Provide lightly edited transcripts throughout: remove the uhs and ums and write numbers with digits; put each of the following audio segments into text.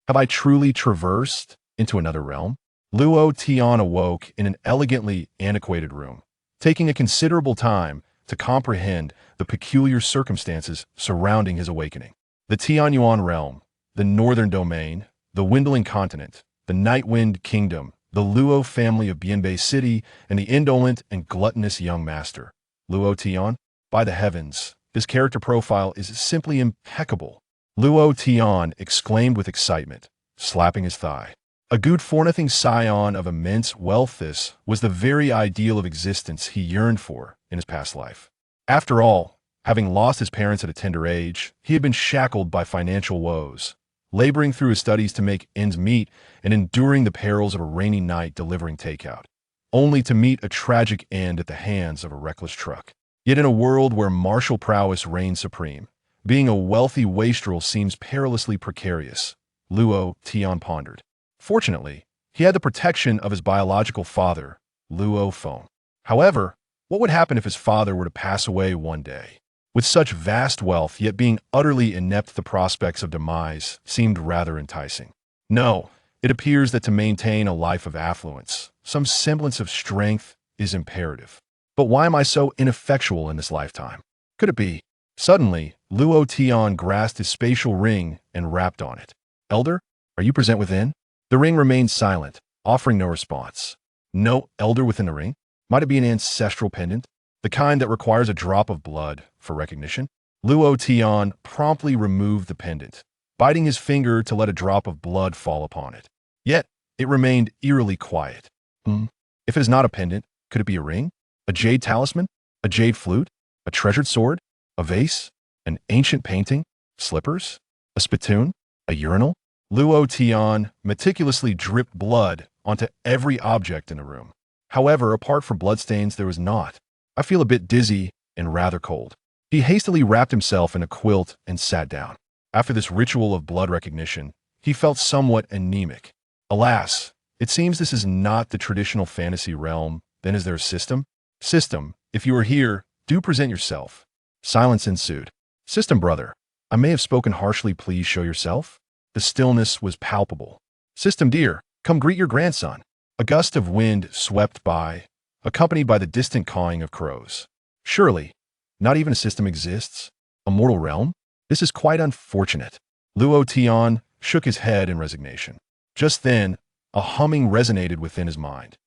Have I truly traversed into another realm? Luo Tian awoke in an elegantly antiquated room, taking a considerable time to comprehend the peculiar circumstances surrounding his awakening. The Tianyuan realm, the northern domain, the Windling continent, the Nightwind kingdom, the Luo family of Bianbei city, and the indolent and gluttonous young master. Luo Tian, by the heavens, his character profile is simply impeccable. Luo Tian exclaimed with excitement, slapping his thigh. A good-for-nothing scion of immense wealth, this was the very ideal of existence he yearned for in his past life. After all, having lost his parents at a tender age, he had been shackled by financial woes, laboring through his studies to make ends meet and enduring the perils of a rainy night delivering takeout, only to meet a tragic end at the hands of a reckless truck. Yet in a world where martial prowess reigns supreme, being a wealthy wastrel seems perilously precarious, Luo Tian pondered. Fortunately, he had the protection of his biological father, Luo Feng. However, what would happen if his father were to pass away one day? With such vast wealth, yet being utterly inept, the prospects of demise seemed rather enticing. No, it appears that to maintain a life of affluence, some semblance of strength is imperative. But why am I so ineffectual in this lifetime? Could it be? Suddenly, Luo Tian grasped his spatial ring and rapped on it. Elder, are you present within? The ring remained silent, offering no response. No elder within the ring? Might it be an ancestral pendant? The kind that requires a drop of blood for recognition? Luo Tian promptly removed the pendant, biting his finger to let a drop of blood fall upon it. Yet, it remained eerily quiet. If it is not a pendant, could it be a ring? A jade talisman? A jade flute? A treasured sword? A vase? An ancient painting? Slippers? A spittoon? A urinal? Luo Tian meticulously dripped blood onto every object in the room. However, apart from bloodstains, there was not. I feel a bit dizzy and rather cold. He hastily wrapped himself in a quilt and sat down. After this ritual of blood recognition, he felt somewhat anemic. Alas, it seems this is not the traditional fantasy realm. Then is there a system? System, if you are here, do present yourself. Silence ensued. System brother, I may have spoken harshly, please show yourself. The stillness was palpable. System dear, come greet your grandson. A gust of wind swept by, accompanied by the distant cawing of crows. Surely, not even a system exists? A mortal realm? This is quite unfortunate. Luo Tian shook his head in resignation. Just then, a humming resonated within his mind.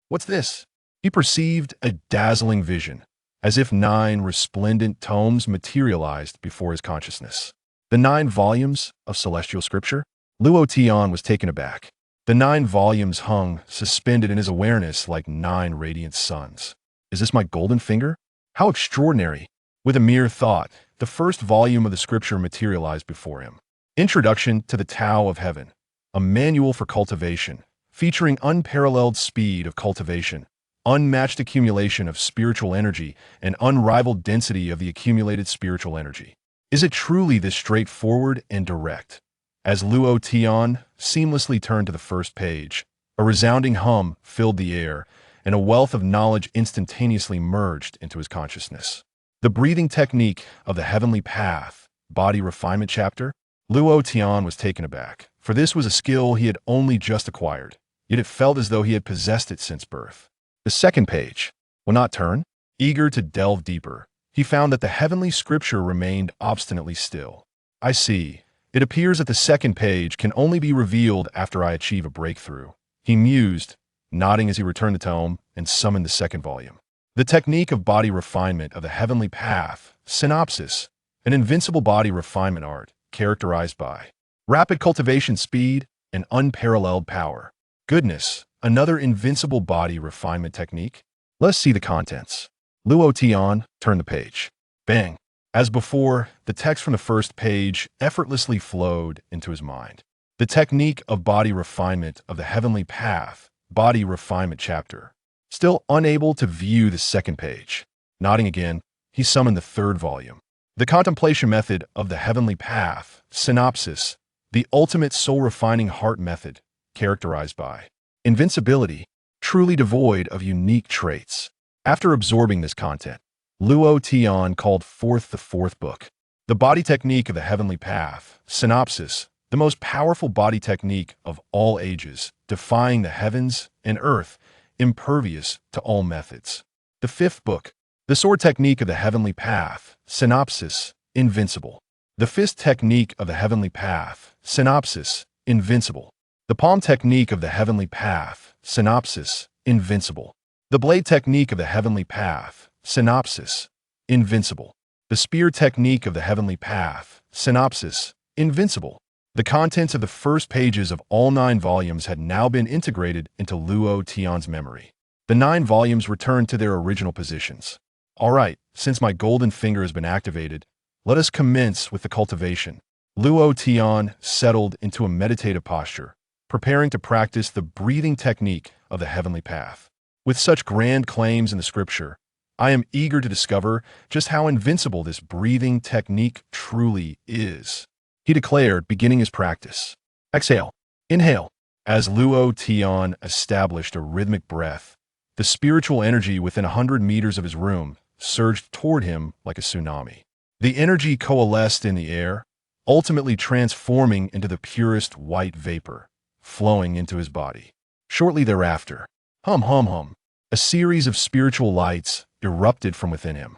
What's this? He perceived a dazzling vision, as if 9 resplendent tomes materialized before his consciousness. The 9 volumes of celestial scripture? Luo Tian was taken aback. The 9 volumes hung, suspended in his awareness like 9 radiant suns. Is this my golden finger? How extraordinary! With a mere thought, the first volume of the scripture materialized before him. Introduction to the Tao of Heaven, a manual for cultivation, featuring unparalleled speed of cultivation, unmatched accumulation of spiritual energy, and unrivaled density of the accumulated spiritual energy. Is it truly this straightforward and direct? As Luo Tian seamlessly turned to the first page, a resounding hum filled the air, and a wealth of knowledge instantaneously merged into his consciousness. The breathing technique of the Heavenly Path, Body Refinement chapter? Luo Tian was taken aback, for this was a skill he had only just acquired, yet it felt as though he had possessed it since birth. The second page will not turn. Eager to delve deeper, he found that the heavenly scripture remained obstinately still. I see. It appears that the second page can only be revealed after I achieve a breakthrough. He mused, nodding as he returned the tome and summoned the second volume. The technique of body refinement of the Heavenly Path, synopsis, an invincible body refinement art characterized by rapid cultivation speed and unparalleled power. Goodness, another invincible body refinement technique? Let's see the contents. Luo Tian turned the page. Bang! As before, the text from the first page effortlessly flowed into his mind. The technique of body refinement of the Heavenly Path, Body Refinement chapter. Still unable to view the second page. Nodding again, he summoned the third volume. The contemplation method of the Heavenly Path, synopsis, the ultimate soul-refining heart method, characterized by invincibility, truly devoid of unique traits. After absorbing this content, Luo Tian called forth the fourth book. The body technique of the Heavenly Path, synopsis, the most powerful body technique of all ages, defying the heavens and earth, impervious to all methods. The fifth book, the sword technique of the heavenly path, synopsis, invincible. The fifth technique of the heavenly path, synopsis, invincible. The palm technique of the heavenly path, synopsis, invincible. The blade technique of the heavenly path, synopsis, invincible. The spear technique of the heavenly path, synopsis, invincible. The contents of the first pages of all 9 volumes had now been integrated into Luo Tian's memory. The 9 volumes returned to their original positions. All right, since my golden finger has been activated, let us commence with the cultivation. Luo Tian settled into a meditative posture, preparing to practice the breathing technique of the heavenly path. With such grand claims in the scripture, I am eager to discover just how invincible this breathing technique truly is. He declared, beginning his practice. Exhale. Inhale. As Luo Tian established a rhythmic breath, the spiritual energy within 100 meters of his room surged toward him like a tsunami. The energy coalesced in the air, ultimately transforming into the purest white vapor, flowing into his body. Shortly thereafter, a series of spiritual lights erupted from within him.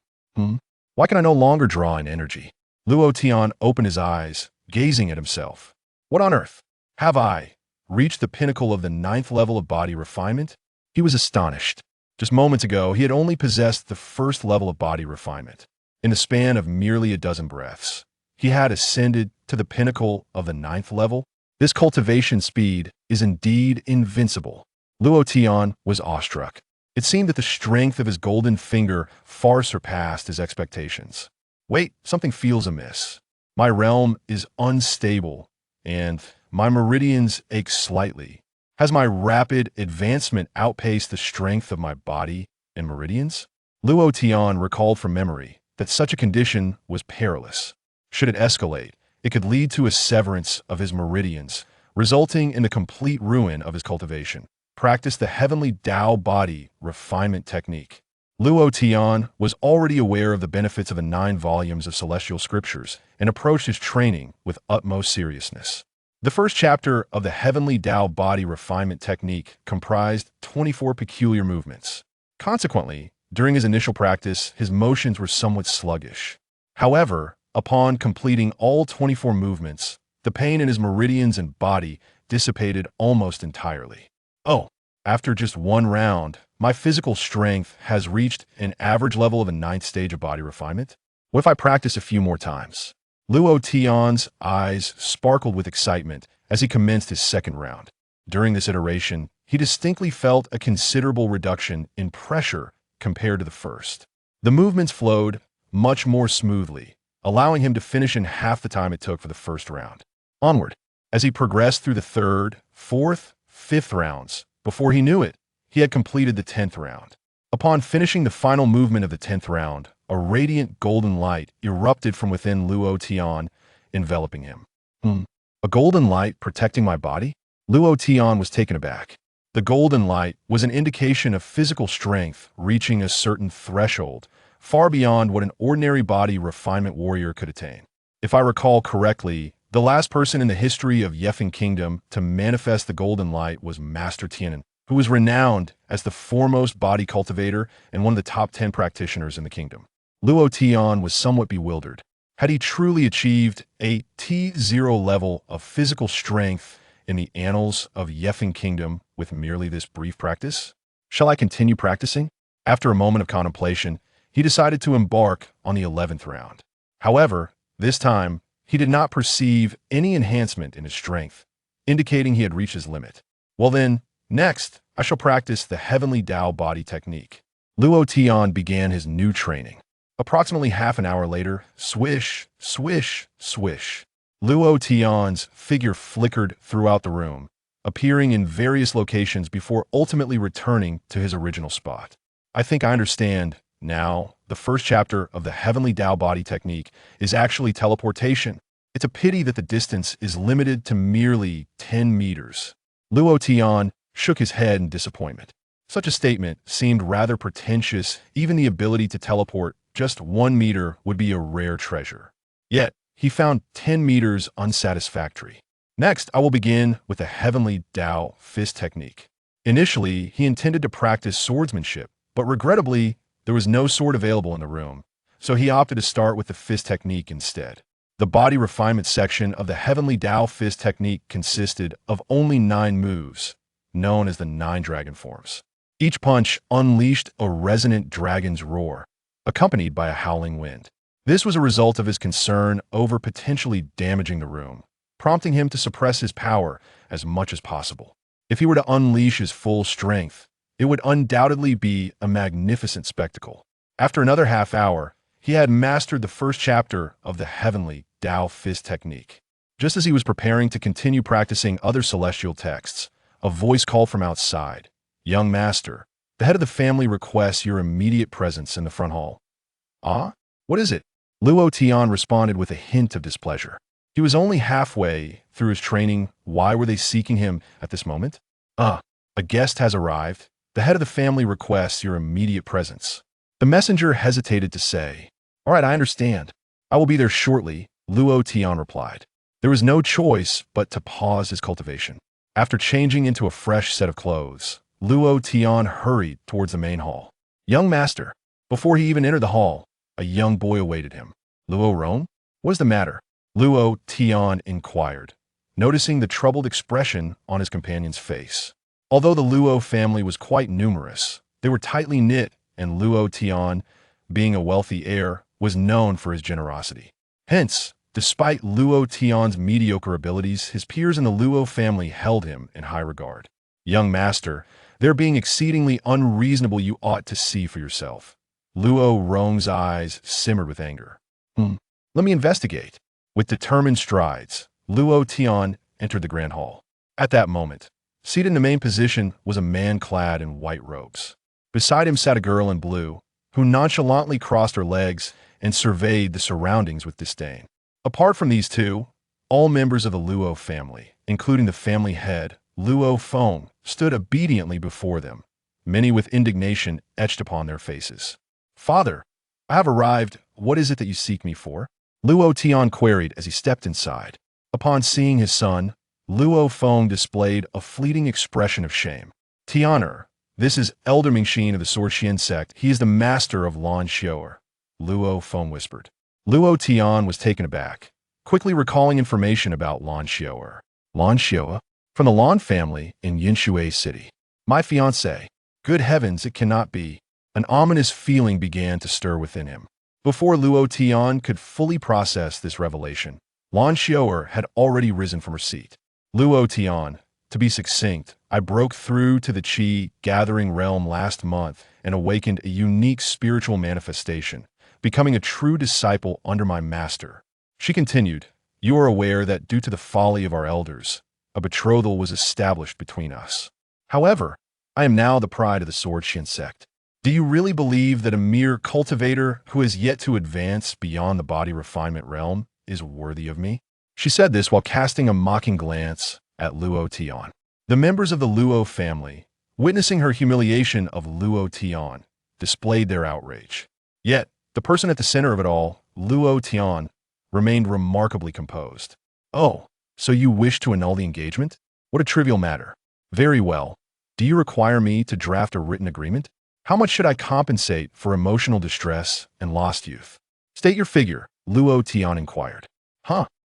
Why can I no longer draw in energy? Luo Tian opened his eyes, gazing at himself. What on earth? Have I reached the pinnacle of the 9th level of body refinement? He was astonished. Just moments ago, he had only possessed the first level of body refinement. In the span of merely a dozen breaths, he had ascended to the pinnacle of the 9th level. This cultivation speed is indeed invincible. Luo Tian was awestruck. It seemed that the strength of his golden finger far surpassed his expectations. Wait, something feels amiss. My realm is unstable, and my meridians ache slightly. Has my rapid advancement outpaced the strength of my body and meridians? Luo Tian recalled from memory that such a condition was perilous. Should it escalate, it could lead to a severance of his meridians, resulting in the complete ruin of his cultivation. Practice the Heavenly Dao Body Refinement Technique. Luo Tian was already aware of the benefits of the 9 volumes of celestial scriptures and approached his training with utmost seriousness. The first chapter of the Heavenly Dao Body Refinement Technique comprised 24 peculiar movements. Consequently, during his initial practice, his motions were somewhat sluggish. However, upon completing all 24 movements, the pain in his meridians and body dissipated almost entirely. Oh, after just 1 round, my physical strength has reached an average level of a 9th stage of body refinement? What if I practice a few more times? Luo Tian's eyes sparkled with excitement as he commenced his second round. During this iteration, he distinctly felt a considerable reduction in pressure compared to the first. The movements flowed much more smoothly, allowing him to finish in half the time it took for the first round. Onward, as he progressed through the 3rd, 4th, 5th rounds, before he knew it, he had completed the 10th round. Upon finishing the final movement of the 10th round, a radiant golden light erupted from within Luo Tian, enveloping him. A golden light protecting my body? Luo Tian was taken aback. The golden light was an indication of physical strength reaching a certain threshold, far beyond what an ordinary body refinement warrior could attain. If I recall correctly, the last person in the history of Yefeng Kingdom to manifest the golden light was Master Tianan, who was renowned as the foremost body cultivator and one of the top 10 practitioners in the kingdom. Luo Tian was somewhat bewildered. Had he truly achieved a T0 level of physical strength in the annals of Yefeng Kingdom with merely this brief practice? Shall I continue practicing? After a moment of contemplation, he decided to embark on the 11th round. However, this time, he did not perceive any enhancement in his strength, indicating he had reached his limit. Well then, next, I shall practice the Heavenly Dao Body Technique. Luo Tian began his new training. Approximately half an hour later, swish, swish, swish. Luo Tian's figure flickered throughout the room, appearing in various locations before ultimately returning to his original spot. I think I understand now. The first chapter of the Heavenly Dao Body Technique is actually teleportation. It's a pity that the distance is limited to merely 10 meters. Luo Tian shook his head in disappointment. Such a statement seemed rather pretentious. Even the ability to teleport just 1 meter would be a rare treasure. Yet, he found 10 meters unsatisfactory. Next, I will begin with the Heavenly Dao Fist Technique. Initially, he intended to practice swordsmanship, but regrettably, there was no sword available in the room, so he opted to start with the fist technique instead. The body refinement section of the Heavenly Dao Fist Technique consisted of only 9 moves, known as the 9 dragon forms. Each punch unleashed a resonant dragon's roar, accompanied by a howling wind. This was a result of his concern over potentially damaging the room, prompting him to suppress his power as much as possible. If he were to unleash his full strength, it would undoubtedly be a magnificent spectacle. After another half hour, he had mastered the first chapter of the Heavenly Dao Fist Technique. Just as he was preparing to continue practicing other celestial texts, a voice called from outside, "Young master, the head of the family requests your immediate presence in the front hall." "Ah? What is it?" Luo Tian responded with a hint of displeasure. He was only halfway through his training. Why were they seeking him at this moment? A guest has arrived. The head of the family requests your immediate presence." The messenger hesitated to say, "All right, I understand. I will be there shortly," Luo Tian replied. There was no choice but to pause his cultivation. After changing into a fresh set of clothes, Luo Tian hurried towards the main hall. "Young master." Before he even entered the hall, a young boy awaited him. "Luo Rong? What is the matter?" Luo Tian inquired, noticing the troubled expression on his companion's face. Although the Luo family was quite numerous, they were tightly knit, and Luo Tian, being a wealthy heir, was known for his generosity. Hence, despite Luo Tian's mediocre abilities, his peers in the Luo family held him in high regard. "Young master, they're being exceedingly unreasonable. You ought to see for yourself." Luo Rong's eyes simmered with anger. Let me investigate." With determined strides, Luo Tian entered the grand hall. At that moment, seated in the main position was a man clad in white robes. Beside him sat a girl in blue, who nonchalantly crossed her legs and surveyed the surroundings with disdain. Apart from these two, all members of the Luo family, including the family head, Luo Feng, stood obediently before them, many with indignation etched upon their faces. "Father, I have arrived. What is it that you seek me for?" Luo Tian queried as he stepped inside. Upon seeing his son, Luo Feng displayed a fleeting expression of shame. "Tianer, this is Elder Mingxin of the Sword Xian sect. He is the master of Lan Xiaoer," Luo Feng whispered. Luo Tian was taken aback, quickly recalling information about Lan Xiaoer. "Lan Xiaoer? From the Lan family in Yinshui City. My fiancé. Good heavens, it cannot be." An ominous feeling began to stir within him. Before Luo Tian could fully process this revelation, Lan Xiaoer had already risen from her seat. "Luo Tian, to be succinct, I broke through to the Qi gathering realm last month and awakened a unique spiritual manifestation, becoming a true disciple under my master." She continued, "You are aware that due to the folly of our elders, a betrothal was established between us. However, I am now the pride of the Sword Xian sect. Do you really believe that a mere cultivator who has yet to advance beyond the body refinement realm is worthy of me?" She said this while casting a mocking glance at Luo Tian. The members of the Luo family, witnessing her humiliation of Luo Tian, displayed their outrage. Yet, the person at the center of it all, Luo Tian, remained remarkably composed. "Oh, so you wish to annul the engagement? What a trivial matter. Very well. Do you require me to draft a written agreement? How much should I compensate for emotional distress and lost youth?" "State your figure," Luo Tian inquired.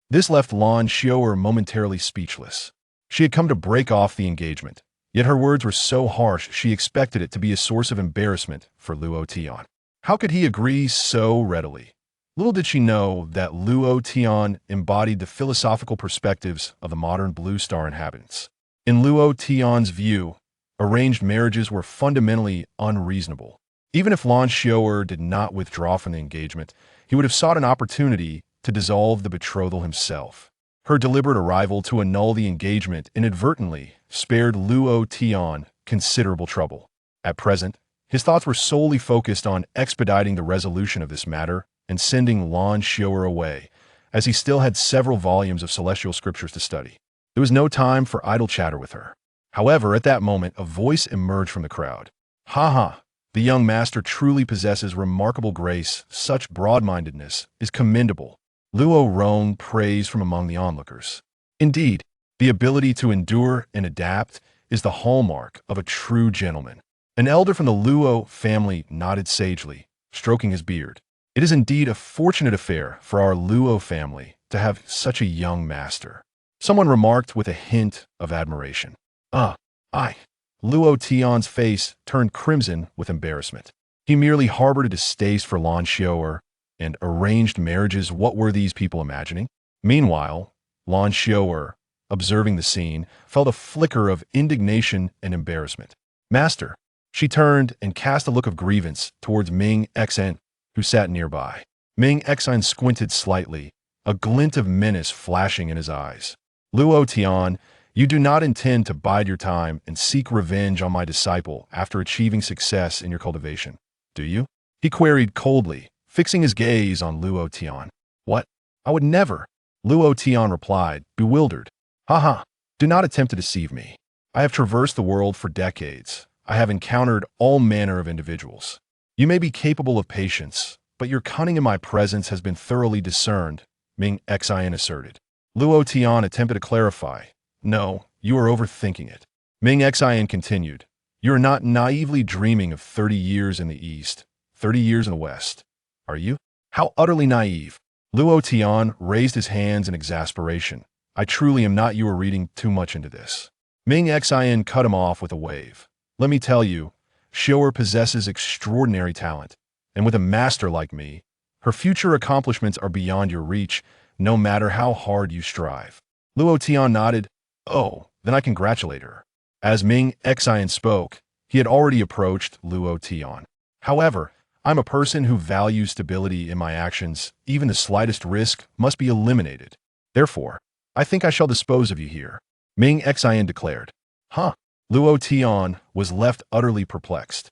This left Lan Xiaoer momentarily speechless. She had come to break off the engagement, yet her words were so harsh she expected it to be a source of embarrassment for Luo Tian. How could he agree so readily? Little did she know that Luo Tian embodied the philosophical perspectives of the modern Blue Star inhabitants. In Luo Tian's view, arranged marriages were fundamentally unreasonable. Even if Lan Xiaoer did not withdraw from the engagement, he would have sought an opportunity to dissolve the betrothal himself. Her deliberate arrival to annul the engagement inadvertently spared Luo Tian considerable trouble. At present, his thoughts were solely focused on expediting the resolution of this matter and sending Lan Xiaoer away, as he still had several volumes of celestial scriptures to study. There was no time for idle chatter with her. However, at that moment, a voice emerged from the crowd. "Ha! The young master truly possesses remarkable grace. Such broad-mindedness is commendable," Luo Rong praised from among the onlookers. "Indeed, The ability to endure and adapt is the hallmark of a true gentleman. An elder from the Luo family nodded sagely, stroking his beard. It is indeed a fortunate affair for our Luo family to have such a young master. Someone remarked with a hint of admiration. I. Luo Tian's face turned crimson with embarrassment. He merely harbored a distaste for Lan Xiao'er and arranged marriages. What were these people imagining? Meanwhile, Lan Xiao'er, observing the scene, felt a flicker of indignation and embarrassment. Master, she turned and cast a look of grievance towards Ming Xen, who sat nearby. Ming Xen squinted slightly, a glint of menace flashing in his eyes. Luo Tian, you do not intend to bide your time and seek revenge on my disciple after achieving success in your cultivation, do you? He queried coldly, fixing his gaze on Luo Tian. What? I would never, Luo Tian replied, bewildered. Haha, do not attempt to deceive me. I have traversed the world for decades. I have encountered all manner of individuals. You may be capable of patience, but your cunning in my presence has been thoroughly discerned, Ming Xen asserted. Luo Tian attempted to clarify. No, you are overthinking it. Ming Xen continued. You are not naively dreaming of 30 years in the East, 30 years in the West, are you? How utterly naive. Luo Tian raised his hands in exasperation. I truly am not. You are reading too much into this. Ming Xen cut him off with a wave. Let me tell you, Xiao'er possesses extraordinary talent, and with a master like me, her future accomplishments are beyond your reach, no matter how hard you strive. Luo Tian nodded. Oh, then I congratulate her. As Ming Xen spoke, he had already approached Luo Tian. However, I'm a person who values stability in my actions. Even the slightest risk must be eliminated. Therefore, I think I shall dispose of you here, Ming Xen declared. Huh? Luo Tian was left utterly perplexed.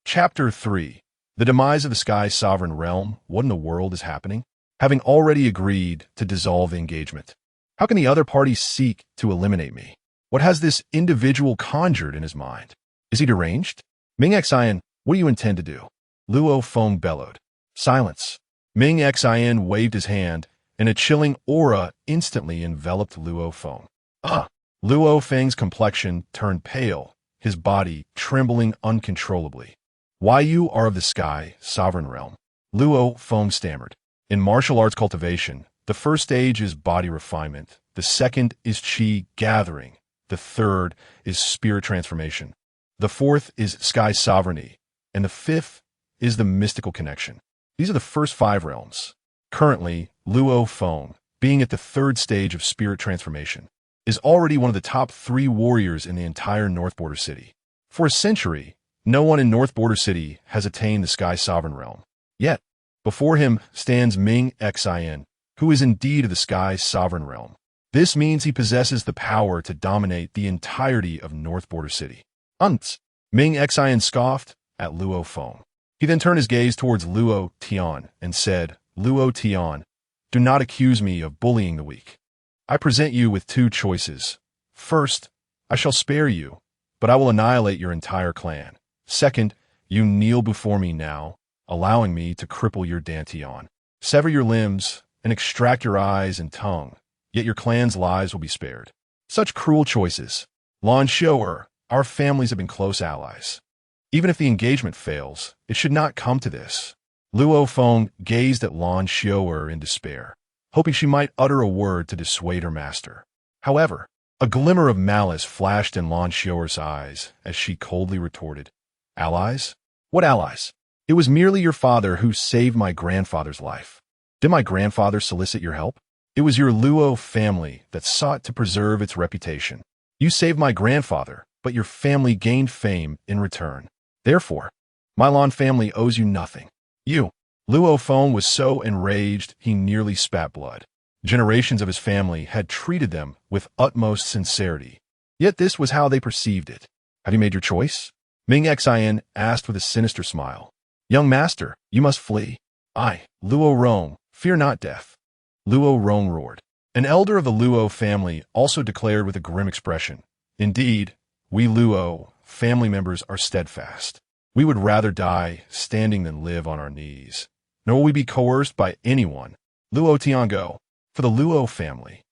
Chapter 3. The Demise of the Sky Sovereign Realm. What in the world is happening? Having already agreed to dissolve the engagement, how can the other party seek to eliminate me? What has this individual conjured in his mind? Is he deranged? Ming Xen, what do you intend to do? Luo Feng bellowed. Silence. Ming Xen waved his hand, and a chilling aura instantly enveloped Luo Feng. Luo Feng's complexion turned pale, his body trembling uncontrollably. Why you are of the Sky Sovereign Realm? Luo Feng stammered. In martial arts cultivation, the first stage is body refinement, the second is qi gathering, the third is spirit transformation, the fourth is sky sovereignty, and the fifth is the mystical connection. These are the first 5 realms. Currently, Luo Feng, being at the third stage of spirit transformation, is already one of the top 3 warriors in the entire North Border City. For a century, no one in North Border City has attained the Sky Sovereign Realm. Yet, before him stands Ming Xen, who is indeed of the Sky Sovereign Realm. This means he possesses the power to dominate the entirety of North Border City. Ming Xen scoffed at Luo Feng. He then turned his gaze towards Luo Tian and said, Luo Tian, do not accuse me of bullying the weak. I present you with 2 choices. First, I shall spare you, but I will annihilate your entire clan. Second, you kneel before me now, allowing me to cripple your Dantian, sever your limbs, and extract your eyes and tongue, yet your clan's lives will be spared. Such cruel choices. Lan Xiao'er, our families have been close allies. Even if the engagement fails, it should not come to this. Luo Feng gazed at Lan Xiao'er in despair, hoping she might utter a word to dissuade her master. However, a glimmer of malice flashed in Lan Xiao'er's eyes as she coldly retorted, Allies? What allies? It was merely your father who saved my grandfather's life. Did my grandfather solicit your help? It was your Luo family that sought to preserve its reputation. You saved my grandfather, but your family gained fame in return. Therefore, my Lan family owes you nothing. You. Luo Feng was so enraged he nearly spat blood. Generations of his family had treated them with utmost sincerity. Yet this was how they perceived it. Have you made your choice? Ming Xen asked with a sinister smile. Young master, you must flee. I, Luo Rong, fear not death. Luo Rong roared. An elder of the Luo family also declared with a grim expression. Indeed, we Luo family members are steadfast. We would rather die standing than live on our knees. Nor will we be coerced by anyone. Luo Tian go. For the Luo family,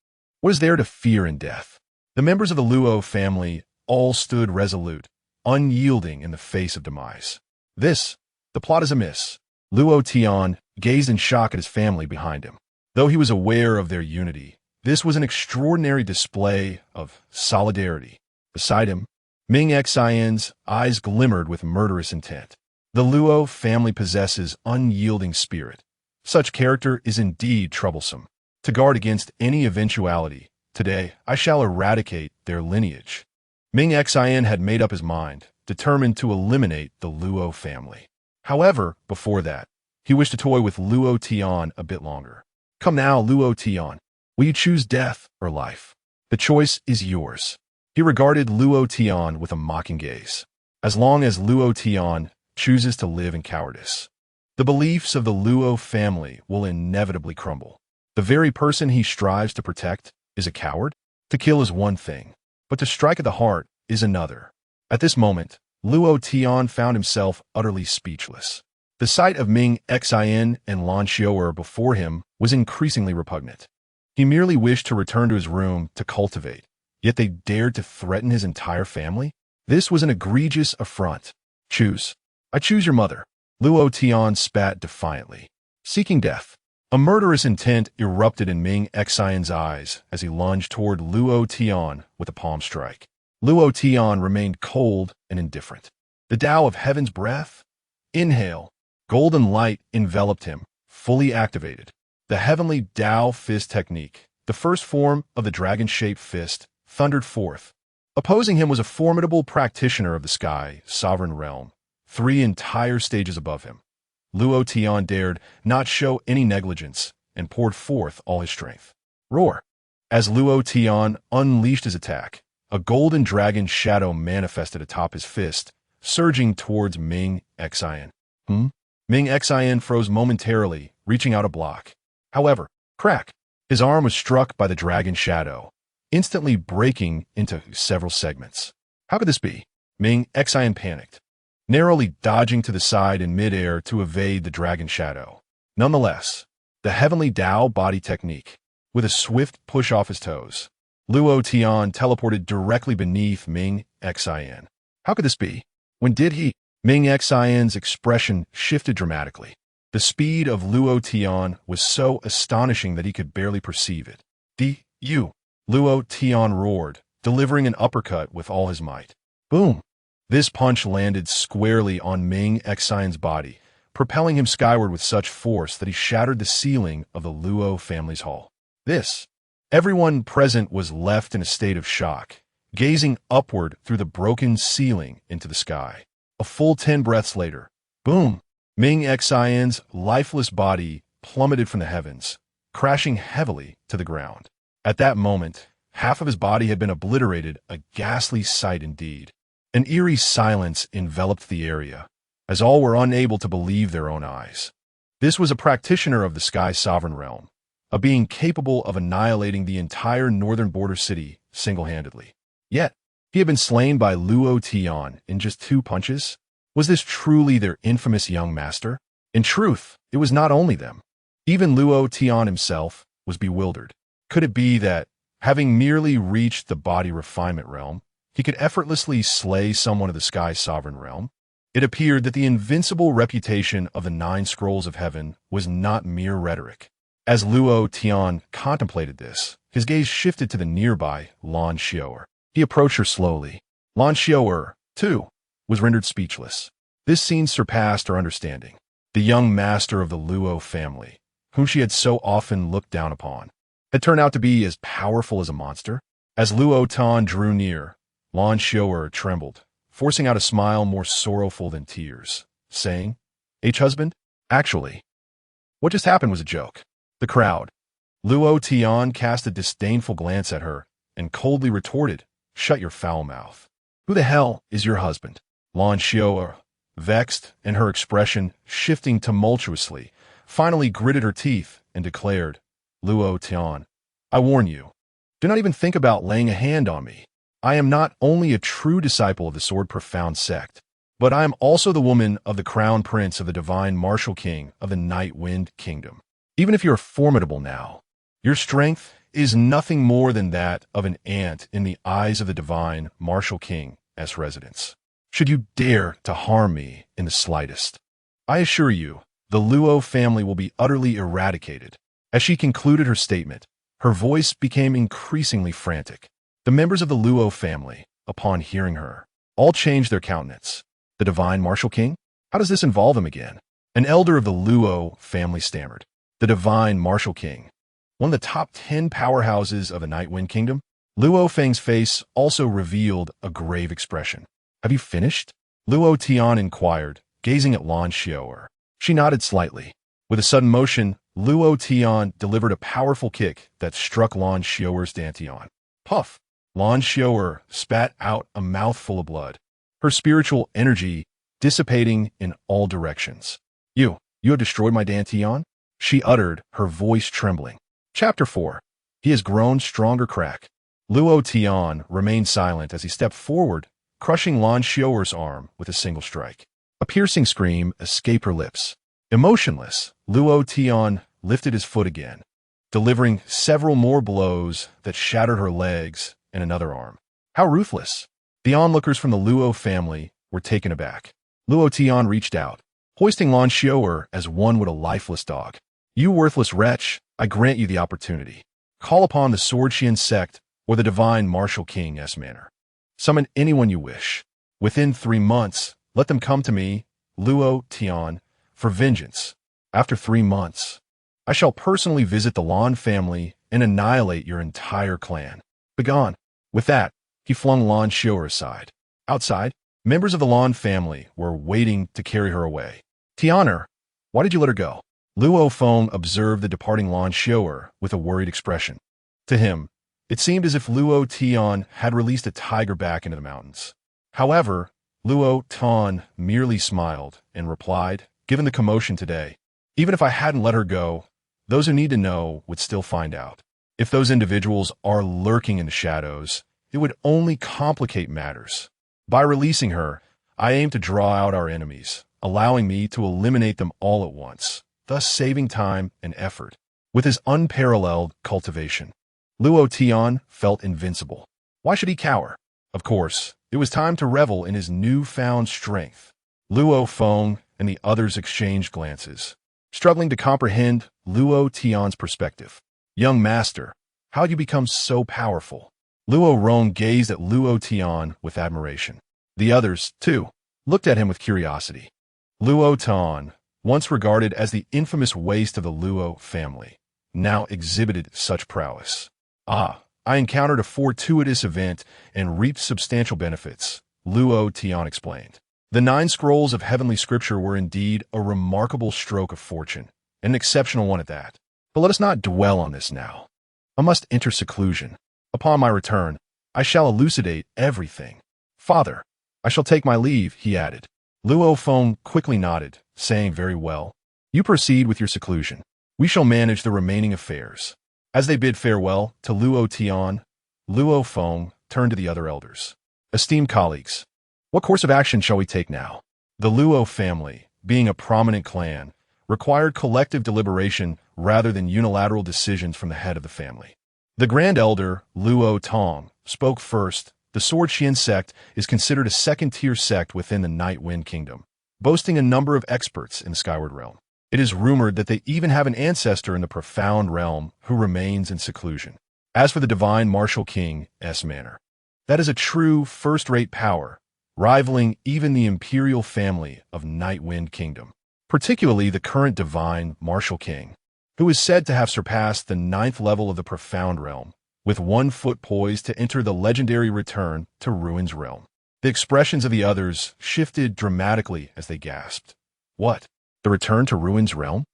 What is there to fear in death? The members of the Luo family all stood resolute, unyielding in the face of demise. The plot is amiss. Luo Tian gazed in shock at his family behind him. Though he was aware of their unity, this was an extraordinary display of solidarity. Beside him, Ming Xian's eyes glimmered with murderous intent. The Luo family possesses unyielding spirit. Such character is indeed troublesome. To guard against any eventuality, today I shall eradicate their lineage. Ming Xian had made up his mind, determined to eliminate the Luo family. However, before that, he wished to toy with Luo Tian a bit longer. Come now, Luo Tian. Will you choose death or life? The choice is yours. He regarded Luo Tian with a mocking gaze. As long as Luo Tian chooses to live in cowardice, the beliefs of the Luo family will inevitably crumble. The very person he strives to protect is a coward. To kill is one thing, but to strike at the heart is another. At this moment, Luo Tian found himself utterly speechless. The sight of Ming Xian and Lan Xiao'er before him was increasingly repugnant. He merely wished to return to his room to cultivate, yet they dared to threaten his entire family? This was an egregious affront. Choose. I choose your mother. Luo Tian spat defiantly. Seeking death. A murderous intent erupted in Ming Xian's eyes as he lunged toward Luo Tian with a palm strike. Luo Tian remained cold and indifferent. The Tao of Heaven's breath? Inhale. Golden light enveloped him, fully activated. The Heavenly Dao Fist Technique, the first form of the dragon-shaped fist, thundered forth. Opposing him was a formidable practitioner of the sky, sovereign realm, 3 entire stages above him. Luo Tian dared not show any negligence and poured forth all his strength. Roar! As Luo Tian unleashed his attack, a golden dragon shadow manifested atop his fist, surging towards Ming Xian. Ming Xian froze momentarily, reaching out a block. However, crack! His arm was struck by the dragon shadow, instantly breaking into several segments. How could this be? Ming Xian panicked, narrowly dodging to the side in midair to evade the dragon shadow. Nonetheless, the Heavenly Dao Body Technique, with a swift push off his toes, Luo Tian teleported directly beneath Ming Xian. How could this be? When did he? Ming Xian's expression shifted dramatically. The speed of Luo Tian was so astonishing that he could barely perceive it. Luo Tian roared, delivering an uppercut with all his might. Boom! This punch landed squarely on Ming Xian's body, propelling him skyward with such force that he shattered the ceiling of the Luo family's hall. Everyone present was left in a state of shock, gazing upward through the broken ceiling into the sky. A full 10 breaths later, boom! Ming Xian's lifeless body plummeted from the heavens, crashing heavily to the ground. At that moment, half of his body had been obliterated, a ghastly sight indeed. An eerie silence enveloped the area, as all were unable to believe their own eyes. This was a practitioner of the sky sovereign realm, a being capable of annihilating the entire northern border city single-handedly. Yet, he had been slain by Luo Tian in just 2 punches? Was this truly their infamous young master? In truth, it was not only them. Even Luo Tian himself was bewildered. Could it be that, having merely reached the body refinement realm, he could effortlessly slay someone of the sky sovereign realm? It appeared that the invincible reputation of the 9 scrolls of heaven was not mere rhetoric. As Luo Tian contemplated this, his gaze shifted to the nearby Lan Xiao'er. He approached her slowly. Lan Xiao'er, too, was rendered speechless. This scene surpassed her understanding. The young master of the Luo family, whom she had so often looked down upon, had turned out to be as powerful as a monster. As Luo Tian drew near, Lan Xiao'er trembled, forcing out a smile more sorrowful than tears, saying, H-husband, actually, what just happened was a joke. The crowd. Luo Tian cast a disdainful glance at her and coldly retorted, Shut your foul mouth. Who the hell is your husband? Lan Xiao'er, vexed and her expression shifting tumultuously, finally gritted her teeth and declared, Luo Tian, I warn you, do not even think about laying a hand on me. I am not only a true disciple of the Sword Profound sect, but I am also the woman of the crown prince of the divine martial king of the Night Wind Kingdom. Even if you are formidable now, your strength is nothing more than that of an ant in the eyes of the divine Martial King's residence. Should you dare to harm me in the slightest, I assure you, the Luo family will be utterly eradicated. As she concluded her statement, her voice became increasingly frantic. The members of the Luo family, upon hearing her, all changed their countenance. The divine Martial King? How does this involve him again? An elder of the Luo family stammered. The divine Martial King, one of the top 10 powerhouses of the Nightwind Kingdom? Luo Feng's face also revealed a grave expression. Have you finished? Luo Tian inquired, gazing at Lan Xiao'er. She nodded slightly. With a sudden motion, Luo Tian delivered a powerful kick that struck Lan Xiao'er's dantian. Puff! Lan Xiao'er spat out a mouthful of blood, her spiritual energy dissipating in all directions. You have destroyed my dantian? She uttered, her voice trembling. Chapter 4. He has grown stronger. Crack. Luo Tian remained silent as he stepped forward, crushing Lan Xiao'er's arm with a single strike. A piercing scream escaped her lips. Emotionless, Luo Tian lifted his foot again, delivering several more blows that shattered her legs and another arm. How ruthless! The onlookers from the Luo family were taken aback. Luo Tian reached out, hoisting Lan Xiao'er as one would a lifeless dog. You worthless wretch, I grant you the opportunity. Call upon the Swordxian sect or the divine Martial King's manor. Summon anyone you wish. Within 3 months, let them come to me, Luo Tian, for vengeance. After 3 months, I shall personally visit the Lan family and annihilate your entire clan. Begone. With that, he flung Lan Xiao'er aside. Outside, members of the Lan family were waiting to carry her away. Tianer, why did you let her go? Luo Feng observed the departing Lan Xiao'er with a worried expression. To him, it seemed as if Luo Tian had released a tiger back into the mountains. However, Luo Tian merely smiled and replied, given the commotion today, even if I hadn't let her go, those who need to know would still find out. If those individuals are lurking in the shadows, it would only complicate matters. By releasing her, I aim to draw out our enemies, allowing me to eliminate them all at once, thus saving time and effort. With his unparalleled cultivation, Luo Tian felt invincible. Why should he cower? Of course, it was time to revel in his newfound strength. Luo Feng and the others exchanged glances, struggling to comprehend Luo Tian's perspective. Young master, how'd you become so powerful? Luo Rong gazed at Luo Tian with admiration. The others, too, looked at him with curiosity. Luo Tian, once regarded as the infamous waste of the Luo family, now exhibited such prowess. I encountered a fortuitous event and reaped substantial benefits, Luo Tian explained. The 9 scrolls of Heavenly Scripture were indeed a remarkable stroke of fortune, and an exceptional one at that. But let us not dwell on this now. I must enter seclusion. Upon my return, I shall elucidate everything. Father, I shall take my leave, he added. Luo Feng quickly nodded, saying very well. You proceed with your seclusion. We shall manage the remaining affairs. As they bid farewell to Luo Tian, Luo Feng turned to the other elders. Esteemed colleagues, what course of action shall we take now? The Luo family, being a prominent clan, required collective deliberation rather than unilateral decisions from the head of the family. The Grand Elder, Luo Tong, spoke first. The Swordxian sect is considered a second-tier sect within the Nightwind Kingdom, boasting a number of experts in the Skyward Realm. It is rumored that they even have an ancestor in the Profound Realm who remains in seclusion. As for the divine Martial King's manor, that is a true first-rate power, rivaling even the imperial family of Nightwind Kingdom, particularly the current divine Martial King, who is said to have surpassed the 9th level of the Profound Realm, with 1 foot poised to enter the legendary return to Ruin's realm. The expressions of the others shifted dramatically as they gasped. What? The return to Ruin's realm?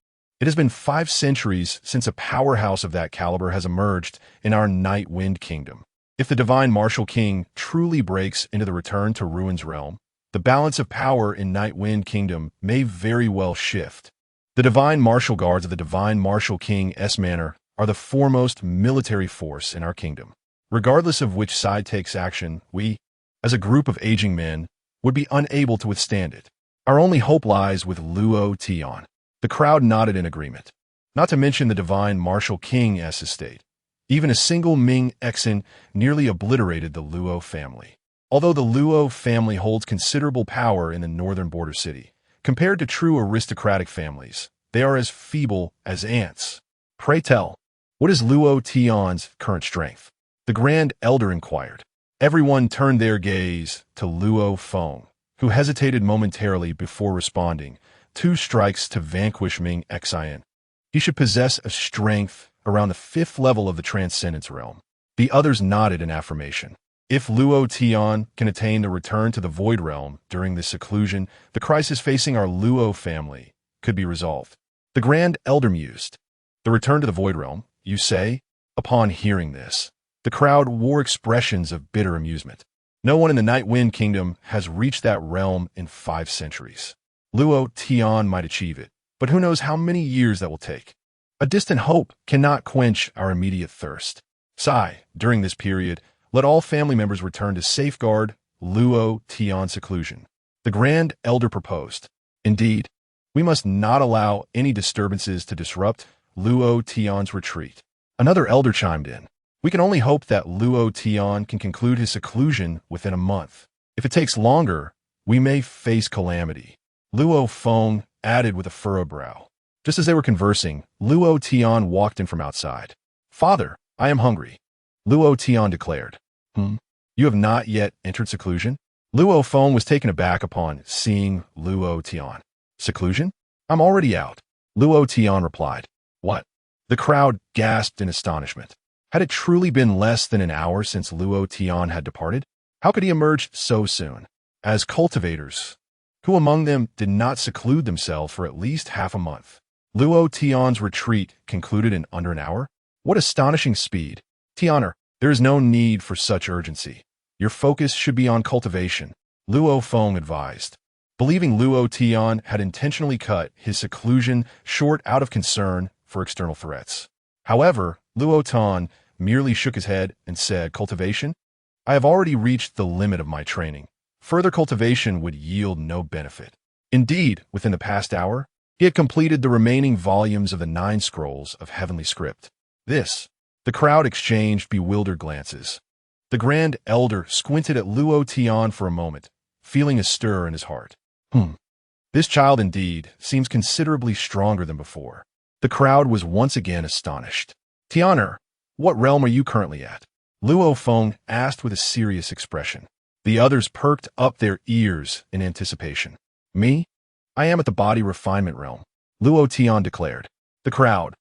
It has been 5 centuries since a powerhouse of that caliber has emerged in our Nightwind Kingdom. If the divine Martial King truly breaks into the return to Ruin's realm, the balance of power in Nightwind Kingdom may very well shift. The divine martial guards of the divine Martial King's manor are the foremost military force in our kingdom. Regardless of which side takes action, we, as a group of aging men, would be unable to withstand it. Our only hope lies with Luo Tian. The crowd nodded in agreement. Not to mention the divine Martial King's estate. Even a single Ming exon nearly obliterated the Luo family. Although the Luo family holds considerable power in the northern border city, compared to true aristocratic families, they are as feeble as ants. Pray tell, what is Luo Tian's current strength? The Grand Elder inquired. Everyone turned their gaze to Luo Feng, who hesitated momentarily before responding. 2 strikes to vanquish Ming Xian. He should possess a strength around the 5th level of the Transcendence realm. The others nodded in affirmation. If Luo Tian can attain the return to the Void realm during this seclusion, the crisis facing our Luo family could be resolved. The Grand Elder mused. The return to the Void realm, you say? Upon hearing this, the crowd wore expressions of bitter amusement. No one in the Night Wind Kingdom has reached that realm in 5 centuries. Luo Tian might achieve it, but who knows how many years that will take. A distant hope cannot quench our immediate thirst. Sigh, during this period, let all family members return to safeguard Luo Tian's seclusion. The Grand Elder proposed. Indeed, we must not allow any disturbances to disrupt Luo Tian's retreat. Another elder chimed in. We can only hope that Luo Tian can conclude his seclusion within a month. If it takes longer, we may face calamity. Luo Feng added with a furrowed brow. Just as they were conversing, Luo Tian walked in from outside. Father, I am hungry. Luo Tian declared. You have not yet entered seclusion? Luo Feng was taken aback upon seeing Luo Tian. Seclusion? I'm already out. Luo Tian replied. What? The crowd gasped in astonishment. Had it truly been less than an hour since Luo Tian had departed? How could he emerge so soon? As cultivators, who among them did not seclude themselves for at least half a month? Luo Tian's retreat concluded in under an hour? What astonishing speed! Tianer, there is no need for such urgency. Your focus should be on cultivation, Luo Feng advised. Believing Luo Tian had intentionally cut his seclusion short out of concern for external threats. However, Luo Tian merely shook his head and said, Cultivation? I have already reached the limit of my training. Further cultivation would yield no benefit. Indeed, within the past hour, he had completed the remaining volumes of the 9 scrolls of Heavenly Script. The crowd exchanged bewildered glances. The Grand Elder squinted at Luo Tian for a moment, feeling a stir in his heart. This child indeed seems considerably stronger than before. The crowd was once again astonished. Tianer, what realm are you currently at? Luo Feng asked with a serious expression. The others perked up their ears in anticipation. Me? I am at the Body Refinement realm, Luo Tian declared. The crowd.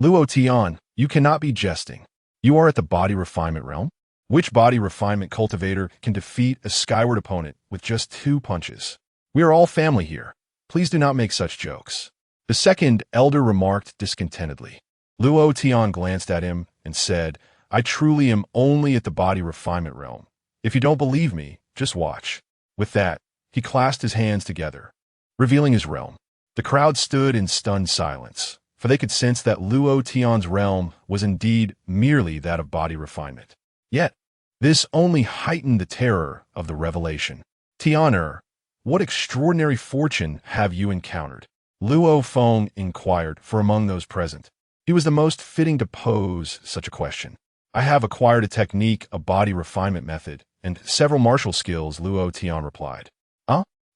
Luo Tian, you cannot be jesting. You are at the Body Refinement realm? Which Body Refinement cultivator can defeat a skyward opponent with just 2 punches? We are all family here. Please do not make such jokes. The second elder remarked discontentedly. Luo Tian glanced at him and said, I truly am only at the Body Refinement realm. If you don't believe me, just watch. With that, he clasped his hands together, revealing his realm. The crowd stood in stunned silence, for they could sense that Luo Tian's realm was indeed merely that of Body Refinement. Yet, this only heightened the terror of the revelation. Tianer, what extraordinary fortune have you encountered? Luo Feng inquired for among those present. He was the most fitting to pose such a question. I have acquired a technique, a body refinement method, and several martial skills, Luo Tian replied.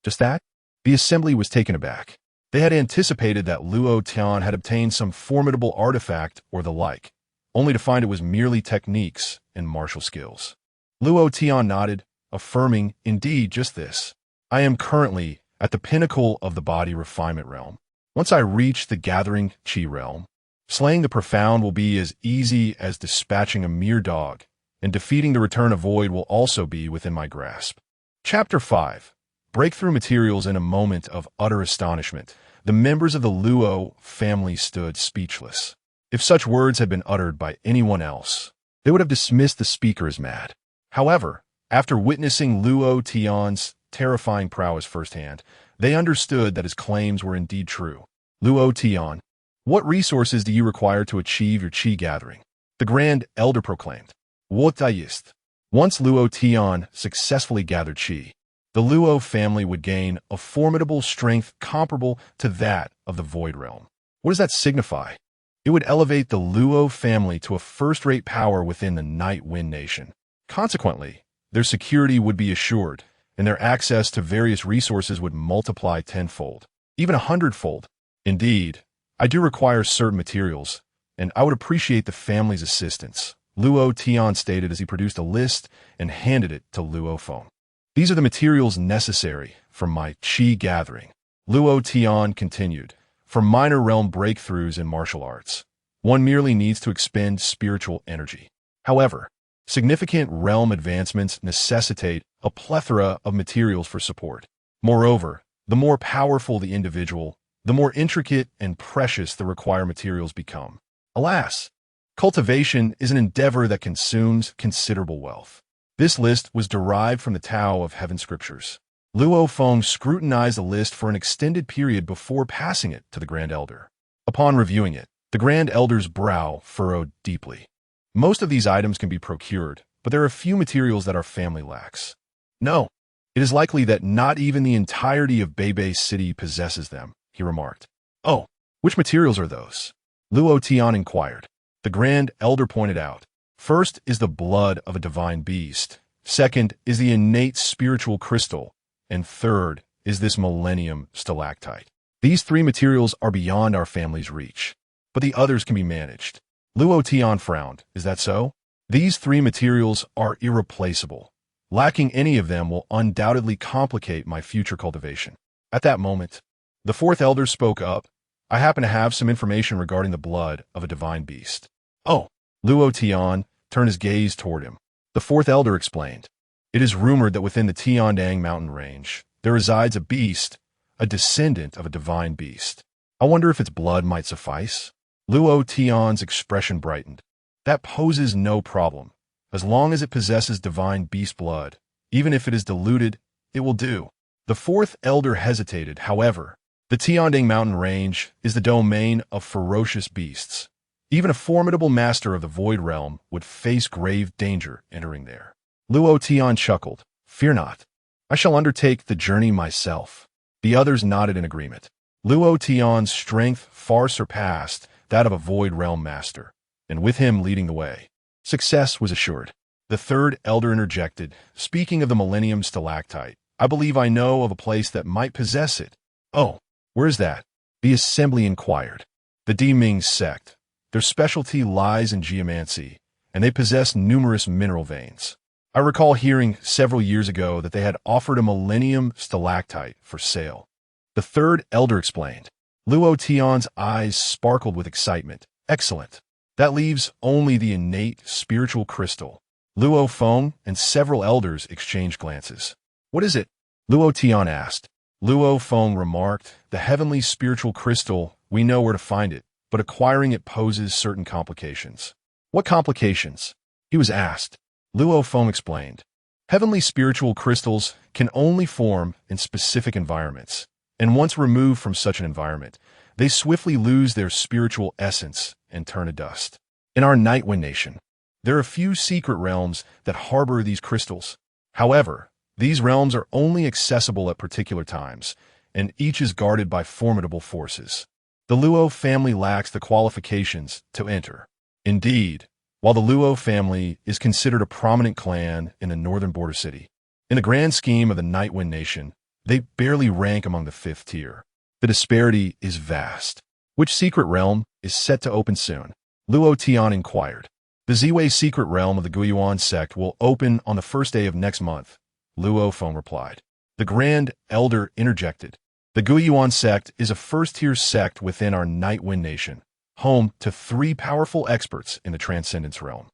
Just that? The assembly was taken aback. They had anticipated that Luo Tian had obtained some formidable artifact or the like, only to find it was merely techniques and martial skills. Luo Tian nodded, affirming, indeed, just this. I am currently at the pinnacle of the Body Refinement realm. Once I reach the Gathering Chi realm, slaying the profound will be as easy as dispatching a mere dog, and defeating the Return of Void will also be within my grasp. Chapter 5. Breakthrough materials. In a moment of utter astonishment, the members of the Luo family stood speechless. If such words had been uttered by anyone else, they would have dismissed the speaker as mad. However, after witnessing Luo Tian's terrifying prowess firsthand, they understood that his claims were indeed true. Luo Tian, what resources do you require to achieve your Qi gathering? The Grand Elder proclaimed. What ist? Once Luo Tian successfully gathered Qi, the Luo family would gain a formidable strength comparable to that of the Void Realm. What does that signify? It would elevate the Luo family to a first-rate power within the Night Wind Nation. Consequently, their security would be assured, and their access to various resources would multiply tenfold, even 100-fold. Indeed, I do require certain materials, and I would appreciate the family's assistance, Luo Tian stated as he produced a list and handed it to Luo Feng. These are the materials necessary for my qi gathering, Luo Tian continued. For minor realm breakthroughs in martial arts, one merely needs to expend spiritual energy. However, significant realm advancements necessitate a plethora of materials for support. Moreover, the more powerful the individual, the more intricate and precious the required materials become. Alas, cultivation is an endeavor that consumes considerable wealth. This list was derived from the Tao of Heaven Scriptures. Luo Feng scrutinized the list for an extended period before passing it to the Grand Elder. Upon reviewing it, the Grand Elder's brow furrowed deeply. Most of these items can be procured, but there are a few materials that our family lacks. No, it is likely that not even the entirety of Beibei City possesses them, he remarked. Oh, which materials are those? Luo Tian inquired. The Grand Elder pointed out. First is the blood of a divine beast. Second is the innate spiritual crystal. And third is this millennium stalactite. These three materials are beyond our family's reach, but the others can be managed. Luo Tian frowned. Is that so? These three materials are irreplaceable. Lacking any of them will undoubtedly complicate my future cultivation. At that moment, the fourth elder spoke up. I happen to have some information regarding the blood of a divine beast. Oh, Luo Tian turned his gaze toward him. The fourth elder explained. It is rumored that within the Tiandang mountain range, there resides a beast, a descendant of a divine beast. I wonder if its blood might suffice? Luo Tian's expression brightened. That poses no problem. As long as it possesses divine beast blood, even if it is diluted, it will do. The fourth elder hesitated. However, the Tiandang mountain range is the domain of ferocious beasts. Even a formidable master of the Void Realm would face grave danger entering there. Luo Tian chuckled. Fear not. I shall undertake the journey myself. The others nodded in agreement. Luo Tian's strength far surpassed that of a Void Realm master, and with him leading the way, success was assured. The third elder interjected, speaking of the Millennium Stalactite, I believe I know of a place that might possess it. Oh, where is that? The assembly inquired. The Di Ming sect. Their specialty lies in geomancy, and they possess numerous mineral veins. I recall hearing several years ago that they had offered a millennium stalactite for sale. The third elder explained. Luo Tian's eyes sparkled with excitement. Excellent. That leaves only the innate spiritual crystal. Luo Feng and several elders exchanged glances. What is it? Luo Tian asked. Luo Feng remarked, the heavenly spiritual crystal, we know where to find it, but acquiring it poses certain complications. What complications? He was asked. Luo Feng explained. Heavenly spiritual crystals can only form in specific environments, and once removed from such an environment, they swiftly lose their spiritual essence and turn to dust. In our Nightwind Nation, there are a few secret realms that harbor these crystals. However, these realms are only accessible at particular times, and each is guarded by formidable forces. The Luo family lacks the qualifications to enter. Indeed, while the Luo family is considered a prominent clan in the northern border city, in the grand scheme of the Nightwind Nation, they barely rank among the fifth tier. The disparity is vast. Which secret realm is set to open soon? Luo Tian inquired. The Ziwei secret realm of the Guiyuan sect will open on the first day of next month, Luo Feng replied. The Grand Elder interjected. The Guiyuan sect is a first-tier sect within our Nightwind Nation, home to 3 powerful experts in the Transcendence realm.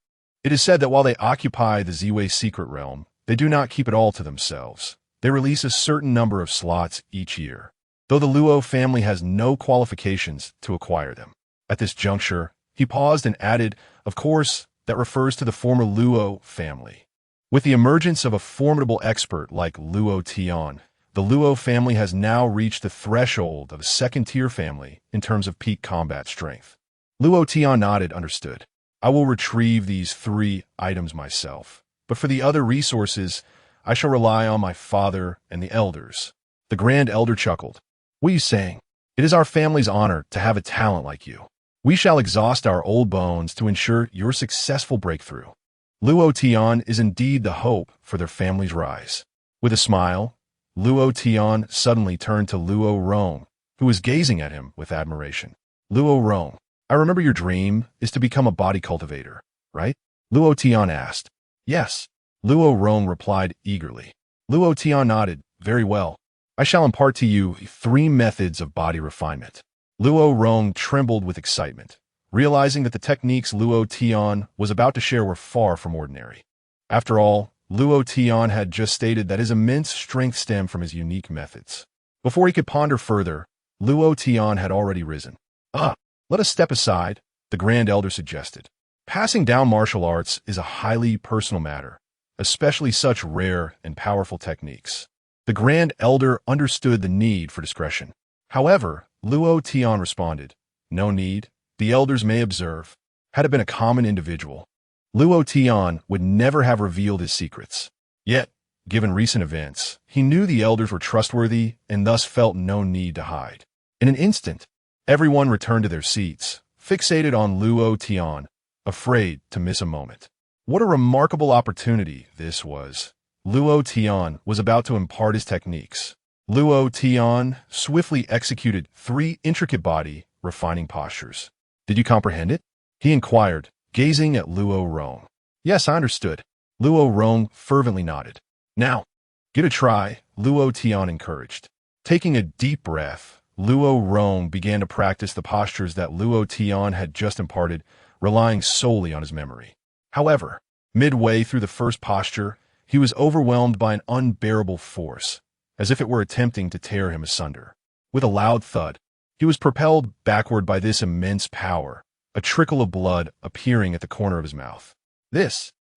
It is said that while they occupy the Ziwei secret realm, they do not keep it all to themselves. They release a certain number of slots each year, though the Luo family has no qualifications to acquire them. At this juncture, he paused and added, of course, that refers to the former Luo family. With the emergence of a formidable expert like Luo Tian, the Luo family has now reached the threshold of a second-tier family in terms of peak combat strength. Luo Tian nodded, understood. I will retrieve these 3 items myself, but for the other resources, I shall rely on my father and the elders. The Grand Elder chuckled. What are you saying? It is our family's honor to have a talent like you. We shall exhaust our old bones to ensure your successful breakthrough. Luo Tian is indeed the hope for their family's rise. With a smile, Luo Tian suddenly turned to Luo Rong, who was gazing at him with admiration. Luo Rong, I remember your dream is to become a body cultivator, right? Luo Tian asked. Yes. Luo Rong replied eagerly. Luo Tian nodded. Very well. I shall impart to you 3 methods of body refinement. Luo Rong trembled with excitement, realizing that the techniques Luo Tian was about to share were far from ordinary. After all, Luo Tian had just stated that his immense strength stemmed from his unique methods. Before he could ponder further, Luo Tian had already risen. Let us step aside, the Grand Elder suggested. Passing down martial arts is a highly personal matter, especially such rare and powerful techniques. The Grand Elder understood the need for discretion. However, Luo Tian responded, No need, the elders may observe. Had it been a common individual, Luo Tian would never have revealed his secrets. Yet, given recent events, he knew the elders were trustworthy and thus felt no need to hide. In an instant, everyone returned to their seats, fixated on Luo Tian, afraid to miss a moment. What a remarkable opportunity this was. Luo Tian was about to impart his techniques. Luo Tian swiftly executed 3 intricate body refining postures. Did you comprehend it? He inquired, gazing at Luo Rong. Yes, I understood. Luo Rong fervently nodded. Now, give it a try, Luo Tian encouraged. Taking a deep breath, Luo Rong began to practice the postures that Luo Tian had just imparted, relying solely on his memory. However, midway through the first posture, he was overwhelmed by an unbearable force, as if it were attempting to tear him asunder. With a loud thud, he was propelled backward by this immense power, a trickle of blood appearing at the corner of his mouth.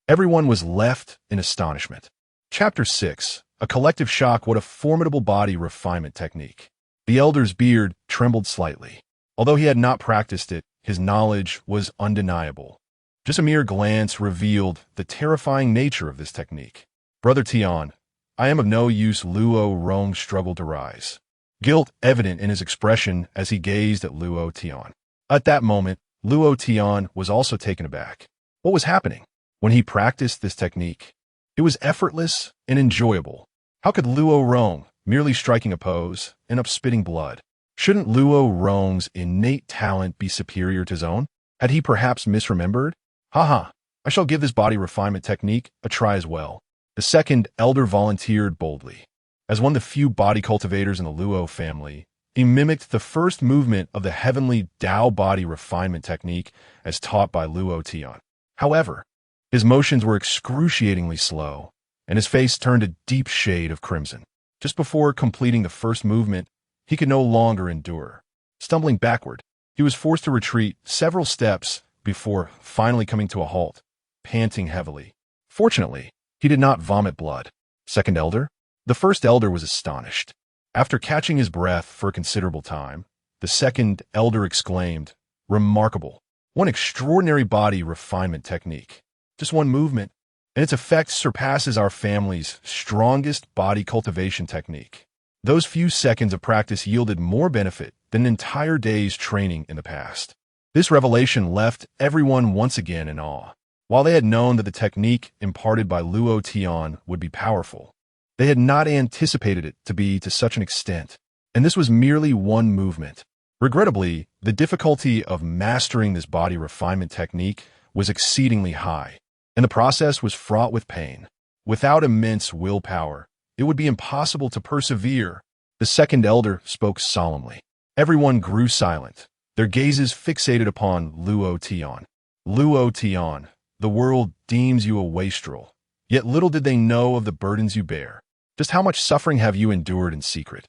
Everyone was left in astonishment. Chapter 6. A collective shock. What a formidable body refinement technique. The elder's beard trembled slightly. Although he had not practiced it, his knowledge was undeniable. Just a mere glance revealed the terrifying nature of this technique. Brother Tian, I am of no use. Luo Rong struggled to rise, guilt evident in his expression as he gazed at Luo Tian. At that moment, Luo Tian was also taken aback. What was happening? When he practiced this technique, it was effortless and enjoyable. How could Luo Rong, merely striking a pose, end up spitting blood? Shouldn't Luo Rong's innate talent be superior to his own? Had he perhaps misremembered? I shall give this body refinement technique a try as well. The second elder volunteered boldly. As one of the few body cultivators in the Luo family, he mimicked the first movement of the Heavenly Dao body refinement technique as taught by Luo Tian. However, his motions were excruciatingly slow, and his face turned a deep shade of crimson. Just before completing the first movement, he could no longer endure. Stumbling backward, he was forced to retreat several steps before finally coming to a halt, panting heavily. Fortunately, he did not vomit blood. Second elder? The first elder was astonished. After catching his breath for a considerable time, the second elder exclaimed, Remarkable! One extraordinary body refinement technique. Just one movement, and its effect surpasses our family's strongest body cultivation technique. Those few seconds of practice yielded more benefit than an entire day's training in the past. This revelation left everyone once again in awe. While they had known that the technique imparted by Luo Tian would be powerful, they had not anticipated it to be to such an extent, and this was merely one movement. Regrettably, the difficulty of mastering this body refinement technique was exceedingly high, and the process was fraught with pain. Without immense willpower, it would be impossible to persevere. The second elder spoke solemnly. Everyone grew silent, their gazes fixated upon Luo Tian. Luo Tian, the world deems you a wastrel, yet little did they know of the burdens you bear. Just how much suffering have you endured in secret?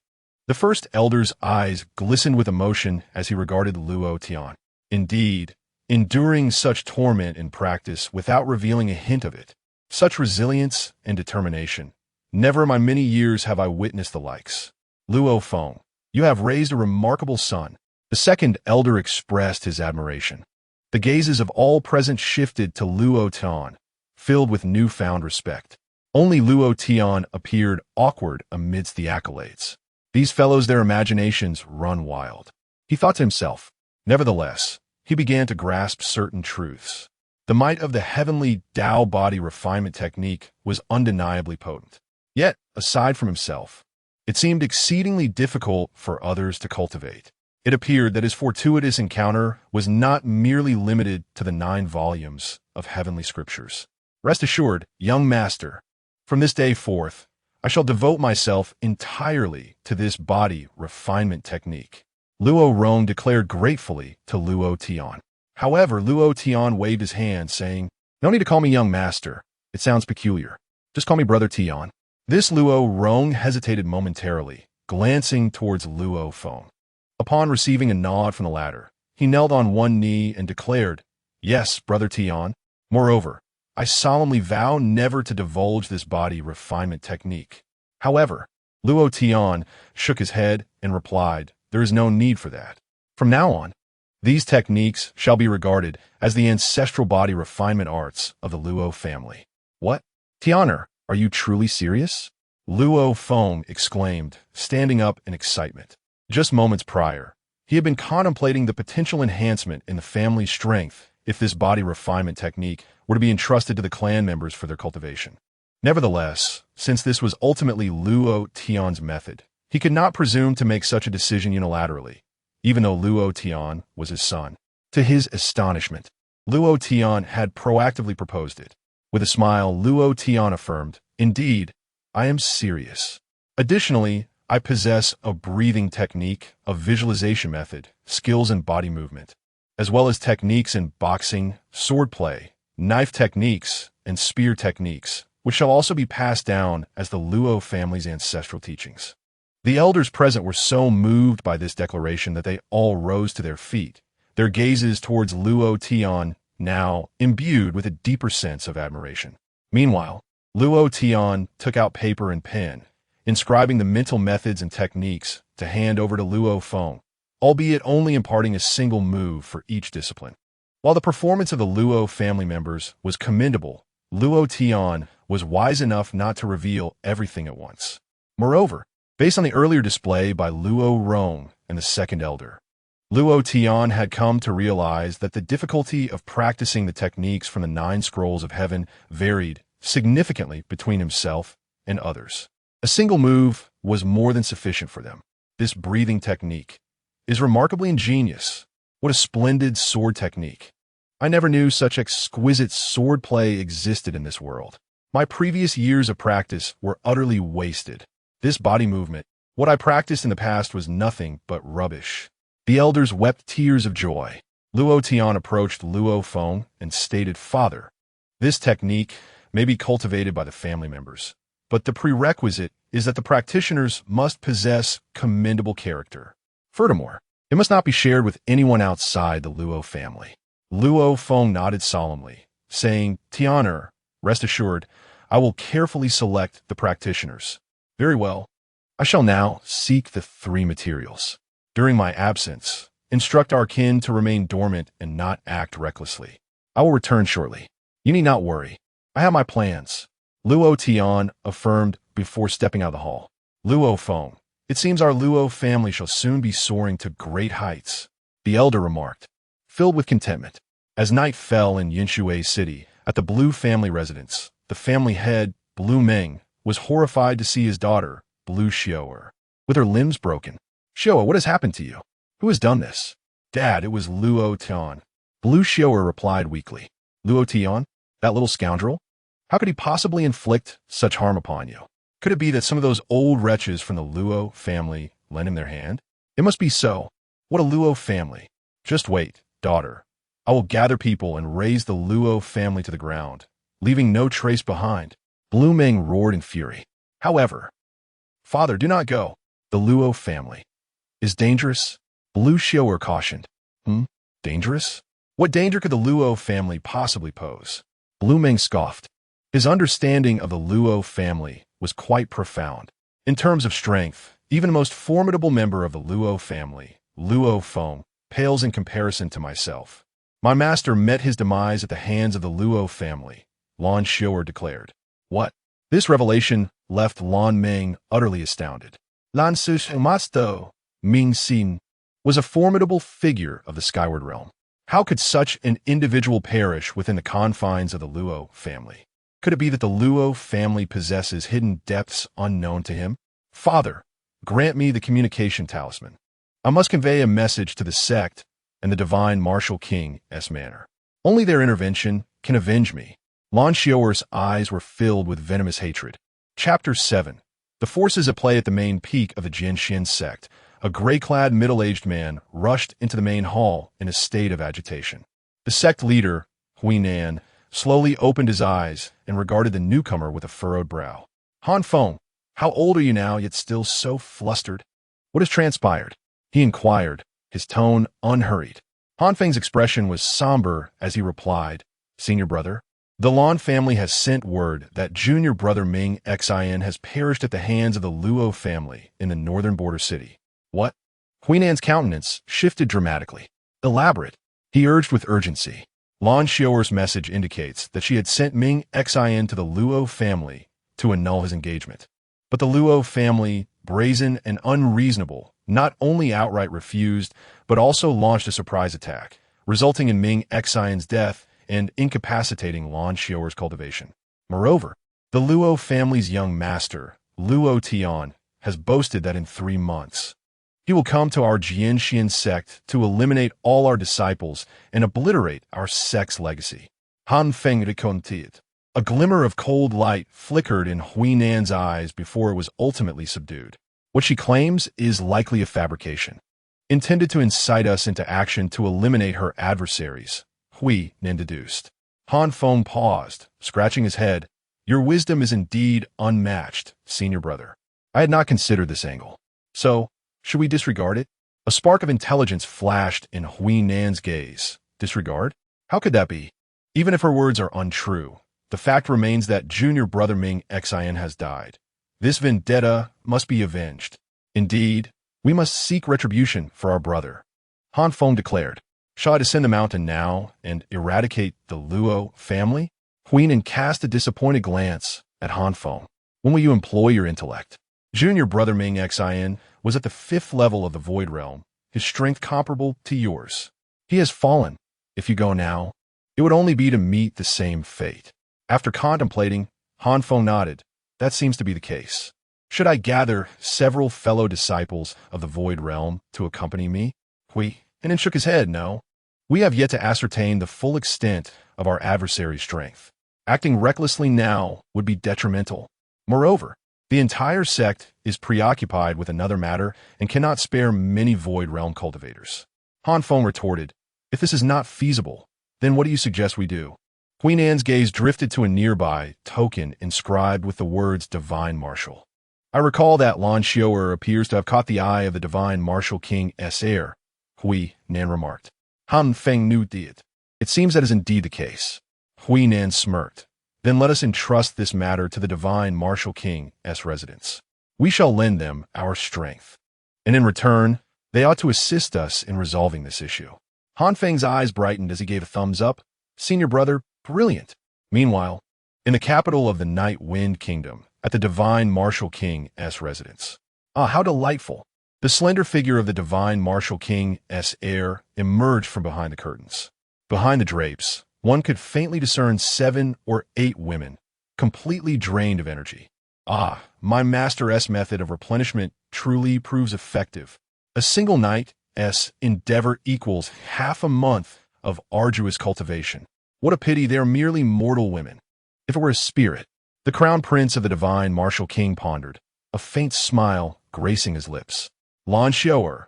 The first elder's eyes glistened with emotion as he regarded Luo Tian. Indeed, enduring such torment in practice without revealing a hint of it, such resilience and determination. Never in my many years have I witnessed the likes. Luo Feng, you have raised a remarkable son. The second elder expressed his admiration. The gazes of all present shifted to Luo Tian, filled with newfound respect. Only Luo Tian appeared awkward amidst the accolades. These fellows, their imaginations run wild. He thought to himself. Nevertheless, he he began to grasp certain truths. The might of the Heavenly Dao Body Refinement Technique was undeniably potent. Yet, aside from himself, it seemed exceedingly difficult for others to cultivate. It appeared that his fortuitous encounter was not merely limited to the 9 volumes of Heavenly Scriptures. Rest assured, young master, from this day forth, I shall devote myself entirely to this body refinement technique, Luo Rong declared gratefully to Luo Tian. However, Luo Tian waved his hand, saying, "No need to call me young master. It sounds peculiar. Just call me Brother Tian." This Luo Rong hesitated momentarily, glancing towards Luo Feng. Upon receiving a nod from the latter, he knelt on one knee and declared, "Yes, Brother Tian. Moreover, I solemnly vow never to divulge this body refinement technique." However, Luo Tian shook his head and replied, "There is no need for that. From now on, these techniques shall be regarded as the ancestral body refinement arts of the Luo family." "What? Tianer, are you truly serious?" Luo Feng exclaimed, standing up in excitement. Just moments prior, he had been contemplating the potential enhancement in the family's strength if this body refinement technique were to be entrusted to the clan members for their cultivation. Nevertheless, since this was ultimately Luo Tian's method, he could not presume to make such a decision unilaterally, even though Luo Tian was his son. To his astonishment, Luo Tian had proactively proposed it. With a smile, Luo Tian affirmed, "Indeed, I am serious. Additionally, I possess a breathing technique, a visualization method, skills in body movement, as well as techniques in boxing, swordplay, knife techniques, and spear techniques, which shall also be passed down as the Luo family's ancestral teachings." The elders present were so moved by this declaration that they all rose to their feet, their gazes towards Luo Tian now imbued with a deeper sense of admiration. Meanwhile, Luo Tian took out paper and pen, inscribing the mental methods and techniques to hand over to Luo Feng, albeit only imparting a single move for each discipline. While the performance of the Luo family members was commendable, Luo Tian was wise enough not to reveal everything at once. Moreover, based on the earlier display by Luo Rong and the second elder, Luo Tian had come to realize that the difficulty of practicing the techniques from the 9 scrolls of heaven varied significantly between himself and others. A single move was more than sufficient for them. This breathing technique is remarkably ingenious. What a splendid sword technique. I never knew such exquisite swordplay existed in this world. My previous years of practice were utterly wasted. This body movement, what I practiced in the past, was nothing but rubbish. The elders wept tears of joy. Luo Tian approached Luo Feng and stated, "Father, this technique may be cultivated by the family members, but the prerequisite is that the practitioners must possess commendable character. Furthermore, it must not be shared with anyone outside the Luo family." Luo Feng nodded solemnly, saying, "Tianer, rest assured, I will carefully select the practitioners." "Very well. I shall now seek the 3 materials. During my absence, instruct our kin to remain dormant and not act recklessly. I will return shortly. You need not worry. I have my plans," Luo Tian affirmed before stepping out of the hall. "Luo Feng, it seems our Luo family shall soon be soaring to great heights," the elder remarked, filled with contentment. As night fell in Yinshui City, at the Blue family residence, the family head, Blue Meng, was horrified to see his daughter, Blue Xiaoer, with her limbs broken. "Xiaoer, what has happened to you? Who has done this?" "Dad, it was Luo Tian," Blue Xiaoer replied weakly. "Luo Tian? That little scoundrel? How could he possibly inflict such harm upon you? Could it be that some of those old wretches from the Luo family lent him their hand? It must be so. What a Luo family. Just wait, daughter. I will gather people and raze the Luo family to the ground, leaving no trace behind." Blue Meng roared in fury. "However, father, do not go. The Luo family is dangerous," Blue Xiaoer cautioned. Dangerous? What danger could the Luo family possibly pose?" Blue Meng scoffed. His understanding of the Luo family was quite profound. In terms of strength, even the most formidable member of the Luo family, Luo Feng, pales in comparison to myself. My master met his demise at the hands of the Luo family, Lan Xiaoer declared. "What?" This revelation left Lan Meng utterly astounded. Lan Masto, Ming Xin, was a formidable figure of the Skyward Realm. How could such an individual perish within the confines of the Luo family? Could it be that the Luo family possesses hidden depths unknown to him? Father, grant me the communication talisman. I must convey a message to the sect and the divine martial king's manner. Only their intervention can avenge me. Lan Xiaoer's eyes were filled with venomous hatred. Chapter 7. The forces at play at the main peak of the Jianxian sect. A gray-clad middle-aged man rushed into the main hall in a state of agitation. The sect leader, Huinan, slowly opened his eyes and regarded the newcomer with a furrowed brow. Han Feng, how old are you now, yet still so flustered? What has transpired? He inquired, his tone unhurried. Han Feng's expression was somber as he replied, Senior brother, the Lan family has sent word that junior brother Ming Xin has perished at the hands of the Luo family in the northern border city. What? Huinan's countenance shifted dramatically. Elaborate. He urged with urgency. Lan Xiaoer's message indicates that she had sent Ming Xin to the Luo family to annul his engagement. But the Luo family, brazen and unreasonable, not only outright refused, but also launched a surprise attack, resulting in Ming Xin's death and incapacitating Lan Xiaoer's cultivation. Moreover, the Luo family's young master, Luo Tian, has boasted that in 3 months, he will come to our Jianxian sect to eliminate all our disciples and obliterate our sect's legacy. Han Feng recontied. A glimmer of cold light flickered in Huinan's eyes before it was ultimately subdued. What she claims is likely a fabrication, intended to incite us into action to eliminate her adversaries, Huinan deduced. Han Feng paused, scratching his head. Your wisdom is indeed unmatched, senior brother. I had not considered this angle. So, should we disregard it? A spark of intelligence flashed in Huinan's gaze. Disregard? How could that be? Even if her words are untrue, the fact remains that junior brother Ming Xin has died. This vendetta must be avenged. Indeed, we must seek retribution for our brother. Han Feng declared. Shall I descend the mountain now and eradicate the Luo family? Huinan cast a disappointed glance at Han Feng. When will you employ your intellect? Junior brother Ming Xin was at the 5th level of the Void Realm, his strength comparable to yours. He has fallen. If you go now, it would only be to meet the same fate. After contemplating, Han Feng nodded. That seems to be the case. Should I gather several fellow disciples of the Void Realm to accompany me? Huinan shook his head. No. We have yet to ascertain the full extent of our adversary's strength. Acting recklessly now would be detrimental. Moreover, the entire sect is preoccupied with another matter and cannot spare many Void Realm cultivators. Han Feng retorted, if this is not feasible, then what do you suggest we do? Huinan's gaze drifted to a nearby token inscribed with the words Divine Marshal. I recall that Lan Xiaoer appears to have caught the eye of the Divine Martial King's Heir, Huinan remarked. Han Feng knew it. It seems that is indeed the case. Huinan smirked. Then let us entrust this matter to the Divine Martial King's residents. We shall lend them our strength. And in return, they ought to assist us in resolving this issue. Han Feng's eyes brightened as he gave a thumbs up. Senior brother, brilliant. Meanwhile, in the capital of the Night Wind Kingdom, at the Divine Martial King's residence. Ah, how delightful. The slender figure of the Divine Martial King's Heir emerged from behind the curtains. Behind the drapes, one could faintly discern 7 or 8 women, completely drained of energy. Ah, my master's method of replenishment truly proves effective. A single night's endeavor equals half a month of arduous cultivation. What a pity they are merely mortal women. If it were a spirit, the crown prince of the Divine Martial King pondered, a faint smile gracing his lips. Lan Xiaoer,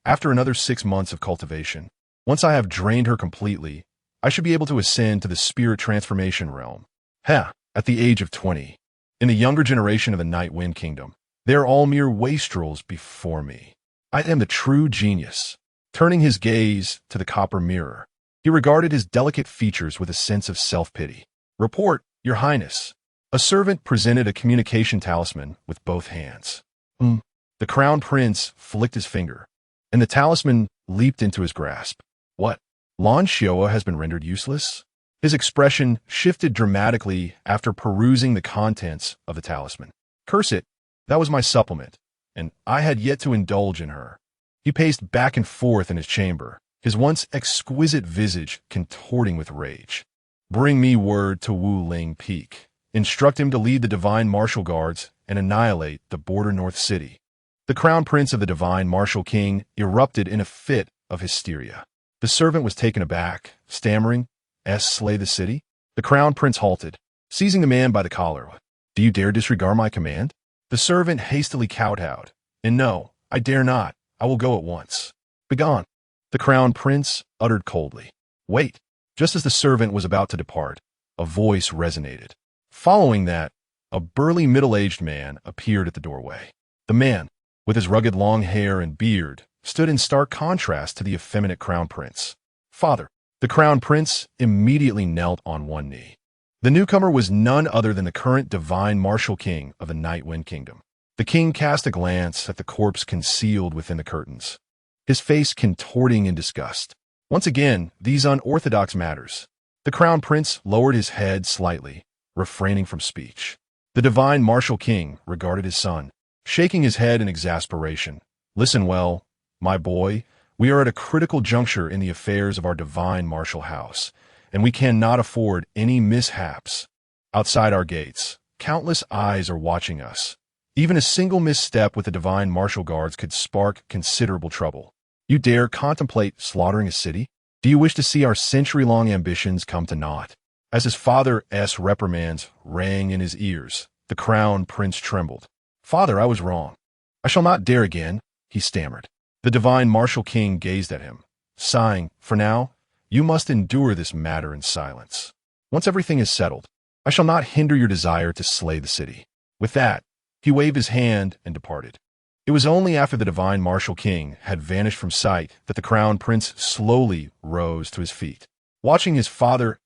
after another 6 months of cultivation, once I have drained her completely, I should be able to ascend to the spirit transformation realm. At the age of 20. In the younger generation of the Night Wind Kingdom, they are all mere wastrels before me. I am the true genius. Turning his gaze to the copper mirror, he regarded his delicate features with a sense of self-pity. Report, Your Highness. A servant presented a communication talisman with both hands. The crown prince flicked his finger, and the talisman leaped into his grasp. What? Lan Xiaoer has been rendered useless? His expression shifted dramatically after perusing the contents of the talisman. Curse it, that was my supplement, and I had yet to indulge in her. He paced back and forth in his chamber, his once exquisite visage contorting with rage. "Bring me word to Wu Ling Peak. Instruct him to lead the divine martial guards and annihilate the border North City." The crown prince of the divine martial king erupted in a fit of hysteria. The servant was taken aback, stammering, "Slay the city?" The crown prince halted, seizing the man by the collar. "Do you dare disregard my command?" The servant hastily kowtowed. "And no, I dare not. I will go at once." "Begone," the crown prince uttered coldly. "Wait." Just as the servant was about to depart, a voice resonated. Following that, a burly middle-aged man appeared at the doorway. The man, with his rugged long hair and beard, stood in stark contrast to the effeminate crown prince. "Father." The crown prince immediately knelt on one knee. The newcomer was none other than the current divine martial king of the Nightwind Kingdom. The king cast a glance at the corpse concealed within the curtains, his face contorting in disgust. Once again, these unorthodox matters. The crown prince lowered his head slightly, refraining from speech. The divine martial king regarded his son, shaking his head in exasperation. "Listen well, my boy. We are at a critical juncture in the affairs of our divine martial house, and we cannot afford any mishaps. Outside our gates, countless eyes are watching us. Even a single misstep with the divine martial guards could spark considerable trouble. You dare contemplate slaughtering a city? Do you wish to see our century-long ambitions come to naught?" As his father's reprimands rang in his ears, the crown prince trembled. "Father, I was wrong. I shall not dare again," he stammered. The divine martial king gazed at him, sighing. "For now, you must endure this matter in silence. Once everything is settled, I shall not hinder your desire to slay the city." With that, he waved his hand and departed. It was only after the divine martial king had vanished from sight that the crown prince slowly rose to his feet. Watching his father's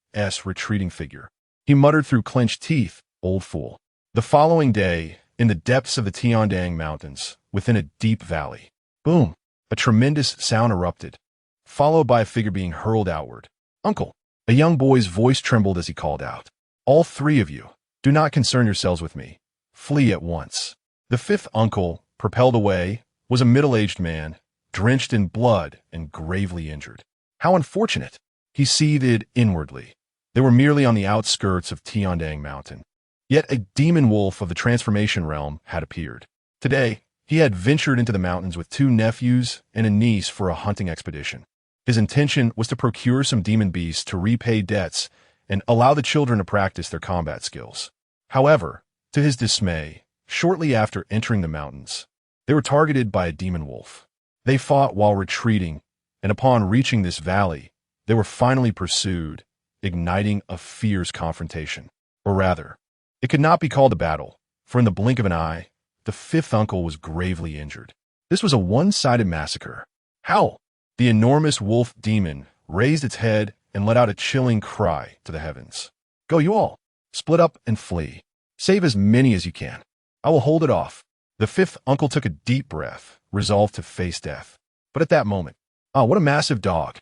retreating figure, he muttered through clenched teeth, "Old fool." The following day, in the depths of the Tiandang Mountains, within a deep valley, boom, a tremendous sound erupted, followed by a figure being hurled outward. "Uncle!" A young boy's voice trembled as he called out. "All three of you, do not concern yourselves with me. Flee at once." The fifth uncle, propelled away, was a middle-aged man, drenched in blood and gravely injured. How unfortunate! He seethed inwardly. They were merely on the outskirts of Tiandang Mountain. Yet a demon wolf of the transformation realm had appeared. Today, he had ventured into the mountains with 2 nephews and a niece for a hunting expedition. His intention was to procure some demon beasts to repay debts and allow the children to practice their combat skills. However, to his dismay, shortly after entering the mountains, they were targeted by a demon wolf. They fought while retreating, and upon reaching this valley, they were finally pursued, igniting a fierce confrontation. Or rather, it could not be called a battle, for in the blink of an eye, the fifth uncle was gravely injured. This was a one-sided massacre. Howl! The enormous wolf demon raised its head and let out a chilling cry to the heavens. "Go you all! Split up and flee. Save as many as you can. I will hold it off." The fifth uncle took a deep breath, resolved to face death. But at that moment, what a massive dog!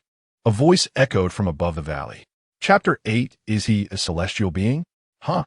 A voice echoed from above the valley. Chapter 8, Is he a celestial being? A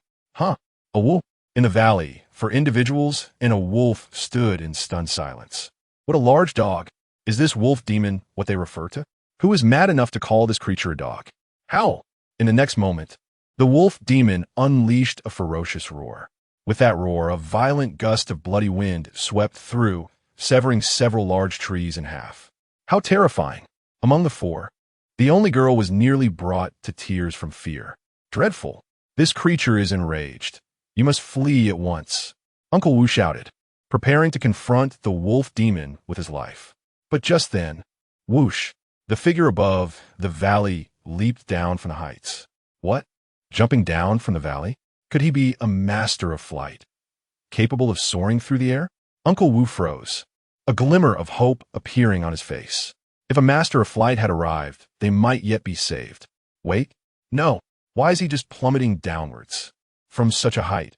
wolf. In the valley, for individuals and a wolf stood in stunned silence. What a large dog! Is this wolf demon what they refer to? Who is mad enough to call this creature a dog? Howl! In the next moment, the wolf demon unleashed a ferocious roar. With that roar, a violent gust of bloody wind swept through, severing several large trees in half. How terrifying! Among the 4, the only girl was nearly brought to tears from fear. Dreadful! This creature is enraged. You must flee at once. Uncle Wu shouted, preparing to confront the wolf demon with his life. But just then, whoosh, the figure above the valley leaped down from the heights. What? Jumping down from the valley? Could he be a master of flight, capable of soaring through the air? Uncle Wu froze, a glimmer of hope appearing on his face. If a master of flight had arrived, they might yet be saved. Wait, no. Why is he just plummeting downwards from such a height?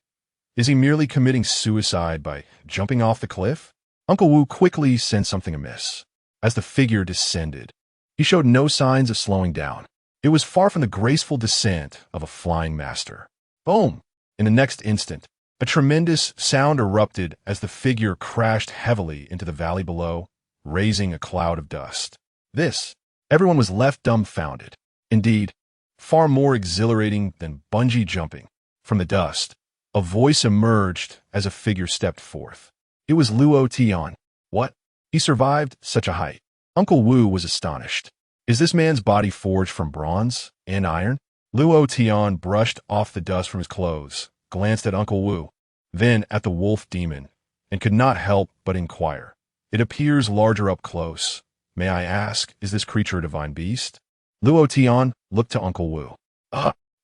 Is he merely committing suicide by jumping off the cliff? Uncle Wu quickly sensed something amiss. As the figure descended, he showed no signs of slowing down. It was far from the graceful descent of a flying master. Boom! In the next instant, a tremendous sound erupted as the figure crashed heavily into the valley below, raising a cloud of dust. This Everyone was left dumbfounded. Indeed, far more exhilarating than bungee jumping. From the dust, a voice emerged as a figure stepped forth. It was Luo Tian. What? He survived such a height. Uncle Wu was astonished. Is this man's body forged from bronze and iron? Luo Tian brushed off the dust from his clothes, glanced at Uncle Wu, then at the wolf demon, and could not help but inquire. It appears larger up close. May I ask, is this creature a divine beast? Luo Tian looked to Uncle Wu.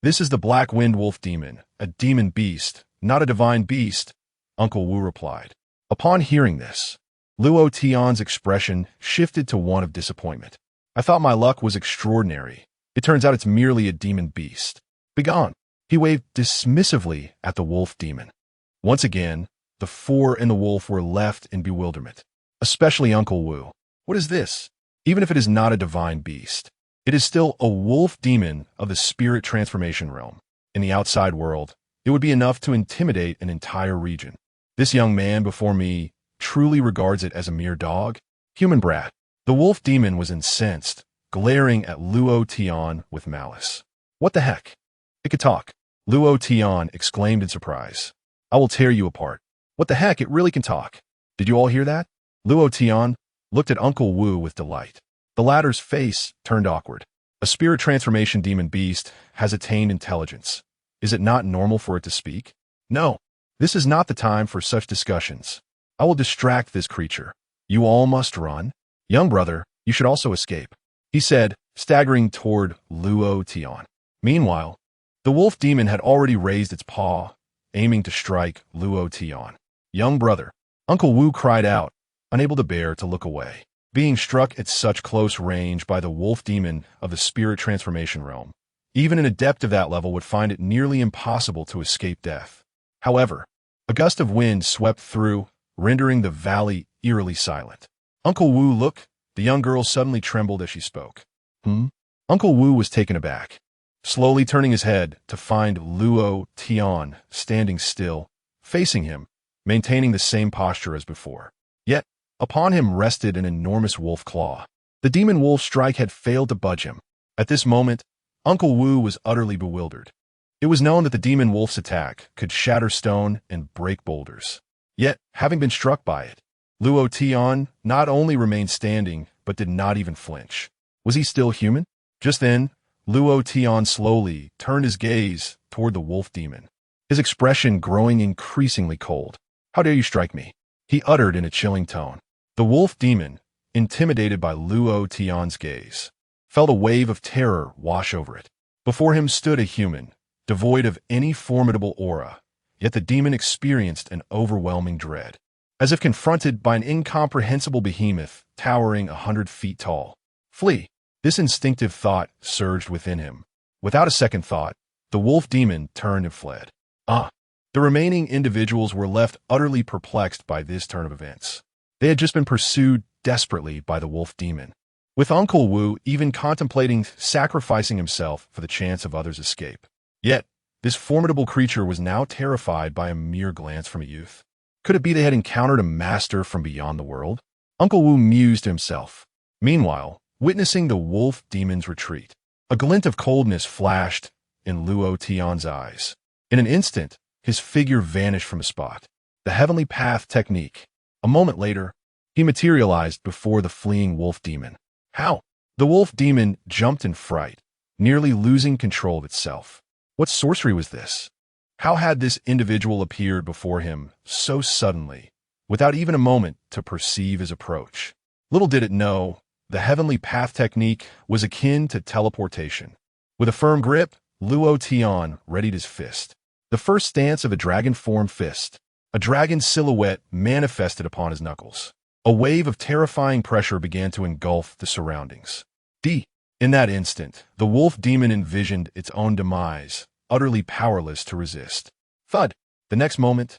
This is the Black Wind Wolf Demon, a demon beast, not a divine beast, Uncle Wu replied. Upon hearing this, Luo Tian's expression shifted to one of disappointment. I thought my luck was extraordinary. It turns out it's merely a demon beast. Begone! He waved dismissively at the wolf demon. Once again, the four and the wolf were left in bewilderment, especially Uncle Wu. What is this? Even if it is not a divine beast, it is still a wolf demon of the spirit transformation realm. In the outside world, it would be enough to intimidate an entire region. This young man before me truly regards it as a mere dog? Human brat. The wolf demon was incensed, glaring at Luo Tian with malice. What the heck? It could talk. Luo Tian exclaimed in surprise. I will tear you apart. What the heck? It really can talk. Did you all hear that? Luo Tian looked at Uncle Wu with delight. The latter's face turned awkward. A spirit transformation demon beast has attained intelligence. Is it not normal for it to speak? No, this is not the time for such discussions. I will distract this creature. You all must run. Young brother, you should also escape, he said, staggering toward Luo Tian. Meanwhile, the wolf demon had already raised its paw, aiming to strike Luo Tian. Young brother, Uncle Wu cried out, unable to bear to look away. Being struck at such close range by the wolf demon of the spirit transformation realm, even an adept of that level would find it nearly impossible to escape death. However, a gust of wind swept through, rendering the valley eerily silent. Uncle Wu, look, the young girl suddenly trembled as she spoke. Uncle Wu was taken aback, slowly turning his head to find Luo Tian standing still, facing him, maintaining the same posture as before. Yet, upon him rested an enormous wolf claw. The demon wolf strike had failed to budge him. At this moment, Uncle Wu was utterly bewildered. It was known that the demon wolf's attack could shatter stone and break boulders. Yet, having been struck by it, Luo Tian not only remained standing, but did not even flinch. Was he still human? Just then, Luo Tian slowly turned his gaze toward the wolf demon, his expression growing increasingly cold. How dare you strike me? He uttered in a chilling tone. The wolf demon, intimidated by Luo Tian's gaze, felt a wave of terror wash over it. Before him stood a human, devoid of any formidable aura, yet the demon experienced an overwhelming dread, as if confronted by an incomprehensible behemoth towering 100 feet tall. Flee! This instinctive thought surged within him. Without a second thought, the wolf demon turned and fled. The remaining individuals were left utterly perplexed by this turn of events. They had just been pursued desperately by the wolf demon, with Uncle Wu even contemplating sacrificing himself for the chance of others' escape. Yet, this formidable creature was now terrified by a mere glance from a youth. Could it be they had encountered a master from beyond the world? Uncle Wu mused to himself. Meanwhile, witnessing the wolf demon's retreat, a glint of coldness flashed in Luo Tian's eyes. In an instant, his figure vanished from the spot. The Heavenly Path Technique. A moment later, he materialized before the fleeing wolf demon. How? The wolf demon jumped in fright, nearly losing control of itself. What sorcery was this? How had this individual appeared before him so suddenly, without even a moment to perceive his approach? Little did it know, the Heavenly Path Technique was akin to teleportation. With a firm grip, Luo Tian readied his fist. The first stance of a dragon-formed fist. A dragon silhouette manifested upon his knuckles. A wave of terrifying pressure began to engulf the surroundings. In that instant, the wolf demon envisioned its own demise, utterly powerless to resist. Thud! The next moment,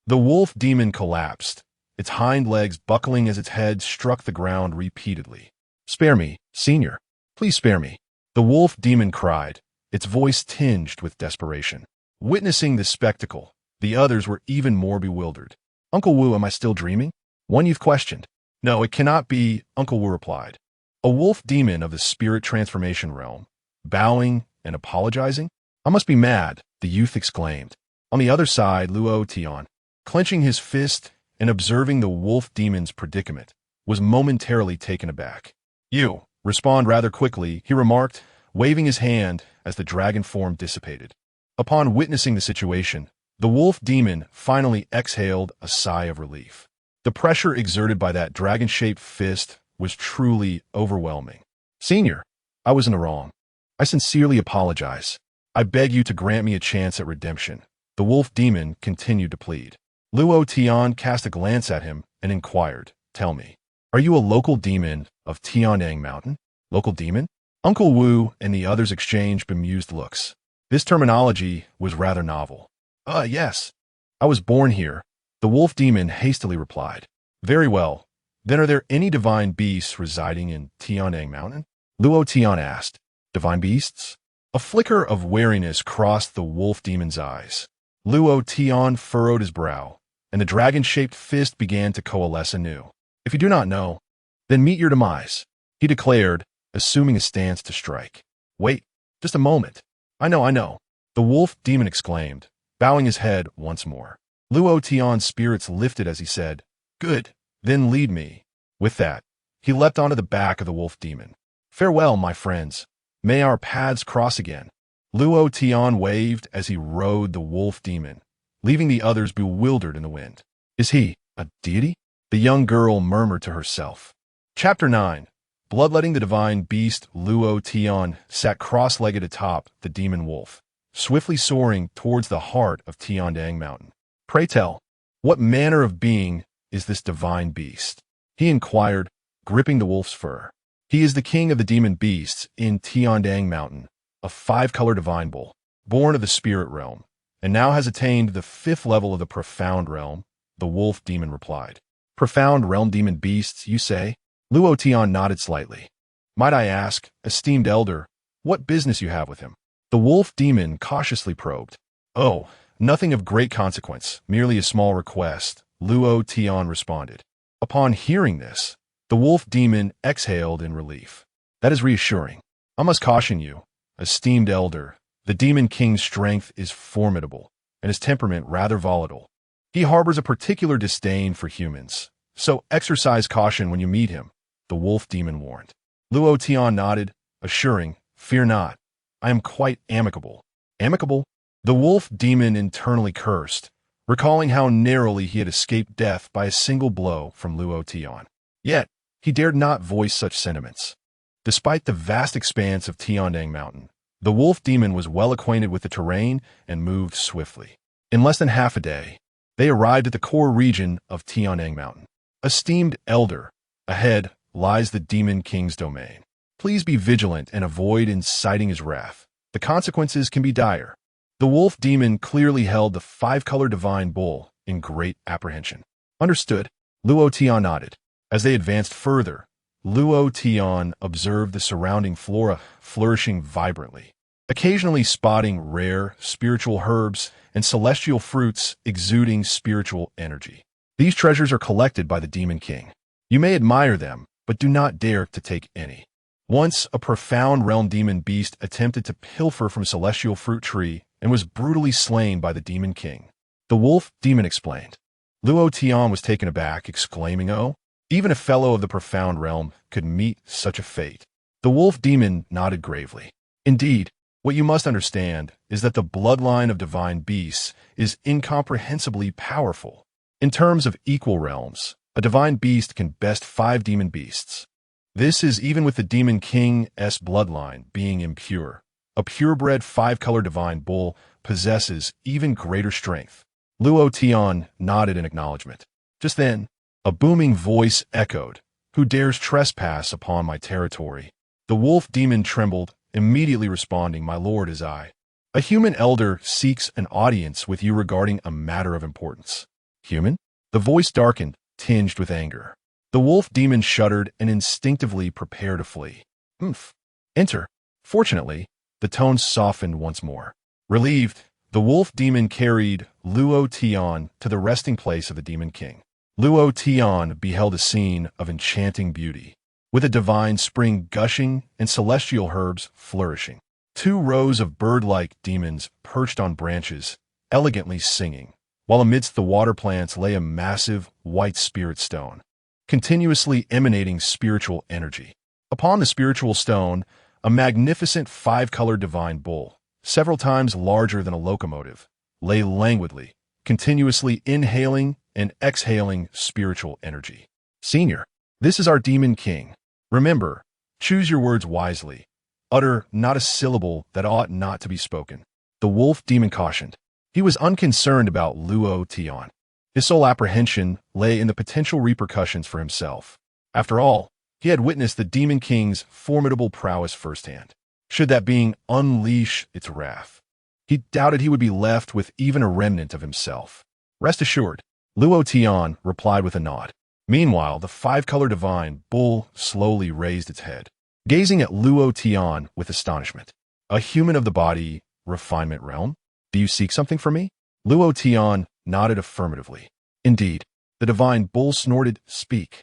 the wolf demon collapsed, its hind legs buckling as its head struck the ground repeatedly. Spare me, senior. Please spare me. The wolf demon cried, its voice tinged with desperation. Witnessing this spectacle, the others were even more bewildered. Uncle Wu, am I still dreaming? One youth questioned. No, it cannot be, Uncle Wu replied. a wolf demon of the spirit transformation realm, bowing and apologizing? I must be mad, the youth exclaimed. On the other side, Luo Tian, clenching his fist and observing the wolf demon's predicament, was momentarily taken aback. You, respond rather quickly, he remarked, waving his hand as the dragon form dissipated. Upon witnessing the situation, the wolf demon finally exhaled a sigh of relief. The pressure exerted by that dragon-shaped fist was truly overwhelming. Senior, I was in the wrong. I sincerely apologize. I beg you to grant me a chance at redemption. The wolf demon continued to plead. Luo Tian cast a glance at him and inquired, Tell me, are you a local demon of Tianyang Mountain? Local demon? Uncle Wu and the others exchanged bemused looks. This terminology was rather novel. Yes. I was born here, the wolf demon hastily replied. Very well. Then are there any divine beasts residing in Tianyang Mountain? Luo Tian asked. Divine beasts? A flicker of wariness crossed the wolf demon's eyes. Luo Tian furrowed his brow, and the dragon-shaped fist began to coalesce anew. If you do not know, then meet your demise, he declared, assuming a stance to strike. Wait, just a moment. I know, the wolf demon exclaimed, bowing his head once more. Luo Tian's spirits lifted as he said, Good, then lead me. With that, he leapt onto the back of the wolf demon. Farewell, my friends. May our paths cross again. Luo Tian waved as he rode the wolf demon, leaving the others bewildered in the wind. Is he a deity? The young girl murmured to herself. Chapter 9. Bloodletting the divine beast, Luo Tian sat cross-legged atop the demon wolf, swiftly soaring towards the heart of Tianyang Mountain. Pray tell, what manner of being is this divine beast? He inquired, gripping the wolf's fur. He is the king of the demon beasts in Tianyang Mountain, a 5-color divine bull, born of the spirit realm, and now has attained the 5th level of the profound realm, the wolf demon replied. Profound realm demon beasts, you say? Luo Tian nodded slightly. Might I ask, esteemed elder, what business you have with him? The wolf demon cautiously probed. Oh, nothing of great consequence, merely a small request, Luo Tian responded. Upon hearing this, the wolf demon exhaled in relief. That is reassuring. I must caution you, esteemed elder, the demon king's strength is formidable, and his temperament rather volatile. He harbors a particular disdain for humans, so exercise caution when you meet him, the wolf demon warned. Luo Tian nodded, assuring, Fear not, I am quite amicable. Amicable? The wolf demon internally cursed, recalling how narrowly he had escaped death by a single blow from Luo Tian. Yet, he dared not voice such sentiments. Despite the vast expanse of Tianyang Mountain, the wolf demon was well acquainted with the terrain and moved swiftly. In less than half a day, they arrived at the core region of Tianyang Mountain. Esteemed elder, ahead lies the demon king's domain. Please be vigilant and avoid inciting his wrath. The consequences can be dire. The wolf demon clearly held the 5-color divine bull in great apprehension. Understood, Luo Tian nodded. As they advanced further, Luo Tian observed the surrounding flora flourishing vibrantly, occasionally spotting rare spiritual herbs and celestial fruits exuding spiritual energy. These treasures are collected by the Demon King. You may admire them, but do not dare to take any. Once a profound realm demon beast attempted to pilfer from a celestial fruit tree and was brutally slain by the Demon King. The wolf demon explained. Luo Tian was taken aback, exclaiming, Oh, even a fellow of the profound realm could meet such a fate. The wolf demon nodded gravely. Indeed, what you must understand is that the bloodline of divine beasts is incomprehensibly powerful. In terms of equal realms, a divine beast can best 5 demon beasts. This is even with the Demon King's bloodline being impure. A purebred 5-color divine bull possesses even greater strength. Luo Tian nodded in acknowledgement. Just then, a booming voice echoed, Who dares trespass upon my territory? The wolf demon trembled, immediately responding, My lord is I. A human elder seeks an audience with you regarding a matter of importance. Human? The voice darkened, tinged with anger. The wolf demon shuddered and instinctively prepared to flee. Enter. Fortunately, the tone softened once more. Relieved, the wolf demon carried Luo Tian to the resting place of the Demon King. Luo Tian beheld a scene of enchanting beauty. with a divine spring gushing and celestial herbs flourishing. 2 rows of bird-like demons perched on branches, elegantly singing, while amidst the water plants lay a massive white spirit stone, continuously emanating spiritual energy. Upon the spiritual stone, a magnificent 5-colored divine bull, several times larger than a locomotive, lay languidly, continuously inhaling and exhaling spiritual energy. Senior, this is our demon king. Remember, choose your words wisely. Utter not a syllable that ought not to be spoken. The wolf demon cautioned. He was unconcerned about Luo Tian. His sole apprehension lay in the potential repercussions for himself. After all, he had witnessed the demon king's formidable prowess firsthand. Should that being unleash its wrath, he doubted he would be left with even a remnant of himself. Rest assured, Luo Tian replied with a nod. Meanwhile, the 5-colored divine bull slowly raised its head, gazing at Luo Tian with astonishment. A human of the body refinement realm? Do you seek something from me? Luo Tian nodded affirmatively. Indeed, the divine bull snorted, speak.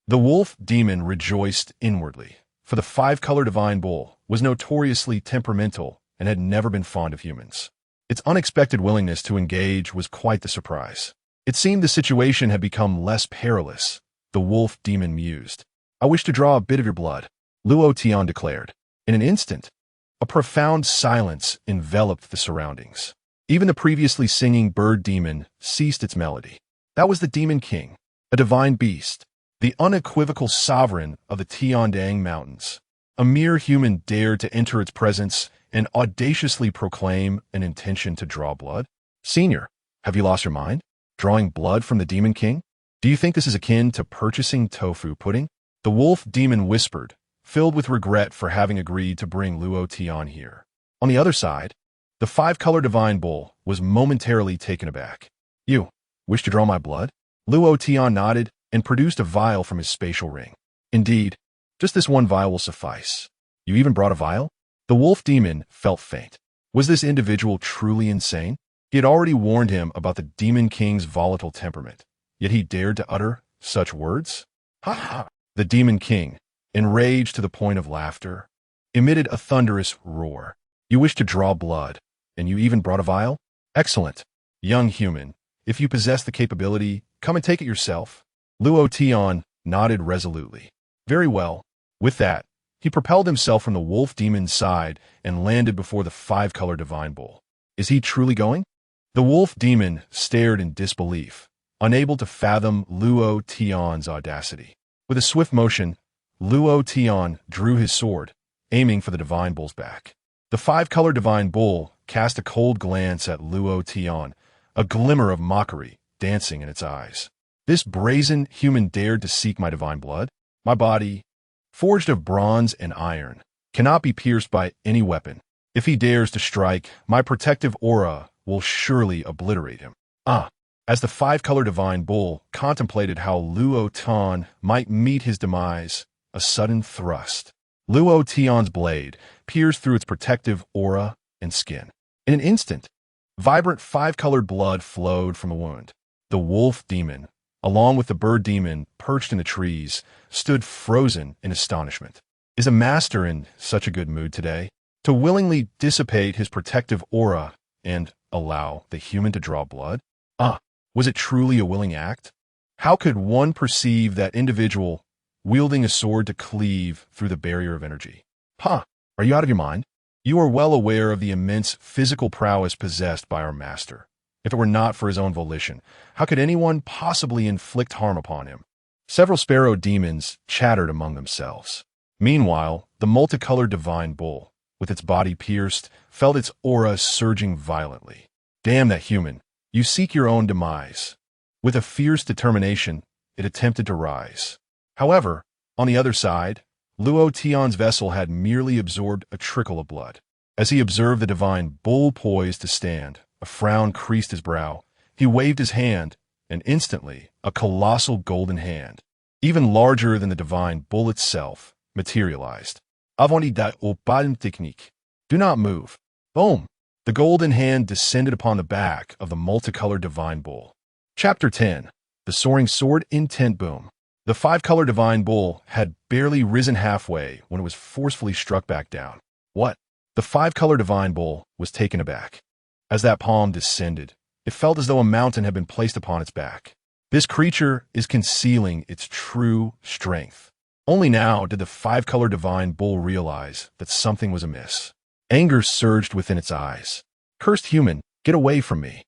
The wolf demon rejoiced inwardly, for the 5-colored divine bull was notoriously temperamental and had never been fond of humans. Its unexpected willingness to engage was quite the surprise. It seemed the situation had become less perilous. The wolf demon mused. I wish to draw a bit of your blood, Luo Tian declared. In an instant, a profound silence enveloped the surroundings. Even the previously singing bird demon ceased its melody. That was the demon king, a divine beast, the unequivocal sovereign of the Tiandang Mountains. A mere human dared to enter its presence and audaciously proclaim an intention to draw blood? Senior, have you lost your mind? Drawing blood from the demon king? Do you think this is akin to purchasing tofu pudding? The wolf demon whispered, filled with regret for having agreed to bring Luo Tian here. On the other side, the 5-colored divine bull was momentarily taken aback. You wish to draw my blood? Luo Tian nodded and produced a vial from his spatial ring. Indeed, just this one vial will suffice. You even brought a vial? The wolf demon felt faint. Was this individual truly insane? He had already warned him about the demon king's volatile temperament, yet he dared to utter such words? Ha ha! The demon king, enraged to the point of laughter, emitted a thunderous roar. You wish to draw blood, and you even brought a vial? Excellent. Young human, if you possess the capability, come and take it yourself. Luo Tian nodded resolutely. Very well. With that, he propelled himself from the wolf demon's side and landed before the 5-colored divine bull. Is he truly going? The wolf demon stared in disbelief, unable to fathom Luo Tian's audacity. With a swift motion, Luo Tian drew his sword, aiming for the divine bull's back. The 5-colored divine bull cast a cold glance at Luo Tian, a glimmer of mockery dancing in its eyes. This brazen human dared to seek my divine blood? My body, forged of bronze and iron, cannot be pierced by any weapon. If he dares to strike, my protective aura will surely obliterate him. As the 5-colored divine bull contemplated how Luo Tian might meet his demise, a sudden thrust. Luo Tian's blade pierced through its protective aura and skin. In an instant, vibrant 5-colored blood flowed from the wound. The wolf demon, along with the bird demon perched in the trees, stood frozen in astonishment. Is a master in such a good mood today? To willingly dissipate his protective aura and allow the human to draw blood? Was it truly a willing act? How could one perceive that individual wielding a sword to cleave through the barrier of energy? Are you out of your mind? You are well aware of the immense physical prowess possessed by our master. If it were not for his own volition, how could anyone possibly inflict harm upon him? Several sparrow demons chattered among themselves. Meanwhile, the multicolored divine bull, with its body pierced, felt its aura surging violently. Damn that human! You seek your own demise. With a fierce determination, it attempted to rise. However, on the other side, Luo Tian's vessel had merely absorbed a trickle of blood. As he observed the divine bull poised to stand, a frown creased his brow. He waved his hand, and instantly, a colossal golden hand, even larger than the divine bull itself, materialized. Heavenly Dao Technique. Do not move. Boom! The golden hand descended upon the back of the multicolored divine bull. Chapter 10. The Soaring Sword Intent Boom. The five-color divine bull had barely risen halfway when it was forcefully struck back down. What? The five-color divine bull was taken aback. As that palm descended, it felt as though a mountain had been placed upon its back. This creature is concealing its true strength. Only now did the five-color divine bull realize that something was amiss. Anger surged within its eyes. Cursed human, get away from me.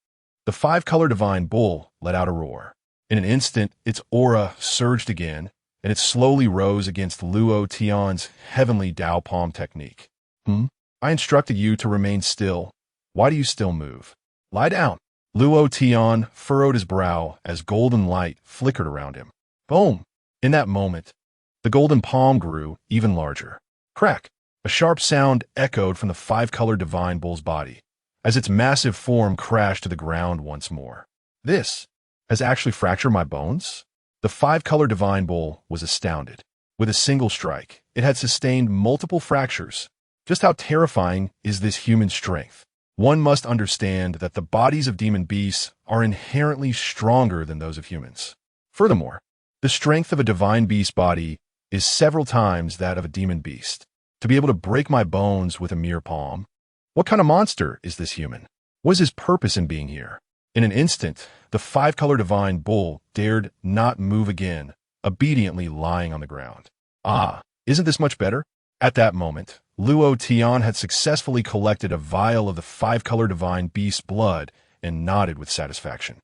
The five-color divine bull let out a roar. In an instant, its aura surged again, and it slowly rose against Luo Tian's Heavenly Dao Palm technique. I instructed you to remain still. Why do you still move? Lie down. Luo Tian furrowed his brow as golden light flickered around him. Boom! In that moment, the golden palm grew even larger. Crack! A sharp sound echoed from the five-color divine bull's body as its massive form crashed to the ground once more. This has actually fractured my bones? The five-color divine bull was astounded. With a single strike, it had sustained multiple fractures. Just how terrifying is this human strength? One must understand that the bodies of demon beasts are inherently stronger than those of humans. Furthermore, the strength of a divine beast body is several times that of a demon beast. To be able to break my bones with a mere palm? What kind of monster is this human? What is his purpose in being here? In an instant, the five-color divine bull dared not move again, obediently lying on the ground. Ah, isn't this much better? At that moment, Luo Tian had successfully collected a vial of the five-color divine beast's blood and nodded with satisfaction.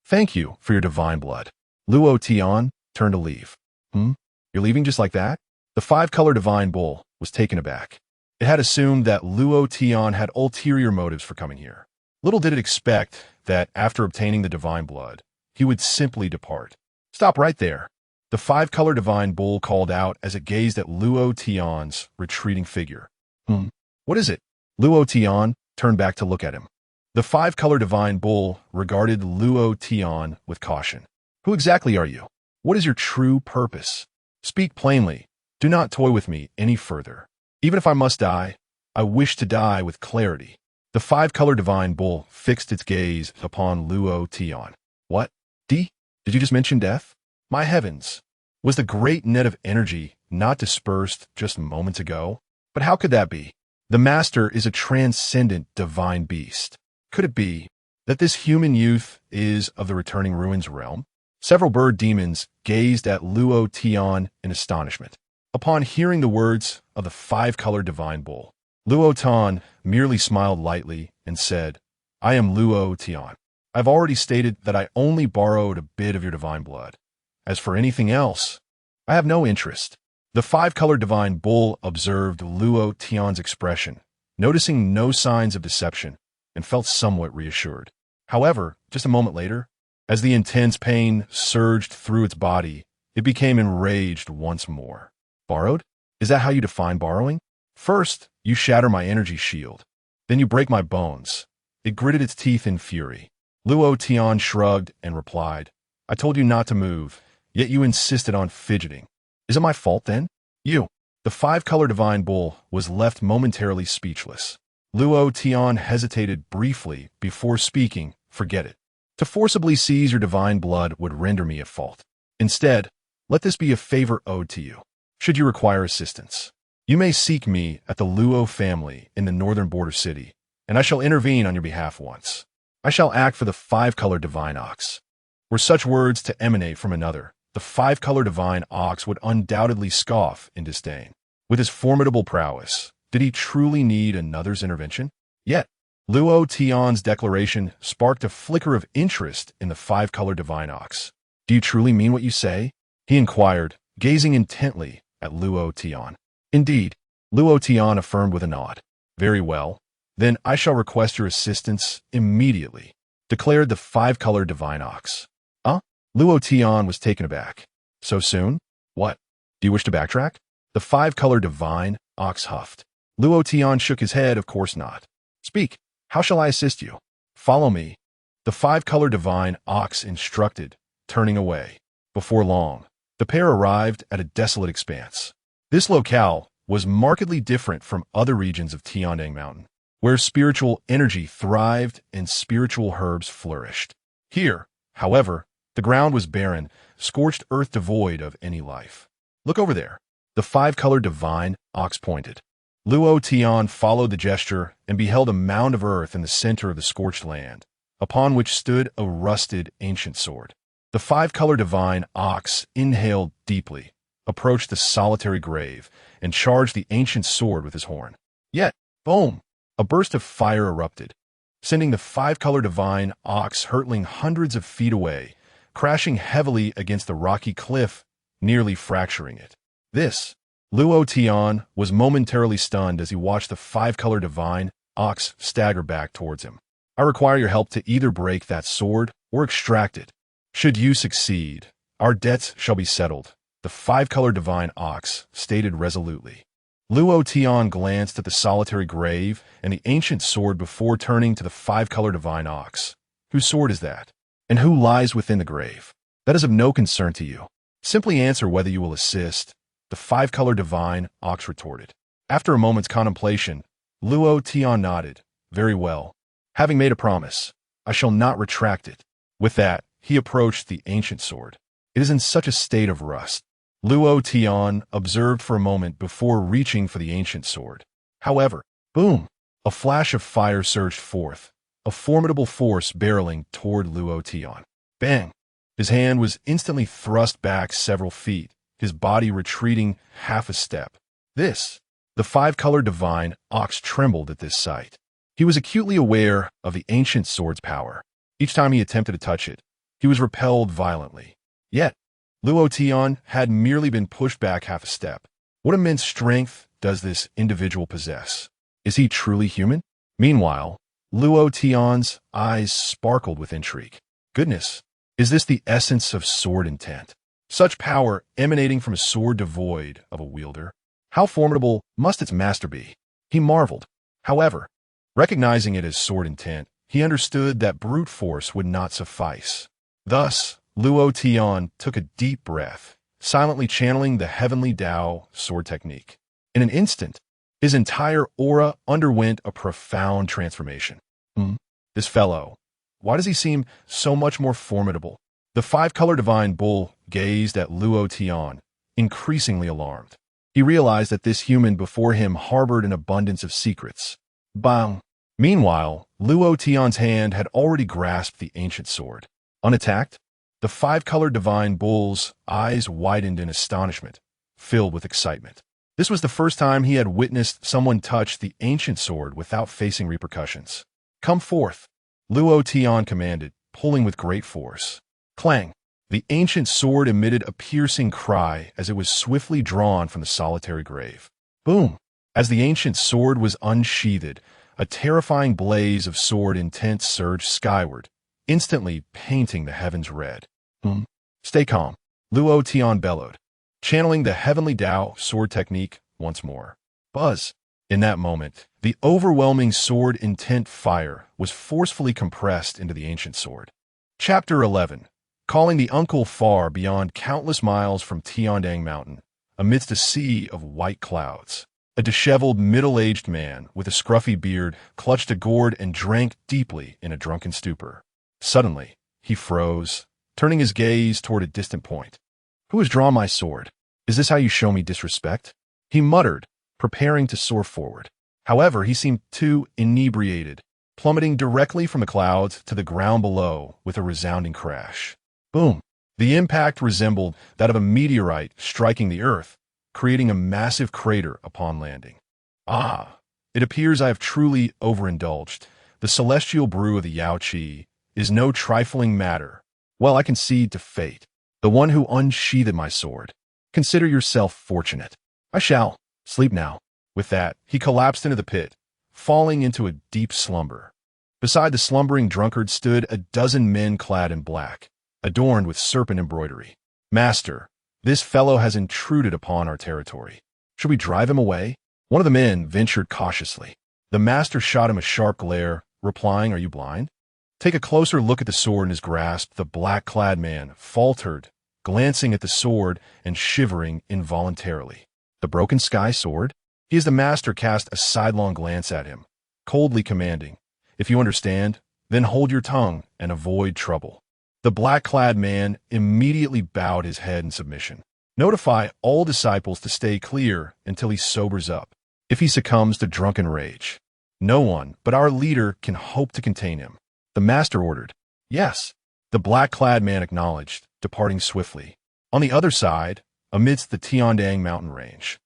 Thank you for your divine blood. Luo Tian turned to leave. You're leaving just like that? The five-color divine bull was taken aback. It had assumed that Luo Tian had ulterior motives for coming here. Little did it expect that after obtaining the divine blood, he would simply depart. Stop right there. The five-color divine bull called out as it gazed at Luo Tian's retreating figure. What is it? Luo Tian turned back to look at him. The five-color divine bull regarded Luo Tian with caution. Who exactly are you? What is your true purpose? Speak plainly. Do not toy with me any further. Even if I must die, I wish to die with clarity. The five-color divine bull fixed its gaze upon Luo Tian. What? Did you just mention death? My heavens! Was the great net of energy not dispersed just moments ago? But how could that be? The master is a transcendent divine beast. Could it be that this human youth is of the returning ruins realm? Several bird demons gazed at Luo Tian in astonishment. Upon hearing the words of the five-color divine bull, Luo Tian merely smiled lightly and said, I am Luo Tian. I've already stated that I only borrowed a bit of your divine blood. As for anything else, I have no interest. The five-color divine bull observed Luo Tian's expression, noticing no signs of deception, and felt somewhat reassured. However, just a moment later, as the intense pain surged through its body, it became enraged once more. Borrowed? Is that how you define borrowing? First, you shatter my energy shield. Then you break my bones. It gritted its teeth in fury. Luo Tian shrugged and replied, I told you not to move, yet you insisted on fidgeting. Is it my fault then? You. The five-color divine bull was left momentarily speechless. Luo Tian hesitated briefly before speaking, forget it. To forcibly seize your divine blood would render me at fault. Instead, let this be a favor owed to you. Should you require assistance, you may seek me at the Luo family in the northern border city, and I shall intervene on your behalf once. I shall act for the five-color divine ox. Were such words to emanate from another, the five-color divine ox would undoubtedly scoff in disdain. With his formidable prowess, did he truly need another's intervention? Yet, Luo Tian's declaration sparked a flicker of interest in the five-color divine ox. Do you truly mean what you say? He inquired, gazing intently at Luo Tian. Indeed, Luo Tian affirmed with a nod. Very well, then I shall request your assistance immediately, declared the five-color divine ox. Luo Tian was taken aback. So soon? What? Do you wish to backtrack? The five-color divine ox huffed. Luo Tian shook his head, of course not. Speak, how shall I assist you? Follow me. The five-color divine ox instructed, turning away. Before long, the pair arrived at a desolate expanse. This locale was markedly different from other regions of Tiandang Mountain, where spiritual energy thrived and spiritual herbs flourished. Here, however, The ground was barren, scorched earth devoid of any life. "Look over there." The five-colored divine ox pointed. Luo Tian followed the gesture and beheld a mound of earth in the center of the scorched land, upon which stood a rusted ancient sword. The five-colored divine ox inhaled deeply, approached the solitary grave, and charged the ancient sword with his horn. Yet, boom! A burst of fire erupted, sending the five-colored divine ox hurtling hundreds of feet away, crashing heavily against the rocky cliff, nearly fracturing it. This, Luo Tian was momentarily stunned as he watched the five-colored divine ox stagger back towards him. "I require your help to either break that sword or extract it. Should you succeed, our debts shall be settled," the five-colored divine ox stated resolutely. Luo Tian glanced at the solitary grave and the ancient sword before turning to the five-colored divine ox. "Whose sword is that? And who lies within the grave? That is of no concern to you. Simply answer whether you will assist," the five-colored divine ox retorted. After a moment's contemplation, Luo Tian nodded. "Very well. Having made a promise, I shall not retract it." With that, he approached the ancient sword. "It is in such a state of rust," Luo Tian observed for a moment before reaching for the ancient sword. However, boom! A flash of fire surged forth, a formidable force barreling toward Luo Tian. Bang! His hand was instantly thrust back several feet, his body retreating half a step. The five-colored divine ox trembled at this sight. He was acutely aware of the ancient sword's power. Each time he attempted to touch it, he was repelled violently. Yet, Luo Tian had merely been pushed back half a step. What immense strength does this individual possess? Is he truly human? Meanwhile, Luo Tian's eyes sparkled with intrigue. Goodness, is this the essence of sword intent? Such power emanating from a sword devoid of a wielder? How formidable must its master be? He marveled. However, recognizing it as sword intent, he understood that brute force would not suffice. Thus, Luo Tian took a deep breath, silently channeling the Heavenly Dao sword technique. In an instant, his entire aura underwent a profound transformation. This fellow, why does he seem so much more formidable? The five-colored divine bull gazed at Luo Tian, increasingly alarmed. He realized that this human before him harbored an abundance of secrets. Bang! Meanwhile, Luo Tian's hand had already grasped the ancient sword. Unattacked, the five-colored divine bull's eyes widened in astonishment, filled with excitement. This was the first time he had witnessed someone touch the ancient sword without facing repercussions. "Come forth," Luo Tian commanded, pulling with great force. Clang! The ancient sword emitted a piercing cry as it was swiftly drawn from the solitary grave. Boom! As the ancient sword was unsheathed, a terrifying blaze of sword intent surged skyward, instantly painting the heavens red. Stay calm, Luo Tian bellowed, channeling the Heavenly Dao sword technique once more. Buzz! In that moment, the overwhelming sword intent fire was forcefully compressed into the ancient sword. Chapter 11. Calling the uncle far beyond countless miles from Tiandang Mountain, amidst a sea of white clouds. A disheveled, middle-aged man with a scruffy beard clutched a gourd and drank deeply in a drunken stupor. Suddenly, he froze, turning his gaze toward a distant point. "Who has drawn my sword? Is this how you show me disrespect?" He muttered, preparing to soar forward. However, he seemed too inebriated, plummeting directly from the clouds to the ground below with a resounding crash. Boom! The impact resembled that of a meteorite striking the earth, creating a massive crater upon landing. Ah! It appears I have truly overindulged. The celestial brew of the Yao Qi is no trifling matter. Well, I concede to fate, the one who unsheathed my sword. Consider yourself fortunate. I shall sleep now. With that, he collapsed into the pit, falling into a deep slumber. Beside the slumbering drunkard stood a dozen men clad in black, adorned with serpent embroidery. "Master, this fellow has intruded upon our territory. Should we drive him away?" One of the men ventured cautiously. The master shot him a sharp glare, replying, "Are you blind?" Take a closer look at the sword in his grasp. The black-clad man faltered, glancing at the sword and shivering involuntarily. "The broken sky sword?" He as the master cast a sidelong glance at him, coldly commanding, "If you understand, then hold your tongue and avoid trouble." The black-clad man immediately bowed his head in submission. Notify all disciples to stay clear until he sobers up. If he succumbs to drunken rage, no one but our leader can hope to contain him. The master ordered. Yes. The black-clad man acknowledged, departing swiftly. On the other side, amidst the Tiandang mountain range,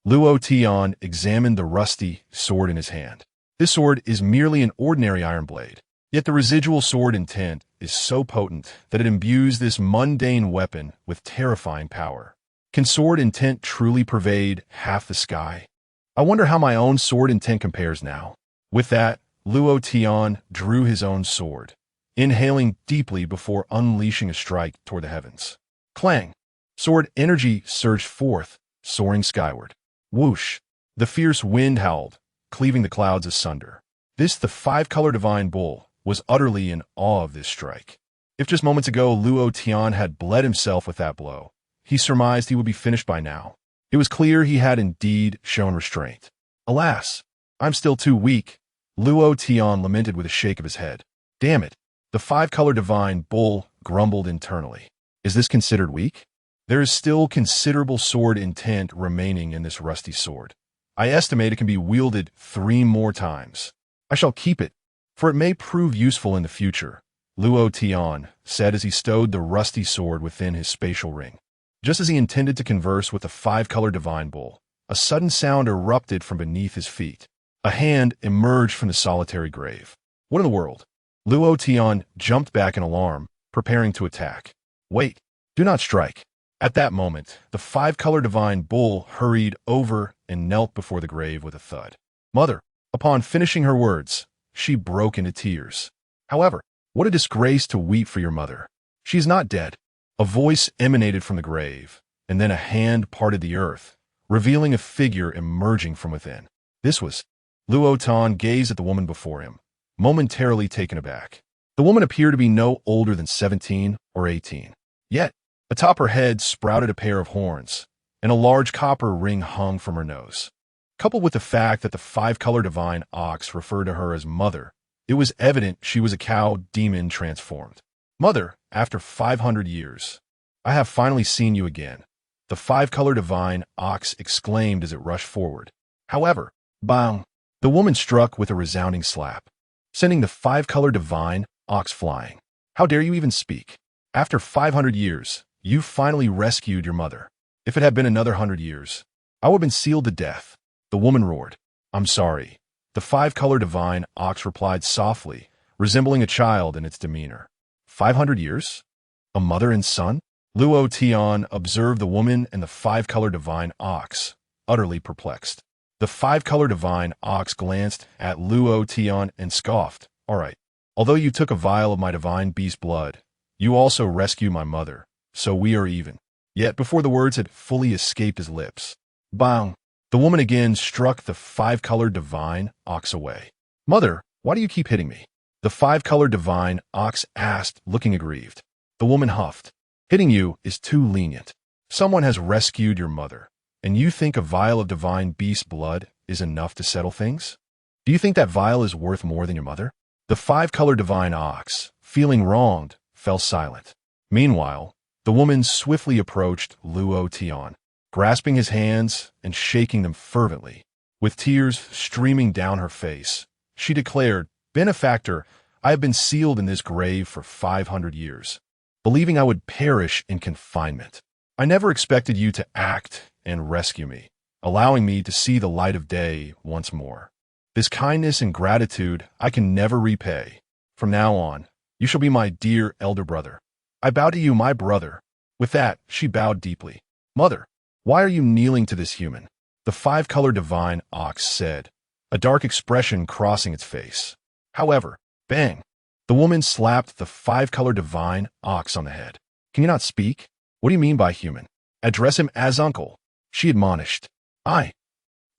Luo Tian examined the rusty sword in his hand. This sword is merely an ordinary iron blade, yet the residual sword intent is so potent that it imbues this mundane weapon with terrifying power. Can sword intent truly pervade half the sky? I wonder how my own sword intent compares now. With that, Luo Tian drew his own sword, inhaling deeply before unleashing a strike toward the heavens. Clang! Sword energy surged forth, soaring skyward. Whoosh! The fierce wind howled, cleaving the clouds asunder. The five-color divine bull was utterly in awe of this strike. If just moments ago Luo Tian had bled himself with that blow, he surmised he would be finished by now. It was clear he had indeed shown restraint. Alas, I'm still too weak, Luo Tian lamented with a shake of his head. Damn it, the five-color divine bull grumbled internally. Is this considered weak? There is still considerable sword intent remaining in this rusty sword. I estimate it can be wielded 3 more times. I shall keep it, for it may prove useful in the future, Luo Tian said as he stowed the rusty sword within his spatial ring. Just as he intended to converse with the five-color divine bull, a sudden sound erupted from beneath his feet. A hand emerged from the solitary grave. What in the world? Luo Tian jumped back in alarm, preparing to attack. Wait, do not strike. At that moment, the five-color divine bull hurried over and knelt before the grave with a thud. Mother, upon finishing her words, she broke into tears. However, what a disgrace to weep for your mother. She is not dead. A voice emanated from the grave, and then a hand parted the earth, revealing a figure emerging from within. This was. Luo Tian gazed at the woman before him, momentarily taken aback. The woman appeared to be no older than 17 or 18. Yet, atop her head sprouted a pair of horns, and a large copper ring hung from her nose. Coupled with the fact that the five-color divine ox referred to her as mother, it was evident she was a cow demon transformed. Mother, after 500 years, I have finally seen you again, the five-color divine ox exclaimed as it rushed forward. However, bang! The woman struck with a resounding slap, sending the five-color divine ox flying. How dare you even speak? After 500 years, you finally rescued your mother. If it had been another 100 years, I would have been sealed to death. The woman roared. I'm sorry. The five-color divine ox replied softly, resembling a child in its demeanor. 500 years? A mother and son? Luo Tian observed the woman and the five-color divine ox, utterly perplexed. The five-color divine ox glanced at Luo Tian and scoffed. All right. Although you took a vial of my divine beast blood, you also rescued my mother, so we are even. Yet before the words had fully escaped his lips, bang! The woman again struck the five-color divine ox away. Mother, why do you keep hitting me? The five-color divine ox asked, looking aggrieved. The woman huffed. Hitting you is too lenient. Someone has rescued your mother, and you think a vial of divine beast blood is enough to settle things? Do you think that vial is worth more than your mother? The five-color divine ox, feeling wronged, fell silent. Meanwhile, the woman swiftly approached Luo Tian, grasping his hands and shaking them fervently. With tears streaming down her face, she declared, Benefactor, I have been sealed in this grave for 500 years, believing I would perish in confinement. I never expected you to act and rescue me, allowing me to see the light of day once more. This kindness and gratitude I can never repay. From now on, you shall be my dear elder brother. I bow to you, my brother. With that, she bowed deeply. Mother, why are you kneeling to this human? The five-color divine ox said, a dark expression crossing its face. However, bang! The woman slapped the five-color divine ox on the head. Can you not speak? What do you mean by human? Address him as uncle, she admonished. I.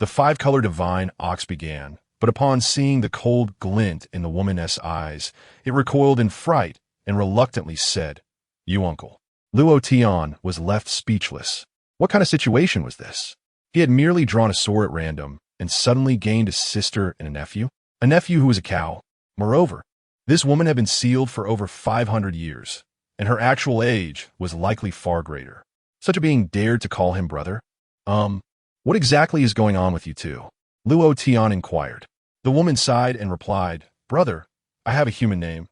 The five-color divine ox began, but upon seeing the cold glint in the woman's eyes, it recoiled in fright and reluctantly said, You uncle. Luo Tian was left speechless. What kind of situation was this? He had merely drawn a sword at random and suddenly gained a sister and a nephew who was a cow. Moreover, this woman had been sealed for over 500 years, and her actual age was likely far greater. Such a being dared to call him brother? What exactly is going on with you two? Luo Tian inquired. The woman sighed and replied, Brother, I have a human name,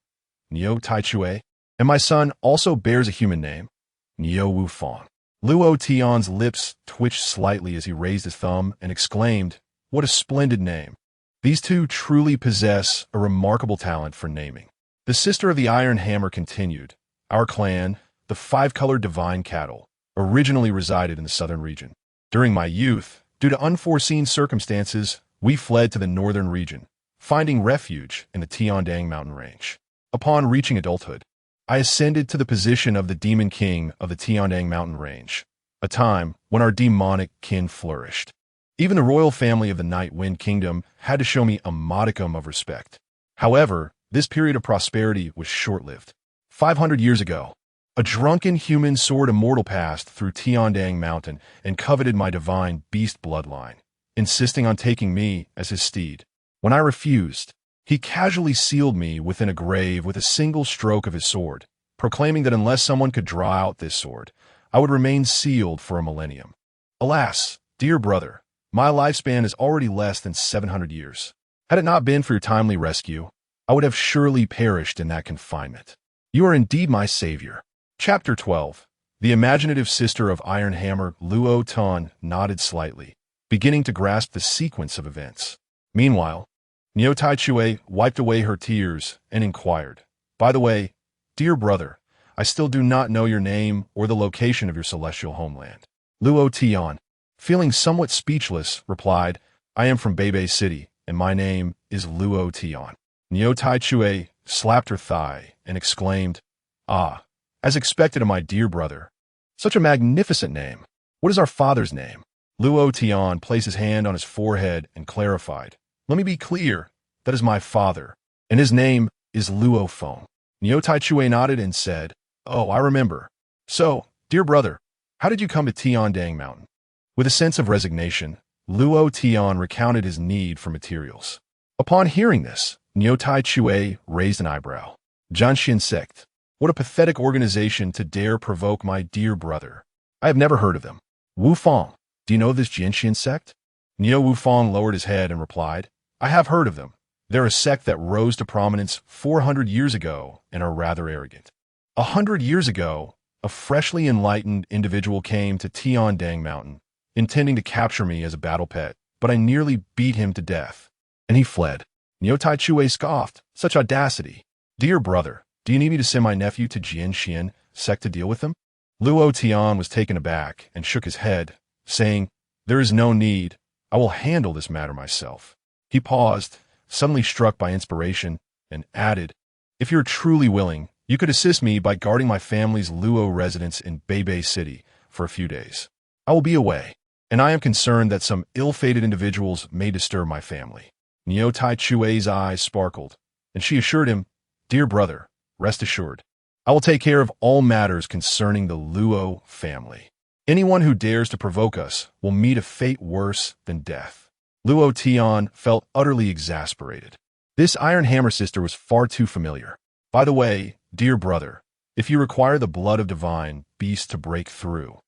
Niu Taichue, and my son also bears a human name, Niu Wufang. Luo Tian's lips twitched slightly as he raised his thumb and exclaimed, What a splendid name. These two truly possess a remarkable talent for naming. The sister of the Iron Hammer continued, Our clan, the five-colored divine cattle, originally resided in the southern region. During my youth, due to unforeseen circumstances, we fled to the northern region, finding refuge in the Tiandang mountain range. Upon reaching adulthood, I ascended to the position of the demon king of the Tiandang mountain range, a time when our demonic kin flourished. Even the royal family of the Night Wind Kingdom had to show me a modicum of respect. However, this period of prosperity was short-lived. 500 years ago, a drunken human soared immortal passed through Tiandang Mountain and coveted my divine beast bloodline, insisting on taking me as his steed. When I refused, he casually sealed me within a grave with a single stroke of his sword, proclaiming that unless someone could draw out this sword, I would remain sealed for a millennium. Alas, dear brother, my lifespan is already less than 700 years. Had it not been for your timely rescue, I would have surely perished in that confinement. You are indeed my savior. Chapter 12. The imaginative sister of Iron Hammer, Luo Tian, nodded slightly, beginning to grasp the sequence of events. Meanwhile, Niu Taichue wiped away her tears and inquired, By the way, dear brother, I still do not know your name or the location of your celestial homeland. Luo Tian, feeling somewhat speechless, replied, I am from Beibei City, and my name is Luo Tian. Niu Taichue slapped her thigh and exclaimed, Ah, as expected of my dear brother. Such a magnificent name. What is our father's name? Luo Tian placed his hand on his forehead and clarified, Let me be clear, that is my father, and his name is Luo Feng. Niu Taichue nodded and said, Oh, I remember. So, dear brother, how did you come to Tiandang Mountain? With a sense of resignation, Luo Tian recounted his need for materials. Upon hearing this, Niu Taichue raised an eyebrow. Jianxian sect. What a pathetic organization to dare provoke my dear brother. I have never heard of them. Wufang, do you know this Jianxian sect? Niu Wufang lowered his head and replied, I have heard of them. They're a sect that rose to prominence 400 years ago and are rather arrogant. 100 years ago, a freshly enlightened individual came to Tiandang Mountain, intending to capture me as a battle pet, but I nearly beat him to death, and he fled. Niu Taichue scoffed, Such audacity. Dear brother, do you need me to send my nephew to Jianxian sect to deal with him? Luo Tian was taken aback and shook his head, saying, There is no need. I will handle this matter myself. He paused, suddenly struck by inspiration, and added, If you're truly willing, you could assist me by guarding my family's Luo residence in Beibei City for a few days. I will be away, and I am concerned that some ill-fated individuals may disturb my family. Niu Taichue's eyes sparkled, and she assured him, Dear brother, rest assured, I will take care of all matters concerning the Luo family. Anyone who dares to provoke us will meet a fate worse than death. Luo Tian felt utterly exasperated. This Iron Hammer sister was far too familiar. By the way, dear brother, if you require the blood of divine beasts to break through,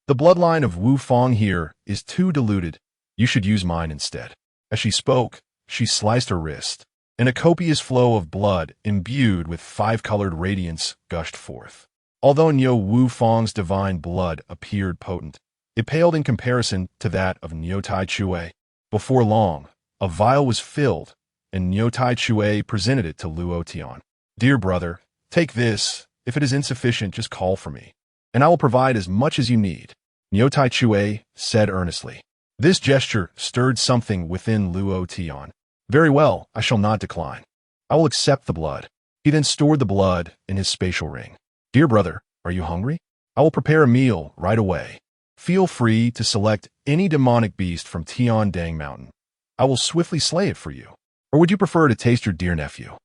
the bloodline of Wu Fang here is too diluted. You should use mine instead. As she spoke, she sliced her wrist, and a copious flow of blood imbued with five-colored radiance gushed forth. Although Niu Wu Fang's divine blood appeared potent, it paled in comparison to that of Niu Taichue. Before long, a vial was filled, and Niu Taichue presented it to Luo Tian. Dear brother, take this. If it is insufficient, just call for me, and I will provide as much as you need. Niu Taichue said earnestly. This gesture stirred something within Luo Tian. Very well, I shall not decline. I will accept the blood. He then stored the blood in his spatial ring. Dear brother, are you hungry? I will prepare a meal right away. Feel free to select any demonic beast from Tiandang Mountain. I will swiftly slay it for you. Or would you prefer to taste your dear nephew?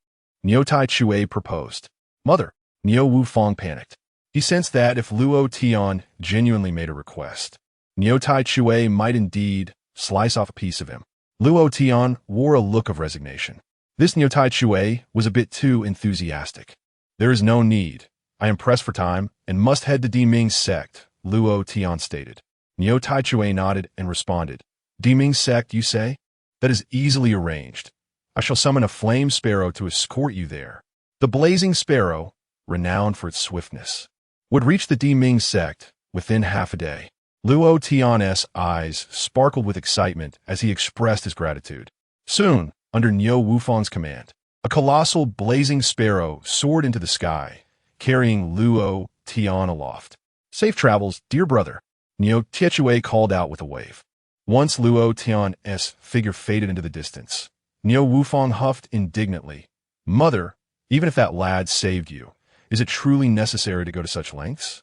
Niu Taichue proposed. Mother, Niu Wufang panicked. He sensed that if Luo Tian genuinely made a request, Niu Taichue might indeed slice off a piece of him. Luo Tian wore a look of resignation. This Niu Taichue was a bit too enthusiastic. There is no need. I am pressed for time and must head to Diming's sect, Luo Tian stated. Niu Taichui nodded and responded. Diming's sect, you say? That is easily arranged. I shall summon a flame sparrow to escort you there. The blazing sparrow, renowned for its swiftness, would reach the Diming sect within half a day. Luo Tian's eyes sparkled with excitement as he expressed his gratitude. Soon, under Niu Wufang's command, a colossal blazing sparrow soared into the sky, carrying Luo Tian aloft. Safe travels, dear brother, Niu Tianhui called out with a wave. Once Luo Tian's figure faded into the distance, Niu Wufang huffed indignantly. Mother, even if that lad saved you, is it truly necessary to go to such lengths?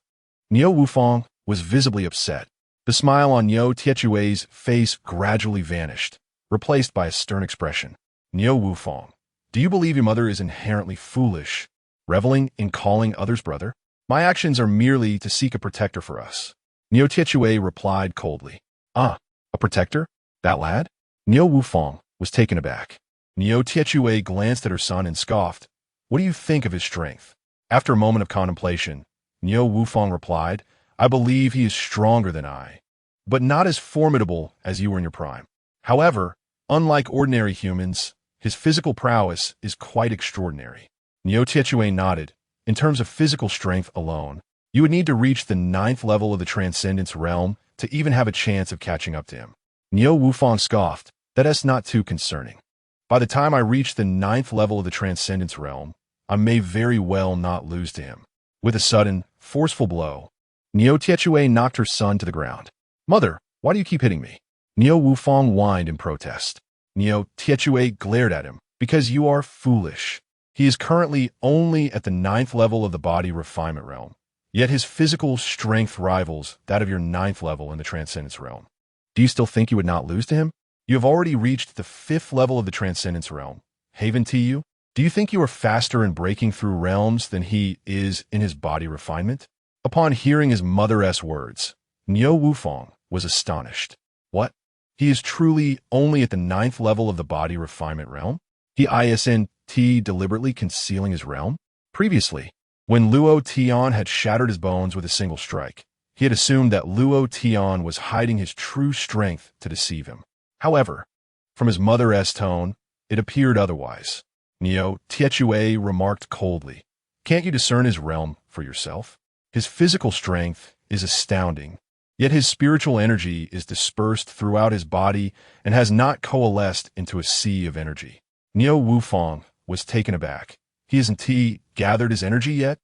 Niu Wufang was visibly upset. The smile on Niu Tianhui's face gradually vanished, replaced by a stern expression. Niu Wufang, do you believe your mother is inherently foolish, reveling in calling others brother? My actions are merely to seek a protector for us. Niu Tianhui replied coldly. Ah, a protector? That lad? Niu Wufang was taken aback. Niu Tianhui glanced at her son and scoffed. What do you think of his strength? After a moment of contemplation, Niu Wufang replied, I believe he is stronger than I, but not as formidable as you were in your prime. However, unlike ordinary humans, his physical prowess is quite extraordinary. Niu Tianhui nodded. In terms of physical strength alone, you would need to reach the 9th level of the Transcendence realm to even have a chance of catching up to him. Niu Wufang scoffed. That is not too concerning. By the time I reach the 9th level of the Transcendence realm, I may very well not lose to him. With a sudden, forceful blow, Niu Tianhui knocked her son to the ground. Mother, why do you keep hitting me? Niu Wufang whined in protest. Niu Tianhui glared at him. Because you are foolish. He is currently only at the 9th level of the Body Refinement realm, yet his physical strength rivals that of your 9th level in the Transcendence realm. Do you still think you would not lose to him? You have already reached the 5th level of the Transcendence realm. Haven to you? Do you think you are faster in breaking through realms than he is in his body refinement? Upon hearing his mother's words, Niu Wufang was astonished. What? He is truly only at the 9th level of the Body Refinement realm? He isn't deliberately concealing his realm? Previously, when Luo Tian had shattered his bones with a single strike, he had assumed that Luo Tian was hiding his true strength to deceive him. However, from his mother's tone, it appeared otherwise. Niu Tianhui remarked coldly, Can't you discern his realm for yourself? His physical strength is astounding, yet his spiritual energy is dispersed throughout his body and has not coalesced into a sea of energy. Niu Wufang was taken aback. He hasn't gathered his energy yet?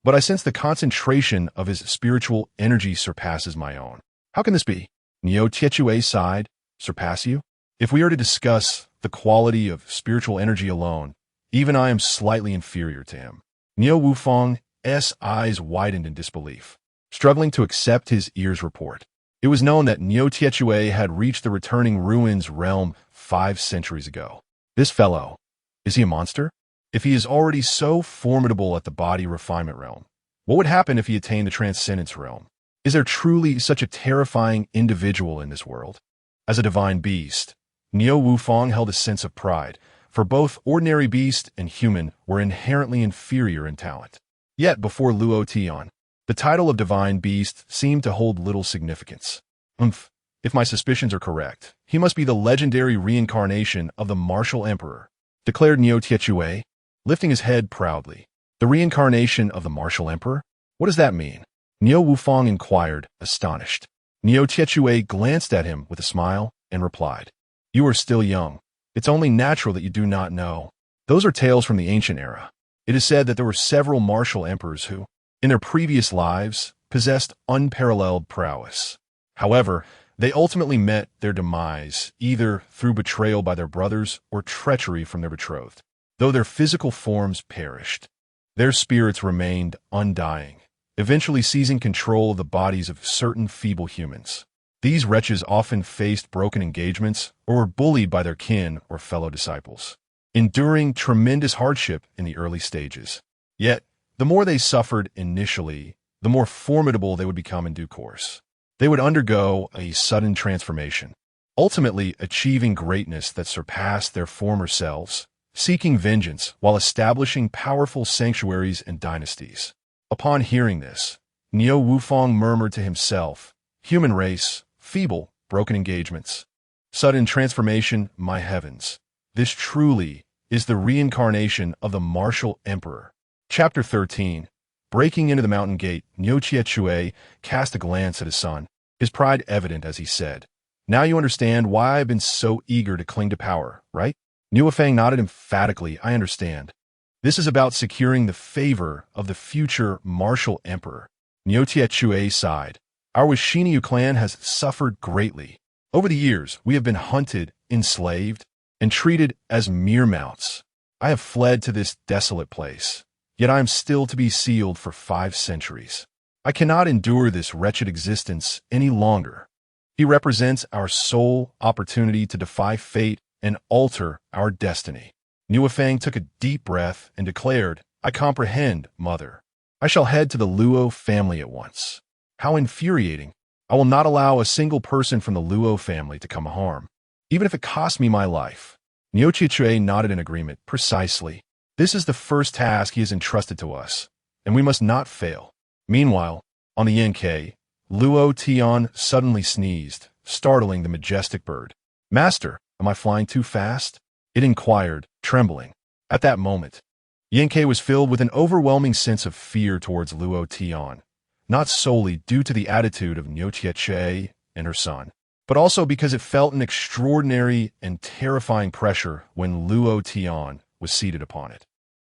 But I sense the concentration of his spiritual energy surpasses my own. How can this be? Niu Tianhui sighed. Surpass you? If we are to discuss the quality of spiritual energy alone, even I am slightly inferior to him. Niu Wufang's eyes widened in disbelief, struggling to accept his ear's report. It was known that Niu Tianhui had reached the returning ruins realm 5 centuries ago. This fellow, is he a monster? If he is already so formidable at the Body Refinement realm, what would happen if he attained the Transcendence realm? Is there truly such a terrifying individual in this world? As a divine beast, Niu Wufang held a sense of pride, for both ordinary beast and human were inherently inferior in talent. Yet before Luo Tian, the title of divine beast seemed to hold little significance. If my suspicions are correct, he must be the legendary reincarnation of the martial emperor, declared Niu Tianhui, lifting his head proudly. The reincarnation of the martial emperor? What does that mean? Niu Wufang inquired, astonished. Niu Tianhui glanced at him with a smile and replied, You are still young. It's only natural that you do not know. Those are tales from the ancient era. It is said that there were several martial emperors who, in their previous lives, possessed unparalleled prowess. However, they ultimately met their demise either through betrayal by their brothers or treachery from their betrothed. Though their physical forms perished, their spirits remained undying, eventually seizing control of the bodies of certain feeble humans. These wretches often faced broken engagements or were bullied by their kin or fellow disciples, enduring tremendous hardship in the early stages. Yet, the more they suffered initially, the more formidable they would become in due course. They would undergo a sudden transformation, ultimately achieving greatness that surpassed their former selves, seeking vengeance while establishing powerful sanctuaries and dynasties. Upon hearing this, Niu Wufang murmured to himself, "Human race, feeble, broken engagements. Sudden transformation, my heavens. This truly is the reincarnation of the martial emperor." Chapter 13. Breaking into the mountain gate, Niu Chiechue cast a glance at his son, his pride evident as he said, "Now you understand why I've been so eager to cling to power, right?" Niu Wufang nodded emphatically. "I understand. This is about securing the favor of the future martial emperor." Niu Chiechue sighed. "Our Washiniu clan has suffered greatly. Over the years, we have been hunted, enslaved, and treated as mere mouths. I have fled to this desolate place, yet I am still to be sealed for 5 centuries. I cannot endure this wretched existence any longer. He represents our sole opportunity to defy fate and alter our destiny." Niu Wufang took a deep breath and declared, "I comprehend, mother. I shall head to the Luo family at once." "How infuriating. I will not allow a single person from the Luo family to come harm, even if it costs me my life." Niu Chiechue nodded in agreement. "Precisely. This is the first task he has entrusted to us, and we must not fail." Meanwhile, on the Yankai, Luo Tian suddenly sneezed, startling the majestic bird. "Master, am I flying too fast?" it inquired, trembling. At that moment, Yankai was filled with an overwhelming sense of fear towards Luo Tian, not solely due to the attitude of Niu Chiechue and her son, but also because it felt an extraordinary and terrifying pressure when Luo Tian was seated upon it.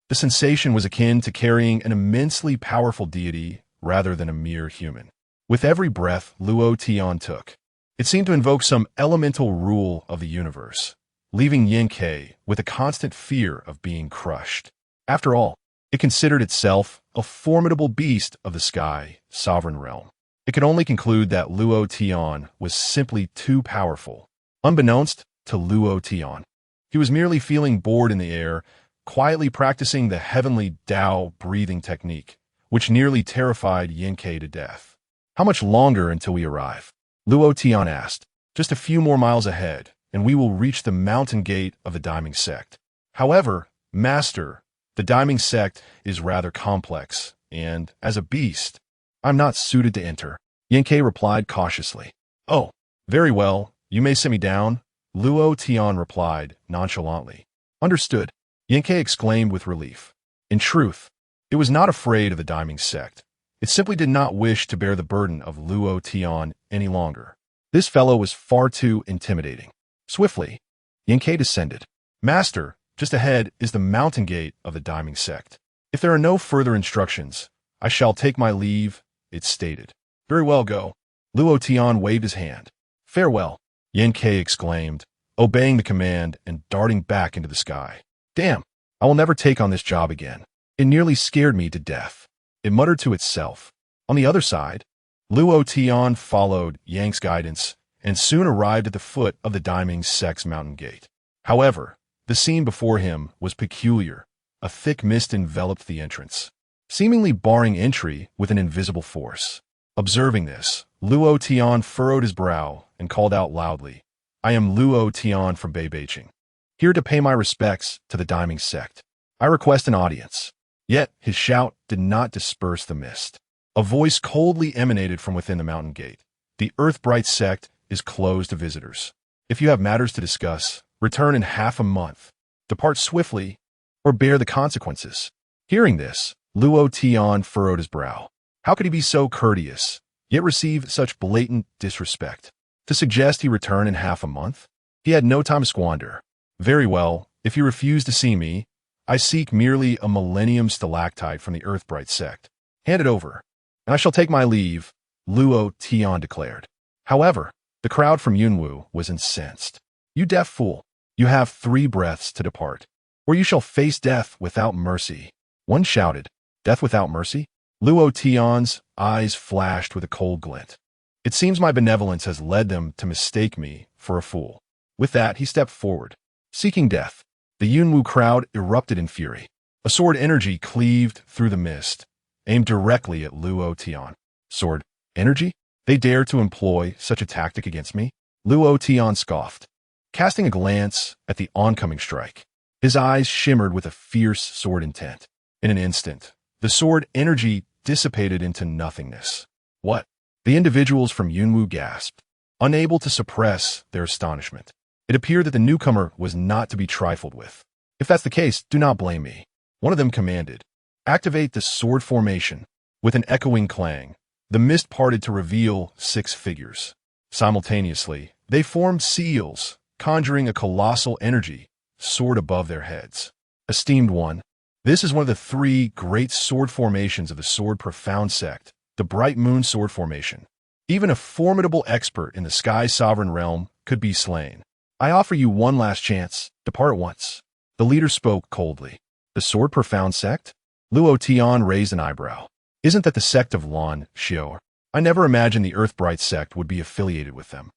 The sensation was akin to carrying an immensely powerful deity rather than a mere human. With every breath Luo Tian took, it seemed to invoke some elemental rule of the universe, leaving Yankai with a constant fear of being crushed. After all, it considered itself a formidable beast of the sky, sovereign realm. It could only conclude that Luo Tian was simply too powerful. Unbeknownst to Luo Tian, he was merely feeling bored in the air, quietly practicing the Heavenly Dao breathing technique, which nearly terrified Yankai to death. "How much longer until we arrive?" Luo Tian asked. "Just a few more miles ahead, and we will reach the mountain gate of the Daiming sect. However, Master, the Daiming sect is rather complex, and, as a beast, I'm not suited to enter." Yankai replied cautiously. "Oh, very well, you may set me down," Luo Tian replied nonchalantly. "Understood," Yankai exclaimed with relief. In truth, it was not afraid of the Daiming sect. It simply did not wish to bear the burden of Luo Tian any longer. This fellow was far too intimidating. Swiftly, Yankai descended. "Master, just ahead is the mountain gate of the Daiming sect. If there are no further instructions, I shall take my leave," it stated. "Very well, go." Luo Tian waved his hand. "Farewell," Yankai exclaimed, obeying the command and darting back into the sky. "Damn, I will never take on this job again. It nearly scared me to death," it muttered to itself. On the other side, Luo Tian followed Yang's guidance and soon arrived at the foot of the Daiming sect's mountain gate. However, the scene before him was peculiar. A thick mist enveloped the entrance, seemingly barring entry with an invisible force. Observing this, Luo Tian furrowed his brow and called out loudly, "I am Luo Tian from Bianbeicheng, here to pay my respects to the Daiming sect. I request an audience." Yet his shout did not disperse the mist. A voice coldly emanated from within the mountain gate. "The Earthbright sect is closed to visitors. If you have matters to discuss, return in half a month. Depart swiftly, or bear the consequences." Hearing this, Luo Tian furrowed his brow. How could he be so courteous, yet receive such blatant disrespect? To suggest he return in half a month? He had no time to squander. "Very well, if you refuse to see me, I seek merely a millennium stalactite from the Earthbright sect. Hand it over, and I shall take my leave," Luo Tian declared. However, the crowd from Yunwu was incensed. "You deaf fool, you have 3 breaths to depart, or you shall face death without mercy." One shouted, "Death without mercy?" Luo Tian's eyes flashed with a cold glint. "It seems my benevolence has led them to mistake me for a fool." With that, he stepped forward, seeking death. The Yunwu crowd erupted in fury. A sword energy cleaved through the mist, aimed directly at Luo Tian. "Sword energy? They dare to employ such a tactic against me?" Luo Tian scoffed, casting a glance at the oncoming strike. His eyes shimmered with a fierce sword intent. In an instant, the sword energy dissipated into nothingness. What? The individuals from Yunwu gasped, unable to suppress their astonishment. It appeared that the newcomer was not to be trifled with. If that's the case, do not blame me. One of them commanded. Activate the sword formation. With an echoing clang, the mist parted to reveal 6 figures. Simultaneously, they formed seals, conjuring a colossal energy, soared above their heads. Esteemed one, this is one of the 3 great sword formations of the Sword Profound sect, the Bright Moon Sword Formation. Even a formidable expert in the Sky Sovereign realm could be slain. I offer you one last chance. Depart at once. The leader spoke coldly. The Sword Profound sect? Luo Tian raised an eyebrow. Isn't that the sect of Lan Xiao? I never imagined the Earthbright sect would be affiliated with them.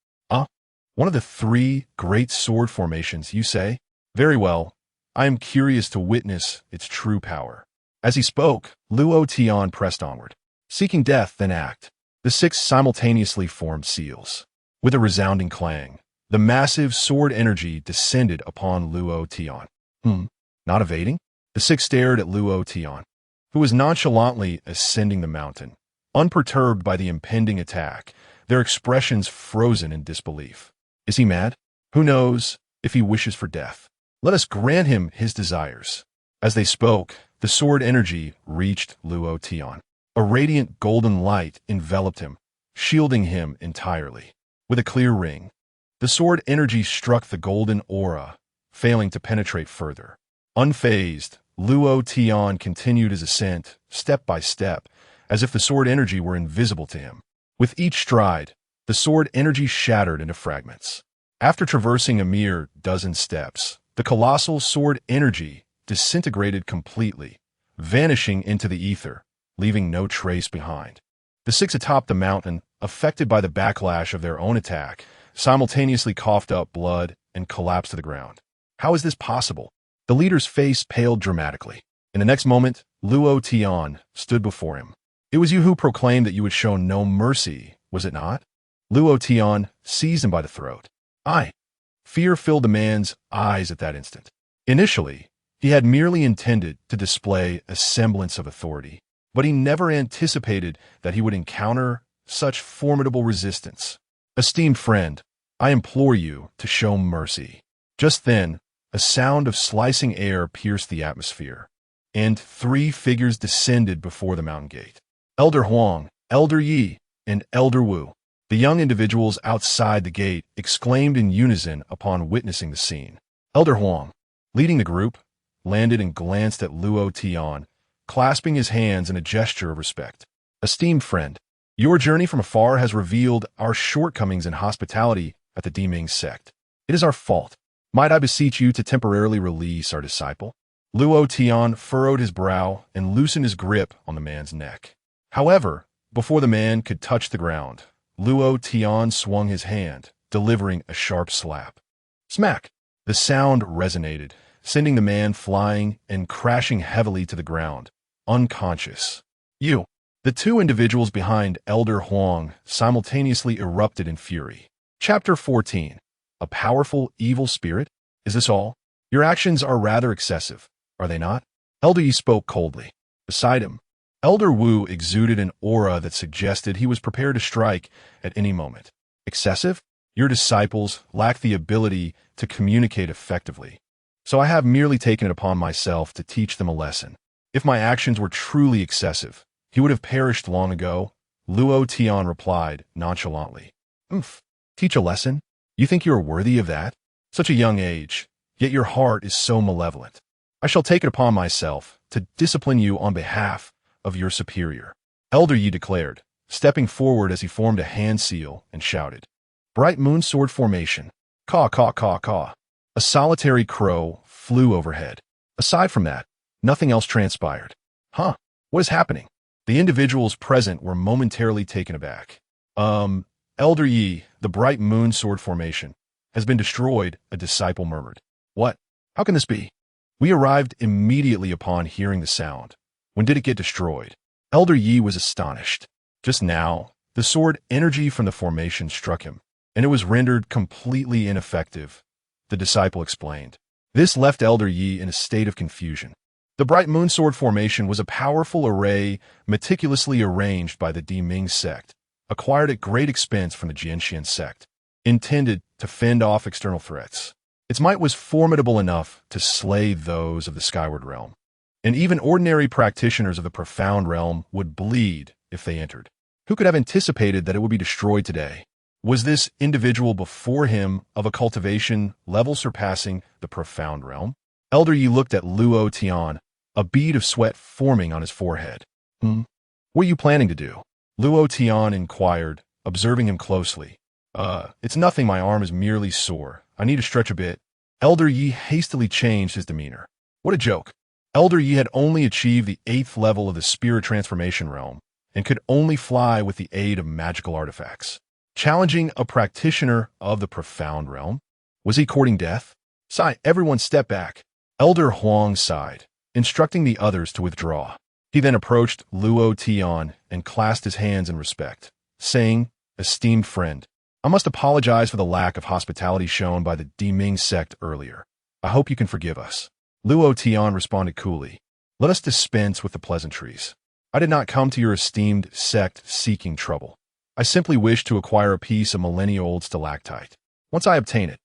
One of the 3 great sword formations, you say? Very well. I am curious to witness its true power. As he spoke, Luo Tian pressed onward. Seeking death, then act. The 6 simultaneously formed seals. With a resounding clang, the massive sword energy descended upon Luo Tian. Not evading? The 6 stared at Luo Tian, who was nonchalantly ascending the mountain, unperturbed by the impending attack, their expressions frozen in disbelief. Is he mad? Who knows if he wishes for death? Let us grant him his desires. As they spoke, the sword energy reached Luo Tian. A radiant golden light enveloped him, shielding him entirely. With a clear ring, the sword energy struck the golden aura, failing to penetrate further. Unfazed, Luo Tian continued his ascent, step by step, as if the sword energy were invisible to him. With each stride, the sword energy shattered into fragments. After traversing a mere dozen steps, the colossal sword energy disintegrated completely, vanishing into the ether, leaving no trace behind. The 6 atop the mountain, affected by the backlash of their own attack, simultaneously coughed up blood and collapsed to the ground. How is this possible? The leader's face paled dramatically. In the next moment, Luo Tian stood before him. It was you who proclaimed that you would show no mercy, was it not? Luo Tian seized him by the throat. Fear filled the man's eyes at that instant. Initially, he had merely intended to display a semblance of authority, but he never anticipated that he would encounter such formidable resistance. Esteemed friend, I implore you to show mercy. Just then, a sound of slicing air pierced the atmosphere, and 3 figures descended before the mountain gate. Elder Huang, Elder Yi, and Elder Wu. The young individuals outside the gate exclaimed in unison upon witnessing the scene. Elder Huang, leading the group, landed and glanced at Luo Tian, clasping his hands in a gesture of respect. Esteemed friend, your journey from afar has revealed our shortcomings in hospitality at the Diming sect. It is our fault. Might I beseech you to temporarily release our disciple? Luo Tian furrowed his brow and loosened his grip on the man's neck. However, before the man could touch the ground, Luo Tian swung his hand, delivering a sharp slap. Smack! The sound resonated, sending the man flying and crashing heavily to the ground, unconscious. You! The 2 individuals behind Elder Huang simultaneously erupted in fury. Chapter 14. A powerful evil spirit? Is this all? Your actions are rather excessive, are they not? Elder Yi spoke coldly. Beside him, Elder Wu exuded an aura that suggested he was prepared to strike at any moment. Excessive? Your disciples lack the ability to communicate effectively, so I have merely taken it upon myself to teach them a lesson. If my actions were truly excessive, he would have perished long ago, Luo Tian replied nonchalantly. Teach a lesson? You think you are worthy of that? Such a young age, yet your heart is so malevolent. I shall take it upon myself to discipline you on behalf of your superior. Elder Yi declared, stepping forward as he formed a hand seal and shouted. Bright Moon Sword Formation. Caw, caw, caw, caw. A solitary crow flew overhead. Aside from that, nothing else transpired. What is happening? The individuals present were momentarily taken aback. Elder Yi, the Bright Moon Sword Formation, has been destroyed, a disciple murmured. What? How can this be? We arrived immediately upon hearing the sound. When did it get destroyed? Elder Yi was astonished. Just now, the sword energy from the formation struck him, and it was rendered completely ineffective, the disciple explained. This left Elder Yi in a state of confusion. The bright moonsword formation was a powerful array meticulously arranged by the Diming sect, acquired at great expense from the Jianxian sect, intended to fend off external threats. Its might was formidable enough to slay those of the Skyward Realm, and even ordinary practitioners of the Profound Realm would bleed if they entered. Who could have anticipated that it would be destroyed today? Was this individual before him of a cultivation level surpassing the Profound Realm? Elder Yi looked at Luo Tian, a bead of sweat forming on his forehead. What are you planning to do? Luo Tian inquired, observing him closely. It's nothing, my arm is merely sore. I need to stretch a bit. Elder Yi hastily changed his demeanor. What a joke. Elder Yi had only achieved the 8th level of the Spirit Transformation Realm, and could only fly with the aid of magical artifacts. Challenging a practitioner of the Profound Realm? Was he courting death? Sigh, everyone step back. Elder Huang sighed, instructing the others to withdraw. He then approached Luo Tian and clasped his hands in respect, saying, Esteemed friend, I must apologize for the lack of hospitality shown by the Diming sect earlier. I hope you can forgive us. Luo Tian responded coolly. Let us dispense with the pleasantries. I did not come to your esteemed sect seeking trouble. I simply wish to acquire a piece of millennia-old stalactite. Once I obtain it,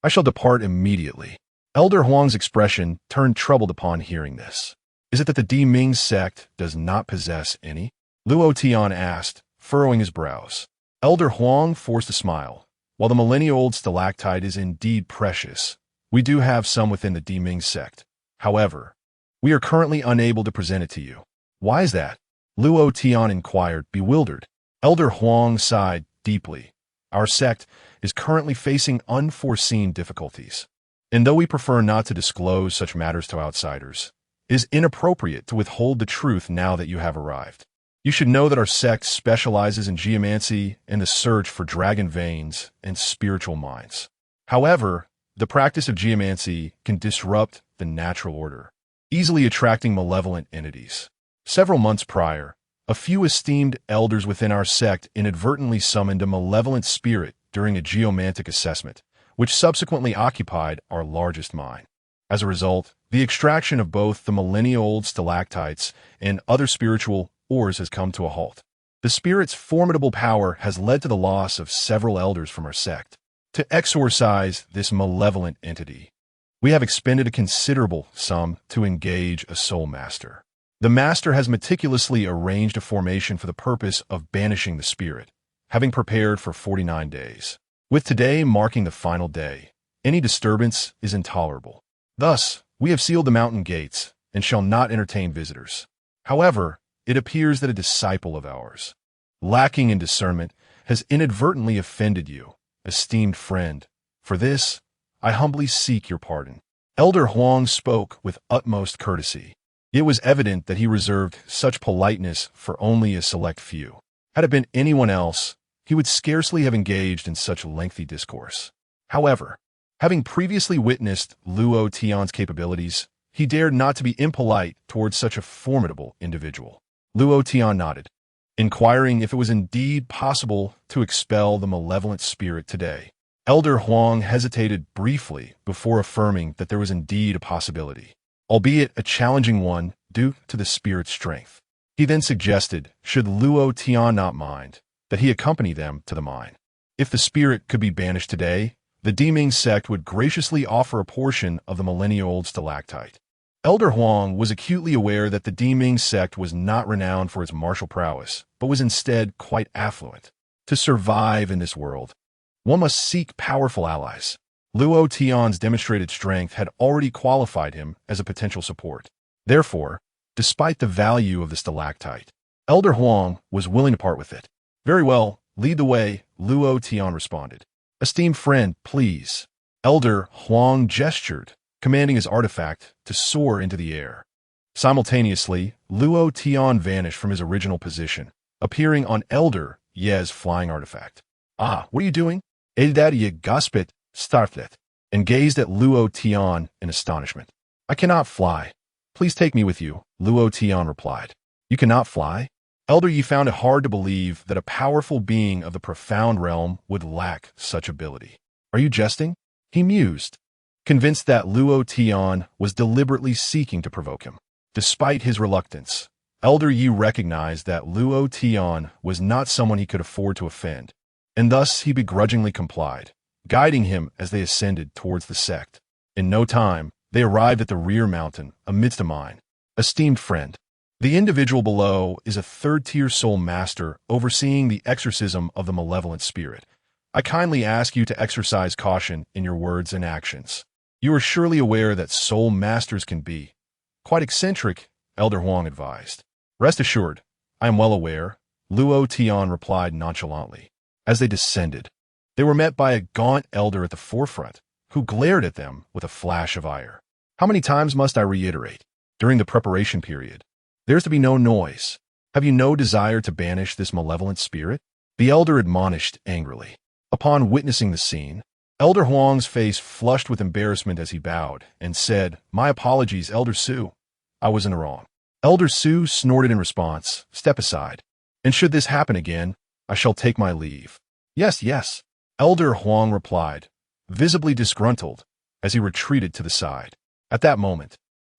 I shall depart immediately. Elder Huang's expression turned troubled upon hearing this. Is it that the Diming sect does not possess any? Luo Tian asked, furrowing his brows. Elder Huang forced a smile. While the millennia-old stalactite is indeed precious, we do have some within the Diming sect. However, we are currently unable to present it to you. Why is that? Luo Tian inquired, bewildered. Elder Huang sighed deeply. Our sect is currently facing unforeseen difficulties, and though we prefer not to disclose such matters to outsiders, it is inappropriate to withhold the truth now that you have arrived. You should know that our sect specializes in geomancy and the search for dragon veins and spiritual mines. However, the practice of geomancy can disrupt the natural order, easily attracting malevolent entities. Several months prior, a few esteemed elders within our sect inadvertently summoned a malevolent spirit during a geomantic assessment, which subsequently occupied our largest mine. As a result, the extraction of both the millennia-old stalactites and other spiritual ores has come to a halt. The spirit's formidable power has led to the loss of several elders from our sect. To exorcise this malevolent entity, we have expended a considerable sum to engage a soul master. The master has meticulously arranged a formation for the purpose of banishing the spirit, having prepared for 49 days. With today marking the final day, any disturbance is intolerable. Thus, we have sealed the mountain gates and shall not entertain visitors. However, it appears that a disciple of ours, lacking in discernment, has inadvertently offended you, esteemed friend. For this, I humbly seek your pardon. Elder Huang spoke with utmost courtesy. It was evident that he reserved such politeness for only a select few. Had it been anyone else, he would scarcely have engaged in such lengthy discourse. However, having previously witnessed Luo Tian's capabilities, he dared not to be impolite towards such a formidable individual. Luo Tian nodded, inquiring if it was indeed possible to expel the malevolent spirit today. Elder Huang hesitated briefly before affirming that there was indeed a possibility, albeit a challenging one due to the spirit's strength. He then suggested, should Luo Tian not mind, that he accompany them to the mine. If the spirit could be banished today, the Diming sect would graciously offer a portion of the millennia-old stalactite. Elder Huang was acutely aware that the Diming sect was not renowned for its martial prowess, but was instead quite affluent. To survive in this world, one must seek powerful allies. Luo Tian's demonstrated strength had already qualified him as a potential support. Therefore, despite the value of the stalactite, Elder Huang was willing to part with it. Very well, lead the way, Luo Tian responded. Esteemed friend, please. Elder Huang gestured, commanding his artifact to soar into the air. Simultaneously, Luo Tian vanished from his original position, appearing on Elder Ye's flying artifact. Ah, what are you doing? Eldad Ye gasped, startlet, and gazed at Luo Tian in astonishment. I cannot fly. Please take me with you, Luo Tian replied. You cannot fly? Elder Yi found it hard to believe that a powerful being of the Profound Realm would lack such ability. Are you jesting? He mused, convinced that Luo Tian was deliberately seeking to provoke him. Despite his reluctance, Elder Yi recognized that Luo Tian was not someone he could afford to offend, and thus he begrudgingly complied, guiding him as they ascended towards the sect. In no time, they arrived at the rear mountain, amidst a mine. Esteemed friend, the individual below is a third-tier soul master overseeing the exorcism of the malevolent spirit. I kindly ask you to exercise caution in your words and actions. You are surely aware that soul masters can be quite eccentric, Elder Huang advised. Rest assured, I am well aware, Luo Tian replied nonchalantly. As they descended, they were met by a gaunt elder at the forefront, who glared at them with a flash of ire. How many times must I reiterate? During the preparation period, there is to be no noise. Have you no desire to banish this malevolent spirit? The elder admonished angrily. Upon witnessing the scene, Elder Huang's face flushed with embarrassment as he bowed and said, "My apologies, Elder Su. I was in the wrong." Elder Su snorted in response, "Step aside. And should this happen again, I shall take my leave." "Yes, yes," Elder Huang replied, visibly disgruntled, as he retreated to the side. At that moment,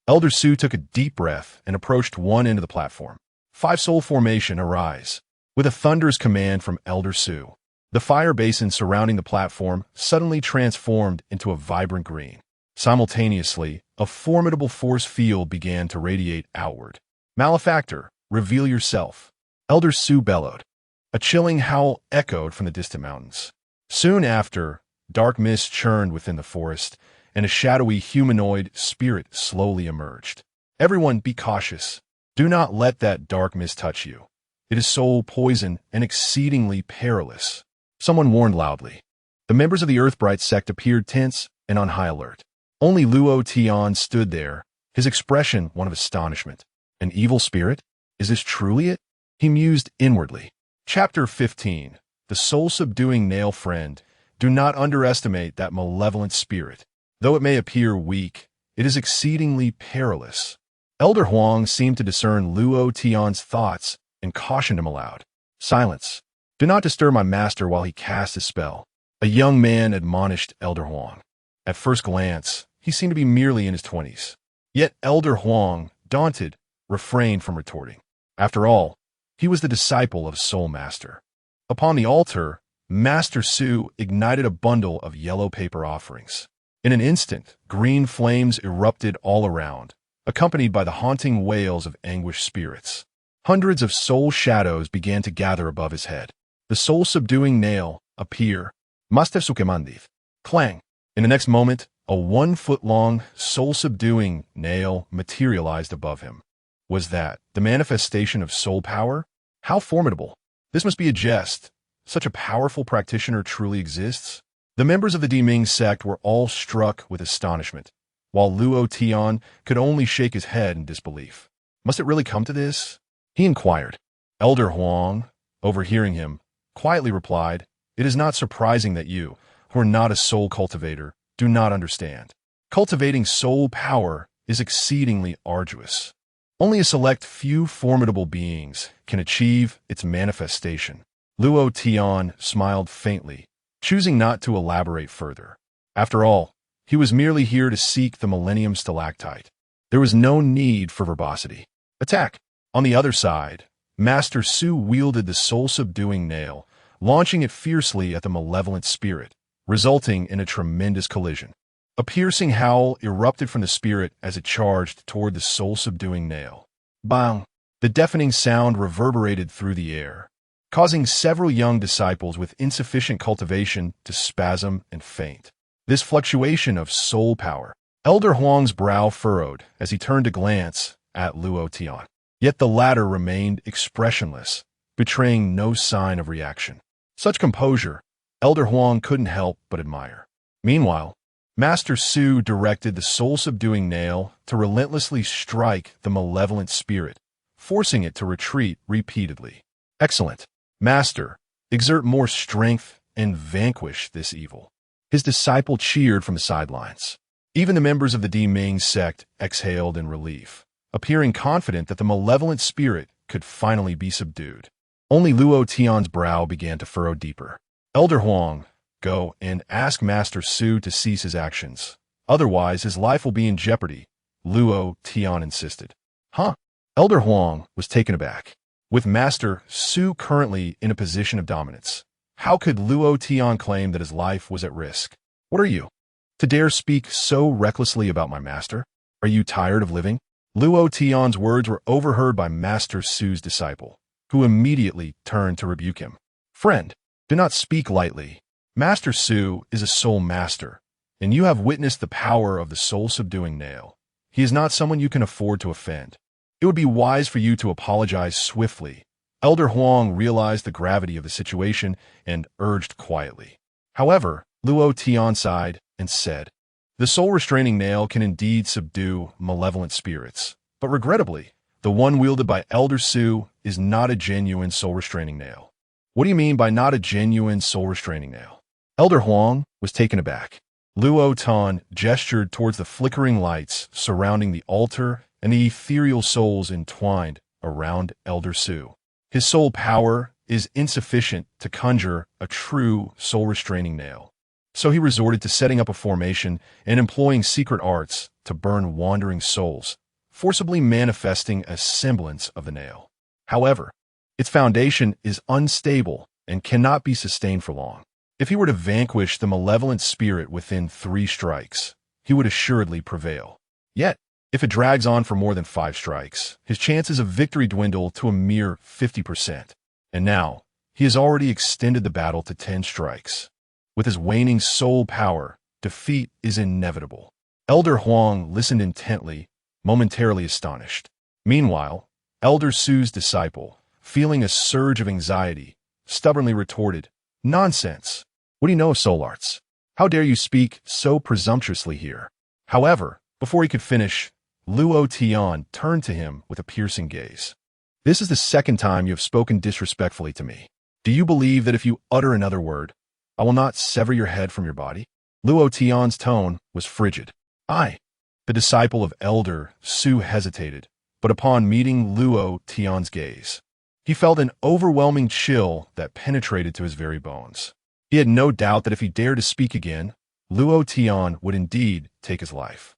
Elder Su took a deep breath and approached one end of the platform. Five-soul formation, arise. With a thunderous command from Elder Su, the fire basin surrounding the platform suddenly transformed into a vibrant green. Simultaneously, a formidable force field began to radiate outward. "Malefactor, reveal yourself," Elder Su bellowed. A chilling howl echoed from the distant mountains. Soon after, dark mist churned within the forest, and a shadowy humanoid spirit slowly emerged. "Everyone, be cautious. Do not let that dark mist touch you. It is soul poison and exceedingly perilous," someone warned loudly. The members of the Earthbright sect appeared tense and on high alert. Only Luo Tian stood there, his expression one of astonishment. An evil spirit? Is this truly it? He mused inwardly. Chapter 15. The Soul-Subduing Nail Friend. Do not underestimate that malevolent spirit. Though it may appear weak, it is exceedingly perilous. Elder Huang seemed to discern Luo Tian's thoughts and cautioned him aloud. "Silence. Do not disturb my master while he casts his spell," a young man admonished Elder Huang. At first glance, he seemed to be merely in his 20s. Yet Elder Huang, daunted, refrained from retorting. After all, he was the disciple of a soul master. Upon the altar, Master Su ignited a bundle of yellow paper offerings. In an instant, green flames erupted all around, accompanied by the haunting wails of anguished spirits. Hundreds of soul shadows began to gather above his head. The soul-subduing nail appear. Master Sukemandith. Clang. In the next moment, a 1-foot-long, soul-subduing nail materialized above him. Was that the manifestation of soul power? How formidable! This must be a jest. Such a powerful practitioner truly exists? The members of the Diming sect were all struck with astonishment, while Luo Tian could only shake his head in disbelief. Must it really come to this? He inquired. Elder Huang, overhearing him, quietly replied, "It is not surprising that you, who are not a soul cultivator, do not understand. Cultivating soul power is exceedingly arduous. Only a select few formidable beings can achieve its manifestation." Luo Tian smiled faintly, choosing not to elaborate further. After all, he was merely here to seek the Millennium Stalactite. There was no need for verbosity. Attack! On the other side, Master Su wielded the soul-subduing nail, launching it fiercely at the malevolent spirit, resulting in a tremendous collision. A piercing howl erupted from the spirit as it charged toward the soul-subduing nail. Bang! The deafening sound reverberated through the air, causing several young disciples with insufficient cultivation to spasm and faint. This fluctuation of soul power. Elder Huang's brow furrowed as he turned to glance at Luo Tian. Yet the latter remained expressionless, betraying no sign of reaction. Such composure, Elder Huang couldn't help but admire. Meanwhile, Master Su directed the soul-subduing nail to relentlessly strike the malevolent spirit, forcing it to retreat repeatedly. Excellent. Master, exert more strength and vanquish this evil. His disciple cheered from the sidelines. Even the members of the Diming sect exhaled in relief, appearing confident that the malevolent spirit could finally be subdued. Only Luo Tian's brow began to furrow deeper. Elder Huang, go and ask Master Su to cease his actions. Otherwise, his life will be in jeopardy, Luo Tian insisted. Huh? Elder Huang was taken aback. With Master Su currently in a position of dominance, how could Luo Tian claim that his life was at risk? What are you? To dare speak so recklessly about my master? Are you tired of living? Luo Tian's words were overheard by Master Su's disciple, who immediately turned to rebuke him. Friend, do not speak lightly. Master Su is a soul master, and you have witnessed the power of the soul-subduing nail. He is not someone you can afford to offend. It would be wise for you to apologize swiftly. Elder Huang realized the gravity of the situation and urged quietly. However, Luo Tian sighed and said, the soul-restraining nail can indeed subdue malevolent spirits, but regrettably, the one wielded by Elder Su is not a genuine soul-restraining nail. What do you mean by not a genuine soul-restraining nail? Elder Huang was taken aback. Luo Tian gestured towards the flickering lights surrounding the altar and the ethereal souls entwined around Elder Su. His soul power is insufficient to conjure a true soul-restraining nail. So he resorted to setting up a formation and employing secret arts to burn wandering souls, forcibly manifesting a semblance of the nail. However, its foundation is unstable and cannot be sustained for long. If he were to vanquish the malevolent spirit within 3 strikes, he would assuredly prevail. Yet, if it drags on for more than 5 strikes, his chances of victory dwindle to a mere 50%. And now, he has already extended the battle to 10 strikes. With his waning soul power, defeat is inevitable. Elder Huang listened intently, momentarily astonished. Meanwhile, Elder Su's disciple, feeling a surge of anxiety, stubbornly retorted, Nonsense! What do you know of soul arts? How dare you speak so presumptuously here? However, before he could finish, Luo Tian turned to him with a piercing gaze. This is the 2nd time you have spoken disrespectfully to me. Do you believe that if you utter another word, I will not sever your head from your body? Luo Tian's tone was frigid. The disciple of Elder Su hesitated, but upon meeting Luo Tian's gaze, he felt an overwhelming chill that penetrated to his very bones. He had no doubt that if he dared to speak again, Luo Tian would indeed take his life.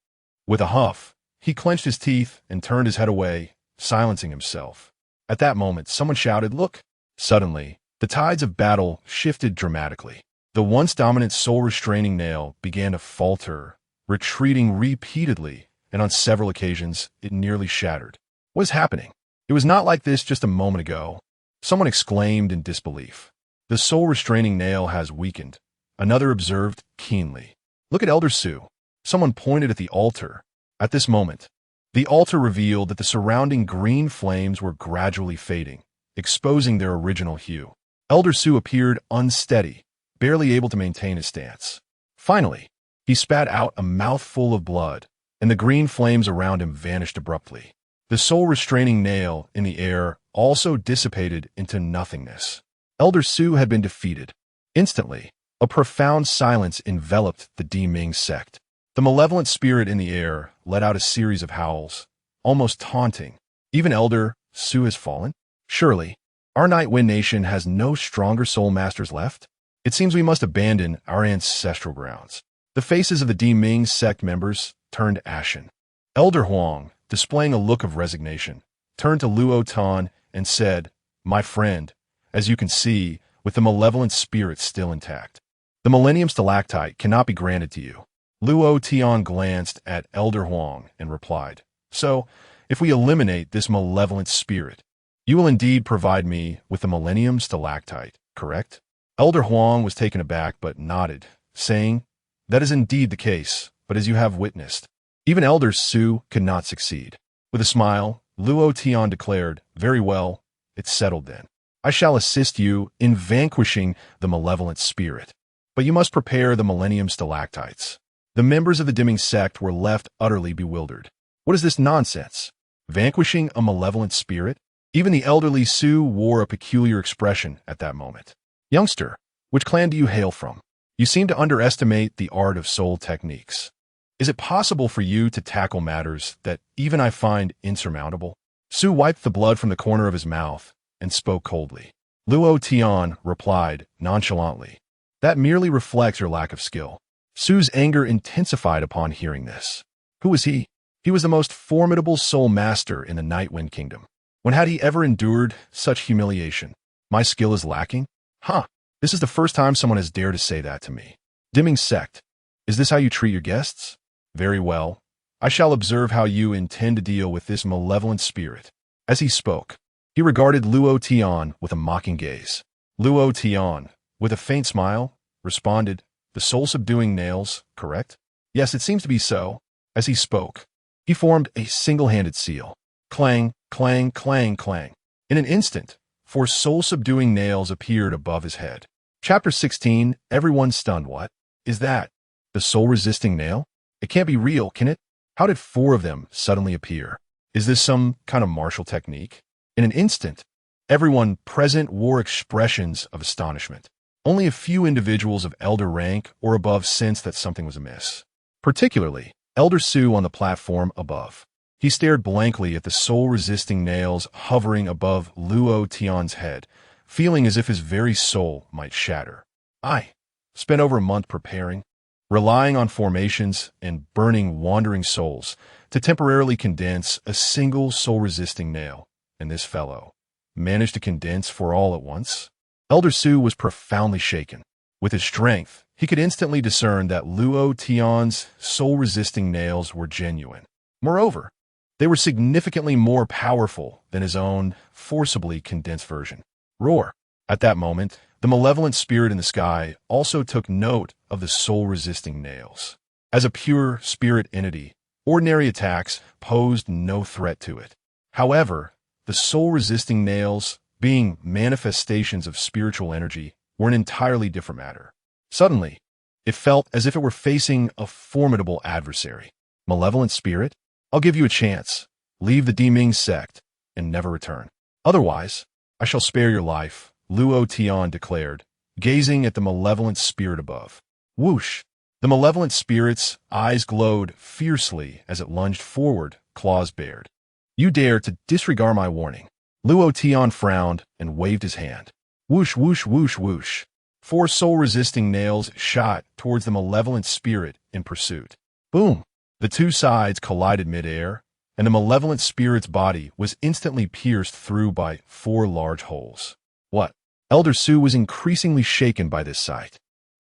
With a huff, he clenched his teeth and turned his head away, silencing himself. At that moment, someone shouted, Look! Suddenly, the tides of battle shifted dramatically. The once dominant soul-restraining nail began to falter, retreating repeatedly, and on several occasions, it nearly shattered. What is happening? It was not like this just a moment ago. Someone exclaimed in disbelief. The soul-restraining nail has weakened. Another observed keenly. Look at Elder Su. Someone pointed at the altar. At this moment, the altar revealed that the surrounding green flames were gradually fading, exposing their original hue. Elder Su appeared unsteady, barely able to maintain his stance. Finally, he spat out a mouthful of blood, and the green flames around him vanished abruptly. The soul-restraining nail in the air also dissipated into nothingness. Elder Su had been defeated. Instantly, a profound silence enveloped the Diming sect. The malevolent spirit in the air let out a series of howls, almost taunting. Even Elder Su has fallen? Surely, our Nightwind Nation has no stronger soul masters left? It seems we must abandon our ancestral grounds. The faces of the Diming sect members turned ashen. Elder Huang, displaying a look of resignation, turned to Luo Tian and said, My friend, as you can see, with the malevolent spirit still intact, the Millennium Stalactite cannot be granted to you. Luo Tian glanced at Elder Huang and replied, So, if we eliminate this malevolent spirit, you will indeed provide me with the Millennium Stalactite, correct? Elder Huang was taken aback but nodded, saying, That is indeed the case, but as you have witnessed, even Elder Su could not succeed. With a smile, Luo Tian declared, Very well, it's settled then. I shall assist you in vanquishing the malevolent spirit, but you must prepare the Millennium Stalactites. The members of the Dimming sect were left utterly bewildered. What is this nonsense? Vanquishing a malevolent spirit? Even the elderly Su wore a peculiar expression at that moment. Youngster, which clan do you hail from? You seem to underestimate the art of soul techniques. Is it possible for you to tackle matters that even I find insurmountable? Su wiped the blood from the corner of his mouth and spoke coldly. Luo Tian replied nonchalantly, That merely reflects your lack of skill. Su's anger intensified upon hearing this. Who was he? He was the most formidable soul master in the Nightwind Kingdom. When had he ever endured such humiliation? My skill is lacking? Huh. This is the first time someone has dared to say that to me. Dimming sect. Is this how you treat your guests? Very well. I shall observe how you intend to deal with this malevolent spirit. As he spoke, he regarded Luo Tian with a mocking gaze. Luo Tian, with a faint smile, responded, "The soul-subduing nails, correct?" "Yes, it seems to be so." As he spoke, he formed a single-handed seal. Clang, clang, clang, clang. In an instant, 4 soul-subduing nails appeared above his head. Chapter 16, everyone stunned. What is that? The soul-resisting nail? It can't be real, can it? How did 4 of them suddenly appear? Is this some kind of martial technique? In an instant, everyone present wore expressions of astonishment. Only a few individuals of elder rank or above sensed that something was amiss. Particularly, Elder Su on the platform above. He stared blankly at the soul-resisting nails hovering above Luo Tian's head, feeling as if his very soul might shatter. I spent over a month preparing, relying on formations and burning wandering souls to temporarily condense a single soul-resisting nail, and this fellow managed to condense 4 all at once. Elder Su was profoundly shaken. With his strength, he could instantly discern that Luo Tian's soul-resisting nails were genuine. Moreover, they were significantly more powerful than his own forcibly condensed version. Roar! At that moment, the malevolent spirit in the sky also took note of the soul-resisting nails. As a pure spirit entity, ordinary attacks posed no threat to it. However, the soul-resisting nails, being manifestations of spiritual energy, were an entirely different matter. Suddenly, it felt as if it were facing a formidable adversary. Malevolent spirit? I'll give you a chance. Leave the Diming sect and never return. Otherwise, I shall spare your life, Luo Tian declared, gazing at the malevolent spirit above. Whoosh! The malevolent spirit's eyes glowed fiercely as it lunged forward, claws bared. You dare to disregard my warning. Luo Tian frowned and waved his hand. Whoosh, whoosh, whoosh, whoosh. 4 soul-resisting nails shot towards the malevolent spirit in pursuit. Boom! The 2 sides collided mid-air, and the malevolent spirit's body was instantly pierced through by 4 large holes. What? Elder Su was increasingly shaken by this sight.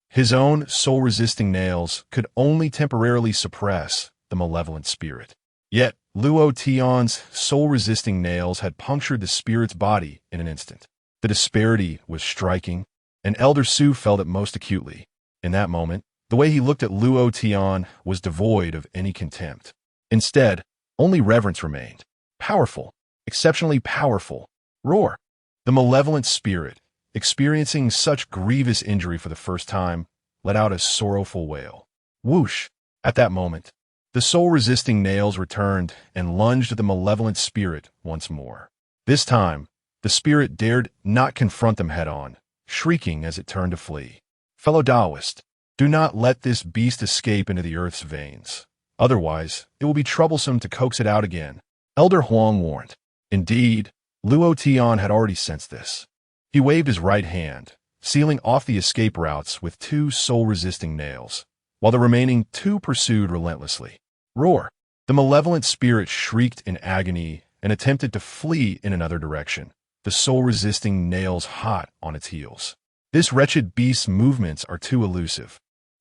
His own soul-resisting nails could only temporarily suppress the malevolent spirit. Yet, Luo Tian's soul-resisting nails had punctured the spirit's body in an instant. The disparity was striking, and Elder Su felt it most acutely. In that moment, the way he looked at Luo Tian was devoid of any contempt. Instead, only reverence remained. Powerful, exceptionally powerful. Roar! The malevolent spirit, experiencing such grievous injury for the first time, let out a sorrowful wail. Whoosh! At that moment, the soul-resisting nails returned and lunged at the malevolent spirit once more. This time, the spirit dared not confront them head-on, shrieking as it turned to flee. Fellow Taoist, do not let this beast escape into the earth's veins. Otherwise, it will be troublesome to coax it out again, Elder Huang warned. Indeed, Luo Tian had already sensed this. He waved his right hand, sealing off the escape routes with 2 soul-resisting nails, while the remaining 2 pursued relentlessly. Roar! The malevolent spirit shrieked in agony and attempted to flee in another direction, the soul-resisting nails hot on its heels. This wretched beast's movements are too elusive.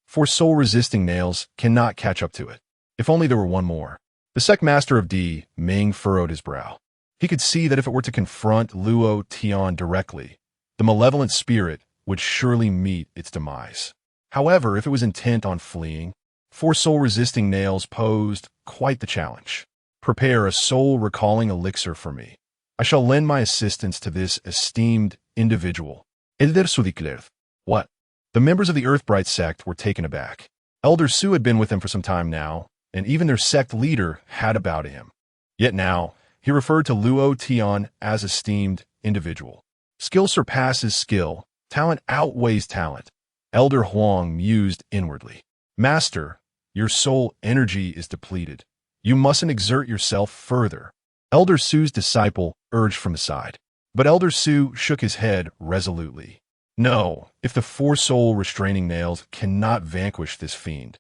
4 soul-resisting nails cannot catch up to it. If only there were one more. The sect master of D, Ming, furrowed his brow. He could see that if it were to confront Luo Tian directly, the malevolent spirit would surely meet its demise. However, if it was intent on fleeing, 4 soul-resisting nails posed quite the challenge. Prepare a soul-recalling elixir for me. I shall lend my assistance to this esteemed individual. What? The members of the Earthbright sect were taken aback. Elder Su had been with them for some time now, and even their sect leader had a bow to him. Yet now, he referred to Luo Tian as esteemed individual. Skill surpasses skill, talent outweighs talent. Elder Huang mused inwardly. Master, your soul energy is depleted. You mustn't exert yourself further. Elder Su's disciple urged from the side. But Elder Su shook his head resolutely. No, if the 4 soul restraining nails cannot vanquish this fiend,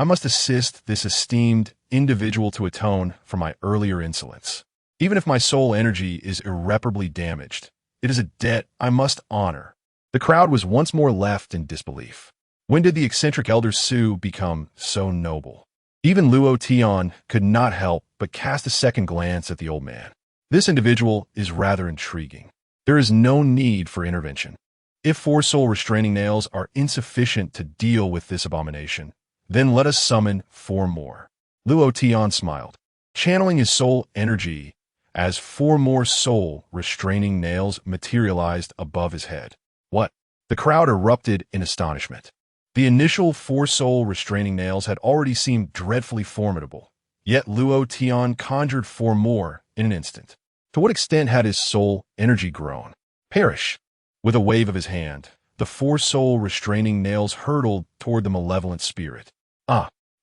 I must assist this esteemed individual to atone for my earlier insolence. Even if my soul energy is irreparably damaged, it is a debt I must honor. The crowd was once more left in disbelief. When did the eccentric Elder Su become so noble? Even Luo Tian could not help but cast a second glance at the old man. This individual is rather intriguing. There is no need for intervention. If 4 soul restraining nails are insufficient to deal with this abomination, then let us summon 4 more. Luo Tian smiled, channeling his soul energy as 4 more soul restraining nails materialized above his head. What? The crowd erupted in astonishment. The initial 4 soul restraining nails had already seemed dreadfully formidable, yet Luo Tian conjured 4 more in an instant. To what extent had his soul energy grown? Perish! With a wave of his hand, the 4 soul restraining nails hurtled toward the malevolent spirit.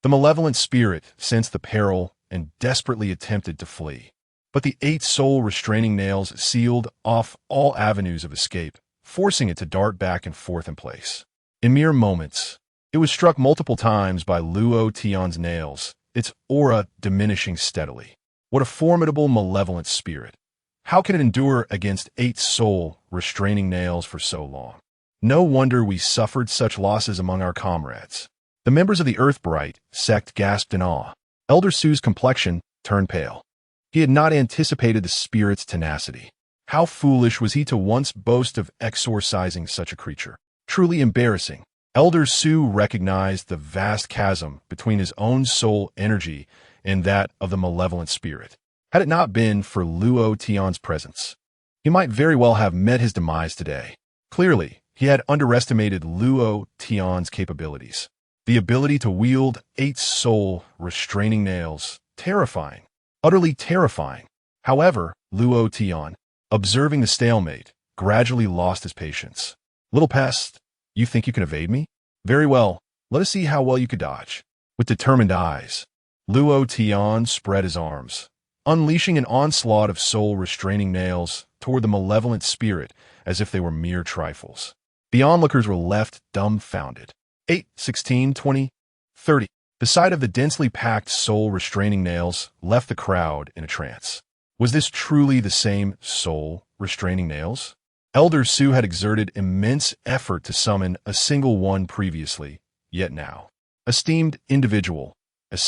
The malevolent spirit sensed the peril and desperately attempted to flee. But the 8 soul restraining nails sealed off all avenues of escape, forcing it to dart back and forth in place. In mere moments, it was struck multiple times by Luo Tian's nails, its aura diminishing steadily. What a formidable malevolent spirit! How can it endure against 8 soul restraining nails for so long? No wonder we suffered such losses among our comrades. The members of the Earthbright sect gasped in awe. Elder Su's complexion turned pale. He had not anticipated the spirit's tenacity. How foolish was he to once boast of exorcising such a creature. Truly embarrassing. Elder Su recognized the vast chasm between his own soul energy and that of the malevolent spirit. Had it not been for Luo Tian's presence, he might very well have met his demise today. Clearly, he had underestimated Luo Tian's capabilities. The ability to wield 8 soul restraining nails. Terrifying. Utterly terrifying. However, Luo Tian, observing the stalemate, gradually lost his patience. Little pest, you think you can evade me? Very well, let us see how well you could dodge. With determined eyes, Luo Tian spread his arms, unleashing an onslaught of soul restraining nails toward the malevolent spirit as if they were mere trifles. The onlookers were left dumbfounded. 8, 16, 20, 30. The sight of the densely packed soul restraining nails left the crowd in a trance. Was this truly the same soul restraining nails? Elder Su had exerted immense effort to summon a single one previously, yet now. Esteemed individual, it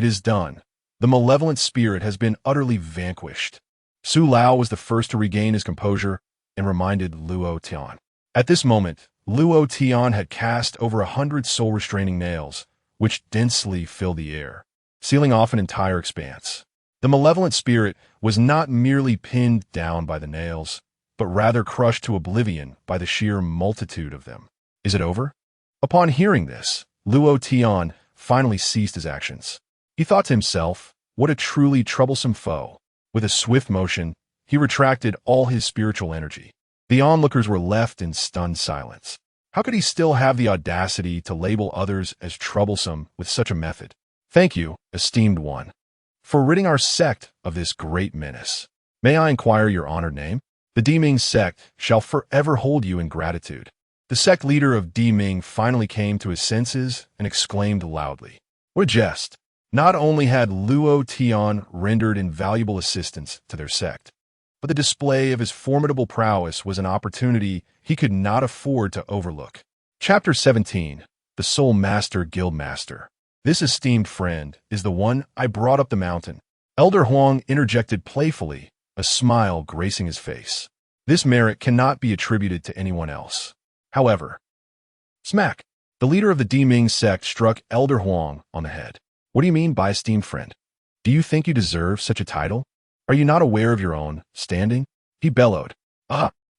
is done. The malevolent spirit has been utterly vanquished. Su Lao was the first to regain his composure and reminded Luo Tian. At this moment, Luo Tian had cast over 100 soul restraining nails, which densely filled the air, sealing off an entire expanse. The malevolent spirit was not merely pinned down by the nails, but rather crushed to oblivion by the sheer multitude of them. Is it over? Upon hearing this, Luo Tian finally ceased his actions. He thought to himself, what a truly troublesome foe. With a swift motion, he retracted all his spiritual energy. The onlookers were left in stunned silence. How could he still have the audacity to label others as troublesome with such a method? Thank you, esteemed one, for ridding our sect of this great menace. May I inquire your honored name? The Diming sect shall forever hold you in gratitude. The sect leader of Diming finally came to his senses and exclaimed loudly. What a jest! Not only had Luo Tian rendered invaluable assistance to their sect, but the display of his formidable prowess was an opportunity he could not afford to overlook. Chapter 17. The Soul Master Guildmaster. This esteemed friend is the one I brought up the mountain. Elder Huang interjected playfully, a smile gracing his face. This merit cannot be attributed to anyone else. However, smack! The leader of the Diming sect struck Elder Huang on the head. What do you mean by esteemed friend? Do you think you deserve such a title? Are you not aware of your own standing? He bellowed.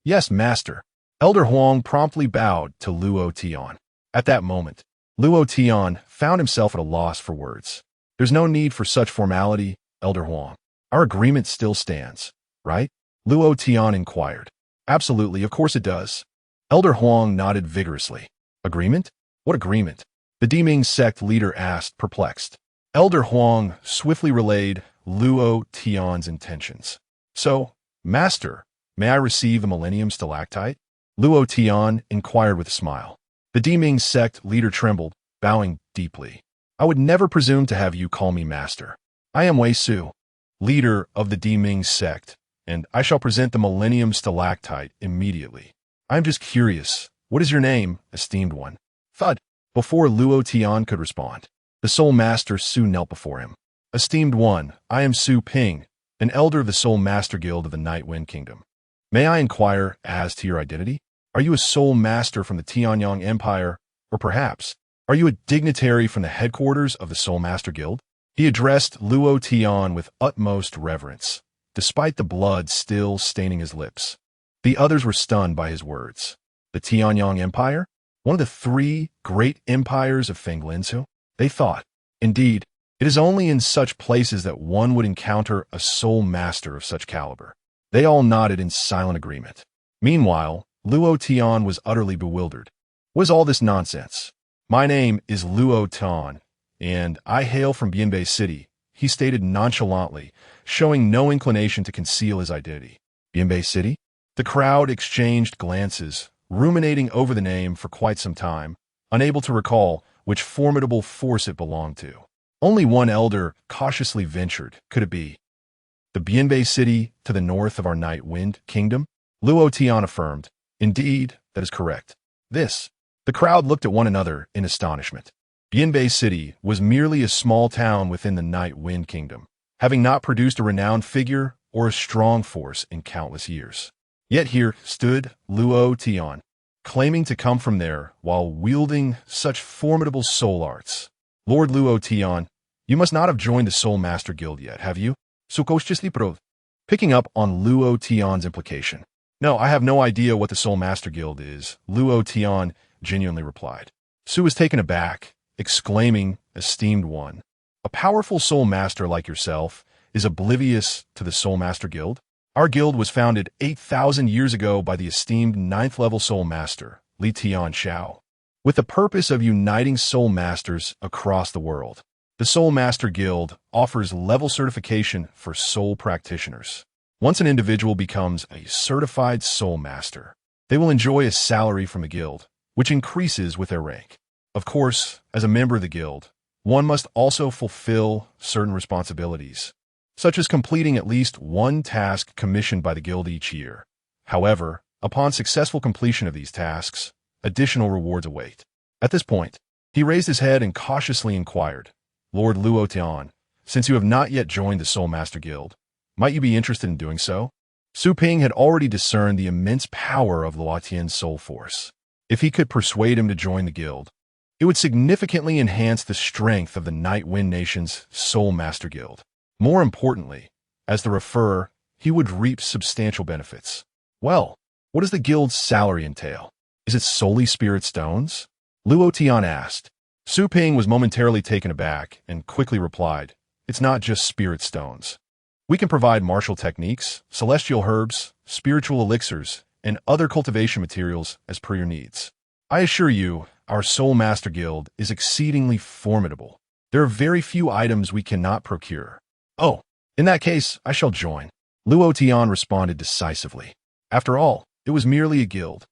Yes, master. Elder Huang promptly bowed to Luo Tian. At that moment, Luo Tian found himself at a loss for words. There's no need for such formality, Elder Huang. Our agreement still stands, right? Luo Tian inquired. Absolutely, of course it does. Elder Huang nodded vigorously. Agreement? What agreement? The Diming sect leader asked, perplexed. Elder Huang swiftly relayed Luo Tian's intentions. So, master, may I receive the Millennium Stalactite? Luo Tian inquired with a smile. The Diming sect leader trembled, bowing deeply. I would never presume to have you call me master. I am Wei Su, leader of the Diming sect, and I shall present the Millennium Stalactite immediately. I am just curious. What is your name, esteemed one? Thud. Before Luo Tian could respond, the Soul Master Su knelt before him. Esteemed one, I am Su Ping, an elder of the Soul Master Guild of the Night Wind Kingdom. May I inquire as to your identity? Are you a Soul Master from the Tianyang Empire, or perhaps, are you a dignitary from the headquarters of the Soul Master Guild? He addressed Luo Tian with utmost reverence, despite the blood still staining his lips. The others were stunned by his words. The Tianyang Empire? One of the three great empires of Fenglinsu? They thought. Indeed, it is only in such places that one would encounter a Soul Master of such caliber. They all nodded in silent agreement. Meanwhile, Luo Tian was utterly bewildered. What is all this nonsense? My name is Luo Tian, and I hail from Bianbeicheng City, he stated nonchalantly, showing no inclination to conceal his identity. Bianbeicheng City? The crowd exchanged glances, ruminating over the name for quite some time, unable to recall which formidable force it belonged to. Only one elder cautiously ventured. Could it be the Bianbeicheng City to the north of our Night Wind Kingdom? Luo Tian affirmed. Indeed, that is correct. The crowd looked at one another in astonishment. Bianbeicheng City was merely a small town within the Night Wind Kingdom, having not produced a renowned figure or a strong force in countless years. Yet here stood Luo Tian, claiming to come from there while wielding such formidable soul arts. Lord Luo Tian, you must not have joined the Soul Master Guild yet, have you? Picking up on Luo Tian's implication. No, I have no idea what the Soul Master Guild is, Luo Tian genuinely replied. Su was taken aback, exclaiming, esteemed one, a powerful Soul Master like yourself is oblivious to the Soul Master Guild? Our guild was founded 8,000 years ago by the esteemed 9th-level Soul Master, Li Tian Xiao, with the purpose of uniting Soul Masters across the world. The Soul Master Guild offers level certification for Soul practitioners. Once an individual becomes a certified Soul Master, they will enjoy a salary from the guild, which increases with their rank. Of course, as a member of the guild, one must also fulfill certain responsibilities, such as completing at least one task commissioned by the guild each year. However, upon successful completion of these tasks, additional rewards await. At this point, he raised his head and cautiously inquired, Lord Luo Tian, since you have not yet joined the Soul Master Guild, might you be interested in doing so? Su Ping had already discerned the immense power of Luo Tian's soul force. If he could persuade him to join the guild, it would significantly enhance the strength of the Night Wind Nation's Soul Master Guild. More importantly, as the referrer, he would reap substantial benefits. Well, what does the guild's salary entail? Is it solely spirit stones? Luo Tian asked. Su Ping was momentarily taken aback and quickly replied, it's not just spirit stones. We can provide martial techniques, celestial herbs, spiritual elixirs, and other cultivation materials as per your needs. I assure you, our Soul Master Guild is exceedingly formidable. There are very few items we cannot procure. Oh, in that case, I shall join. Luo Tian responded decisively. After all, it was merely a guild,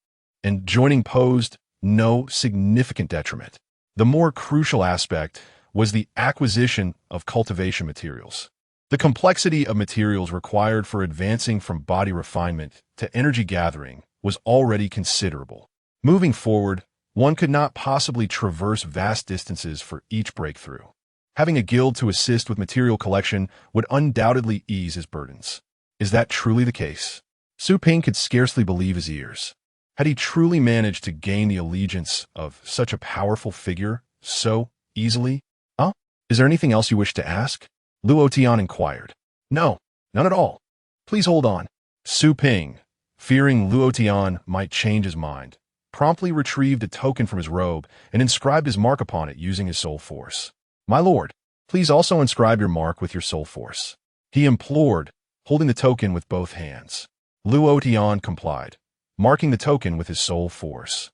and joining posed no significant detriment. The more crucial aspect was the acquisition of cultivation materials. The complexity of materials required for advancing from body refinement to energy gathering was already considerable. Moving forward, one could not possibly traverse vast distances for each breakthrough. Having a guild to assist with material collection would undoubtedly ease his burdens. Is that truly the case? Su Ping could scarcely believe his ears. Had he truly managed to gain the allegiance of such a powerful figure so easily? Huh? Is there anything else you wish to ask? Luo Tian inquired. No, none at all. Please hold on. Su Ping, fearing Luo Tian might change his mind, promptly retrieved a token from his robe and inscribed his mark upon it using his soul force. My lord, please also inscribe your mark with your soul force. He implored, holding the token with both hands. Luo Tian complied, marking the token with his soul force,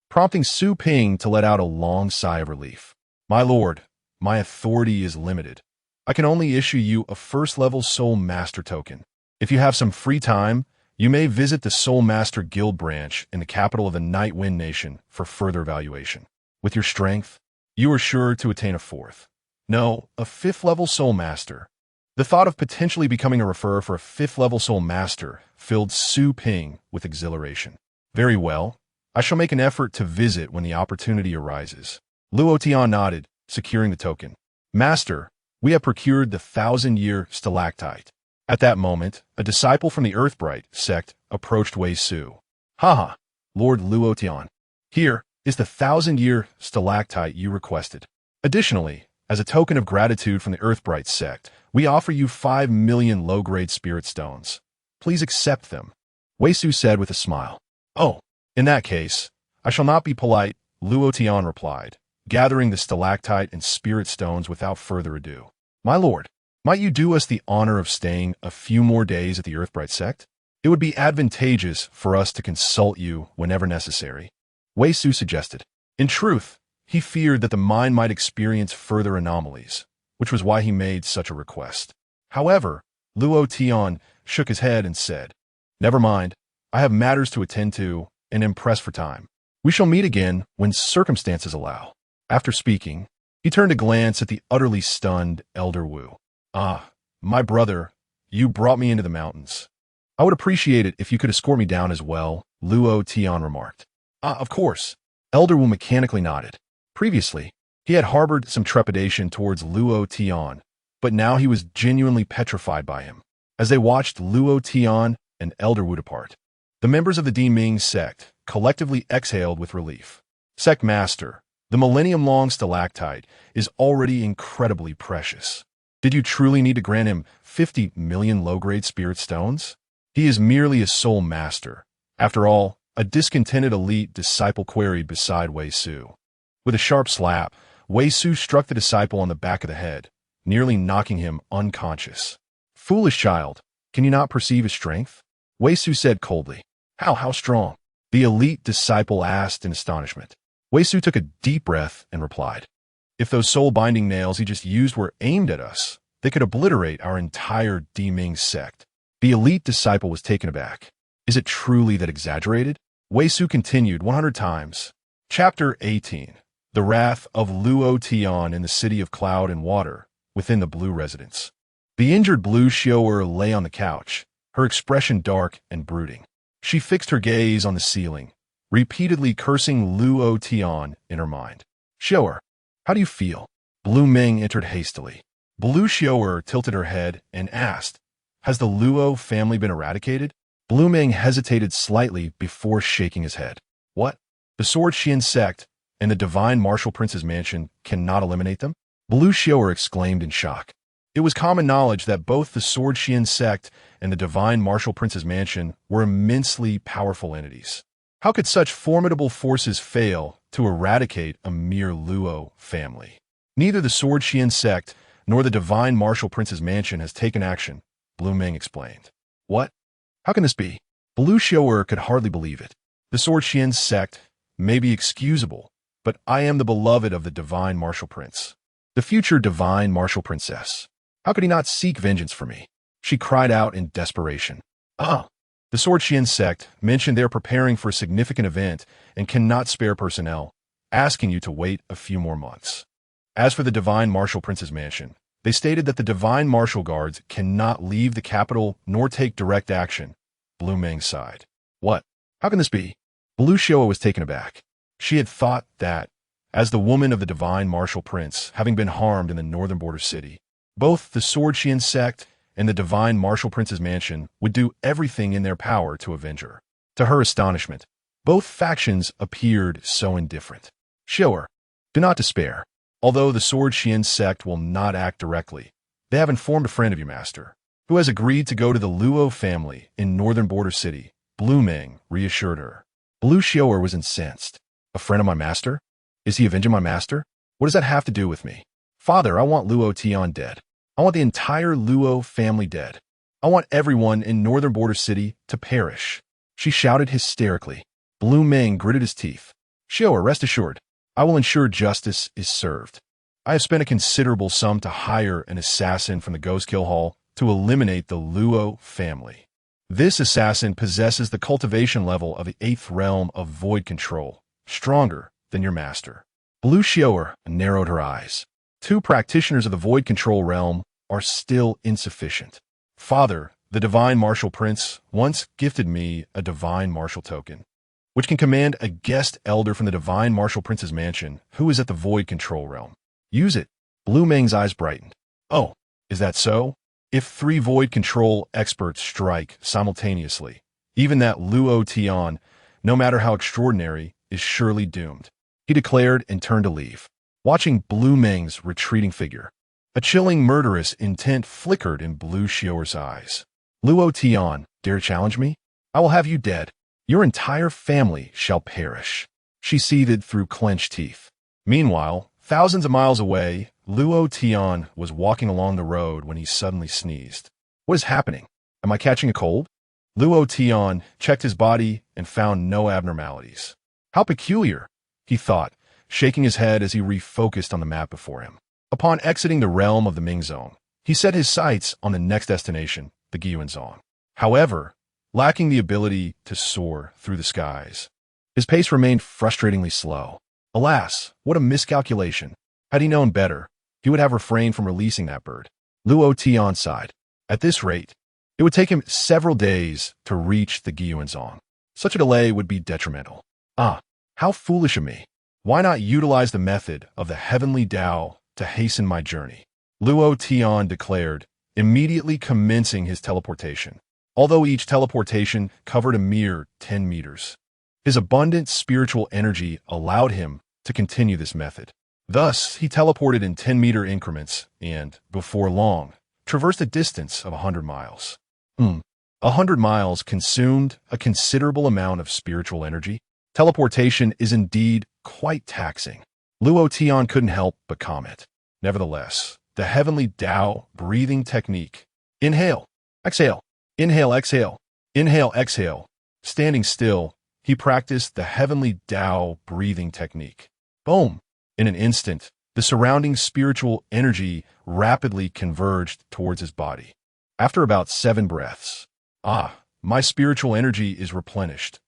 prompting Su Ping to let out a long sigh of relief. My lord, my authority is limited. I can only issue you a first-level Soul Master token. If you have some free time, you may visit the Soul Master Guild branch in the capital of the Night Wind Nation for further evaluation. With your strength, you are sure to attain a fourth. No, a fifth-level soul master. The thought of potentially becoming a referrer for a fifth-level soul master filled Su Ping with exhilaration. Very well. I shall make an effort to visit when the opportunity arises. Luo Tian nodded, securing the token. Master, we have procured the 1,000-year stalactite. At that moment, a disciple from the Earthbright sect approached Wei Su. Haha, Lord Luo Tian. Here is the 1,000-year stalactite you requested. Additionally, as a token of gratitude from the Earthbright sect, we offer you 5 million low-grade spirit stones. Please accept them. Wei Su said with a smile. Oh, in that case, I shall not be polite, Luo Tian replied, gathering the stalactite and spirit stones without further ado. My lord, might you do us the honor of staying a few more days at the Earthbright sect? It would be advantageous for us to consult you whenever necessary. Wei Su suggested. In truth, he feared that the mind might experience further anomalies, which was why he made such a request. However, Luo Tian shook his head and said, Never mind, I have matters to attend to and am pressed for time. We shall meet again when circumstances allow. After speaking, he turned to glance at the utterly stunned Elder Wu. Ah, my brother, you brought me into the mountains. I would appreciate it if you could escort me down as well, Luo Tian remarked. Ah, of course. Elder Wu mechanically nodded. Previously, he had harbored some trepidation towards Luo Tian, but now he was genuinely petrified by him. As they watched Luo Tian and Elder Wu depart, the members of the Di Ming sect collectively exhaled with relief. Sect Master, the millennium-long stalactite is already incredibly precious. Did you truly need to grant him 50 million low-grade spirit stones? He is merely a soul master. After all, a discontented elite disciple queried beside Wei Su. With a sharp slap, Wei Su struck the disciple on the back of the head, nearly knocking him unconscious. Foolish child, can you not perceive his strength? Wei Su said coldly. How strong? The elite disciple asked in astonishment. Wei Su took a deep breath and replied. If those soul-binding nails he just used were aimed at us, they could obliterate our entire Di Ming sect. The elite disciple was taken aback. Is it truly that exaggerated? Wei Su continued 100 times. Chapter 18. The Wrath of Luo Tian in the City of Cloud and Water, within the Blue Residence. The injured Blue Shower lay on the couch, her expression dark and brooding. She fixed her gaze on the ceiling, repeatedly cursing Luo Tian in her mind. Shower, how do you feel? Blue Ming entered hastily. Blue Shower tilted her head and asked, Has the Luo family been eradicated? Blue Ming hesitated slightly before shaking his head. What? The Sword Xian sect and the Divine Martial Prince's mansion cannot eliminate them? Blue Shower exclaimed in shock. It was common knowledge that both the Sword Xian sect and the Divine Martial Prince's mansion were immensely powerful entities. How could such formidable forces fail to eradicate a mere Luo family? Neither the Sword Xian sect nor the Divine Martial Prince's mansion has taken action, Blue Ming explained. What? How can this be? Blue Shower could hardly believe it. The Sword Xian sect may be excusable, but I am the beloved of the Divine Martial Prince, the future Divine Martial Princess. How could he not seek vengeance for me? She cried out in desperation. Ah! The Sword Xian sect mentioned they are preparing for a significant event and cannot spare personnel, asking you to wait a few more months. As for the Divine Martial Prince's mansion, they stated that the Divine Martial Guards cannot leave the capital nor take direct action. Blue Ming sighed. What? How can this be? Blue Showa was taken aback. She had thought that, as the woman of the Divine Martial Prince, having been harmed in the northern border city, both the Sword Xian sect and the Divine Martial Prince's mansion would do everything in their power to avenge her. To her astonishment, both factions appeared so indifferent. Shower, do not despair. Although the Sword Xian sect will not act directly, they have informed a friend of your master, who has agreed to go to the Luo family in northern border city. Blue Ming reassured her. Blue Shower was incensed. A friend of my master? Is he avenging my master? What does that have to do with me? Father, I want Luo Tian dead. I want the entire Luo family dead. I want everyone in northern border city to perish. She shouted hysterically. Blue Ming gritted his teeth. Shower, rest assured, I will ensure justice is served. I have spent a considerable sum to hire an assassin from the Ghost Kill Hall to eliminate the Luo family. This assassin possesses the cultivation level of the 8th realm of void control, stronger than your master. Blue Xiaoer narrowed her eyes. 2 practitioners of the void control realm are still insufficient. Father, the divine martial prince, once gifted me a divine martial token, which can command a guest elder from the divine martial prince's mansion who is at the void control realm. Use it. Blue Meng's eyes brightened. Oh, is that so? If 3 void control experts strike simultaneously, even that Luo Tian, no matter how extraordinary, is surely doomed. He declared and turned to leave, watching Blue Meng's retreating figure. A chilling, murderous intent flickered in Blue Xiaoer's eyes. Luo Tian, dare challenge me? I will have you dead. Your entire family shall perish. She seethed through clenched teeth. Meanwhile, thousands of miles away, Luo Tian was walking along the road when he suddenly sneezed. What is happening? Am I catching a cold? Luo Tian checked his body and found no abnormalities. How peculiar, he thought, shaking his head as he refocused on the map before him. Upon exiting the realm of the Ming Zone, he set his sights on the next destination, the Guanzong. However, lacking the ability to soar through the skies, his pace remained frustratingly slow. Alas, what a miscalculation. Had he known better, he would have refrained from releasing that bird. Luo Tian sighed. At this rate, it would take him several days to reach the Guanzong. Such a delay would be detrimental. Ah, how foolish of me. Why not utilize the method of the Heavenly Dao to hasten my journey? Luo Tian declared, immediately commencing his teleportation. Although each teleportation covered a mere 10 meters, his abundant spiritual energy allowed him to continue this method. Thus, he teleported in 10-meter increments and, before long, traversed a distance of 100 miles. 100 miles consumed a considerable amount of spiritual energy. Teleportation is indeed quite taxing. Luo Tian couldn't help but comment. Nevertheless, the Heavenly Dao breathing technique. Inhale, exhale, inhale, exhale, inhale, exhale. Standing still, he practiced the Heavenly Dao breathing technique. Boom! In an instant, the surrounding spiritual energy rapidly converged towards his body. After about 7 breaths, my spiritual energy is replenished.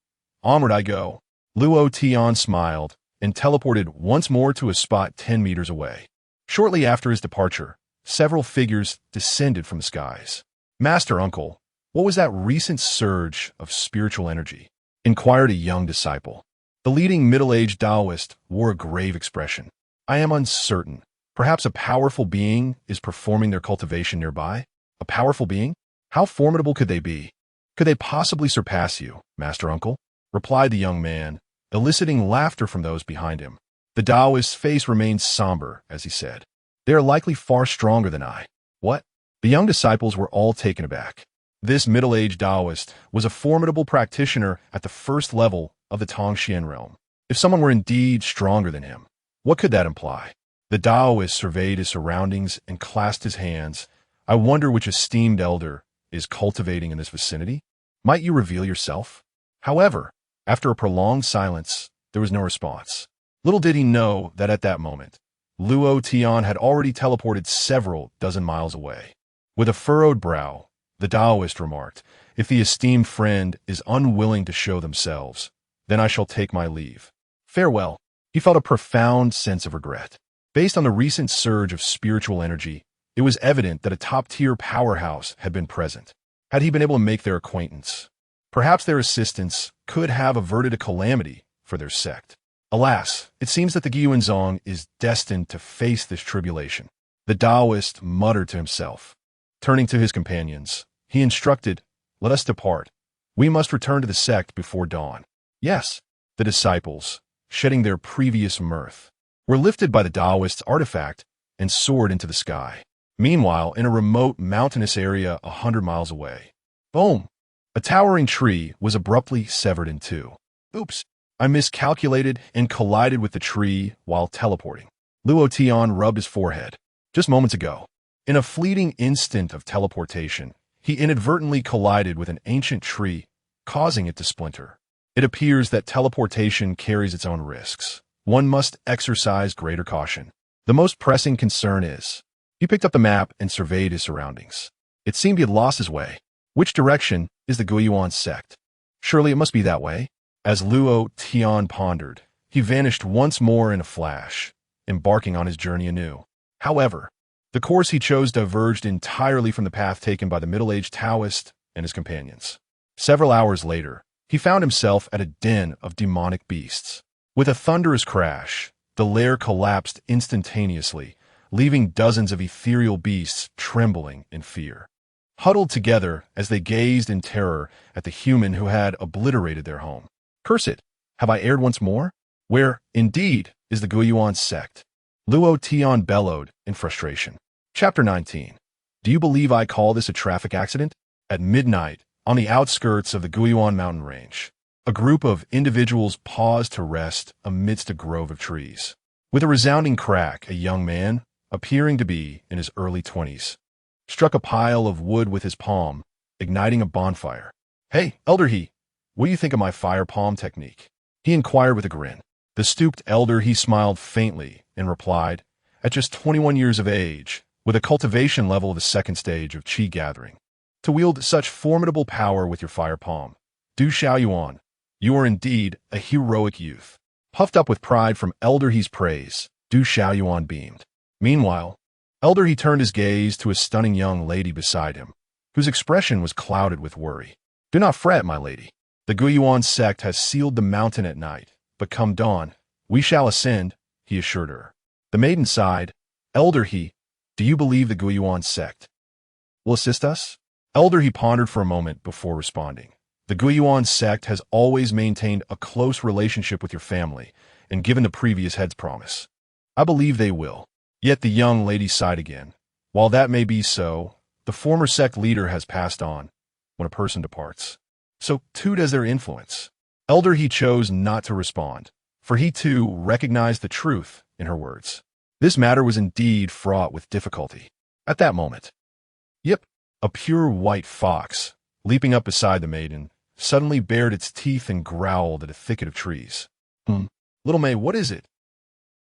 Onward I go. Luo Tian smiled and teleported once more to a spot 10 meters away. Shortly after his departure, several figures descended from the skies. Master Uncle, what was that recent surge of spiritual energy? Inquired a young disciple. The leading middle-aged Taoist wore a grave expression. I am uncertain. Perhaps a powerful being is performing their cultivation nearby? A powerful being? How formidable could they be? Could they possibly surpass you, Master Uncle? Replied the young man, eliciting laughter from those behind him. The Taoist's face remained somber as he said, They are likely far stronger than I. What? The young disciples were all taken aback. This middle-aged Taoist was a formidable practitioner at the first level of the Tongxian realm. If someone were indeed stronger than him, what could that imply? The Taoist surveyed his surroundings and clasped his hands. I wonder which esteemed elder is cultivating in this vicinity? Might you reveal yourself? However, after a prolonged silence, there was no response. Little did he know that at that moment, Luo Tian had already teleported several dozen miles away. With a furrowed brow, the Taoist remarked, If the esteemed friend is unwilling to show themselves, then I shall take my leave. Farewell. He felt a profound sense of regret. Based on the recent surge of spiritual energy, it was evident that a top-tier powerhouse had been present. Had he been able to make their acquaintance, perhaps their assistance could have averted a calamity for their sect. Alas, it seems that the Guanzong is destined to face this tribulation. The Taoist muttered to himself. Turning to his companions, he instructed, Let us depart. We must return to the sect before dawn. Yes, the disciples, shedding their previous mirth, were lifted by the Taoist's artifact and soared into the sky. Meanwhile, in a remote mountainous area 100 miles away, boom! A towering tree was abruptly severed in 2. Oops! I miscalculated and collided with the tree while teleporting. Luo Tian rubbed his forehead. Just moments ago, in a fleeting instant of teleportation, he inadvertently collided with an ancient tree, causing it to splinter. It appears that teleportation carries its own risks. One must exercise greater caution. The most pressing concern is, he picked up the map and surveyed his surroundings. It seemed he had lost his way. Which direction is the Guiyuan sect? Surely it must be that way. As Luo Tian pondered, he vanished once more in a flash, embarking on his journey anew. However, the course he chose diverged entirely from the path taken by the middle-aged Taoist and his companions. Several hours later, he found himself at a den of demonic beasts. With a thunderous crash, the lair collapsed instantaneously, leaving dozens of ethereal beasts trembling in fear. Huddled together as they gazed in terror at the human who had obliterated their home. Curse it! Have I erred once more? Where, indeed, is the Guiyuan sect? Luo Tian bellowed in frustration. Chapter 19. Do you believe I call this a traffic accident? At midnight, on the outskirts of the Guiyuan mountain range, a group of individuals paused to rest amidst a grove of trees. With a resounding crack, a young man, appearing to be in his early 20s, struck a pile of wood with his palm, igniting a bonfire. Hey, Elder He, what do you think of my fire palm technique? He inquired with a grin. The stooped Elder He smiled faintly and replied, at just 21 years of age, with a cultivation level of the second stage of Qi gathering, to wield such formidable power with your fire palm. Du Xiaoyuan, you are indeed a heroic youth. Puffed up with pride from Elder He's praise, Du Xiaoyuan beamed. Meanwhile, Elder He turned his gaze to a stunning young lady beside him, whose expression was clouded with worry. Do not fret, my lady. The Guiyuan sect has sealed the mountain at night, but come dawn, we shall ascend, he assured her. The maiden sighed. Elder He, do you believe the Guiyuan sect will assist us? Elder He pondered for a moment before responding. The Guiyuan sect has always maintained a close relationship with your family, and given the previous head's promise, I believe they will. Yet the young lady sighed again. While that may be so, the former sect leader has passed on. When a person departs, so too does their influence. Elder He chose not to respond, for he too recognized the truth in her words. This matter was indeed fraught with difficulty. At that moment, Yip, a pure white fox, leaping up beside the maiden, suddenly bared its teeth and growled at a thicket of trees. Little May, what is it?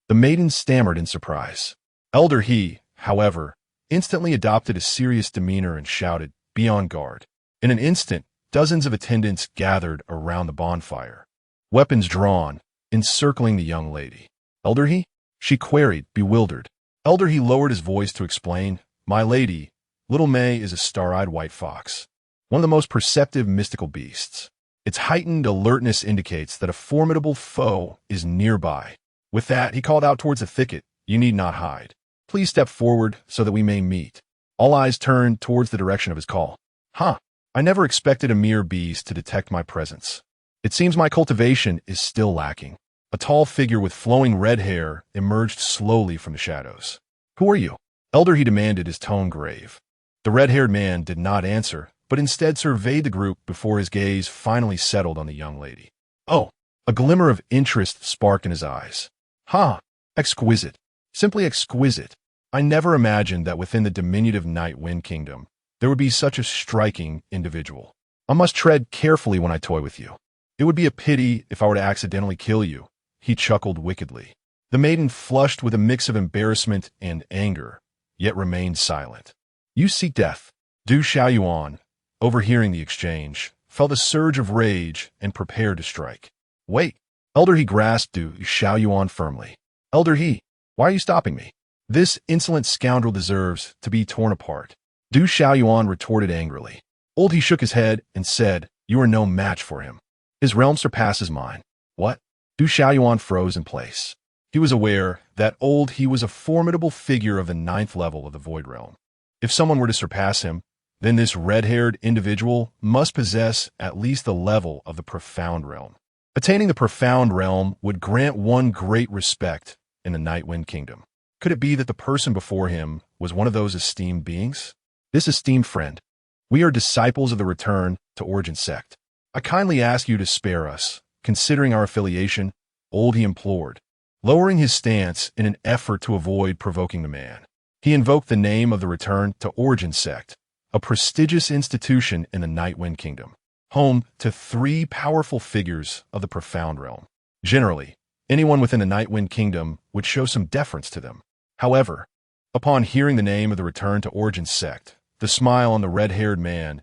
The maiden stammered in surprise. Elder He, however, instantly adopted a serious demeanor and shouted, Be on guard. In an instant, dozens of attendants gathered around the bonfire, weapons drawn, encircling the young lady. Elder He? She queried, bewildered. Elder He lowered his voice to explain, My lady, Little May is a star-eyed white fox, one of the most perceptive mystical beasts. Its heightened alertness indicates that a formidable foe is nearby. With that, he called out towards the thicket, You need not hide. Please step forward so that we may meet. All eyes turned towards the direction of his call. I never expected a mere beast to detect my presence. It seems my cultivation is still lacking. A tall figure with flowing red hair emerged slowly from the shadows. Who are you? Elder He demanded, his tone grave. The red-haired man did not answer, but instead surveyed the group before his gaze finally settled on the young lady. Oh, a glimmer of interest sparked in his eyes. Exquisite. Simply exquisite. I never imagined that within the diminutive Night Wind Kingdom, there would be such a striking individual. I must tread carefully when I toy with you. It would be a pity if I were to accidentally kill you, he chuckled wickedly. The maiden flushed with a mix of embarrassment and anger, yet remained silent. You seek death. Du Xiaoyuan, overhearing the exchange, felt a surge of rage and prepared to strike. Wait. Elder He grasped Du Xiaoyuan firmly. Elder He, why are you stopping me? This insolent scoundrel deserves to be torn apart. Du Xiaoyuan retorted angrily. Old He shook his head and said, You are no match for him. His realm surpasses mine. What? Du Xiaoyuan froze in place. He was aware that Old He was a formidable figure of the 9th level of the Void Realm. If someone were to surpass him, then this red-haired individual must possess at least the level of the Profound Realm. Attaining the Profound Realm would grant one great respect in the Night Wind Kingdom. Could it be that the person before him was one of those esteemed beings? This esteemed friend, we are disciples of the Return to Origin sect. I kindly ask you to spare us, considering our affiliation, Old He implored, lowering his stance in an effort to avoid provoking the man. He invoked the name of the Return to Origin sect, a prestigious institution in the Night Wind Kingdom, home to 3 powerful figures of the Profound Realm. Generally, anyone within the Night Wind Kingdom would show some deference to them. However, upon hearing the name of the Return to Origin sect, the smile on the red-haired man's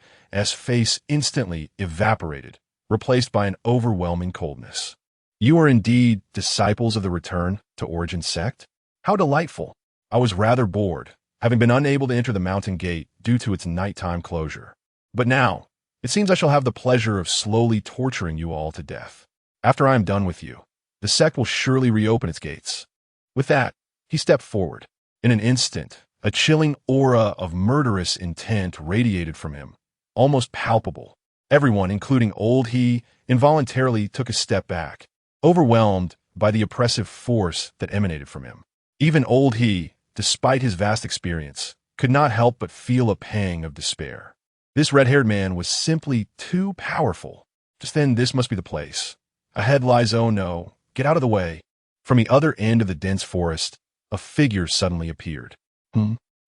face instantly evaporated, replaced by an overwhelming coldness. You are indeed disciples of the return to origin sect? How delightful. I was rather bored, having been unable to enter the mountain gate due to its nighttime closure. But now, it seems I shall have the pleasure of slowly torturing you all to death. After I am done with you, the sect will surely reopen its gates. With that, he stepped forward. In an instant, a chilling aura of murderous intent radiated from him, almost palpable. Everyone, including old He, involuntarily took a step back, overwhelmed by the oppressive force that emanated from him. Even old He, despite his vast experience, could not help but feel a pang of despair. This red-haired man was simply too powerful. Just then, this must be the place. Ahead lies, oh no, get out of the way. From the other end of the dense forest, a figure suddenly appeared.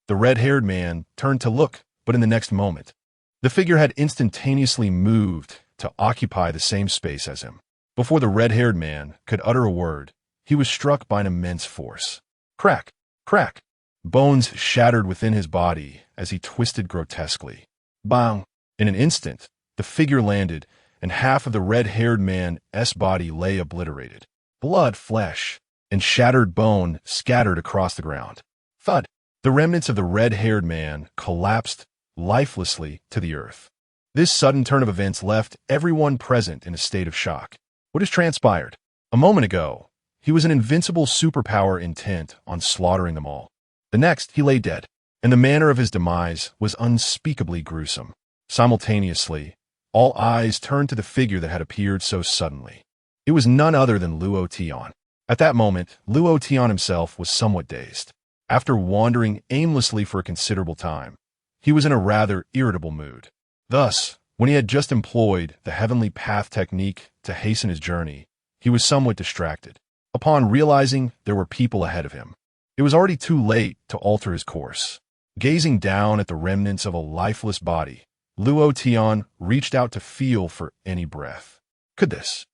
The red-haired man turned to look, but in the next moment, the figure had instantaneously moved to occupy the same space as him. Before the red-haired man could utter a word, he was struck by an immense force. Crack, crack. Bones shattered within his body as he twisted grotesquely. Bang! In an instant, the figure landed, and half of the red-haired man's body lay obliterated. Blood, flesh, and shattered bone scattered across the ground. Thud! The remnants of the red-haired man collapsed lifelessly to the earth. This sudden turn of events left everyone present in a state of shock. What has transpired? A moment ago, he was an invincible superpower intent on slaughtering them all. The next, he lay dead, and the manner of his demise was unspeakably gruesome. Simultaneously, all eyes turned to the figure that had appeared so suddenly. It was none other than Luo Tian. At that moment, Luo Tian himself was somewhat dazed. After wandering aimlessly for a considerable time, he was in a rather irritable mood. Thus, when he had just employed the Heavenly Path technique to hasten his journey, he was somewhat distracted. Upon realizing there were people ahead of him, it was already too late to alter his course. Gazing down at the remnants of a lifeless body, Luo Tian reached out to feel for any breath. Could this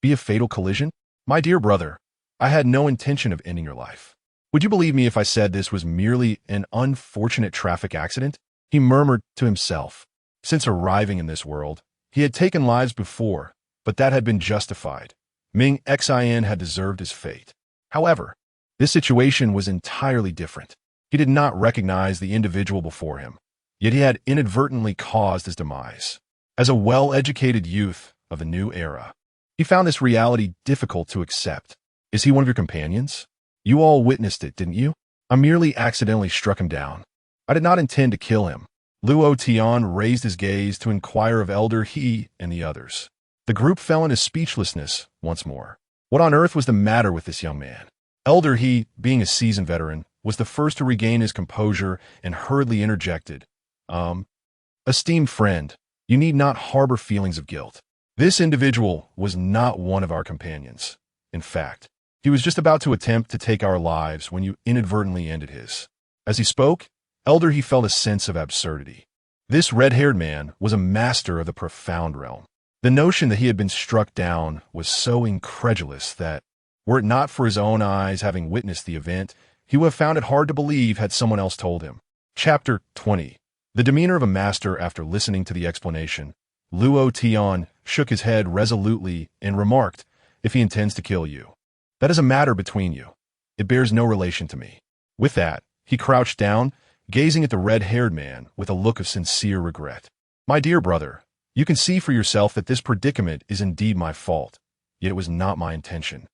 be a fatal collision? My dear brother, I had no intention of ending your life. Would you believe me if I said this was merely an unfortunate traffic accident? He murmured to himself. Since arriving in this world, he had taken lives before, but that had been justified. Ming Xin had deserved his fate. However, this situation was entirely different. He did not recognize the individual before him, yet he had inadvertently caused his demise. As a well-educated youth of the new era, he found this reality difficult to accept. Is he one of your companions? You all witnessed it, didn't you? I merely accidentally struck him down. I did not intend to kill him. Luo Tian raised his gaze to inquire of Elder He and the others. The group fell into speechlessness once more. What on earth was the matter with this young man? Elder He, being a seasoned veteran, was the first to regain his composure and hurriedly interjected. Esteemed friend, you need not harbor feelings of guilt. This individual was not one of our companions. In fact, he was just about to attempt to take our lives when you inadvertently ended his. As he spoke, Elder He felt a sense of absurdity. This red-haired man was a master of the profound realm. The notion that he had been struck down was so incredulous that, were it not for his own eyes having witnessed the event, he would have found it hard to believe had someone else told him. Chapter 20. The demeanor of a master after listening to the explanation. Luo Tian shook his head resolutely and remarked, if he intends to kill you, that is a matter between you. It bears no relation to me. With that, he crouched down, gazing at the red-haired man with a look of sincere regret. My dear brother, you can see for yourself that this predicament is indeed my fault, yet it was not my intention.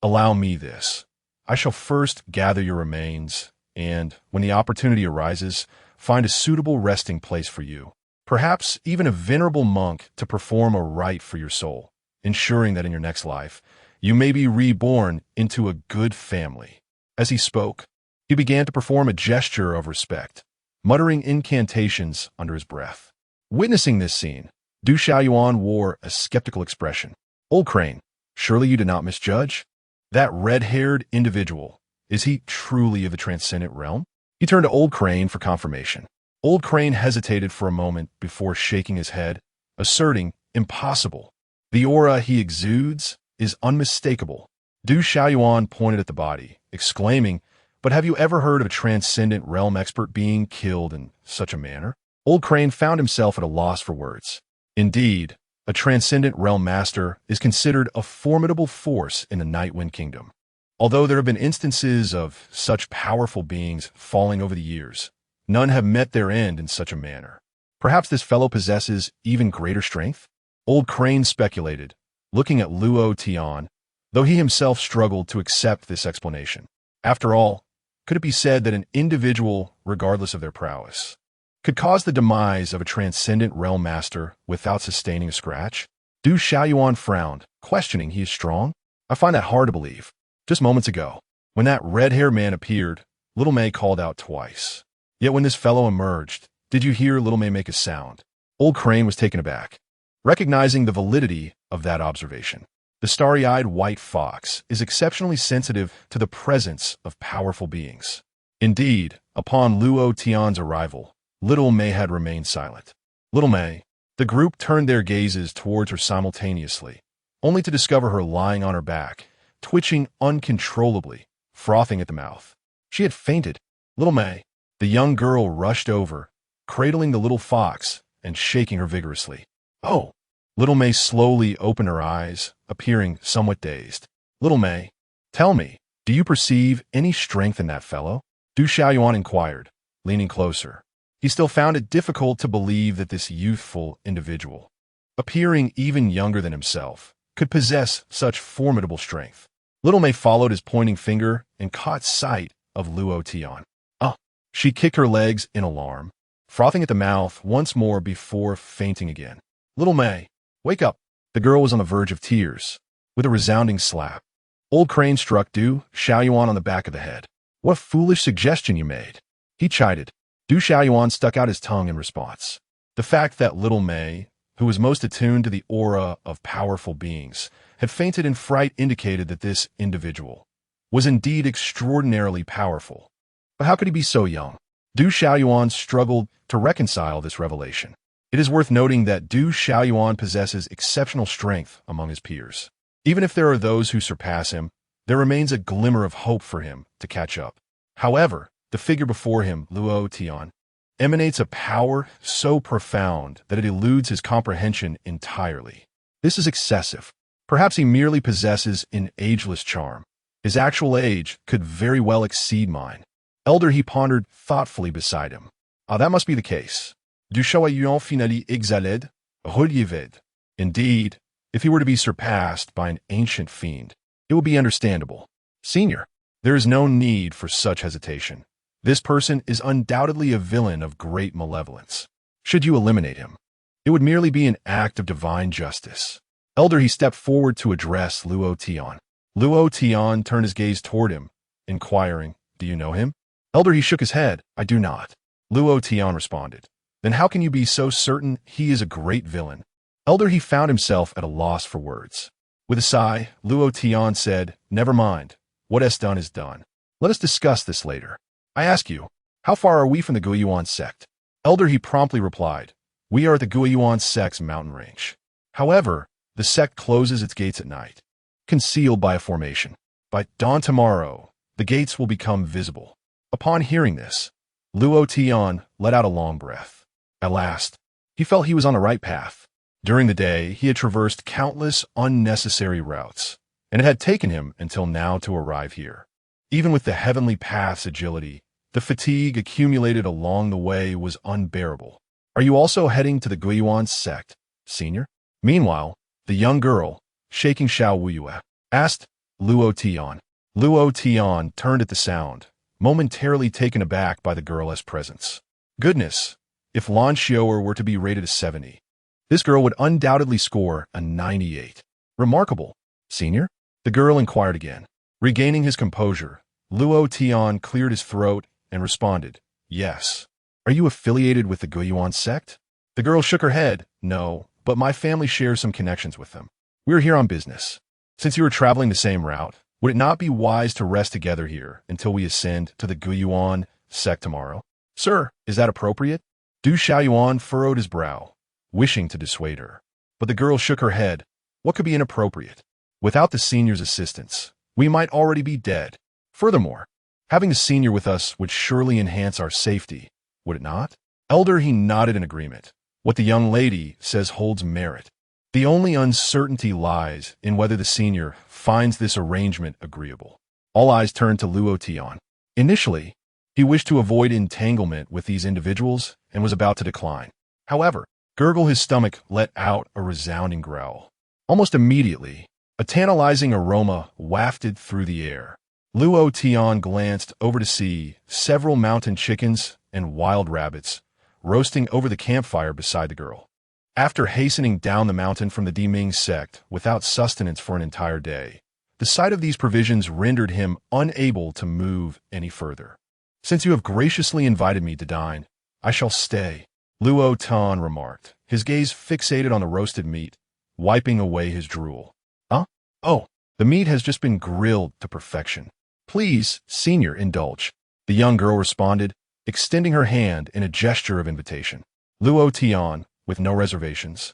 Allow me this. I shall first gather your remains, and, when the opportunity arises, find a suitable resting place for you. Perhaps even a venerable monk to perform a rite for your soul, ensuring that in your next life, you may be reborn into a good family. As he spoke, he began to perform a gesture of respect, muttering incantations under his breath. Witnessing this scene, Du Xiaoyuan wore a skeptical expression. Old Crane, surely you did not misjudge? That red-haired individual, is he truly of the transcendent realm? He turned to Old Crane for confirmation. Old Crane hesitated for a moment before shaking his head, asserting, impossible. The aura he exudes is unmistakable. Du Xiaoyuan pointed at the body, exclaiming, but have you ever heard of a transcendent realm expert being killed in such a manner? Old Crane found himself at a loss for words. Indeed, A transcendent realm master is considered a formidable force in the Nightwind Kingdom. Although there have been instances of such powerful beings falling over the years, none have met their end in such a manner. Perhaps this fellow possesses even greater strength? Old Crane speculated, looking at Luo Tian, though he himself struggled to accept this explanation. After all, could it be said that an individual, regardless of their prowess, could cause the demise of a transcendent realm master without sustaining a scratch? Du Xiaoyuan frowned, questioning he is strong? I find that hard to believe. Just moments ago, when that red-haired man appeared, Little May called out twice. Yet when this fellow emerged, did you hear Little May make a sound? Old Crane was taken aback, recognizing the validity of that observation. The starry-eyed white fox is exceptionally sensitive to the presence of powerful beings. Indeed, upon Luo Tian's arrival, Little May had remained silent. Little May, the group turned their gazes towards her simultaneously, only to discover her lying on her back, twitching uncontrollably, frothing at the mouth. She had fainted. Little May, the young girl rushed over, cradling the little fox and shaking her vigorously. Oh! Little May slowly opened her eyes, appearing somewhat dazed. Little May, tell me, do you perceive any strength in that fellow? Du Xiaoyuan inquired, leaning closer. He still found it difficult to believe that this youthful individual, appearing even younger than himself, could possess such formidable strength. Little May followed his pointing finger and caught sight of Luo Tian. She kicked her legs in alarm, frothing at the mouth once more before fainting again. Little May, wake up. The girl was on the verge of tears. With a resounding slap, Old Crane struck Du Xiaoyuan on the back of the head. What a foolish suggestion you made. He chided. Du Xiaoyuan stuck out his tongue in response. The fact that Little May, who was most attuned to the aura of powerful beings, had fainted in fright indicated that this individual was indeed extraordinarily powerful. But how could he be so young? Du Xiaoyuan struggled to reconcile this revelation. It is worth noting that Du Xiaoyuan possesses exceptional strength among his peers. Even if there are those who surpass him, there remains a glimmer of hope for him to catch up. However, the figure before him, Luo Tian, emanates a power so profound that it eludes his comprehension entirely. This is excessive. Perhaps he merely possesses an ageless charm. His actual age could very well exceed mine. Elder, he pondered thoughtfully beside him. That must be the case. Du Xiaoyuan finalement exalted, relievé. Indeed, if he were to be surpassed by an ancient fiend, it would be understandable. Senior, there is no need for such hesitation. This person is undoubtedly a villain of great malevolence. Should you eliminate him, it would merely be an act of divine justice. Elder, he stepped forward to address Luo Tian. Luo Tian turned his gaze toward him, inquiring, do you know him? Elder, he shook his head. I do not. Luo Tian responded. Then how can you be so certain he is a great villain? Elder, he found himself at a loss for words. With a sigh, Luo Tian said, never mind. What is done is done. Let us discuss this later. I ask you, how far are we from the Guiyuan sect? Elder, he promptly replied, we are at the Guiyuan sect's mountain range. However, the sect closes its gates at night, concealed by a formation. By dawn tomorrow, the gates will become visible. Upon hearing this, Luo Tian let out a long breath. At last, he felt he was on the right path. During the day, he had traversed countless unnecessary routes, and it had taken him until now to arrive here. Even with the heavenly path's agility, the fatigue accumulated along the way was unbearable. Are you also heading to the Guiyuan sect, Senior? Meanwhile, the young girl, shaking Xiao Wuyue, asked Luo Tian. Luo Tian turned at the sound, momentarily taken aback by the girl's presence. Goodness, if Lan Xiaoer were to be rated a 70, this girl would undoubtedly score a 98. Remarkable. Senior? The girl inquired again. Regaining his composure, Luo Tian cleared his throat and responded, yes. Are you affiliated with the Guiyuan sect? The girl shook her head. No, but my family shares some connections with them. We're here on business. Since you are traveling the same route, would it not be wise to rest together here until we ascend to the Guiyuan sect tomorrow? Sir, is that appropriate? Du Xiaoyuan furrowed his brow, wishing to dissuade her. But the girl shook her head. What could be inappropriate? Without the senior's assistance, we might already be dead. Furthermore, having a senior with us would surely enhance our safety, would it not? Elder, he nodded in agreement. What the young lady says holds merit. The only uncertainty lies in whether the senior finds this arrangement agreeable. All eyes turned to Luo Tian. Initially, he wished to avoid entanglement with these individuals and was about to decline. However, his stomach let out a resounding growl. Almost immediately, a tantalizing aroma wafted through the air. Luo Tian glanced over to see several mountain chickens and wild rabbits roasting over the campfire beside the girl. After hastening down the mountain from the Diming sect without sustenance for an entire day, the sight of these provisions rendered him unable to move any further. "Since you have graciously invited me to dine, I shall stay," Luo Tian remarked, his gaze fixated on the roasted meat, wiping away his drool. "Huh? Oh, the meat has just been grilled to perfection. Please, senior, indulge," the young girl responded, extending her hand in a gesture of invitation. Luo Tian, with no reservations,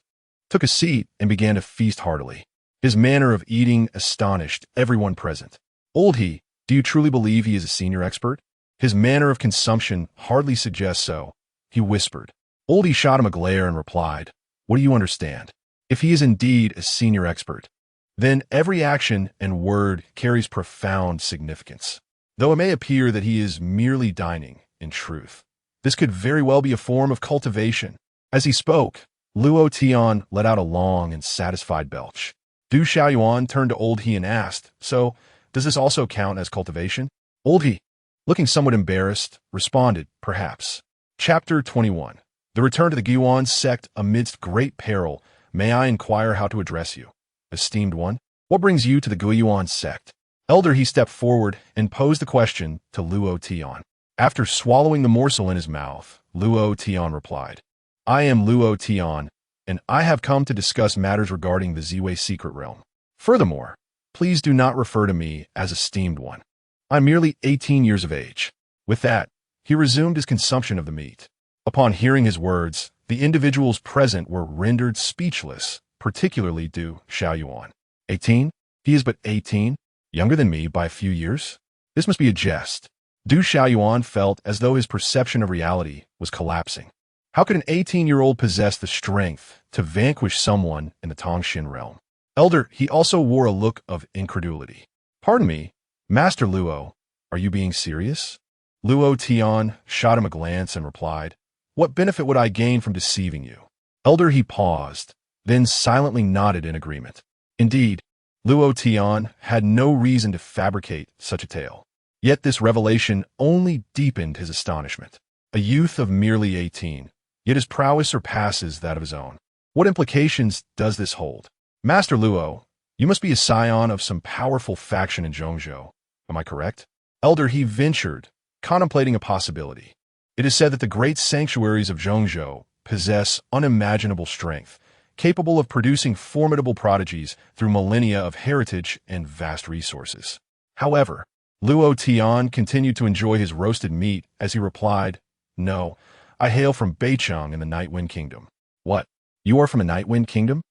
took a seat and began to feast heartily. His manner of eating astonished everyone present. "Old he, do you truly believe he is a senior expert?" His manner of consumption hardly suggests so, he whispered. Old he shot him a glare and replied, "What do you understand? If he is indeed a senior expert, then every action and word carries profound significance. Though it may appear that he is merely dining, in truth, this could very well be a form of cultivation." As he spoke, Luo Tian let out a long and satisfied belch. Du Xiaoyuan turned to Old He and asked, "So, does this also count as cultivation?" Old He, looking somewhat embarrassed, responded, "Perhaps." Chapter 21. The return to the Guan sect amidst great peril. "May I inquire how to address you, esteemed one? What brings you to the Guiyuan sect?" Elder He stepped forward and posed the question to Luo Tian. After swallowing the morsel in his mouth, Luo Tian replied, "I am Luo Tian, and I have come to discuss matters regarding the Ziwei secret realm. Furthermore, please do not refer to me as esteemed one. I'm merely 18 years of age." With that, he resumed his consumption of the meat. Upon hearing his words, the individuals present were rendered speechless, particularly Du Xiaoyuan. 18? He is but 18? Younger than me by a few years? This must be a jest. Du Xiaoyuan felt as though his perception of reality was collapsing. How could an 18-year-old possess the strength to vanquish someone in the Tongxin realm? Elder, he also wore a look of incredulity. "Pardon me, Master Luo, are you being serious?" Luo Tian shot him a glance and replied, "What benefit would I gain from deceiving you?" Elder, he paused, then silently nodded in agreement. Indeed, Luo Tian had no reason to fabricate such a tale. Yet this revelation only deepened his astonishment. A youth of merely 18, yet his prowess surpasses that of his own. What implications does this hold? "Master Luo, you must be a scion of some powerful faction in Zhongzhou. Am I correct?" Elder, he ventured, contemplating a possibility. "It is said that the great sanctuaries of Zhongzhou possess unimaginable strength, capable of producing formidable prodigies through millennia of heritage and vast resources." However, Luo Tian continued to enjoy his roasted meat as he replied, "No, I hail from Beicheng in the Nightwind Kingdom." "What? You are from a Nightwind Kingdom?"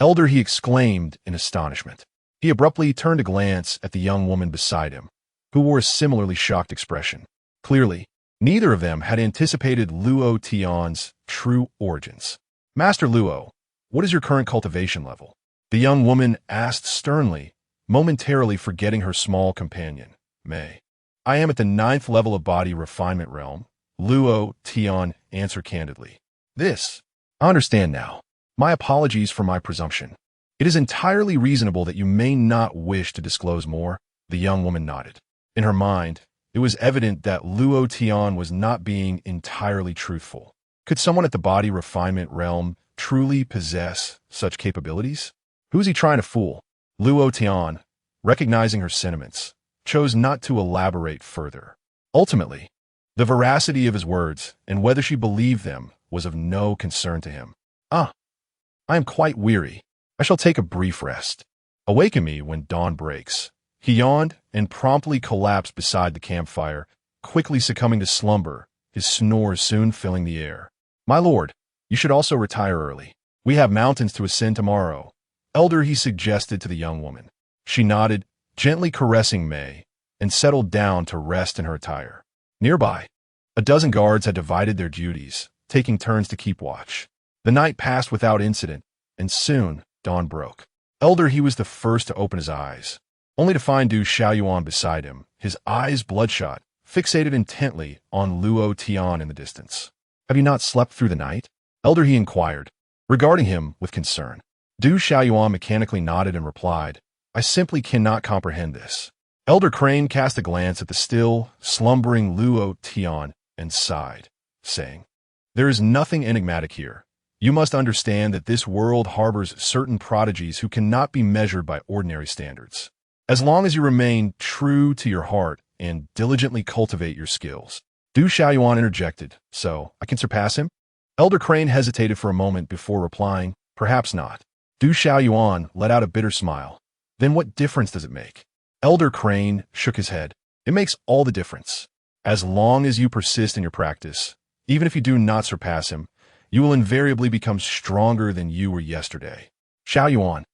Elder, he exclaimed in astonishment. He abruptly turned to glance at the young woman beside him, who wore a similarly shocked expression. Clearly, neither of them had anticipated Luo Tian's true origins. "Master Luo, what is your current cultivation level?" the young woman asked sternly, momentarily forgetting her small companion, May. "I am at the 9th level of Body Refinement realm," Luo Tian answered candidly. "This, I understand now. My apologies for my presumption. It is entirely reasonable that you may not wish to disclose more," the young woman nodded. In her mind, it was evident that Luo Tian was not being entirely truthful. Could someone at the Body Refinement realm truly possess such capabilities? Who's he trying to fool? Luo Tian, recognizing her sentiments, chose not to elaborate further. Ultimately, the veracity of his words and whether she believed them was of no concern to him. "I am quite weary. I shall take a brief rest. Awaken me when dawn breaks." He yawned and promptly collapsed beside the campfire, quickly succumbing to slumber, his snores soon filling the air. "My lord, you should also retire early. We have mountains to ascend tomorrow," Elder he suggested to the young woman. She nodded, gently caressing May, and settled down to rest in her attire. Nearby, a dozen guards had divided their duties, taking turns to keep watch. The night passed without incident, and soon dawn broke. Elder He was the first to open his eyes, only to find Du Xiaoyuan beside him, his eyes bloodshot, fixated intently on Luo Tian in the distance. "Have you not slept through the night?" Elder He inquired, regarding him with concern. Du Xiaoyuan mechanically nodded and replied, "I simply cannot comprehend this." Elder Crane cast a glance at the still, slumbering Luo Tian and sighed, saying, "There is nothing enigmatic here. You must understand that this world harbors certain prodigies who cannot be measured by ordinary standards. As long as you remain true to your heart and diligently cultivate your skills." Du Xiaoyuan interjected, "So, I can surpass him?" Elder Crane hesitated for a moment before replying, "Perhaps not." Du Xiaoyuan let out a bitter smile. "Then what difference does it make?" Elder Crane shook his head. "It makes all the difference. As long as you persist in your practice, even if you do not surpass him, you will invariably become stronger than you were yesterday. Xiaoyuan,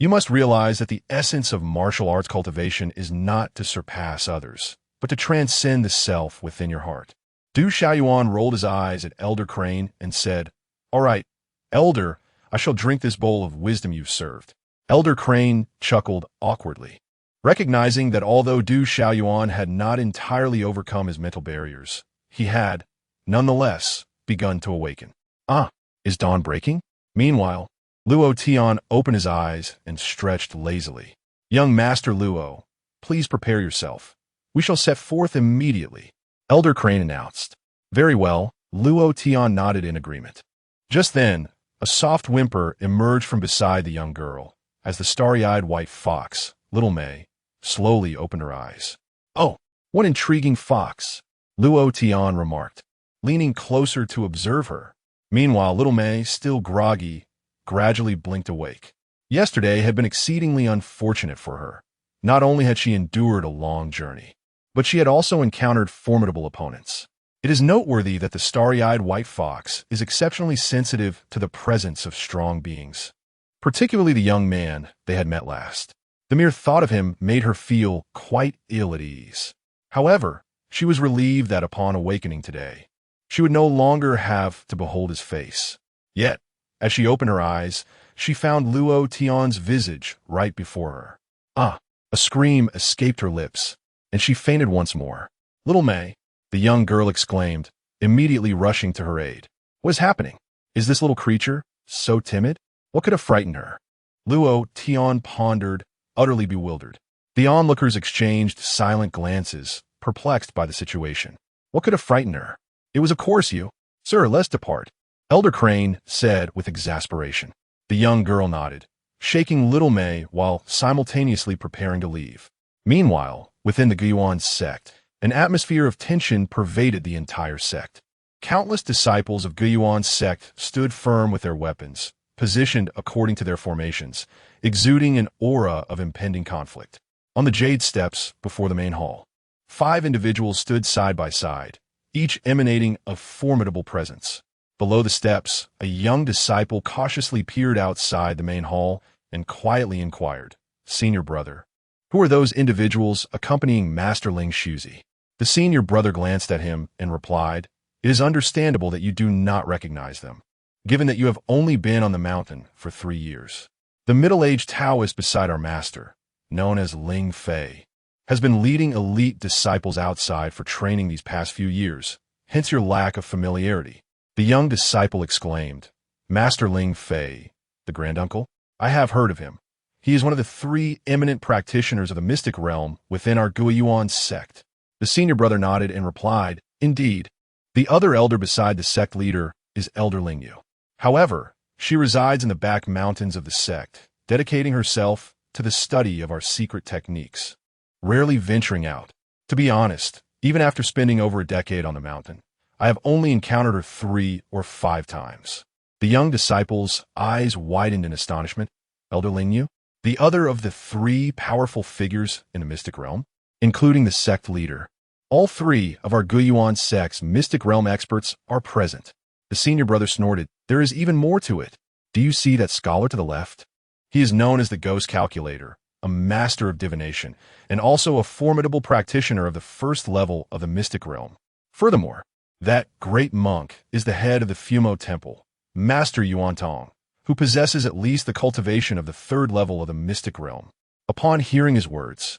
you must realize that the essence of martial arts cultivation is not to surpass others, but to transcend the self within your heart." Du Xiaoyuan rolled his eyes at Elder Crane and said, "All right, Elder, I shall drink this bowl of wisdom you've served." Elder Crane chuckled awkwardly, recognizing that although Du Xiaoyuan had not entirely overcome his mental barriers, he had, nonetheless, begun to awaken. "Ah, is dawn breaking?" Meanwhile, Luo Tian opened his eyes and stretched lazily. "Young Master Luo, please prepare yourself. We shall set forth immediately," Elder Crane announced. "Very well," Luo Tian nodded in agreement. Just then, a soft whimper emerged from beside the young girl, as the starry-eyed white fox, Little May, slowly opened her eyes. "Oh, what intriguing fox," Luo Tian remarked, leaning closer to observe her. Meanwhile, Little May, still groggy, gradually blinked awake. Yesterday had been exceedingly unfortunate for her. Not only had she endured a long journey, but she had also encountered formidable opponents. It is noteworthy that the starry-eyed white fox is exceptionally sensitive to the presence of strong beings, particularly the young man they had met last. The mere thought of him made her feel quite ill at ease. However, she was relieved that upon awakening today, she would no longer have to behold his face. Yet, as she opened her eyes, she found Luo Tian's visage right before her. "Ah!" A scream escaped her lips, and she fainted once more. "Little May," the young girl exclaimed, immediately rushing to her aid. "What is happening? Is this little creature so timid? What could have frightened her?" Luo Tian pondered, utterly bewildered. The onlookers exchanged silent glances, perplexed by the situation. What could have frightened her? "It was of course you." "Sir, let's depart," Elder Crane said with exasperation. The young girl nodded, shaking Little May while simultaneously preparing to leave. Meanwhile, within the Guiyuan sect, an atmosphere of tension pervaded the entire sect. Countless disciples of Guiyuan's sect stood firm with their weapons, positioned according to their formations, exuding an aura of impending conflict. On the jade steps before the main hall, 5 individuals stood side by side, each emanating a formidable presence. Below the steps, a young disciple cautiously peered outside the main hall and quietly inquired, "Senior brother, who are those individuals accompanying Master Ling Shuzi?" The senior brother glanced at him and replied, "It is understandable that you do not recognize them, given that you have only been on the mountain for 3 years. The middle-aged Taoist beside our master, known as Ling Fei, has been leading elite disciples outside for training these past few years, hence your lack of familiarity." The young disciple exclaimed, "Master Ling Fei, the granduncle? I have heard of him. He is one of the 3 eminent practitioners of the mystic realm within our Guiyuan sect." The senior brother nodded and replied, "Indeed. The other elder beside the sect leader is Elder Lingyu. However, she resides in the back mountains of the sect, dedicating herself to the study of our secret techniques, rarely venturing out. To be honest, even after spending over a decade on the mountain, I have only encountered her 3 or 5 times." The young disciple's eyes widened in astonishment. "Elder Lingyu, the other of the 3 powerful figures in the mystic realm, including the sect leader. All 3 of our Guiyuan sect's mystic realm experts are present." The senior brother snorted, "There is even more to it. Do you see that scholar to the left? He is known as the Ghost Calculator, a master of divination, and also a formidable practitioner of the 1st level of the mystic realm. Furthermore, that great monk is the head of the Fumo Temple, Master Yuantong, who possesses at least the cultivation of the third level of the mystic realm. Upon hearing his words,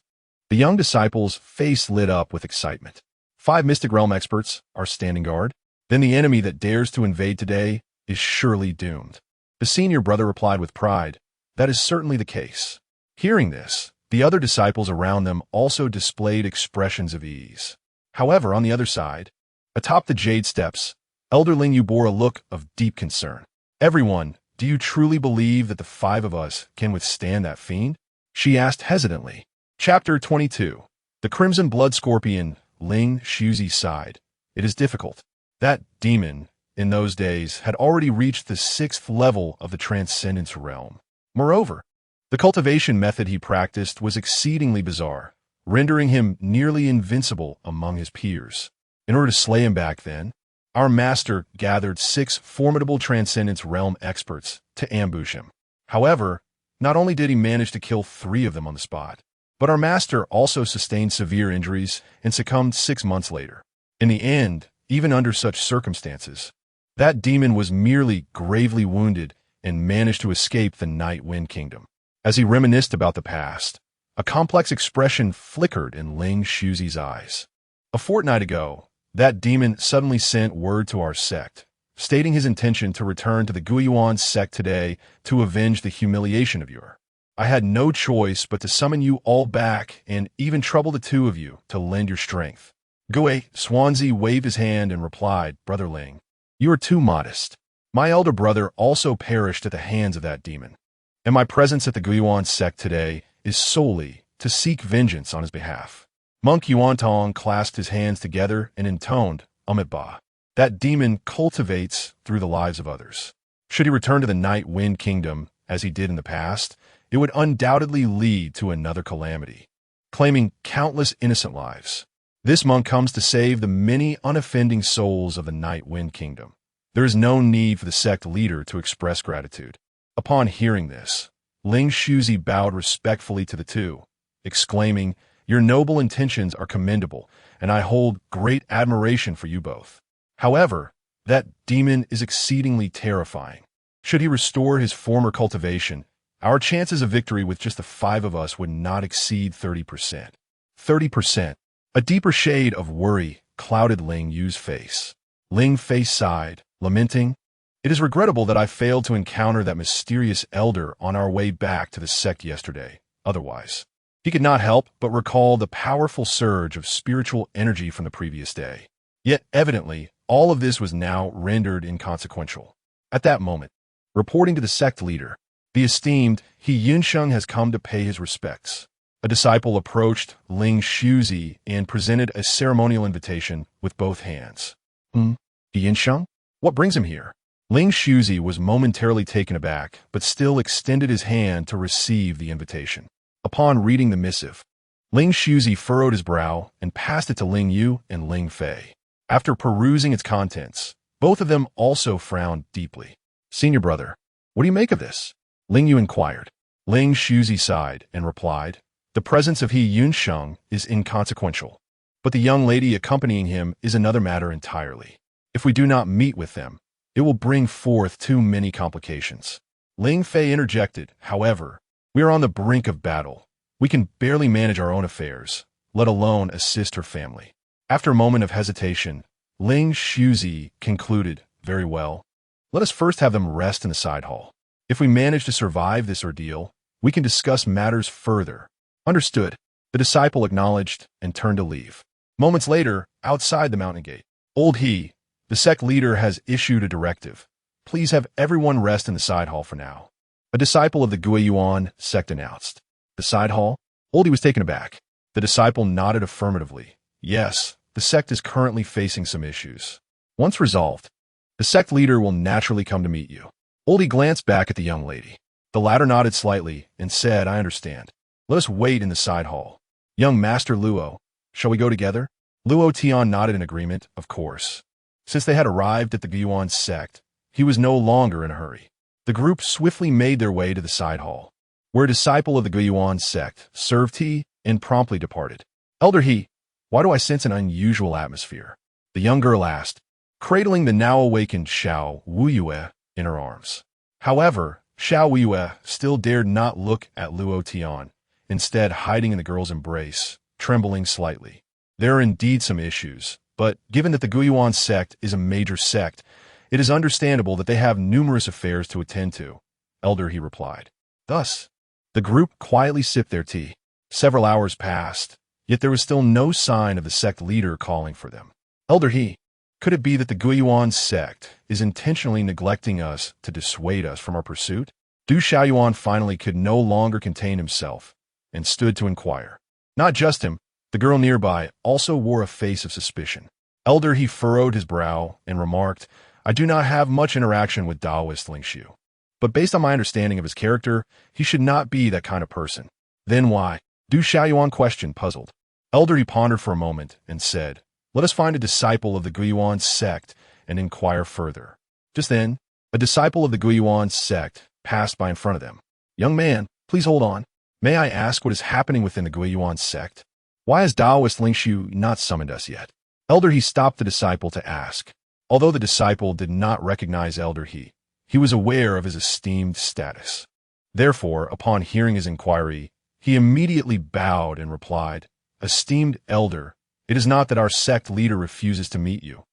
the young disciple's face lit up with excitement. 5 mystic realm experts are standing guard? Then the enemy that dares to invade today is surely doomed. The senior brother replied with pride, "That is certainly the case." Hearing this, the other disciples around them also displayed expressions of ease. However, on the other side, atop the jade steps, Elder Ling Yu bore a look of deep concern. "Everyone, do you truly believe that the 5 of us can withstand that fiend?" she asked hesitantly. Chapter 22. The Crimson Blood Scorpion. Ling Shuzi sighed. "It is difficult. That demon, in those days, had already reached the 6th level of the Transcendence realm. Moreover, the cultivation method he practiced was exceedingly bizarre, rendering him nearly invincible among his peers. In order to slay him back then, our master gathered 6 formidable Transcendence realm experts to ambush him. However, not only did he manage to kill 3 of them on the spot, but our master also sustained severe injuries and succumbed 6 months later. In the end, even under such circumstances, that demon was merely gravely wounded and managed to escape the Night Wind Kingdom." As he reminisced about the past, a complex expression flickered in Ling Shuzi's eyes. "A fortnight ago, that demon suddenly sent word to our sect, stating his intention to return to the Guiyuan sect today to avenge the humiliation of your. I had no choice but to summon you all back and even trouble the 2 of you to lend your strength." Gue Swansea waved his hand and replied, "Brother Ling, you are too modest. My elder brother also perished at the hands of that demon, and my presence at the Guiyuan sect today is solely to seek vengeance on his behalf." Monk Yuantong clasped his hands together and intoned, "Ba. That demon cultivates through the lives of others. Should he return to the Night Wind Kingdom, as he did in the past, it would undoubtedly lead to another calamity, claiming countless innocent lives. This monk comes to save the many unoffending souls of the Night Wind Kingdom. There is no need for the sect leader to express gratitude." Upon hearing this, Ling Shuzi bowed respectfully to the 2, exclaiming, "Your noble intentions are commendable, and I hold great admiration for you both. However, that demon is exceedingly terrifying. Should he restore his former cultivation, our chances of victory with just the 5 of us would not exceed 30%. 30%. A deeper shade of worry clouded Ling Yu's face. Ling Fei sighed, lamenting, "It is regrettable that I failed to encounter that mysterious elder on our way back to the sect yesterday. Otherwise, he could not help but recall the powerful surge of spiritual energy from the previous day. Yet, evidently, all of this was now rendered inconsequential. At that moment, reporting to the sect leader, the esteemed He Yunsheng has come to pay his respects." A disciple approached Ling Shuzi and presented a ceremonial invitation with both hands. He Yunsheng? What brings him here?" Ling Shuzi was momentarily taken aback, but still extended his hand to receive the invitation. Upon reading the missive, Ling Shuzi furrowed his brow and passed it to Ling Yu and Ling Fei. After perusing its contents, both of them also frowned deeply. "Senior brother, what do you make of this?" Ling Yu inquired. Ling Shuzi sighed and replied, "The presence of He Yunsheng is inconsequential, but the young lady accompanying him is another matter entirely. If we do not meet with them, it will bring forth too many complications." Ling Fei interjected, "However, we are on the brink of battle. We can barely manage our own affairs, let alone assist her family." After a moment of hesitation, Ling Shuzi concluded, "Very well. Let us first have them rest in the side hall. If we manage to survive this ordeal, we can discuss matters further." "Understood." The disciple acknowledged and turned to leave. Moments later, outside the mountain gate, Old He, the sect leader, has issued a directive. "Please have everyone rest in the side hall for now," a disciple of the Guiyuan sect announced. "The side hall?" Old He was taken aback. The disciple nodded affirmatively. "Yes, the sect is currently facing some issues. Once resolved, the sect leader will naturally come to meet you." Old He glanced back at the young lady. The latter nodded slightly and said, "I understand. Let us wait in the side hall. Young Master Luo, shall we go together?" Luo Tian nodded in agreement, of course. Since they had arrived at the Guiyuan sect, he was no longer in a hurry. The group swiftly made their way to the side hall, where a disciple of the Guiyuan sect served tea and promptly departed. "Elder He, why do I sense an unusual atmosphere?" the young girl asked, cradling the now awakened Xiao Wuyue in her arms. However, Xiao Yue still dared not look at Luo Tian, instead hiding in the girl's embrace, trembling slightly. There are indeed some issues, but given that the Guiyuan sect is a major sect, it is understandable that they have numerous affairs to attend to, Elder He replied. Thus, the group quietly sipped their tea. Several hours passed, yet there was still no sign of the sect leader calling for them. Elder He, could it be that the Guiyuan sect is intentionally neglecting us to dissuade us from our pursuit? Du Xiaoyuan finally could no longer contain himself and stood to inquire. Not just him, the girl nearby also wore a face of suspicion. Elder He furrowed his brow and remarked, I do not have much interaction with Taoist Lingshu, but based on my understanding of his character, he should not be that kind of person. Then why? Du Xiaoyuan questioned, puzzled. Elder He pondered for a moment and said, let us find a disciple of the Guiyuan sect and inquire further. Just then, a disciple of the Guiyuan sect passed by in front of them. Young man, please hold on. May I ask what is happening within the Guiyuan sect? Why has Taoist Lingshu not summoned us yet? Elder He stopped the disciple to ask. Although the disciple did not recognize Elder He was aware of his esteemed status. Therefore, upon hearing his inquiry, he immediately bowed and replied, Esteemed Elder, it is not that our sect leader refuses to meet you,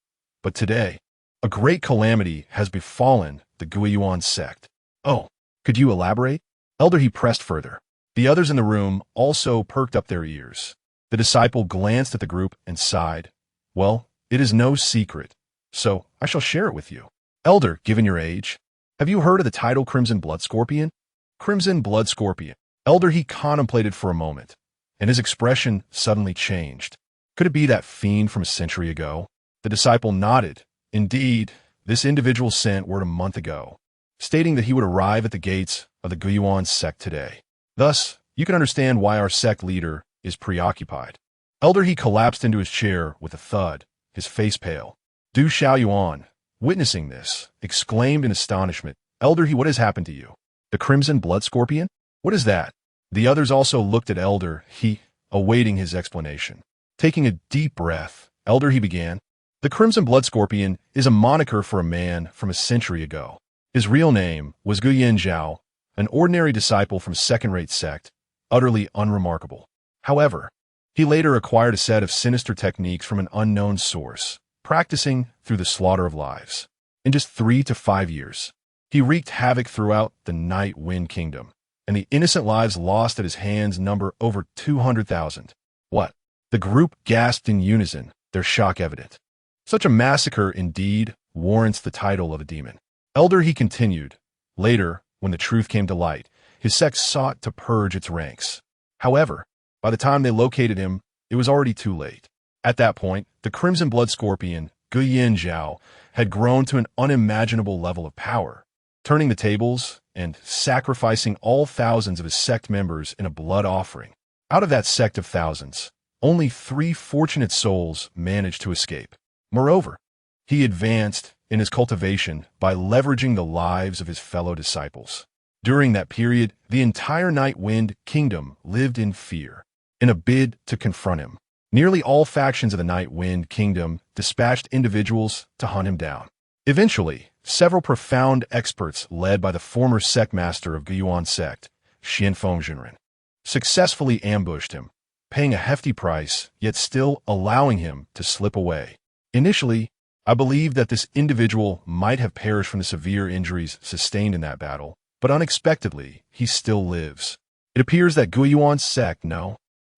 but today, a great calamity has befallen the Guiyuan sect. Oh, could you elaborate? Elder He pressed further. The others in the room also perked up their ears. The disciple glanced at the group and sighed. Well, it is no secret, so I shall share it with you. Elder, given your age, have you heard of the title Crimson Blood Scorpion? Crimson Blood Scorpion. Elder He contemplated for a moment, and his expression suddenly changed. Could it be that fiend from a century ago? The disciple nodded. Indeed, this individual sent word a month ago, stating that he would arrive at the gates of the Guiyuan sect today. Thus, you can understand why our sect leader is preoccupied. Elder He collapsed into his chair with a thud, his face pale. Du Xiaoyuan, witnessing this, exclaimed in astonishment, Elder He, what has happened to you? The Crimson Blood Scorpion? What is that? The others also looked at Elder He, awaiting his explanation. Taking a deep breath, Elder He began, the Crimson Blood Scorpion is a moniker for a man from a century ago. His real name was Guyan Zhao, an ordinary disciple from a second-rate sect, utterly unremarkable. However, he later acquired a set of sinister techniques from an unknown source, practicing through the slaughter of lives. In just 3 to 5 years, he wreaked havoc throughout the Night Wind Kingdom, and the innocent lives lost at his hands number over 200,000. What? The group gasped in unison, their shock evident. Such a massacre indeed warrants the title of a demon. Elder He continued. Later, when the truth came to light, his sect sought to purge its ranks. However, by the time they located him, it was already too late. At that point, the Crimson Blood Scorpion, Guyan Zhao, had grown to an unimaginable level of power, turning the tables and sacrificing all thousands of his sect members in a blood offering. Out of that sect of thousands, only 3 fortunate souls managed to escape. Moreover, he advanced in his cultivation by leveraging the lives of his fellow disciples. During that period, the entire Night Wind Kingdom lived in fear. In a bid to confront him, nearly all factions of the Night Wind Kingdom dispatched individuals to hunt him down. Eventually, several profound experts led by the former sect master of Guiyuan sect, Xian Fengzhenren, successfully ambushed him, paying a hefty price, yet still allowing him to slip away. Initially, I believed that this individual might have perished from the severe injuries sustained in that battle, but unexpectedly, he still lives. It appears that Guiyuan sect, no.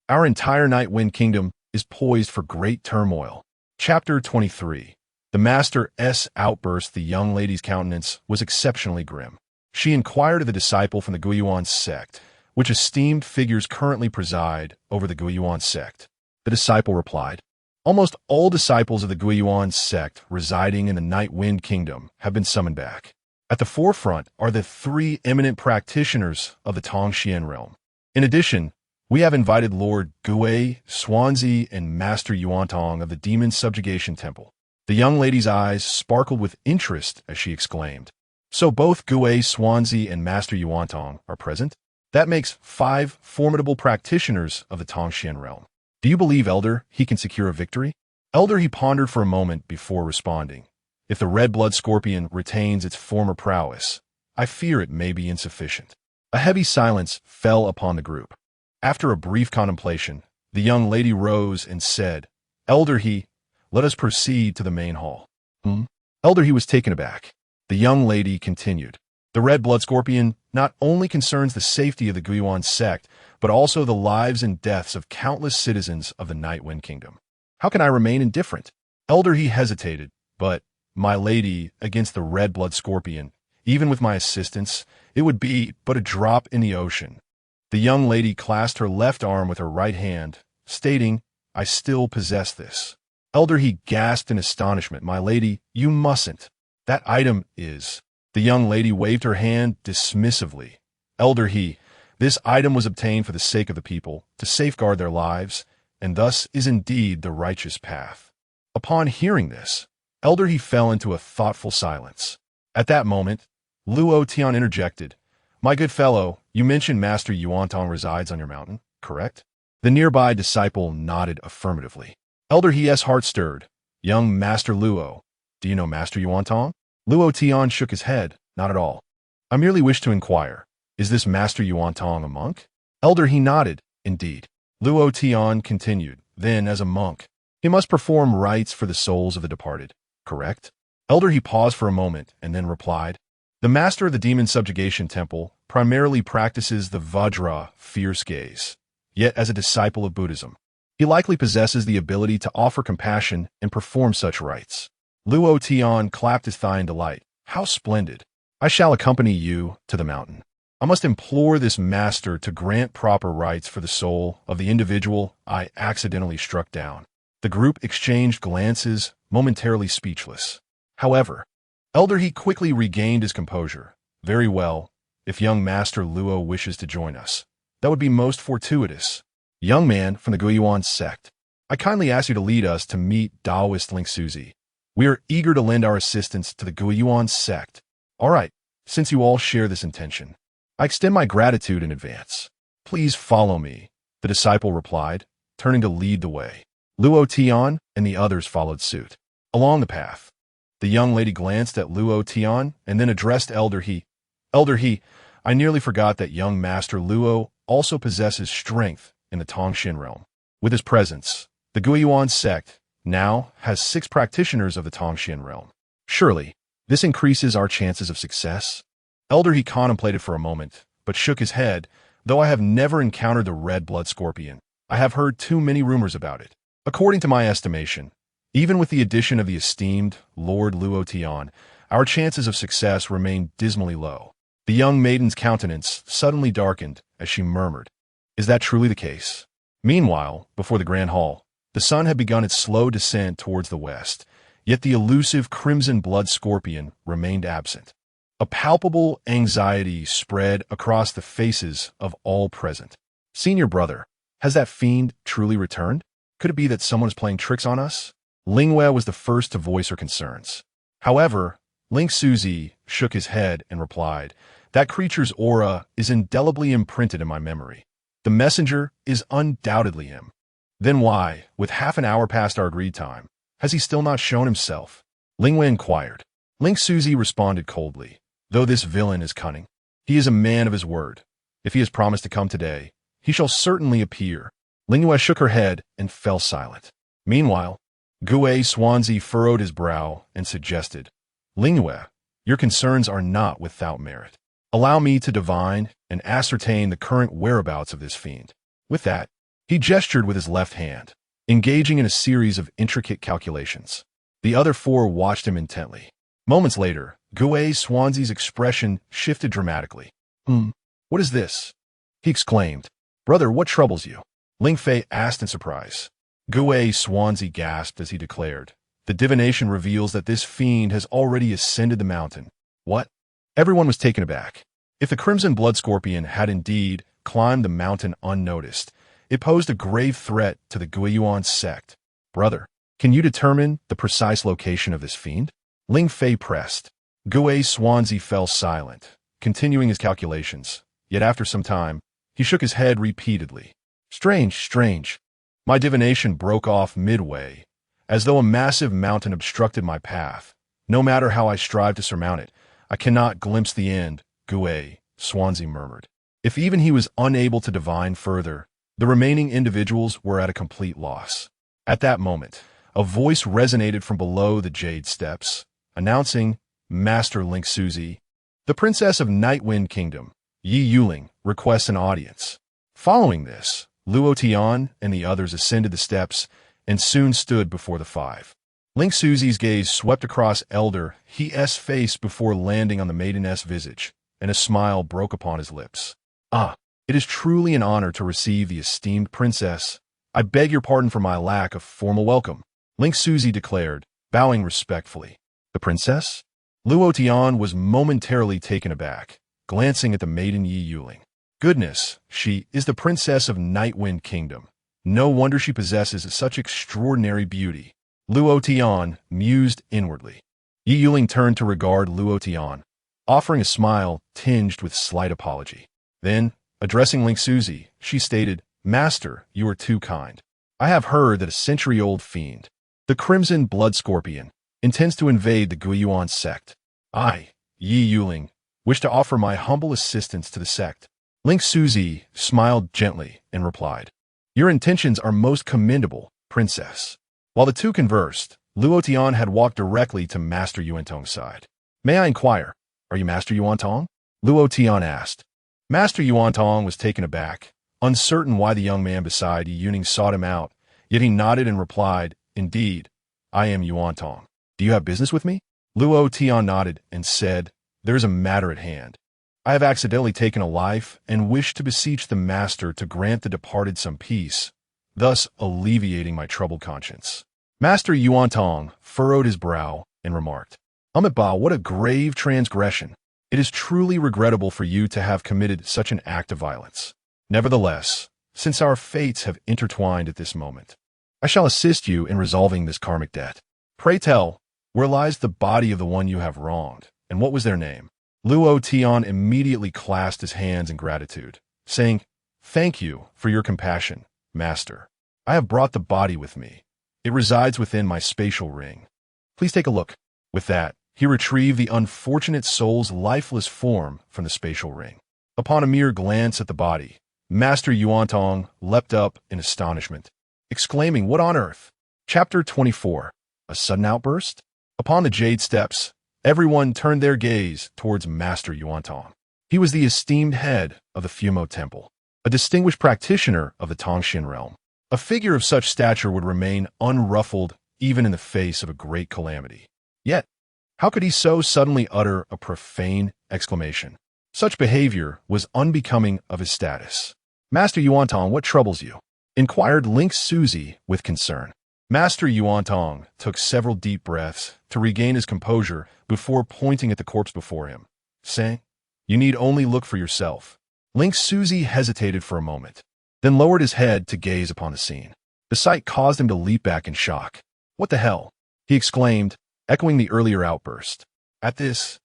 Our entire Night Wind Kingdom is poised for great turmoil. Chapter 23. The Master's outburst. The young lady's countenance was exceptionally grim. She inquired of the disciple from the Guiyuan sect, which esteemed figures currently preside over the Guiyuan sect. The disciple replied, almost all disciples of the Guiyuan sect residing in the Night Wind Kingdom have been summoned back. At the forefront are the 3 eminent practitioners of the Tongxian realm. In addition, we have invited Lord Gui, Swansea, and Master Yuantong of the Demon Subjugation Temple. The young lady's eyes sparkled with interest as she exclaimed, so both Gui, Swansea, and Master Yuantong are present? That makes 5 formidable practitioners of the Tongxian realm. Do you believe, Elder, he can secure a victory? Elder, he pondered for a moment before responding. If the red blood scorpion retains its former prowess, I fear it may be insufficient. A heavy silence fell upon the group. After a brief contemplation, the young lady rose and said, Elder He, let us proceed to the main hall. Elder He was taken aback. The young lady continued. The red blood scorpion not only concerns the safety of the Guiyuan sect, but also the lives and deaths of countless citizens of the Nightwind Kingdom. How can I remain indifferent? Elder He hesitated, but, my lady, against the red blood scorpion, even with my assistance, it would be but a drop in the ocean. The young lady clasped her left arm with her right hand, stating, I still possess this. Elder He gasped in astonishment. My lady, you mustn't. That item is. The young lady waved her hand dismissively. Elder He, this item was obtained for the sake of the people, to safeguard their lives, and thus is indeed the righteous path. Upon hearing this, Elder He fell into a thoughtful silence. At that moment, Luo Tian interjected, My good fellow, you mentioned Master Yuantong resides on your mountain, correct? The nearby disciple nodded affirmatively. Elder He's heart stirred. Young Master Luo, do you know Master Yuantong? Luo Tian shook his head. Not at all. I merely wish to inquire, is this Master Yuantong a monk? Elder He nodded. Indeed. Luo Tian continued. Then, as a monk, he must perform rites for the souls of the departed, correct? Elder He paused for a moment and then replied, The master of the demon subjugation temple primarily practices the Vajra, fierce gaze. Yet as a disciple of Buddhism, he likely possesses the ability to offer compassion and perform such rites. Luo Tian clapped his thigh in delight. How splendid! I shall accompany you to the mountain. I must implore this master to grant proper rites for the soul of the individual I accidentally struck down. The group exchanged glances, momentarily speechless. However, Elder He quickly regained his composure. Very well, if young Master Luo wishes to join us. That would be most fortuitous. Young man from the Guiyuan sect, I kindly ask you to lead us to meet Taoist Ling Suzi. We are eager to lend our assistance to the Guiyuan sect. All right, since you all share this intention, I extend my gratitude in advance. Please follow me, the disciple replied, turning to lead the way. Luo Tian and the others followed suit. Along the path, the young lady glanced at Luo Tian and then addressed Elder He. Elder He, I nearly forgot that young Master Luo also possesses strength in the Tongxin realm. With his presence, the Guiyuan sect now has 6 practitioners of the Tongxin realm. Surely, this increases our chances of success? Elder He contemplated for a moment, but shook his head. Though I have never encountered the red blood scorpion, I have heard too many rumors about it. According to my estimation, even with the addition of the esteemed Lord Luo Tian, our chances of success remain dismally low. The young maiden's countenance suddenly darkened as she murmured, Is that truly the case? Meanwhile, before the Grand Hall, the sun had begun its slow descent towards the west, yet the elusive crimson blood scorpion remained absent. A palpable anxiety spread across the faces of all present. Senior brother, has that fiend truly returned? Could it be that someone is playing tricks on us? Lingwei was the first to voice her concerns. However, Ling Suzi shook his head and replied, That creature's aura is indelibly imprinted in my memory. The messenger is undoubtedly him. Then why, with half an hour past our agreed time, has he still not shown himself? Lingwei inquired. Ling Suzi responded coldly, Though this villain is cunning, he is a man of his word. If he has promised to come today, he shall certainly appear. Lingwei shook her head and fell silent. Meanwhile, Gue Swansea furrowed his brow and suggested, Lingwei, your concerns are not without merit. Allow me to divine and ascertain the current whereabouts of this fiend. With that, he gestured with his left hand, engaging in a series of intricate calculations. The other 4 watched him intently. Moments later, Gue Swansea's expression shifted dramatically. What is this? He exclaimed. Brother, what troubles you? Ling Fei asked in surprise. Gue Swansea gasped as he declared, The divination reveals that this fiend has already ascended the mountain. What? Everyone was taken aback. If the crimson blood scorpion had indeed climbed the mountain unnoticed, it posed a grave threat to the Guiyuan sect. Brother, can you determine the precise location of this fiend? Ling Fei pressed. Gue Swansea fell silent, continuing his calculations. Yet after some time, he shook his head repeatedly. Strange, strange. My divination broke off midway, as though a massive mountain obstructed my path. No matter how I strive to surmount it, I cannot glimpse the end Gui, Swansea murmured. If even he was unable to divine further, the remaining individuals were at a complete loss. At that moment, a voice resonated from below the jade steps, announcing, Master Ling Suzi, the Princess of Nightwind Kingdom, Yi Yuling, requests an audience. Following this, Luo Tian and the others ascended the steps and soon stood before the five. Ling Suzi's gaze swept across Elder He's face before landing on the maiden's visage, and a smile broke upon his lips. Ah, it is truly an honor to receive the esteemed princess. I beg your pardon for my lack of formal welcome, Ling Suzi declared, bowing respectfully. The princess? Luo Tian was momentarily taken aback, glancing at the maiden Yi Yuling. Goodness, she is the princess of Nightwind Kingdom. No wonder she possesses such extraordinary beauty. Luo Tian mused inwardly. Yi Yuling turned to regard Luo Tian, offering a smile tinged with slight apology. Then, addressing Ling Suzi, she stated, Master, you are too kind. I have heard that a century-old fiend, the Crimson Blood Scorpion, intends to invade the Guiyuan sect. I, Yi Yuling, wish to offer my humble assistance to the sect. Ling Suzi smiled gently and replied, Your intentions are most commendable, princess. While the two conversed, Luo Tian had walked directly to Master Yuantong's side. May I inquire, are you Master Yuantong? Luo Tian asked. Master Yuantong was taken aback, uncertain why the young man beside Yi Yuning sought him out, yet he nodded and replied, Indeed, I am Yuantong. Do you have business with me? Luo Tian nodded and said, There is a matter at hand. I have accidentally taken a life and wish to beseech the master to grant the departed some peace, thus alleviating my troubled conscience. Master Yuantong furrowed his brow and remarked, Ba, what a grave transgression. It is truly regrettable for you to have committed such an act of violence. Nevertheless, since our fates have intertwined at this moment, I shall assist you in resolving this karmic debt. Pray tell, where lies the body of the one you have wronged, and what was their name? Luo Tian immediately clasped his hands in gratitude, saying, Thank you for your compassion, Master. I have brought the body with me. It resides within my spatial ring. Please take a look. With that, he retrieved the unfortunate soul's lifeless form from the spatial ring. Upon a mere glance at the body, Master Yuantong leapt up in astonishment, exclaiming, What on earth? Chapter 24. A sudden outburst? Upon the jade steps, everyone turned their gaze towards Master Yuantong. He was the esteemed head of the Fumo Temple, a distinguished practitioner of the Tongxin realm. A figure of such stature would remain unruffled even in the face of a great calamity. Yet, how could he so suddenly utter a profane exclamation? Such behavior was unbecoming of his status. Master Yuantong, what troubles you? Inquired Ling Suzi with concern. Master Yuantong took several deep breaths to regain his composure before pointing at the corpse before him, saying, You need only look for yourself. Ling Suzi hesitated for a moment, then lowered his head to gaze upon the scene. The sight caused him to leap back in shock. What the hell? He exclaimed, echoing the earlier outburst. At this,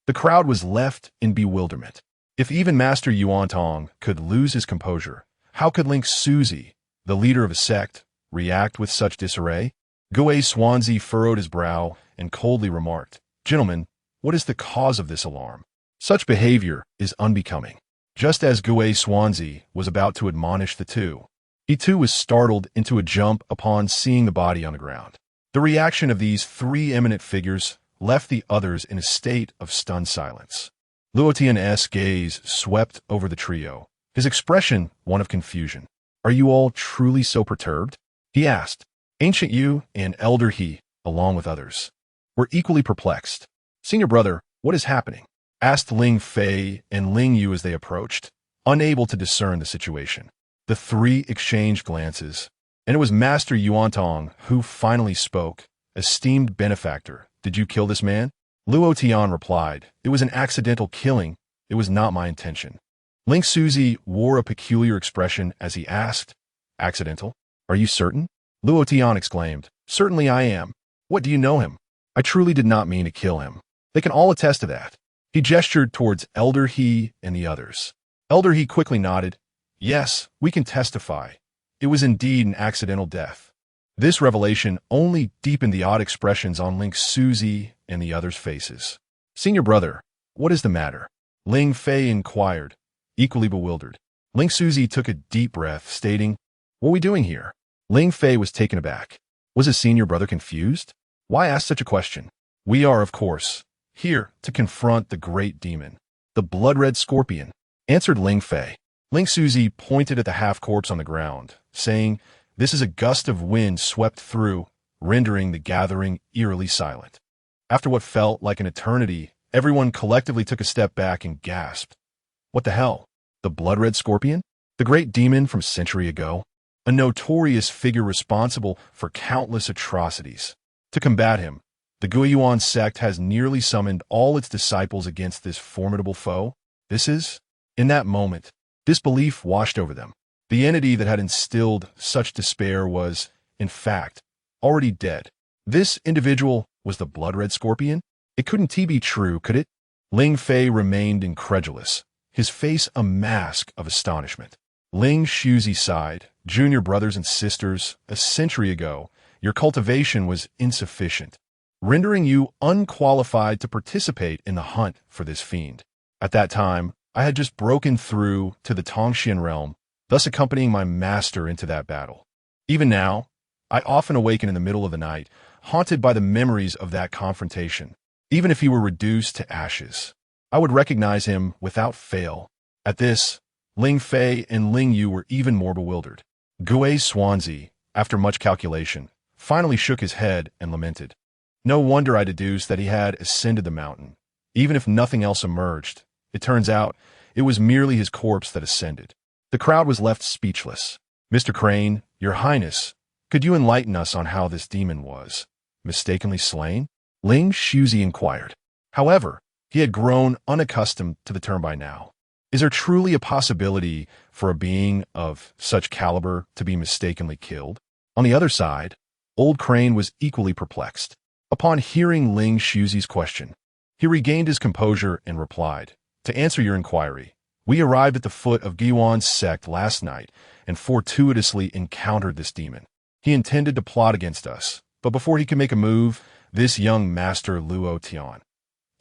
the crowd was left in bewilderment. If even Master Yuantong could lose his composure, how could Ling Suzi, the leader of a sect, react with such disarray? Gui Swansea furrowed his brow and coldly remarked, Gentlemen, what is the cause of this alarm? Such behavior is unbecoming. Just as Gui Swansea was about to admonish the two, he too was startled into a jump upon seeing the body on the ground. The reaction of these three eminent figures left the others in a state of stunned silence. Luo Tian's gaze swept over the trio, his expression one of confusion. Are you all truly so perturbed? He asked. Ancient Yu and Elder He, along with others, were equally perplexed. Senior brother, what is happening? Asked Ling Fei and Ling Yu as they approached, unable to discern the situation. The three exchanged glances, and it was Master Yuantong who finally spoke. Esteemed benefactor, did you kill this man? Luo Tian replied, It was an accidental killing. It was not my intention. Ling Suzi wore a peculiar expression as he asked, Accidental? Are you certain? Luo Tian exclaimed, Certainly I am. What do you know him? I truly did not mean to kill him. They can all attest to that. He gestured towards Elder He and the others. Elder He quickly nodded. Yes, we can testify. It was indeed an accidental death. This revelation only deepened the odd expressions on Ling Suzi and the others' faces. Senior brother, what is the matter? Ling Fei inquired, equally bewildered. Ling Suzi took a deep breath, stating, "What are we doing here?" Ling Fei was taken aback. Was his senior brother confused? Why ask such a question? "We are, of course, here to confront the great demon, the blood-red scorpion," answered Ling Fei. Ling Suzi pointed at the half-corpse on the ground, saying, "This is a gust of wind swept through, rendering the gathering eerily silent." After what felt like an eternity, everyone collectively took a step back and gasped. What the hell? The blood-red scorpion? The great demon from a century ago? A notorious figure responsible for countless atrocities. To combat him, the Guiyuan sect has nearly summoned all its disciples against this formidable foe. In that moment, disbelief washed over them. The entity that had instilled such despair was, in fact, already dead. This individual was the blood-red scorpion? It couldn't be true, could it? Ling Fei remained incredulous, his face a mask of astonishment. Ling Shuzi sighed. "Junior brothers and sisters, a century ago, your cultivation was insufficient, rendering you unqualified to participate in the hunt for this fiend. At that time, I had just broken through to the Tongxian realm, thus accompanying my master into that battle. Even now, I often awaken in the middle of the night, haunted by the memories of that confrontation. Even if he were reduced to ashes, I would recognize him without fail." At this, Ling Fei and Ling Yu were even more bewildered. Gui Swanzi, after much calculation, finally shook his head and lamented. "No wonder I deduced that he had ascended the mountain. Even if nothing else emerged, it turns out it was merely his corpse that ascended." The crowd was left speechless. "Mr. Crane, Your Highness, could you enlighten us on how this demon was mistakenly slain?" Ling Shuzi inquired. However, he had grown unaccustomed to the term by now. Is there truly a possibility for a being of such caliber to be mistakenly killed? On the other side, Old Crane was equally perplexed. Upon hearing Ling Shuzi's question, he regained his composure and replied, "To answer your inquiry, we arrived at the foot of Guiyuan's sect last night and fortuitously encountered this demon. He intended to plot against us, but before he could make a move, this young master Luo Tian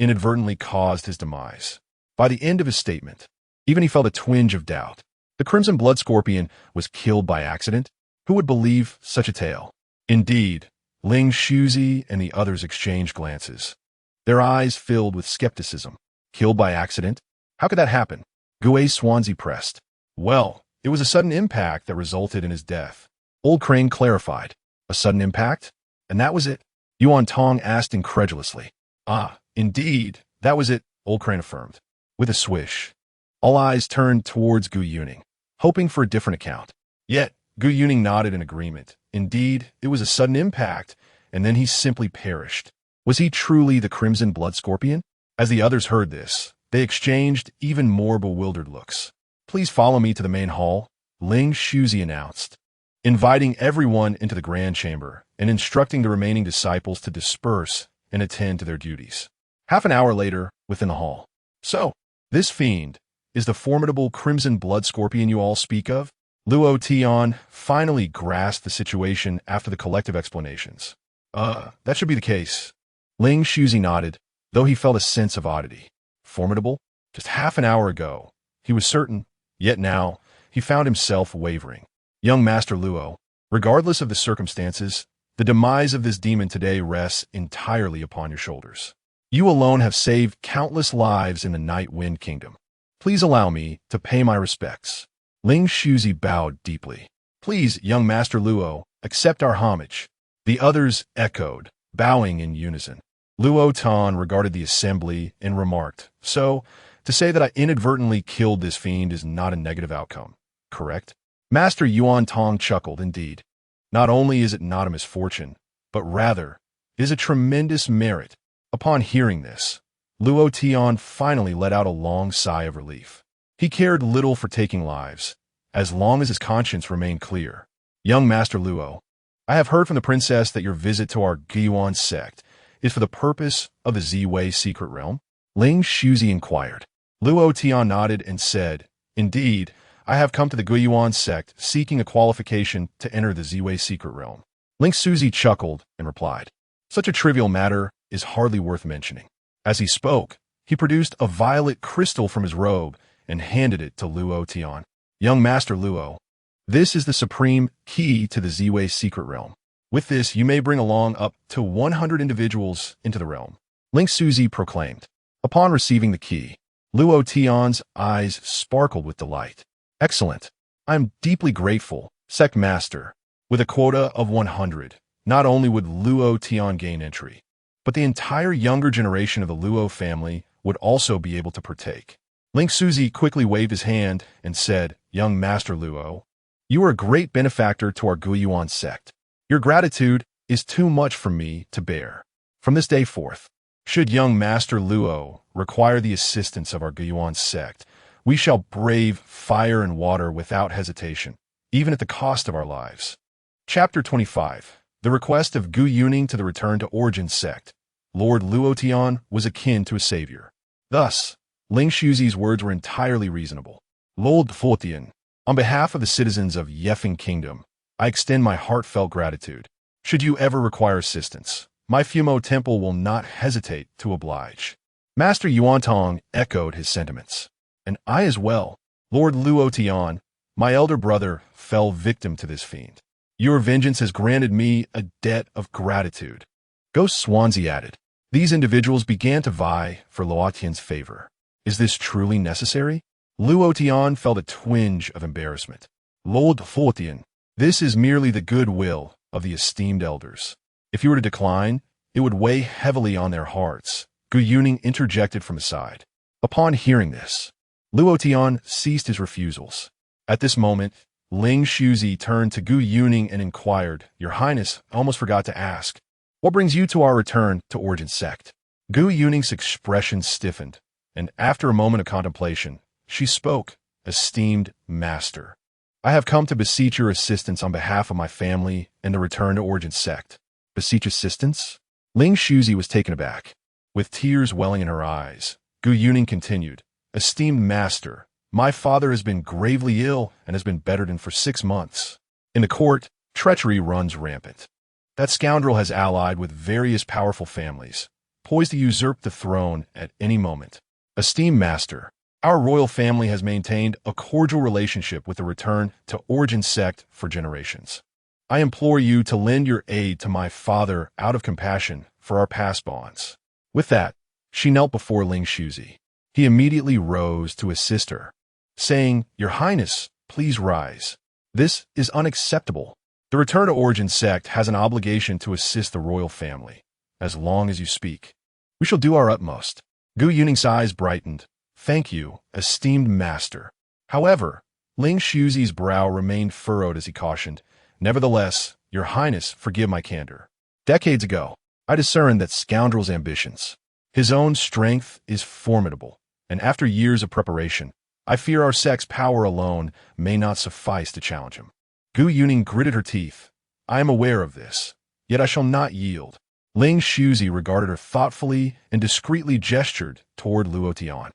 inadvertently caused his demise." By the end of his statement, even he felt a twinge of doubt. The Crimson Blood Scorpion was killed by accident? Who would believe such a tale? Indeed, Ling Shuzi and the others exchanged glances. Their eyes filled with skepticism. Killed by accident? How could that happen? Gui Swanzi pressed. "Well, it was a sudden impact that resulted in his death." Old Crane clarified. "A sudden impact? And that was it?" Yuan Tong asked incredulously. "Ah, indeed, that was it," Old Crane affirmed. With a swish, all eyes turned towards Gu Yuning, hoping for a different account. Yet, Gu Yuning nodded in agreement. Indeed, it was a sudden impact, and then he simply perished. Was he truly the Crimson Blood Scorpion? As the others heard this, they exchanged even more bewildered looks. "Please follow me to the main hall," Ling Shuzi announced, inviting everyone into the grand chamber and instructing the remaining disciples to disperse and attend to their duties. Half an hour later, within the hall. "So, this fiend is the formidable Crimson Blood Scorpion you all speak of?" Luo Tian finally grasped the situation after the collective explanations. That should be the case." Ling Shuzi nodded, though he felt a sense of oddity. Formidable? Just half an hour ago, he was certain, yet now, he found himself wavering. "Young Master Luo, regardless of the circumstances, the demise of this demon today rests entirely upon your shoulders. You alone have saved countless lives in the Night Wind Kingdom. Please allow me to pay my respects." Ling Shuzi bowed deeply. "Please, young Master Luo, accept our homage." The others echoed, bowing in unison. Luo Tian regarded the assembly and remarked, "So, to say that I inadvertently killed this fiend is not a negative outcome, correct?" Master Yuan Tong chuckled. "Indeed. Not only is it not a misfortune, but rather, it is a tremendous merit." Upon hearing this, Luo Tian finally let out a long sigh of relief. He cared little for taking lives, as long as his conscience remained clear. "Young Master Luo, I have heard from the princess that your visit to our Guiyuan sect is for the purpose of the Ziwei secret realm?" Ling Shuzi inquired. Luo Tian nodded and said, "Indeed, I have come to the Guiyuan sect seeking a qualification to enter the Ziwei secret realm." Ling Shuzi chuckled and replied, "Such a trivial matter is hardly worth mentioning." As he spoke, He produced a violet crystal from his robe and handed it to Luo Tian. Young Master Luo, this is the supreme key to the Ziwei secret realm. With this, you may bring along up to 100 individuals into the realm. Ling Suzi proclaimed. Upon receiving the key, Luo Tian's eyes sparkled with delight. Excellent. I am deeply grateful, Sect Master. With a quota of 100, not only would Luo Tian gain entry, but the entire younger generation of the Luo family would also be able to partake. Ling Suzi quickly waved his hand and said, Young Master Luo, you are a great benefactor to our Guyuan sect. Your gratitude is too much for me to bear. From this day forth, should young Master Luo require the assistance of our Guyuan sect, we shall brave fire and water without hesitation, even at the cost of our lives. Chapter 25. The request of Gu Yuning to the return to origin sect. Lord Luo Tian was akin to a savior. Thus, Ling Shuzi's words were entirely reasonable. Lord Luo Tian, on behalf of the citizens of Yefeng Kingdom, I extend my heartfelt gratitude. Should you ever require assistance, my Fumo Temple will not hesitate to oblige. Master Yuantong echoed his sentiments. And I as well. Lord Luo Tian, my elder brother, fell victim to this fiend. Your vengeance has granted me a debt of gratitude. Ghost Swansea added. These individuals began to vie for Luo Tian's favor. Is this truly necessary? Luo Tian felt a twinge of embarrassment. Lord Luo Tian, this is merely the goodwill of the esteemed elders. If you were to decline, it would weigh heavily on their hearts. Gu Yuning interjected from his side. Upon hearing this, Luo Tian ceased his refusals. At this moment, Ling Shuzi turned to Gu Yuning and inquired, Your Highness, I almost forgot to ask, what brings you to our return to origin sect? Gu Yuning's expression stiffened, and after a moment of contemplation, she spoke, Esteemed Master, I have come to beseech your assistance on behalf of my family and the return to origin sect. Beseech assistance? Ling Shuzi was taken aback. With tears welling in her eyes, Gu Yuning continued, Esteemed Master, my father has been gravely ill and has been bedridden for 6 months. In the court, treachery runs rampant. That scoundrel has allied with various powerful families, poised to usurp the throne at any moment. Esteemed Master, our royal family has maintained a cordial relationship with the return to origin sect for generations. I implore you to lend your aid to my father out of compassion for our past bonds. With that, she knelt before Ling Shuzi. He immediately rose to assist her, saying, Your Highness, please rise. This is unacceptable. The return to origin sect has an obligation to assist the royal family. As long as you speak, we shall do our utmost. Gu Yuning's eyes brightened. Thank you, esteemed master. However, Ling Shuzi's brow remained furrowed as he cautioned, Nevertheless, Your Highness, forgive my candor. Decades ago, I discerned that scoundrel's ambitions. His own strength is formidable, and after years of preparation, I fear our sect's power alone may not suffice to challenge him. Gu Yuning gritted her teeth. I am aware of this, yet I shall not yield. Ling Shuzi regarded her thoughtfully and discreetly gestured toward Luo Tian.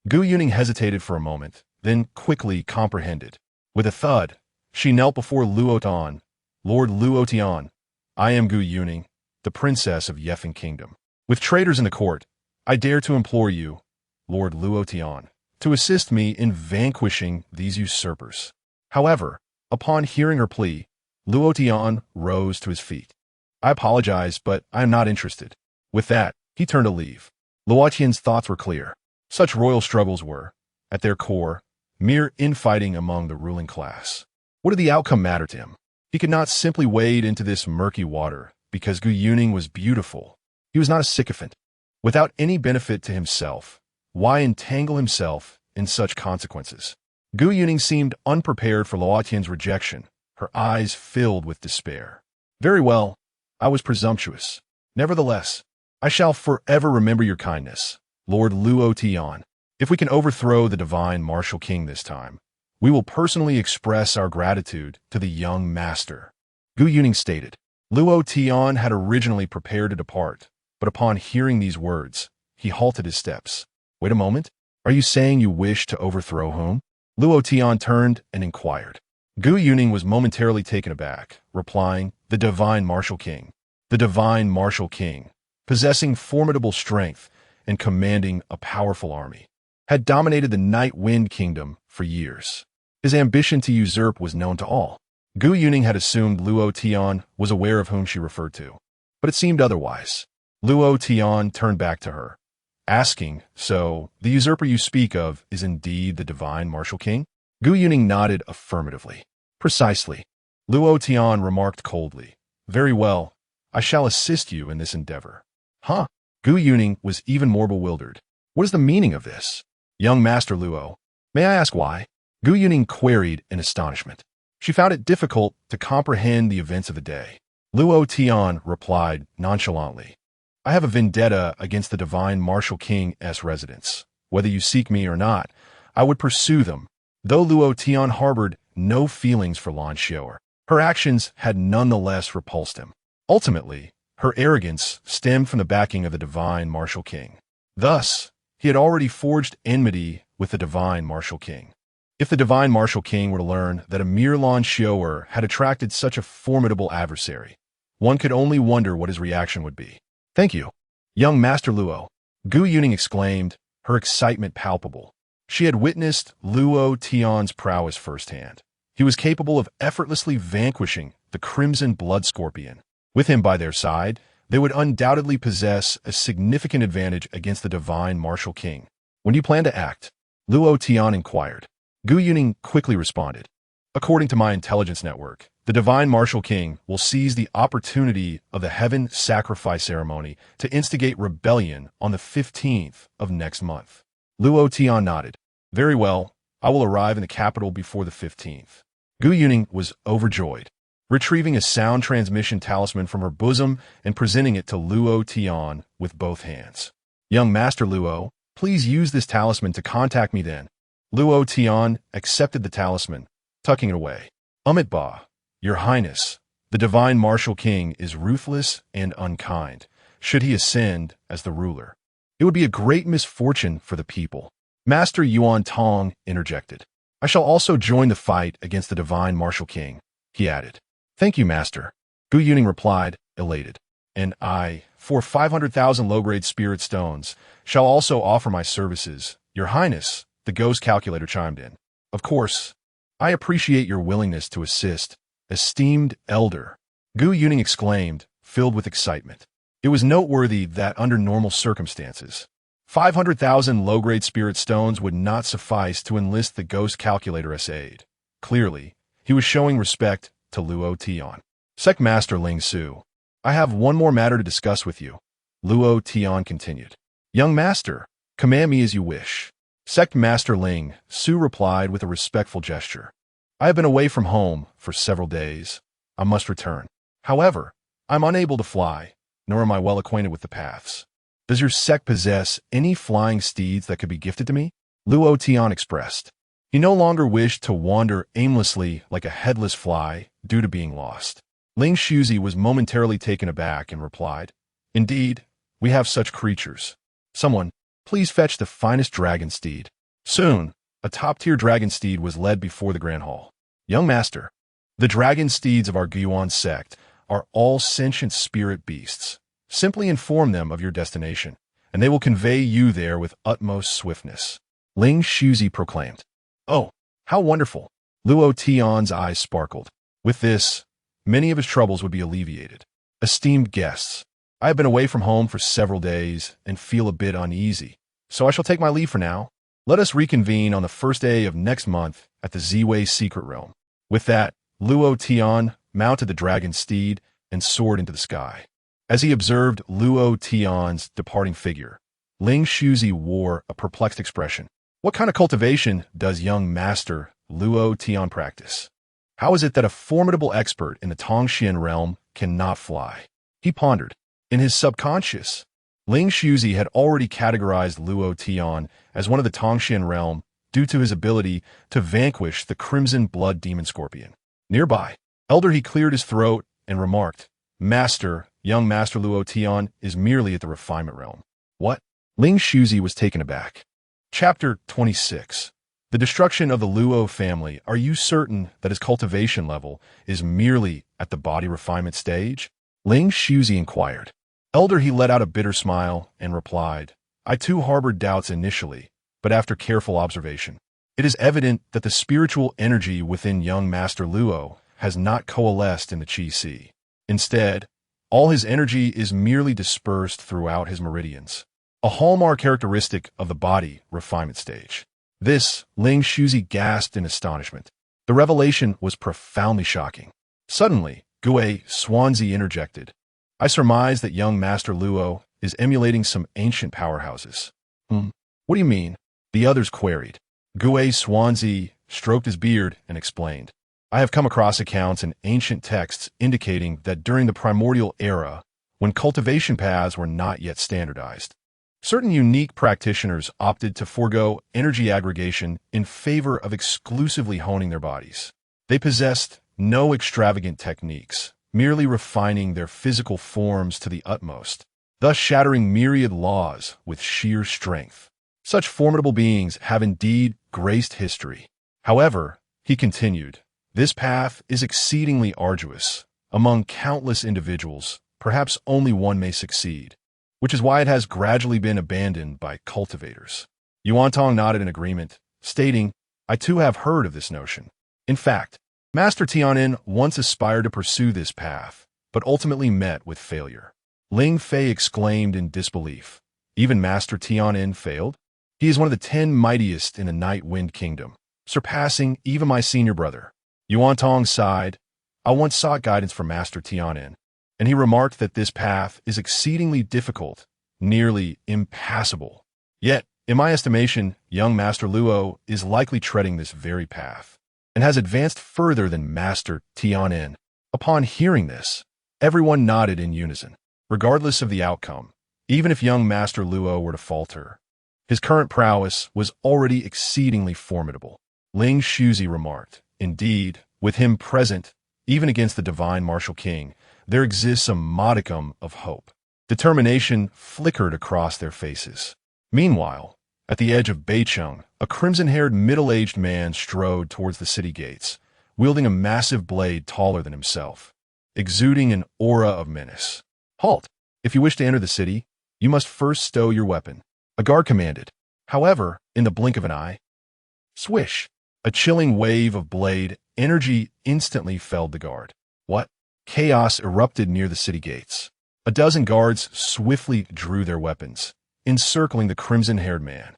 Gu Yuning hesitated for a moment, then quickly comprehended. With a thud, she knelt before Luo Tian. Lord Luo Tian, I am Gu Yuning, the princess of Yefeng Kingdom. With traitors in the court, I dare to implore you, Lord Luo Tian, to assist me in vanquishing these usurpers. However, upon hearing her plea, Luo Tian rose to his feet. I apologize, but I am not interested. With that, he turned to leave. Luo Tian's thoughts were clear. Such royal struggles were, at their core, mere infighting among the ruling class. What did the outcome matter to him? He could not simply wade into this murky water because Gu Yuning was beautiful. He was not a sycophant. Without any benefit to himself, why entangle himself in such consequences? Gu Yuning seemed unprepared for Luo Tian's rejection, her eyes filled with despair. Very well, I was presumptuous. Nevertheless, I shall forever remember your kindness, Lord Luo Tian. If we can overthrow the divine martial king this time, we will personally express our gratitude to the young master. Gu Yuning stated. Luo Tian had originally prepared to depart, but upon hearing these words, he halted his steps. Wait a moment, are you saying you wish to overthrow whom? Luo Tian turned and inquired. Gu Yuning was momentarily taken aback, replying, The divine martial king. The divine martial king, possessing formidable strength and commanding a powerful army, had dominated the Night Wind Kingdom for years. His ambition to usurp was known to all. Gu Yuning had assumed Luo Tian was aware of whom she referred to, but it seemed otherwise. Luo Tian turned back to her, asking, "So, the usurper you speak of is indeed the divine martial king?" Gu Yuning nodded affirmatively. "Precisely." Luo Tian remarked coldly, "Very well, I shall assist you in this endeavor." Huh? Gu Yuning was even more bewildered. What is the meaning of this? "Young Master Luo, may I ask why?" Gu Yuning queried in astonishment. She found it difficult to comprehend the events of the day. Luo Tian replied nonchalantly, "I have a vendetta against the divine martial king's residents. Whether you seek me or not, I would pursue them." Though Luo Tian harbored no feelings for Lan Xiao'er, her actions had nonetheless repulsed him. Ultimately, her arrogance stemmed from the backing of the divine martial king. Thus, he had already forged enmity with the divine martial king. If the divine martial king were to learn that a mere Lan Xiao'er had attracted such a formidable adversary, one could only wonder what his reaction would be. "Thank you, young Master Luo," Gu Yuning exclaimed, her excitement palpable. She had witnessed Luo Tian's prowess firsthand. He was capable of effortlessly vanquishing the crimson blood scorpion. With him by their side, they would undoubtedly possess a significant advantage against the divine martial king. "When do you plan to act?" Luo Tian inquired. Gu Yuning quickly responded, "According to my intelligence network, the divine martial king will seize the opportunity of the heaven sacrifice ceremony to instigate rebellion on the 15th of next month." Luo Tian nodded. "Very well, I will arrive in the capital before the 15th. Gu Yuning was overjoyed. Retrieving a sound transmission talisman from her bosom and presenting it to Luo Tian with both hands. "Young Master Luo, please use this talisman to contact me then." Luo Tian accepted the talisman, tucking it away. "Ba, Your Highness, the divine martial king is ruthless and unkind. Should he ascend as the ruler, it would be a great misfortune for the people." Master Yuan Tong interjected. "I shall also join the fight against the divine martial king," he added. "Thank you, Master," Gu Yuning replied, elated. "And I, for 500,000 low-grade spirit stones, shall also offer my services, Your Highness," the ghost calculator chimed in. "Of course, I appreciate your willingness to assist, esteemed elder," Gu Yuning exclaimed, filled with excitement. It was noteworthy that under normal circumstances, 500,000 low-grade spirit stones would not suffice to enlist the ghost calculator's aid. Clearly, he was showing respect to Luo Tian. "Sect Master Ling Su, I have one more matter to discuss with you," Luo Tian continued. "Young Master, command me as you wish." Sect Master Ling Su replied with a respectful gesture. "I have been away from home for several days. I must return. However, I'm unable to fly, nor am I well acquainted with the paths. Does your sect possess any flying steeds that could be gifted to me?" Luo Tian expressed. He no longer wished to wander aimlessly like a headless fly due to being lost. Ling Shuzi was momentarily taken aback and replied, "Indeed, we have such creatures. Someone, please fetch the finest dragon steed." Soon, a top-tier dragon steed was led before the Grand Hall. "Young Master, the dragon steeds of our Guan sect are all sentient spirit beasts. Simply inform them of your destination, and they will convey you there with utmost swiftness," Ling Shuzi proclaimed. "Oh, how wonderful!" Luo Tian's eyes sparkled. With this, many of his troubles would be alleviated. "Esteemed guests, I have been away from home for several days and feel a bit uneasy, so I shall take my leave for now. Let us reconvene on the first day of next month at the Ziwei Secret Realm." With that, Luo Tian mounted the dragon steed and soared into the sky. As he observed Luo Tian's departing figure, Ling Shuzi wore a perplexed expression. What kind of cultivation does young Master Luo Tian practice? How is it that a formidable expert in the Tongxian realm cannot fly? He pondered. In his subconscious, Ling Shuzi had already categorized Luo Tian as one of the Tongxian realm due to his ability to vanquish the crimson blood demon scorpion. Nearby, Elder he cleared his throat and remarked, Young Master Luo Tian is merely at the refinement realm." "What?" Ling Shuzi was taken aback. Chapter 26. The destruction of the Luo family. Are you certain that his cultivation level is merely at the body refinement stage? Ling Shuzi inquired. Elder he let out a bitter smile and replied, I too harbored doubts initially, but after careful observation, it is evident that the spiritual energy within young Master Luo has not coalesced in the Qi Sea. Instead, all his energy is merely dispersed throughout his meridians, a hallmark characteristic of the body refinement stage. This, Ling Shuzi gasped in astonishment. The revelation was profoundly shocking. Suddenly, Gue Swansea interjected. I surmise that young Master Luo is emulating some ancient powerhouses. What do you mean? The others queried. Gue Swansea stroked his beard and explained. I have come across accounts in ancient texts indicating that during the primordial era, when cultivation paths were not yet standardized, certain unique practitioners opted to forego energy aggregation in favor of exclusively honing their bodies. They possessed no extravagant techniques, merely refining their physical forms to the utmost, thus shattering myriad laws with sheer strength. Such formidable beings have indeed graced history. However, he continued, this path is exceedingly arduous. Among countless individuals, perhaps only one may succeed, which is why it has gradually been abandoned by cultivators. Yuantong nodded in agreement, stating, I too have heard of this notion. In fact, Master Tianin once aspired to pursue this path, but ultimately met with failure. Ling Fei exclaimed in disbelief. Even Master Tianin failed? He is one of the 10 mightiest in the Night Wind Kingdom, surpassing even my senior brother. Yuantong sighed. I once sought guidance from Master Tianin, and he remarked that this path is exceedingly difficult, nearly impassable. Yet, in my estimation, young Master Luo is likely treading this very path, and has advanced further than Master Tianin. Upon hearing this, everyone nodded in unison. Regardless of the outcome, even if young Master Luo were to falter, his current prowess was already exceedingly formidable. Ling Shuzi remarked, indeed, with him present, even against the divine martial king, there exists a modicum of hope. Determination flickered across their faces. Meanwhile, at the edge of Beicheng, a crimson-haired middle-aged man strode towards the city gates, wielding a massive blade taller than himself, exuding an aura of menace. Halt! If you wish to enter the city, you must first stow your weapon, a guard commanded. However, in the blink of an eye, swish! A chilling wave of blade energy instantly felled the guard. What? Chaos erupted near the city gates. A dozen guards swiftly drew their weapons, encircling the crimson-haired man.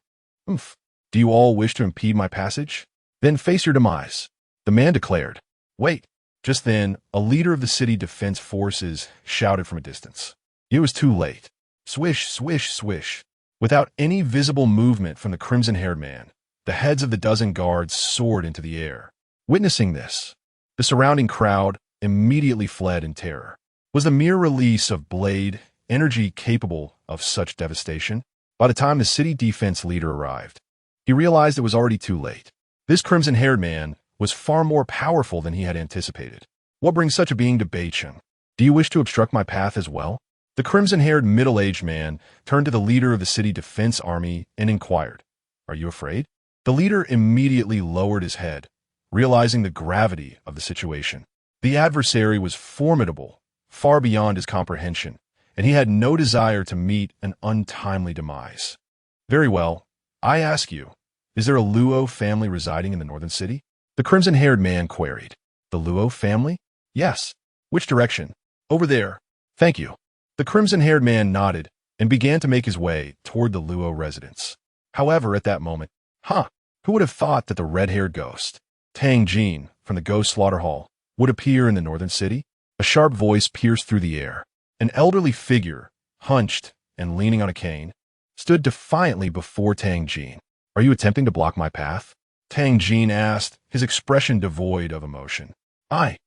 Oomph! Do you all wish to impede my passage? Then face your demise, the man declared. Wait! Just then, a leader of the city defense forces shouted from a distance. It was too late. Swish, swish, swish. Without any visible movement from the crimson-haired man, the heads of the dozen guards soared into the air. Witnessing this, the surrounding crowd immediately fled in terror. Was the mere release of blade energy capable of such devastation? By the time the city defense leader arrived, he realized it was already too late. This crimson-haired man was far more powerful than he had anticipated. What brings such a being to Beicheng? Do you wish to obstruct my path as well? The crimson-haired middle-aged man turned to the leader of the city defense army and inquired, Are you afraid? The leader immediately lowered his head, realizing the gravity of the situation. The adversary was formidable, far beyond his comprehension, and he had no desire to meet an untimely demise. Very well, I ask you, is there a Luo family residing in the northern city? The crimson-haired man queried. The Luo family? Yes. Which direction? Over there. Thank you. The crimson-haired man nodded and began to make his way toward the Luo residence. However, at that moment, who would have thought that the red-haired ghost, Tang Jin, from the Ghost Slaughter Hall, would appear in the northern city? A sharp voice pierced through the air. An elderly figure, hunched and leaning on a cane, stood defiantly before Tang Jin. Are you attempting to block my path? Tang Jin asked, his expression devoid of emotion. Aye.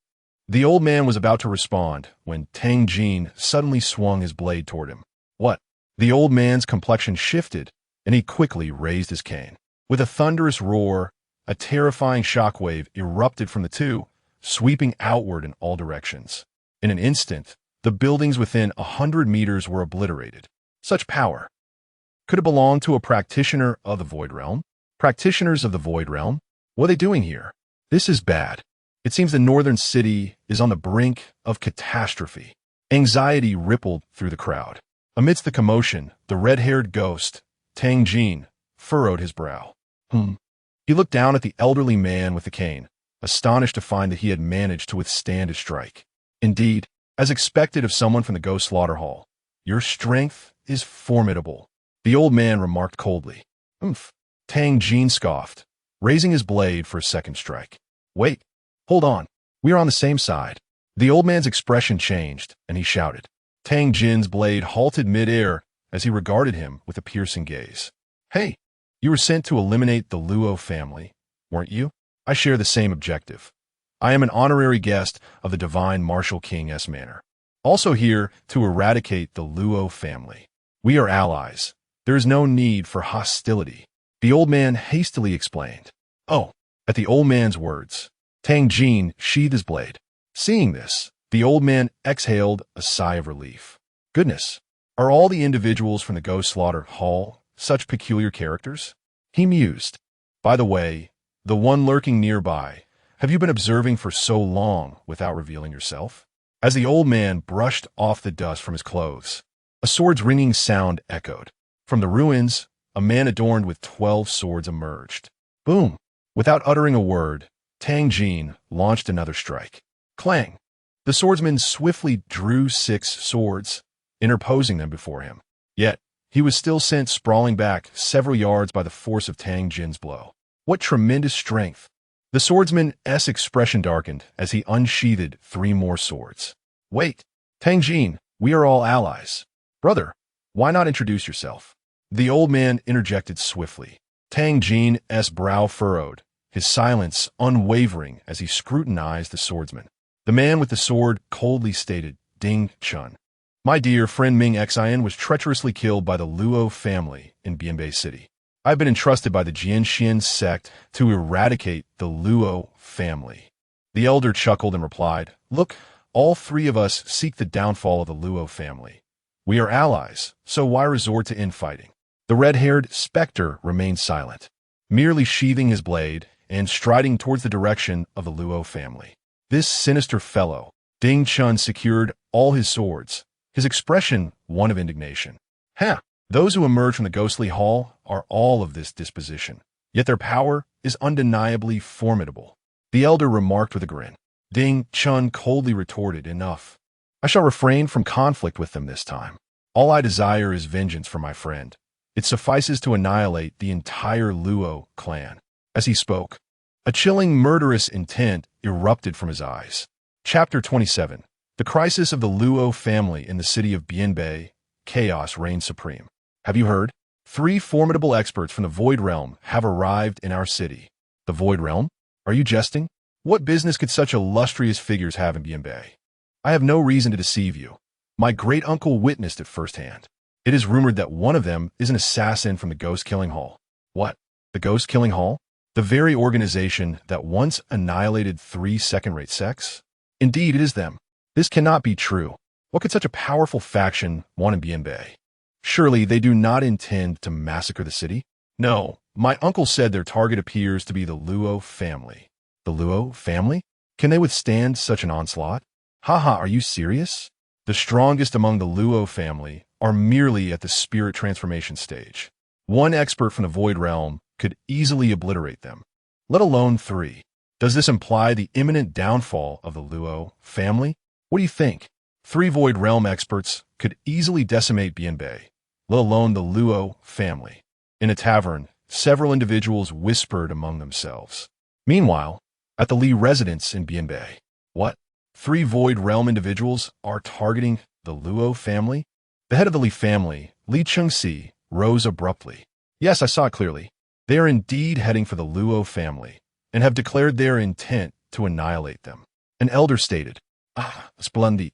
The old man was about to respond when Tang Jin suddenly swung his blade toward him. What? The old man's complexion shifted, and he quickly raised his cane. With a thunderous roar, a terrifying shockwave erupted from the two, sweeping outward in all directions. In an instant, the buildings within 100 meters were obliterated. Such power. Could it belong to a practitioner of the Void Realm? Practitioners of the Void Realm? What are they doing here? This is bad. It seems the northern city is on the brink of catastrophe. Anxiety rippled through the crowd. Amidst the commotion, the red-haired ghost, Tang Jin furrowed his brow. He looked down at the elderly man with the cane, astonished to find that he had managed to withstand his strike. Indeed, as expected of someone from the ghost slaughter hall, your strength is formidable, the old man remarked coldly. Tang Jin scoffed, raising his blade for a second strike. Wait, hold on, we are on the same side. The old man's expression changed, and he shouted. Tang Jin's blade halted mid-air as he regarded him with a piercing gaze. Hey, you were sent to eliminate the Luo family, weren't you? I share the same objective. I am an honorary guest of the divine Martial King's manor. Also here to eradicate the Luo family. We are allies. There is no need for hostility, the old man hastily explained. Oh, at the old man's words, Tang Jin sheathed his blade. Seeing this, the old man exhaled a sigh of relief. Goodness, are all the individuals from the ghost slaughter hall such peculiar characters? He mused. By the way, the one lurking nearby, have you been observing for so long without revealing yourself? As the old man brushed off the dust from his clothes, a sword's ringing sound echoed. From the ruins, a man adorned with 12 swords emerged. Boom! Without uttering a word, Tang Jin launched another strike. Clang! The swordsman swiftly drew 6 swords, interposing them before him. Yet, he was still sent sprawling back several yards by the force of Tang Jin's blow. What tremendous strength! The swordsman's expression darkened as he unsheathed 3 more swords. Wait, Tang Jin, we are all allies. Brother, why not introduce yourself? The old man interjected swiftly. Tang Jin's brow furrowed, his silence unwavering as he scrutinized the swordsman. The man with the sword coldly stated, Ding Chun. My dear friend Ming Xian was treacherously killed by the Luo family in Bianbei City. I've been entrusted by the Jianxian sect to eradicate the Luo family. The elder chuckled and replied, Look, all 3 of us seek the downfall of the Luo family. We are allies, so why resort to infighting? The red-haired specter remained silent, merely sheathing his blade and striding towards the direction of the Luo family. This sinister fellow, Ding Chun, secured all his swords, his expression one of indignation. Those who emerge from the ghostly hall are all of this disposition, yet their power is undeniably formidable, the elder remarked with a grin. Ding Chun coldly retorted, Enough. I shall refrain from conflict with them this time. All I desire is vengeance for my friend. It suffices to annihilate the entire Luo clan. As he spoke, a chilling murderous intent erupted from his eyes. Chapter 27. The crisis of the Luo family in the city of Bianbei. Chaos reigns supreme. Have you heard? 3 formidable experts from the Void Realm have arrived in our city. The Void Realm? Are you jesting? What business could such illustrious figures have in Bianbei? I have no reason to deceive you. My great-uncle witnessed it firsthand. It is rumored that one of them is an assassin from the Ghost Killing Hall. What? The Ghost Killing Hall? The very organization that once annihilated 3 second-rate sects? Indeed, it is them. This cannot be true. What could such a powerful faction want in Bianbei? Surely they do not intend to massacre the city? No, my uncle said their target appears to be the Luo family. The Luo family? Can they withstand such an onslaught? Haha, are you serious? The strongest among the Luo family are merely at the spirit transformation stage. One expert from the Void Realm could easily obliterate them, let alone 3. Does this imply the imminent downfall of the Luo family? What do you think? 3 Void Realm experts could easily decimate Bianbei, let alone the Luo family. In a tavern, several individuals whispered among themselves. Meanwhile, at the Li residence in Bianbei, what? 3 Void Realm individuals are targeting the Luo family? The head of the Li family, Li Chengxi, rose abruptly. Yes, I saw it clearly. They are indeed heading for the Luo family and have declared their intent to annihilate them. An elder stated, Splendid.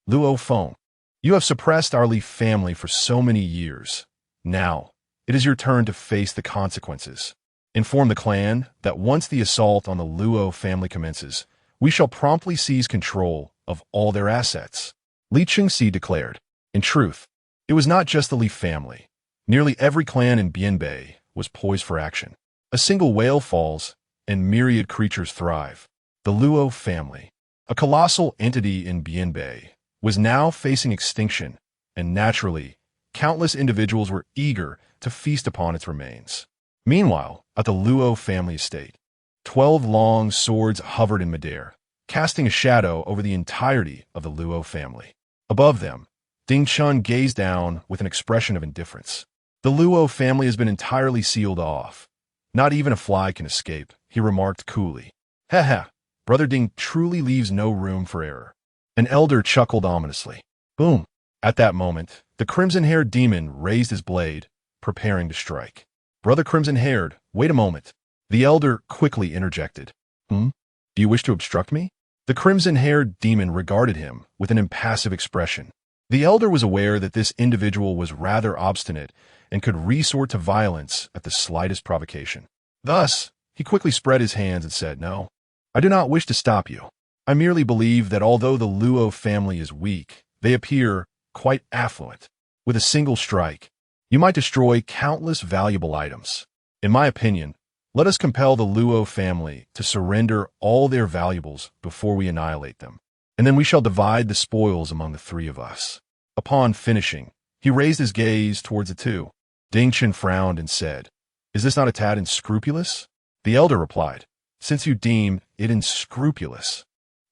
Luo Feng, you have suppressed our Li family for so many years. Now, it is your turn to face the consequences. Inform the clan that once the assault on the Luo family commences, we shall promptly seize control of all their assets. Li Chengxi declared. In truth, it was not just the Li family. Nearly every clan in Bianbei was poised for action. A single whale falls, and myriad creatures thrive. The Luo family, a colossal entity in Bianbei, was now facing extinction, and naturally, countless individuals were eager to feast upon its remains. Meanwhile, at the Luo family estate, 12 long swords hovered in midair, casting a shadow over the entirety of the Luo family. Above them, Ding Chun gazed down with an expression of indifference. The Luo family has been entirely sealed off. Not even a fly can escape, he remarked coolly. Ha, Brother Ding truly leaves no room for error. An elder chuckled ominously. Boom! At that moment, the crimson-haired demon raised his blade, preparing to strike. Brother Crimson-haired, wait a moment. The elder quickly interjected. Do you wish to obstruct me? The crimson-haired demon regarded him with an impassive expression. The elder was aware that this individual was rather obstinate and could resort to violence at the slightest provocation. Thus, he quickly spread his hands and said, No, I do not wish to stop you. I merely believe that although the Luo family is weak, they appear quite affluent. With a single strike, you might destroy countless valuable items. In my opinion, let us compel the Luo family to surrender all their valuables before we annihilate them, and then we shall divide the spoils among the three of us. Upon finishing, he raised his gaze towards the two. Ding Chun frowned and said, Is this not a tad unscrupulous? The elder replied, Since you deem it unscrupulous,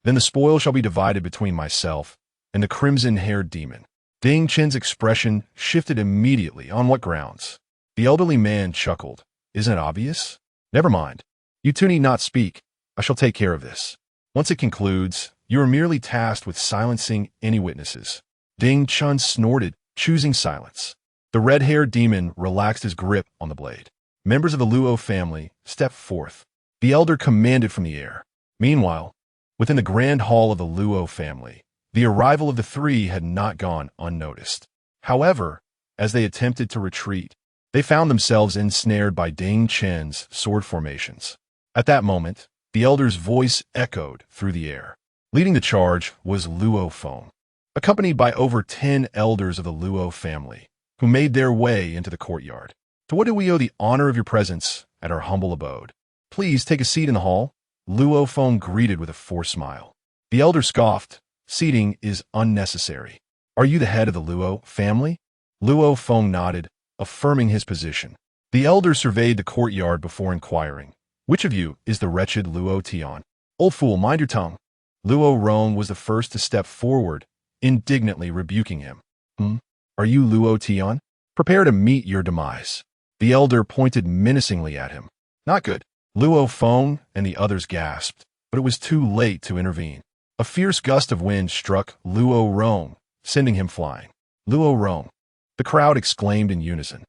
then the spoil shall be divided between myself and the crimson-haired demon. Ding Chun's expression shifted immediately. On what grounds? The elderly man chuckled. Isn't it obvious? Never mind. You two need not speak. I shall take care of this. Once it concludes, you are merely tasked with silencing any witnesses. Ding Chun snorted, choosing silence. The red-haired demon relaxed his grip on the blade. Members of the Luo family stepped forth. The elder commanded from the air. Meanwhile, within the grand hall of the Luo family, the arrival of the three had not gone unnoticed. However, as they attempted to retreat, they found themselves ensnared by Ding Chun's sword formations. At that moment, the elder's voice echoed through the air. Leading the charge was Luo Feng, accompanied by over 10 elders of the Luo family, who made their way into the courtyard. To what do we owe the honor of your presence at our humble abode? Please take a seat in the hall. Luo Feng greeted with a forced smile. The elder scoffed. Seating is unnecessary. Are you the head of the Luo family? Luo Feng nodded, affirming his position. The elder surveyed the courtyard before inquiring, Which of you is the wretched Luo Tian? Old fool, mind your tongue. Luo Rong was the first to step forward, indignantly rebuking him. Are you Luo Tian? Prepare to meet your demise. The elder pointed menacingly at him. Not good. Luo Feng and the others gasped, but it was too late to intervene. A fierce gust of wind struck Luo Rong, sending him flying. Luo Rong, the crowd exclaimed in unison.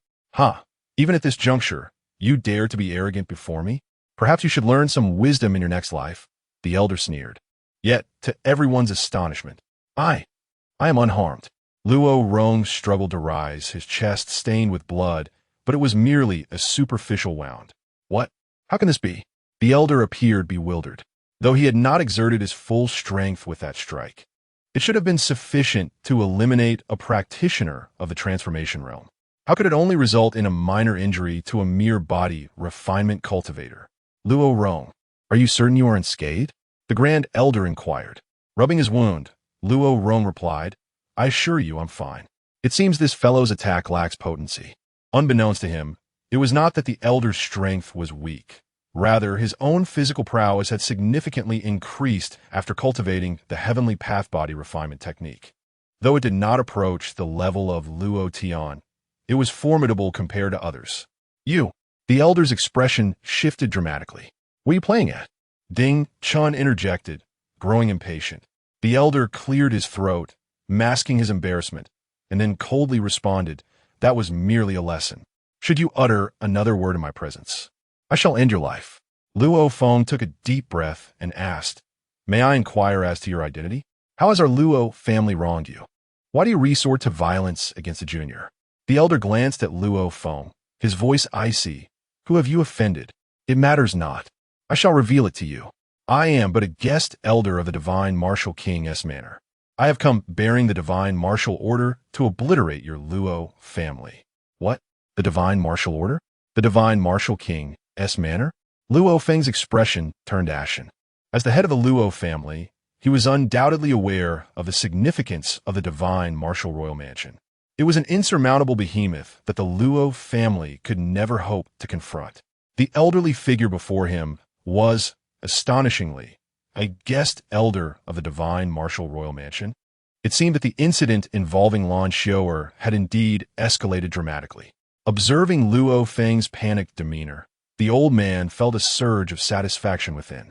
Even at this juncture, you dare to be arrogant before me? Perhaps you should learn some wisdom in your next life, the elder sneered. Yet, to everyone's astonishment, I am unharmed. Luo Rong struggled to rise, his chest stained with blood, but it was merely a superficial wound. What? How can this be? The elder appeared bewildered, though he had not exerted his full strength with that strike. It should have been sufficient to eliminate a practitioner of the transformation realm. How could it only result in a minor injury to a mere body refinement cultivator? Luo Rong, are you certain you are unscathed? The grand elder inquired. Rubbing his wound, Luo Rong replied, I assure you I'm fine. It seems this fellow's attack lacks potency. Unbeknownst to him, it was not that the elder's strength was weak. Rather, his own physical prowess had significantly increased after cultivating the Heavenly Body Refinement Technique. Though it did not approach the level of Luo Tian, it was formidable compared to others. You. The elder's expression shifted dramatically. What are you playing at? Ding Chun interjected, growing impatient. The elder cleared his throat, masking his embarrassment, and then coldly responded, That was merely a lesson. Should you utter another word in my presence, I shall end your life. Luo Feng took a deep breath and asked, May I inquire as to your identity? How has our Luo family wronged you? Why do you resort to violence against a junior? The elder glanced at Luo Feng, his voice icy. Who have you offended? It matters not. I shall reveal it to you. I am but a guest elder of the Divine Martial King S. Manor. I have come bearing the Divine Martial Order to obliterate your Luo family. What? The Divine Martial Order? The Divine Martial King S. Manor? Luo Feng's expression turned ashen. As the head of the Luo family, he was undoubtedly aware of the significance of the Divine Martial Royal Mansion. It was an insurmountable behemoth that the Luo family could never hope to confront. The elderly figure before him was, astonishingly, a guest elder of the divine martial royal mansion. It seemed that the incident involving Lan Xiu'er had indeed escalated dramatically. Observing Luo Feng's panicked demeanor, the old man felt a surge of satisfaction within.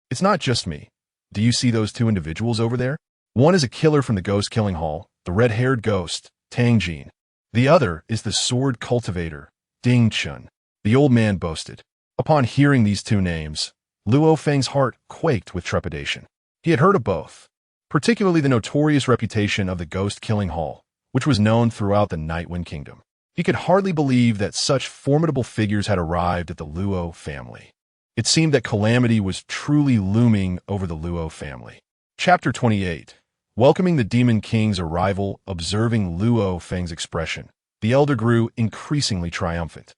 It's not just me. Do you see those two individuals over there? One is a killer from the ghost killing hall, the red-haired ghost, Tang Jin. The other is the sword cultivator, Ding Chun. The old man boasted. Upon hearing these two names, Luo Feng's heart quaked with trepidation. He had heard of both, particularly the notorious reputation of the ghost killing hall, which was known throughout the Nightwind Kingdom. He could hardly believe that such formidable figures had arrived at the Luo family. It seemed that calamity was truly looming over the Luo family. Chapter 28. Welcoming the Demon King's arrival, observing Luo Feng's expression, the elder grew increasingly triumphant.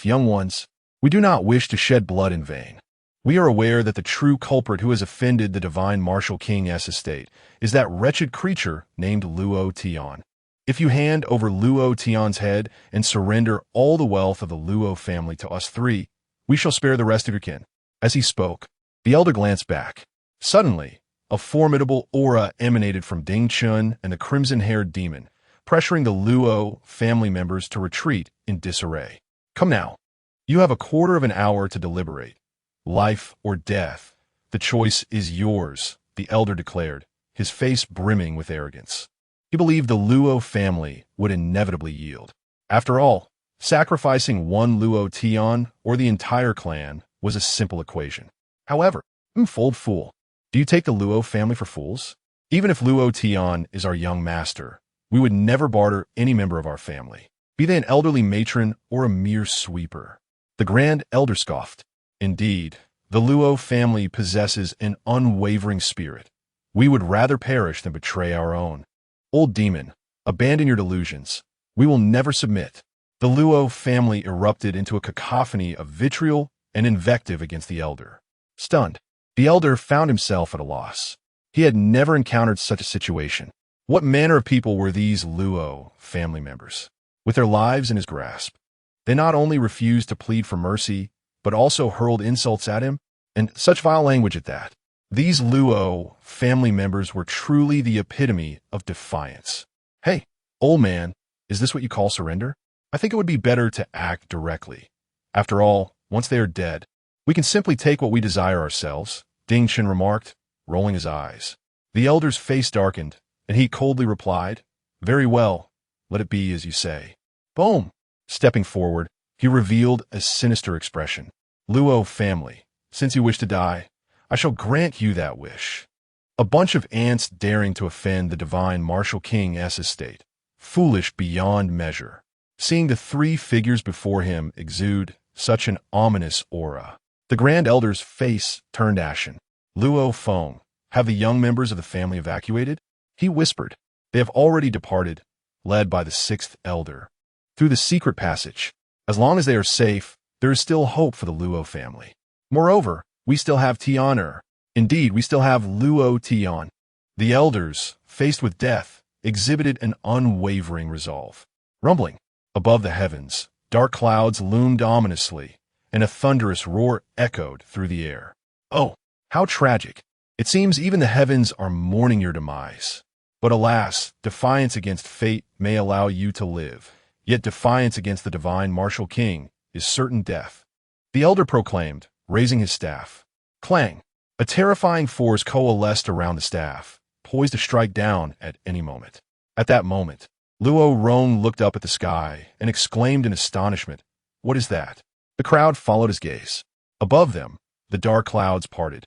Young ones, we do not wish to shed blood in vain. We are aware that the true culprit who has offended the divine martial king's estate is that wretched creature named Luo Tian. If you hand over Luo Tian's head and surrender all the wealth of the Luo family to us three, we shall spare the rest of your kin. As he spoke, the elder glanced back. Suddenly, a formidable aura emanated from Ding Chun and the crimson-haired demon, pressuring the Luo family members to retreat in disarray. Come now. You have a quarter of an hour to deliberate. Life or death. The choice is yours, the elder declared, his face brimming with arrogance. He believed the Luo family would inevitably yield. After all, sacrificing one Luo Tian or the entire clan was a simple equation. However, fool, do you take the Luo family for fools? Even if Luo Tian is our young master, we would never barter any member of our family, be they an elderly matron or a mere sweeper. The grand elder scoffed. Indeed, the Luo family possesses an unwavering spirit. We would rather perish than betray our own. Old demon, abandon your delusions. We will never submit. The Luo family erupted into a cacophony of vitriol and invective against the elder. Stunned, the elder found himself at a loss. He had never encountered such a situation. What manner of people were these Luo family members? With their lives in his grasp, they not only refused to plead for mercy, but also hurled insults at him, and such vile language at that. These Luo family members were truly the epitome of defiance. Hey, old man, is this what you call surrender? I think it would be better to act directly. After all, once they are dead, we can simply take what we desire ourselves, Ding Chun remarked, rolling his eyes. The elder's face darkened, and he coldly replied, Very well, let it be as you say. Boom! Stepping forward, he revealed a sinister expression. Luo family, since you wish to die, I shall grant you that wish. A bunch of ants daring to offend the divine martial king's estate, foolish beyond measure. Seeing the three figures before him exude such an ominous aura, the grand elder's face turned ashen. Luo Feng, have the young members of the family evacuated? He whispered. They have already departed, led by the sixth elder, through the secret passage. As long as they are safe, there is still hope for the Luo family. Moreover, we still have Tianer. Indeed, we still have Luo Tian. The elders, faced with death, exhibited an unwavering resolve. Rumbling. Above the heavens, dark clouds loomed ominously, and a thunderous roar echoed through the air. Oh, how tragic. It seems even the heavens are mourning your demise. But alas, defiance against fate may allow you to live, yet defiance against the divine martial king is certain death. The elder proclaimed, raising his staff. Clang! A terrifying force coalesced around the staff, poised to strike down at any moment. At that moment, Luo Rong looked up at the sky and exclaimed in astonishment, What is that? The crowd followed his gaze. Above them, the dark clouds parted,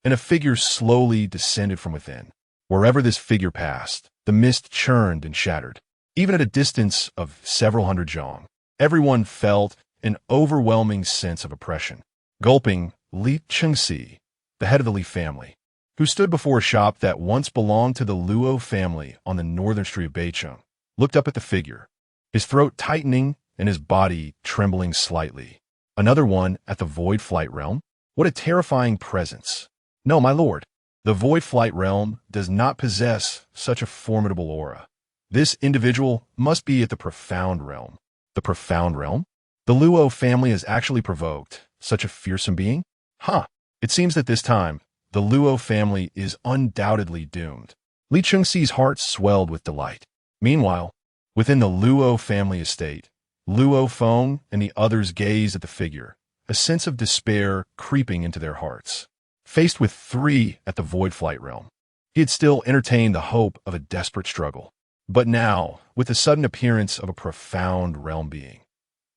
and a figure slowly descended from within. Wherever this figure passed, the mist churned and shattered. Even at a distance of several hundred zhong, everyone felt an overwhelming sense of oppression. Gulping, Li Chengxi, the head of the Li family, who stood before a shop that once belonged to the Luo family on the northern street of Beicheng, looked up at the figure, his throat tightening and his body trembling slightly. Another one at the Void Flight Realm? What a terrifying presence. No, my lord, the Void Flight Realm does not possess such a formidable aura. This individual must be at the profound realm. The profound realm? The Luo family has actually provoked such a fearsome being? Huh. It seems that this time, the Luo family is undoubtedly doomed. Li Chengxi's heart swelled with delight. Meanwhile, within the Luo family estate, Luo Feng and the others gazed at the figure, a sense of despair creeping into their hearts. Faced with 3 at the Void Flight realm, he had still entertained the hope of a desperate struggle. But now, with the sudden appearance of a profound realm being,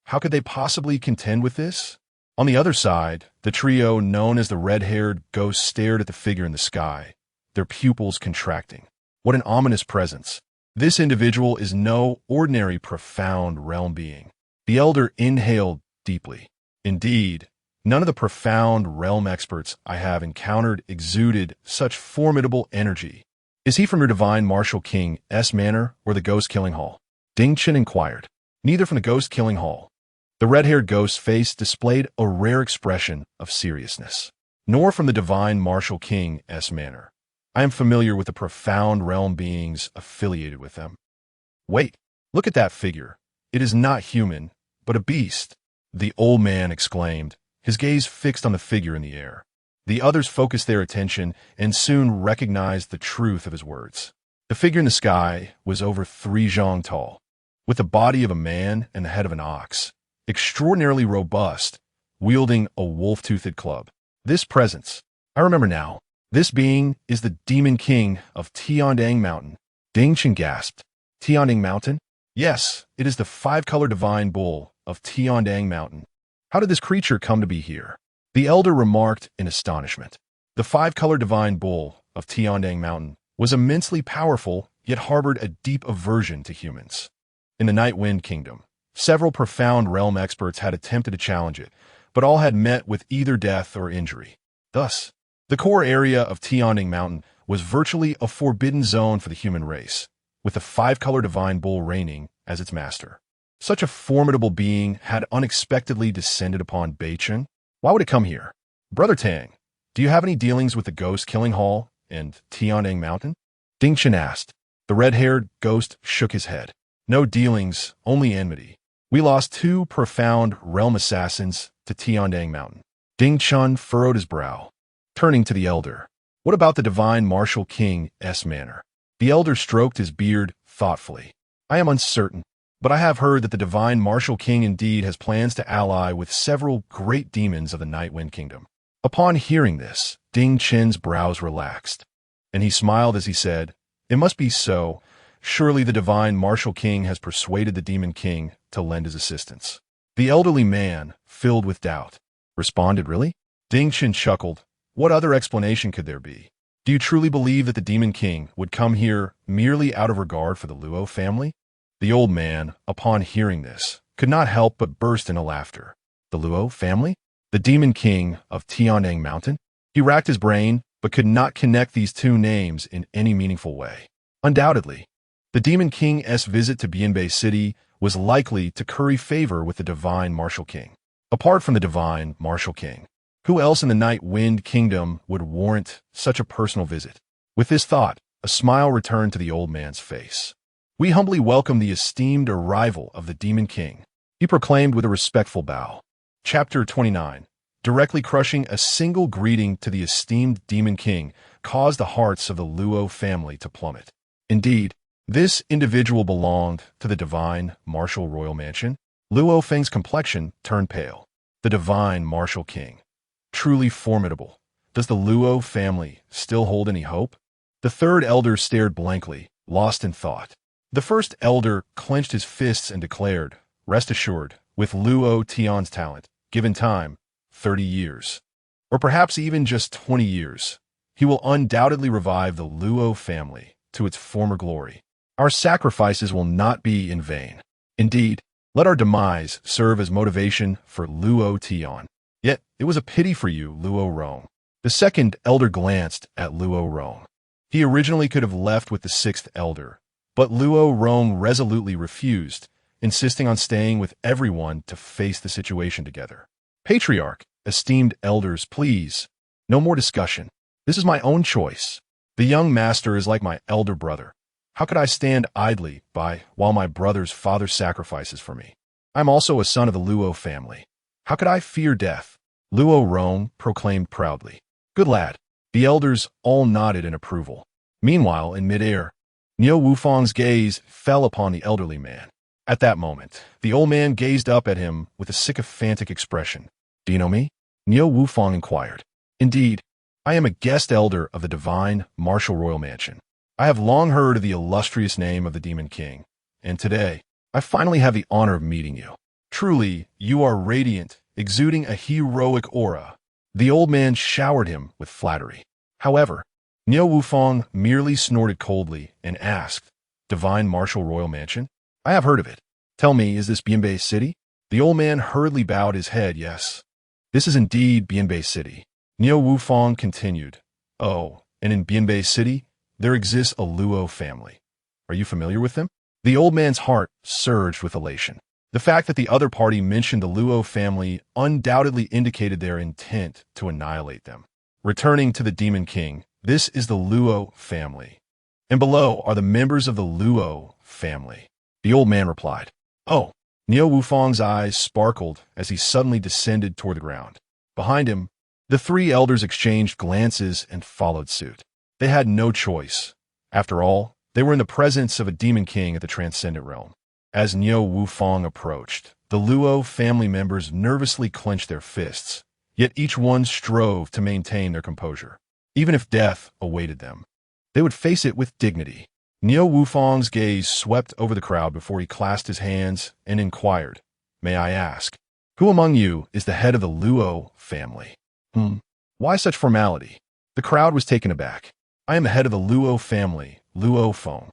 how could they possibly contend with this? On the other side, the trio known as the red-haired ghost stared at the figure in the sky, their pupils contracting. What an ominous presence. This individual is no ordinary profound realm being. The elder inhaled deeply. Indeed, none of the profound realm experts I have encountered exuded such formidable energy. Is he from your divine martial king's manor or the ghost-killing hall? Ding Chen inquired. Neither from the ghost-killing hall. The red-haired ghost's face displayed a rare expression of seriousness. Nor from the divine martial king's manor. I am familiar with the profound realm beings affiliated with them. Wait, look at that figure. It is not human, but a beast. The old man exclaimed, his gaze fixed on the figure in the air. The others focused their attention and soon recognized the truth of his words. The figure in the sky was over 3 zhang tall, with the body of a man and the head of an ox, extraordinarily robust, wielding a wolf-toothed club. This presence, I remember now, this being is the demon king of Tiandang Mountain. Ding Chen gasped. Tiandang Mountain? Yes, it is the 5-color divine bull of Tiandang Mountain. How did this creature come to be here? The elder remarked in astonishment. The 5-color divine bull of Tiandang Mountain was immensely powerful, yet harbored a deep aversion to humans. In the Night Wind Kingdom, several profound realm experts had attempted to challenge it, but all had met with either death or injury. Thus, the core area of Tiandang Mountain was virtually a forbidden zone for the human race, with the 5-color divine bull reigning as its master. Such a formidable being had unexpectedly descended upon Beicheng. Why would it come here? Brother Tang, do you have any dealings with the ghost-killing hall and Tiandang Mountain? Ding Chen asked. The red-haired ghost shook his head. No dealings, only enmity. We lost 2 profound realm assassins to Tiandang Mountain. Ding Chen furrowed his brow. Turning to the elder. What about the divine martial king's manor? The elder stroked his beard thoughtfully. I am uncertain, but I have heard that the divine martial king indeed has plans to ally with several great demons of the Night Wind Kingdom. Upon hearing this, Ding Chen's brows relaxed, and he smiled as he said, It must be so. Surely the divine martial king has persuaded the demon king to lend his assistance. The elderly man, filled with doubt, responded, Really? Ding Chen chuckled. What other explanation could there be? Do you truly believe that the demon king would come here merely out of regard for the Luo family? The old man, upon hearing this, could not help but burst into laughter. The Luo family? The demon king of Tiandang Mountain? He racked his brain, but could not connect these 2 names in any meaningful way. Undoubtedly, the demon king's visit to Bianbei City was likely to curry favor with the divine martial king. Apart from the divine martial king, who else in the Night Wind Kingdom would warrant such a personal visit? With this thought, a smile returned to the old man's face. We humbly welcome the esteemed arrival of the Demon King, he proclaimed with a respectful bow. Chapter 29. Directly crushing a single greeting to the esteemed Demon King caused the hearts of the Luo family to plummet. Indeed, this individual belonged to the divine martial royal mansion. Luo Feng's complexion turned pale. The divine martial king. Truly formidable. Does the Luo family still hold any hope? The 3rd elder stared blankly, lost in thought. The 1st elder clenched his fists and declared, Rest assured, with Luo Tian's talent, given time, 30 years, or perhaps even just 20 years, he will undoubtedly revive the Luo family to its former glory. Our sacrifices will not be in vain. Indeed, let our demise serve as motivation for Luo Tian. Yet, it was a pity for you, Luo Rong. The 2nd elder glanced at Luo Rong. He originally could have left with the 6th elder, but Luo Rong resolutely refused, insisting on staying with everyone to face the situation together. Patriarch, esteemed elders, please. No more discussion. This is my own choice. The young master is like my elder brother. How could I stand idly by while my brother's father sacrifices for me? I am also a son of the Luo family. How could I fear death? Luo Rong proclaimed proudly. Good lad. The elders all nodded in approval. Meanwhile, in midair, Niu Wufang's gaze fell upon the elderly man. At that moment, the old man gazed up at him with a sycophantic expression. Do you know me? Niu Wufang inquired. Indeed, I am a guest elder of the divine martial royal mansion. I have long heard of the illustrious name of the Demon King, and today, I finally have the honor of meeting you. Truly, you are radiant, exuding a heroic aura. The old man showered him with flattery. However, Niu Wufang merely snorted coldly and asked, Divine Martial Royal Mansion? I have heard of it. Tell me, is this Bianbei City? The old man hurriedly bowed his head, yes. This is indeed Bianbei City. Niu Wufang continued. Oh, and in Bianbei City, there exists a Luo family. Are you familiar with them? The old man's heart surged with elation. The fact that the other party mentioned the Luo family undoubtedly indicated their intent to annihilate them. Returning to the Demon King, this is the Luo family. And below are the members of the Luo family. The old man replied. Oh, Niu Wufang's eyes sparkled as he suddenly descended toward the ground. Behind him, the three elders exchanged glances and followed suit. They had no choice. After all, they were in the presence of a Demon King at the Transcendent Realm. As Niu Wufang approached, the Luo family members nervously clenched their fists, yet each one strove to maintain their composure. Even if death awaited them, they would face it with dignity. Niu Wufang's gaze swept over the crowd before he clasped his hands and inquired, May I ask, who among you is the head of the Luo family? Why such formality? The crowd was taken aback. I am the head of the Luo family, Luo Feng.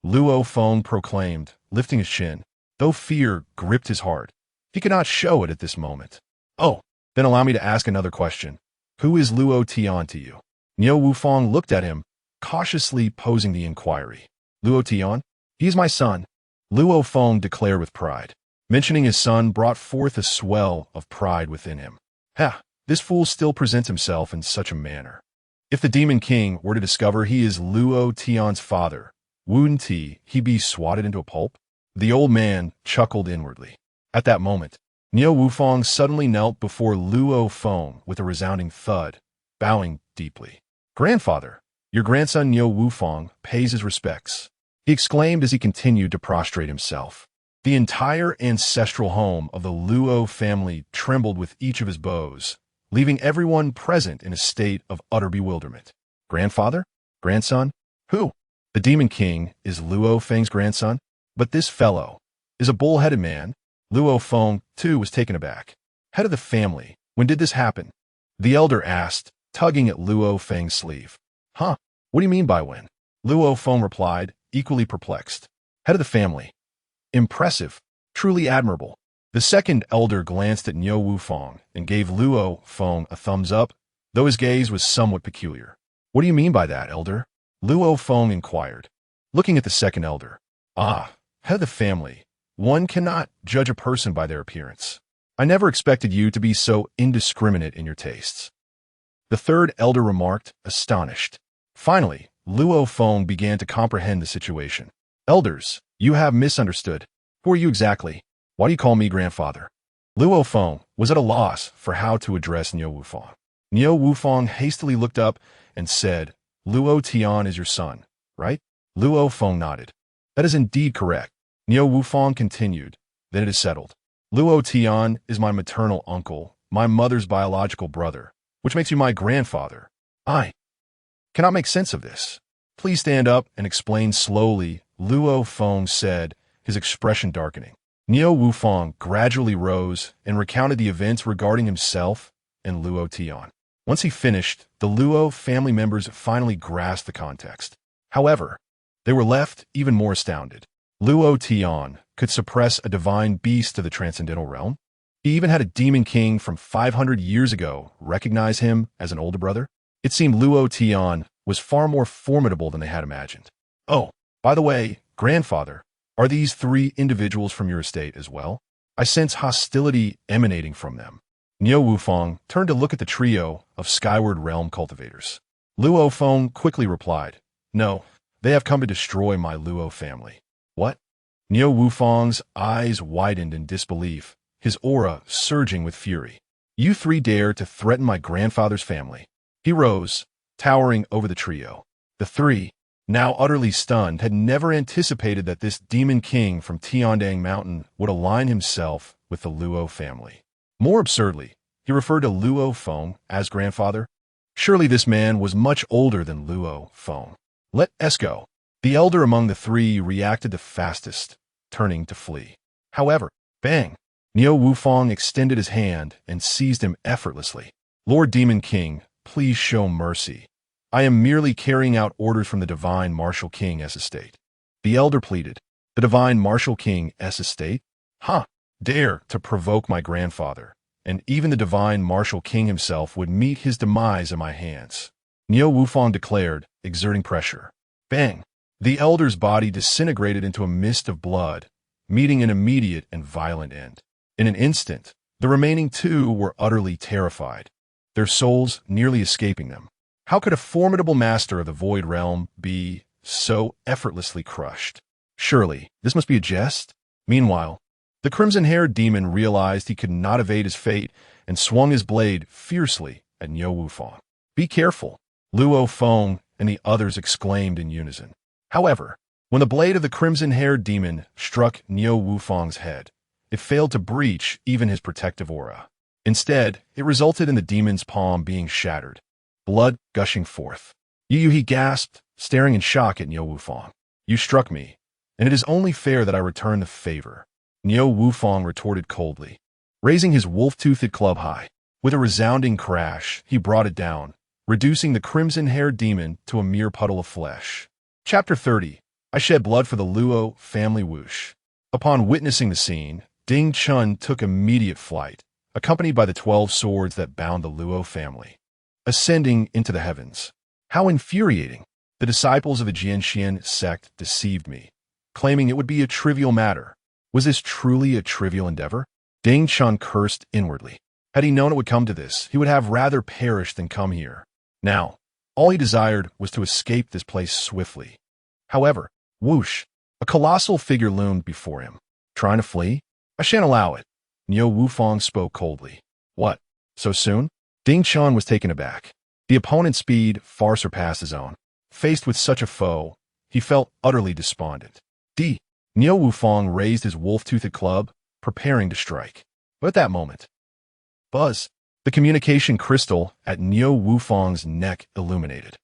Luo Feng proclaimed, lifting his chin, though fear gripped his heart. He could not show it at this moment. Oh, then allow me to ask another question. Who is Luo Tian to you? Niu Wufang looked at him, cautiously posing the inquiry. Luo Tian? He is my son, Luo Feng declared with pride. Mentioning his son brought forth a swell of pride within him. Ha! This fool still presents himself in such a manner. If the Demon King were to discover he is Luo Tian's father, wouldn't he be swatted into a pulp? The old man chuckled inwardly. At that moment, Niu Wufang suddenly knelt before Luo Feng with a resounding thud, bowing deeply. Grandfather, your grandson Niu Wufang pays his respects, he exclaimed as he continued to prostrate himself. The entire ancestral home of the Luo family trembled with each of his bows, leaving everyone present in a state of utter bewilderment. Grandfather? Grandson? Who? The Demon King is Luo Feng's grandson? But this fellow is a bull-headed man. Luo Feng, too, was taken aback. Head of the family, when did this happen? The elder asked, tugging at Luo Feng's sleeve. Huh? What do you mean by when? Luo Feng replied, equally perplexed. Head of the family. Impressive. Truly admirable. The second elder glanced at Niu Wufang and gave Luo Feng a thumbs up, though his gaze was somewhat peculiar. What do you mean by that, elder? Luo Feng inquired, looking at the second elder. Ah, head of the family. One cannot judge a person by their appearance. I never expected you to be so indiscriminate in your tastes. The third elder remarked, astonished. Finally, Luo Feng began to comprehend the situation. Elders, you have misunderstood. Who are you exactly? Why do you call me grandfather? Luo Feng was at a loss for how to address Niu Wufang. Niu Wufang hastily looked up and said, Luo Tian is your son, right? Luo Feng nodded. That is indeed correct. Niu Wufang continued. Then it is settled. Luo Tian is my maternal uncle, my mother's biological brother, which makes you my grandfather. I cannot make sense of this. Please stand up and explain slowly, Luo Feng said, his expression darkening. Niu Wufang gradually rose and recounted the events regarding himself and Luo Tian. Once he finished, the Luo family members finally grasped the context. However, they were left even more astounded. Luo Tian could suppress a divine beast to the transcendental realm. He even had a Demon King from 500 years ago recognize him as an older brother. It seemed Luo Tian was far more formidable than they had imagined. Oh, by the way, grandfather, are these three individuals from your estate as well? I sense hostility emanating from them. Niu Wufang turned to look at the trio of Skyward Realm cultivators. Luo Feng quickly replied, No, They have come to destroy my Luo family. What? Niu Wufang's eyes widened in disbelief, his aura surging with fury. You three dare to threaten my grandfather's family. He rose, towering over the trio. The three, now utterly stunned, had never anticipated that this demon king from Tiandang Mountain would align himself with the Luo family. More absurdly, he referred to Luo Feng as grandfather. Surely this man was much older than Luo Feng. Let us go. The elder among the three reacted the fastest, turning to flee. However, bang! Niu Wufang extended his hand and seized him effortlessly. Lord Demon King, please show mercy. I am merely carrying out orders from the Divine Martial King's estate. The elder pleaded. The Divine Martial King's estate? Dare to provoke my grandfather, and even the Divine Martial King himself would meet his demise in my hands. Niu Wufang declared, exerting pressure. Bang! The elder's body disintegrated into a mist of blood, meeting an immediate and violent end. In an instant, the remaining two were utterly terrified, their souls nearly escaping them. How could a formidable master of the Void Realm be so effortlessly crushed? Surely, this must be a jest? Meanwhile, the crimson-haired demon realized he could not evade his fate and swung his blade fiercely at Niu Wufang. Be careful, Luo Feng and the others exclaimed in unison. However, when the blade of the crimson-haired demon struck Niu Wufang's head, it failed to breach even his protective aura. Instead, it resulted in the demon's palm being shattered, blood gushing forth. He gasped, staring in shock at Niu Wufang. You struck me, and it is only fair that I return the favor. Niu Wufang retorted coldly, raising his wolf-toothed club high. With a resounding crash, he brought it down, reducing the crimson-haired demon to a mere puddle of flesh. Chapter 30. I shed blood for the Luo family whoosh. Upon witnessing the scene, Ding Chun took immediate flight, accompanied by the 12 swords that bound the Luo family, ascending into the heavens. How infuriating! The disciples of the Jianxian sect deceived me, claiming it would be a trivial matter. Was this truly a trivial endeavor? Ding Chun cursed inwardly. Had he known it would come to this, he would have rather perished than come here. Now, all he desired was to escape this place swiftly. However, whoosh, a colossal figure loomed before him. Trying to flee? I shan't allow it. Niu Wufang spoke coldly. What? So soon? Ding Chun was taken aback. The opponent's speed far surpassed his own. Faced with such a foe, he felt utterly despondent. Niu Wufang raised his wolf-toothed club, preparing to strike. But at that moment, buzz! The communication crystal at Niu Wufang's neck illuminated.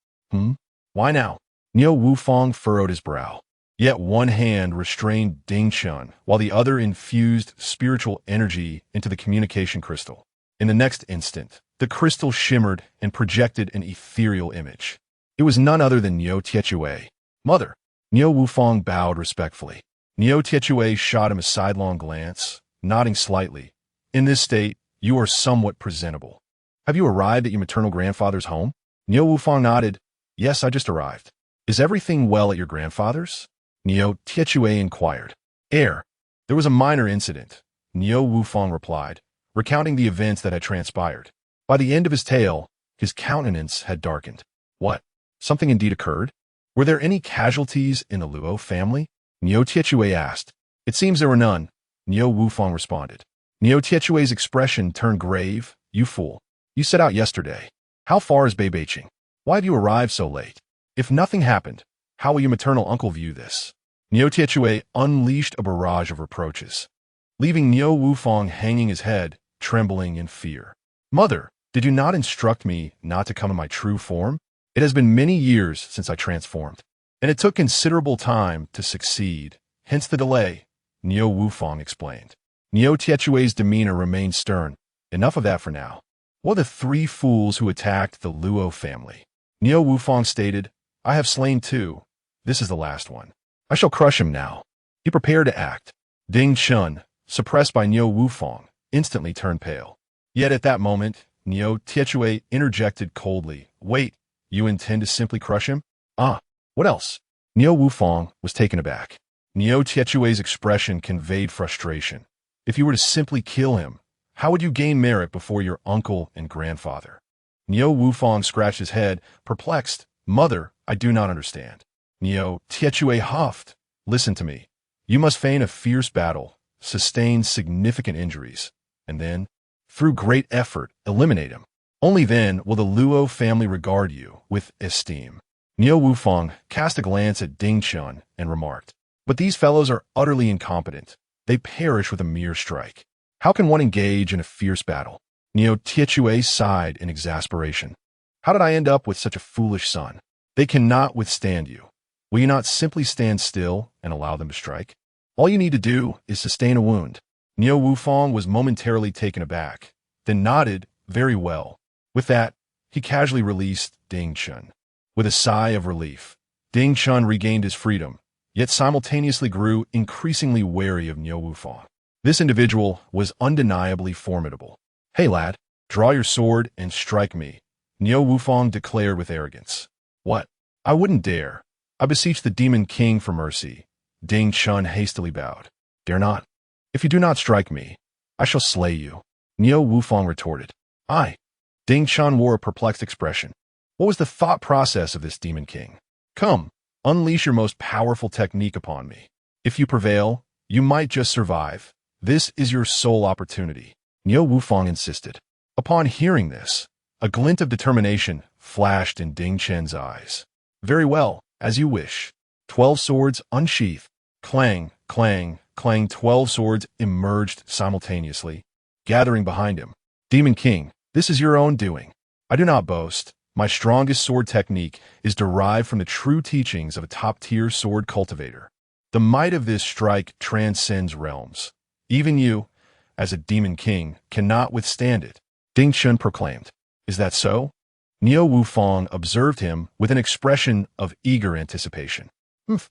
Why now? Niu Wufang furrowed his brow. Yet one hand restrained Ding Chun, while the other infused spiritual energy into the communication crystal. In the next instant, the crystal shimmered and projected an ethereal image. It was none other than Niu Tietue. Mother! Niu Wufang bowed respectfully. Niu Tietue shot him a sidelong glance, nodding slightly. In this state, you are somewhat presentable. Have you arrived at your maternal grandfather's home? Niu Wufang nodded. Yes, I just arrived. Is everything well at your grandfather's? Niu Tietue inquired. Heir, there was a minor incident, Niu Wufang replied, recounting the events that had transpired. By the end of his tale, his countenance had darkened. What? Something indeed occurred? Were there any casualties in the Luo family? Niu Tietue asked. It seems there were none, Niu Wufang responded. Niu Tietue's expression turned grave. You fool. You set out yesterday. How far is Bianbeicheng? Why have you arrived so late? If nothing happened, how will your maternal uncle view this? Niu Tietue unleashed a barrage of reproaches, leaving Niu Wufang hanging his head, trembling in fear. Mother, did you not instruct me not to come in my true form? It has been many years since I transformed, and it took considerable time to succeed, hence the delay, Niu Wufang explained. Niu Tietue's demeanor remained stern. Enough of that for now. What are the 3 fools who attacked the Luo family? Niu Wufang stated, I have slain 2. This is the last one. I shall crush him now. He prepared to act. Ding Chun, suppressed by Niu Wufang, instantly turned pale. Yet at that moment, Niu Tietue interjected coldly. Wait, you intend to simply crush him? What else? Niu Wufang was taken aback. Niu Tietue's expression conveyed frustration. If you were to simply kill him, how would you gain merit before your uncle and grandfather? Niu Wufang scratched his head, perplexed. Mother, I do not understand. Niu Tian huffed. Listen to me. You must feign a fierce battle, sustain significant injuries, and then, through great effort, eliminate him. Only then will the Luo family regard you with esteem. Niu Wufang cast a glance at Ding Chun and remarked, but these fellows are utterly incompetent. They perish with a mere strike. How can one engage in a fierce battle? Niu Tian sighed in exasperation. How did I end up with such a foolish son? They cannot withstand you. Will you not simply stand still and allow them to strike? All you need to do is sustain a wound. Niu Wufang was momentarily taken aback, then nodded very well. With that, he casually released Ding Chun. With a sigh of relief, Ding Chun regained his freedom, yet simultaneously grew increasingly wary of Niu Wufang. This individual was undeniably formidable. Hey lad, draw your sword and strike me, Niu Wufang declared with arrogance. What? I wouldn't dare. I beseech the Demon King for mercy. Ding Chun hastily bowed. Dare not. If you do not strike me, I shall slay you, Niu Wufang retorted. I. Ding Chun wore a perplexed expression. What was the thought process of this Demon King? Come, unleash your most powerful technique upon me. If you prevail, you might just survive. This is your sole opportunity, Niu Wufang insisted. Upon hearing this, a glint of determination flashed in Ding Chen's eyes. Very well, as you wish. 12 swords unsheathed. Clang, clang, clang. 12 swords emerged simultaneously, gathering behind him. Demon King, this is your own doing. I do not boast. My strongest sword technique is derived from the true teachings of a top-tier sword cultivator. The might of this strike transcends realms. Even you, as a Demon King, cannot withstand it, Ding Chun proclaimed. Is that so? Niu Wufang observed him with an expression of eager anticipation.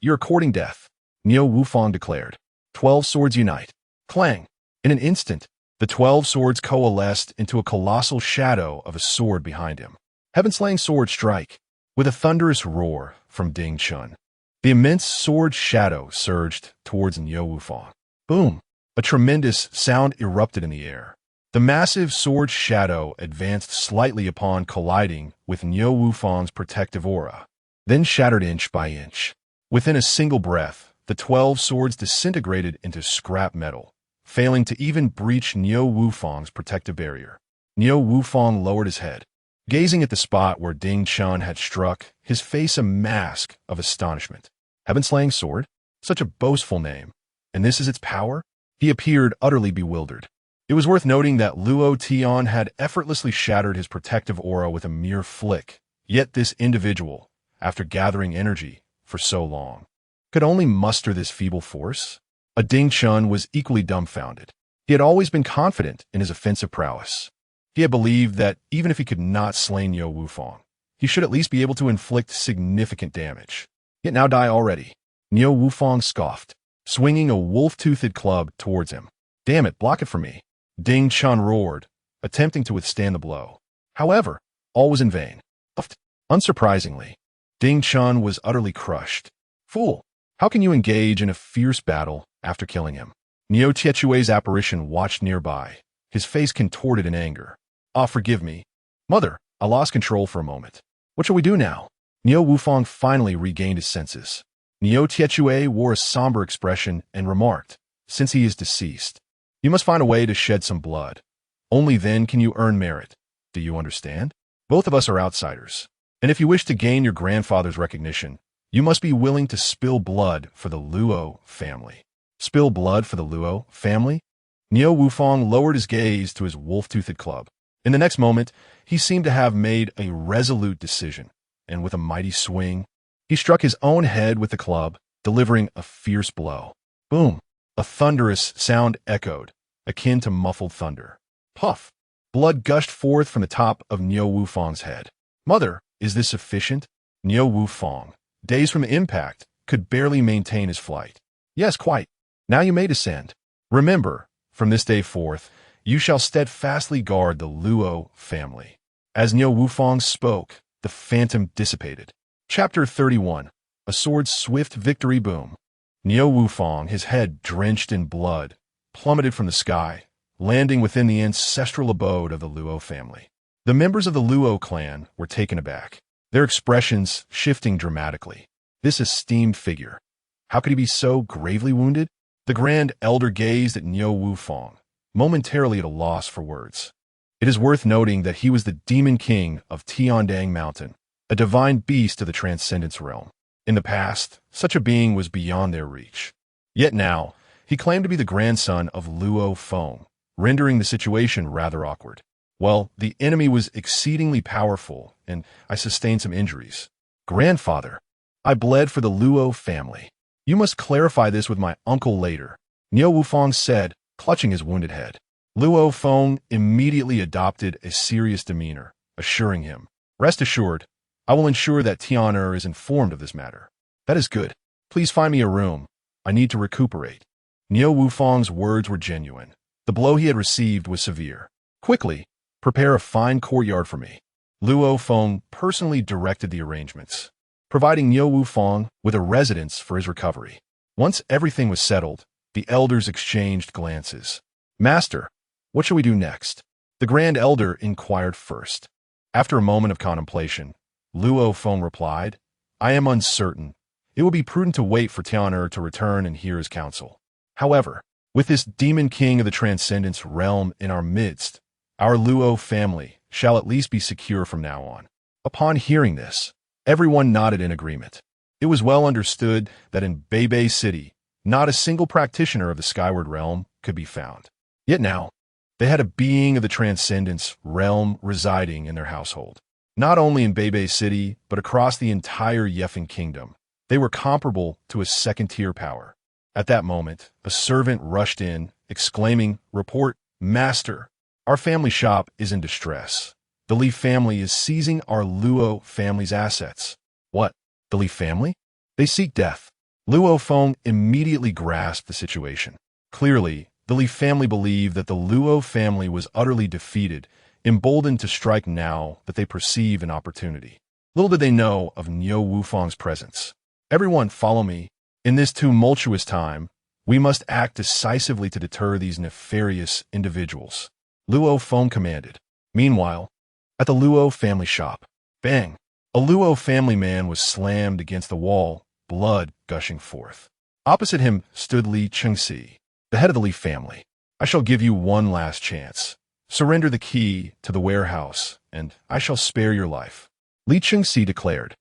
You're courting death, Niu Wufang declared. 12 swords unite. Clang. In an instant, the 12 swords coalesced into a colossal shadow of a sword behind him. Heaven-slaying sword strike. With a thunderous roar from Ding Chun, the immense sword shadow surged towards Niu Wufang. Boom! A tremendous sound erupted in the air. The massive sword shadow advanced slightly upon colliding with Niu Wufang's protective aura, then shattered inch by inch. Within a single breath, the 12 swords disintegrated into scrap metal, failing to even breach Niu Wufang's protective barrier. Niu Wufang lowered his head, gazing at the spot where Ding Chun had struck, his face a mask of astonishment. Heaven-slaying sword? Such a boastful name. And this is its power? He appeared utterly bewildered. It was worth noting that Luo Tian had effortlessly shattered his protective aura with a mere flick, yet this individual, after gathering energy for so long, could only muster this feeble force? A Ding Chun was equally dumbfounded. He had always been confident in his offensive prowess. He had believed that even if he could not slay Niu Wufang, he should at least be able to inflict significant damage. Yet now die already. Niu Wufang scoffed, swinging a wolf-toothed club towards him. Damn it, block it for me, Ding Chun roared, attempting to withstand the blow. However, all was in vain. Unsurprisingly, Ding Chun was utterly crushed. Fool, how can you engage in a fierce battle after killing him? Niu Tian's apparition watched nearby, his face contorted in anger. Ah, forgive me. Mother, I lost control for a moment. What shall we do now? Niu Wufang finally regained his senses. Niu Tian wore a somber expression and remarked, since he is deceased, you must find a way to shed some blood. Only then can you earn merit. Do you understand? Both of us are outsiders. And if you wish to gain your grandfather's recognition, you must be willing to spill blood for the Luo family. Spill blood for the Luo family? Niu Wufang lowered his gaze to his wolf-toothed club. In the next moment, he seemed to have made a resolute decision, and with a mighty swing, he struck his own head with the club, delivering a fierce blow. Boom! A thunderous sound echoed, akin to muffled thunder. Puff! Blood gushed forth from the top of Niu Wufang's head. Mother, is this sufficient? Niu Wufang, dazed from impact, could barely maintain his flight. Yes, quite. Now you may descend. Remember, from this day forth, you shall steadfastly guard the Luo family. As Niu Wufang spoke, the phantom dissipated. Chapter 31. A sword's swift victory boom. Niu Wufang, his head drenched in blood, plummeted from the sky, landing within the ancestral abode of the Luo family. The members of the Luo clan were taken aback, their expressions shifting dramatically. This esteemed figure. How could he be so gravely wounded? The Grand Elder gazed at Niu Wufang, momentarily at a loss for words. It is worth noting that he was the demon king of Tiandang Mountain, a divine beast of the transcendence realm. In the past, such a being was beyond their reach. Yet now, he claimed to be the grandson of Luo Feng, rendering the situation rather awkward. Well, the enemy was exceedingly powerful, and I sustained some injuries. Grandfather, I bled for the Luo family. You must clarify this with my uncle later, Niu Wufang said, clutching his wounded head. Luo Feng immediately adopted a serious demeanor, assuring him, "Rest assured, I will ensure that Tian is informed of this matter." "That is good. Please find me a room. I need to recuperate." Niu Wufang's words were genuine. The blow he had received was severe. "Quickly, prepare a fine courtyard for me." Luo Feng personally directed the arrangements, providing Niu Wufang with a residence for his recovery. Once everything was settled, the elders exchanged glances. "Master, what shall we do next?" The Grand Elder inquired first. After a moment of contemplation, Luo Feng replied, "I am uncertain. It will be prudent to wait for Tian to return and hear his counsel. However, with this demon king of the transcendence realm in our midst, our Luo family shall at least be secure from now on." Upon hearing this, everyone nodded in agreement. It was well understood that in Beibei City, not a single practitioner of the Skyward Realm could be found. Yet now, they had a being of the transcendence realm residing in their household. Not only in Beibei City, but across the entire Yefeng Kingdom. They were comparable to a second-tier power. At that moment, a servant rushed in, exclaiming, "Report, Master! Our family shop is in distress. The Li family is seizing our Luo family's assets." "What? The Li family? They seek death." Luo Feng immediately grasped the situation. Clearly, the Li family believed that the Luo family was utterly defeated, emboldened to strike now that they perceive an opportunity. Little did they know of Niu Wufang's presence. "Everyone follow me. In this tumultuous time, we must act decisively to deter these nefarious individuals," Luo Feng commanded. Meanwhile, at the Luo family shop, bang! A Luo family man was slammed against the wall, blood gushing forth. Opposite him stood Li Chengxi, the head of the Li family. "I shall give you one last chance. Surrender the key to the warehouse, and I shall spare your life," Li Chengxi declared,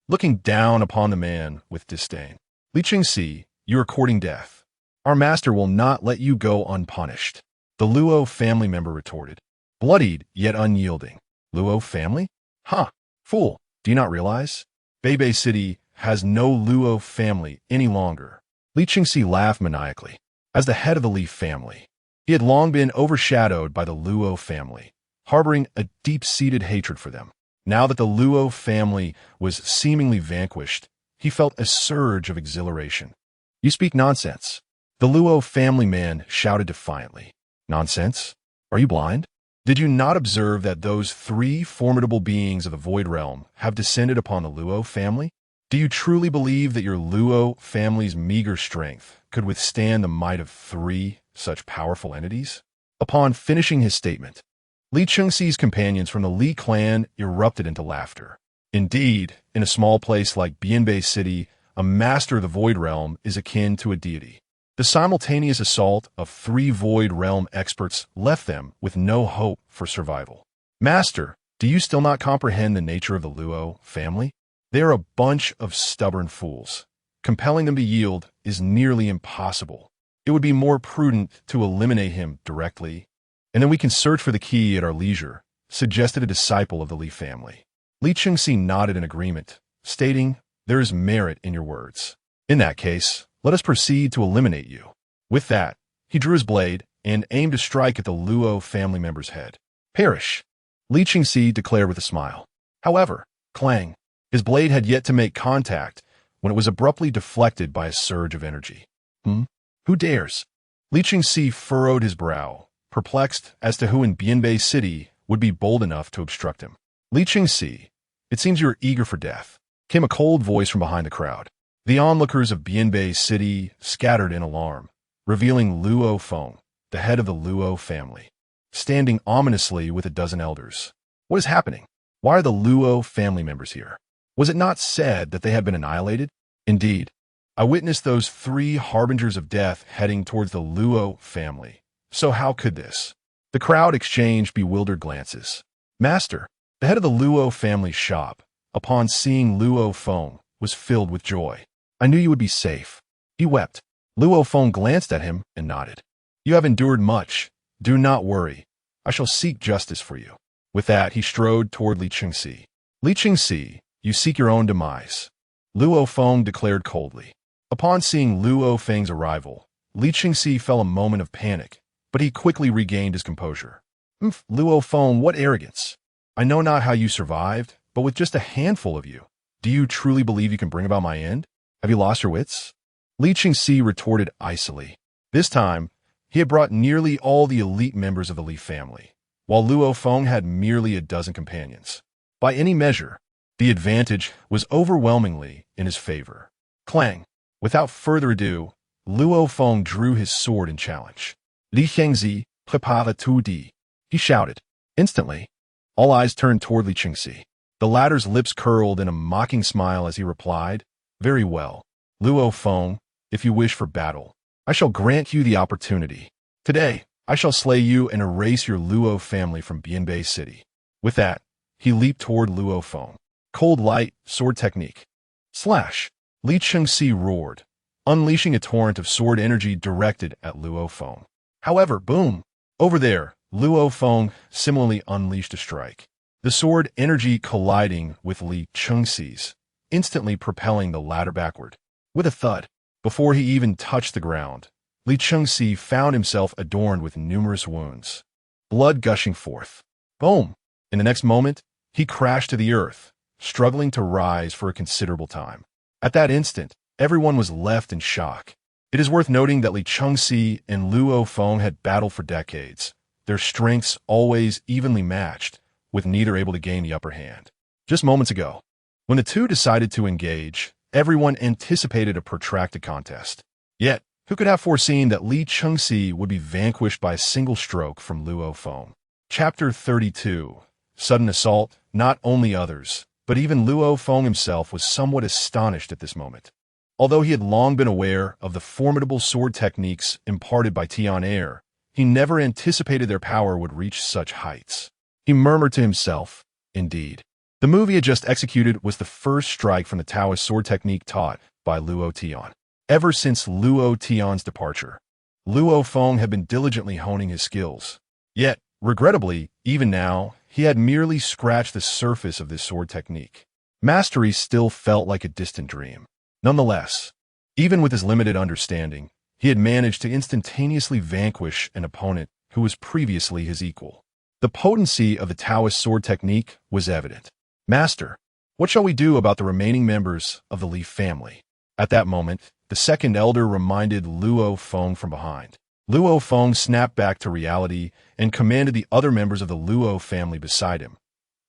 looking down upon the man with disdain. "Li Chengxi, you are courting death. Our master will not let you go unpunished," the Luo family member retorted, bloodied yet unyielding. "Luo family? Ha! Fool, do you not realize? Beibei City has no Luo family any longer." Li Chengxi laughed maniacally. As the head of the Li family, he had long been overshadowed by the Luo family, harboring a deep-seated hatred for them. Now that the Luo family was seemingly vanquished, he felt a surge of exhilaration. "You speak nonsense," the Luo family man shouted defiantly. "Nonsense? Are you blind? Did you not observe that those three formidable beings of the Void Realm have descended upon the Luo family? Do you truly believe that your Luo family's meager strength could withstand the might of three such powerful entities?" Upon finishing his statement, Li Chengxi's companions from the Li clan erupted into laughter. Indeed, in a small place like Bianbei City, a master of the Void Realm is akin to a deity. The simultaneous assault of three Void Realm experts left them with no hope for survival. "Master, do you still not comprehend the nature of the Luo family? They are a bunch of stubborn fools. Compelling them to yield is nearly impossible. It would be more prudent to eliminate him directly, and then we can search for the key at our leisure," suggested a disciple of the Li family. Li Chengxi nodded in agreement, stating, "There is merit in your words. In that case, let us proceed to eliminate you." With that, he drew his blade and aimed to strike at the Luo family member's head. "Perish," Li Chengxi declared with a smile. However, clang, his blade had yet to make contact when it was abruptly deflected by a surge of energy. Who dares?" Li Chengxi furrowed his brow, perplexed as to who in Bianbei City would be bold enough to obstruct him. "Li Chengxi, it seems you are eager for death," came a cold voice from behind the crowd. The onlookers of Bianbei City scattered in alarm, revealing Luo Feng, the head of the Luo family, standing ominously with a dozen elders. "What is happening? Why are the Luo family members here? Was it not said that they had been annihilated?" Indeed, I witnessed those three harbingers of death heading towards the Luo family. So how could this? The crowd exchanged bewildered glances. Master, the head of the Luo family shop, upon seeing Luo Feng, was filled with joy. I knew you would be safe. He wept. Luo Feng glanced at him and nodded. You have endured much. Do not worry. I shall seek justice for you. With that, he strode toward Li Qingxi. Li Qingxi, you seek your own demise. Luo Feng declared coldly. Upon seeing Luo Feng's arrival, Li Qingxi felt a moment of panic, but he quickly regained his composure. Luo Feng, what arrogance! I know not how you survived, but with just a handful of you, do you truly believe you can bring about my end? Have you lost your wits? Li Qingxi retorted icily. This time, he had brought nearly all the elite members of the Li family, while Luo Feng had merely a dozen companions. By any measure, the advantage was overwhelmingly in his favor. Clang! Without further ado, Luo Feng drew his sword in challenge. Li Hengzi, prepare tout dit. He shouted. Instantly, all eyes turned toward Li Qingxi. The latter's lips curled in a mocking smile as he replied, Very well, Luo Feng, if you wish for battle, I shall grant you the opportunity. Today, I shall slay you and erase your Luo family from Bianbei City. With that, he leaped toward Luo Feng. Cold light, sword technique. Slash! Li Qingxi roared, unleashing a torrent of sword energy directed at Luo Feng. However, boom! Over there, Luo Feng similarly unleashed a strike. The sword energy colliding with Li Qingxi's, instantly propelling the latter backward. With a thud, before he even touched the ground, Li Qingxi found himself adorned with numerous wounds. Blood gushing forth. Boom! In the next moment, he crashed to the earth, struggling to rise for a considerable time. At that instant, everyone was left in shock. It is worth noting that Li Qingxi and Luo Feng had battled for decades, their strengths always evenly matched, with neither able to gain the upper hand. Just moments ago, when the two decided to engage, everyone anticipated a protracted contest. Yet, who could have foreseen that Li Qingxi would be vanquished by a single stroke from Luo Feng? Chapter 32. Sudden Assault. Not only others, but even Luo Feng himself was somewhat astonished at this moment. Although he had long been aware of the formidable sword techniques imparted by Heir, he never anticipated their power would reach such heights. He murmured to himself, indeed. The move he had just executed was the first strike from the Taoist sword technique taught by Luo Tian. Ever since Luo Tian's departure, Luo Feng had been diligently honing his skills. Yet, regrettably, even now, he had merely scratched the surface of this sword technique. Mastery still felt like a distant dream. Nonetheless, even with his limited understanding, he had managed to instantaneously vanquish an opponent who was previously his equal. The potency of the Taoist sword technique was evident. Master, what shall we do about the remaining members of the Li family? At that moment, the second elder reminded Luo Feng from behind. Luo Feng snapped back to reality and commanded the other members of the Luo family beside him.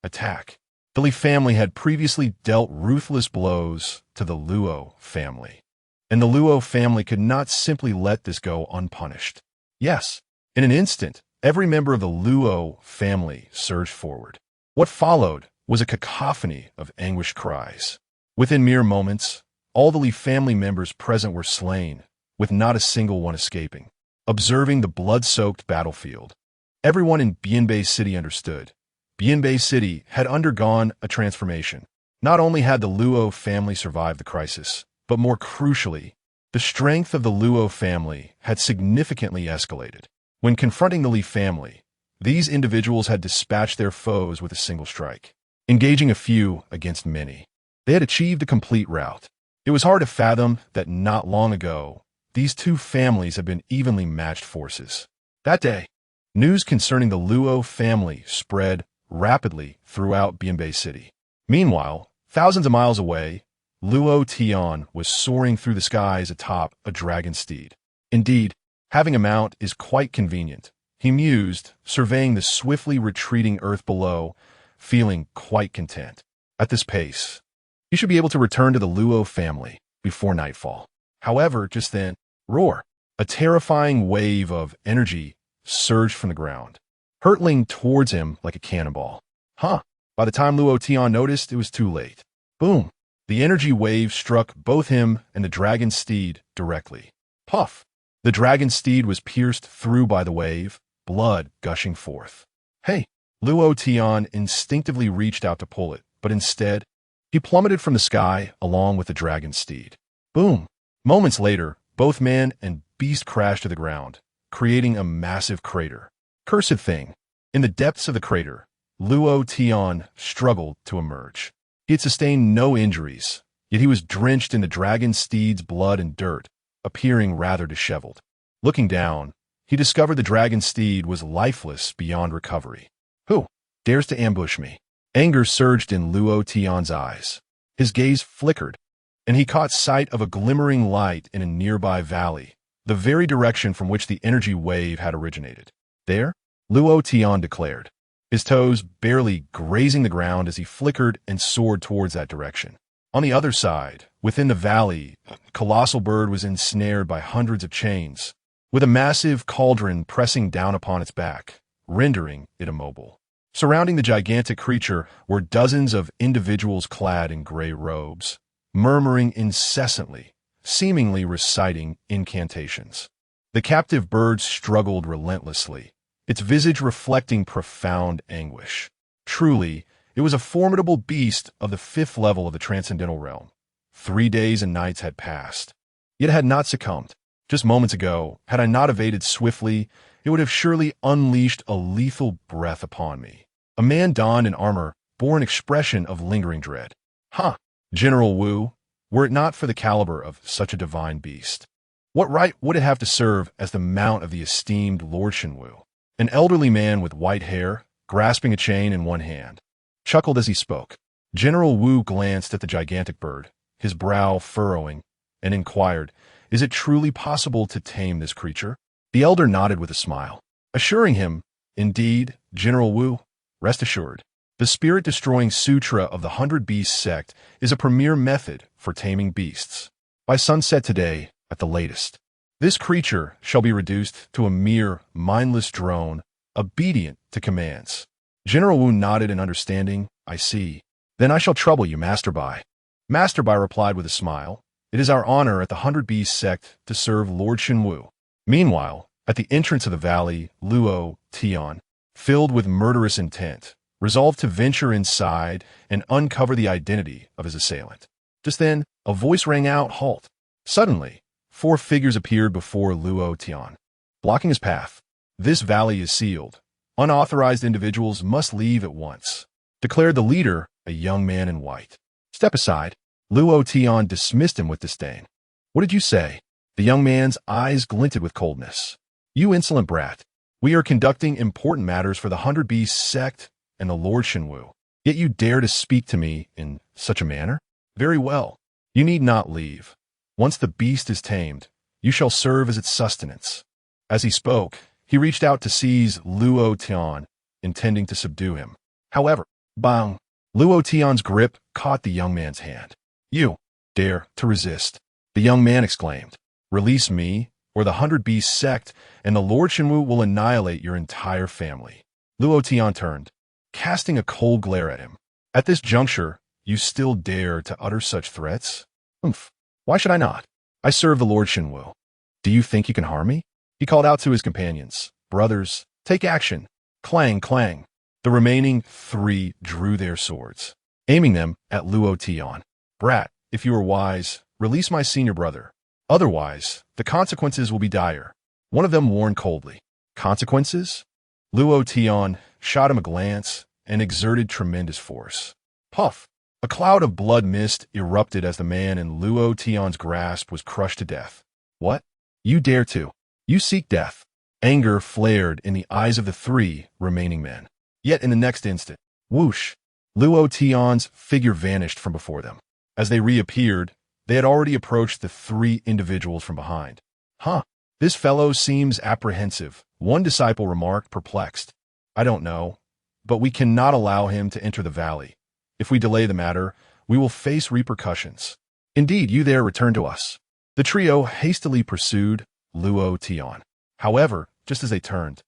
Attack. The Li family had previously dealt ruthless blows to the Luo family, and the Luo family could not simply let this go unpunished. Yes, in an instant, every member of the Luo family surged forward. What followed was a cacophony of anguished cries. Within mere moments, all the Li family members present were slain, with not a single one escaping. Observing the blood-soaked battlefield, everyone in Bianbei City understood. Bianbei City had undergone a transformation. Not only had the Luo family survived the crisis, but more crucially, the strength of the Luo family had significantly escalated. When confronting the Li family, these individuals had dispatched their foes with a single strike, engaging a few against many. They had achieved a complete rout. It was hard to fathom that not long ago, these two families had been evenly matched forces. That day, news concerning the Luo family spread rapidly throughout Bianbei City. Meanwhile, thousands of miles away, Luo Tian was soaring through the skies atop a dragon steed. Indeed, having a mount is quite convenient, he mused, surveying the swiftly retreating earth below, feeling quite content. At this pace, he should be able to return to the Luo family before nightfall. However, just then, roar! A terrifying wave of energy surged from the ground, hurtling towards him like a cannonball. By the time Luo Tian noticed, it was too late. Boom! The energy wave struck both him and the dragon's steed directly. Puff! The dragon's steed was pierced through by the wave, blood gushing forth. Hey! Luo Tian instinctively reached out to pull it, but instead, he plummeted from the sky along with the dragon's steed. Boom! Moments later, both man and beast crashed to the ground, creating a massive crater. Cursed thing! In the depths of the crater, Luo Tian struggled to emerge. He had sustained no injuries, yet he was drenched in the dragon's steed's blood and dirt, appearing rather disheveled. Looking down, he discovered the dragon's steed was lifeless beyond recovery. Who dares to ambush me? Anger surged in Luo Tian's eyes. His gaze flickered, and he caught sight of a glimmering light in a nearby valley, the very direction from which the energy wave had originated. There, Luo Tian declared, his toes barely grazing the ground as he flickered and soared towards that direction. On the other side, within the valley, a colossal bird was ensnared by hundreds of chains, with a massive cauldron pressing down upon its back, rendering it immobile. Surrounding the gigantic creature were dozens of individuals clad in gray robes, murmuring incessantly, seemingly reciting incantations. The captive bird struggled relentlessly, its visage reflecting profound anguish. Truly, it was a formidable beast of the 5th level of the transcendental realm. 3 days and nights had passed, yet it had not succumbed. Just moments ago, had I not evaded swiftly, it would have surely unleashed a lethal breath upon me. A man donned in armor bore an expression of lingering dread. General Wu, were it not for the caliber of such a divine beast, what right would it have to serve as the mount of the esteemed Lord Shenwu? An elderly man with white hair, grasping a chain in one hand, chuckled as he spoke. General Wu glanced at the gigantic bird, his brow furrowing, and inquired, "Is it truly possible to tame this creature?" The elder nodded with a smile, assuring him, "Indeed, General Wu, rest assured. The spirit-destroying sutra of the 100 Beasts sect is a premier method for taming beasts. By sunset today, at the latest, this creature shall be reduced to a mere mindless drone, obedient to commands." General Wu nodded in understanding. "I see. Then I shall trouble you, Master Bai." Master Bai replied with a smile, "It is our honor at the 100 Beasts sect to serve Lord Shenwu." Meanwhile, at the entrance of the valley, Luo Tian, filled with murderous intent, resolved to venture inside and uncover the identity of his assailant. Just then, a voice rang out, "Halt!" Suddenly, 4 figures appeared before Luo Tian, blocking his path. "This valley is sealed. Unauthorized individuals must leave at once," declared the leader, a young man in white. "Step aside." Luo Tian dismissed him with disdain. "What did you say?" The young man's eyes glinted with coldness. "You insolent brat. We are conducting important matters for the 100 Beasts sect and the Lord Shenwu. Yet you dare to speak to me in such a manner? Very well. You need not leave. Once the beast is tamed, you shall serve as its sustenance." As he spoke, he reached out to seize Luo Tian, intending to subdue him. However, bang! Luo Tian's grip caught the young man's hand. "You dare to resist?" the young man exclaimed. "Release me, or the 100 Beasts sect, and the Lord Shenwu will annihilate your entire family." Luo Tian turned, casting a cold glare at him. "At this juncture, you still dare to utter such threats? Humph. Why should I not? I serve the Lord Shenwu. Do you think you can harm me?" He called out to his companions, "Brothers, take action." Clang, clang. The remaining 3 drew their swords, aiming them at Luo Tian. "Brat, if you are wise, release my senior brother. Otherwise, the consequences will be dire," one of them warned coldly. "Consequences?" Luo Tian shot him a glance and exerted tremendous force. Puff! A cloud of blood mist erupted as the man in Luo Tian's grasp was crushed to death. "What? You dare to? You seek death?" Anger flared in the eyes of the 3 remaining men. Yet in the next instant, whoosh! Luo Tian's figure vanished from before them. As they reappeared, they had already approached the 3 individuals from behind. This fellow seems apprehensive," one disciple remarked, perplexed. "I don't know, but we cannot allow him to enter the valley. If we delay the matter, we will face repercussions. Indeed, you there, return to us." The trio hastily pursued Luo Tian. However, just as they turned,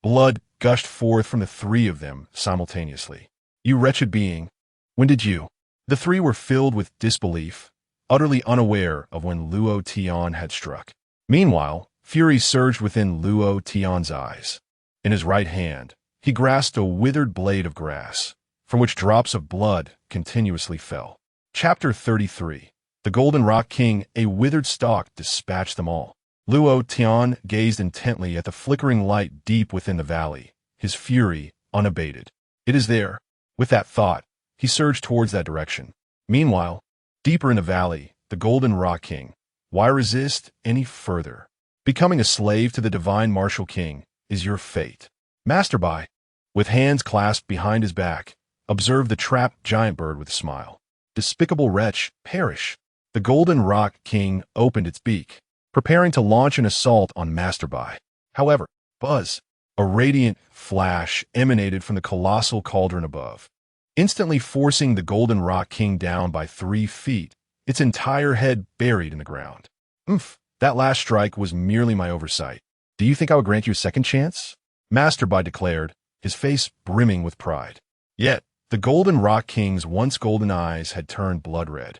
blood gushed forth from the 3 of them simultaneously. "You wretched being, when did you?" The three were filled with disbelief, utterly unaware of when Luo Tian had struck. Meanwhile, fury surged within Luo Tian's eyes. In his right hand, he grasped a withered blade of grass, from which drops of blood continuously fell. Chapter 33. The Golden Rock King, a withered stalk, dispatched them all. Luo Tian gazed intently at the flickering light deep within the valley, his fury unabated. It is there. With that thought, he surged towards that direction. Meanwhile, deeper in the valley, the Golden Rock King. Why resist any further? Becoming a slave to the divine martial king is your fate. Master Bai, with hands clasped behind his back, observed the trapped giant bird with a smile. Despicable wretch, perish. The Golden Rock King opened its beak, preparing to launch an assault on Master Bai. However, buzz, a radiant flash emanated from the colossal cauldron above, instantly forcing the Golden Rock King down by 3 feet, its entire head buried in the ground. That last strike was merely my oversight. Do you think I would grant you a second chance? Master Bai declared, his face brimming with pride. Yet, the Golden Rock King's once golden eyes had turned blood red,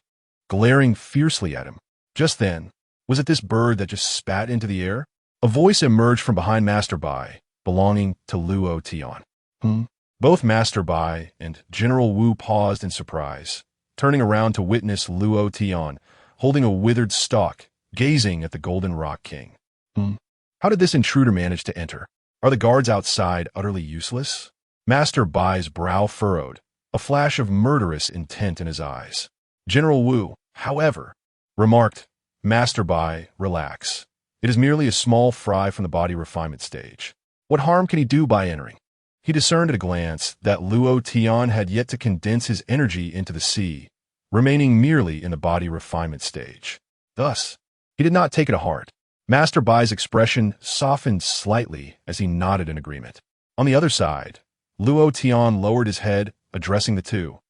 glaring fiercely at him. Just then, was it this bird that just spat into the air? A voice emerged from behind Master Bai, belonging to Luo Tian. Both Master Bai and General Wu paused in surprise, turning around to witness Luo Tian, holding a withered stalk, gazing at the Golden Rock King. How did this intruder manage to enter? Are the guards outside utterly useless? Master Bai's brow furrowed, a flash of murderous intent in his eyes. General Wu, however, remarked, Master Bai, relax. It is merely a small fry from the body refinement stage. What harm can he do by entering? He discerned at a glance that Luo Tian had yet to condense his energy into the sea, remaining merely in the body refinement stage. Thus, he did not take it to heart. Master Bai's expression softened slightly as he nodded in agreement. On the other side, Luo Tian lowered his head, addressing the two.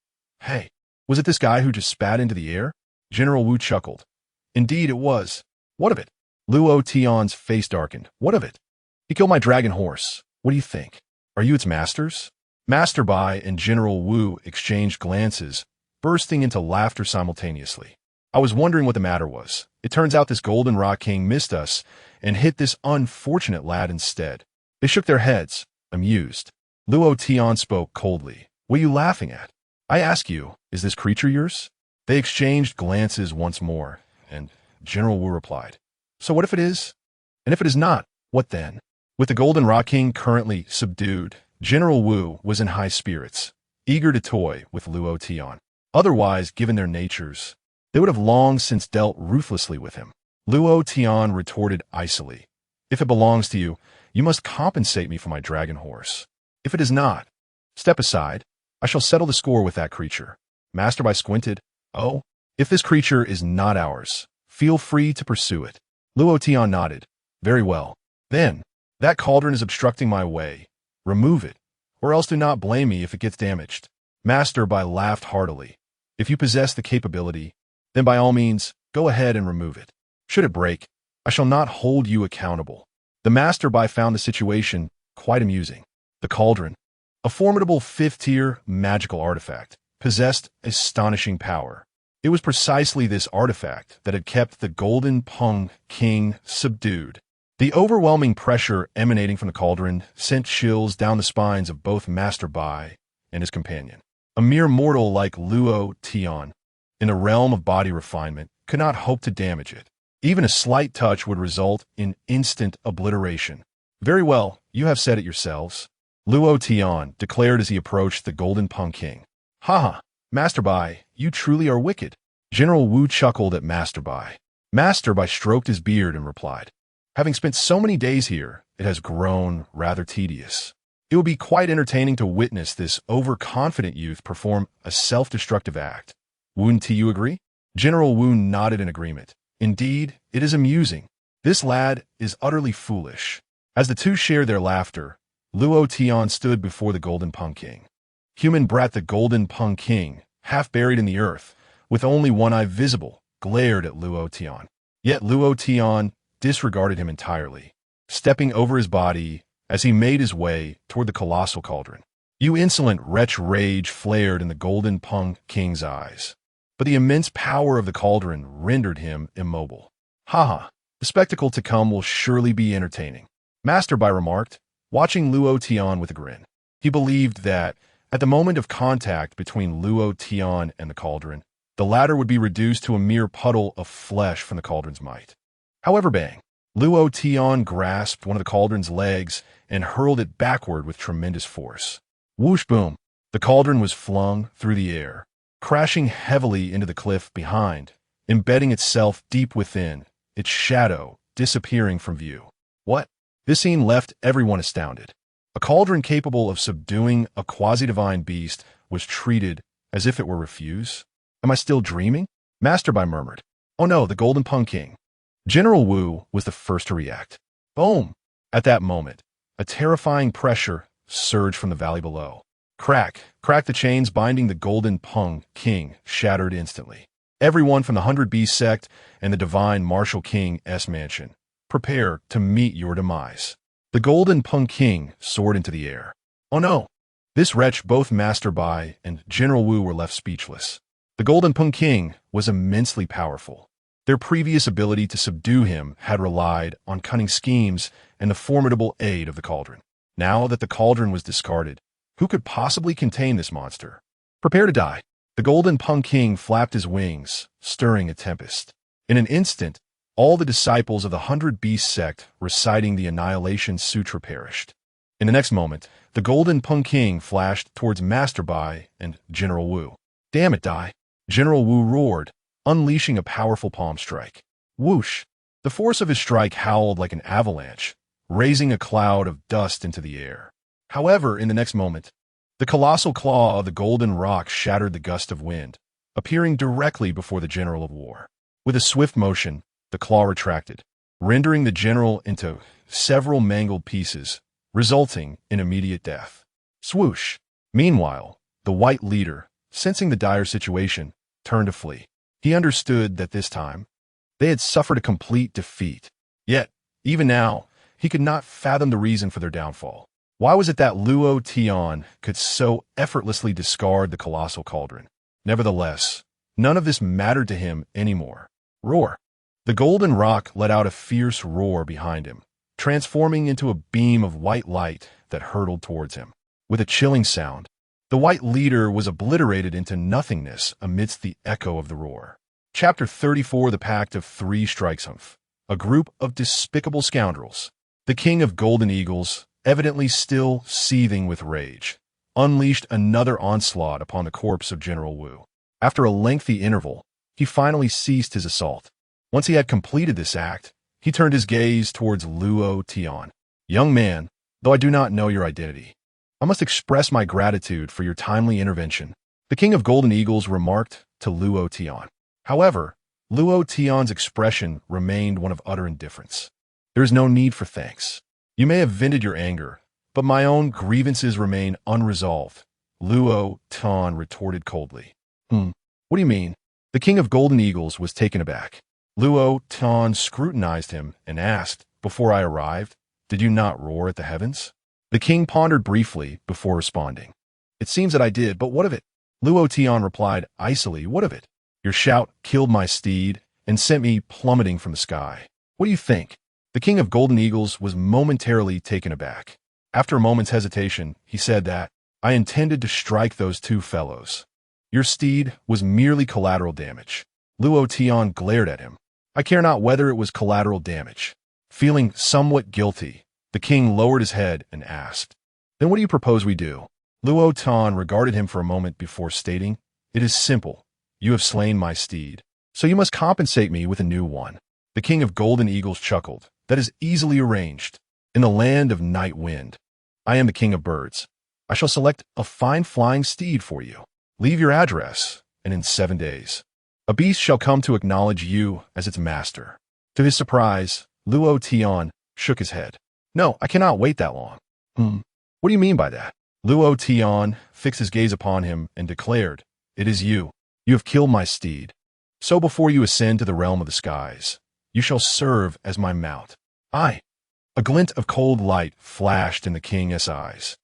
Hey, was it this guy who just spat into the air? General Wu chuckled. Indeed it was. What of it? Luo Tian's face darkened. What of it? He killed my dragon horse. What do you think? Are you its masters? Master Bai and General Wu exchanged glances, bursting into laughter simultaneously. I was wondering what the matter was. It turns out this Golden Rock King missed us and hit this unfortunate lad instead. They shook their heads, amused. Luo Tian spoke coldly. What are you laughing at? I ask you, is this creature yours? They exchanged glances once more, and General Wu replied, So what if it is? And if it is not, what then? With the Golden Rock King currently subdued, General Wu was in high spirits, eager to toy with Luo Tian. Otherwise, given their natures, they would have long since dealt ruthlessly with him. Luo Tian retorted icily, If it belongs to you, you must compensate me for my dragon horse. If it is not, step aside. I shall settle the score with that creature. Master Bai squinted. Oh, if this creature is not ours, feel free to pursue it. Luo Tian nodded. Very well. Then, that cauldron is obstructing my way. Remove it, or else do not blame me if it gets damaged. Master Bai laughed heartily. If you possess the capability, then by all means, go ahead and remove it. Should it break, I shall not hold you accountable. The Master Bai found the situation quite amusing. The cauldron, a formidable 5th-tier magical artifact, possessed astonishing power. It was precisely this artifact that had kept the Golden Peng King subdued. The overwhelming pressure emanating from the cauldron sent chills down the spines of both Master Bai and his companion. A mere mortal like Luo Tian, in the realm of body refinement, could not hope to damage it. Even a slight touch would result in instant obliteration. Very well, you have said it yourselves. Luo Tian declared as he approached the Golden Peng King. Ha! Master Bai, you truly are wicked. General Wu chuckled at Master Bai. Master Bai stroked his beard and replied, Having spent so many days here, it has grown rather tedious. It would be quite entertaining to witness this overconfident youth perform a self-destructive act. Wouldn't you agree? General Wu nodded in agreement. Indeed, it is amusing. This lad is utterly foolish. As the two shared their laughter, Luo Tian stood before the Golden Peng King. Human brat the Golden Peng King, half buried in the earth, with only one eye visible, glared at Luo Tian. Yet Luo Tian disregarded him entirely, stepping over his body as he made his way toward the colossal cauldron. You insolent wretch! Rage flared in the golden Peng King's eyes. But the immense power of the cauldron rendered him immobile. Haha, the spectacle to come will surely be entertaining, Master Bai remarked, watching Luo Tian with a grin. He believed that, at the moment of contact between Luo Tian and the cauldron, the latter would be reduced to a mere puddle of flesh from the cauldron's might. However, bang! Luo Tian grasped one of the cauldron's legs and hurled it backward with tremendous force. Whoosh boom! The cauldron was flung through the air, crashing heavily into the cliff behind, embedding itself deep within, its shadow disappearing from view. What? This scene left everyone astounded. A cauldron capable of subduing a quasi-divine beast was treated as if it were refuse. Am I still dreaming? Master Bai murmured. Oh no, the Golden Peng King. General Wu was the first to react. Boom! At that moment, a terrifying pressure surged from the valley below. Crack, crack! The chains binding the Golden Peng King shattered instantly. Everyone from the 100 Beast sect and the divine Martial King's mansion, prepare to meet your demise. The Golden Peng King soared into the air. Oh no! This wretch! Both Master Bai and General Wu were left speechless. The Golden Peng King was immensely powerful. Their previous ability to subdue him had relied on cunning schemes and the formidable aid of the cauldron. Now that the cauldron was discarded, who could possibly contain this monster? Prepare to die. The Golden Peng King flapped his wings, stirring a tempest. In an instant, all the disciples of the 100 Beast sect reciting the Annihilation Sutra perished. In the next moment, the Golden Peng King flashed towards Master Bai and General Wu. Damn it, Dai! General Wu roared, unleashing a powerful palm strike. Whoosh! The force of his strike howled like an avalanche, raising a cloud of dust into the air. However, in the next moment, the colossal claw of the golden rock shattered the gust of wind, appearing directly before the General of War. With a swift motion, the claw retracted, rendering the general into several mangled pieces, resulting in immediate death. Swoosh! Meanwhile, the white leader, sensing the dire situation, turned to flee. He understood that this time, they had suffered a complete defeat. Yet, even now, he could not fathom the reason for their downfall. Why was it that Luo Tian could so effortlessly discard the colossal cauldron? Nevertheless, none of this mattered to him anymore. Roar! The golden rock let out a fierce roar behind him, transforming into a beam of white light that hurtled towards him. With a chilling sound, the white leader was obliterated into nothingness amidst the echo of the roar. Chapter 34: The Pact of Three Strikes. A group of despicable scoundrels. The King of Golden Eagles, evidently still seething with rage, unleashed another onslaught upon the corpse of General Wu. After a lengthy interval, he finally ceased his assault. Once he had completed this act, he turned his gaze towards Luo Tian. Young man, though I do not know your identity, I must express my gratitude for your timely intervention, the King of Golden Eagles remarked to Luo Tian. However, Luo Tian's expression remained one of utter indifference. There is no need for thanks. You may have vented your anger, but my own grievances remain unresolved, Luo Tian retorted coldly. What do you mean? The King of Golden Eagles was taken aback. Luo Tian scrutinized him and asked, before I arrived, did you not roar at the heavens? The king pondered briefly before responding. It seems that I did, but what of it? Luo Tian replied icily, what of it? Your shout killed my steed and sent me plummeting from the sky. What do you think? The King of Golden Eagles was momentarily taken aback. After a moment's hesitation, he said that, I intended to strike those two fellows. Your steed was merely collateral damage. Luo Tian glared at him. I care not whether it was collateral damage. Feeling somewhat guilty, the king lowered his head and asked, then what do you propose we do? Luo Tian regarded him for a moment before stating, it is simple. You have slain my steed, so you must compensate me with a new one. The King of Golden Eagles chuckled. That is easily arranged. In the land of night wind, I am the king of birds. I shall select a fine flying steed for you. Leave your address, and in 7 days, a beast shall come to acknowledge you as its master. To his surprise, Luo Tian shook his head. No, I cannot wait that long. What do you mean by that? Luo Tian fixed his gaze upon him and declared, it is you. You have killed my steed. So before you ascend to the realm of the skies, you shall serve as my mount. A glint of cold light flashed in the king's eyes.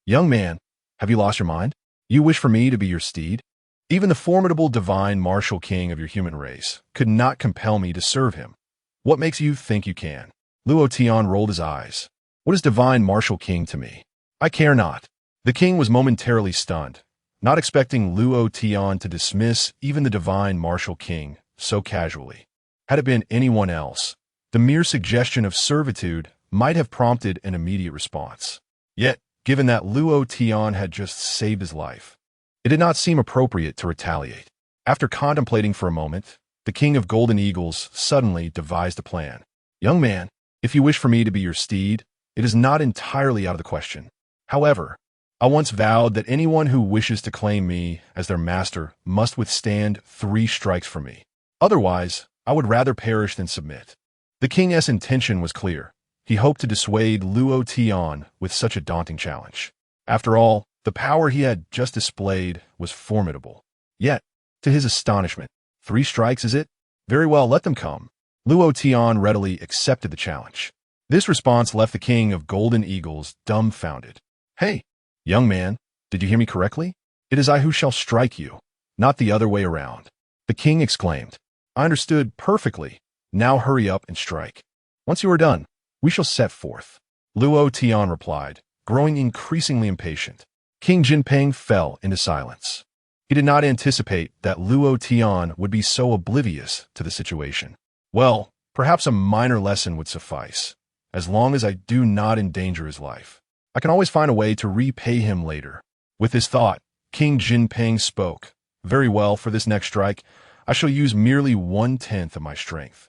Young man, have you lost your mind? You wish for me to be your steed? Even the formidable divine martial king of your human race could not compel me to serve him. What makes you think you can? Luo Tian rolled his eyes. What is divine martial king to me? I care not. The king was momentarily stunned, not expecting Luo Tian to dismiss even the divine martial king so casually. Had it been anyone else, the mere suggestion of servitude might have prompted an immediate response. Yet, given that Luo Tian had just saved his life, it did not seem appropriate to retaliate. After contemplating for a moment, the king of Golden Eagles suddenly devised a plan. Young man, if you wish for me to be your steed, it is not entirely out of the question. However, I once vowed that anyone who wishes to claim me as their master must withstand 3 strikes from me. Otherwise, I would rather perish than submit. The king's intention was clear. He hoped to dissuade Luo Tian with such a daunting challenge. After all, the power he had just displayed was formidable. Yet, to his astonishment, 3 strikes, is it? Very well, let them come. Luo Tian readily accepted the challenge. This response left the king of Golden Eagles dumbfounded. Hey, young man, did you hear me correctly? It is I who shall strike you, not the other way around. The king exclaimed. I understood perfectly. Now hurry up and strike. Once you are done, we shall set forth. Luo Tian replied, growing increasingly impatient. King Jinping fell into silence. He did not anticipate that Luo Tian would be so oblivious to the situation. Well, perhaps a minor lesson would suffice. As long as I do not endanger his life, I can always find a way to repay him later. With this thought, King Jinping spoke. Very well, for this next strike, I shall use merely 1/10 of my strength.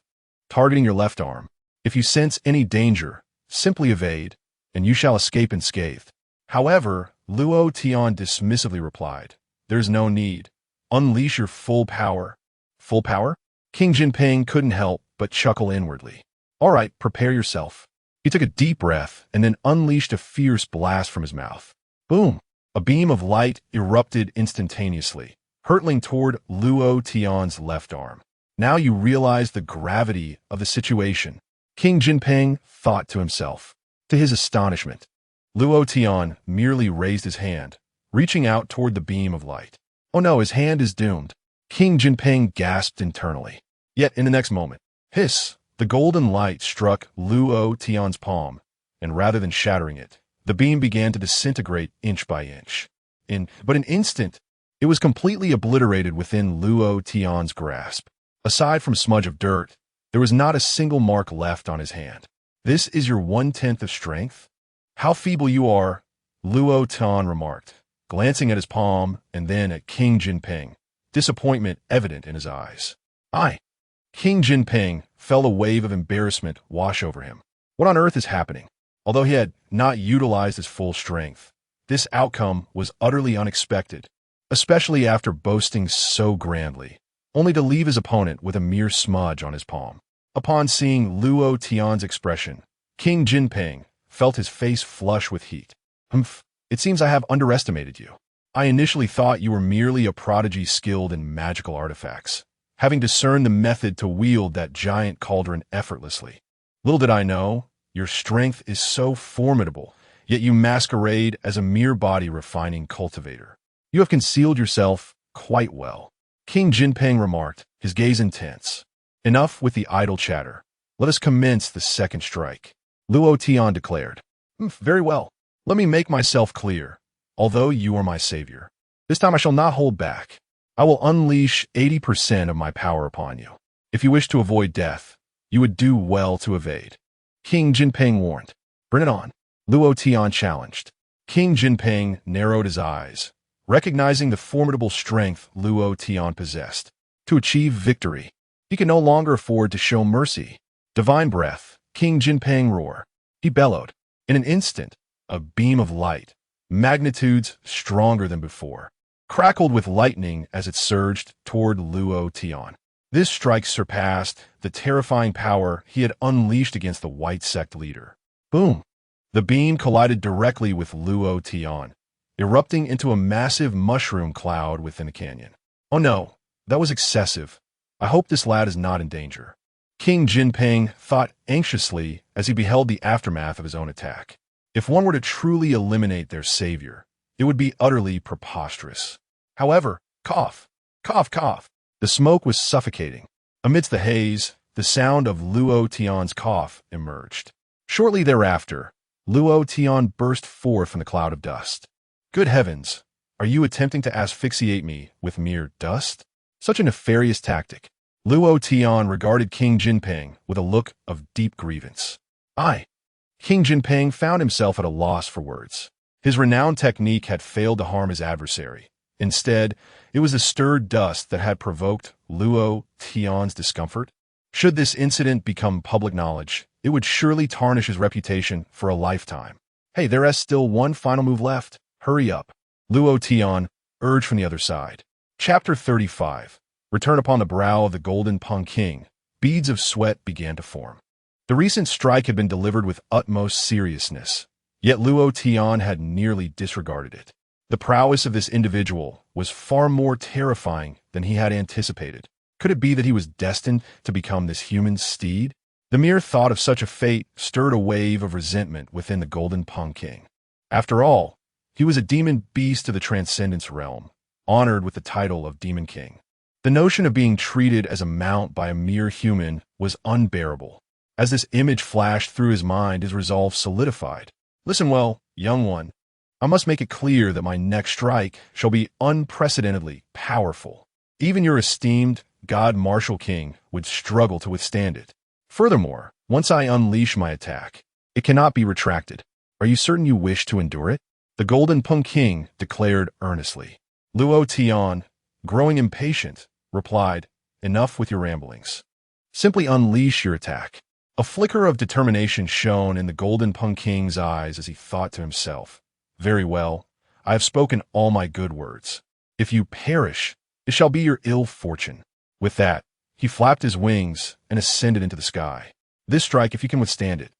Targeting your left arm, if you sense any danger, simply evade, and you shall escape unscathed. However, Luo Tian dismissively replied, There's no need. Unleash your full power. Full power? King Jinping couldn't help but chuckle inwardly. All right, prepare yourself. He took a deep breath and then unleashed a fierce blast from his mouth. Boom! A beam of light erupted instantaneously, hurtling toward Luo Tian's left arm. Now you realize the gravity of the situation, King Jinping thought to himself. To his astonishment, Luo Tian merely raised his hand, reaching out toward the beam of light. Oh no, his hand is doomed. King Jinping gasped internally. Yet in the next moment, hiss! The golden light struck Luo Tian's palm, and rather than shattering it, the beam began to disintegrate inch by inch. But an instant, it was completely obliterated within Luo Tian's grasp. Aside from a smudge of dirt, there was not a single mark left on his hand. This is your 1/10 of strength? How feeble you are, Luo Tian remarked, glancing at his palm and then at King Jinping, disappointment evident in his eyes. King Jinping felt a wave of embarrassment wash over him. What on earth is happening? Although he had not utilized his full strength, this outcome was utterly unexpected, especially after boasting so grandly, only to leave his opponent with a mere smudge on his palm. Upon seeing Luo Tian's expression, King Jinping felt his face flush with heat. It seems I have underestimated you. I initially thought you were merely a prodigy skilled in magical artifacts, having discerned the method to wield that giant cauldron effortlessly. Little did I know, your strength is so formidable, yet you masquerade as a mere body refining cultivator. You have concealed yourself quite well. King Jinping remarked, his gaze intense. Enough with the idle chatter. Let us commence the second strike. Luo Tian declared. Very well. Let me make myself clear. Although you are my savior, this time I shall not hold back. I will unleash 80% of my power upon you. If you wish to avoid death, you would do well to evade. King Jinping warned. Bring it on. Luo Tian challenged. King Jinping narrowed his eyes, recognizing the formidable strength Luo Tian possessed. To achieve victory, he could no longer afford to show mercy. Divine breath, King Jinping roared. He bellowed. In an instant, a beam of light, magnitudes stronger than before, crackled with lightning as it surged toward Luo Tian. This strike surpassed the terrifying power he had unleashed against the white sect leader. Boom! The beam collided directly with Luo Tian, erupting into a massive mushroom cloud within the canyon. Oh no, that was excessive. I hope this lad is not in danger. King Jinping thought anxiously as he beheld the aftermath of his own attack. If one were to truly eliminate their savior, it would be utterly preposterous. However, cough, cough, cough. The smoke was suffocating. Amidst the haze, the sound of Luo Tian's cough emerged. Shortly thereafter, Luo Tian burst forth from the cloud of dust. Good heavens, are you attempting to asphyxiate me with mere dust? Such a nefarious tactic. Luo Tian regarded King Jinping with a look of deep grievance. King Jinping found himself at a loss for words. His renowned technique had failed to harm his adversary. Instead, it was the stirred dust that had provoked Luo Tian's discomfort. Should this incident become public knowledge, it would surely tarnish his reputation for a lifetime. Hey, there's still one final move left. Hurry up. Luo Tian urged from the other side. Chapter 35. Return upon the brow of the golden Peng King. Beads of sweat began to form. The recent strike had been delivered with utmost seriousness, yet Luo Tian had nearly disregarded it. The prowess of this individual was far more terrifying than he had anticipated. Could it be that he was destined to become this human steed? The mere thought of such a fate stirred a wave of resentment within the golden Peng King. After all, he was a demon beast of the transcendence realm, honored with the title of Demon King. The notion of being treated as a mount by a mere human was unbearable. As this image flashed through his mind, his resolve solidified. Listen well, young one. I must make it clear that my next strike shall be unprecedentedly powerful. Even your esteemed God Martial King would struggle to withstand it. Furthermore, once I unleash my attack, it cannot be retracted. Are you certain you wish to endure it? The golden Peng King declared earnestly. Luo Tian, growing impatient, replied, Enough with your ramblings. Simply unleash your attack. A flicker of determination shone in the golden Peng King's eyes as he thought to himself, Very well, I have spoken all my good words. If you perish, it shall be your ill fortune. With that, he flapped his wings and ascended into the sky. This strike, if you can withstand it,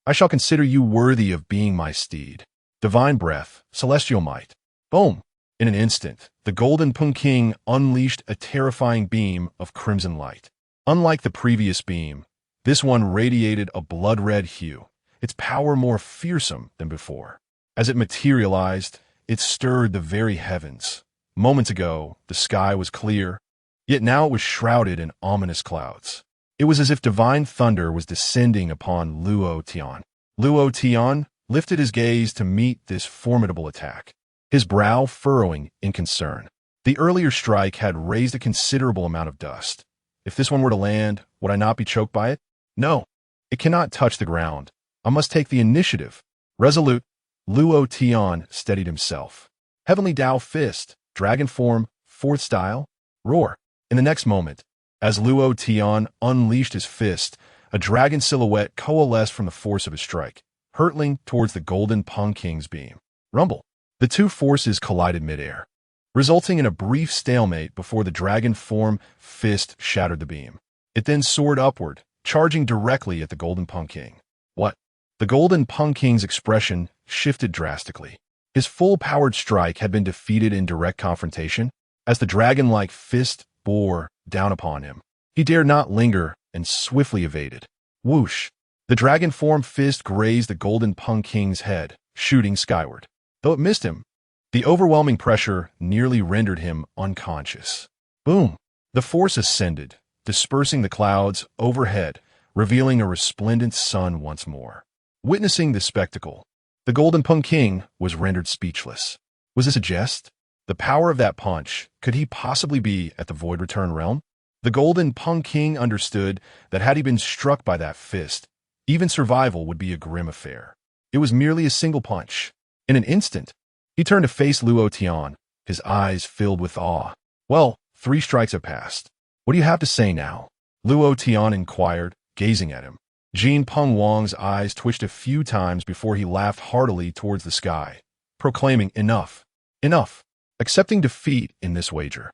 I shall consider you worthy of being my steed. Divine breath, celestial might. Boom! In an instant, the golden Peng King unleashed a terrifying beam of crimson light. Unlike the previous beam, this one radiated a blood-red hue, its power more fearsome than before. As it materialized, it stirred the very heavens. Moments ago, the sky was clear, yet now it was shrouded in ominous clouds. It was as if divine thunder was descending upon Luo Tian. Luo Tian lifted his gaze to meet this formidable attack, his brow furrowing in concern. The earlier strike had raised a considerable amount of dust. If this one were to land, would I not be choked by it? No, it cannot touch the ground. I must take the initiative. Resolute, Luo Tian steadied himself. Heavenly Dao Fist, dragon form, fourth style, roar. In the next moment, as Luo Tian unleashed his fist, a dragon silhouette coalesced from the force of his strike, hurtling towards the golden Peng King's beam. Rumble. The two forces collided midair, resulting in a brief stalemate before the dragon form fist shattered the beam. It then soared upward, charging directly at the golden Peng King. What? The golden Peng King's expression shifted drastically. His full-powered strike had been defeated in direct confrontation. As the dragon-like fist bore down upon him, he dared not linger and swiftly evaded. Whoosh! The dragon form fist grazed the golden Peng King's head, shooting skyward. Though it missed him, the overwhelming pressure nearly rendered him unconscious. Boom! The force ascended, dispersing the clouds overhead, revealing a resplendent sun once more. Witnessing this spectacle, the golden Peng King was rendered speechless. Was this a jest? The power of that punch, could he possibly be at the Void Return realm? The golden Peng King understood that had he been struck by that fist, even survival would be a grim affair. It was merely a single punch. In an instant, he turned to face Luo Tian, his eyes filled with awe. Well, 3 strikes have passed. What do you have to say now? Luo Tian inquired, gazing at him. Jin Peng Wang's eyes twitched a few times before he laughed heartily towards the sky, proclaiming, Enough, enough, accepting defeat in this wager.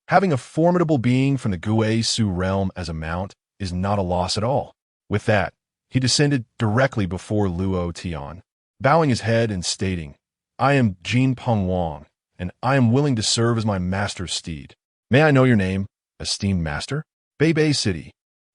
Having a formidable being from the Gui Su realm as a mount is not a loss at all. With that, he descended directly before Luo Tian, bowing his head and stating, I am Jin Peng Wang, and I am willing to serve as my master's steed. May I know your name, esteemed master? Beibei City.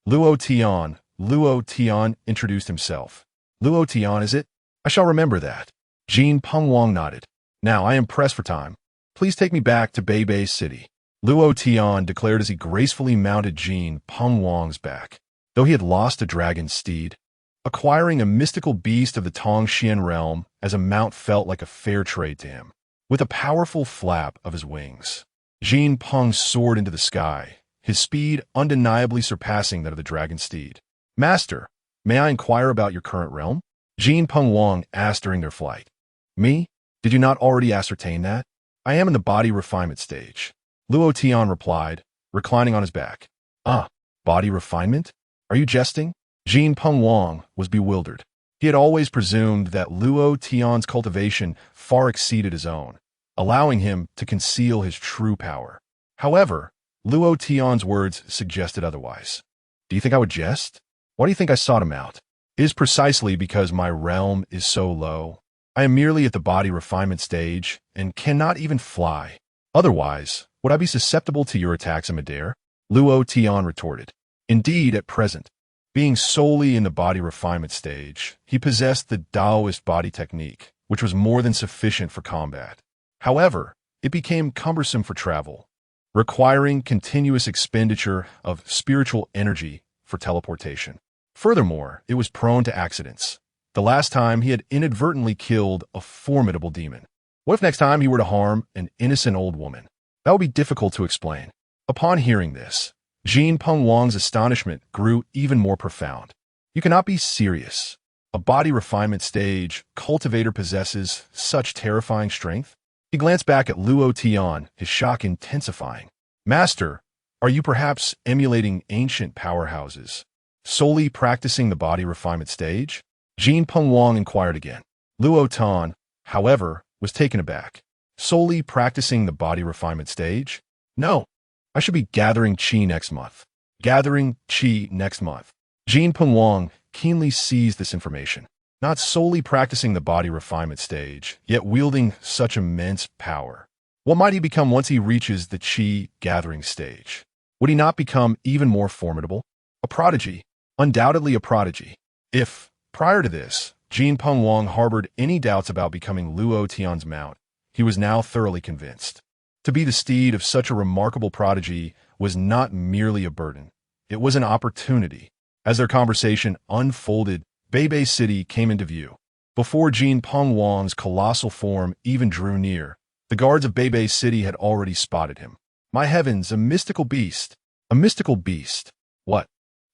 Luo Tian introduced himself. Luo Tian, is it? I shall remember that. Jean Peng Wang nodded. Now, I am pressed for time. Please take me back to Beibei City. Luo Tian declared as he gracefully mounted Jean Peng Wang's back. Though he had lost a dragon steed, acquiring a mystical beast of the Tongxian realm as a mount felt like a fair trade to him. With a powerful flap of his wings, Jean Peng soared into the sky, his speed undeniably surpassing that of the dragon steed. Master, may I inquire about your current realm? Jean Peng Wang asked during their flight. Me? Did you not already ascertain that? I am in the body refinement stage. Luo Tian replied, reclining on his back. Ah, body refinement? Are you jesting? Jean Peng Wang was bewildered. He had always presumed that Luo Tian's cultivation far exceeded his own, allowing him to conceal his true power. However, Luo Tian's words suggested otherwise. Do you think I would jest? Why do you think I sought him out? It is precisely because my realm is so low. I am merely at the body refinement stage and cannot even fly. Otherwise, would I be susceptible to your attacks in midair? Luo Tian retorted. Indeed, at present, being solely in the body refinement stage, he possessed the Taoist body technique, which was more than sufficient for combat. However, it became cumbersome for travel, requiring continuous expenditure of spiritual energy for teleportation. Furthermore, it was prone to accidents. The last time he had inadvertently killed a formidable demon. What if next time he were to harm an innocent old woman? That would be difficult to explain. Upon hearing this, Jean Peng Wang's astonishment grew even more profound. You cannot be serious. A body refinement stage cultivator possesses such terrifying strength? He glanced back at Luo Tian, his shock intensifying. Master, are you perhaps emulating ancient powerhouses, solely practicing the body refinement stage? Jean Peng Wang inquired again. Luo Tian, however, was taken aback. Solely practicing the body refinement stage? No, I should be gathering qi next month. Gathering qi next month. Jean Peng Wang keenly seized this information. Not solely practicing the body refinement stage, yet wielding such immense power. What might he become once he reaches the qi gathering stage? Would he not become even more formidable? A prodigy. Undoubtedly a prodigy. If, prior to this, Jean Peng Wang harbored any doubts about becoming Luo Tian's mount, he was now thoroughly convinced. To be the steed of such a remarkable prodigy was not merely a burden. It was an opportunity. As their conversation unfolded, Beibei City came into view. Before Jean Peng Wang's colossal form even drew near, the guards of Beibei City had already spotted him. My heavens, a mystical beast. A mystical beast. What?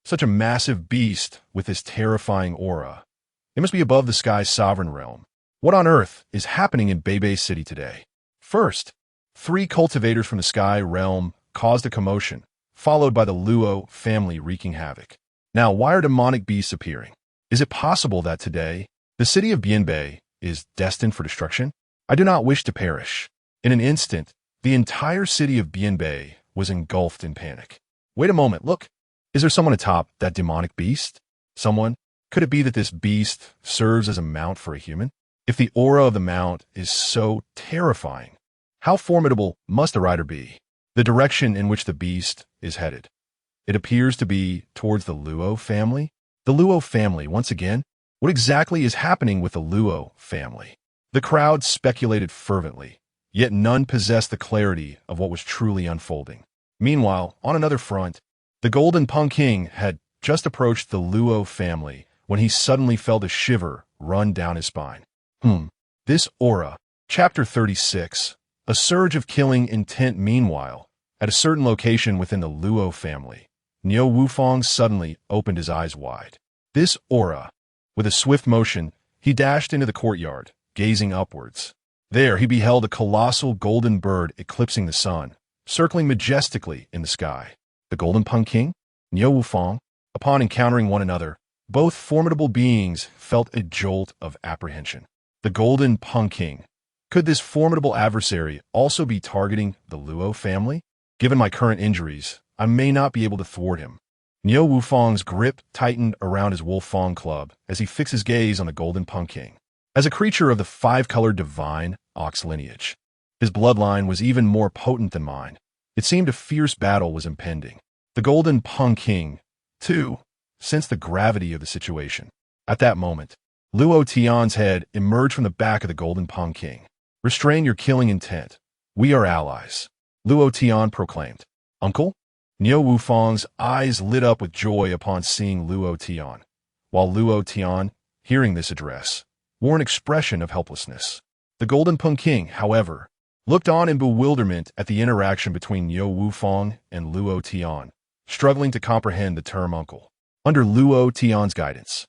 Such a massive beast with this terrifying aura. It must be above the sky's sovereign realm. What on earth is happening in Beibei City today? First, 3 cultivators from the sky realm caused a commotion, followed by the Luo family wreaking havoc. Now, why are demonic beasts appearing? Is it possible that today, the city of Bianbei is destined for destruction? I do not wish to perish. In an instant, the entire city of Bianbei was engulfed in panic. Wait a moment, look. Is there someone atop that demonic beast? Someone? Could it be that this beast serves as a mount for a human? If the aura of the mount is so terrifying, how formidable must the rider be? The direction in which the beast is headed. It appears to be towards the Luo family. The Luo family, once again? What exactly is happening with the Luo family? The crowd speculated fervently, yet none possessed the clarity of what was truly unfolding. Meanwhile, on another front, the Golden Peng King had just approached the Luo family when he suddenly felt a shiver run down his spine. This aura. Chapter 36. A surge of killing intent. Meanwhile, at a certain location within the Luo family, Niu Wufang suddenly opened his eyes wide. This aura. With a swift motion, he dashed into the courtyard, gazing upwards. There he beheld a colossal golden bird eclipsing the sun, circling majestically in the sky. The Golden Peng King, Niu Wufang, upon encountering one another, both formidable beings felt a jolt of apprehension. The Golden Peng King. Could this formidable adversary also be targeting the Luo family? Given my current injuries, I may not be able to thwart him. Niu Wufang's grip tightened around his Wolfang club as he fixed his gaze on the Golden Peng King. As a creature of the 5-colored divine ox lineage, his bloodline was even more potent than mine. It seemed a fierce battle was impending. The Golden Peng King, too, sensed the gravity of the situation. At that moment, Luo Tian's head emerged from the back of the Golden Peng King. Restrain your killing intent. We are allies, Luo Tian proclaimed. Uncle? Niu Wufang's eyes lit up with joy upon seeing Luo Tian, while Luo Tian, hearing this address, wore an expression of helplessness. The Golden Peng King, however, looked on in bewilderment at the interaction between Niu Wufang and Luo Tian, struggling to comprehend the term uncle. Under Luo Tian's guidance,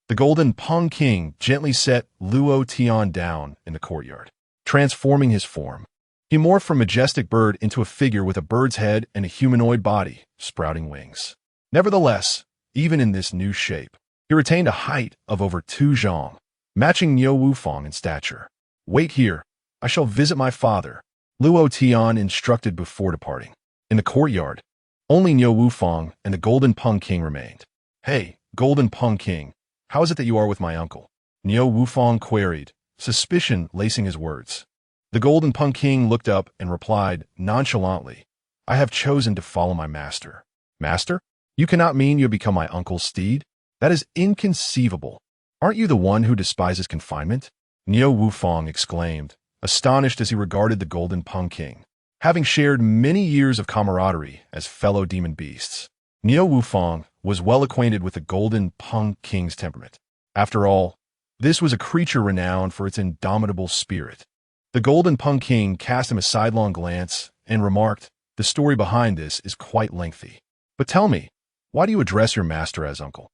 the Golden Peng King gently set Luo Tian down in the courtyard, transforming his form. He morphed from majestic bird into a figure with a bird's head and a humanoid body, sprouting wings. Nevertheless, even in this new shape, he retained a height of over 2 zhang, matching Niu Wufang in stature. Wait here, I shall visit my father, Luo Tian instructed before departing. In the courtyard, only Niu Wufang and the Golden Peng King remained. Hey, Golden Peng King, how is it that you are with my uncle? Niu Wufang queried, suspicion lacing his words. The Golden Peng King looked up and replied nonchalantly, I have chosen to follow my master. Master? You cannot mean you have become my uncle's steed? That is inconceivable. Aren't you the one who despises confinement? Niu Wufang exclaimed, astonished as he regarded the Golden Peng King. Having shared many years of camaraderie as fellow demon beasts, Niu Wufang was well acquainted with the Golden Peng King's temperament. After all, this was a creature renowned for its indomitable spirit. The Golden Peng King cast him a sidelong glance and remarked, the story behind this is quite lengthy. But tell me, why do you address your master as uncle?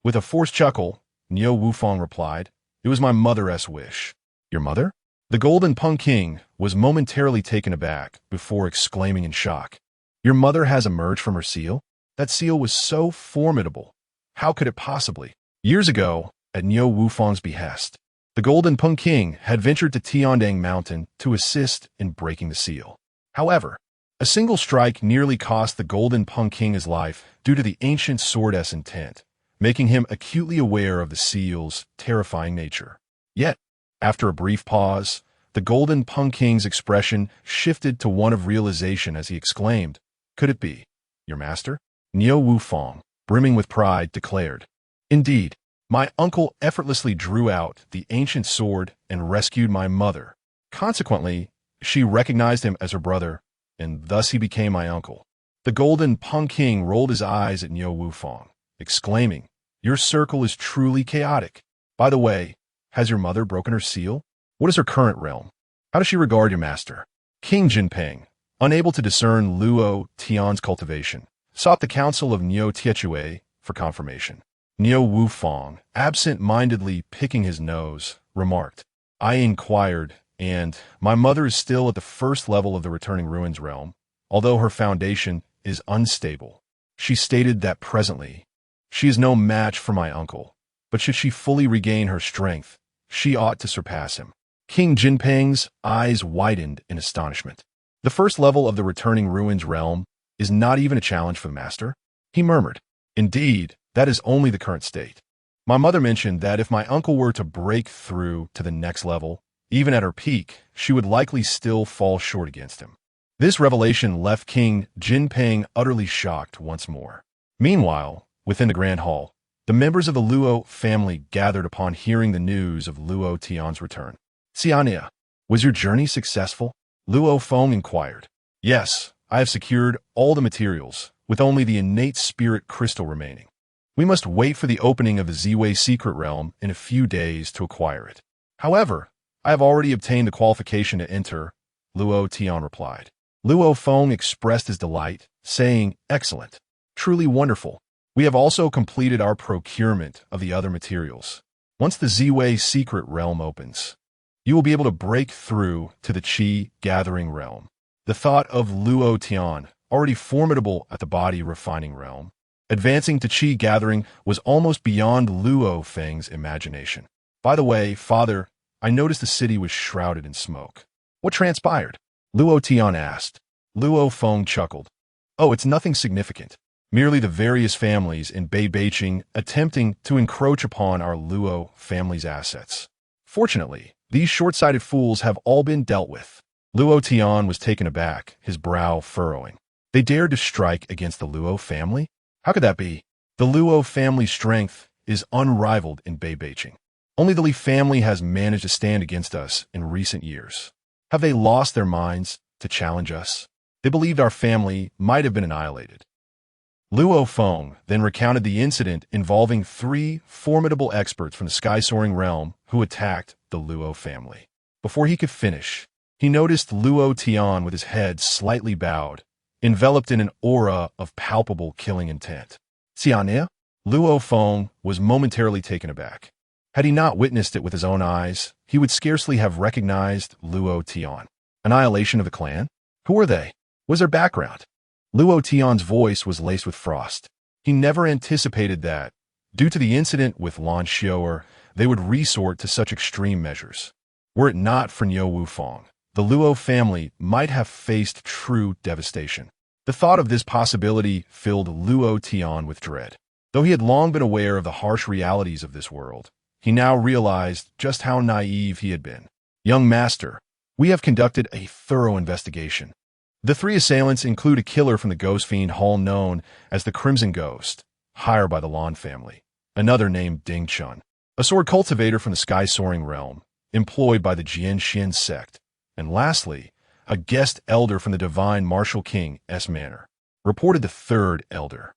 With a forced chuckle, Niu Wufang replied, it was my mother's wish. Your mother? The Golden Peng King was momentarily taken aback before exclaiming in shock. Your mother has emerged from her seal? That seal was so formidable. How could it possibly? Years ago, at Niu Wufang's behest, the Golden Peng King had ventured to Tiandang Mountain to assist in breaking the seal. However, a single strike nearly cost the Golden Peng King his life due to the ancient sword's intent, making him acutely aware of the seal's terrifying nature. Yet, after a brief pause, the Golden Peng King's expression shifted to one of realization as he exclaimed, could it be your master? Niu Wufang, brimming with pride, declared, indeed, my uncle effortlessly drew out the ancient sword and rescued my mother. Consequently, she recognized him as her brother, and thus he became my uncle. The Golden Peng King rolled his eyes at Niu Wufang, exclaiming, your circle is truly chaotic. By the way, has your mother broken her seal? What is her current realm? How does she regard your master? King Jinping, unable to discern Luo Tian's cultivation, sought the counsel of Niu Tiechue for confirmation. Niu Wufang, absent-mindedly picking his nose, remarked, I inquired, and my mother is still at the first level of the returning ruins realm, although her foundation is unstable. She stated that presently, she is no match for my uncle, but should she fully regain her strength, she ought to surpass him. King Jinping's eyes widened in astonishment. The first level of the returning ruins realm is not even a challenge for the master, he murmured. Indeed, that is only the current state. My mother mentioned that if my uncle were to break through to the next level, even at her peak, she would likely still fall short against him. This revelation left King Jinping utterly shocked once more. Meanwhile, within the Grand Hall, the members of the Luo family gathered upon hearing the news of Luo Tian's return. Xiania, was your journey successful? Luo Feng inquired. Yes, I have secured all the materials, with only the innate spirit crystal remaining. We must wait for the opening of the Ziwei secret realm in a few days to acquire it. However, I have already obtained the qualification to enter, Luo Tian replied. Luo Feng expressed his delight, saying, excellent, truly wonderful. We have also completed our procurement of the other materials. Once the Ziwei secret realm opens, you will be able to break through to the Qi gathering realm. The thought of Luo Tian, already formidable at the body refining realm, advancing to Qi gathering was almost beyond Luo Feng's imagination. By the way, father, I noticed the city was shrouded in smoke. What transpired? Luo Tian asked. Luo Feng chuckled. Oh, it's nothing significant. Merely the various families in Bianbeicheng attempting to encroach upon our Luo family's assets. Fortunately, these short-sighted fools have all been dealt with. Luo Tian was taken aback, his brow furrowing. They dared to strike against the Luo family? How could that be? The Luo family's strength is unrivaled in Bianbeicheng. Only the Li family has managed to stand against us in recent years. Have they lost their minds to challenge us? They believed our family might have been annihilated. Luo Feng then recounted the incident involving 3 formidable experts from the sky-soaring realm who attacked the Luo family. Before he could finish, he noticed Luo Tian with his head slightly bowed, enveloped in an aura of palpable killing intent. Xian'e? Luo Feng was momentarily taken aback. Had he not witnessed it with his own eyes, he would scarcely have recognized Luo Tian. Annihilation of the clan? Who were they? What was their background? Luo Tian's voice was laced with frost. He never anticipated that, due to the incident with Lan Xiu'er, they would resort to such extreme measures. Were it not for Niu Wufang, the Luo family might have faced true devastation. The thought of this possibility filled Luo Tian with dread. Though he had long been aware of the harsh realities of this world, he now realized just how naive he had been. Young master, we have conducted a thorough investigation. The 3 assailants include a killer from the Ghost Fiend Hall known as the Crimson Ghost, Heir by the Lan family, another named Ding Chun, a sword cultivator from the sky-soaring realm, employed by the Jianxian sect, and lastly, a guest elder from the divine martial king S. Manor, reported the 3rd elder.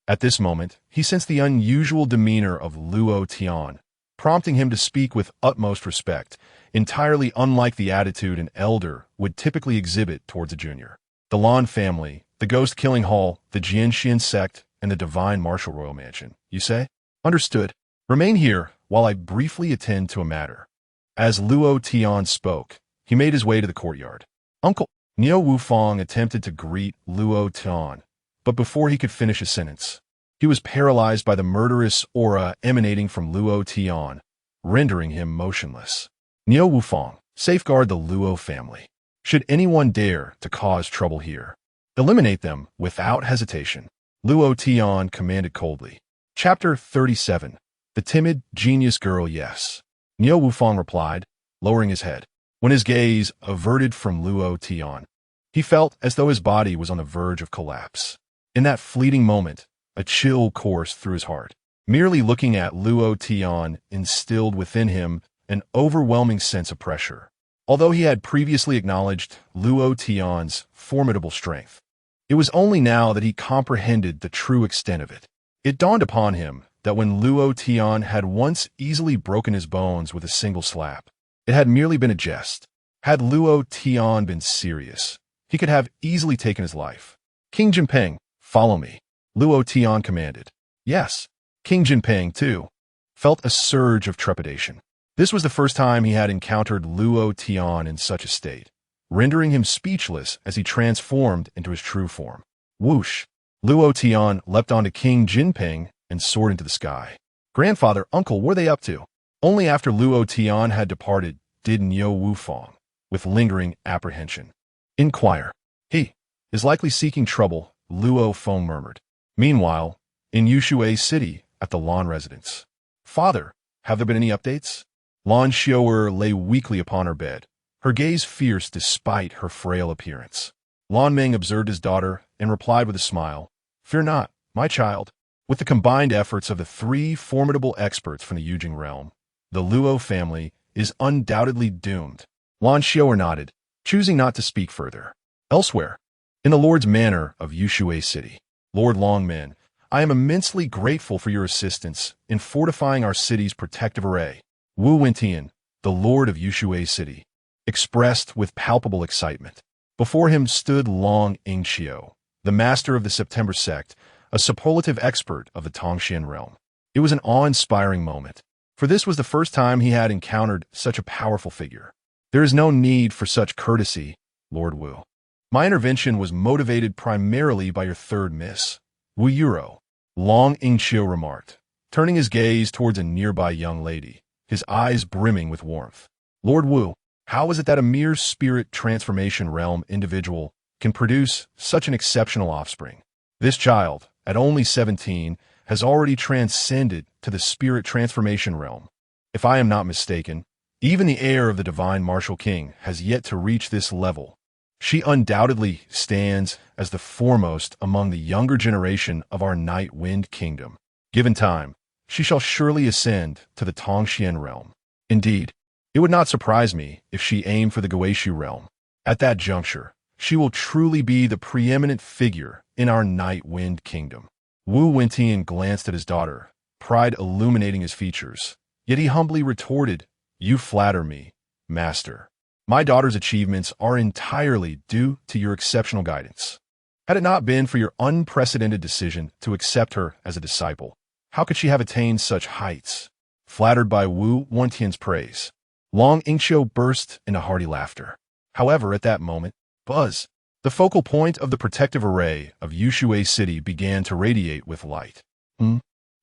At this moment, he sensed the unusual demeanor of Luo Tian, prompting him to speak with utmost respect, entirely unlike the attitude an elder would typically exhibit towards a junior. The Lan family, the Ghost Killing Hall, the Jianxian sect, and the Divine Martial Royal Mansion, you say? Understood. Remain here while I briefly attend to a matter. As Luo Tian spoke, he made his way to the courtyard. Uncle, Niu Wufang attempted to greet Luo Tian, but before he could finish his sentence, he was paralyzed by the murderous aura emanating from Luo Tian, rendering him motionless. Niu Wufang, safeguard the Luo family. Should anyone dare to cause trouble here, eliminate them without hesitation. Luo Tian commanded coldly. Chapter 37. The Timid Genius Girl Yes. Niu Wufang replied, lowering his head. When his gaze averted from Luo Tian, he felt as though his body was on the verge of collapse. In that fleeting moment, a chill coursed through his heart. Merely looking at Luo Tian instilled within him an overwhelming sense of pressure. Although he had previously acknowledged Luo Tian's formidable strength, it was only now that he comprehended the true extent of it. It dawned upon him that when Luo Tian had once easily broken his bones with a single slap, it had merely been a jest. Had Luo Tian been serious, he could have easily taken his life. King Jinping, follow me, Luo Tian commanded. Yes, King Jinping, too, felt a surge of trepidation. This was the first time he had encountered Luo Tian in such a state, rendering him speechless as he transformed into his true form. Whoosh! Luo Tian leapt onto King Jinping and soared into the sky. Grandfather, uncle, what are they up to? Only after Luo Tian had departed did Niu Wufang, with lingering apprehension, inquire. He is likely seeking trouble, Luo Feng murmured. Meanwhile, in Yushui City, at the Lan residence. Father, have there been any updates? Lan Xiu'er lay weakly upon her bed, her gaze fierce despite her frail appearance. Lan Ming observed his daughter and replied with a smile, Fear not, my child. With the combined efforts of the 3 formidable experts from the Yujing realm, the Luo family is undoubtedly doomed. Lan Xiu'er nodded, choosing not to speak further. Elsewhere, in the Lord's Manor of Yushui City, Lord Longmin, I am immensely grateful for your assistance in fortifying our city's protective array. Wu Wentian, the Lord of Yushui City, expressed with palpable excitement. Before him stood Long Ingqiu, the master of the September sect, a superlative expert of the Tongxian realm. It was an awe-inspiring moment, for this was the first time he had encountered such a powerful figure. There is no need for such courtesy, Lord Wu. My intervention was motivated primarily by your 3rd miss, Wu Yuro, Long Ingqiu remarked, turning his gaze towards a nearby young lady, his eyes brimming with warmth. Lord Wu, how is it that a mere spirit transformation realm individual can produce such an exceptional offspring? This child, at only 17, has already transcended to the spirit transformation realm. If I am not mistaken, even the heir of the divine martial king has yet to reach this level. She undoubtedly stands as the foremost among the younger generation of our Night Wind Kingdom. Given time, she shall surely ascend to the Tongxian realm. Indeed, it would not surprise me if she aimed for the Guishu realm. At that juncture, she will truly be the preeminent figure in our Night Wind kingdom. Wu Wentian glanced at his daughter, pride illuminating his features. Yet he humbly retorted, "You flatter me, master. My daughter's achievements are entirely due to your exceptional guidance. Had it not been for your unprecedented decision to accept her as a disciple, how could she have attained such heights?" Flattered by Wu Wentian's praise, Long Yingqiu burst into hearty laughter. However, at that moment, Buzz, the focal point of the protective array of Yushui City, began to radiate with light.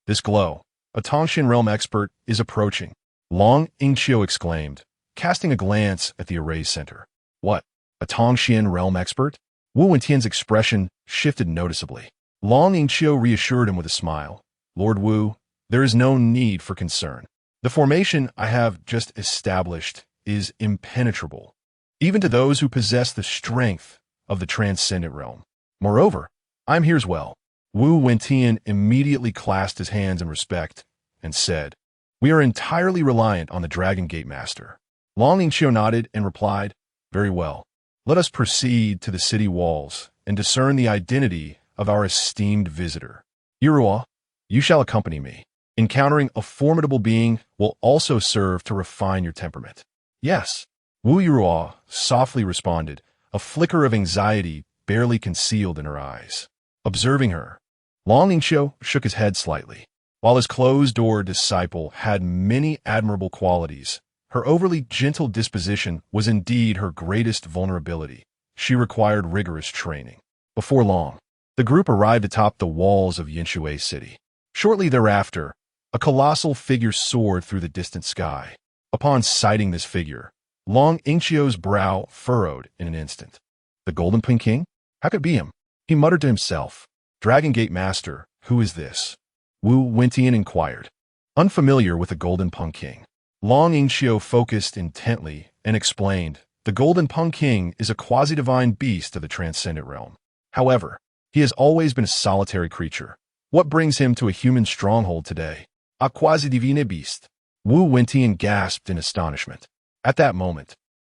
This glow, a Tongxian realm expert, is approaching, Long Yingqiu exclaimed, casting a glance at the array's center. What? A Tongxian realm expert? Wu Wentian's expression shifted noticeably. Long Yingqiu reassured him with a smile. Lord Wu, there is no need for concern. The formation I have just established is impenetrable, even to those who possess the strength of the transcendent realm. Moreover, I am here as well. Wu Wentian immediately clasped his hands in respect and said, "We are entirely reliant on the Dragon Gate Master." Long Yingqiu nodded and replied, "Very well. Let us proceed to the city walls and discern the identity of our esteemed visitor. Yiruo, you shall accompany me. Encountering a formidable being will also serve to refine your temperament." "Yes," Wu Yiruo softly responded, a flicker of anxiety barely concealed in her eyes. Observing her, Long Yingqiu shook his head slightly. While his closed-door disciple had many admirable qualities, her overly gentle disposition was indeed her greatest vulnerability. She required rigorous training. Before long, the group arrived atop the walls of Yinshui City. Shortly thereafter, a colossal figure soared through the distant sky. Upon sighting this figure, Long Yingqiu's brow furrowed in an instant. The Golden Pink King? How could it be him? He muttered to himself. Dragon Gate Master, who is this? Wu Wentian inquired. Unfamiliar with the Golden Punk King, Long Yingqiu focused intently and explained, the Golden Punk King is a quasi-divine beast of the transcendent realm. However, he has always been a solitary creature. What brings him to a human stronghold today? A quasi-divine beast. Wu Wentian gasped in astonishment. At that moment,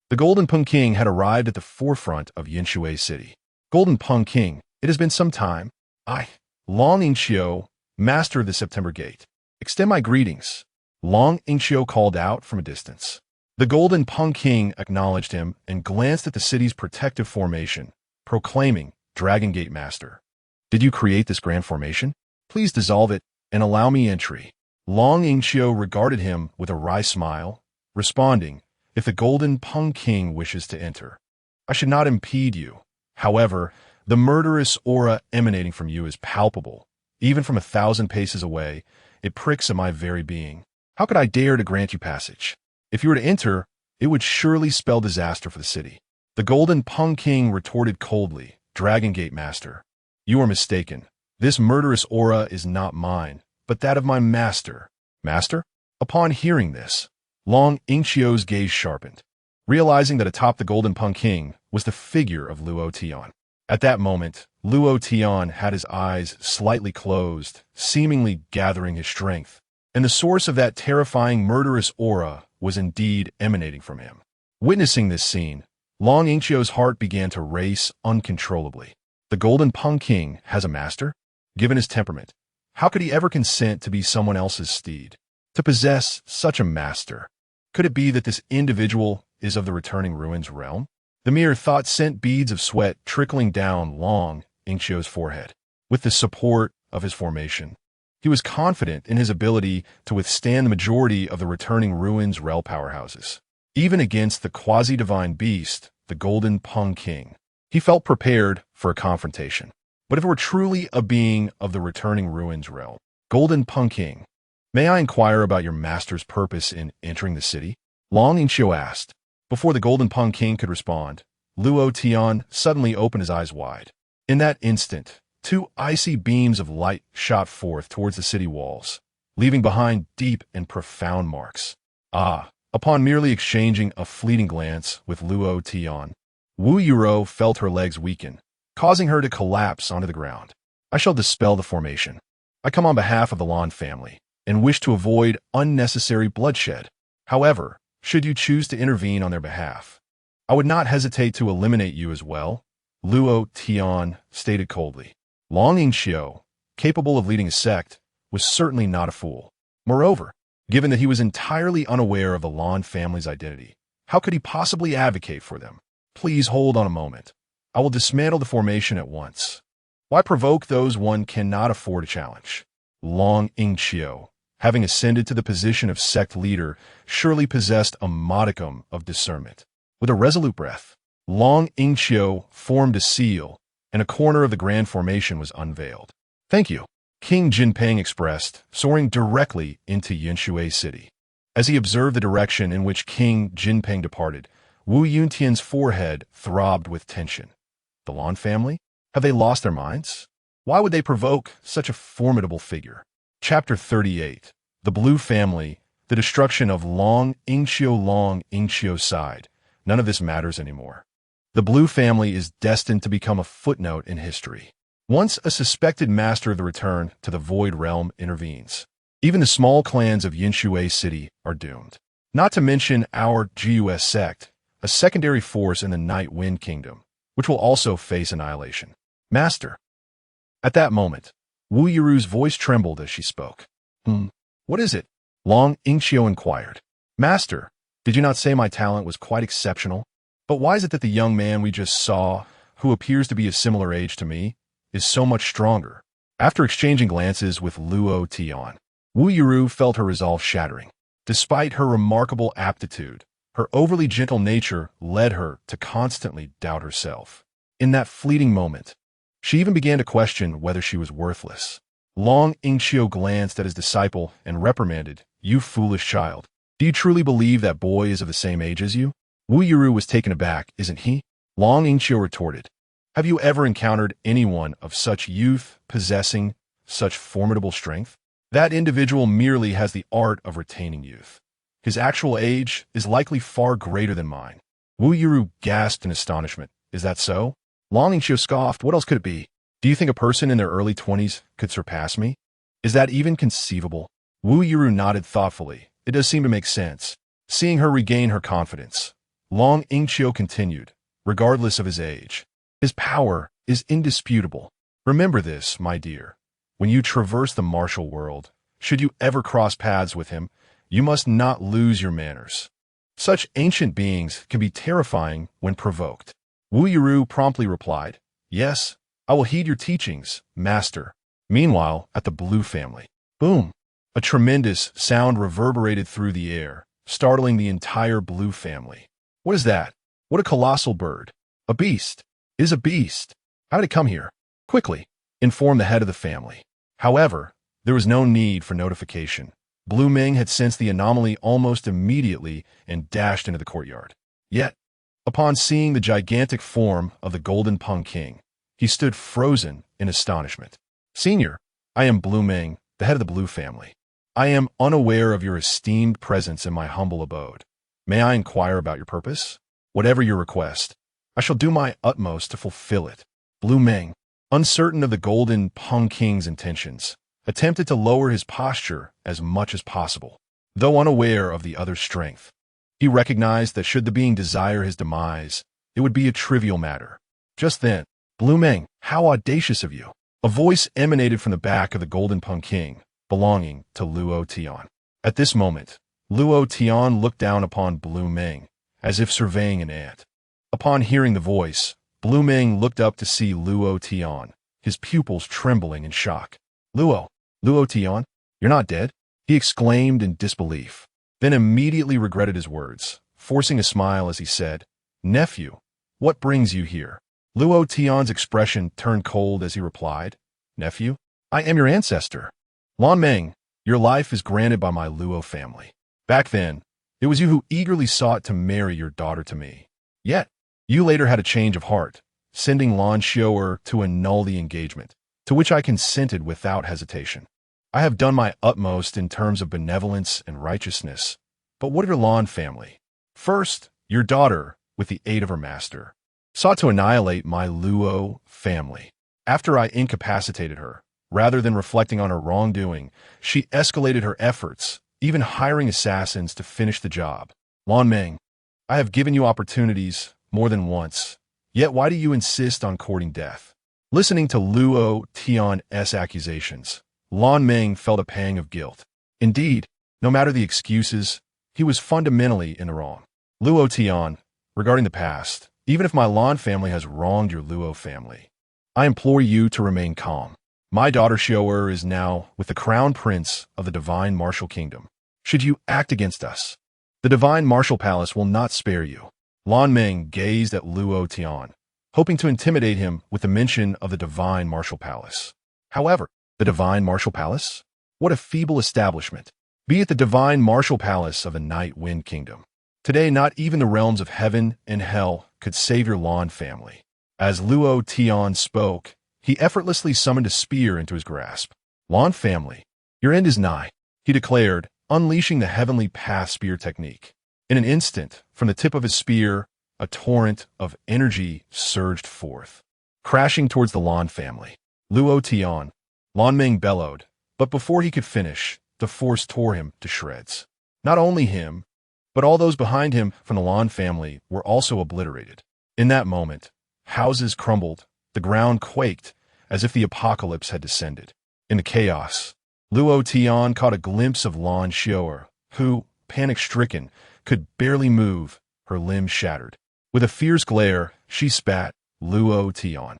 the Golden Punk King had arrived at the forefront of Yinshui City. Golden Punk King, it has been some time. I, Long Yingqiu, master of the September Gate. Extend my greetings. Long Yingqiu called out from a distance. The Golden Punk King acknowledged him and glanced at the city's protective formation, proclaiming, Dragon Gate Master. Did you create this grand formation? Please dissolve it and allow me entry. Long Yingqiu regarded him with a wry smile, responding, if the Golden Punk King wishes to enter, I should not impede you. However, the murderous aura emanating from you is palpable. Even from 1,000 paces away, it pricks at my very being. How could I dare to grant you passage? If you were to enter, it would surely spell disaster for the city. The Golden Punk King retorted coldly, Dragon Gate Master, you are mistaken. This murderous aura is not mine, but that of my master. Master? Upon hearing this, Long Yingqiu's gaze sharpened, realizing that atop the Golden Punk King was the figure of Luo Tian. At that moment, Luo Tian had his eyes slightly closed, seemingly gathering his strength, and the source of that terrifying murderous aura was indeed emanating from him. Witnessing this scene, Long Yingqiu's heart began to race uncontrollably. The Golden Punk King has a master? Given his temperament, how could he ever consent to be someone else's steed? To possess such a master? Could it be that this individual is of the returning ruins realm? The mere thought sent beads of sweat trickling down Long Yingqiu's forehead. With the support of his formation, he was confident in his ability to withstand the majority of the returning ruins realm powerhouses. Even against the quasi-divine beast, the Golden Punk King, he felt prepared for a confrontation. But if it were truly a being of the returning ruins realm, Golden Punk King, may I inquire about your master's purpose in entering the city? Long Yingqiu asked. Before the Golden Punk King could respond, Luo Tian suddenly opened his eyes wide. In that instant, two icy beams of light shot forth towards the city walls, leaving behind deep and profound marks. Upon merely exchanging a fleeting glance with Luo Tian, Wu Yiruo felt her legs weaken, causing her to collapse onto the ground. I shall dispel the formation. I come on behalf of the Lan family, and wish to avoid unnecessary bloodshed. However, should you choose to intervene on their behalf, I would not hesitate to eliminate you as well, Luo Tian stated coldly. Long Yingxiu, capable of leading a sect, was certainly not a fool. Moreover, given that he was entirely unaware of the Lan family's identity, how could he possibly advocate for them? Please hold on a moment. I will dismantle the formation at once. Why provoke those one cannot afford to challenge? Long Yingxiu, having ascended to the position of sect leader, surely possessed a modicum of discernment. With a resolute breath, Long Yingxiu formed a seal, and a corner of the grand formation was unveiled. Thank you, King Jinping expressed, soaring directly into Yinshui City. As he observed the direction in which King Jinping departed, Wu Yuntian's forehead throbbed with tension. The Lan family? Have they lost their minds? Why would they provoke such a formidable figure? Chapter 38. The Blue Family, the destruction of Long Yingxiu side. None of this matters anymore. The Blue Family is destined to become a footnote in history. Once a suspected master of the return to the Void Realm intervenes, even the small clans of Yinshui City are doomed. Not to mention our GUS sect, a secondary force in the Night Wind Kingdom, which will also face annihilation. Master. At that moment, Wu Yiru's voice trembled as she spoke. What is it? Long Yingxiu inquired. Master, did you not say my talent was quite exceptional? But why is it that the young man we just saw, who appears to be a similar age to me, is so much stronger? After exchanging glances with Luo Tian, Wu Yiru felt her resolve shattering. Despite her remarkable aptitude, her overly gentle nature led her to constantly doubt herself. In that fleeting moment, she even began to question whether she was worthless. Long Yingxiu glanced at his disciple and reprimanded, "You foolish child. Do you truly believe that boy is of the same age as you?" Wu Yiru was taken aback, "Isn't he?" Long Yingxiu retorted, "Have you ever encountered anyone of such youth possessing such formidable strength? That individual merely has the art of retaining youth. His actual age is likely far greater than mine." Wu Yiru gasped in astonishment. "Is that so?" Long Yingxiu scoffed. "What else could it be? Do you think a person in their early 20s could surpass me? Is that even conceivable?" Wu Yiru nodded thoughtfully. "It does seem to make sense." Seeing her regain her confidence, Long Yingxiu continued, "Regardless of his age, his power is indisputable. Remember this, my dear. When you traverse the martial world, should you ever cross paths with him, you must not lose your manners. Such ancient beings can be terrifying when provoked." Wu Yiru promptly replied, "Yes, I will heed your teachings, master." Meanwhile, at the Blue Family, boom! A tremendous sound reverberated through the air, startling the entire Blue Family. "What is that? What a colossal bird! A beast! It is a beast! How did it come here?" "Quickly, inform the head of the family." However, there was no need for notification. Blue Ming had sensed the anomaly almost immediately and dashed into the courtyard. Yet, upon seeing the gigantic form of the Golden Peng King, he stood frozen in astonishment. "Senior, I am Blue Ming, the head of the Blue Family. I am unaware of your esteemed presence in my humble abode. May I inquire about your purpose? Whatever your request, I shall do my utmost to fulfill it." Blue Ming, uncertain of the Golden Peng King's intentions, attempted to lower his posture as much as possible. Though unaware of the other's strength, he recognized that should the being desire his demise, it would be a trivial matter. Just then, "Blue Ming, how audacious of you!" A voice emanated from the back of the Golden Peng King, belonging to Luo Tian. At this moment, Luo Tian looked down upon Blue Ming, as if surveying an ant. Upon hearing the voice, Blue Ming looked up to see Luo Tian, his pupils trembling in shock. Luo Tian, you're not dead?" he exclaimed in disbelief, then immediately regretted his words, forcing a smile as he said, "Nephew, what brings you here?" Luo Tian's expression turned cold as he replied, "Nephew, I am your ancestor. Lan Meng, your life is granted by my Luo family. Back then, it was you who eagerly sought to marry your daughter to me. Yet, you later had a change of heart, sending Lan Xiu'er to annul the engagement, to which I consented without hesitation. I have done my utmost in terms of benevolence and righteousness, but what of your Lan family? First, your daughter, with the aid of her master, sought to annihilate my Luo family. After I incapacitated her, Rather than reflecting on her wrongdoing, she escalated her efforts, even hiring assassins to finish the job. Lan Meng, I have given you opportunities more than once, yet why do you insist on courting death? Listening to Luo Tian's accusations, Lan Meng felt a pang of guilt. Indeed, no matter the excuses, he was fundamentally in the wrong. Luo Tian, regarding the past, even if my Lan family has wronged your Luo family, I implore you to remain calm. My daughter Heir is now with the crown prince of the divine martial kingdom. Should you act against us, the divine martial palace will not spare you. Lan Meng gazed at Luo Tian, hoping to intimidate him with the mention of the divine martial palace. However, the divine martial palace? What a feeble establishment. Be it the divine martial palace of the night wind kingdom. Today, not even the realms of heaven and hell could save your Lan family. As Luo Tian spoke, he effortlessly summoned a spear into his grasp. Lan family, your end is nigh, he declared, unleashing the Heavenly Path spear technique. In an instant, from the tip of his spear, a torrent of energy surged forth, crashing towards the Lan family. Luo Tian, Lan Meng bellowed, but before he could finish, the force tore him to shreds. Not only him, but all those behind him from the Lan family were also obliterated. In that moment, houses crumbled, the ground quaked, as if the apocalypse had descended. In the chaos, Luo Tian caught a glimpse of Lan Heir, who, panic-stricken, could barely move, her limbs shattered. With a fierce glare, she spat, Luo Tian,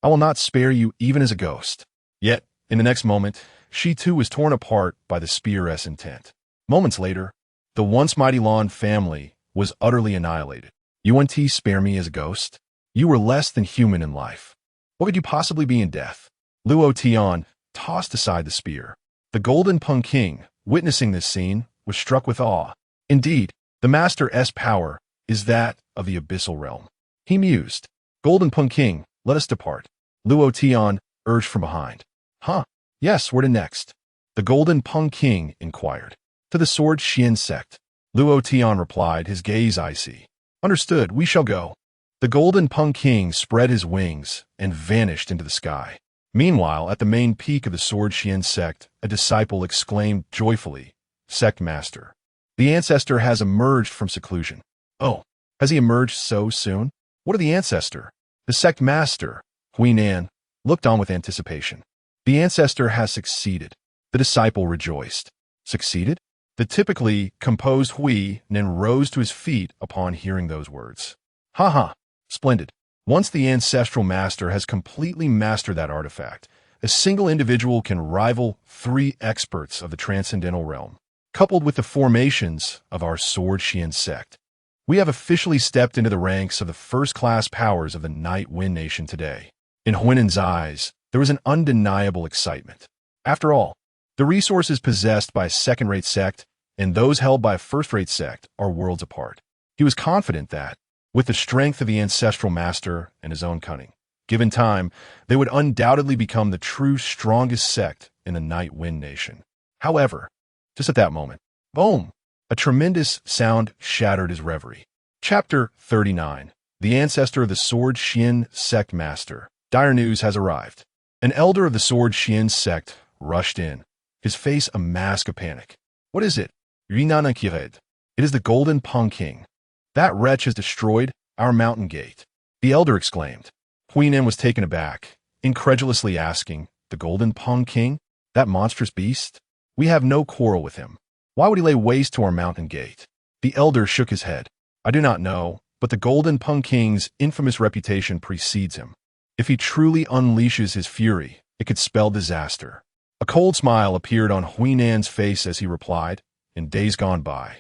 I will not spare you even as a ghost. Yet, in the next moment, she too was torn apart by the spear's intent. Moments later, the once mighty Lan family was utterly annihilated. You want to spare me as a ghost? You were less than human in life. What could you possibly be in death? Luo Tian tossed aside the spear. The Golden Peng King, witnessing this scene, was struck with awe. Indeed, the Master's power is that of the abyssal realm. He mused, Golden Peng King, let us depart. Luo Tian urged from behind. Huh? Yes, where to next? The Golden Peng King inquired. To the Sword Xian sect. Luo Tian replied, his gaze icy. Understood, we shall go. The Golden Peng King spread his wings and vanished into the sky. Meanwhile, at the main peak of the Sword Xian sect, a disciple exclaimed joyfully, Sect Master, the ancestor has emerged from seclusion. Oh, has he emerged so soon? What of the ancestor? The Sect Master, Huinan, looked on with anticipation. The ancestor has succeeded. The disciple rejoiced. Succeeded? The typically composed Huinan rose to his feet upon hearing those words. Ha ha. Splendid. Once the ancestral master has completely mastered that artifact, a single individual can rival 3 experts of the transcendental realm. Coupled with the formations of our Sword Xian sect, we have officially stepped into the ranks of the first-class powers of the Night Wind Nation today. In Huinan's eyes, there was an undeniable excitement. After all, the resources possessed by a second-rate sect and those held by a first-rate sect are worlds apart. He was confident that, with the strength of the ancestral master and his own cunning, given time, they would undoubtedly become the true strongest sect in the Night Wind Nation. However, just at that moment, boom! A tremendous sound shattered his reverie. Chapter 39. The ancestor of the Sword Xian sect master. Dire news has arrived. An elder of the Sword Xian sect rushed in, his face a mask of panic. What is it? It is the Golden Peng King. That wretch has destroyed our mountain gate, the elder exclaimed. Huinan was taken aback, incredulously asking, the Golden Peng King? That monstrous beast? We have no quarrel with him. Why would he lay waste to our mountain gate? The elder shook his head. I do not know, but the Golden Peng King's infamous reputation precedes him. If he truly unleashes his fury, it could spell disaster. A cold smile appeared on Huinan's face as he replied, in days gone by,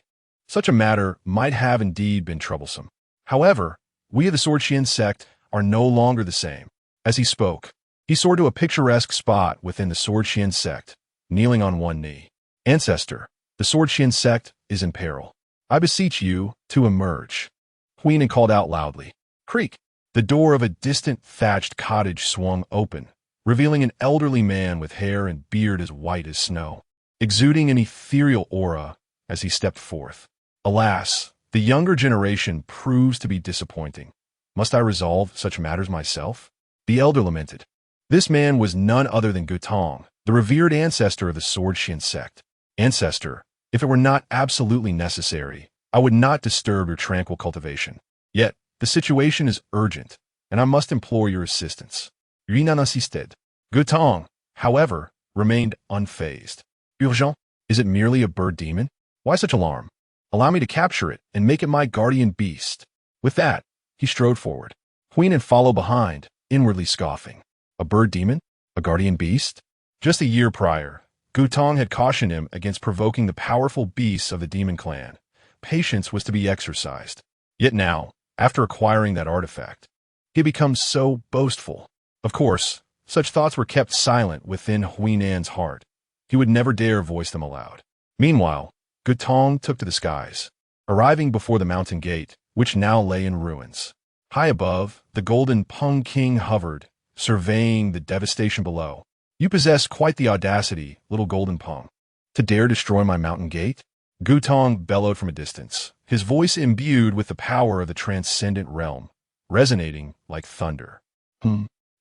such a matter might have indeed been troublesome. However, we of the Sword Xian sect are no longer the same. As he spoke, he soared to a picturesque spot within the Sword Xian sect, kneeling on one knee. Ancestor, the Sword Xian sect is in peril. I beseech you to emerge. Huinan called out loudly. Creak! The door of a distant thatched cottage swung open, revealing an elderly man with hair and beard as white as snow, exuding an ethereal aura as he stepped forth. Alas, the younger generation proves to be disappointing. Must I resolve such matters myself? The elder lamented. This man was none other than Gutong, the revered ancestor of the Sword Qian sect. Ancestor, if it were not absolutely necessary, I would not disturb your tranquil cultivation. Yet, the situation is urgent, and I must implore your assistance. Yunan assisted. Gutong, however, remained unfazed. Urgent? Is it merely a bird demon? Why such alarm? Allow me to capture it and make it my guardian beast. With that, he strode forward. Huinan followed behind, inwardly scoffing. A bird demon? A guardian beast? Just a year prior, Gutong had cautioned him against provoking the powerful beasts of the demon clan. Patience was to be exercised. Yet now, after acquiring that artifact, he had become so boastful. Of course, such thoughts were kept silent within Huinan's heart. He would never dare voice them aloud. Meanwhile, Gutong took to the skies, arriving before the mountain gate, which now lay in ruins. High above, the golden Peng King hovered, surveying the devastation below. You possess quite the audacity, little golden Peng. To dare destroy my mountain gate? Gutong bellowed from a distance, his voice imbued with the power of the transcendent realm, resonating like thunder.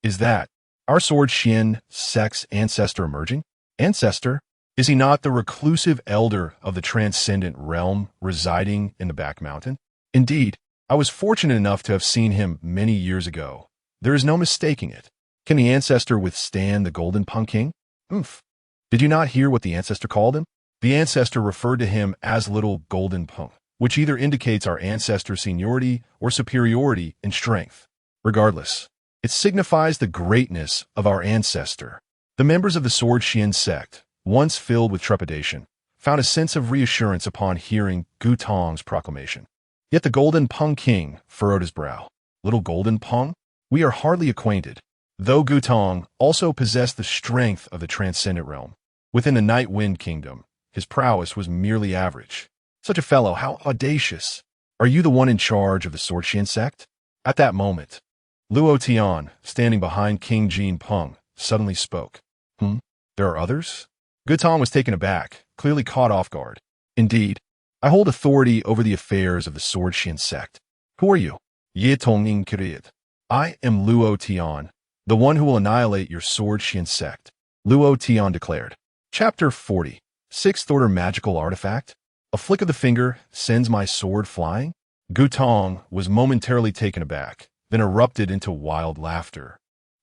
Is that our Sword Qian sect's ancestor emerging? Ancestor? Is he not the reclusive elder of the transcendent realm residing in the back mountain? Indeed, I was fortunate enough to have seen him many years ago. There is no mistaking it. Can the ancestor withstand the golden Peng King? Did you not hear what the ancestor called him? The ancestor referred to him as little golden Peng, which either indicates our ancestor's seniority or superiority in strength. Regardless, it signifies the greatness of our ancestor. The members of the Sword Qian sect, once filled with trepidation, found a sense of reassurance upon hearing Gutong's proclamation. Yet the golden Peng King furrowed his brow. Little golden Peng? We are hardly acquainted. Though Gutong also possessed the strength of the transcendent realm, within the Night Wind Kingdom, his prowess was merely average. Such a fellow, how audacious! Are you the one in charge of the Sword Qian sect? At that moment, Luo Tian, standing behind King Jin Peng, suddenly spoke. There are others? Gutong was taken aback, clearly caught off guard. Indeed, I hold authority over the affairs of the Sword Qian sect. Who are you? Ye Tongning Kirid. I am Luo Tian, the one who will annihilate your Sword Qian sect, Luo Tian declared. Chapter 40. Sixth Order Magical Artifact? A flick of the finger sends my sword flying? Gutong was momentarily taken aback, then erupted into wild laughter.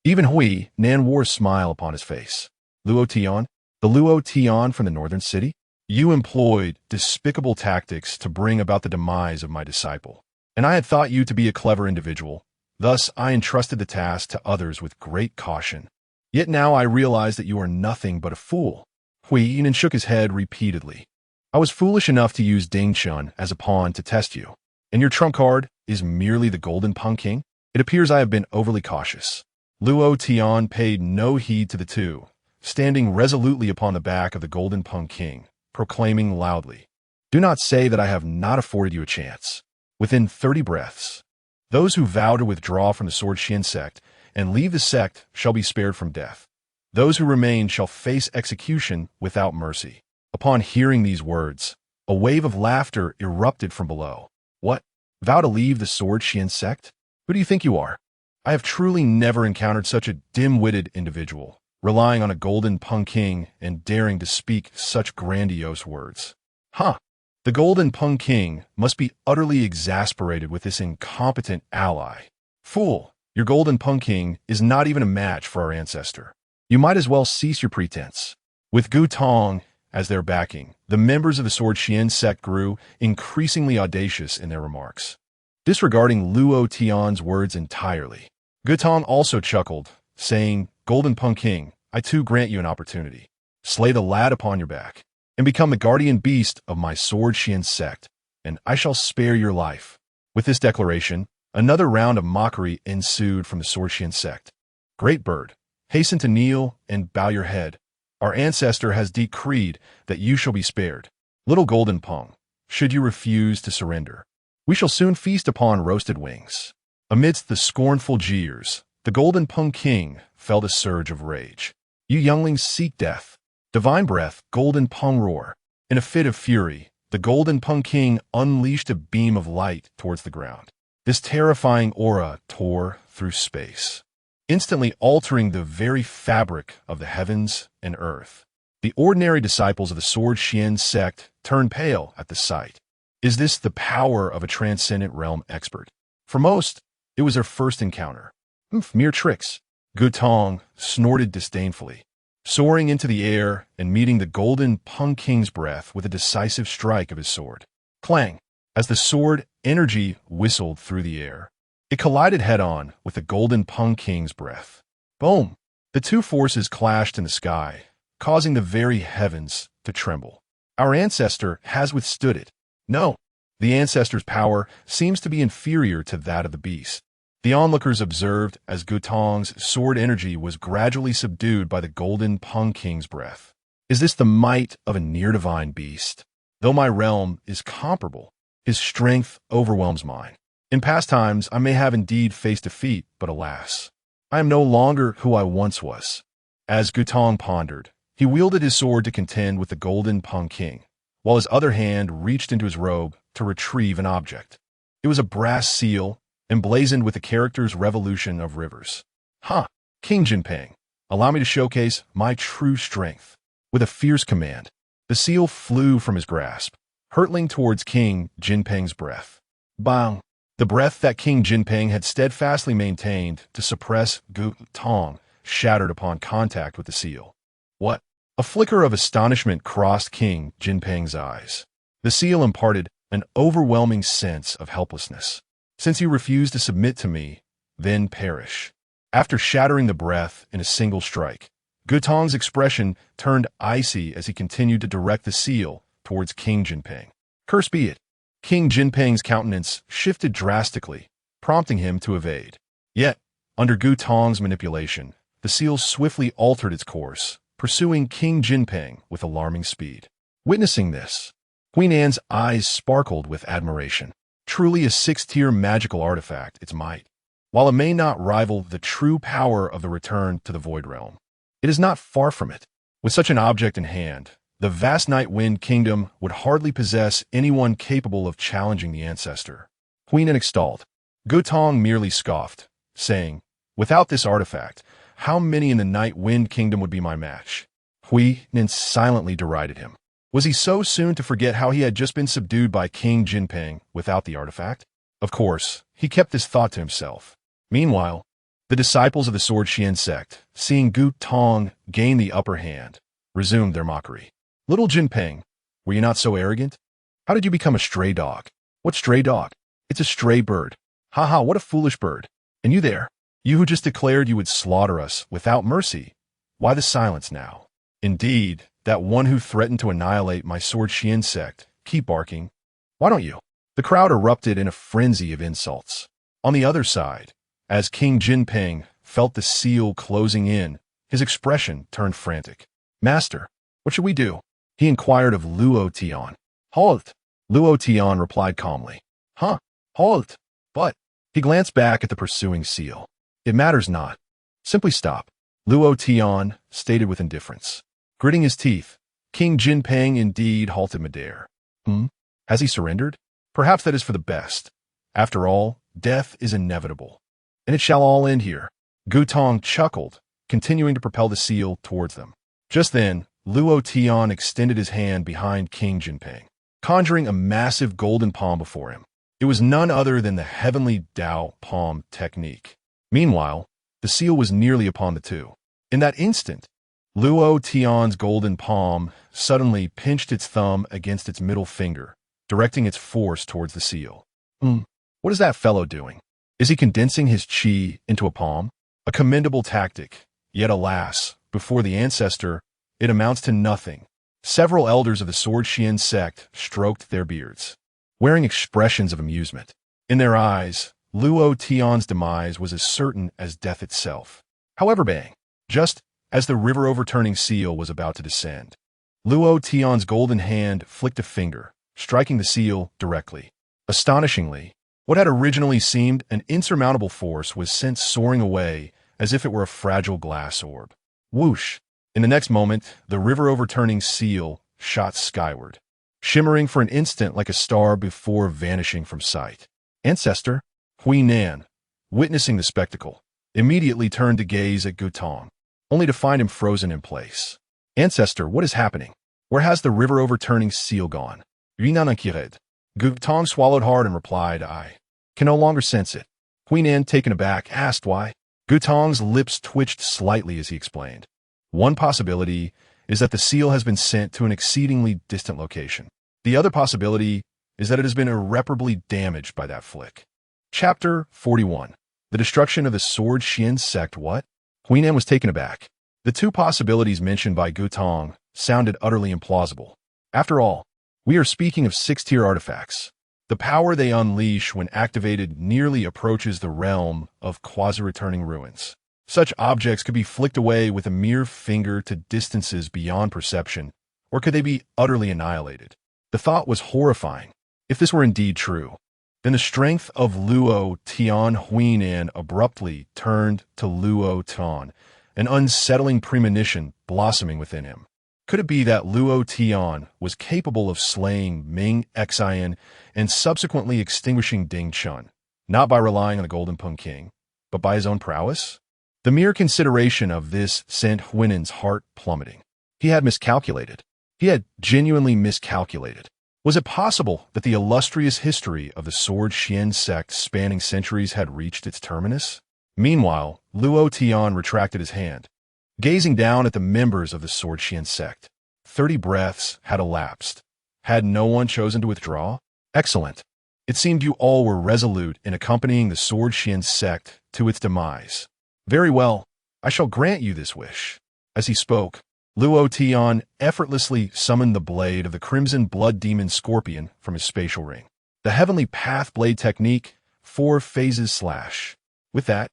Even Huinan wore a smile upon his face. Luo Tian? The Luo Tian from the northern city? You employed despicable tactics to bring about the demise of my disciple, and I had thought you to be a clever individual. Thus, I entrusted the task to others with great caution. Yet now I realize that you are nothing but a fool. Huinan shook his head repeatedly. I was foolish enough to use Ding Chun as a pawn to test you, and your trump card is merely the golden Peng King? It appears I have been overly cautious. Luo Tian paid no heed to the two, standing resolutely upon the back of the golden Peng King, proclaiming loudly, Do not say that I have not afforded you a chance. Within 30 breaths, those who vow to withdraw from the Sword Qian sect and leave the sect shall be spared from death. Those who remain shall face execution without mercy. Upon hearing these words, a wave of laughter erupted from below. What? Vow to leave the Sword Qian sect? Who do you think you are? I have truly never encountered such a dim-witted individual, relying on a golden Peng King and daring to speak such grandiose words. The golden Peng King must be utterly exasperated with this incompetent ally. Fool, your golden Peng King is not even a match for our ancestor. You might as well cease your pretense. With Gutong as their backing, the members of the Sword Qian sect grew increasingly audacious in their remarks, disregarding Luo Tian's words entirely. Gutong also chuckled, saying, Golden Peng King, I too grant you an opportunity. Slay the lad upon your back, and become the guardian beast of my Sword Qian sect, and I shall spare your life. With this declaration, another round of mockery ensued from the Sword Qian sect. Great bird, hasten to kneel and bow your head. Our ancestor has decreed that you shall be spared. Little golden Peng, should you refuse to surrender, we shall soon feast upon roasted wings. Amidst the scornful jeers, the golden Peng King felt a surge of rage. You younglings seek death. Divine breath, golden Peng roar. In a fit of fury, the golden Peng King unleashed a beam of light towards the ground. This terrifying aura tore through space. instantly altering the very fabric of the heavens and earth. The ordinary disciples of the Sword Xian sect turned pale at the sight. Is this the power of a transcendent realm expert? For most, it was their first encounter. Mere tricks. Gutong snorted disdainfully, soaring into the air and meeting the golden Peng King's breath with a decisive strike of his sword. Clang! As the sword energy whistled through the air, it collided head-on with the golden Peng King's breath. Boom! The two forces clashed in the sky, causing the very heavens to tremble. Our ancestor has withstood it. No, the ancestor's power seems to be inferior to that of the beast. The onlookers observed as Gutong's sword energy was gradually subdued by the golden Peng King's breath. Is this the might of a near-divine beast? Though my realm is comparable, his strength overwhelms mine. In past times, I may have indeed faced defeat, but alas, I am no longer who I once was. As Gutong pondered, he wielded his sword to contend with the golden Peng King, while his other hand reached into his robe to retrieve an object. It was a brass seal, emblazoned with the characters Revolution of Rivers. King Jinping, allow me to showcase my true strength. With a fierce command, the seal flew from his grasp, hurtling towards King Jinping's breath. Bang! The breath that King Jinping had steadfastly maintained to suppress Gutong shattered upon contact with the seal. What? A flicker of astonishment crossed King Jinping's eyes. The seal imparted an overwhelming sense of helplessness. Since you refuse to submit to me, then perish. After shattering the breath in a single strike, Gutong's expression turned icy as he continued to direct the seal towards King Jinping. Curse be it. King Jinping's countenance shifted drastically, prompting him to evade. Yet, under Gutong's manipulation, the seal swiftly altered its course, pursuing King Jinping with alarming speed. Witnessing this, Queen Anne's eyes sparkled with admiration. Truly a sixth-tier magical artifact, its might. While it may not rival the true power of the return to the Void Realm, it is not far from it. With such an object in hand, the vast Night Wind Kingdom would hardly possess anyone capable of challenging the ancestor. Queen Anne extolled. Gutong merely scoffed, saying, "Without this artifact, how many in the Night Wind Kingdom would be my match?" Queen Anne silently derided him. Was he so soon to forget how he had just been subdued by King Jinping without the artifact? Of course, he kept this thought to himself. Meanwhile, the disciples of the Sword Xian sect, seeing Gutong gain the upper hand, resumed their mockery. Little Jinping, were you not so arrogant? How did you become a stray dog? What stray dog? It's a stray bird. What a foolish bird. And you there, you who just declared you would slaughter us without mercy. Why the silence now? Indeed, that one who threatened to annihilate my Sword Xian sect, keep barking. Why don't you? The crowd erupted in a frenzy of insults. On the other side, as King Jinping felt the seal closing in, his expression turned frantic. Master, what should we do? He inquired of Luo Tian. Halt! Luo Tian replied calmly. Halt! But, he glanced back at the pursuing seal. It matters not. Simply stop. Luo Tian stated with indifference. Gritting his teeth, King Jinping indeed halted midair. Has he surrendered? Perhaps that is for the best. After all, death is inevitable. And it shall all end here. Gutong chuckled, continuing to propel the seal towards them. Just then, Luo Tian extended his hand behind King Jinping, conjuring a massive golden palm before him. It was none other than the Heavenly Dao Palm Technique. Meanwhile, the seal was nearly upon the two. In that instant, Luo Tian's golden palm suddenly pinched its thumb against its middle finger, directing its force towards the seal. What is that fellow doing? Is he condensing his qi into a palm? A commendable tactic, yet alas, before the ancestor, it amounts to nothing. Several elders of the Sword Xian sect stroked their beards, wearing expressions of amusement. In their eyes, Luo Tian's demise was as certain as death itself. However, bang! Just as the river-overturning seal was about to descend, Luo Tian's golden hand flicked a finger, striking the seal directly. Astonishingly, what had originally seemed an insurmountable force was sent soaring away as if it were a fragile glass orb. Whoosh! In the next moment, the river-overturning seal shot skyward, shimmering for an instant like a star before vanishing from sight. Ancestor, Queen Anne, witnessing the spectacle, immediately turned to gaze at Gutong, only to find him frozen in place. Ancestor, what is happening? Where has the river overturning seal gone? Annihilates. Gutong swallowed hard and replied, I can no longer sense it. Queen Anne, taken aback, asked why. Gutong's lips twitched slightly as he explained. One possibility is that the seal has been sent to an exceedingly distant location. The other possibility is that it has been irreparably damaged by that flick. Chapter 41. The destruction of the Sword Xian sect. What? Queen Anne was taken aback. The two possibilities mentioned by Gutong sounded utterly implausible. After all, we are speaking of six-tier artifacts. The power they unleash when activated nearly approaches the realm of quasi-returning ruins. Such objects could be flicked away with a mere finger to distances beyond perception, or could they be utterly annihilated? The thought was horrifying. If this were indeed true, then the strength of Luo Tian Huinan abruptly turned to Luo Tian, an unsettling premonition blossoming within him. Could it be that Luo Tian was capable of slaying Ming Xian and subsequently extinguishing Ding Chun, not by relying on the Golden Peng King, but by his own prowess? The mere consideration of this sent Huinan's heart plummeting. He had miscalculated. He had genuinely miscalculated. Was it possible that the illustrious history of the Sword Xian sect spanning centuries had reached its terminus? Meanwhile, Luo Tian retracted his hand, gazing down at the members of the Sword Xian sect. 30 breaths had elapsed. Had no one chosen to withdraw? Excellent. It seemed you all were resolute in accompanying the Sword Xian sect to its demise. Very well, I shall grant you this wish. As he spoke, Luo Tian effortlessly summoned the blade of the Crimson Blood Demon Scorpion from his spatial ring. The Heavenly Path Blade Technique, 4 phases slash. With that,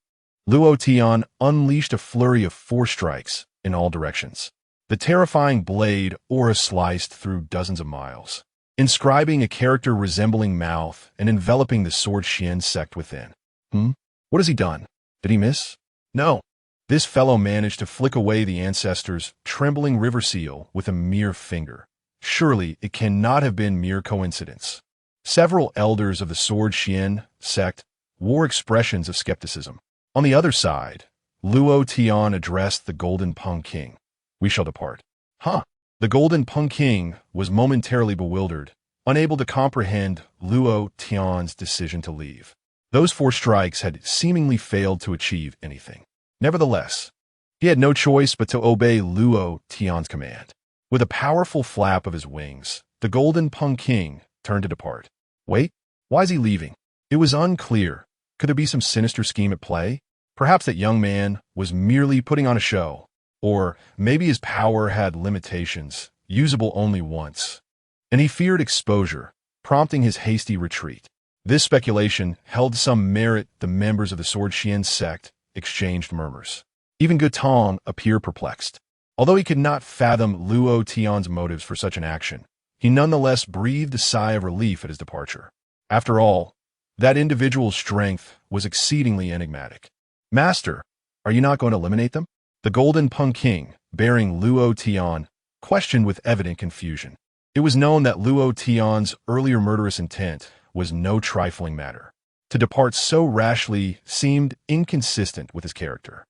Luo Tian unleashed a flurry of 4 strikes in all directions. The terrifying blade aura sliced through dozens of miles, inscribing a character resembling mouth and enveloping the Sword Xian sect within. What has he done? Did he miss? No. This fellow managed to flick away the ancestor's trembling river seal with a mere finger. Surely it cannot have been mere coincidence. Several elders of the Sword Xian sect wore expressions of skepticism. On the other side, Luo Tian addressed the Golden Peng King. We shall depart. The Golden Peng King was momentarily bewildered, unable to comprehend Luo Tian's decision to leave. Those 4 strikes had seemingly failed to achieve anything. Nevertheless, he had no choice but to obey Luo Tian's command. With a powerful flap of his wings, the Golden Peng King turned to depart. Wait, why is he leaving? It was unclear. Could there be some sinister scheme at play? Perhaps that young man was merely putting on a show. Or maybe his power had limitations, usable only once, and he feared exposure, prompting his hasty retreat. This speculation held some merit. The members of the Sword Xian sect exchanged murmurs. Even Gutong appeared perplexed. Although he could not fathom Luo Tian's motives for such an action, he nonetheless breathed a sigh of relief at his departure. After all, that individual's strength was exceedingly enigmatic. Master, are you not going to eliminate them? The Golden Peng King, bearing Luo Tian, questioned with evident confusion. It was known that Luo Tian's earlier murderous intent was no trifling matter. To depart so rashly seemed inconsistent with his character.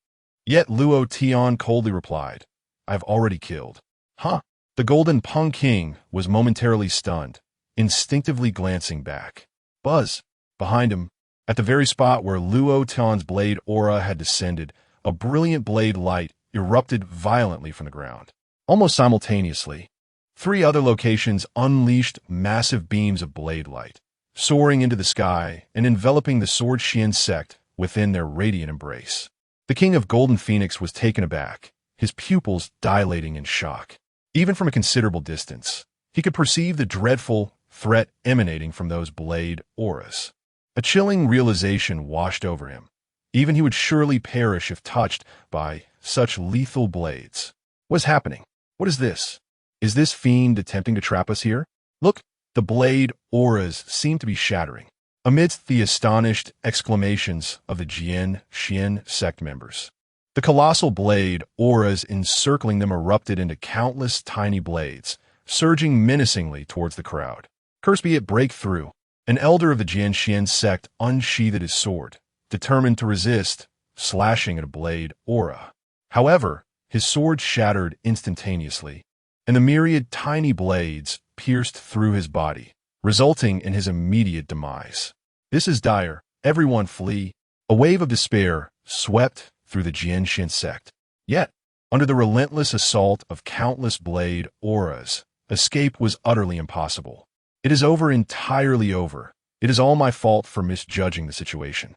Yet Luo Tian coldly replied, I have already killed. The Golden Peng King was momentarily stunned, instinctively glancing back. Buzz! Behind him, at the very spot where Luo Tian's blade aura had descended, a brilliant blade light erupted violently from the ground. Almost simultaneously, 3 other locations unleashed massive beams of blade light, soaring into the sky and enveloping the Sword Xian sect within their radiant embrace. The King of Golden Phoenix was taken aback, his pupils dilating in shock. Even from a considerable distance, he could perceive the dreadful threat emanating from those blade auras. A chilling realization washed over him. Even he would surely perish if touched by such lethal blades. What is happening? What is this? Is this fiend attempting to trap us here? Look, the blade auras seem to be shattering. Amidst the astonished exclamations of the Jian Xian sect members, the colossal blade auras encircling them erupted into countless tiny blades, surging menacingly towards the crowd. Curse be it, break through. An elder of the Jian Xian sect unsheathed his sword, determined to resist slashing at a blade aura. However, his sword shattered instantaneously, and the myriad tiny blades pierced through his body, resulting in his immediate demise. This is dire. Everyone flee. A wave of despair swept through the Jianshin sect. Yet, under the relentless assault of countless blade auras, escape was utterly impossible. It is over, entirely over. It is all my fault for misjudging the situation.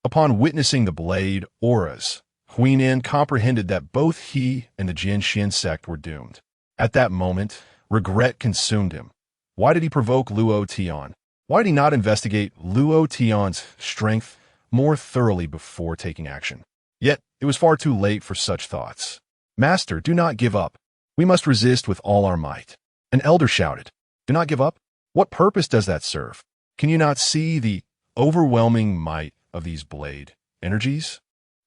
Upon witnessing the blade auras, Huinan comprehended that both he and the Jianshin sect were doomed. At that moment, regret consumed him. Why did he provoke Luo Tian? Why did he not investigate Luo Tian's strength more thoroughly before taking action? Yet, it was far too late for such thoughts. Master, do not give up. We must resist with all our might. An elder shouted. Do not give up? What purpose does that serve? Can you not see the overwhelming might of these blade energies?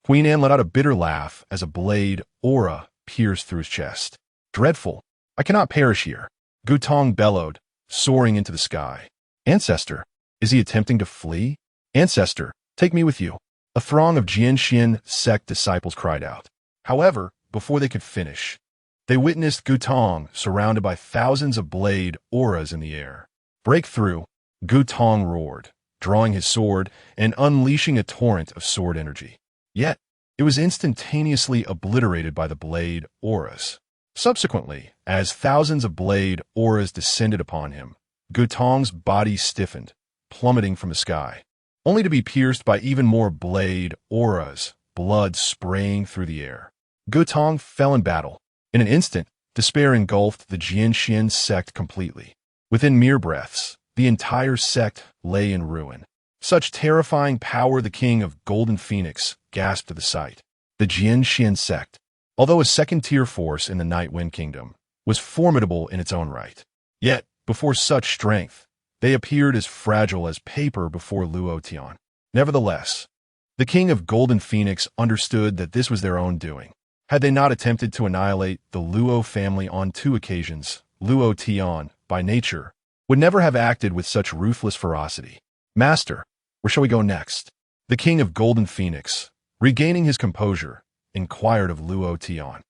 Queen Anne let out a bitter laugh as a blade aura pierced through his chest. Dreadful. I cannot perish here. Gutong bellowed, soaring into the sky. Ancestor, is he attempting to flee? Ancestor, take me with you. A throng of Jianshin sect disciples cried out. However, before they could finish, they witnessed Gutong surrounded by thousands of blade auras in the air. Break through, Gutong roared, drawing his sword and unleashing a torrent of sword energy. Yet, it was instantaneously obliterated by the blade auras. Subsequently, as thousands of blade auras descended upon him, Gutong's body stiffened, plummeting from the sky, only to be pierced by even more blade auras, blood spraying through the air. Gutong fell in battle. In an instant, despair engulfed the Jianshin sect completely. Within mere breaths, the entire sect lay in ruin. Such terrifying power, the king of Golden Phoenix gasped at the sight. The Jianshin sect, although a second-tier force in the Night Wind Kingdom, was formidable in its own right. Yet, before such strength, they appeared as fragile as paper before Luo Tian. Nevertheless, the king of Golden Phoenix understood that this was their own doing. Had they not attempted to annihilate the Luo family on 2 occasions, Luo Tian, by nature, would never have acted with such ruthless ferocity. Master, where shall we go next? The king of Golden Phoenix, regaining his composure, inquired of Luo Tian.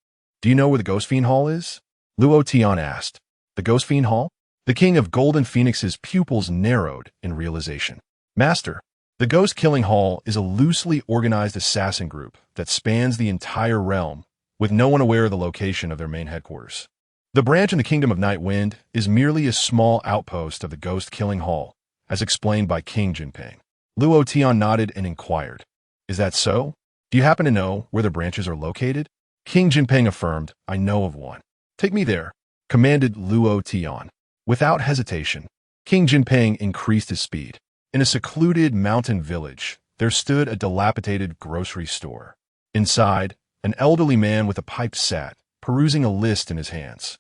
Do you know where the Ghost Fiend Hall is? Luo Tian asked. The Ghost Fiend Hall? The king of Golden Phoenix's pupils narrowed in realization. Master, the Ghost Killing Hall is a loosely organized assassin group that spans the entire realm, with no one aware of the location of their main headquarters. The branch in the Kingdom of Night Wind is merely a small outpost of the Ghost Killing Hall, as explained by King Jinping. Luo Tian nodded and inquired, Is that so? Do you happen to know where the branches are located? King Jinping affirmed, I know of one. Take me there, commanded Luo Tian. Without hesitation, King Jinping increased his speed. In a secluded mountain village, there stood a dilapidated grocery store. Inside, an elderly man with a pipe sat, perusing a list in his hands.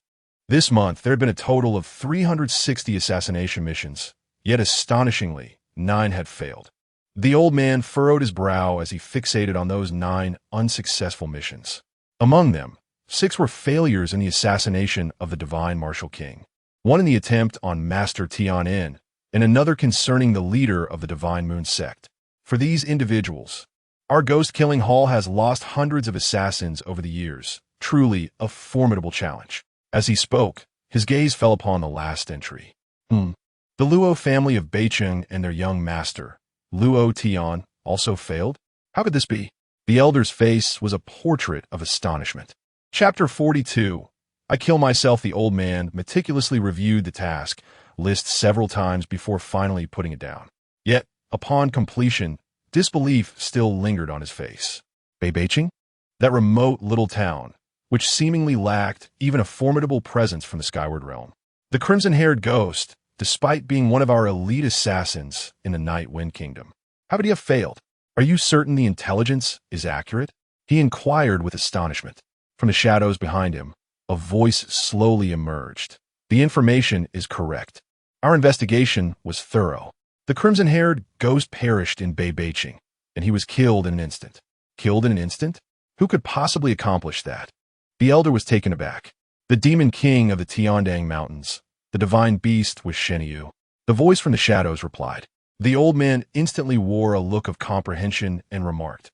This month, there had been a total of 360 assassination missions, yet astonishingly, 9 had failed. The old man furrowed his brow as he fixated on those 9 unsuccessful missions. Among them, 6 were failures in the assassination of the Divine Martial King, one in the attempt on Master Tian'en, and another concerning the leader of the Divine Moon sect. For these individuals, our Ghost Killing Hall has lost hundreds of assassins over the years, truly a formidable challenge. As he spoke, his gaze fell upon the last entry. The Luo family of Beicheng and their young master, Luo Tian, also failed? How could this be? The elder's face was a portrait of astonishment. Chapter 42. I kill myself. The old man meticulously reviewed the task list several times before finally putting it down. Yet, upon completion, disbelief still lingered on his face. Beibeicheng? That remote little town, which seemingly lacked even a formidable presence from the skyward realm. The crimson-haired ghost, despite being one of our elite assassins in the Night Wind Kingdom. How could he have failed? Are you certain the intelligence is accurate? He inquired with astonishment. From the shadows behind him, a voice slowly emerged. The information is correct. Our investigation was thorough. The crimson-haired ghost perished in Beibeicheng, and he was killed in an instant. Killed in an instant? Who could possibly accomplish that? The elder was taken aback. The demon king of the Tiandang Mountains, the divine beast, was Shenyu. The voice from the shadows replied. The old man instantly wore a look of comprehension and remarked,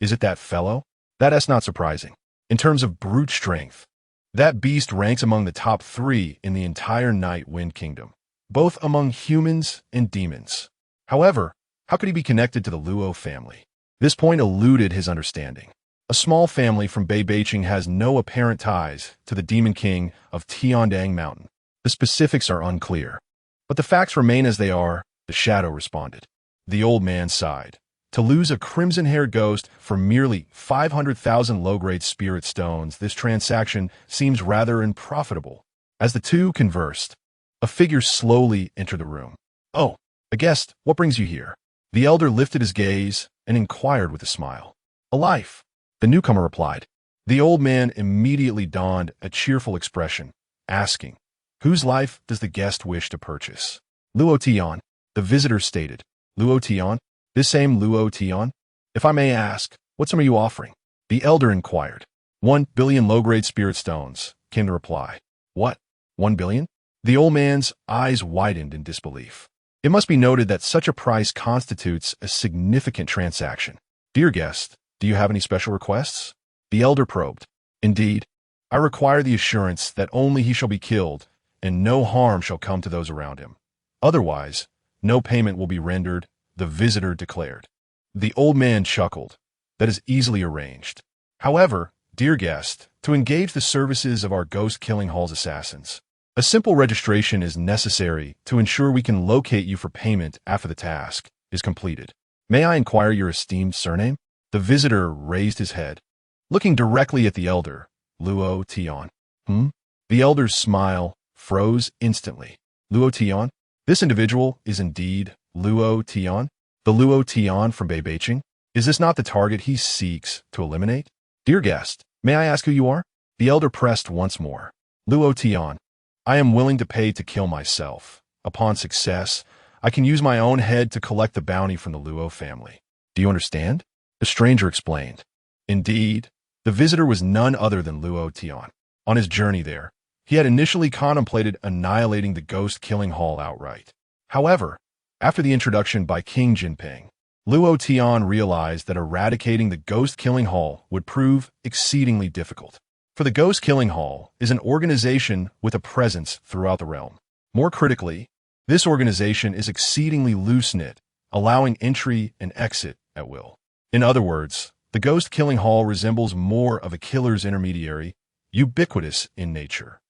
Is it that fellow? That's not surprising. In terms of brute strength, that beast ranks among the top 3 in the entire Night Wind Kingdom, both among humans and demons. However, how could he be connected to the Luo family? This point eluded his understanding. A small family from Bianbeicheng has no apparent ties to the demon king of Tiandang Mountain. The specifics are unclear, but the facts remain as they are, the shadow responded. The old man sighed. To lose a crimson-haired ghost for merely 500,000 low-grade spirit stones, this transaction seems rather unprofitable. As the two conversed, a figure slowly entered the room. "Oh, a guest, what brings you here?" The elder lifted his gaze and inquired with a smile. "A life," the newcomer replied. The old man immediately donned a cheerful expression, asking, "Whose life does the guest wish to purchase?" "Luo Tian," the visitor stated. "Luo Tian? This same Luo Tian? If I may ask, what sum are you offering?" The elder inquired. 1 billion low-grade spirit stones, came the reply. "What? 1 billion? The old man's eyes widened in disbelief. It must be noted that such a price constitutes a significant transaction. "Dear guest, do you have any special requests?" The elder probed. "Indeed, I require the assurance that only he shall be killed, and no harm shall come to those around him. Otherwise, no payment will be rendered," the visitor declared. The old man chuckled. "That is easily arranged. However, dear guest, to engage the services of our ghost-killing hall's assassins, a simple registration is necessary to ensure we can locate you for payment after the task is completed. May I inquire your esteemed surname?" The visitor raised his head, looking directly at the elder. "Luo Tian." The elder's smile froze instantly. "Luo Tian? This individual is indeed Luo Tian? The Luo Tian from Bianbeicheng? Is this not the target he seeks to eliminate?" "Dear guest, may I ask who you are?" The elder pressed once more. "Luo Tian. I am willing to pay to kill myself. Upon success, I can use my own head to collect the bounty from the Luo family. Do you understand?" The stranger explained. Indeed, the visitor was none other than Luo Tian. On his journey there, he had initially contemplated annihilating the ghost-killing hall outright. However, after the introduction by King Jinping, Luo Tian realized that eradicating the ghost-killing hall would prove exceedingly difficult. For the ghost-killing hall is an organization with a presence throughout the realm. More critically, this organization is exceedingly loose-knit, allowing entry and exit at will. In other words, the ghost-killing hall resembles more of a killer's intermediary, ubiquitous in nature.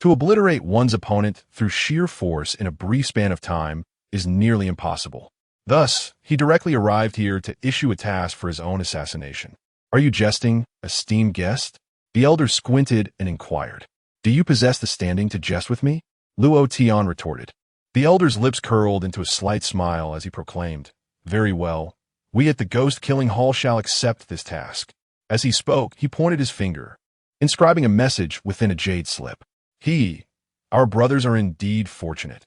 To obliterate one's opponent through sheer force in a brief span of time is nearly impossible. Thus, he directly arrived here to issue a task for his own assassination. "Are you jesting, esteemed guest?" The elder squinted and inquired. "Do you possess the standing to jest with me?" Luo Tian retorted. The elder's lips curled into a slight smile as he proclaimed, "Very well. We at the Ghost-Killing Hall shall accept this task." As he spoke, he pointed his finger, inscribing a message within a jade slip. Our brothers are indeed fortunate.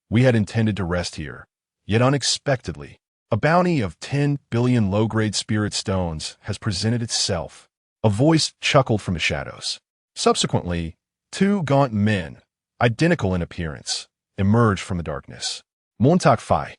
We had intended to rest here, yet unexpectedly, a bounty of 10 billion low-grade spirit stones has presented itself." A voice chuckled from the shadows. Subsequently, 2 gaunt men, identical in appearance, emerged from the darkness. "Montak Fai,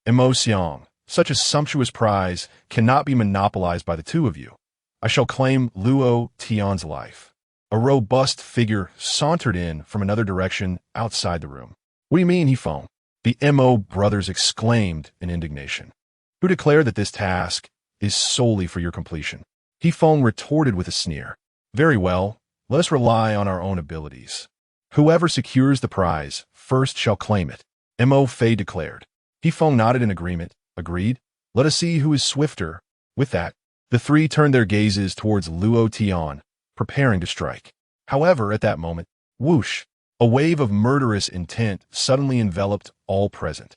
Emotion, such a sumptuous prize cannot be monopolized by the 2 of you. I shall claim Luo Tian's life." A robust figure sauntered in from another direction outside the room. "What do you mean?" he foamed. The Mo brothers exclaimed in indignation. "Who declared that this task is solely for your completion?" He foamed retorted with a sneer. "Very well, let us rely on our own abilities. Whoever secures the prize first shall claim it," Mo Fei declared. He foamed nodded in agreement. "Agreed. Let us see who is swifter." With that, the 3 turned their gazes towards Luo Tian, preparing to strike. However, at that moment, whoosh, a wave of murderous intent suddenly enveloped all present.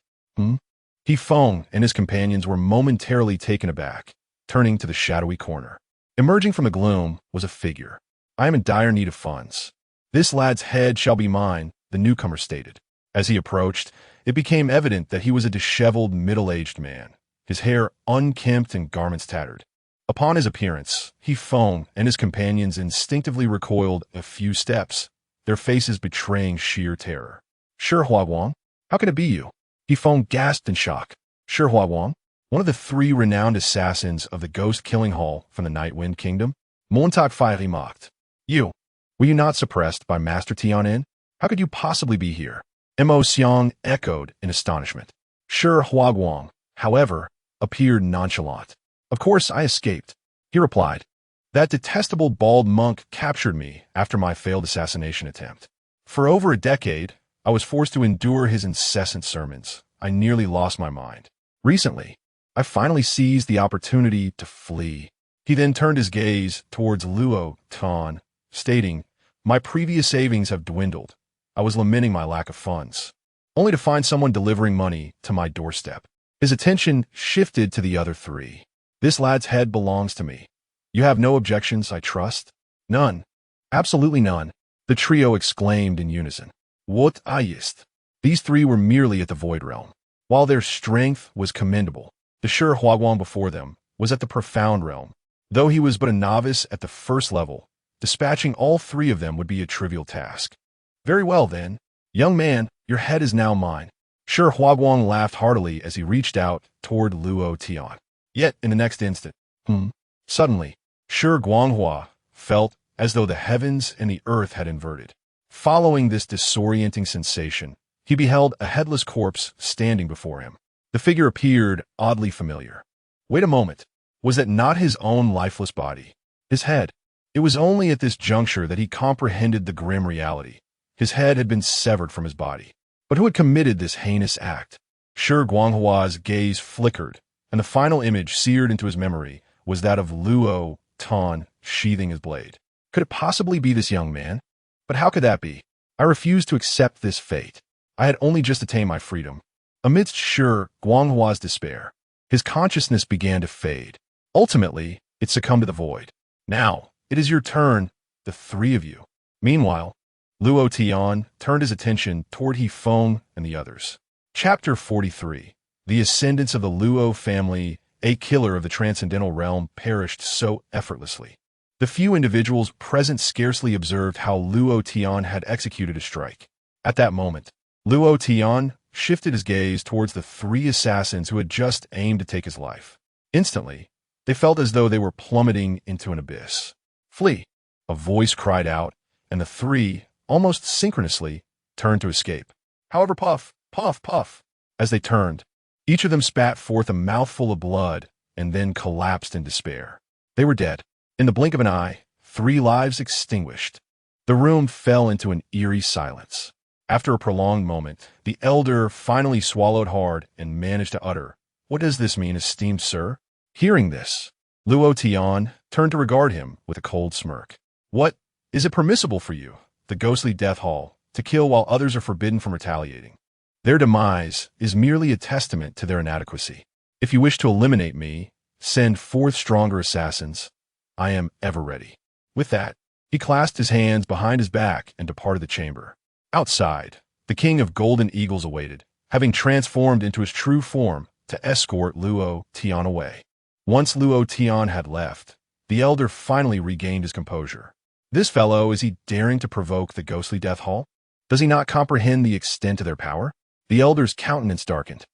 He foamed and his companions were momentarily taken aback, turning to the shadowy corner. Emerging from the gloom was a figure. "I am in dire need of funds. This lad's head shall be mine," the newcomer stated. As he approached, it became evident that he was a disheveled, middle-aged man, his hair unkempt and garments tattered. Upon his appearance, he foamed, and his companions instinctively recoiled a few steps, their faces betraying sheer terror. "Shihua Wang? How can it be you?" He foamed, gasped in shock. "Shihua Wang? one of the three renowned assassins of the Ghost-Killing Hall from the Nightwind Kingdom. Montag Fiery mocked. You, were you not suppressed by Master Tianin? How could you possibly be here? Mo Xiang echoed in astonishment. Shi Huaguang, however, appeared nonchalant. Of course I escaped, he replied. That detestable bald monk captured me after my failed assassination attempt. For over a decade, I was forced to endure his incessant sermons. I nearly lost my mind. Recently, I finally seized the opportunity to flee. He then turned his gaze towards Luo Tian, stating, My previous savings have dwindled. I was lamenting my lack of funds, only to find someone delivering money to my doorstep. His attention shifted to the other three. This lad's head belongs to me. You have no objections, I trust? None. Absolutely none, the trio exclaimed in unison. What ist? These three were merely at the Void Realm. While their strength was commendable, the Shi Huaguang before them was at the Profound Realm. Though he was but a novice at the first level, dispatching all three of them would be a trivial task. Very well, then. Young man, your head is now mine. Shi Huaguang laughed heartily as he reached out toward Luo Tian. Yet, in the next instant, suddenly, Shi Guanghua felt as though the heavens and the earth had inverted. Following this disorienting sensation, he beheld a headless corpse standing before him. The figure appeared oddly familiar. Wait a moment. Was that not his own lifeless body? His head? It was only at this juncture that he comprehended the grim reality. His head had been severed from his body. But who had committed this heinous act? Shi Guanghua's gaze flickered, and the final image seared into his memory was that of Luo Tian sheathing his blade. Could it possibly be this young man? But how could that be? I refused to accept this fate. I had only just attained my freedom. Amidst Shi Guanghua's despair, his consciousness began to fade. Ultimately, it succumbed to the void. Now, it is your turn, the three of you. Meanwhile, Luo Tian turned his attention toward He Feng and the others. Chapter 43. The ascendants of the Luo family, a killer of the transcendental realm, perished so effortlessly. The few individuals present scarcely observed how Luo Tian had executed a strike. At that moment, Luo Tian shifted his gaze towards the three assassins who had just aimed to take his life. Instantly, they felt as though they were plummeting into an abyss. Flee! A voice cried out, and the three, almost synchronously, turned to escape. However, puff, puff, puff. As they turned, each of them spat forth a mouthful of blood and then collapsed in despair. They were dead. In the blink of an eye, 3 lives extinguished. The room fell into an eerie silence. After a prolonged moment, the elder finally swallowed hard and managed to utter, "What does this mean, esteemed sir?" Hearing this, Luo Tian turned to regard him with a cold smirk. "What, is it permissible for you, the ghostly death hall, to kill while others are forbidden from retaliating? Their demise is merely a testament to their inadequacy. If you wish to eliminate me, send forth stronger assassins. I am ever ready." With that, he clasped his hands behind his back and departed the chamber. Outside, the king of Golden Eagles awaited, having transformed into his true form to escort Luo Tian away. Once Luo Tian had left, the elder finally regained his composure. This fellow, is he daring to provoke the ghostly death hall? Does he not comprehend the extent of their power? The elder's countenance darkened.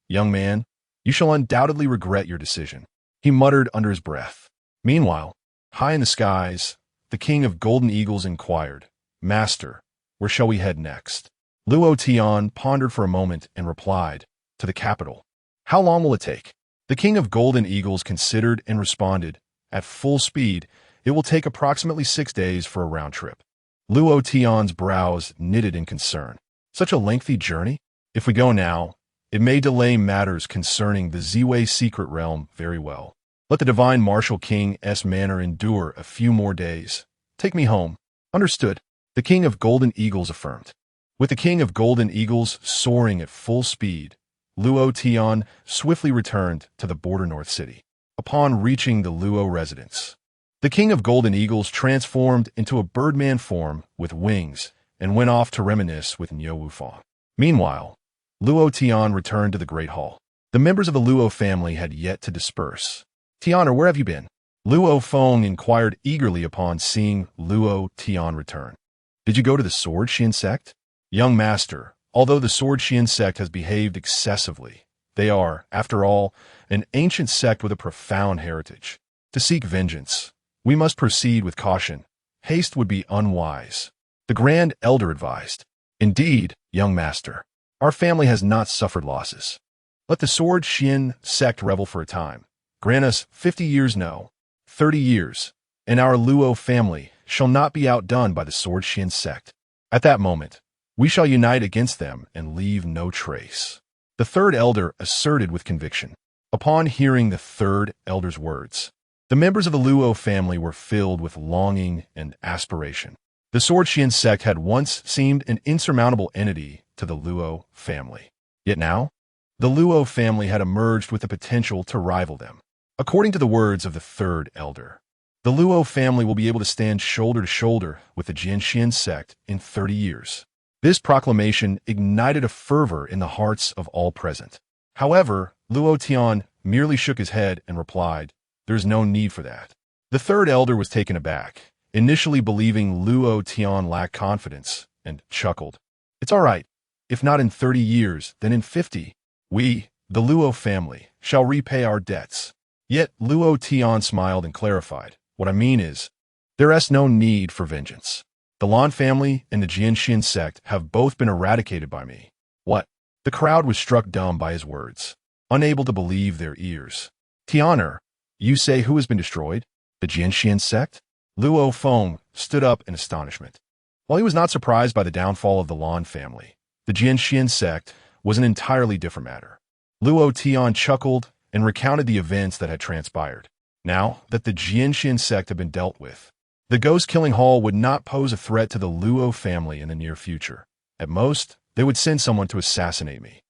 Young man, you shall undoubtedly regret your decision," he muttered under his breath. Meanwhile, high in the skies, the king of Golden Eagles inquired, "Master, where shall we head next?" Luo Tian pondered for a moment and replied, "To the capital." "How long will it take?" The king of Golden Eagles considered and responded, "At full speed, it will take approximately 6 days for a round trip." Luo Tian's brows knitted in concern. Such a lengthy journey? If we go now, it may delay matters concerning the Ziwei secret realm very well. Let the divine martial king's manor endure a few more days. Take me home. Understood, the king of Golden Eagles affirmed. With the king of Golden Eagles soaring at full speed, Luo Tian swiftly returned to the border North City. Upon reaching the Luo residence, the king of Golden Eagles transformed into a birdman form with wings and went off to reminisce with Niu Wufang. Meanwhile, Luo Tian returned to the Great Hall. The members of the Luo family had yet to disperse. "Tian, where have you been?" Luo Feng inquired eagerly upon seeing Luo Tian return. "Did you go to the Sword Xian sect?" "Young master, although the Sword Xian sect has behaved excessively, They are, after all, an ancient sect with a profound heritage. To seek vengeance, we must proceed with caution. Haste would be unwise. The Grand Elder advised. Indeed, young master, our family has not suffered losses. Let the Sword Xian sect revel for a time. Grant us 50 years, no, 30 years, and our Luo family shall not be outdone by the Sword Xian sect. At that moment, we shall unite against them and leave no trace. The third elder asserted with conviction. Upon hearing the third elder's words, the members of the Luo family were filled with longing and aspiration. The Sword Xian sect had once seemed an insurmountable entity to the Luo family. Yet now, the Luo family had emerged with the potential to rival them. According to the words of the third elder, the Luo family will be able to stand shoulder to shoulder with the Jianxian sect in 30 years. This proclamation ignited a fervor in the hearts of all present. However, Luo Tian merely shook his head and replied, "There is no need for that." The third elder was taken aback, initially believing Luo Tian lacked confidence, and chuckled. "It's all right. If not in 30 years, then in 50. We, the Luo family, shall repay our debts." Yet Luo Tian smiled and clarified, "What I mean is, there is no need for vengeance. The Lan family and the Jianxian sect have both been eradicated by me." What? The crowd was struck dumb by his words, unable to believe their ears. "Tianer, you say who has been destroyed? The Jianxian sect?" Luo Feng stood up in astonishment. While he was not surprised by the downfall of the Lan family, the Jianxian sect was an entirely different matter. Luo Tian chuckled and recounted the events that had transpired. Now that the Jianxian sect had been dealt with, the ghost-killing hall would not pose a threat to the Luo family in the near future. At most, they would send someone to assassinate me.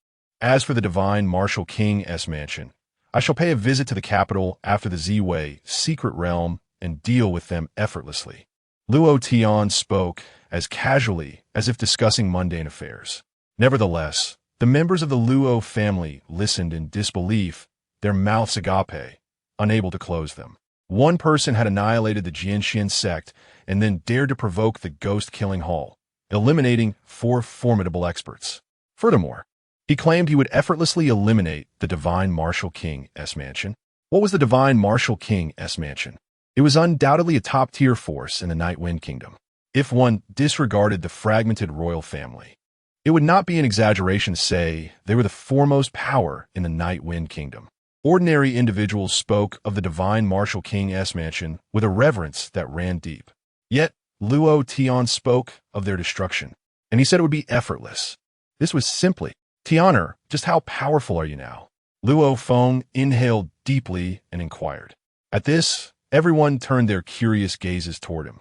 As for the divine Martial King's mansion, I shall pay a visit to the capital after the Ziwei secret realm and deal with them effortlessly. Luo Tian spoke as casually as if discussing mundane affairs. Nevertheless, the members of the Luo family listened in disbelief, their mouths agape, unable to close them. One person had annihilated the Jianxian sect and then dared to provoke the ghost-killing hall, eliminating 4 formidable experts. Furthermore, he claimed he would effortlessly eliminate the Divine Martial King's mansion. What was the Divine Martial King's mansion? It was undoubtedly a top-tier force in the Nightwind Kingdom. If one disregarded the fragmented royal family, it would not be an exaggeration to say they were the foremost power in the Nightwind Kingdom. Ordinary individuals spoke of the Divine Martial King's mansion with a reverence that ran deep. Yet, Luo Tian spoke of their destruction, and he said it would be effortless. This was simply, "Tianer, just how powerful are you now?" Luo Feng inhaled deeply and inquired. At this, everyone turned their curious gazes toward him.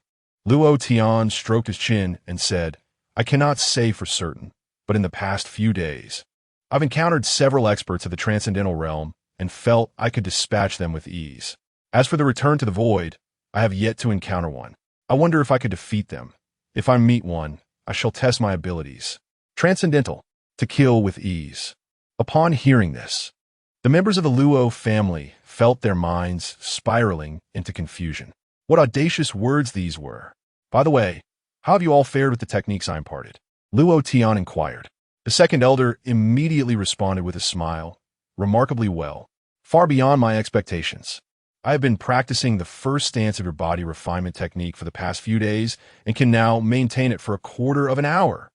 Luo Tian stroked his chin and said, "I cannot say for certain, but in the past few days, I've encountered several experts of the Transcendental Realm and felt I could dispatch them with ease. As for the return to the void, I have yet to encounter one. I wonder if I could defeat them. If I meet one, I shall test my abilities. Transcendental, to kill with ease." Upon hearing this, the members of the Luo family felt their minds spiraling into confusion. What audacious words these were. "By the way, how have you all fared with the techniques I imparted?" Luo Tian inquired. The second elder immediately responded with a smile. "Remarkably well. Far beyond my expectations. I have been practicing the first stance of your body refinement technique for the past few days and can now maintain it for a quarter of an hour.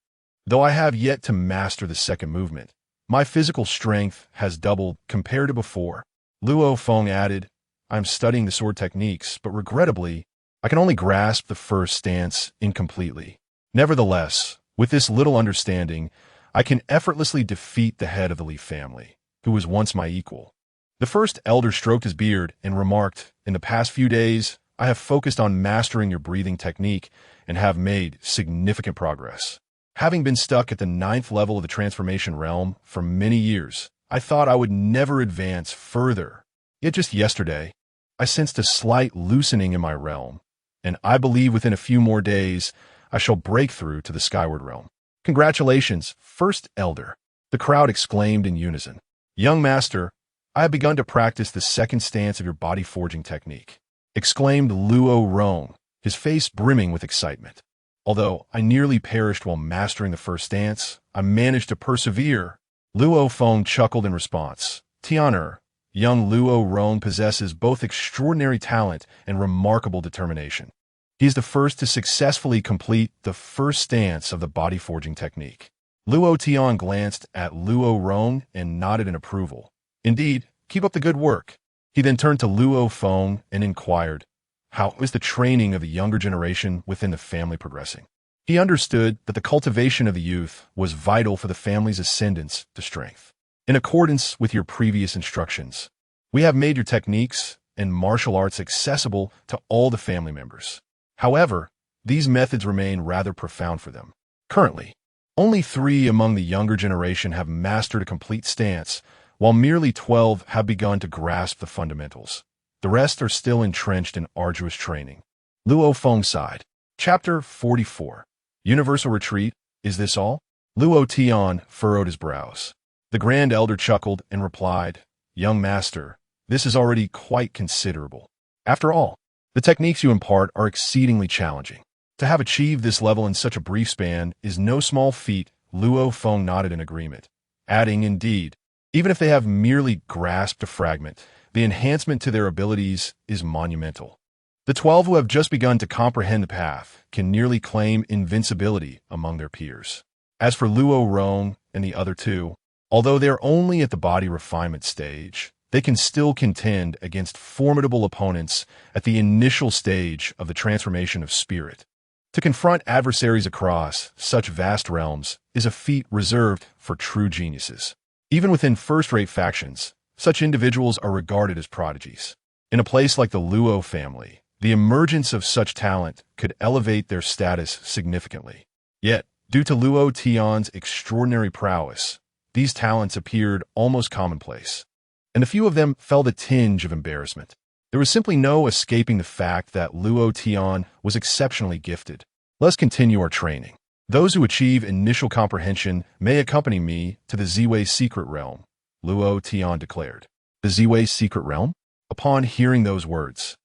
Though I have yet to master the second movement, my physical strength has doubled compared to before." Luo Feng added, "I am studying the sword techniques, but regrettably, I can only grasp the first stance incompletely. Nevertheless, with this little understanding, I can effortlessly defeat the head of the Li family, who was once my equal." The first elder stroked his beard and remarked, "In the past few days, I have focused on mastering your breathing technique and have made significant progress. Having been stuck at the 9th level of the transformation realm for many years, I thought I would never advance further. Yet just yesterday, I sensed a slight loosening in my realm, and I believe within a few more days, I shall break through to the skyward realm." "Congratulations, first elder," the crowd exclaimed in unison. "Young master, I have begun to practice the second stance of your body forging technique," exclaimed Luo Rong, his face brimming with excitement. "Although I nearly perished while mastering the first stance, I managed to persevere, Luo Feng chuckled in response. Tian, young Luo Rong possesses both extraordinary talent and remarkable determination. He is the first to successfully complete the first stance of the body forging technique. Luo Tian glanced at Luo Rong and nodded in approval. Indeed, keep up the good work. He then turned to Luo Feng and inquired, how is the training of the younger generation within the family progressing? He understood that the cultivation of the youth was vital for the family's ascendance to strength. In accordance with your previous instructions, we have made your techniques and martial arts accessible to all the family members. However, these methods remain rather profound for them. Currently, only 3 among the younger generation have mastered a complete stance, while merely 12 have begun to grasp the fundamentals. The rest are still entrenched in arduous training. Luo Feng sighed. Chapter 44. Universal Retreat, is this all? Luo Tian furrowed his brows. The Grand Elder chuckled and replied, Young Master, this is already quite considerable. After all, the techniques you impart are exceedingly challenging. To have achieved this level in such a brief span is no small feat. Luo Feng nodded in agreement, adding, indeed, even if they have merely grasped a fragment, the enhancement to their abilities is monumental. The 12 who have just begun to comprehend the path can nearly claim invincibility among their peers. As for Luo Rong and the other 2, although they are only at the body refinement stage, they can still contend against formidable opponents at the initial stage of the transformation of spirit. To confront adversaries across such vast realms is a feat reserved for true geniuses. Even within first-rate factions, such individuals are regarded as prodigies. In a place like the Luo family, the emergence of such talent could elevate their status significantly. Yet, due to Luo Tian's extraordinary prowess, these talents appeared almost commonplace, and a few of them felt a tinge of embarrassment. There was simply no escaping the fact that Luo Tian was exceptionally gifted. Let's continue our training. Those who achieve initial comprehension may accompany me to the Ziwei secret realm, Luo Tian declared. The Ziwei secret realm? Upon hearing those words,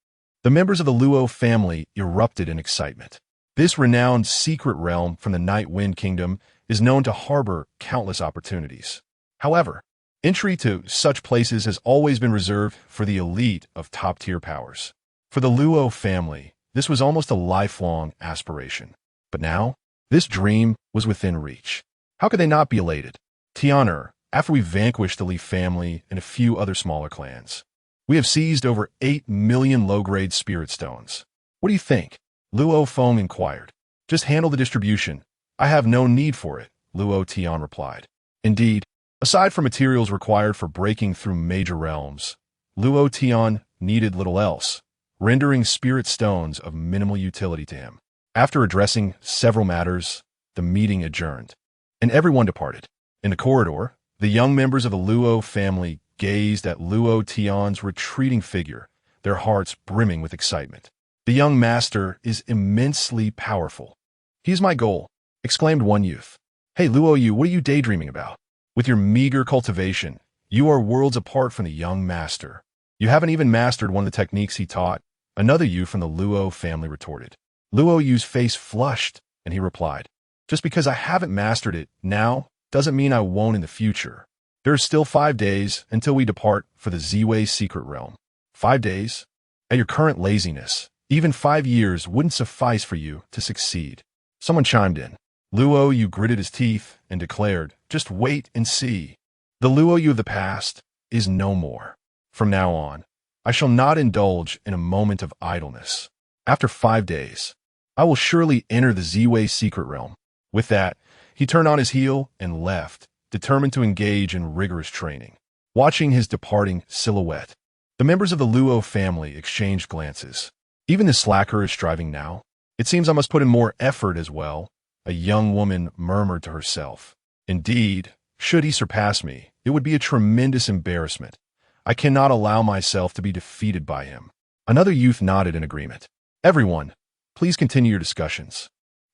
the members of the Luo family erupted in excitement. This renowned secret realm from the Night Wind Kingdom is known to harbor countless opportunities. However, entry to such places has always been reserved for the elite of top-tier powers. For the Luo family, this was almost a lifelong aspiration. But now, this dream was within reach. How could they not be elated? Tian, after we vanquished the Li family and a few other smaller clans, we have seized over 8 million low-grade spirit stones. What do you think? Luo Feng inquired. Just handle the distribution. I have no need for it, Luo Tian replied. Indeed, aside from materials required for breaking through major realms, Luo Tian needed little else, rendering spirit stones of minimal utility to him. After addressing several matters, the meeting adjourned, and everyone departed. In the corridor, the young members of the Luo family gazed at Luo Tian's retreating figure, their hearts brimming with excitement. The young master is immensely powerful. He is my goal, exclaimed one youth. Hey Luo Yu, what are you daydreaming about? With your meager cultivation, you are worlds apart from the young master. You haven't even mastered one of the techniques he taught, another youth from the Luo family retorted. Luo Yu's face flushed, and he replied, just because I haven't mastered it now doesn't mean I won't in the future. There are still 5 days until we depart for the Ziwei secret realm. 5 days? At your current laziness, even 5 years wouldn't suffice for you to succeed. Someone chimed in. Luo Yu gritted his teeth and declared, just wait and see. The Luo Yu of the past is no more. From now on, I shall not indulge in a moment of idleness. After 5 days, I will surely enter the Ziwei secret realm. With that, he turned on his heel and left, determined to engage in rigorous training. Watching his departing silhouette, the members of the Luo family exchanged glances. Even the slacker is striving now. It seems I must put in more effort as well, a young woman murmured to herself. Indeed, should he surpass me, it would be a tremendous embarrassment. I cannot allow myself to be defeated by him. Another youth nodded in agreement. Everyone, please continue your discussions.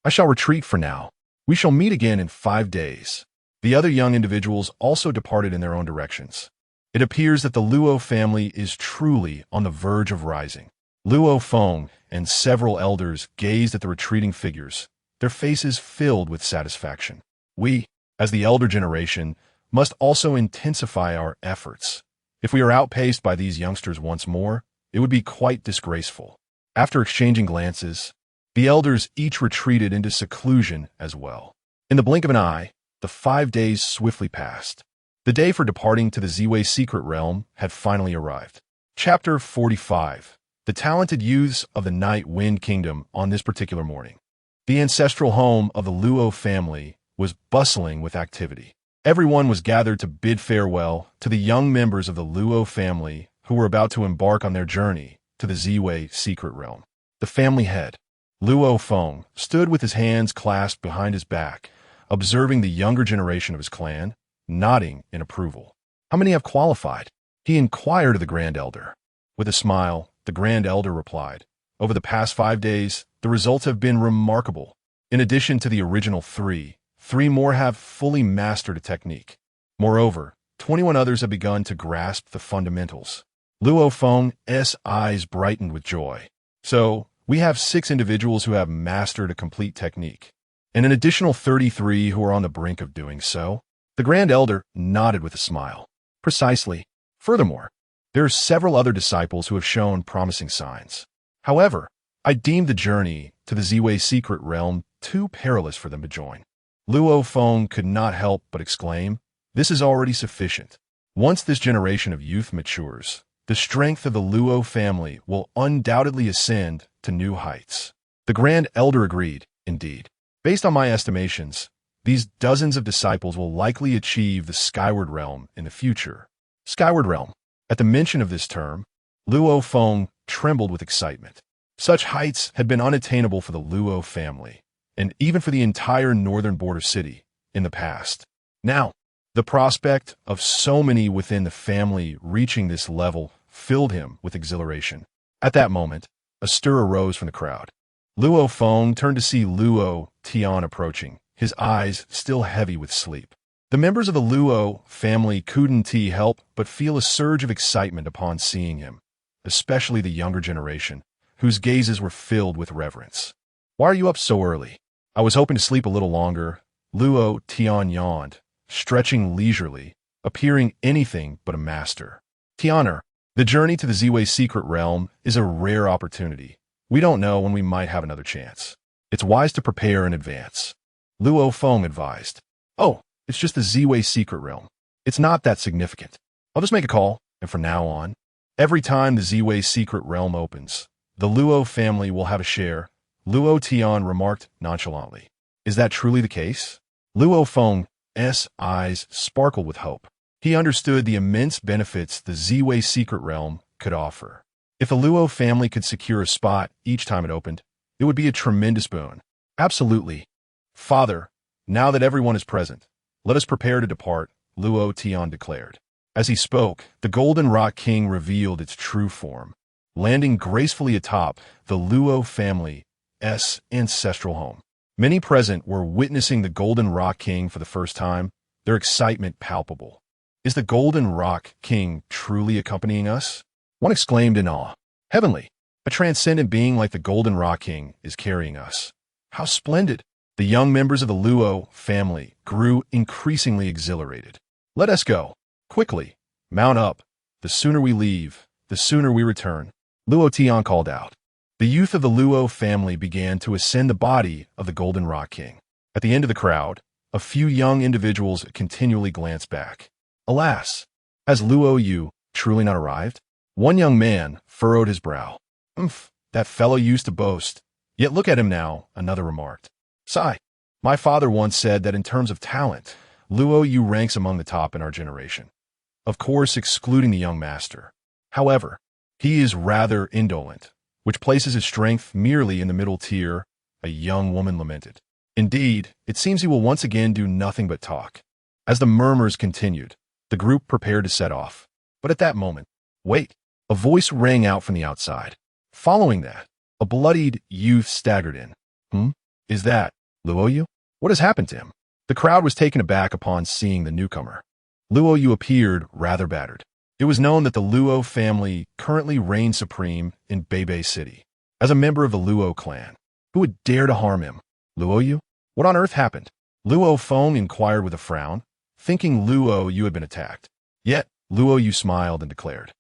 I shall retreat for now. We shall meet again in 5 days. The other young individuals also departed in their own directions. It appears that the Luo family is truly on the verge of rising. Luo Feng and several elders gazed at the retreating figures, their faces filled with satisfaction. We, as the elder generation, must also intensify our efforts. If we are outpaced by these youngsters once more, it would be quite disgraceful. After exchanging glances, the elders each retreated into seclusion as well. In the blink of an eye, the 5 days swiftly passed. The day for departing to the Ziwei secret realm had finally arrived. Chapter 45. The talented youths of the Night Wind Kingdom on this particular morning. The ancestral home of the Luo family was bustling with activity. Everyone was gathered to bid farewell to the young members of the Luo family who were about to embark on their journey to the Ziwei secret realm. The family head, Luo Feng, stood with his hands clasped behind his back, observing the younger generation of his clan, nodding in approval. "How many have qualified?" he inquired of the Grand Elder. With a smile, the Grand Elder replied, "Over the past 5 days, the results have been remarkable. In addition to the original three more have fully mastered a technique. Moreover, 21 others have begun to grasp the fundamentals." Luo Feng's eyes brightened with joy. "So, we have 6 individuals who have mastered a complete technique, and an additional 33 who are on the brink of doing so?" The Grand Elder nodded with a smile. "Precisely. Furthermore, there are several other disciples who have shown promising signs. However, I deemed the journey to the Ziwei secret realm too perilous for them to join." Luo Feng could not help but exclaim, "This is already sufficient. Once this generation of youth matures, the strength of the Luo family will undoubtedly ascend to new heights." The Grand Elder agreed, "Indeed. Based on my estimations, these dozens of disciples will likely achieve the Skyward Realm in the future." Skyward Realm. At the mention of this term, Luo Feng trembled with excitement. Such heights had been unattainable for the Luo family, and even for the entire northern border city, in the past. Now, the prospect of so many within the family reaching this level filled him with exhilaration. At that moment, a stir arose from the crowd. Luo Feng turned to see Luo Tian approaching, his eyes still heavy with sleep. The members of the Luo family couldn't help but feel a surge of excitement upon seeing him, especially the younger generation, whose gazes were filled with reverence. "Why are you up so early?" "I was hoping to sleep a little longer," Luo Tian yawned, stretching leisurely, appearing anything but a master. "Tianer, the journey to the Ziwei secret realm is a rare opportunity. We don't know when we might have another chance. It's wise to prepare in advance," Luo Feng advised. "Oh, it's just the Ziwei secret realm. It's not that significant. I'll just make a call, and from now on, every time the Ziwei secret realm opens, the Luo family will have a share," Luo Tian remarked nonchalantly. "Is that truly the case?" Luo Feng's eyes sparkled with hope. He understood the immense benefits the Ziwei secret realm could offer. If the Luo family could secure a spot each time it opened, it would be a tremendous boon. "Absolutely. Father, now that everyone is present, let us prepare to depart," Luo Tian declared. As he spoke, the Golden Rock King revealed its true form, landing gracefully atop the Luo family's ancestral home. Many present were witnessing the Golden Rock King for the first time, their excitement palpable. "Is the Golden Rock King truly accompanying us?" one exclaimed in awe. "Heavenly, a transcendent being like the Golden Rock King is carrying us. How splendid!" The young members of the Luo family grew increasingly exhilarated. "Let us go. Quickly, mount up. The sooner we leave, the sooner we return," Luo Tian called out. The youth of the Luo family began to ascend the body of the Golden Rock King. At the end of the crowd, a few young individuals continually glanced back. "Alas, has Luo Yu truly not arrived?" One young man furrowed his brow. "Umph, that fellow used to boast. Yet look at him now," another remarked. "Sigh, my father once said that in terms of talent, Luo Yu ranks among the top in our generation. Of course, excluding the young master. However, he is rather indolent, which places his strength merely in the middle tier," a young woman lamented. "Indeed, it seems he will once again do nothing but talk." As the murmurs continued, the group prepared to set off. But at that moment, "Wait!" a voice rang out from the outside. Following that, a bloodied youth staggered in. Is that Luo Yu? What has happened to him?" The crowd was taken aback upon seeing the newcomer. Luo Yu appeared rather battered. It was known that the Luo family currently reigned supreme in Beibei City. As a member of the Luo clan, who would dare to harm him? Luo Yu? What on earth happened? Luo Feng inquired with a frown, thinking Luo Yu had been attacked. Yet, Luo Yu smiled and declared,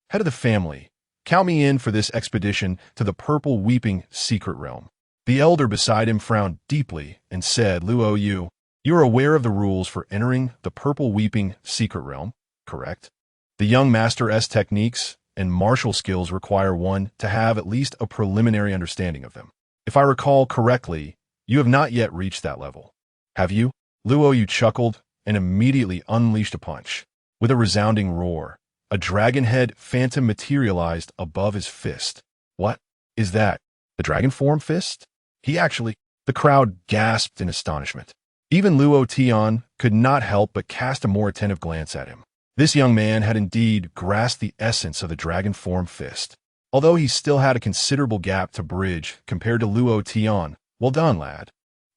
"Head of the family, count me in for this expedition to the purple weeping secret realm." The elder beside him frowned deeply and said, "Luo Yu, you are aware of the rules for entering the purple weeping secret realm, correct? The young master's techniques and martial skills require one to have at least a preliminary understanding of them. If I recall correctly, you have not yet reached that level. Have you?" Luo Yu chuckled and immediately unleashed a punch. With a resounding roar, a dragon head phantom materialized above his fist. "What is that? The dragon form fist?" The crowd gasped in astonishment. Even Luo Tian could not help but cast a more attentive glance at him. This young man had indeed grasped the essence of the dragon form fist. Although he still had a considerable gap to bridge compared to Luo Tian. "Well done, lad.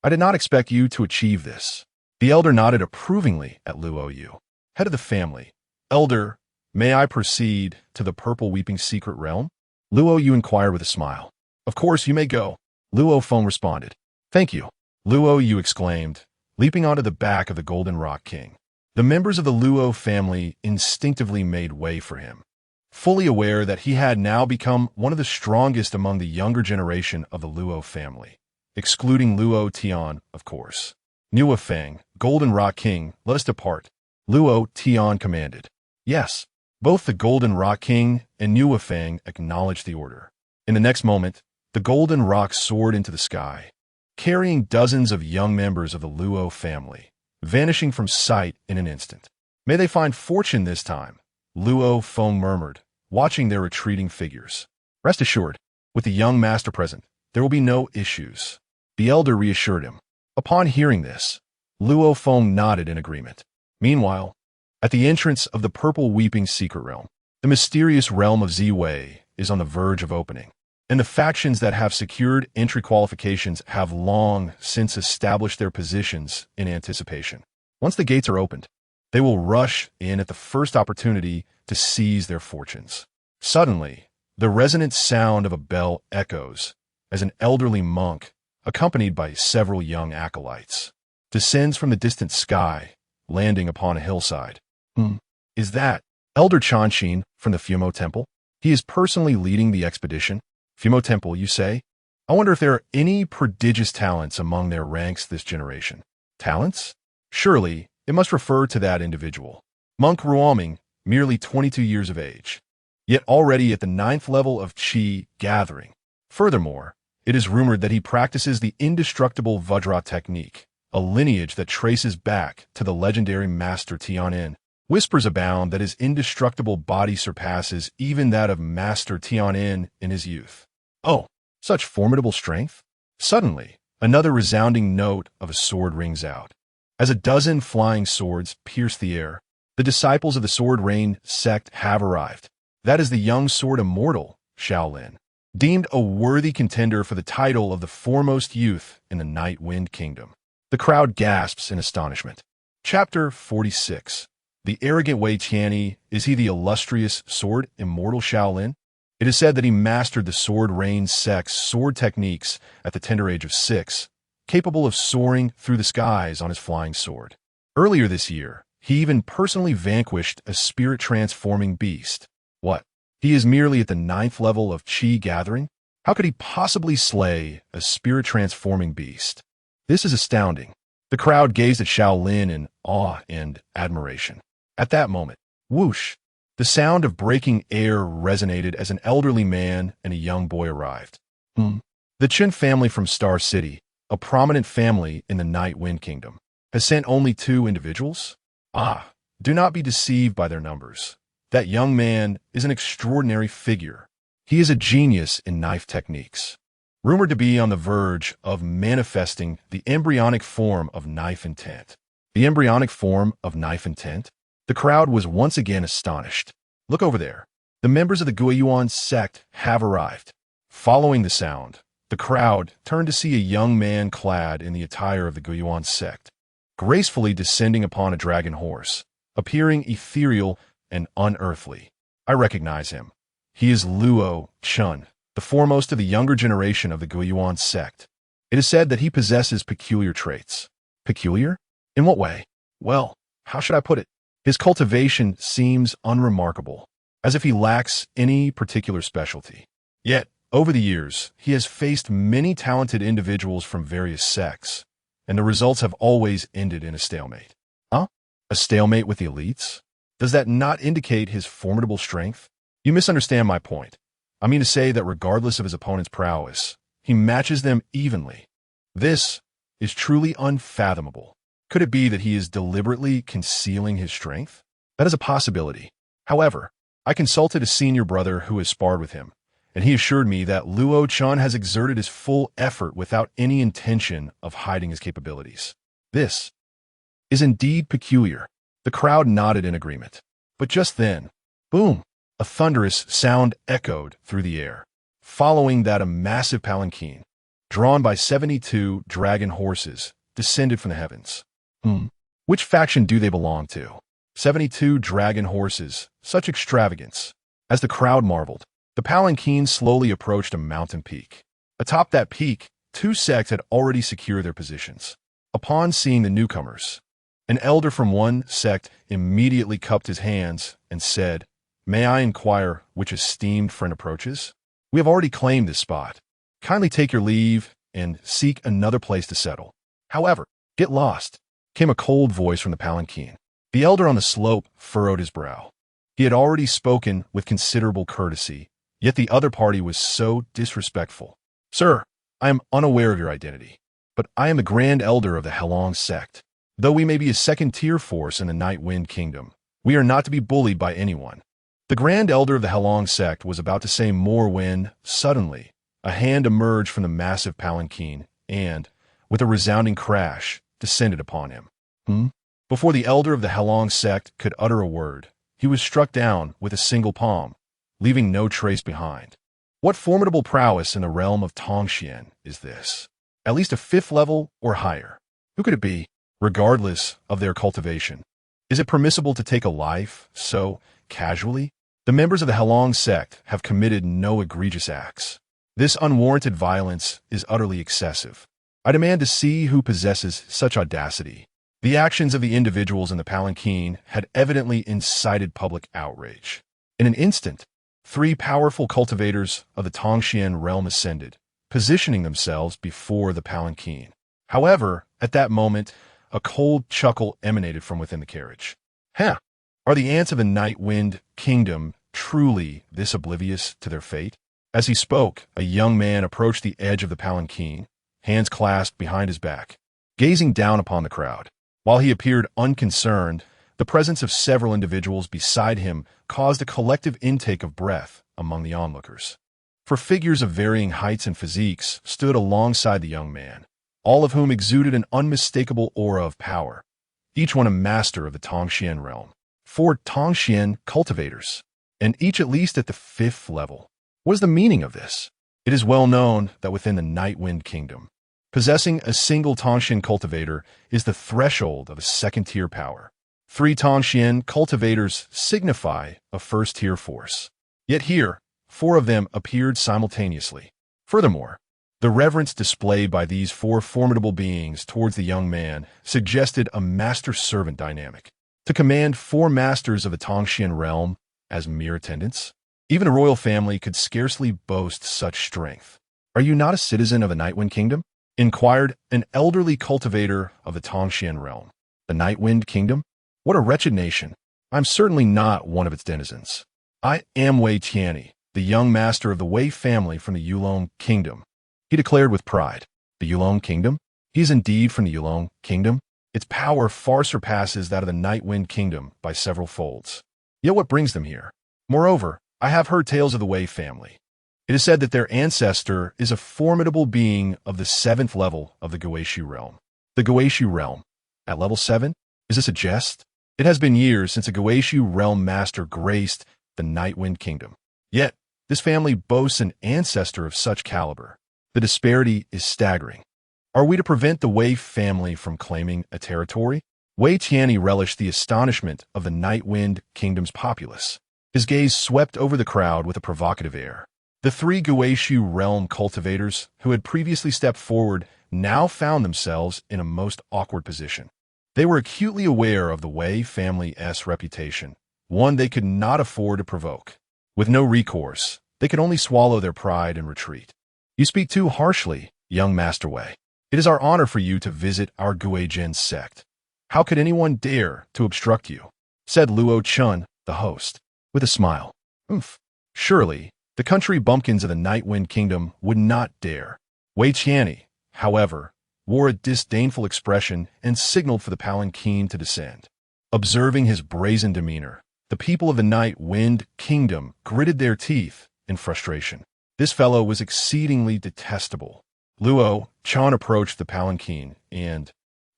I did not expect you to achieve this." The elder nodded approvingly at Luo Yu. "Head of the family, elder, may I proceed to the purple weeping secret realm?" Luo Yu inquired with a smile. "Of course, you may go," Luo Feng responded. "Thank you," Luo Yu exclaimed, leaping onto the back of the Golden Rock King. The members of the Luo family instinctively made way for him, fully aware that he had now become one of the strongest among the younger generation of the Luo family, excluding Luo Tian, of course. "Niu Feng, Golden Rock King, let us depart," Luo Tian commanded. Yes, both the Golden Rock King and Niu Feng acknowledged the order. In the next moment, the Golden Rock soared into the sky, carrying dozens of young members of the Luo family, vanishing from sight in an instant. "May they find fortune this time," Luo Feng murmured, watching their retreating figures. "Rest assured, with the young master present, there will be no issues," the elder reassured him. Upon hearing this, Luo Feng nodded in agreement. Meanwhile, at the entrance of the purple weeping secret realm, the mysterious realm of Ziwei is on the verge of opening, and the factions that have secured entry qualifications have long since established their positions in anticipation. Once the gates are opened, they will rush in at the first opportunity to seize their fortunes. Suddenly, the resonant sound of a bell echoes as an elderly monk, accompanied by several young acolytes, descends from the distant sky, landing upon a hillside. Is that Elder Chanshin from the Fumo Temple? He is personally leading the expedition. Fumo Temple, you say? I wonder if there are any prodigious talents among their ranks this generation. Talents? Surely, it must refer to that individual. Monk Ruoming, merely 22 years of age, yet already at the 9th level of Qi gathering. Furthermore, it is rumored that he practices the indestructible Vajra technique, a lineage that traces back to the legendary Master Tianin. Whispers abound that his indestructible body surpasses even that of Master Tianin in his youth. Oh, such formidable strength! Suddenly, another resounding note of a sword rings out. As a dozen flying swords pierce the air, the disciples of the Sword Rain sect have arrived. That is the young sword immortal, Shaolin, deemed a worthy contender for the title of the foremost youth in the Night Wind Kingdom. The crowd gasps in astonishment. Chapter 46. The arrogant Wei Tianyi, is he the illustrious sword immortal Shaolin? It is said that he mastered the Sword Rain sect's sword techniques at the tender age of 6, capable of soaring through the skies on his flying sword. Earlier this year, he even personally vanquished a spirit-transforming beast. What? He is merely at the 9th level of Qi gathering? How could he possibly slay a spirit-transforming beast? This is astounding. The crowd gazed at Shaolin in awe and admiration. At that moment, whoosh, the sound of breaking air resonated as an elderly man and a young boy arrived. The Chen family from Star City, a prominent family in the Night Wind Kingdom, has sent only 2 individuals? Do not be deceived by their numbers. That young man is an extraordinary figure. He is a genius in knife techniques, rumored to be on the verge of manifesting the embryonic form of knife intent. The embryonic form of knife intent? The crowd was once again astonished. Look over there. The members of the Guiyuan sect have arrived. Following the sound, the crowd turned to see a young man clad in the attire of the Guiyuan sect, gracefully descending upon a dragon horse, appearing ethereal and unearthly. I recognize him. He is Luo Tian, the foremost of the younger generation of the Guiyuan sect. It is said that he possesses peculiar traits. Peculiar? In what way? Well, how should I put it? His cultivation seems unremarkable, as if he lacks any particular specialty. Yet, over the years, he has faced many talented individuals from various sects, and the results have always ended in a stalemate. Huh? A stalemate with the elites? Does that not indicate his formidable strength? You misunderstand my point. I mean to say that regardless of his opponent's prowess, he matches them evenly. This is truly unfathomable. Could it be that he is deliberately concealing his strength? That is a possibility. However, I consulted a senior brother who has sparred with him, and he assured me that Luo Tian has exerted his full effort without any intention of hiding his capabilities. This is indeed peculiar. The crowd nodded in agreement. But just then, boom, a thunderous sound echoed through the air. Following that, a massive palanquin, drawn by 72 dragon horses, descended from the heavens. Which faction do they belong to? 72 dragon horses, such extravagance. As the crowd marveled, the palanquin slowly approached a mountain peak. Atop that peak, two sects had already secured their positions. Upon seeing the newcomers, an elder from one sect immediately cupped his hands and said, "May I inquire which esteemed friend approaches? We have already claimed this spot. Kindly take your leave and seek another place to settle. However, get lost," came a cold voice from the palanquin. The elder on the slope furrowed his brow. He had already spoken with considerable courtesy, yet the other party was so disrespectful. "Sir, I am unaware of your identity, but I am the Grand Elder of the Heilong sect. Though we may be a second-tier force in the Night Wind Kingdom, we are not to be bullied by anyone." The Grand Elder of the Heilong sect was about to say more when, suddenly, a hand emerged from the massive palanquin and, with a resounding crash, descended upon him. Before the Elder of the Heilong sect could utter a word, he was struck down with a single palm, leaving no trace behind. What formidable prowess in the realm of Tongxian is this? At least a 5th level or higher. Who could it be, regardless of their cultivation? Is it permissible to take a life so casually? The members of the Heilong sect have committed no egregious acts. This unwarranted violence is utterly excessive. I demand to see who possesses such audacity. The actions of the individuals in the palanquin had evidently incited public outrage. In an instant, 3 powerful cultivators of the Tongxian realm ascended, positioning themselves before the palanquin. However, at that moment, a cold chuckle emanated from within the carriage. Are the ants of the Night Wind Kingdom truly this oblivious to their fate? As he spoke, a young man approached the edge of the palanquin, hands clasped behind his back, gazing down upon the crowd. While he appeared unconcerned, the presence of several individuals beside him caused a collective intake of breath among the onlookers. For figures of varying heights and physiques stood alongside the young man, all of whom exuded an unmistakable aura of power, each one a master of the Tongxian realm. 4 Tongxian cultivators, and each at least at the 5th level. What is the meaning of this? It is well known that within the Night Wind Kingdom, possessing a single Tongxian cultivator is the threshold of a second-tier power. 3 Tongxian cultivators signify a first-tier force. Yet here, 4 of them appeared simultaneously. Furthermore, the reverence displayed by these 4 formidable beings towards the young man suggested a master-servant dynamic. To command 4 masters of the Tongxian realm as mere attendants? Even a royal family could scarcely boast such strength. "Are you not a citizen of the Night Wind Kingdom?" inquired an elderly cultivator of the Tongxian realm. "The Night Wind Kingdom? What a wretched nation. I'm certainly not one of its denizens. I am Wei Tian, the young master of the Wei family from the Yulong Kingdom," he declared with pride. "The Yulong Kingdom? He is indeed from the Yulong Kingdom? Its power far surpasses that of the Night Wind Kingdom by several folds. Yet what brings them here? Moreover, I have heard tales of the Wei family. It is said that their ancestor is a formidable being of the 7th level of the Guishi realm." The Guishi realm? At level 7? Is this a jest? It has been years since a Guishi realm master graced the Night Wind Kingdom. Yet, this family boasts an ancestor of such caliber. The disparity is staggering. Are we to prevent the Wei family from claiming a territory? Wei Tian relished the astonishment of the Night Wind Kingdom's populace. His gaze swept over the crowd with a provocative air. The 3 Guishi realm cultivators who had previously stepped forward now found themselves in a most awkward position. They were acutely aware of the Wei family's reputation, one they could not afford to provoke. With no recourse, they could only swallow their pride and retreat. You speak too harshly, young Master Wei. It is our honor for you to visit our Guizhen sect. How could anyone dare to obstruct you? Said Luo Tian, the host, with a smile. Surely, the country bumpkins of the Night Wind Kingdom would not dare. Wei Tianyi, however, wore a disdainful expression and signaled for the palanquin to descend. Observing his brazen demeanor, the people of the Night Wind Kingdom gritted their teeth in frustration. This fellow was exceedingly detestable. Luo Tian approached the palanquin and,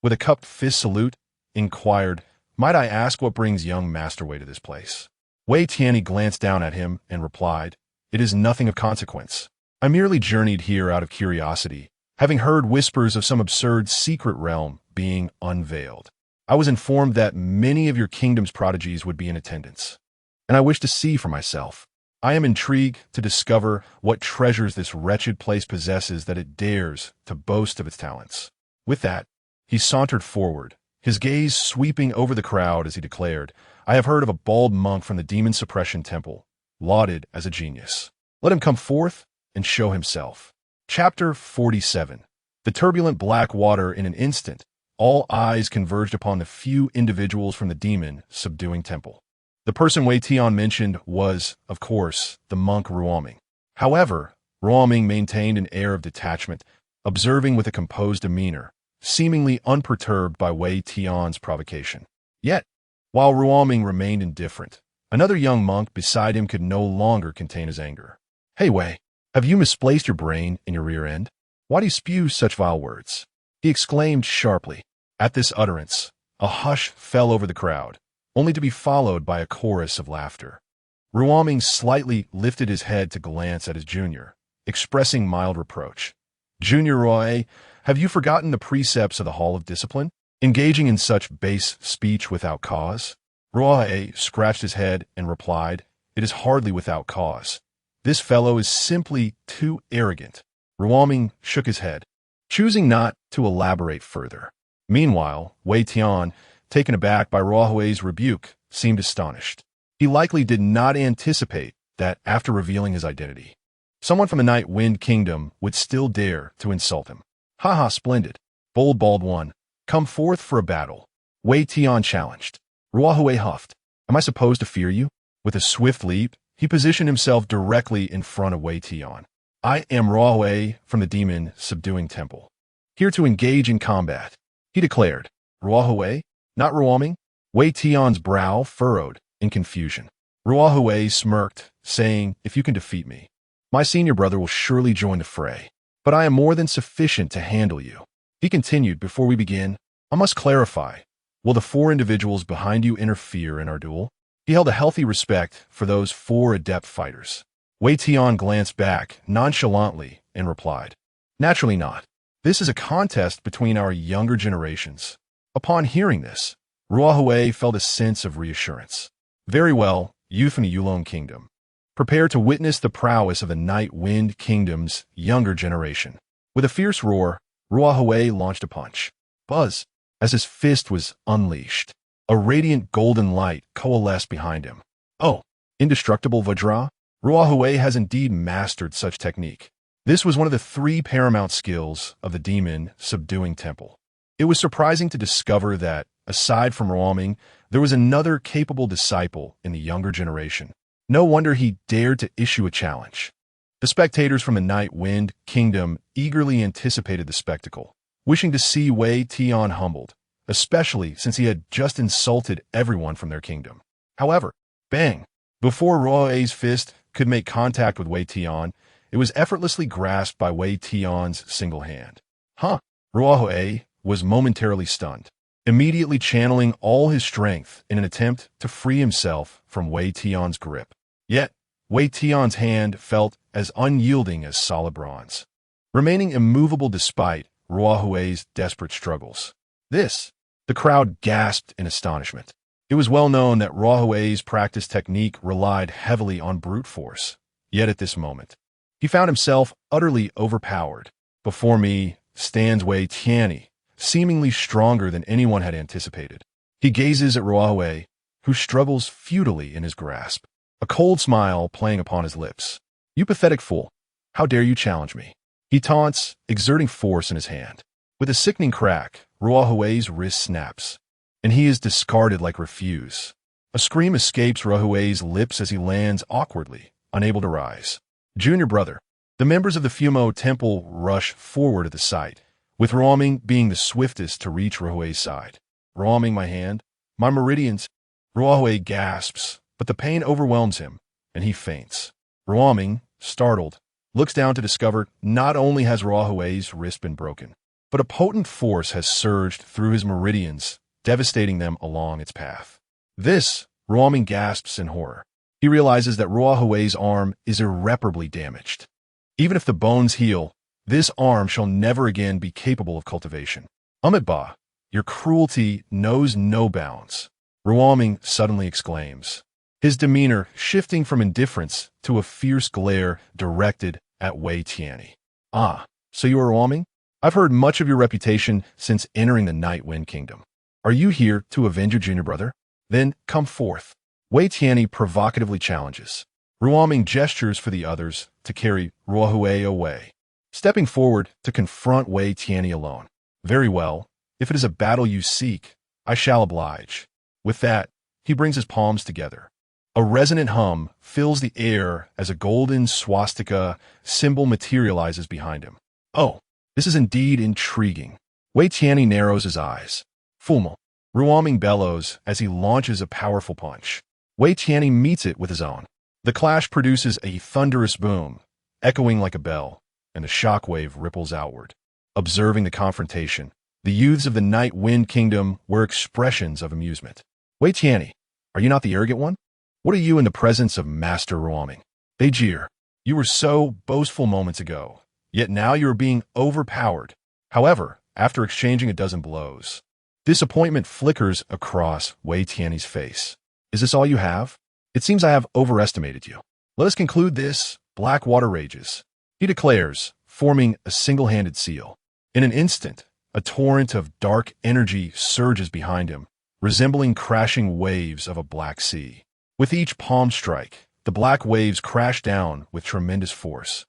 with a cupped fist salute, inquired, "Might I ask what brings young Master Wei to this place?" Wei Tianyi glanced down at him and replied, "It is nothing of consequence. I merely journeyed here out of curiosity, having heard whispers of some absurd secret realm being unveiled. I was informed that many of your kingdom's prodigies would be in attendance, and I wish to see for myself. I am intrigued to discover what treasures this wretched place possesses that it dares to boast of its talents." With that, he sauntered forward, his gaze sweeping over the crowd as he declared, "I have heard of a bald monk from the Demon Suppression Temple, lauded as a genius. Let him come forth and show himself." Chapter 47. The turbulent black water in an instant, all eyes converged upon the few individuals from the demon subduing temple. The person Wei Tian mentioned was, of course, the monk Ruoming. However, Ruoming maintained an air of detachment, observing with a composed demeanor, seemingly unperturbed by Wei Tian's provocation. Yet, while Ruoming remained indifferent, another young monk beside him could no longer contain his anger. "Hey Wei, have you misplaced your brain in your rear end? Why do you spew such vile words?" he exclaimed sharply. At this utterance, a hush fell over the crowd, only to be followed by a chorus of laughter. Ruoming slightly lifted his head to glance at his junior, expressing mild reproach. "Junior Ruo, have you forgotten the precepts of the Hall of Discipline? Engaging in such base speech without cause?" Ruo scratched his head and replied, "It is hardly without cause. This fellow is simply too arrogant." Ruoming shook his head, choosing not to elaborate further. Meanwhile, Wei Tian, taken aback by Ruo's rebuke, seemed astonished. He likely did not anticipate that, after revealing his identity, someone from the Night Wind Kingdom would still dare to insult him. "Ha, splendid. Bold bald one, come forth for a battle," Wei Tian challenged. Ruo huffed. "Am I supposed to fear you?" With a swift leap, he positioned himself directly in front of Wei Tian. "I am Ruo from the Demon Subduing Temple, here to engage in combat," he declared. "Ruo, not Ruoming?" Wei Tian's brow furrowed in confusion. Ruo smirked, saying, "If you can defeat me, my senior brother will surely join the fray. But I am more than sufficient to handle you." He continued, "Before we begin, I must clarify. Will the 4 individuals behind you interfere in our duel?" He held a healthy respect for those 4 adept fighters. Wei Tian glanced back nonchalantly and replied, "Naturally not. This is a contest between our younger generations." Upon hearing this, Ruo felt a sense of reassurance. "Very well, you from the Yulong Kingdom. Prepare to witness the prowess of the Night Wind Kingdom's younger generation." With a fierce roar, Ruo launched a punch. Buzz! As his fist was unleashed, a radiant golden light coalesced behind him. "Oh, indestructible Vajra? Ruo has indeed mastered such technique." This was one of the 3 paramount skills of the Demon Subduing Temple. It was surprising to discover that, aside from Ruoming, there was another capable disciple in the younger generation. No wonder he dared to issue a challenge. The spectators from the Night Wind Kingdom eagerly anticipated the spectacle, wishing to see Wei Tian humbled, especially since he had just insulted everyone from their kingdom. However, bang! Before Ruo's fist could make contact with Wei Tian, it was effortlessly grasped by Wei Tian's single hand. Ruo was momentarily stunned, immediately channeling all his strength in an attempt to free himself from Wei Tian's grip. Yet, Wei Tian's hand felt as unyielding as solid bronze, remaining immovable despite Ruo's desperate struggles. The crowd gasped in astonishment. It was well known that Ruo's practice technique relied heavily on brute force. Yet at this moment, he found himself utterly overpowered. "Before me stands Wei Tianyi, seemingly stronger than anyone had anticipated. He gazes at Ruohui, who struggles futilely in his grasp, a cold smile playing upon his lips. "You pathetic fool. How dare you challenge me?" He taunts, exerting force in his hand. With a sickening crack, Ruohui's wrist snaps, and he is discarded like refuse. A scream escapes Ruohui's lips as he lands awkwardly, unable to rise. "Junior brother." The members of the Fumo Temple rush forward at the sight, with Ruoming being the swiftest to reach Ruohui's side. "Ruoming, my hand, my meridians." Ruohui gasps, but the pain overwhelms him, and he faints. Ruoming, startled, looks down to discover not only has Ruohui's wrist been broken, but a potent force has surged through his meridians, devastating them along its path. This, Ruoming gasps in horror. He realizes that Ruohui's arm is irreparably damaged. Even if the bones heal, this arm shall never again be capable of cultivation. "Ba, your cruelty knows no bounds," Ruoming suddenly exclaims, his demeanor shifting from indifference to a fierce glare directed at Wei Tian. "Ah, so you are Ruoming? I've heard much of your reputation since entering the Night Wind Kingdom. Are you here to avenge your junior brother? Then come forth." Wei Tian provocatively challenges. Ruoming gestures for the others to carry Ruohui away, stepping forward to confront Wei Tian alone. "Very well. If it is a battle you seek, I shall oblige." With that, he brings his palms together. A resonant hum fills the air as a golden swastika symbol materializes behind him. "Oh, this is indeed intriguing." Wei Tian narrows his eyes. "Fumo." Ruoming bellows as he launches a powerful punch. Wei Tian meets it with his own. The clash produces a thunderous boom, echoing like a bell, and the shockwave ripples outward. Observing the confrontation, the youths of the Night Wind Kingdom were expressions of amusement. "Wei Tian, are you not the arrogant one? What are you in the presence of Master Ruoming?" They jeer. "You were so boastful moments ago, yet now you are being overpowered." However, after exchanging a dozen blows, disappointment flickers across Wei Tian's face. "Is this all you have? It seems I have overestimated you. Let us conclude this." Blackwater rages. He declares, forming a single-handed seal. In an instant, a torrent of dark energy surges behind him, resembling crashing waves of a black sea. With each palm strike, the black waves crash down with tremendous force,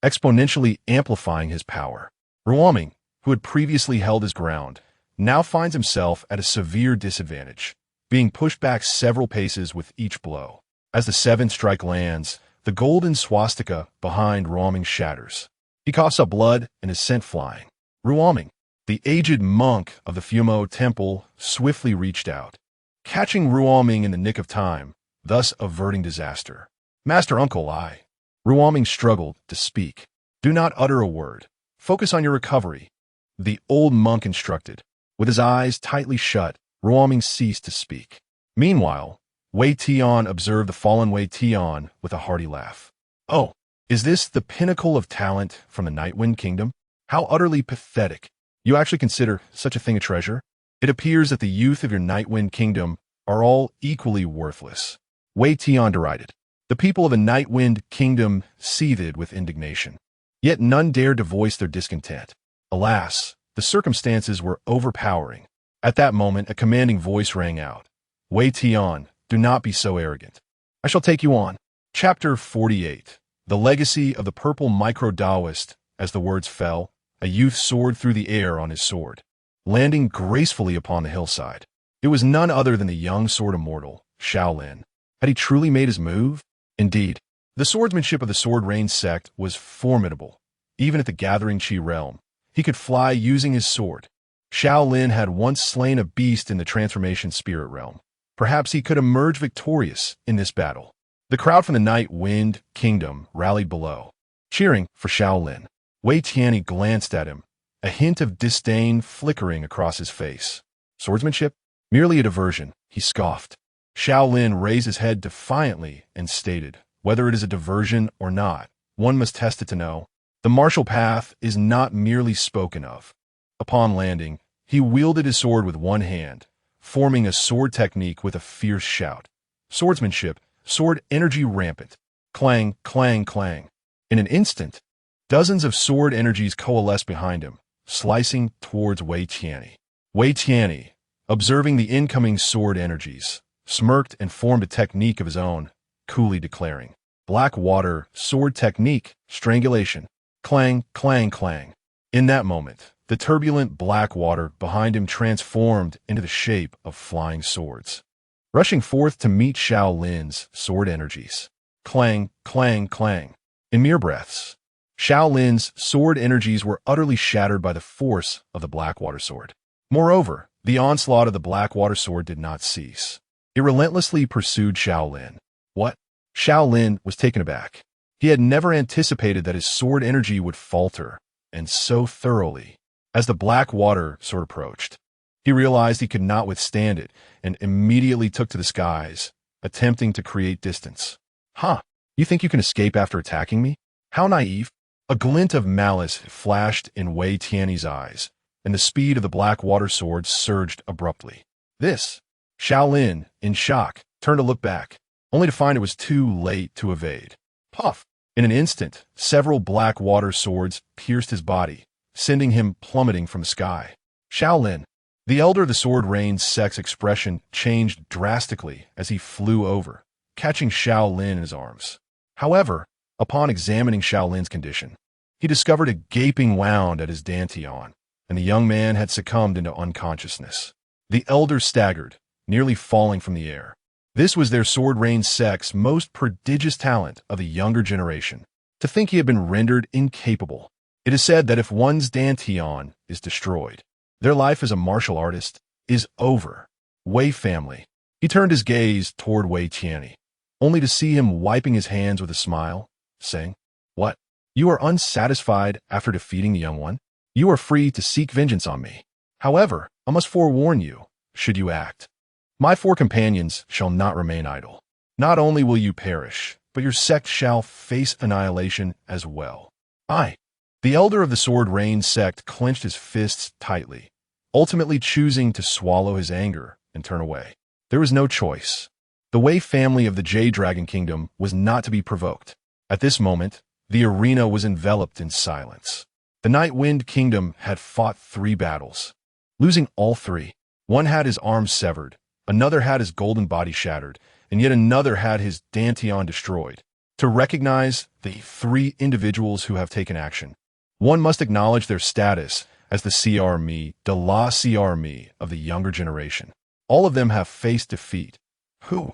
exponentially amplifying his power. Ruoming, who had previously held his ground, now finds himself at a severe disadvantage, being pushed back several paces with each blow. As the seventh strike lands, the golden swastika behind Ruoming shatters. He coughs up blood and is sent flying. Ruoming, the aged monk of the Fumo Temple, swiftly reached out, catching Ruoming in the nick of time, thus averting disaster. "Master Uncle, I..." Ruoming struggled to speak. "Do not utter a word. Focus on your recovery," the old monk instructed. With his eyes tightly shut, Ruoming ceased to speak. Meanwhile, Wei Tian observed the fallen Wei Tian with a hearty laugh. "Oh, is this the pinnacle of talent from the Night Wind Kingdom? How utterly pathetic. You actually consider such a thing a treasure? It appears that the youth of your Night Wind Kingdom are all equally worthless." Wei Tian derided. The people of a Night Wind Kingdom seethed with indignation. Yet none dared to voice their discontent. Alas, the circumstances were overpowering. At that moment, a commanding voice rang out. "Wei Tian, do not be so arrogant. I shall take you on." Chapter 48. The Legacy of the Purple Micro-Taoist. As the words fell, a youth soared through the air on his sword, landing gracefully upon the hillside. It was none other than the young sword immortal, Shaolin. Had he truly made his move? Indeed, the swordsmanship of the Sword Rain sect was formidable. Even at the Gathering Chi realm, he could fly using his sword. Shaolin had once slain a beast in the Transformation Spirit realm. Perhaps he could emerge victorious in this battle. The crowd from the Night Wind Kingdom rallied below, cheering for Shaolin. Wei Tian glanced at him, a hint of disdain flickering across his face. "Swordsmanship? Merely a diversion," he scoffed. Shaolin raised his head defiantly and stated, "Whether it is a diversion or not, one must test it to know. The martial path is not merely spoken of." Upon landing, he wielded his sword with one hand, forming a sword technique with a fierce shout. Swordsmanship, sword energy rampant. Clang, clang, clang. In an instant, dozens of sword energies coalesced behind him, slicing towards Wei Tian. Wei Tian, observing the incoming sword energies, smirked and formed a technique of his own, coolly declaring, "Black water, sword technique, strangulation." Clang, clang, clang. In that moment, the turbulent black water behind him transformed into the shape of flying swords, rushing forth to meet Shaolin's sword energies. Clang, clang, clang. In mere breaths, Shaolin's sword energies were utterly shattered by the force of the Blackwater sword. Moreover, the onslaught of the Blackwater sword did not cease. It relentlessly pursued Shaolin. What? Shaolin was taken aback. He had never anticipated that his sword energy would falter, and so thoroughly. As the Blackwater sword approached, he realized he could not withstand it and immediately took to the skies, attempting to create distance. "Huh, you think you can escape after attacking me? How naive." A glint of malice flashed in Wei Tian's eyes, and the speed of the Blackwater sword surged abruptly. This, Shaolin, in shock, turned to look back, only to find it was too late to evade. Puff! In an instant, several Blackwater swords pierced his body, sending him plummeting from the sky. Shaolin, the elder of the sword rain's sex expression changed drastically as he flew over, catching Shaolin in his arms. However, upon examining Shaolin's condition, he discovered a gaping wound at his dantian, and the young man had succumbed into unconsciousness. The elder staggered, nearly falling from the air. This was their sword rain's sex most prodigious talent of the younger generation. To think he had been rendered incapable. It is said that if one's dantian is destroyed, their life as a martial artist is over. Wei family. He turned his gaze toward Wei Tian, only to see him wiping his hands with a smile, saying, "What? You are unsatisfied after defeating the young one? You are free to seek vengeance on me. However, I must forewarn you, should you act, my 4 companions shall not remain idle. Not only will you perish, but your sect shall face annihilation as well." The elder of the Sword Rain sect clenched his fists tightly, ultimately choosing to swallow his anger and turn away. There was no choice. The Wei family of the Jade Dragon Kingdom was not to be provoked. At this moment, the arena was enveloped in silence. The Night Wind Kingdom had fought 3 battles, losing all 3. One had his arms severed, another had his golden body shattered, and yet another had his dantian destroyed. To recognize the 3 individuals who have taken action, one must acknowledge their status as the CR de la CR of the younger generation. All of them have faced defeat. Who,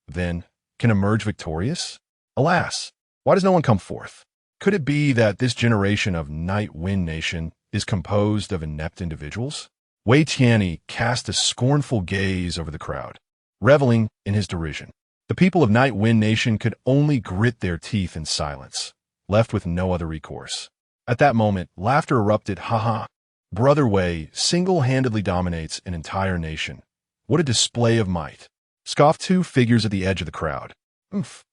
then, can emerge victorious? Alas, why does no one come forth? Could it be that this generation of Night Wind Nation is composed of inept individuals? Wei Tian cast a scornful gaze over the crowd, reveling in his derision. The people of Night Wind Nation could only grit their teeth in silence, left with no other recourse. At that moment, laughter erupted. "Ha ha! Brother Wei single-handedly dominates an entire nation. What a display of might!" Scoffed 2 figures at the edge of the crowd. "Oof!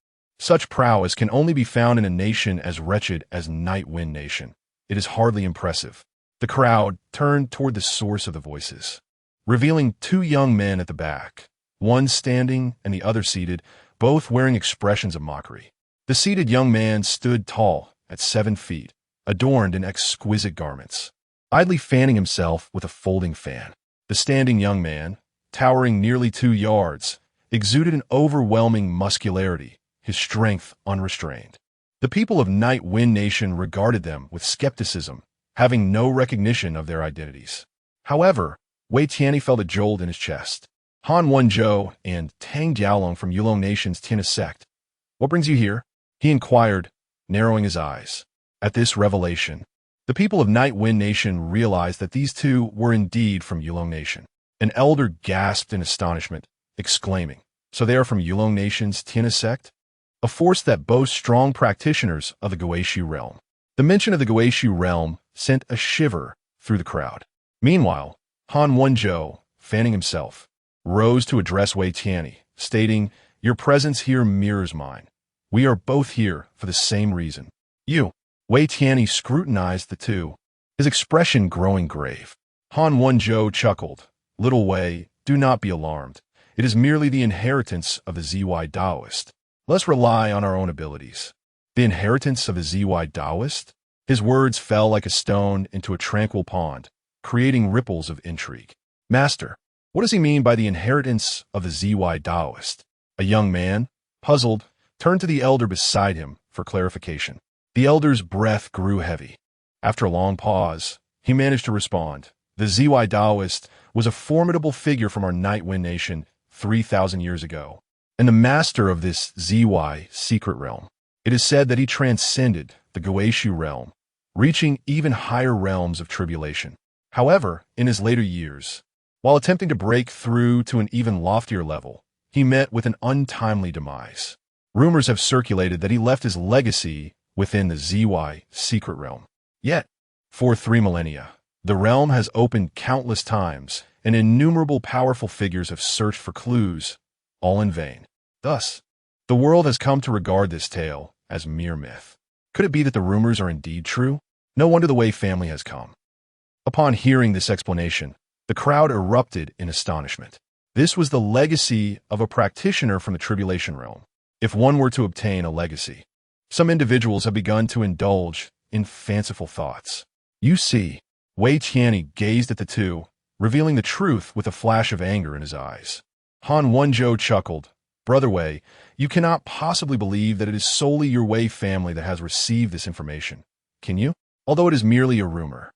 Such prowess can only be found in a nation as wretched as Night Wind Nation. It is hardly impressive." The crowd turned toward the source of the voices, revealing 2 young men at the back, one standing and the other seated, both wearing expressions of mockery. The seated young man stood tall, at 7 feet, adorned in exquisite garments, idly fanning himself with a folding fan. The standing young man, towering nearly 2 yards, exuded an overwhelming muscularity, his strength unrestrained. The people of Night Wind Nation regarded them with skepticism, having no recognition of their identities. However, Wei Tian felt a jolt in his chest. Han Wenzhou and Tang Diaolong from Yulong Nation's Tina sect. "What brings you here?" he inquired, narrowing his eyes. At this revelation, the people of Night Wind Nation realized that these 2 were indeed from Yulong Nation. An elder gasped in astonishment, exclaiming, "So they are from Yulong Nation's Tina sect? A force that boasts strong practitioners of the Goeishu realm." The mention of the Goeishu realm sent a shiver through the crowd. Meanwhile, Han Wenzhou, fanning himself, rose to address Wei Tian, stating, "Your presence here mirrors mine. We are both here for the same reason." "You." Wei Tian scrutinized the 2, his expression growing grave. Han Wenzhou chuckled, "Little Wei, do not be alarmed. It is merely the inheritance of the ZY Taoist. Let's rely on our own abilities." "The inheritance of the ZY Taoist?" His words fell like a stone into a tranquil pond, creating ripples of intrigue. Master, what does he mean by the inheritance of the ZY Taoist? A young man, puzzled, turned to the elder beside him for clarification. The elder's breath grew heavy. After a long pause, he managed to respond. The ZY Taoist was a formidable figure from our Nightwind nation 3,000 years ago, and the master of this ZY secret realm. It is said that he transcended the Goeishu realm, reaching even higher realms of tribulation. However, in his later years, while attempting to break through to an even loftier level, he met with an untimely demise. Rumors have circulated that he left his legacy within the ZY secret realm. Yet, for 3 millennia, the realm has opened countless times, and innumerable powerful figures have searched for clues, all in vain. Thus, the world has come to regard this tale as mere myth. Could it be that the rumors are indeed true? No wonder the Wei family has come. Upon hearing this explanation, the crowd erupted in astonishment. This was the legacy of a practitioner from the tribulation realm. If one were to obtain a legacy, some individuals have begun to indulge in fanciful thoughts. You see, Wei Tian gazed at the two, revealing the truth with a flash of anger in his eyes. Han Wenzhou chuckled. Brother Wei, you cannot possibly believe that it is solely your Wei family that has received this information, can you? Although it is merely a rumor,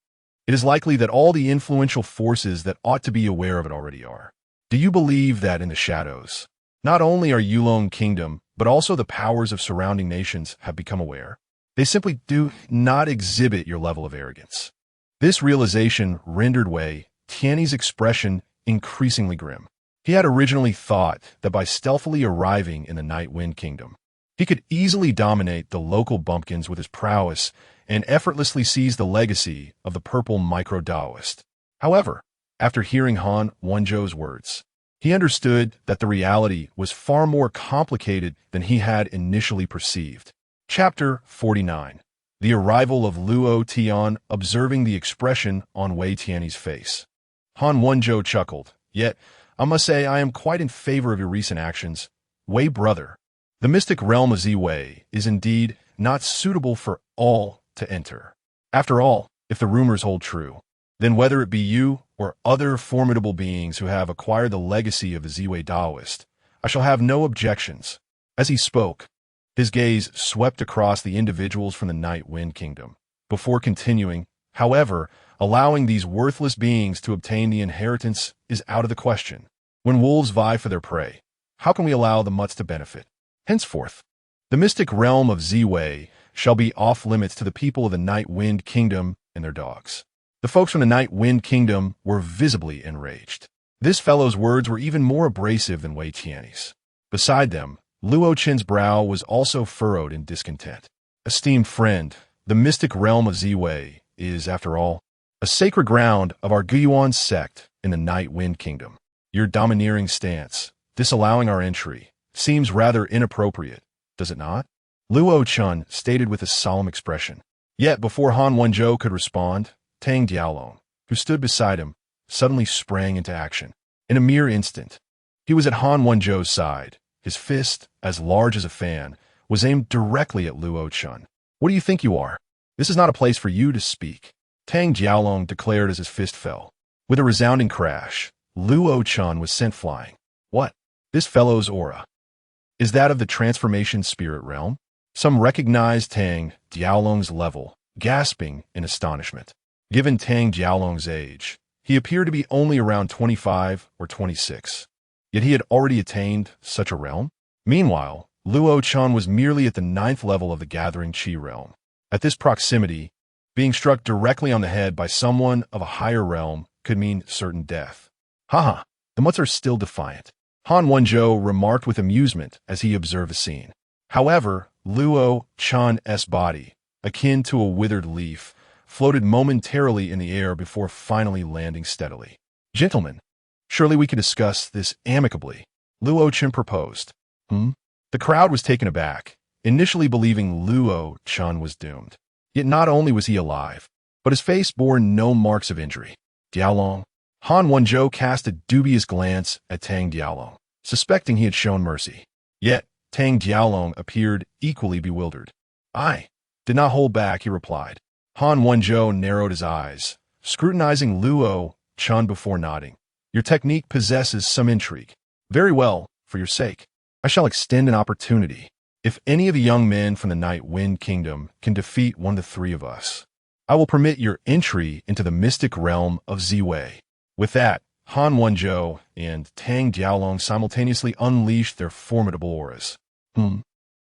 it is likely that all the influential forces that ought to be aware of it already are. Do you believe that in the shadows, not only our Yulong kingdom, but also the powers of surrounding nations have become aware? They simply do not exhibit your level of arrogance. This realization rendered Wei Tian's expression increasingly grim. He had originally thought that by stealthily arriving in the Nightwind Kingdom, he could easily dominate the local bumpkins with his prowess and effortlessly seize the legacy of the purple micro-Taoist. However, after hearing Han Wenzhou's words, he understood that the reality was far more complicated than he had initially perceived. Chapter 49. The arrival of Luo Tian, observing the expression on Wei Tian's face. Han Wenzhou chuckled. Yet, I must say I am quite in favor of your recent actions. Wei brother, the mystic realm of Ziwei is indeed not suitable for all to enter. After all, if the rumors hold true, then whether it be you or other formidable beings who have acquired the legacy of the Ziwei Taoist, I shall have no objections. As he spoke, his gaze swept across the individuals from the Nightwind Kingdom. Before continuing, however, allowing these worthless beings to obtain the inheritance is out of the question. When wolves vie for their prey, how can we allow the mutts to benefit? Henceforth, the mystic realm of Ziwei shall be off limits to the people of the Nightwind Kingdom and their dogs. The folks from the Nightwind Kingdom were visibly enraged. This fellow's words were even more abrasive than Wei Tian's. Beside them, Luo Tian's brow was also furrowed in discontent. Esteemed friend, the mystic realm of Ziwei is, after all, a sacred ground of our Guiyuan sect in the Nightwind Kingdom. Your domineering stance, disallowing our entry, seems rather inappropriate, does it not? Luo Tian stated with a solemn expression. Yet before Han Wenzhou could respond, Tang Diaolong, who stood beside him, suddenly sprang into action. In a mere instant, he was at Han Wenzhou's side. His fist, as large as a fan, was aimed directly at Luo Tian. What do you think you are? This is not a place for you to speak, Tang Diaolong declared as his fist fell. With a resounding crash, Luo Tian was sent flying. What? This fellow's aura. Is that of the transformation spirit realm? Some recognized Tang Diaolong's level, gasping in astonishment. Given Tang Diaolong's age, he appeared to be only around 25 or 26. Yet he had already attained such a realm? Meanwhile, Luo Tian was merely at the 9th level of the gathering Qi realm. At this proximity, being struck directly on the head by someone of a higher realm could mean certain death. Haha, the mutts are still defiant, Han Wenzhou remarked with amusement as he observed the scene. However, Luo Tian's body, akin to a withered leaf, floated momentarily in the air before finally landing steadily. Gentlemen, surely we can discuss this amicably, Luo Tian proposed. The crowd was taken aback, initially believing Luo Tian was doomed. Yet not only was he alive, but his face bore no marks of injury. Diaolong. Han Wenzhou cast a dubious glance at Tang Diaolong, suspecting he had shown mercy. Yet, Tang Diaolong appeared equally bewildered. I did not hold back, he replied. Han Wenzhou narrowed his eyes, scrutinizing Luo Tian before nodding. Your technique possesses some intrigue. Very well, for your sake. I shall extend an opportunity. If any of the young men from the Night Wind Kingdom can defeat one of the three of us, I will permit your entry into the mystic realm of Ziwei. With that, Han Wenzhou and Tang Diaolong simultaneously unleashed their formidable auras.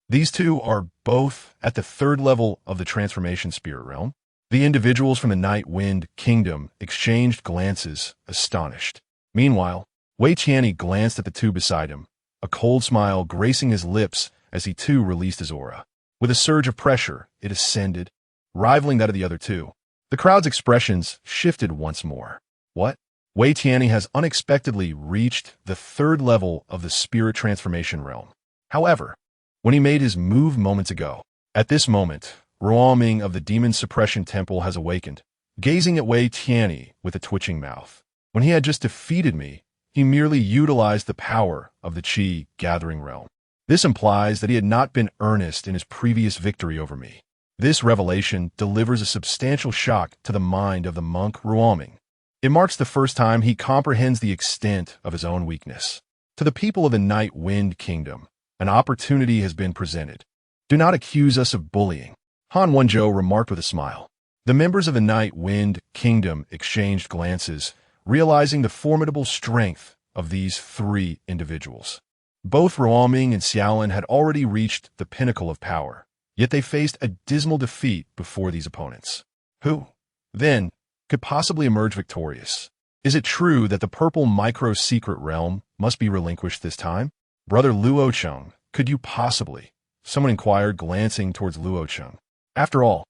These two are both at the third level of the transformation spirit realm. The individuals from the Night Wind Kingdom exchanged glances, astonished. Meanwhile, Wei Qianni glanced at the two beside him, a cold smile gracing his lips as he too released his aura. With a surge of pressure, it ascended, rivaling that of the other two. The crowd's expressions shifted once more. What? Wei Qianni has unexpectedly reached the third level of the spirit transformation realm. However, when he made his move moments ago, at this moment, Ruoming of the Demon Suppression Temple has awakened, gazing at Wei Qianni with a twitching mouth. When he had just defeated me, he merely utilized the power of the Qi gathering realm. This implies that he had not been earnest in his previous victory over me. This revelation delivers a substantial shock to the mind of the monk Ruoming. It marks the first time he comprehends the extent of his own weakness. To the people of the Night Wind Kingdom, an opportunity has been presented. Do not accuse us of bullying, Han Wenzhou remarked with a smile. The members of the Night Wind Kingdom exchanged glances, realizing the formidable strength of these three individuals. Both Ruoming and Xiaolin had already reached the pinnacle of power, yet they faced a dismal defeat before these opponents. Who, then, could possibly emerge victorious? Is it true that the purple micro-secret realm must be relinquished this time? Brother Luo Tian, could you possibly? Someone inquired, glancing towards Luo Tian. After all,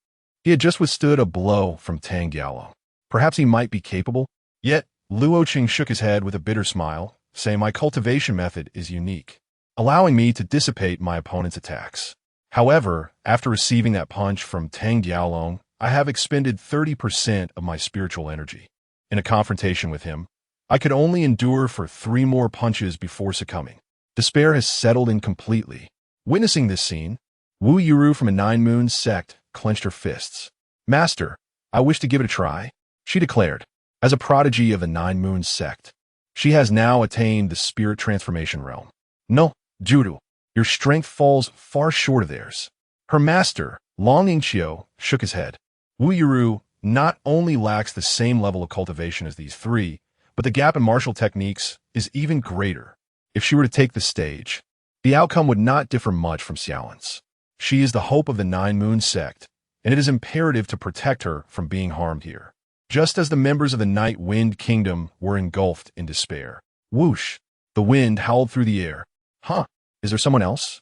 he had just withstood a blow from Tang Diaolong. Perhaps he might be capable? Yet, Luo Tian shook his head with a bitter smile, saying my cultivation method is unique, allowing me to dissipate my opponent's attacks. However, after receiving that punch from Tang Diaolong, I have expended 30% of my spiritual energy. In a confrontation with him, I could only endure for 3 more punches before succumbing. Despair has settled in completely. Witnessing this scene, Wu Yuru from a Nine Moons sect clenched her fists. Master, I wish to give it a try, she declared. As a prodigy of the Nine Moons sect, she has now attained the spirit transformation realm. No, Judu, your strength falls far short of theirs. Her master, Long Yingqiu, shook his head. Wu Yuru not only lacks the same level of cultivation as these three, but the gap in martial techniques is even greater. If she were to take the stage, the outcome would not differ much from Xiaolin's. She is the hope of the Nine Moon sect, and it is imperative to protect her from being harmed here. Just as the members of the Night Wind Kingdom were engulfed in despair. Whoosh! The wind howled through the air. Huh, is there someone else?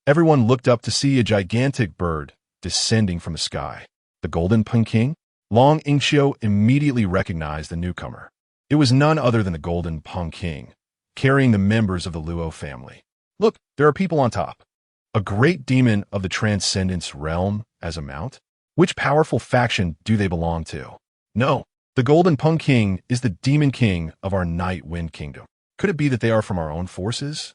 Everyone looked up to see a gigantic bird descending from the sky. The Golden Peking? Long Yingqiu immediately recognized the newcomer. It was none other than the Golden Peking, carrying the members of the Luo family. Look, there are people on top. A great demon of the Transcendence realm as a mount? Which powerful faction do they belong to? No, the Golden Peking is the Demon King of our Night Wind Kingdom. Could it be that they are from our own forces?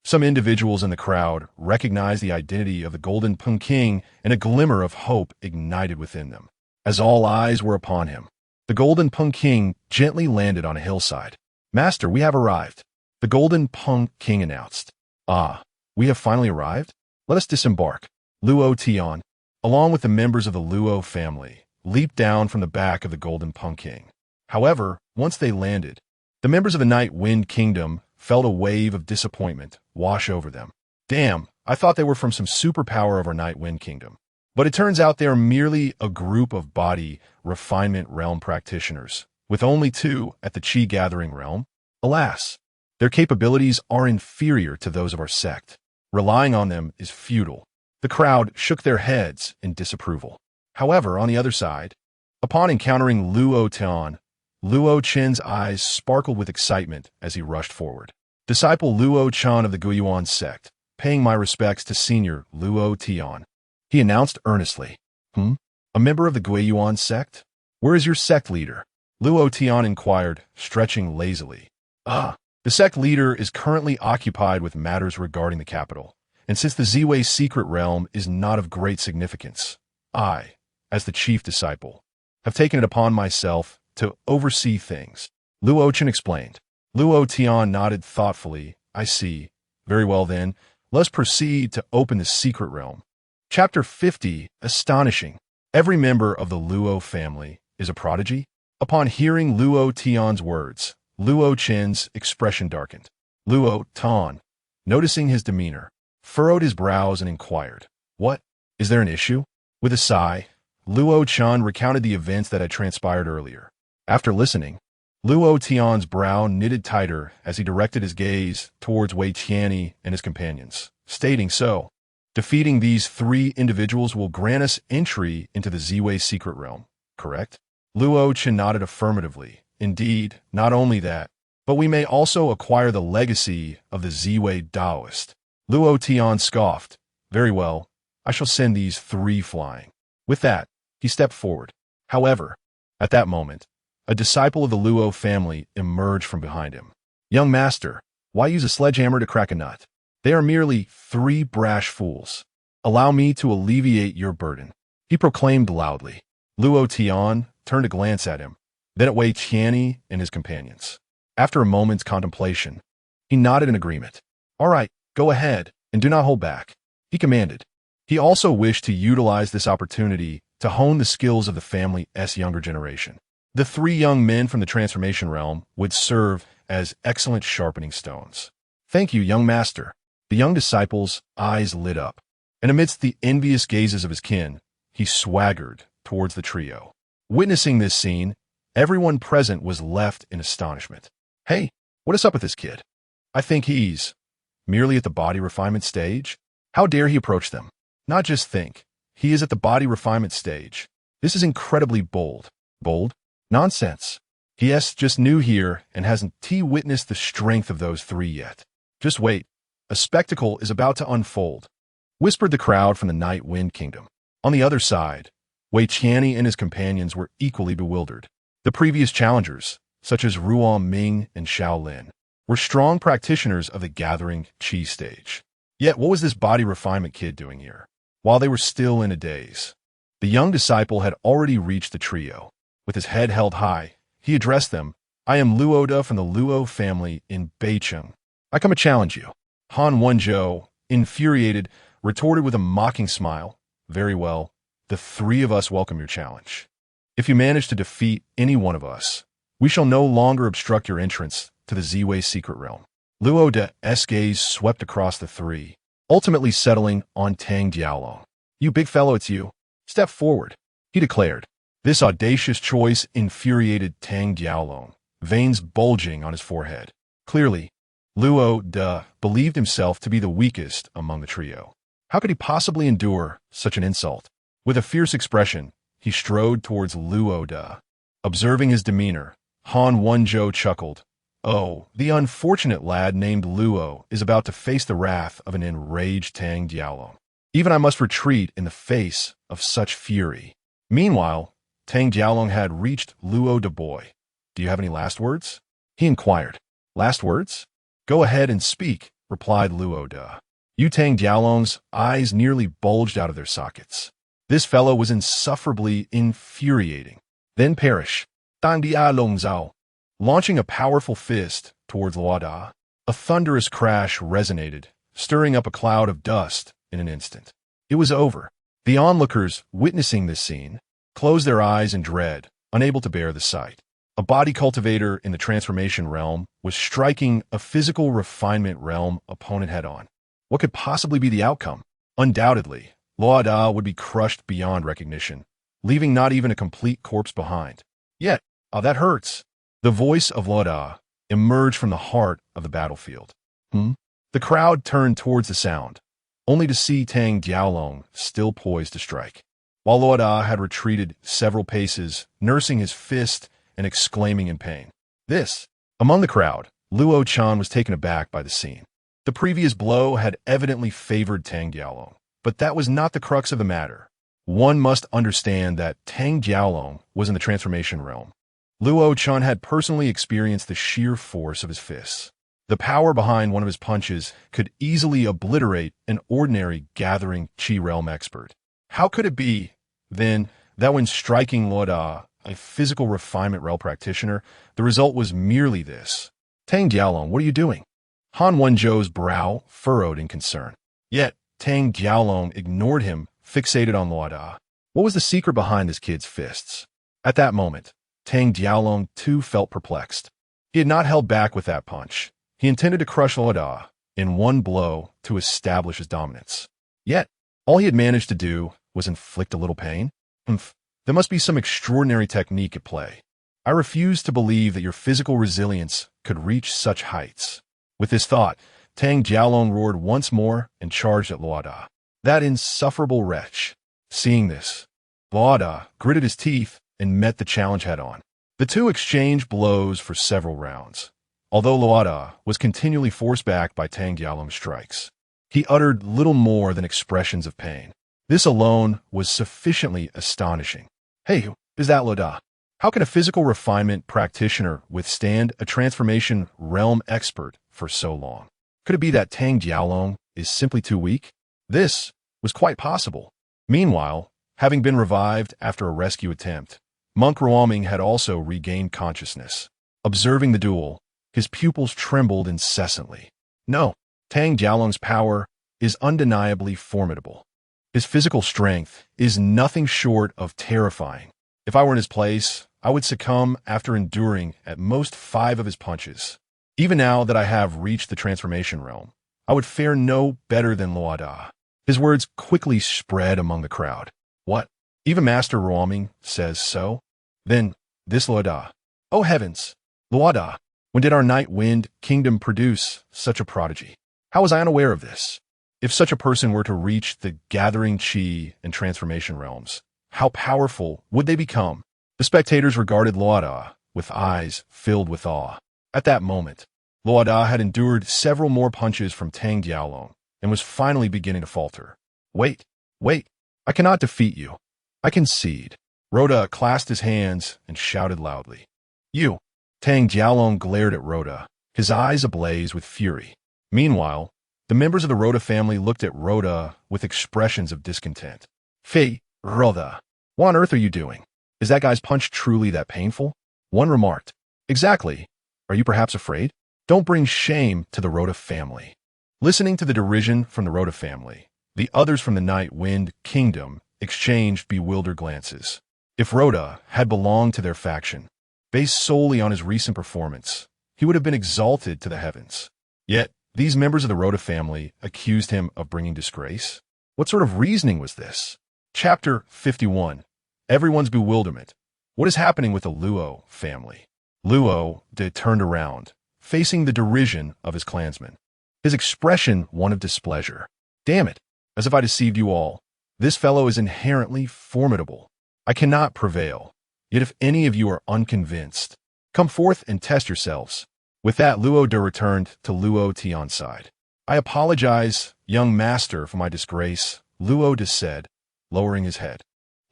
Some individuals in the crowd recognized the identity of the Golden Peking, and a glimmer of hope ignited within them. As all eyes were upon him, the Golden Peking gently landed on a hillside. Master, we have arrived, the Golden Peking announced. Ah, we have finally arrived? Let us disembark. Luo Tian, along with the members of the Luo family, leaped down from the back of the Golden Peking. However, once they landed, the members of the Night Wind Kingdom felt a wave of disappointment wash over them. Damn, I thought they were from some superpower of our Night Wind Kingdom. But it turns out they are merely a group of Body Refinement realm practitioners, with only 2 at the Qi gathering realm. Alas, their capabilities are inferior to those of our sect. Relying on them is futile. The crowd shook their heads in disapproval. However, on the other side, upon encountering Luo Tian, Luo Chen's eyes sparkled with excitement as he rushed forward. Disciple Luo Tian of the Guiyuan sect, paying my respects to Senior Luo Tian, he announced earnestly. A member of the Guiyuan sect? Where is your sect leader? Luo Tian inquired, stretching lazily. The sect leader is currently occupied with matters regarding the capital, and since the Ziwei secret realm is not of great significance, I, as the chief disciple, have taken it upon myself to oversee things. Luo Tian explained. Luo Tian nodded thoughtfully. I see. Very well then, let's proceed to open the secret realm. Chapter 50, Astonishing. Every member of the Luo family is a prodigy. Upon hearing Luo Tian's words, Luo Tian's expression darkened. Luo Tian, noticing his demeanor, furrowed his brows and inquired, "What? Is there an issue?" With a sigh, Luo Tian recounted the events that had transpired earlier. After listening, Luo Tian's brow knitted tighter as he directed his gaze towards Wei Tianyi and his companions, stating so. Defeating these three individuals will grant us entry into the Ziwei secret realm, correct? Luo Tian nodded affirmatively. Indeed, not only that, but we may also acquire the legacy of the Ziwei Taoist. Luo Tian scoffed. Very well, I shall send these three flying. With that, he stepped forward. However, at that moment, a disciple of the Luo family emerged from behind him. Young master, why use a sledgehammer to crack a nut? They are merely three brash fools. Allow me to alleviate your burden, he proclaimed loudly. Luo Tian turned a glance at him, then at Wei Tianyi and his companions. After a moment's contemplation, he nodded in agreement. All right, go ahead, and do not hold back, he commanded. He also wished to utilize this opportunity to hone the skills of the family's younger generation. The three young men from the transformation realm would serve as excellent sharpening stones. Thank you, young master. The young disciple's eyes lit up, and amidst the envious gazes of his kin, he swaggered towards the trio. Witnessing this scene, everyone present was left in astonishment. Hey, what is up with this kid? I think he's merely at the body refinement stage? How dare he approach them? Not just think, he is at the body refinement stage. This is incredibly bold. Bold? Nonsense. He is just new here and hasn't witnessed the strength of those three yet. Just wait. A spectacle is about to unfold, whispered the crowd from the Night Wind Kingdom. On the other side, Wei Tianyi and his companions were equally bewildered. The previous challengers, such as Ruan Ming and Xiao Lin, were strong practitioners of the gathering qi stage. Yet what was this body refinement kid doing here? While they were still in a daze, the young disciple had already reached the trio. With his head held high, he addressed them. I am Luo Da from the Luo family in Beicheng. I come to challenge you. Han Wenzhou, infuriated, retorted with a mocking smile. Very well, the three of us welcome your challenge. If you manage to defeat any one of us, we shall no longer obstruct your entrance to the Ziwei secret realm. Luo Da's gaze swept across the three, ultimately settling on Tang Diaolong. You big fellow, it's you. Step forward, he declared. This audacious choice infuriated Tang Diaolong, veins bulging on his forehead. Clearly, Luo Da believed himself to be the weakest among the trio. How could he possibly endure such an insult? With a fierce expression, he strode towards Luo Da. Observing his demeanor, Han Wenzhou chuckled. Oh, the unfortunate lad named Luo is about to face the wrath of an enraged Tang Diaolong. Even I must retreat in the face of such fury. Meanwhile, Tang Diaolong had reached Luo Da boy. Do you have any last words? He inquired. Last words? Go ahead and speak, replied Luo Da. Yu Tang Diaolong's eyes nearly bulged out of their sockets. This fellow was insufferably infuriating. Then perish. Tang Diaolong Zhao. Launching a powerful fist towards Luo Da, a thunderous crash resonated, stirring up a cloud of dust in an instant. It was over. The onlookers, witnessing this scene, closed their eyes in dread, unable to bear the sight. A body cultivator in the transformation realm was striking a physical refinement realm opponent head-on. What could possibly be the outcome? Undoubtedly, Luo Da would be crushed beyond recognition, leaving not even a complete corpse behind. Yet, that hurts. The voice of Luo Da emerged from the heart of the battlefield. The crowd turned towards the sound, only to see Tang Diaolong still poised to strike. While Luo Da had retreated several paces, nursing his fist and exclaiming in pain. Among the crowd, Luo Tian was taken aback by the scene. The previous blow had evidently favored Tang Diaolong, but that was not the crux of the matter. One must understand that Tang Diaolong was in the transformation realm. Luo Tian had personally experienced the sheer force of his fists. The power behind one of his punches could easily obliterate an ordinary gathering qi realm expert. How could it be, then, that when striking Luo Da, a physical refinement realm practitioner, the result was merely this. Tang Jiaolong, what are you doing? Han Wenzhou's brow furrowed in concern. Yet, Tang Jiaolong ignored him, fixated on Luo Da. What was the secret behind this kid's fists? At that moment, Tang Jiaolong too felt perplexed. He had not held back with that punch. He intended to crush Luo Da in one blow to establish his dominance. Yet, all he had managed to do was inflict a little pain. There must be some extraordinary technique at play. I refuse to believe that your physical resilience could reach such heights. With this thought, Tang Jiaolong roared once more and charged at Luo Da. That insufferable wretch. Seeing this, Luo Da gritted his teeth and met the challenge head-on. The two exchanged blows for several rounds. Although Luo Da was continually forced back by Tang Jiaolong's strikes, he uttered little more than expressions of pain. This alone was sufficiently astonishing. Hey, who is that Luo Da? How can a physical refinement practitioner withstand a transformation realm expert for so long? Could it be that Tang Jiaolong is simply too weak? This was quite possible. Meanwhile, having been revived after a rescue attempt, Monk Ruoming had also regained consciousness. Observing the duel, his pupils trembled incessantly. No, Tang Jiaolong's power is undeniably formidable. His physical strength is nothing short of terrifying. If I were in his place, I would succumb after enduring at most 5 of his punches. Even now that I have reached the transformation realm, I would fare no better than Luo Da. His words quickly spread among the crowd. What? Even Master Ruoming says so? Then, this Luo Da. Oh heavens! Luo Da, when did our Night Wind Kingdom produce such a prodigy? How was I unaware of this? If such a person were to reach the gathering chi and transformation realms, how powerful would they become? The spectators regarded Luo Da with eyes filled with awe. At that moment, Luo Da had endured several more punches from Tang Jiaolong and was finally beginning to falter. Wait, I cannot defeat you. I concede. Rhoda clasped his hands and shouted loudly. You! Tang Jiaolong glared at Rhoda, his eyes ablaze with fury. Meanwhile, the members of the Rhoda family looked at Rhoda with expressions of discontent. Fei, Rhoda, what on earth are you doing? Is that guy's punch truly that painful? One remarked. Exactly. Are you perhaps afraid? Don't bring shame to the Rhoda family. Listening to the derision from the Rhoda family, the others from the Night Wind Kingdom exchanged bewildered glances. If Rhoda had belonged to their faction, based solely on his recent performance, he would have been exalted to the heavens. Yet, these members of the Rhoda family accused him of bringing disgrace. What sort of reasoning was this? Chapter 51. Everyone's bewilderment. What is happening with the Luo family? Luo turned around, facing the derision of his clansmen. His expression one of displeasure. Damn it, as if I deceived you all. This fellow is inherently formidable. I cannot prevail. Yet if any of you are unconvinced, come forth and test yourselves. With that, Luo De returned to Luo Tian's side. I apologize, young master, for my disgrace, Luo De said, lowering his head.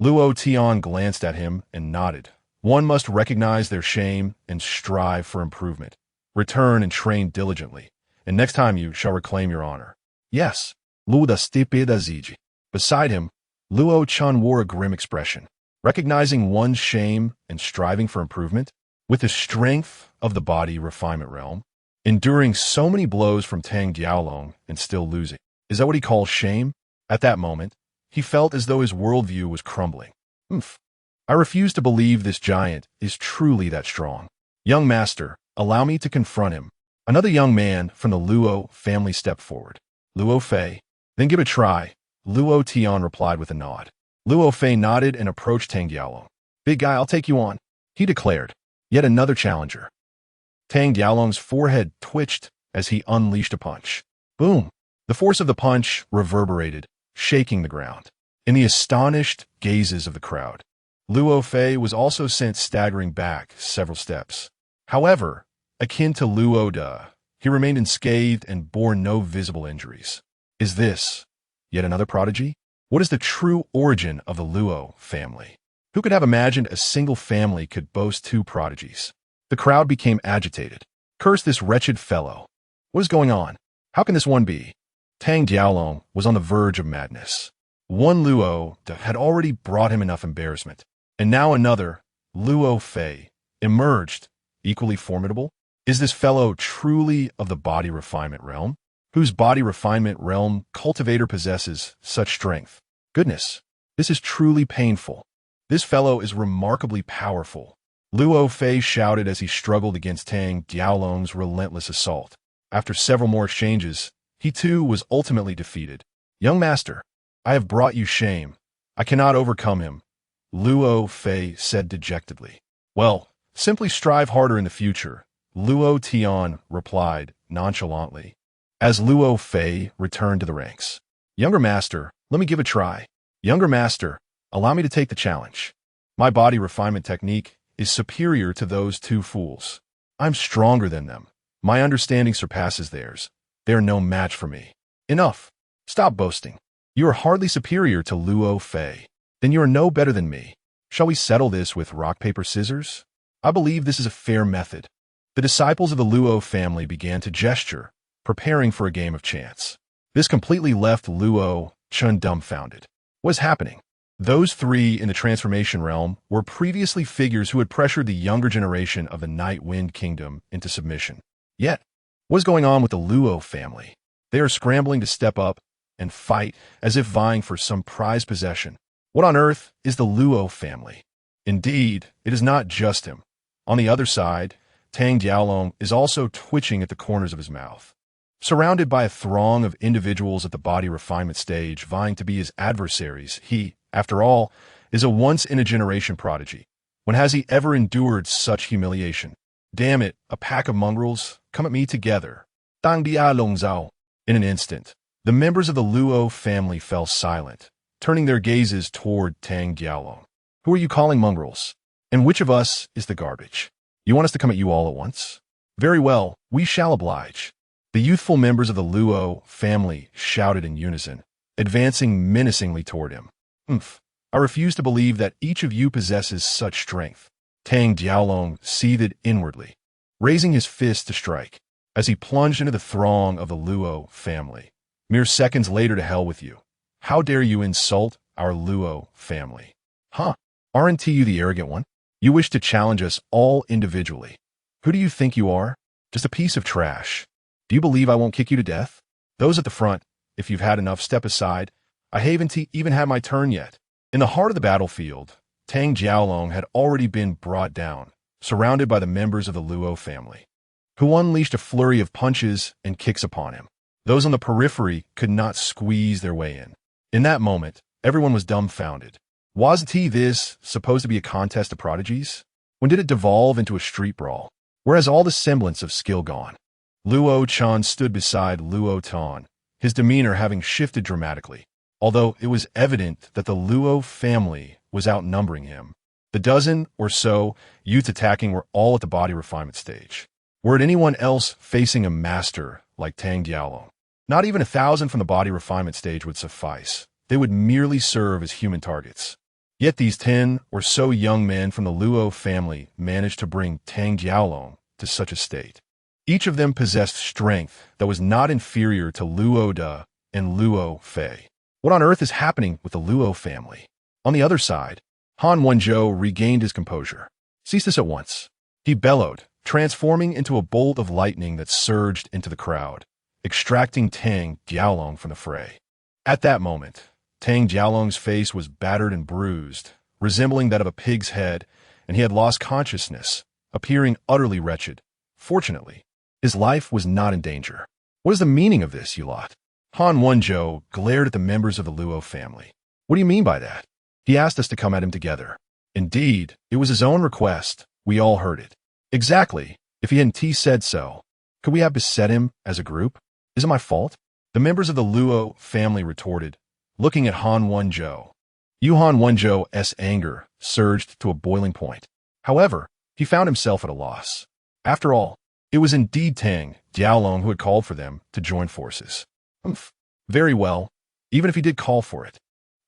Luo Tian glanced at him and nodded. One must recognize their shame and strive for improvement. Return and train diligently, and next time you shall reclaim your honor. Yes, Luo Da stipida ziji. Beside him, Luo Chun wore a grim expression. Recognizing one's shame and striving for improvement, with the strength of the body refinement realm, enduring so many blows from Tang Jiaolong and still losing. Is that what he calls shame? At that moment, he felt as though his worldview was crumbling. I refuse to believe this giant is truly that strong. Young master, allow me to confront him. Another young man from the Luo family stepped forward. Luo Fei, then give it a try, Luo Tian replied with a nod. Luo Fei nodded and approached Tang Jiaolong. Big guy, I'll take you on, he declared. Yet another challenger. Tang Jiaolong's forehead twitched as he unleashed a punch. Boom! The force of the punch reverberated, shaking the ground. In the astonished gazes of the crowd, Luo Fei was also sent staggering back several steps. However, akin to Luo De, he remained unscathed and bore no visible injuries. Is this yet another prodigy? What is the true origin of the Luo family? Who could have imagined a single family could boast 2 prodigies? The crowd became agitated. Curse this wretched fellow. What is going on? How can this one be? Tang Jiaolong was on the verge of madness. One Luo had already brought him enough embarrassment, and now another, Luo Fei, emerged, equally formidable. Is this fellow truly of the body refinement realm? Whose body refinement realm cultivator possesses such strength? Goodness, this is truly painful. This fellow is remarkably powerful. Luo Fei shouted as he struggled against Tang Diaolong's relentless assault. After several more exchanges, he too was ultimately defeated. Young master, I have brought you shame. I cannot overcome him, Luo Fei said dejectedly. Well, simply strive harder in the future, Luo Tian replied nonchalantly. As Luo Fei returned to the ranks. Younger master, let me give a try. Younger master, allow me to take the challenge. My body refinement technique is superior to those two fools. I'm stronger than them. My understanding surpasses theirs. They are no match for me. Enough. Stop boasting. You are hardly superior to Luo Fei. Then you are no better than me. Shall we settle this with rock, paper, scissors? I believe this is a fair method. The disciples of the Luo family began to gesture, preparing for a game of chance. This completely left Luo Tian dumbfounded. What is happening? Those three in the transformation realm were previously figures who had pressured the younger generation of the Night Wind Kingdom into submission. Yet, what is going on with the Luo family? They are scrambling to step up and fight as if vying for some prized possession. What on earth is the Luo family? Indeed, it is not just him. On the other side, Tang Diaolong is also twitching at the corners of his mouth. Surrounded by a throng of individuals at the body refinement stage vying to be his adversaries, he, after all, is a once-in-a-generation prodigy. When has he ever endured such humiliation? Damn it, a pack of mongrels, come at me together. Tang Diaolong Zhao. In an instant, the members of the Luo family fell silent, turning their gazes toward Tang Diaolong. Who are you calling mongrels? And which of us is the garbage? You want us to come at you all at once? Very well, we shall oblige. The youthful members of the Luo family shouted in unison, advancing menacingly toward him. I refuse to believe that each of you possesses such strength. Tang Diaolong seethed inwardly, raising his fist to strike, as he plunged into the throng of the Luo family. Mere seconds later, to hell with you. How dare you insult our Luo family? Huh? Aren't you the arrogant one? You wish to challenge us all individually. Who do you think you are? Just a piece of trash. Do you believe I won't kick you to death? Those at the front, if you've had enough, step aside. I haven't even had my turn yet. In the heart of the battlefield, Tang Diaolong had already been brought down, surrounded by the members of the Luo family, who unleashed a flurry of punches and kicks upon him. Those on the periphery could not squeeze their way in. In that moment, everyone was dumbfounded. Wasn't this supposed to be a contest of prodigies? When did it devolve into a street brawl? Where has all the semblance of skill gone? Luo Tian stood beside Luo Tian, his demeanor having shifted dramatically, although it was evident that the Luo family was outnumbering him. The dozen or so youths attacking were all at the body refinement stage. Were it anyone else facing a master like Tang Diaolong, not even 1,000 from the body refinement stage would suffice. They would merely serve as human targets. Yet these 10 or so young men from the Luo family managed to bring Tang Diaolong to such a state. Each of them possessed strength that was not inferior to Luo Da and Luo Fei. What on earth is happening with the Luo family? On the other side, Han Wenzhou regained his composure. Cease this at once, he bellowed, transforming into a bolt of lightning that surged into the crowd, extracting Tang Diaolong from the fray. At that moment, Tang Diaolong's face was battered and bruised, resembling that of a pig's head, and he had lost consciousness, appearing utterly wretched. Fortunately, his life was not in danger. What is the meaning of this, you lot? Han Wenzhou glared at the members of the Luo family. What do you mean by that? He asked us to come at him together. Indeed, it was his own request. We all heard it. Exactly. If he hadn't said so, could we have beset him as a group? Is it my fault? The members of the Luo family retorted, looking at Han Wenzhou. Han Wenzhou's anger surged to a boiling point. However, he found himself at a loss. After all, it was indeed Tang Diaolong who had called for them to join forces. Very well, even if he did call for it.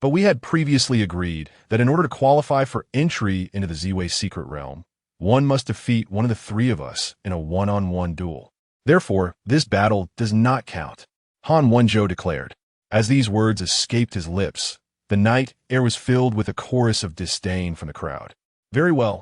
But we had previously agreed that in order to qualify for entry into the Ziwei secret realm, one must defeat one of the three of us in a one-on-one duel. Therefore, this battle does not count, Han Wenzhou declared. As these words escaped his lips, The night air was filled with a chorus of disdain from the crowd. Very well.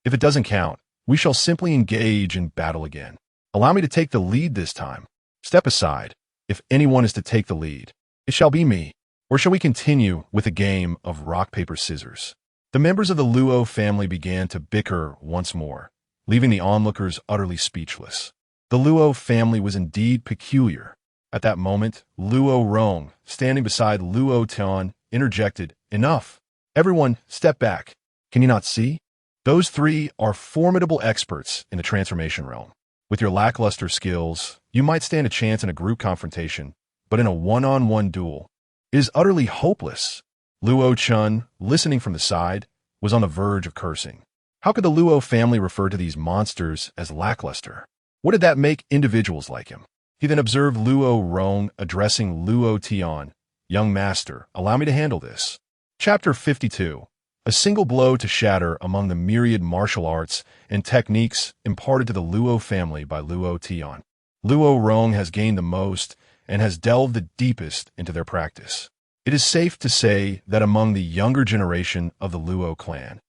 If it doesn't count, we shall simply engage in battle again. Allow me to take the lead this time. Step aside. If anyone is to take the lead, it shall be me. Or shall we continue with a game of rock, paper, scissors? The members of the Luo family began to bicker once more, leaving the onlookers utterly speechless. The Luo family was indeed peculiar. At that moment, Luo Rong, standing beside Luo Tian, interjected, "Enough. Everyone, step back. Can you not see? Those three are formidable experts in the transformation realm. With your lackluster skills, you might stand a chance in a group confrontation, but in a one-on-one duel, it is utterly hopeless." Luo Chun, listening from the side, was on the verge of cursing. How could the Luo family refer to these monsters as lackluster? What did that make individuals like him? He then observed Luo Rong addressing Luo Tian, "Young master, allow me to handle this." Chapter 52. A single blow to shatter among the myriad martial arts and techniques imparted to the Luo family by Luo Tian. Luo Rong has gained the most and has delved the deepest into their practice. It is safe to say that among the younger generation of the Luo clan,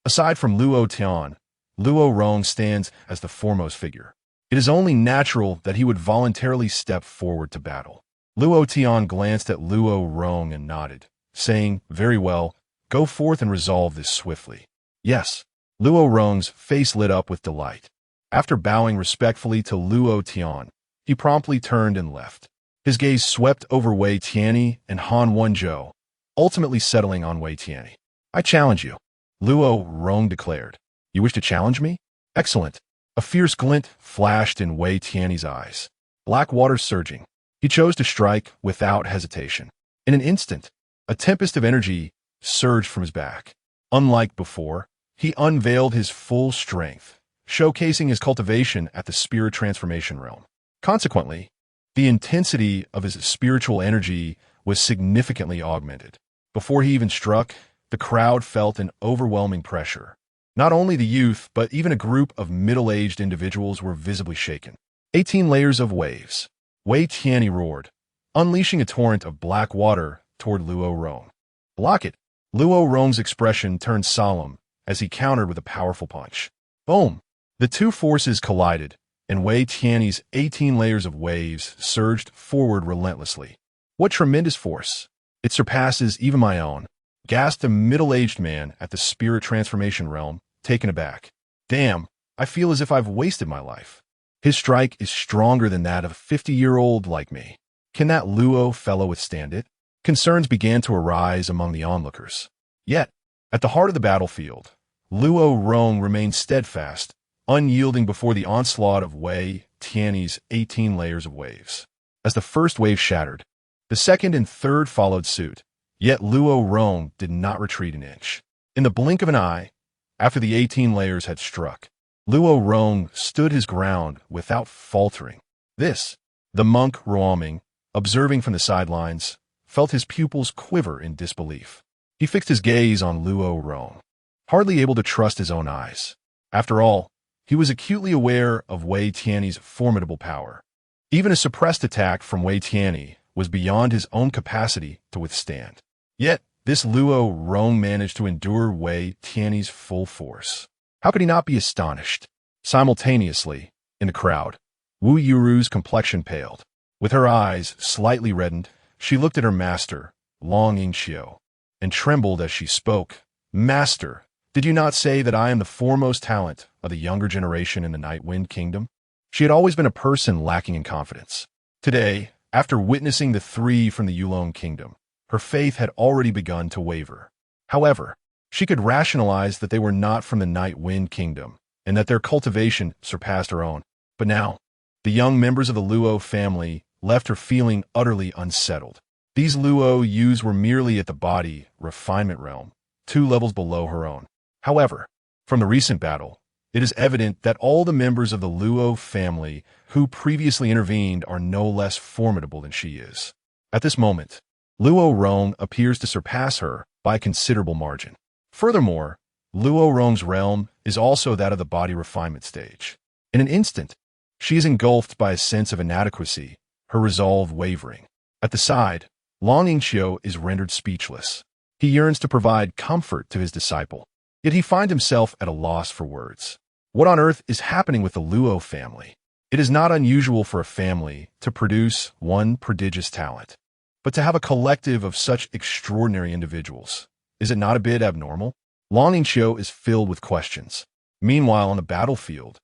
aside from Luo Tian, Luo Rong stands as the foremost figure. It is only natural that he would voluntarily step forward to battle. Luo Tian glanced at Luo Rong and nodded, saying, "Very well, go forth and resolve this swiftly." "Yes." Luo Rong's face lit up with delight. After bowing respectfully to Luo Tian, he promptly turned and left. His gaze swept over Wei Tianyi and Han Wenzhou, ultimately settling on Wei Tianyi. "I challenge you," Luo Rong declared. "You wish to challenge me? Excellent." A fierce glint flashed in Wei Tianyi's eyes. Black water surging. He chose to strike without hesitation. In an instant, a tempest of energy surged from his back. Unlike before, he unveiled his full strength, showcasing his cultivation at the spirit transformation realm. Consequently, the intensity of his spiritual energy was significantly augmented. Before he even struck, the crowd felt an overwhelming pressure. Not only the youth, but even a group of middle-aged individuals were visibly shaken. 18 layers of waves. Wei Tianyi roared, unleashing a torrent of black water toward Luo Rong. "Block it!" Luo Rong's expression turned solemn as he countered with a powerful punch. Boom! The two forces collided, and Wei Tianyi's 18 layers of waves surged forward relentlessly. "What tremendous force! It surpasses even my own," gasped a middle-aged man at the spirit transformation realm, taken aback. "Damn, I feel as if I've wasted my life. His strike is stronger than that of a 50-year-old like me. Can that Luo fellow withstand it?" Concerns began to arise among the onlookers. Yet, at the heart of the battlefield, Luo Rong remained steadfast, unyielding before the onslaught of Wei Tianyi's 18 layers of waves. As the first wave shattered, the second and third followed suit. Yet Luo Rong did not retreat an inch. In the blink of an eye, after the 18 layers had struck, Luo Rong stood his ground without faltering. The monk Ruoming, observing from the sidelines, felt his pupils quiver in disbelief. He fixed his gaze on Luo Rong, hardly able to trust his own eyes. After all, he was acutely aware of Wei Tianyi's formidable power. Even a suppressed attack from Wei Tianyi was beyond his own capacity to withstand. Yet, this Luo Rong managed to endure Wei Tianyi's full force. How could he not be astonished? Simultaneously, in the crowd, Wu Yuru's complexion paled. With her eyes slightly reddened, she looked at her master, Long Yingxiu, and trembled as she spoke. "Master, did you not say that I am the foremost talent of the younger generation in the Night Wind Kingdom?" She had always been a person lacking in confidence. Today, after witnessing the three from the Yulong Kingdom, her faith had already begun to waver. However, she could rationalize that they were not from the Night Wind Kingdom, and that their cultivation surpassed her own. But now, the young members of the Luo family left her feeling utterly unsettled. These Luo Yus were merely at the Body Refinement realm, 2 levels below her own. However, from the recent battle, it is evident that all the members of the Luo family who previously intervened are no less formidable than she is. At this moment, Luo Rong appears to surpass her by a considerable margin. Furthermore, Luo Rong's realm is also that of the Body Refinement stage. In an instant, she is engulfed by a sense of inadequacy, her resolve wavering. At the side, Long Yingxiu is rendered speechless. He yearns to provide comfort to his disciple, yet he finds himself at a loss for words. What on earth is happening with the Luo family? It is not unusual for a family to produce one prodigious talent, but to have a collective of such extraordinary individuals. Is it not a bit abnormal? Longingqiu is filled with questions. Meanwhile, on the battlefield,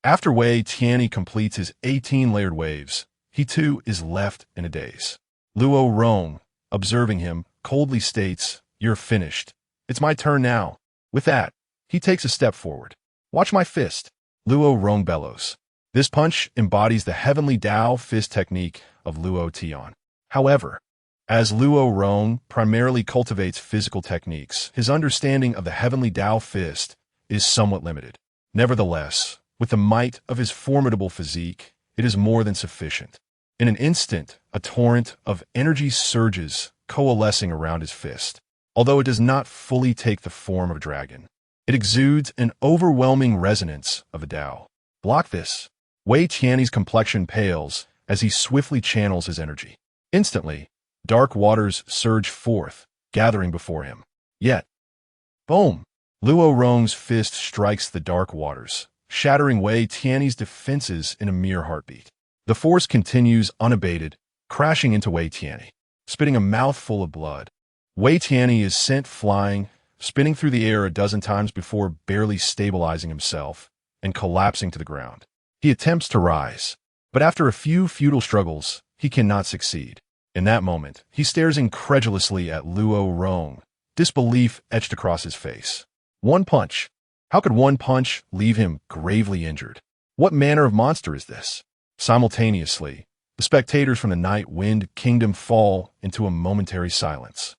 after Wei Tianyi completes his 18-layered waves, he too is left in a daze. Luo Rong, observing him, coldly states, "You're finished. It's my turn now." With that, he takes a step forward. "Watch my fist." Luo Rong bellows. This punch embodies the Heavenly Dao fist technique of Luo Tian. However, as Luo Rong primarily cultivates physical techniques, his understanding of the Heavenly Dao fist is somewhat limited. Nevertheless, with the might of his formidable physique, it is more than sufficient. In an instant, a torrent of energy surges, coalescing around his fist. Although it does not fully take the form of a dragon, it exudes an overwhelming resonance of a Dao. Block this. Wei Tianyi's complexion pales as he swiftly channels his energy. Instantly, dark waters surge forth, gathering before him. Yet, boom! Luo Rong's fist strikes the dark waters, shattering Wei Tianyi's defenses in a mere heartbeat. The force continues unabated, crashing into Wei Tianyi, spitting a mouthful of blood. Wei Tianyi is sent flying, spinning through the air a dozen times before barely stabilizing himself and collapsing to the ground. He attempts to rise, but after a few futile struggles, he cannot succeed. In that moment, he stares incredulously at Luo Rong, disbelief etched across his face. One punch. How could one punch leave him gravely injured? What manner of monster is this? Simultaneously, the spectators from the Night Wind Kingdom fall into a momentary silence,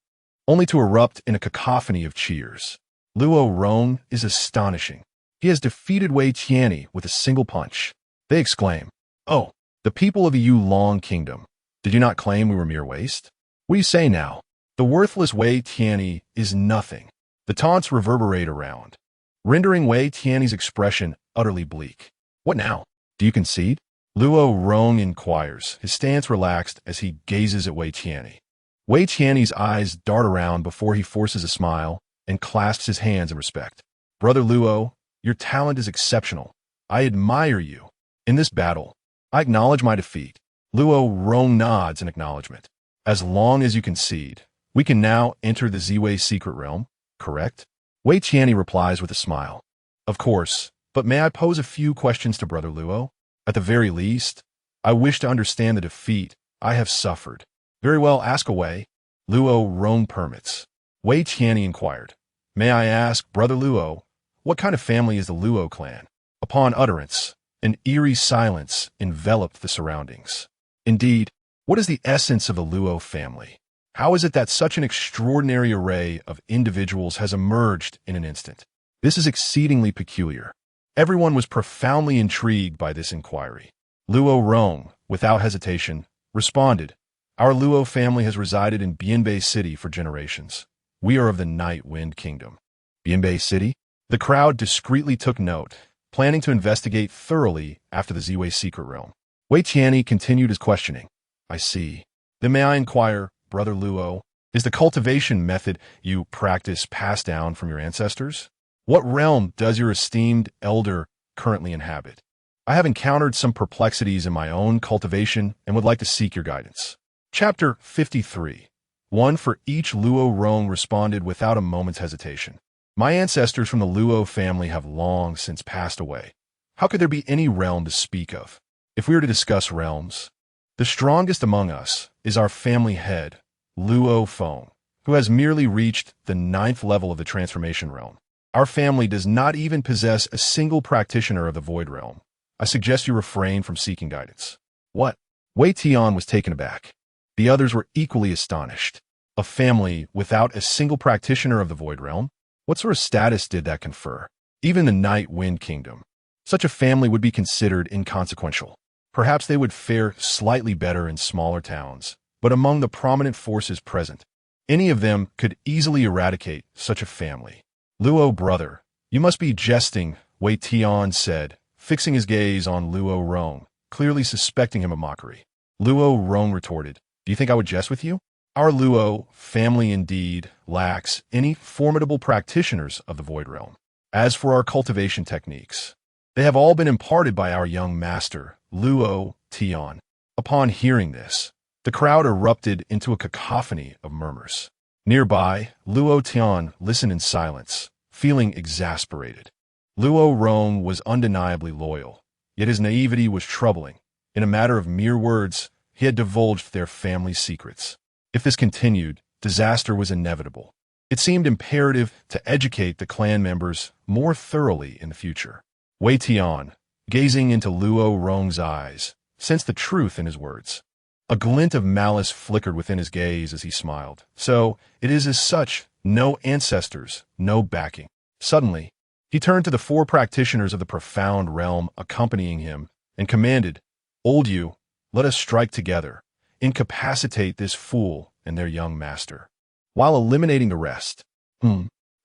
only to erupt in a cacophony of cheers. Luo Rong is astonishing. He has defeated Wei Tianyi with a single punch. They exclaim, "Oh, the people of the Yulong Kingdom, did you not claim we were mere waste? What do you say now? The worthless Wei Tianyi is nothing." The taunts reverberate around, rendering Wei Tianyi's expression utterly bleak. "What now? Do you concede?" Luo Rong inquires, his stance relaxed as he gazes at Wei Tianyi. Wei Tianyi's eyes dart around before he forces a smile and clasps his hands in respect. "Brother Luo, your talent is exceptional. I admire you. In this battle, I acknowledge my defeat." Luo Rong nods in acknowledgement. "As long as you concede, we can now enter the Ziwei secret realm, correct?" Wei Tianyi replies with a smile. "Of course, but may I pose a few questions to Brother Luo? At the very least, I wish to understand the defeat I have suffered." "Very well, ask away." Luo Rong permits. Wei Tianyi inquired, "May I ask, Brother Luo, what kind of family is the Luo clan?" Upon utterance, an eerie silence enveloped the surroundings. Indeed, what is the essence of the Luo family? How is it that such an extraordinary array of individuals has emerged in an instant? This is exceedingly peculiar. Everyone was profoundly intrigued by this inquiry. Luo Rong, without hesitation, responded, "Our Luo family has resided in Bianbei City for generations. We are of the Night Wind Kingdom." Bianbei City? The crowd discreetly took note, planning to investigate thoroughly after the Ziwei secret realm. Wei Tianyi continued his questioning. "I see. Then may I inquire, Brother Luo, is the cultivation method you practice passed down from your ancestors? What realm does your esteemed elder currently inhabit? I have encountered some perplexities in my own cultivation and would like to seek your guidance." Chapter 53. One for each. Luo Rong responded without a moment's hesitation. "My ancestors from the Luo family have long since passed away. How could there be any realm to speak of? If we were to discuss realms, the strongest among us is our family head, Luo Feng, who has merely reached the 9th level of the transformation realm. Our family does not even possess a single practitioner of the void realm. I suggest you refrain from seeking guidance." "What?" Wei Tian was taken aback. The others were equally astonished. A family without a single practitioner of the void realm? What sort of status did that confer? Even the Night Wind Kingdom. Such a family would be considered inconsequential. Perhaps they would fare slightly better in smaller towns, but among the prominent forces present, any of them could easily eradicate such a family. "Luo, brother, you must be jesting," Wei Tian said, fixing his gaze on Luo Rong, clearly suspecting him of mockery. Luo Rong retorted, "Do you think I would jest with you? Our Luo family indeed lacks any formidable practitioners of the Void Realm. As for our cultivation techniques, they have all been imparted by our young master, Luo Tian. Upon hearing this, the crowd erupted into a cacophony of murmurs. Nearby, Luo Tian listened in silence, feeling exasperated. Luo Rong was undeniably loyal, yet his naivety was troubling. In a matter of mere words, he had divulged their family secrets. If this continued, disaster was inevitable. It seemed imperative to educate the clan members more thoroughly in the future. Wei Tian, gazing into Luo Rong's eyes, sensed the truth in his words. A glint of malice flickered within his gaze as he smiled. So, it is as such, no ancestors, no backing. Suddenly, he turned to the 4 practitioners of the profound realm accompanying him and commanded, "Old you, let us strike together, incapacitate this fool and their young master, while eliminating the rest."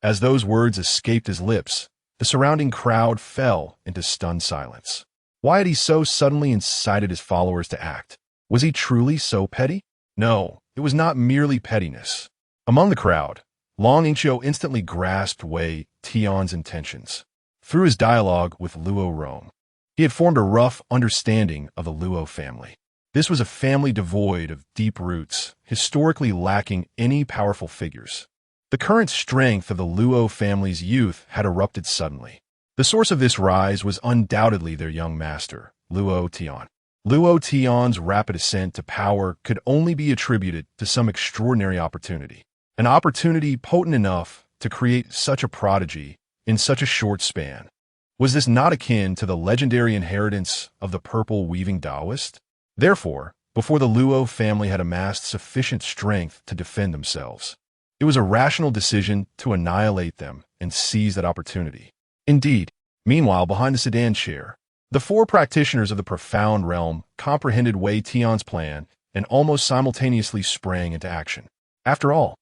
As those words escaped his lips, the surrounding crowd fell into stunned silence. Why had he so suddenly incited his followers to act? Was he truly so petty? No, it was not merely pettiness. Among the crowd, Long Yingqiu instantly grasped Wei Tian's intentions. Through his dialogue with Luo Rong, he had formed a rough understanding of the Luo family. This was a family devoid of deep roots, historically lacking any powerful figures. The current strength of the Luo family's youth had erupted suddenly. The source of this rise was undoubtedly their young master, Luo Tian. Luo Tian's rapid ascent to power could only be attributed to some extraordinary opportunity. An opportunity potent enough to create such a prodigy in such a short span. Was this not akin to the legendary inheritance of the purple weaving Taoist? Therefore, before the Luo family had amassed sufficient strength to defend themselves, it was a rational decision to annihilate them and seize that opportunity. Indeed, meanwhile, behind the sedan chair, the 4 practitioners of the profound realm comprehended Wei Tian's plan and almost simultaneously sprang into action. After all,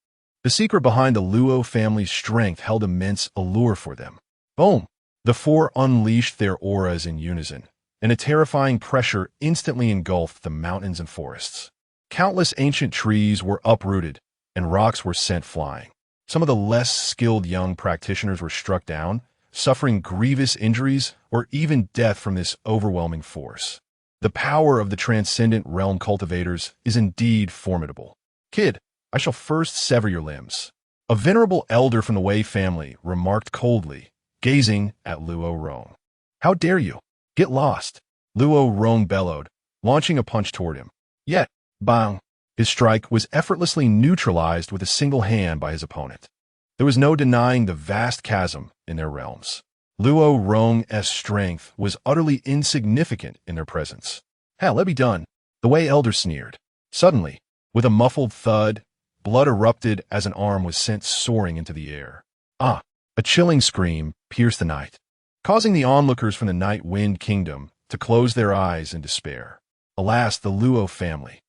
the secret behind the Luo family's strength held immense allure for them. Boom! The 4 unleashed their auras in unison, and a terrifying pressure instantly engulfed the mountains and forests. Countless ancient trees were uprooted, and rocks were sent flying. Some of the less skilled young practitioners were struck down, suffering grievous injuries or even death from this overwhelming force. The power of the transcendent realm cultivators is indeed formidable. "Kid, I shall first sever your limbs," a venerable elder from the Wei family remarked coldly, gazing at Luo Rong. "How dare you? Get lost," Luo Rong bellowed, launching a punch toward him. Yet, bang! His strike was effortlessly neutralized with a single hand by his opponent. There was no denying the vast chasm in their realms. Luo Rong's strength was utterly insignificant in their presence. "Hell, let be done," the Wei elder sneered. Suddenly, with a muffled thud, blood erupted as an arm was sent soaring into the air. A chilling scream pierced the night, causing the onlookers from the Night Wind Kingdom to close their eyes in despair. Alas, the Luo family.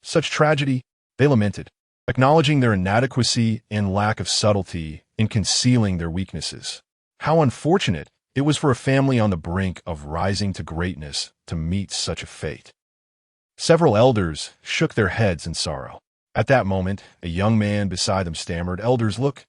Such tragedy, they lamented, acknowledging their inadequacy and lack of subtlety in concealing their weaknesses. How unfortunate it was for a family on the brink of rising to greatness to meet such a fate. Several elders shook their heads in sorrow. At that moment, a young man beside them stammered, "Elders, look.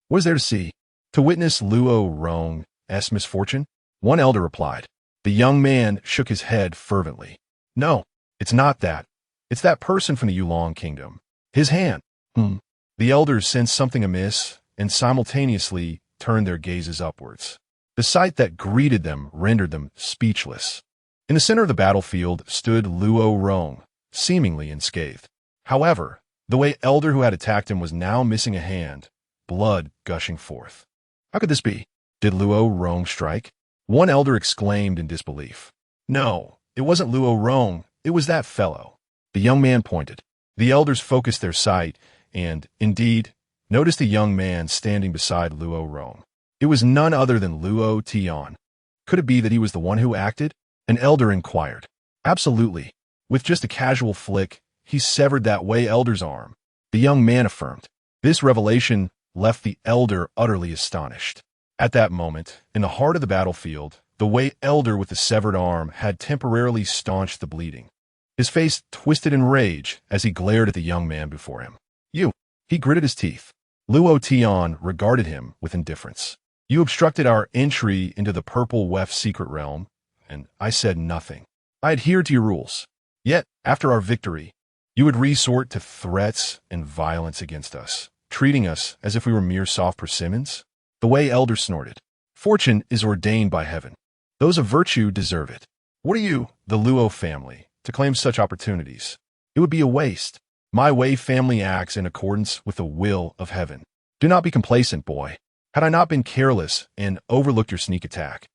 What is there to see? To witness Luo Rong's misfortune?" One elder replied. The young man shook his head fervently. "No, it's not that. It's that person from the Yulong Kingdom. His hand." The elders sensed something amiss and simultaneously turned their gazes upwards. The sight that greeted them rendered them speechless. In the center of the battlefield stood Luo Rong, seemingly unscathed. However, the Wei elder who had attacked him was now missing a hand, blood gushing forth. How could this be? Did Luo Rong strike? One elder exclaimed in disbelief. "No, it wasn't Luo Rong, it was that fellow." The young man pointed. The elders focused their sight and, indeed, noticed a young man standing beside Luo Rong. It was none other than Luo Tian. Could it be that he was the one who acted? An elder inquired. Absolutely. With just a casual flick, he severed that Wei elder's arm. The young man affirmed. This revelation left the elder utterly astonished. At that moment, in the heart of the battlefield, the Wei elder with the severed arm had temporarily staunched the bleeding. His face twisted in rage as he glared at the young man before him. You. He gritted his teeth. Luo Tian regarded him with indifference. You obstructed our entry into the purple weft secret realm, and I said nothing. I adhered to your rules. Yet, after our victory, you would resort to threats and violence against us, treating us as if we were mere soft persimmons? The Wei elder snorted. Fortune is ordained by heaven. Those of virtue deserve it. What are you, the Luo family, to claim such opportunities? It would be a waste. My Wei family acts in accordance with the will of heaven. Do not be complacent, boy. Had I not been careless and overlooked your sneak attack,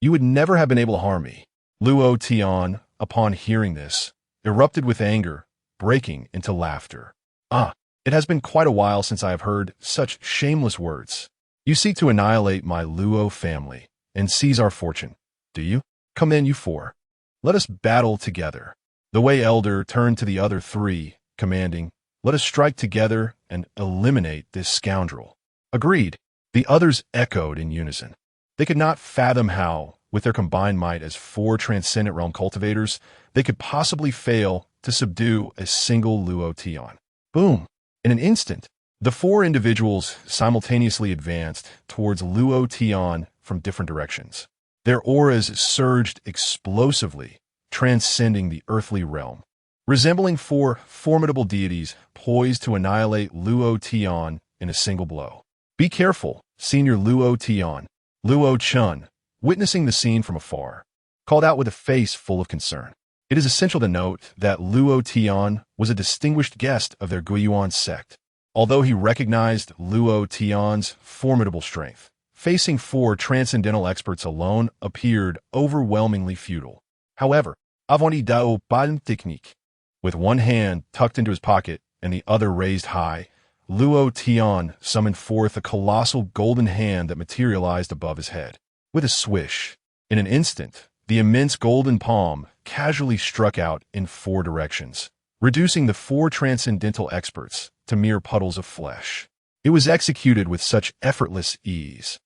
you would never have been able to harm me. Luo Tian, upon hearing this, erupted with anger, breaking into laughter. It has been quite a while since I have heard such shameless words. You seek to annihilate my Luo family and seize our fortune, do you? Come in, you four. Let us battle together. The Wei elder turned to the other three, commanding, let us strike together and eliminate this scoundrel. Agreed. The others echoed in unison. They could not fathom how, with their combined might as 4 transcendent realm cultivators, they could possibly fail to subdue a single Luo Tian. Boom! In an instant, the 4 individuals simultaneously advanced towards Luo Tian from different directions. Their auras surged explosively, transcending the earthly realm, resembling 4 formidable deities poised to annihilate Luo Tian in a single blow. Be careful, Senior Luo Tian. Luo Chun, witnessing the scene from afar, called out with a face full of concern. It is essential to note that Luo Tian was a distinguished guest of their Guiyuan sect. Although he recognized Luo Tian's formidable strength, facing 4 transcendental experts alone appeared overwhelmingly futile. However, Heavenly Dao Scripture Technique, with one hand tucked into his pocket and the other raised high, Luo Tian summoned forth a colossal golden hand that materialized above his head. With a swish, in an instant, the immense golden palm casually struck out in 4 directions, reducing the 4 transcendental experts to mere puddles of flesh. It was executed with such effortless ease,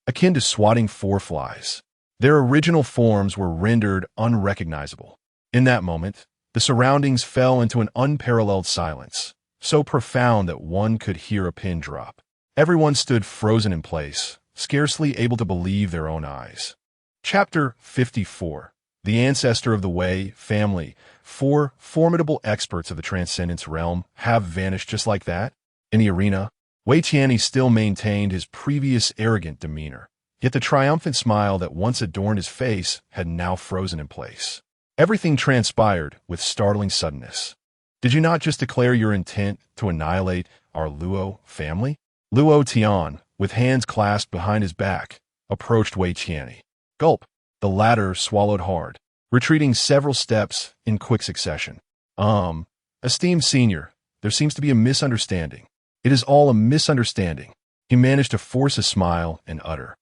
akin to swatting 4 flies. Their original forms were rendered unrecognizable. In that moment, the surroundings fell into an unparalleled silence, so profound that one could hear a pin drop. Everyone stood frozen in place, scarcely able to believe their own eyes. Chapter 54. The ancestor of the Wei family, 4 formidable experts of the Transcendence realm, have vanished just like that? In the arena, Wei Tianyi still maintained his previous arrogant demeanor, yet the triumphant smile that once adorned his face had now frozen in place. Everything transpired with startling suddenness. Did you not just declare your intent to annihilate our Luo family? Luo Tian, with hands clasped behind his back, approached Wei Tianyi. Gulp. The latter swallowed hard, retreating several steps in quick succession. Esteemed senior, there seems to be a misunderstanding. It is all a misunderstanding. He managed to force a smile and utter.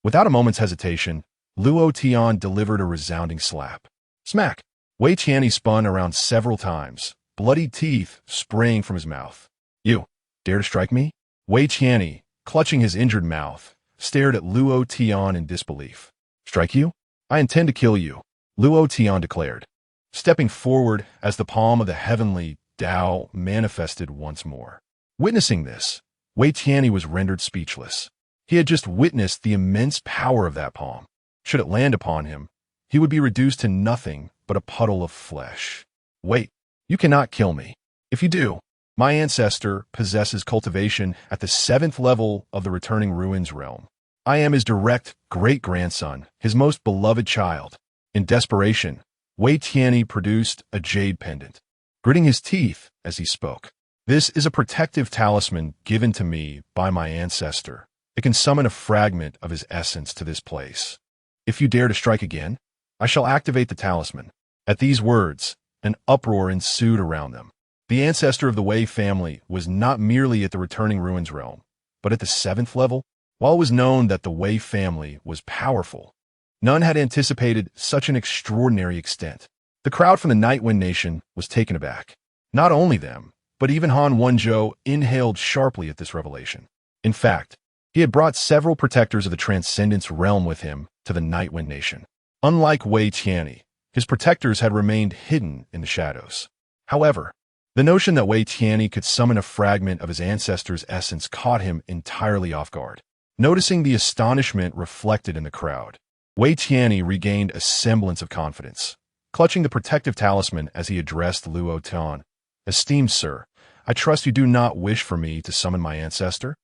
Without a moment's hesitation, Luo Tian delivered a resounding slap. Smack! Wei Tianyi spun around several times, bloody teeth spraying from his mouth. You dare to strike me? Wei Tianyi, clutching his injured mouth, stared at Luo Tian in disbelief. Strike you? I intend to kill you, Luo Tian declared, stepping forward as the palm of the Heavenly Dao manifested once more. Witnessing this, Wei Tianyi was rendered speechless. He had just witnessed the immense power of that palm. Should it land upon him, he would be reduced to nothing but a puddle of flesh. Wait, you cannot kill me. If you do, my ancestor possesses cultivation at the 7th level of the returning ruins realm. I am his direct great-grandson, his most beloved child. In desperation, Wei Tianyi produced a jade pendant, gritting his teeth as he spoke. This is a protective talisman given to me by my ancestor. It can summon a fragment of his essence to this place. If you dare to strike again, I shall activate the talisman. At these words, an uproar ensued around them. The ancestor of the Wei family was not merely at the returning ruins realm, but at the 7th level. While it was known that the Wei family was powerful, none had anticipated such an extraordinary extent. The crowd from the Nightwind Nation was taken aback. Not only them, but even Han Wenzhou inhaled sharply at this revelation. In fact, he had brought several protectors of the Transcendence realm with him to the Nightwind Nation. Unlike Wei Tianyi, his protectors had remained hidden in the shadows. However, The notion that Wei Tianyi could summon a fragment of his ancestor's essence caught him entirely off guard. Noticing the astonishment reflected in the crowd, Wei Tianyi regained a semblance of confidence. Clutching the protective talisman as he addressed Luo Tian, "Esteemed sir, I trust you do not wish for me to summon my ancestor?"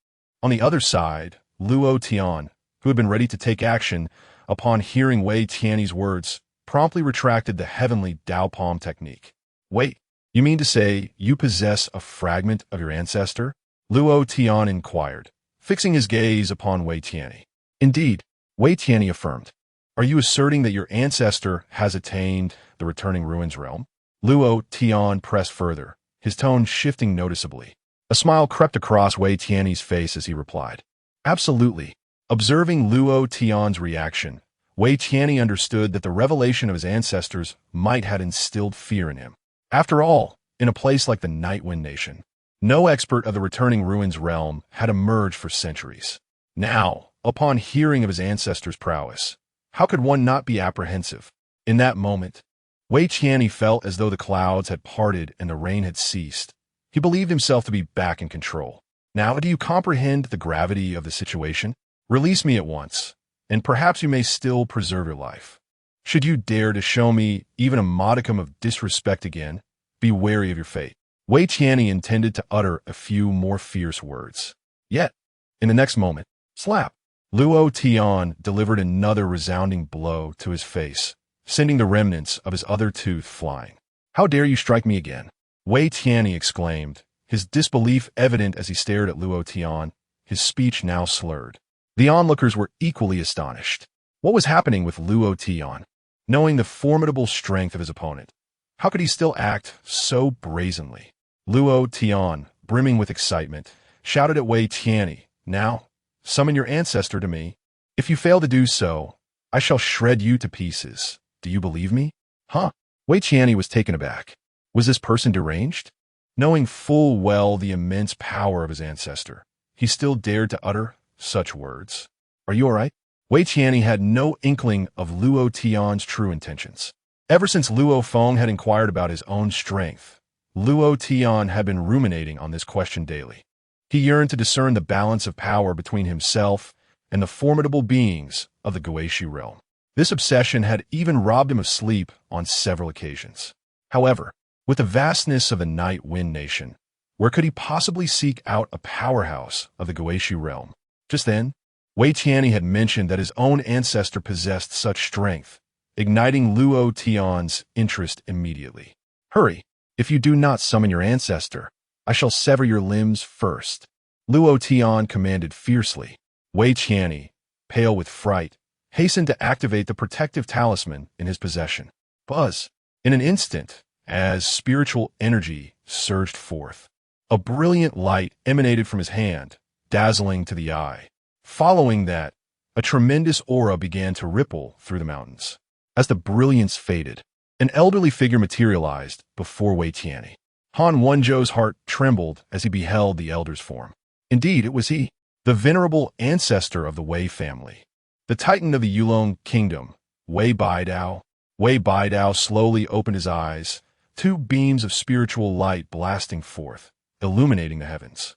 On the other side, Luo Tian, who had been ready to take action upon hearing Wei Tianyi's words, promptly retracted the Heavenly Dao technique. "Wait, you mean to say you possess a fragment of your ancestor?" Luo Tian inquired, fixing his gaze upon Wei Tianyi. "Indeed," Wei Tianyi affirmed. "Are you asserting that your ancestor has attained the returning ruins realm?" Luo Tian pressed further, his tone shifting noticeably. A smile crept across Wei Tianyi's face as he replied, "Absolutely." Observing Luo Tian's reaction, Wei Tianyi understood that the revelation of his ancestors might have instilled fear in him. After all, in a place like the Nightwind Nation, no expert of the returning ruins realm had emerged for centuries. Now, upon hearing of his ancestors' prowess, how could one not be apprehensive? In that moment, Wei Tianyi felt as though the clouds had parted and the rain had ceased. He believed himself to be back in control. "Now, do you comprehend the gravity of the situation? Release me at once, and perhaps you may still preserve your life. Should you dare to show me even a modicum of disrespect again, be wary of your fate." Wei Tianyi intended to utter a few more fierce words. Yet, in the next moment, slap! Luo Tian delivered another resounding blow to his face, sending the remnants of his other tooth flying. "How dare you strike me again?" Wei Tianyi exclaimed, his disbelief evident as he stared at Luo Tian, his speech now slurred. The onlookers were equally astonished. What was happening with Luo Tian? Knowing the formidable strength of his opponent, how could he still act so brazenly? Luo Tian, brimming with excitement, shouted at Wei Tianyi, "Now, summon your ancestor to me. If you fail to do so, I shall shred you to pieces. Do you believe me?" Huh? Wei Tianyi was taken aback. Was this person deranged? Knowing full well the immense power of his ancestor, he still dared to utter such words. "Are you all right?" Wei Tianyi had no inkling of Luo Tian's true intentions. Ever since Luo Feng had inquired about his own strength, Luo Tian had been ruminating on this question daily. He yearned to discern the balance of power between himself and the formidable beings of the Guishi realm. This obsession had even robbed him of sleep on several occasions. However, with the vastness of the Night Wind Nation, where could he possibly seek out a powerhouse of the Guishi realm? Just then, Wei Tianyi had mentioned that his own ancestor possessed such strength, igniting Luo Tian's interest immediately. "Hurry! If you do not summon your ancestor, I shall sever your limbs first," Luo Tian commanded fiercely. Wei Tianyi, pale with fright, hastened to activate the protective talisman in his possession. Buzz! In an instant, as spiritual energy surged forth, a brilliant light emanated from his hand, dazzling to the eye. Following that, a tremendous aura began to ripple through the mountains. As the brilliance faded, an elderly figure materialized before Wei Tianyi. Han Wenzhou's heart trembled as he beheld the elder's form. Indeed, it was he, the venerable ancestor of the Wei family, the titan of the Yulong kingdom, Wei Baidao. Wei Baidao slowly opened his eyes, two beams of spiritual light blasting forth, illuminating the heavens.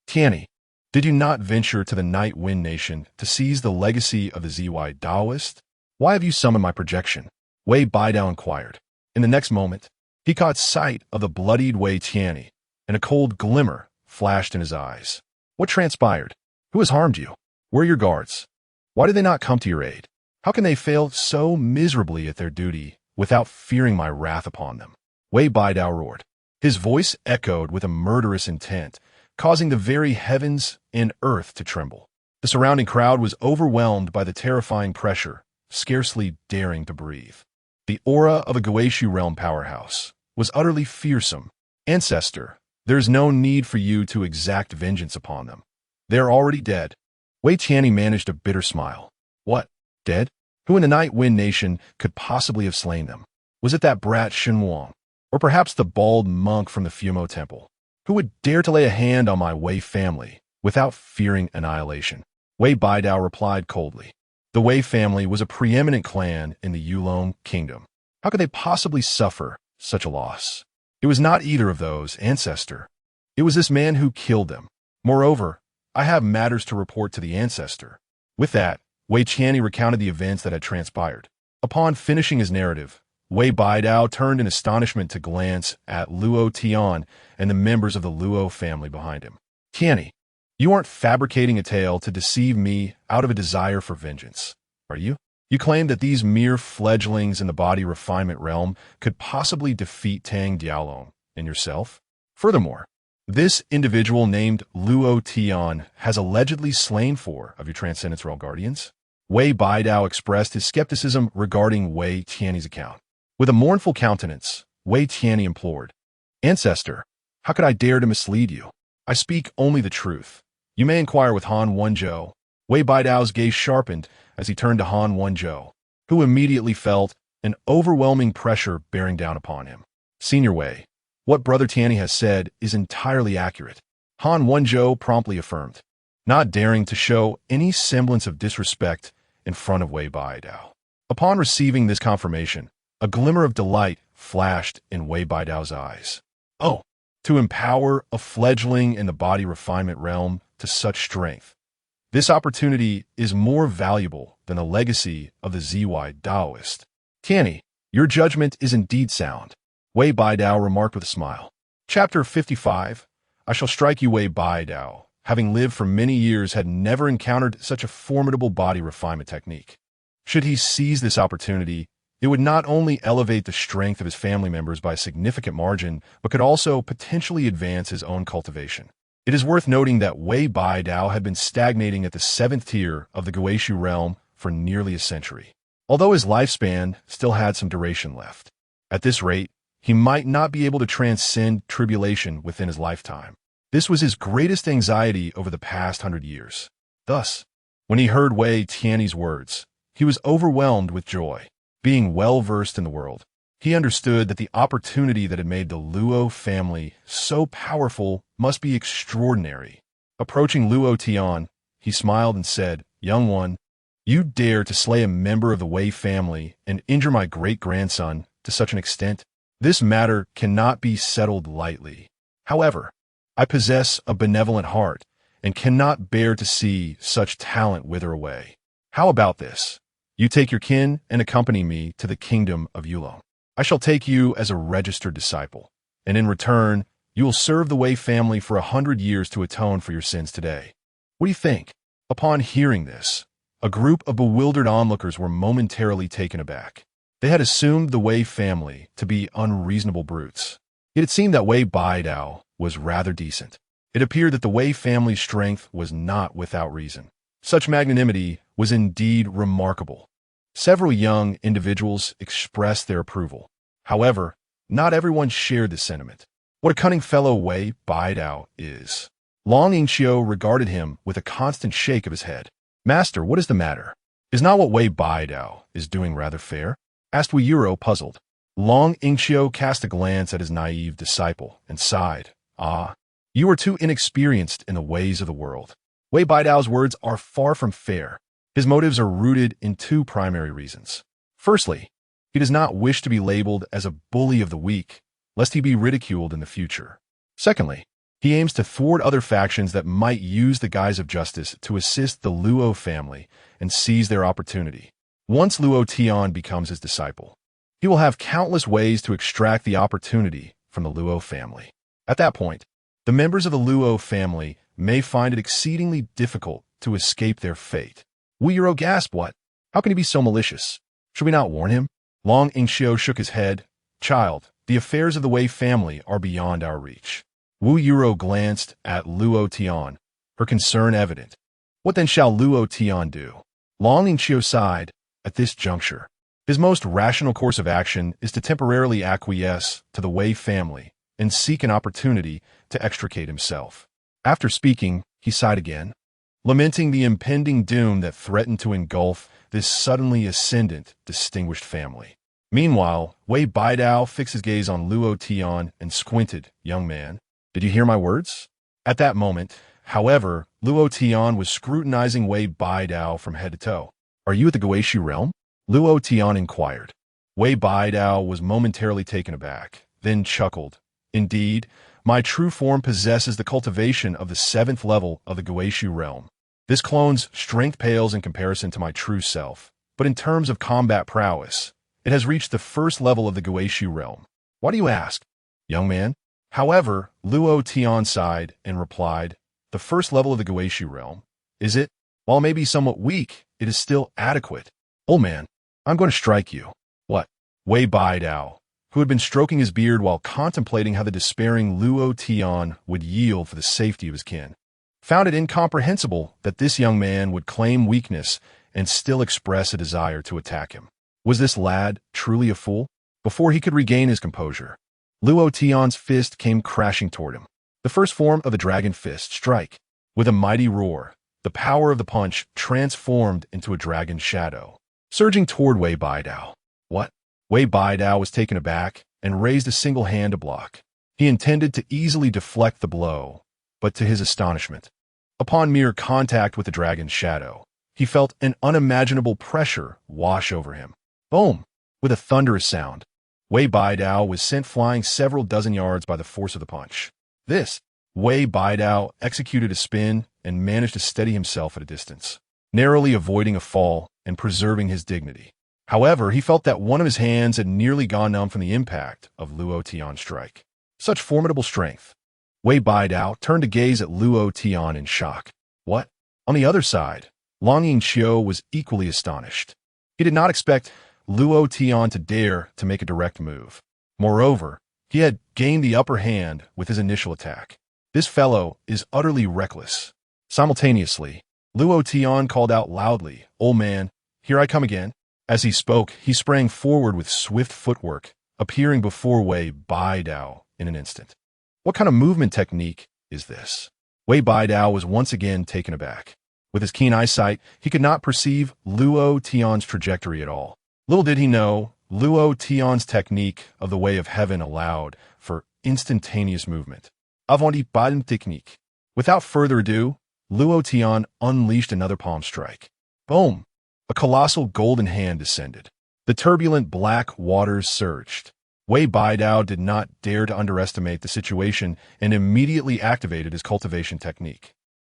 Tianyi, did you not venture to the Night Wind Nation to seize the legacy of the ZY Taoist? Why have you summoned my projection?" Wei Baidao inquired. In the next moment, he caught sight of the bloodied Wei Tianyi, and a cold glimmer flashed in his eyes. "What transpired? Who has harmed you? Where are your guards? Why did they not come to your aid? How can they fail so miserably at their duty without fearing my wrath upon them?" Wei Baidao roared. His voice echoed with a murderous intent, causing the very heavens and earth to tremble. The surrounding crowd was overwhelmed by the terrifying pressure, scarcely daring to breathe. The aura of a Guishi realm powerhouse was utterly fearsome. "Ancestor, there is no need for you to exact vengeance upon them. They are already dead." Wei Tianyi managed a bitter smile. "What? Dead? Who in the Night Wind Nation could possibly have slain them? Was it that brat Shenwang? Or perhaps the bald monk from the Fumo Temple? Who would dare to lay a hand on my Wei family without fearing annihilation?" Wei Baidao replied coldly. The Wei family was a preeminent clan in the Yulong kingdom. How could they possibly suffer such a loss? It was not either of those, ancestor. It was this man who killed them. Moreover, I have matters to report to the ancestor. With that, Wei Qianni recounted the events that had transpired. Upon finishing his narrative, Wei Baidao turned in astonishment to glance at Luo Tian and the members of the Luo family behind him. Qianni, you aren't fabricating a tale to deceive me out of a desire for vengeance, are you? You claim that these mere fledglings in the body refinement realm could possibly defeat Tang Diaolong and yourself? Furthermore, this individual named Luo Tian has allegedly slain 4 of your Transcendence Realm Guardians. Wei Baidao expressed his skepticism regarding Wei Qianni's account. With a mournful countenance, Wei Qianni implored, Ancestor, how could I dare to mislead you? I speak only the truth. You may inquire with Han Wenzhou. Wei Baidao's gaze sharpened as he turned to Han Wenzhou, who immediately felt an overwhelming pressure bearing down upon him. Senior Wei, what Brother Tianni has said is entirely accurate. Han Wenzhou promptly affirmed, not daring to show any semblance of disrespect in front of Wei Baidao. Upon receiving this confirmation, a glimmer of delight flashed in Wei Baidao's eyes. Oh, to empower a fledgling in the body refinement realm to such strength. This opportunity is more valuable than the legacy of the ZY Taoist. Tianni, your judgment is indeed sound, Wei Baidao remarked with a smile. Chapter 55, I shall strike you Wei Baidao, having lived for many years, had never encountered such a formidable body refinement technique. Should he seize this opportunity, it would not only elevate the strength of his family members by a significant margin, but could also potentially advance his own cultivation. It is worth noting that Wei Baidao had been stagnating at the 7th tier of the Guishu realm for nearly a century, although his lifespan still had some duration left. At this rate, he might not be able to transcend tribulation within his lifetime. This was his greatest anxiety over the past 100 years. Thus, when he heard Wei Tianni's words, he was overwhelmed with joy. Being well-versed in the world, he understood that the opportunity that had made the Luo family so powerful must be extraordinary. Approaching Luo Tian, he smiled and said, Young one, you dare to slay a member of the Wei family and injure my great-grandson to such an extent? This matter cannot be settled lightly. However, I possess a benevolent heart and cannot bear to see such talent wither away. How about this? You take your kin and accompany me to the kingdom of Yulong. I shall take you as a registered disciple, and in return, you will serve the Wei family for 100 years to atone for your sins today. What do you think? Upon hearing this, a group of bewildered onlookers were momentarily taken aback. They had assumed the Wei family to be unreasonable brutes. Yet it seemed that Wei Baidao was rather decent. It appeared that the Wei family's strength was not without reason. Such magnanimity was indeed remarkable. Several young individuals expressed their approval. However, not everyone shared this sentiment. What a cunning fellow Wei Baidao is. Long Yingxiu regarded him with a constant shake of his head. Master, what is the matter? Is not what Wei Baidao is doing rather fair? Asked Wu Yuro, puzzled. Long Yingxiu cast a glance at his naive disciple and sighed. Ah, you are too inexperienced in the ways of the world. Wei Baidao's words are far from fair. His motives are rooted in 2 primary reasons. Firstly, he does not wish to be labeled as a bully of the weak, lest he be ridiculed in the future. Secondly, he aims to thwart other factions that might use the guise of justice to assist the Luo family and seize their opportunity. Once Luo Tian becomes his disciple, he will have countless ways to extract the opportunity from the Luo family. At that point, the members of the Luo family may find it exceedingly difficult to escape their fate. Wu Yuro gasped, what? How can he be so malicious? Should we not warn him? Long Yingxiu shook his head. Child, the affairs of the Wei family are beyond our reach. Wu Yuro glanced at Luo Tian, her concern evident. What then shall Luo Tian do? Long Yingxiu sighed. At this juncture, his most rational course of action is to temporarily acquiesce to the Wei family and seek an opportunity to extricate himself. After speaking, he sighed again, lamenting the impending doom that threatened to engulf this suddenly ascendant, distinguished family. Meanwhile, Wei Baidao fixed his gaze on Luo Tian and squinted. Young man, did you hear my words? At that moment, however, Luo Tian was scrutinizing Wei Baidao from head to toe. Are you at the Guishu realm? Luo Tian inquired. Wei Baidao was momentarily taken aback, then chuckled. Indeed, my true form possesses the cultivation of the 7th level of the Guishu realm. This clone's strength pales in comparison to my true self, but in terms of combat prowess, it has reached the 1st level of the Guishu realm. Why do you ask, young man? However, Luo Tian sighed and replied, the 1st level of the Guishu realm. Is it? While it may be somewhat weak, it is still adequate. Old man, I'm going to strike you. What? Wei Baidao, who had been stroking his beard while contemplating how the despairing Luo Tian would yield for the safety of his kin, found it incomprehensible that this young man would claim weakness and still express a desire to attack him. Was this lad truly a fool? Before he could regain his composure, Luo Tian's fist came crashing toward him. The first form of the dragon fist strike. With a mighty roar, the power of the punch transformed into a dragon shadow, surging toward Wei Baidao. What? Wei Baidao was taken aback and raised a single hand to block. He intended to easily deflect the blow, but to his astonishment, upon mere contact with the dragon's shadow, he felt an unimaginable pressure wash over him. Boom! With a thunderous sound, Wei Baidao was sent flying several dozen yards by the force of the punch. Wei Baidao executed a spin and managed to steady himself at a distance, narrowly avoiding a fall and preserving his dignity. However, he felt that one of his hands had nearly gone numb from the impact of Luo Tian's strike. Such formidable strength. Wei Baidao turned to gaze at Luo Tian in shock. What? On the other side, Long Yingqiu was equally astonished. He did not expect Luo Tian to dare to make a direct move. Moreover, he had gained the upper hand with his initial attack. This fellow is utterly reckless. Simultaneously, Luo Tian called out loudly, "Old man, here I come again." As he spoke, he sprang forward with swift footwork, appearing before Wei Baidao in an instant. What kind of movement technique is this? Wei Baidao was once again taken aback. With his keen eyesight, he could not perceive Luo Tian's trajectory at all. Little did he know, Luo Tian's technique of the Way of Heaven allowed for instantaneous movement. Heavenly Dao Technique. Without further ado, Luo Tian unleashed another palm strike. Boom! A colossal golden hand descended. The turbulent black waters surged. Wei Baidao did not dare to underestimate the situation and immediately activated his cultivation technique.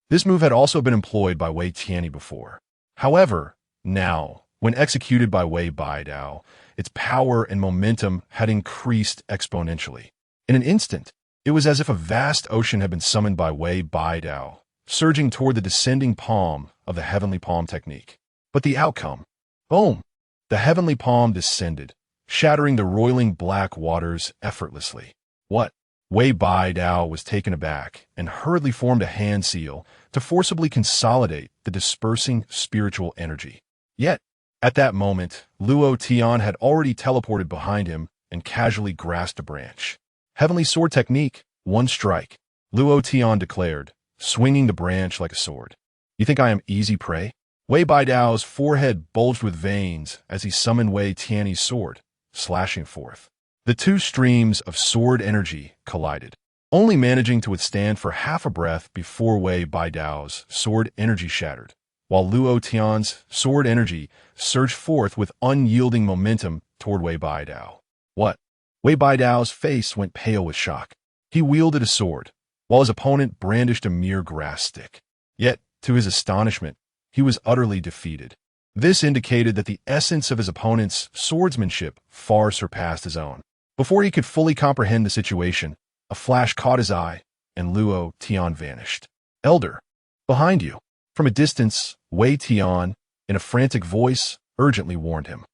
This move had also been employed by Wei Tianyi before. However, now, when executed by Wei Baidao, its power and momentum had increased exponentially. In an instant, it was as if a vast ocean had been summoned by Wei Baidao, surging toward the descending palm of the Heavenly Palm technique. But the outcome? Boom! The Heavenly Palm descended, shattering the roiling black waters effortlessly. What? Wei Baidao was taken aback and hurriedly formed a hand seal to forcibly consolidate the dispersing spiritual energy. Yet, at that moment, Luo Tian had already teleported behind him and casually grasped a branch. Heavenly Sword Technique, one strike, Luo Tian declared, swinging the branch like a sword. You think I am easy prey? Wei Baidao's forehead bulged with veins as he summoned Wei Tianyi's sword, slashing forth. The two streams of sword energy collided, only managing to withstand for half a breath before Wei Baidao's sword energy shattered, while Luo Tian's sword energy surged forth with unyielding momentum toward Wei Baidao. What? Wei Baidao's face went pale with shock. He wielded a sword, while his opponent brandished a mere grass stick. Yet, to his astonishment, he was utterly defeated. This indicated that the essence of his opponent's swordsmanship far surpassed his own. Before he could fully comprehend the situation, a flash caught his eye, and Luo Tian vanished. Elder, behind you. From a distance, Wei Tian, in a frantic voice, urgently warned him.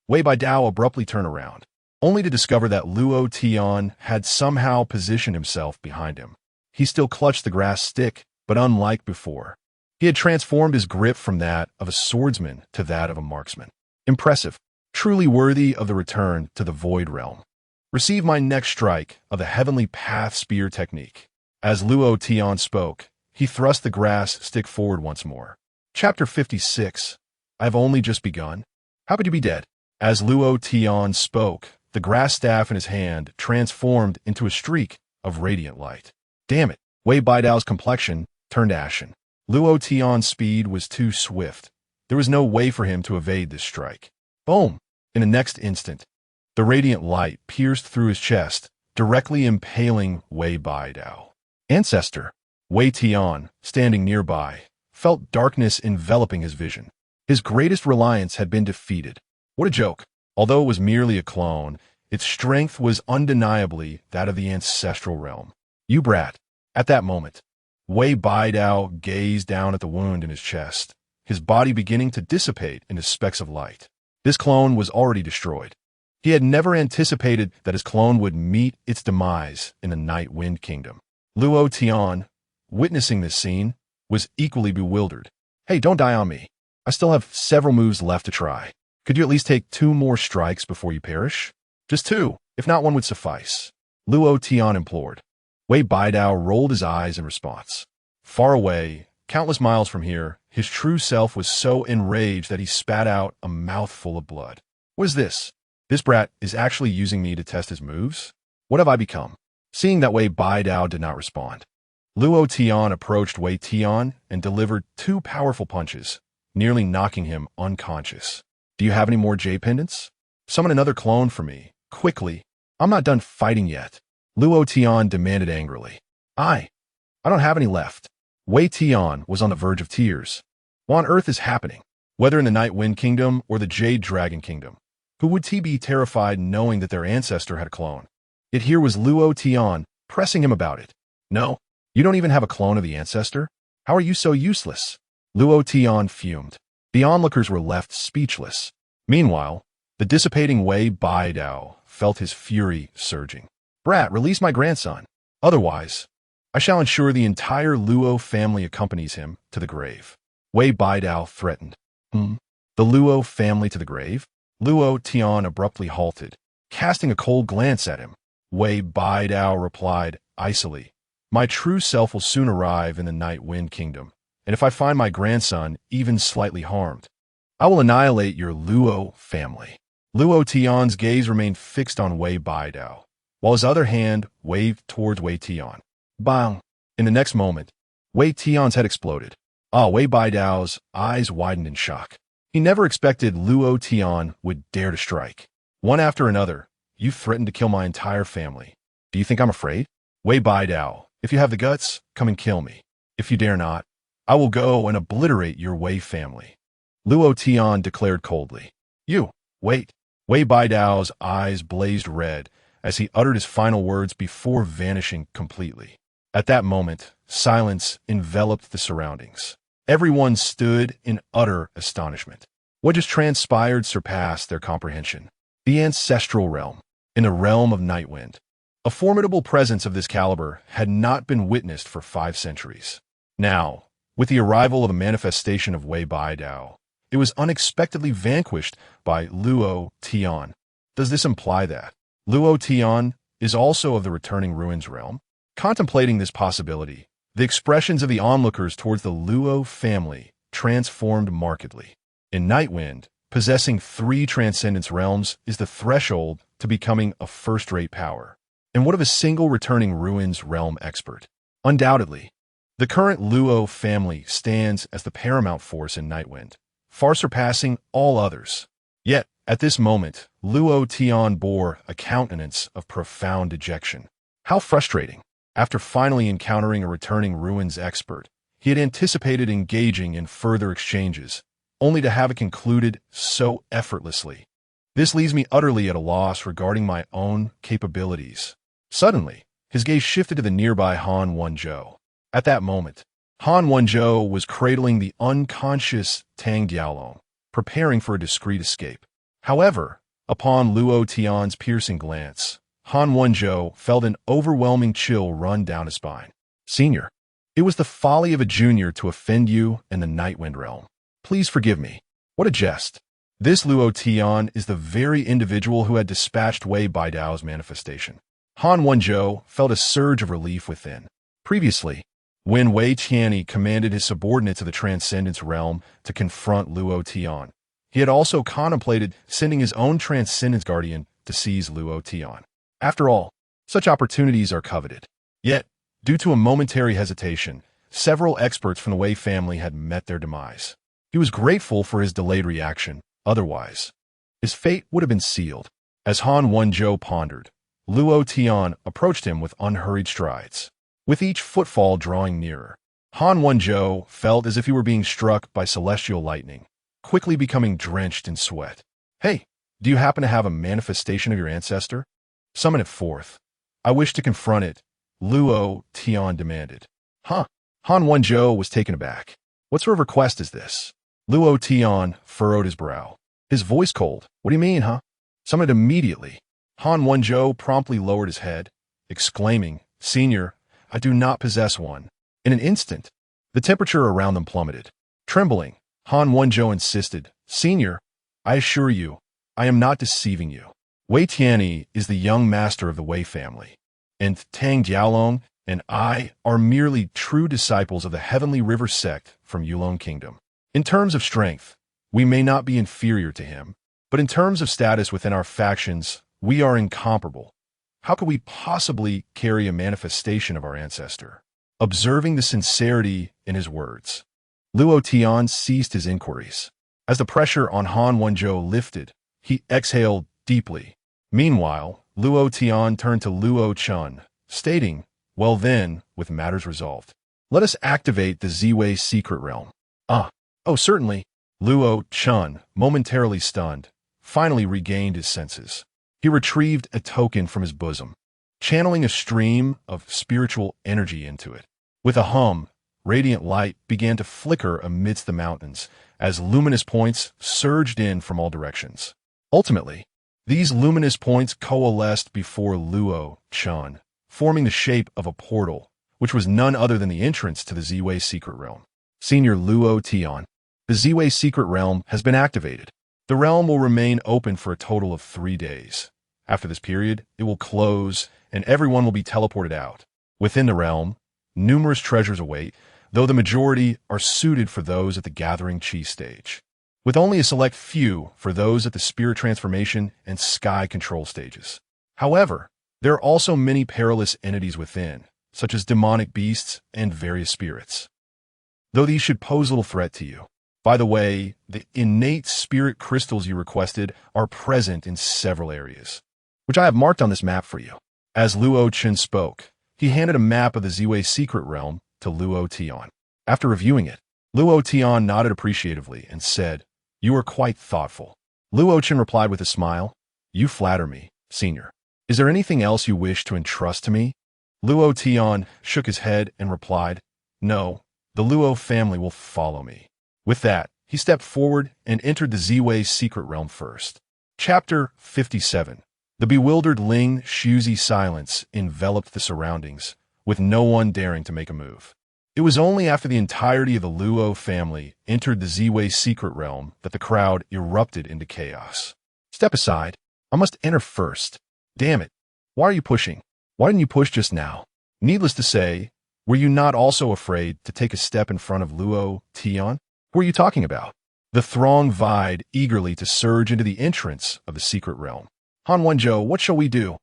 Wei Baidao abruptly turned around, only to discover that Luo Tian had somehow positioned himself behind him. He still clutched the grass stick, but unlike before, he had transformed his grip from that of a swordsman to that of a marksman. Impressive, truly worthy of the return to the Void Realm. Receive my next strike of the Heavenly Path Spear Technique. As Luo Tian spoke, he thrust the grass stick forward once more. Chapter 56. I've only just begun. How could you be dead? As Luo Tian spoke, the grass staff in his hand transformed into a streak of radiant light. Damn it! Wei Baidao's complexion turned ashen. Luo Tian's speed was too swift. There was no way for him to evade this strike. Boom! In the next instant, the radiant light pierced through his chest, directly impaling Bianbeicheng. Ancestor, Luo Tian, standing nearby, felt darkness enveloping his vision. His greatest reliance had been defeated. What a joke. Although it was merely a clone, its strength was undeniably that of the ancestral realm. You brat. At that moment, Bianbeicheng gazed down at the wound in his chest, his body beginning to dissipate into specks of light. This clone was already destroyed. He had never anticipated that his clone would meet its demise in the Night Wind Kingdom. Luo Tian, witnessing this scene, was equally bewildered. Hey, don't die on me. I still have several moves left to try. Could you at least take 2 more strikes before you perish? Just 2, if not 1 would suffice. Luo Tian implored. Bianbeicheng rolled his eyes in response. Far away, countless miles from here, his true self was so enraged that he spat out a mouthful of blood. What is this? This brat is actually using me to test his moves? What have I become? Seeing that Bianbeicheng did not respond, Luo Tian approached Tian and delivered 2 powerful punches, nearly knocking him unconscious. Do you have any more J pendants? Summon another clone for me, quickly. I'm not done fighting yet. Luo Tian demanded angrily. I don't have any left. Tian was on the verge of tears. What on earth is happening? Whether in the Night Wind Kingdom or the Jade Dragon Kingdom, who would be terrified knowing that their ancestor had a clone? Yet here was Luo Tian pressing him about it. No, you don't even have a clone of the ancestor? How are you so useless? Luo Tian fumed. The onlookers were left speechless. Meanwhile, the dissipating Bianbeicheng felt his fury surging. Brat, release my grandson. Otherwise, I shall ensure the entire Luo family accompanies him to the grave. Bianbeicheng threatened. The Luo family to the grave? Luo Tian abruptly halted, casting a cold glance at him. Bianbeicheng replied icily, my true self will soon arrive in the Night Wind Kingdom, and if I find my grandson even slightly harmed, I will annihilate your Luo family. Luo Tian's gaze remained fixed on Bianbeicheng, while his other hand waved towards Tian. Bang! In the next moment, Tian's head exploded. Bianbeicheng's eyes widened in shock. He never expected Luo Tian would dare to strike. One after another, you threatened to kill my entire family. Do you think I'm afraid? Bianbeicheng, if you have the guts, come and kill me. If you dare not, I will go and obliterate your Wei family. Luo Tian declared coldly. You, wait. Bianbeicheng's eyes blazed red as he uttered his final words before vanishing completely. At that moment, silence enveloped the surroundings. Everyone stood in utter astonishment. What just transpired surpassed their comprehension. The ancestral realm, in the realm of Nightwind. A formidable presence of this caliber had not been witnessed for 5 centuries. Now, with the arrival of the manifestation of Bianbeicheng, it was unexpectedly vanquished by Luo Tian. Does this imply that Luo Tian is also of the returning ruins realm? Contemplating this possibility, the expressions of the onlookers towards the Luo family transformed markedly. In Nightwind, possessing 3 transcendence realms is the threshold to becoming a first-rate power. And what of a single returning ruins realm expert? Undoubtedly, the current Luo family stands as the paramount force in Nightwind, far surpassing all others. Yet, at this moment, Luo Tian bore a countenance of profound dejection. How frustrating! After finally encountering a returning ruins expert, he had anticipated engaging in further exchanges, only to have it concluded so effortlessly. This leaves me utterly at a loss regarding my own capabilities. Suddenly, his gaze shifted to the nearby Han Wenzhou. At that moment, Han Wenzhou was cradling the unconscious Tang Diaolong, preparing for a discreet escape. However, upon Luo Tian's piercing glance, Han Wenzhou felt an overwhelming chill run down his spine. Senior, it was the folly of a junior to offend you in the Nightwind realm. Please forgive me. What a jest. This Luo Tian is the very individual who had dispatched Bianbeicheng's manifestation. Han Wenzhou felt a surge of relief within. Previously, when Wei Tianyi commanded his subordinate to the Transcendence realm to confront Luo Tian, he had also contemplated sending his own Transcendence Guardian to seize Luo Tian. After all, such opportunities are coveted. Yet, due to a momentary hesitation, several experts from the Wei family had met their demise. He was grateful for his delayed reaction. Otherwise, his fate would have been sealed. As Han Wenzhou pondered, Luo Tian approached him with unhurried strides. With each footfall drawing nearer, Han Wenzhou felt as if he were being struck by celestial lightning, quickly becoming drenched in sweat. "Hey, do you happen to have a manifestation of your ancestor? Summon it forth. I wish to confront it," Luo Tian demanded. "Huh?" Han Wenzhou was taken aback. "What sort of request is this?" Luo Tian furrowed his brow, his voice cold. "What do you mean, huh?" "Summon it immediately." Han Wenzhou promptly lowered his head, exclaiming, "Senior, I do not possess one." In an instant, the temperature around them plummeted. Trembling, Han Wenzhou insisted, "Senior, I assure you, I am not deceiving you. Wei Tianyi is the young master of the Wei family, and Tang Jialong and I are merely true disciples of the Heavenly River sect from Yulong Kingdom. In terms of strength, we may not be inferior to him, but in terms of status within our factions, we are incomparable. How could we possibly carry a manifestation of our ancestor?" Observing the sincerity in his words, Luo Tian ceased his inquiries. As the pressure on Han Wenzhou lifted, he exhaled deeply. Meanwhile, Luo Tian turned to Luo Chun, stating, "Well then, with matters resolved, let us activate the Ziwei secret realm." Oh, certainly." Luo Chun, momentarily stunned, finally regained his senses. He retrieved a token from his bosom, channeling a stream of spiritual energy into it. With a hum, radiant light began to flicker amidst the mountains as luminous points surged in from all directions. Ultimately, these luminous points coalesced before Luo Chun, forming the shape of a portal, which was none other than the entrance to the Ziwei secret realm. "Senior Luo Tian, the Ziwei secret realm has been activated. The realm will remain open for a total of 3 days. After this period, it will close, and everyone will be teleported out. Within the realm, numerous treasures await, though the majority are suited for those at the Gathering Chi stage, with only a select few for those at the Spirit Transformation and Sky Control stages. However, there are also many perilous entities within, such as demonic beasts and various spirits, though these should pose little threat to you. By the way, the innate spirit crystals you requested are present in several areas, which I have marked on this map for you." As Luo Chun spoke, he handed a map of the Ziwei secret realm to Luo Tian. After reviewing it, Luo Tian nodded appreciatively and said, "You are quite thoughtful." Luo Chun replied with a smile, "You flatter me, Senior. Is there anything else you wish to entrust to me?" Luo Tian shook his head and replied, "No, the Luo family will follow me." With that, he stepped forward and entered the Ziwei secret realm first. Chapter 57. The bewildered Ling Shuzi silence enveloped the surroundings, with no one daring to make a move. It was only after the entirety of the Luo family entered the Ziwei secret realm that the crowd erupted into chaos. "Step aside. I must enter first. Damn it. Why are you pushing? Why didn't you push just now?" Needless to say, were you not also afraid to take a step in front of Luo Tian? Who are you talking about? The throng vied eagerly to surge into the entrance of the secret realm. "Han Wenzhou, what shall we do?"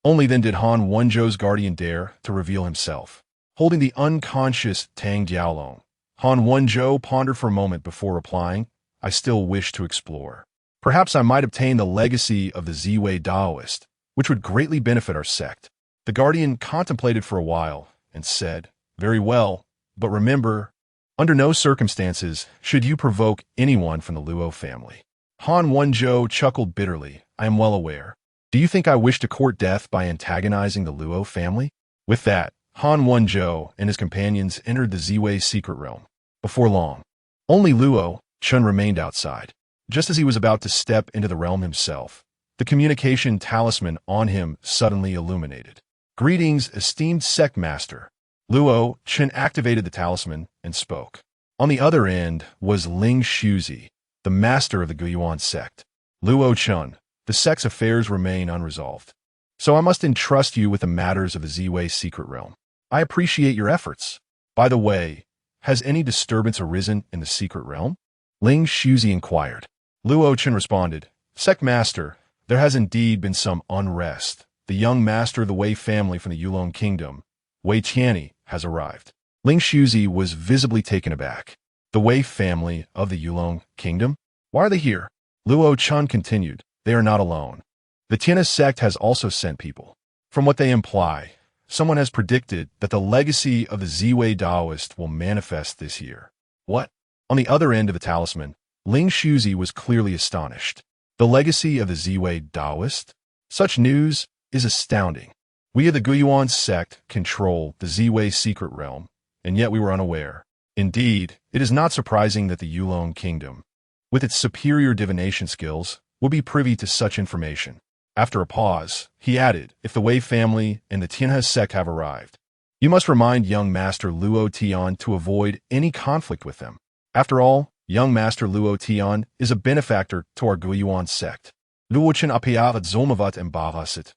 Only then did Han Wenzhou's guardian dare to reveal himself. Holding the unconscious Tang Jialong, Han Wenzhou pondered for a moment before replying, "I still wish to explore. Perhaps I might obtain the legacy of the Ziwei Daoist, which would greatly benefit our sect." The guardian contemplated for a while and said, "Very well, but remember, under no circumstances should you provoke anyone from the Luo family." Han Wenzhou chuckled bitterly. "I am well aware. Do you think I wish to court death by antagonizing the Luo family?" With that, Han Wenzhou and his companions entered the Ziwei secret realm. Before long, only Luo Chun remained outside. Just as he was about to step into the realm himself, the communication talisman on him suddenly illuminated. "Greetings, esteemed sect master." Luo Chun activated the talisman and spoke. On the other end was Ling Shuzi, the master of the Guyuan sect. "Luo Chun, the sect's affairs remain unresolved, so I must entrust you with the matters of the Ziwei secret realm. I appreciate your efforts. By the way, has any disturbance arisen in the secret realm?" Ling Shuzi inquired. Luo Chun responded, "Sect master, there has indeed been some unrest. The young master of the Wei family from the Yulong Kingdom, Wei Tianyi, has arrived." Ling Shuzi was visibly taken aback. "The Wei family of the Yulong Kingdom? Why are they here?" Luo Chun continued, "They are not alone. The Tianyi sect has also sent people. From what they imply, someone has predicted that the legacy of the Ziwei Taoist will manifest this year. What? On the other end of the talisman, Ling Shuzi was clearly astonished. The legacy of the Ziwei Taoist? Such news is astounding. We of the Guyuan sect control the Ziwei secret realm, and yet we were unaware. Indeed, it is not surprising that the Yulong kingdom, with its superior divination skills, will be privy to such information. After a pause, he added, if the Wei family and the Tianhe sect have arrived, you must remind young Master Luo Tian to avoid any conflict with them. After all, young Master Luo Tian is a benefactor to our Guyuan sect. Luo Chen apiavat zomavat embarasit.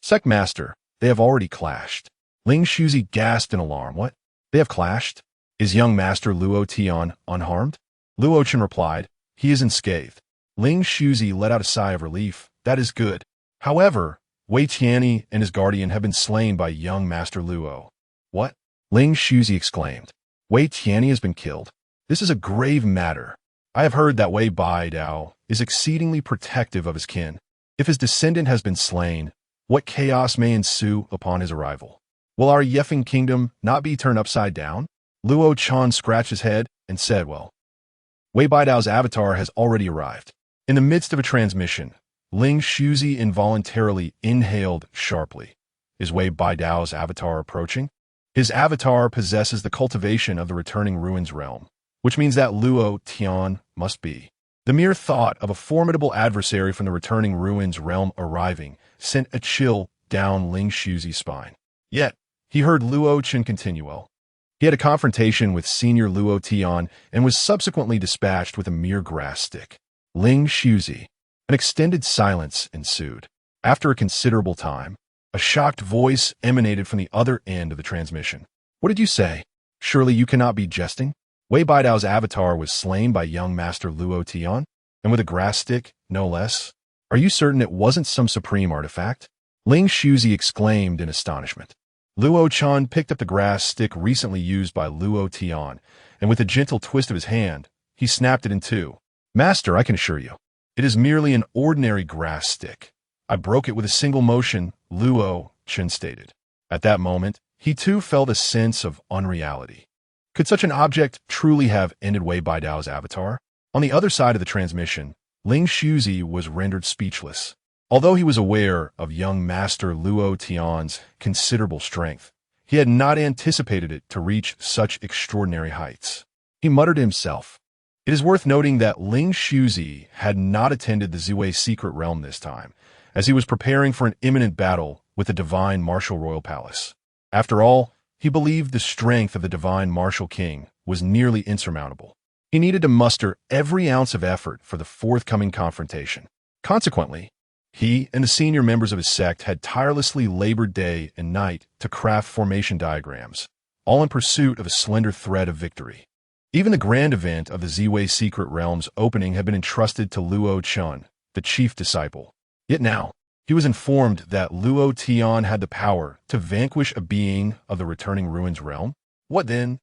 Sect Master, they have already clashed. Ling Shuzi gasped in alarm. What? They have clashed? Is young Master Luo Tian unharmed? Luo Chen replied, he is unscathed. Ling Shuzi let out a sigh of relief. That is good. However, Wei Tianyi and his guardian have been slain by young Master Luo. What? Ling Shuzi exclaimed. Wei Tianyi has been killed. This is a grave matter. I have heard that Wei Baidao is exceedingly protective of his kin. If his descendant has been slain, what chaos may ensue upon his arrival? Will our Yefeng kingdom not be turned upside down? Luo Chan scratched his head and said, well, Wei Baidao's avatar has already arrived. In the midst of a transmission, Ling Shuzi involuntarily inhaled sharply. Is Wei Baidao's avatar approaching? His avatar possesses the cultivation of the returning ruins realm, which means that Luo Tian must be. The mere thought of a formidable adversary from the returning ruins realm arriving sent a chill down Ling Shuzi's spine. Yet, he heard Luo Chen continue. Well, he had a confrontation with senior Luo Tian and was subsequently dispatched with a mere grass stick. Ling Shuzi. An extended silence ensued. After a considerable time, a shocked voice emanated from the other end of the transmission. What did you say? Surely you cannot be jesting? Wei Baidao's avatar was slain by young Master Luo Tian, and with a grass stick, no less. Are you certain it wasn't some supreme artifact? Ling Shuzi exclaimed in astonishment. Luo Chan picked up the grass stick recently used by Luo Tian, and with a gentle twist of his hand, he snapped it in two. Master, I can assure you, it is merely an ordinary grass stick. I broke it with a single motion, Luo Chen stated. At that moment, he too felt a sense of unreality. Could such an object truly have ended Wei Baidao's avatar? On the other side of the transmission, Ling Shuzi was rendered speechless. Although he was aware of young Master Luo Tian's considerable strength, he had not anticipated it to reach such extraordinary heights. He muttered to himself. It is worth noting that Ling Shuzi had not attended the Ziwei secret realm this time, as he was preparing for an imminent battle with the divine martial royal palace. After all, he believed the strength of the divine martial king was nearly insurmountable. He needed to muster every ounce of effort for the forthcoming confrontation. Consequently, he and the senior members of his sect had tirelessly labored day and night to craft formation diagrams, all in pursuit of a slender thread of victory. Even the grand event of the Ziwei secret realm's opening had been entrusted to Luo Chen, the chief disciple. Yet now, he was informed that Luo Tian had the power to vanquish a being of the returning ruins realm. What then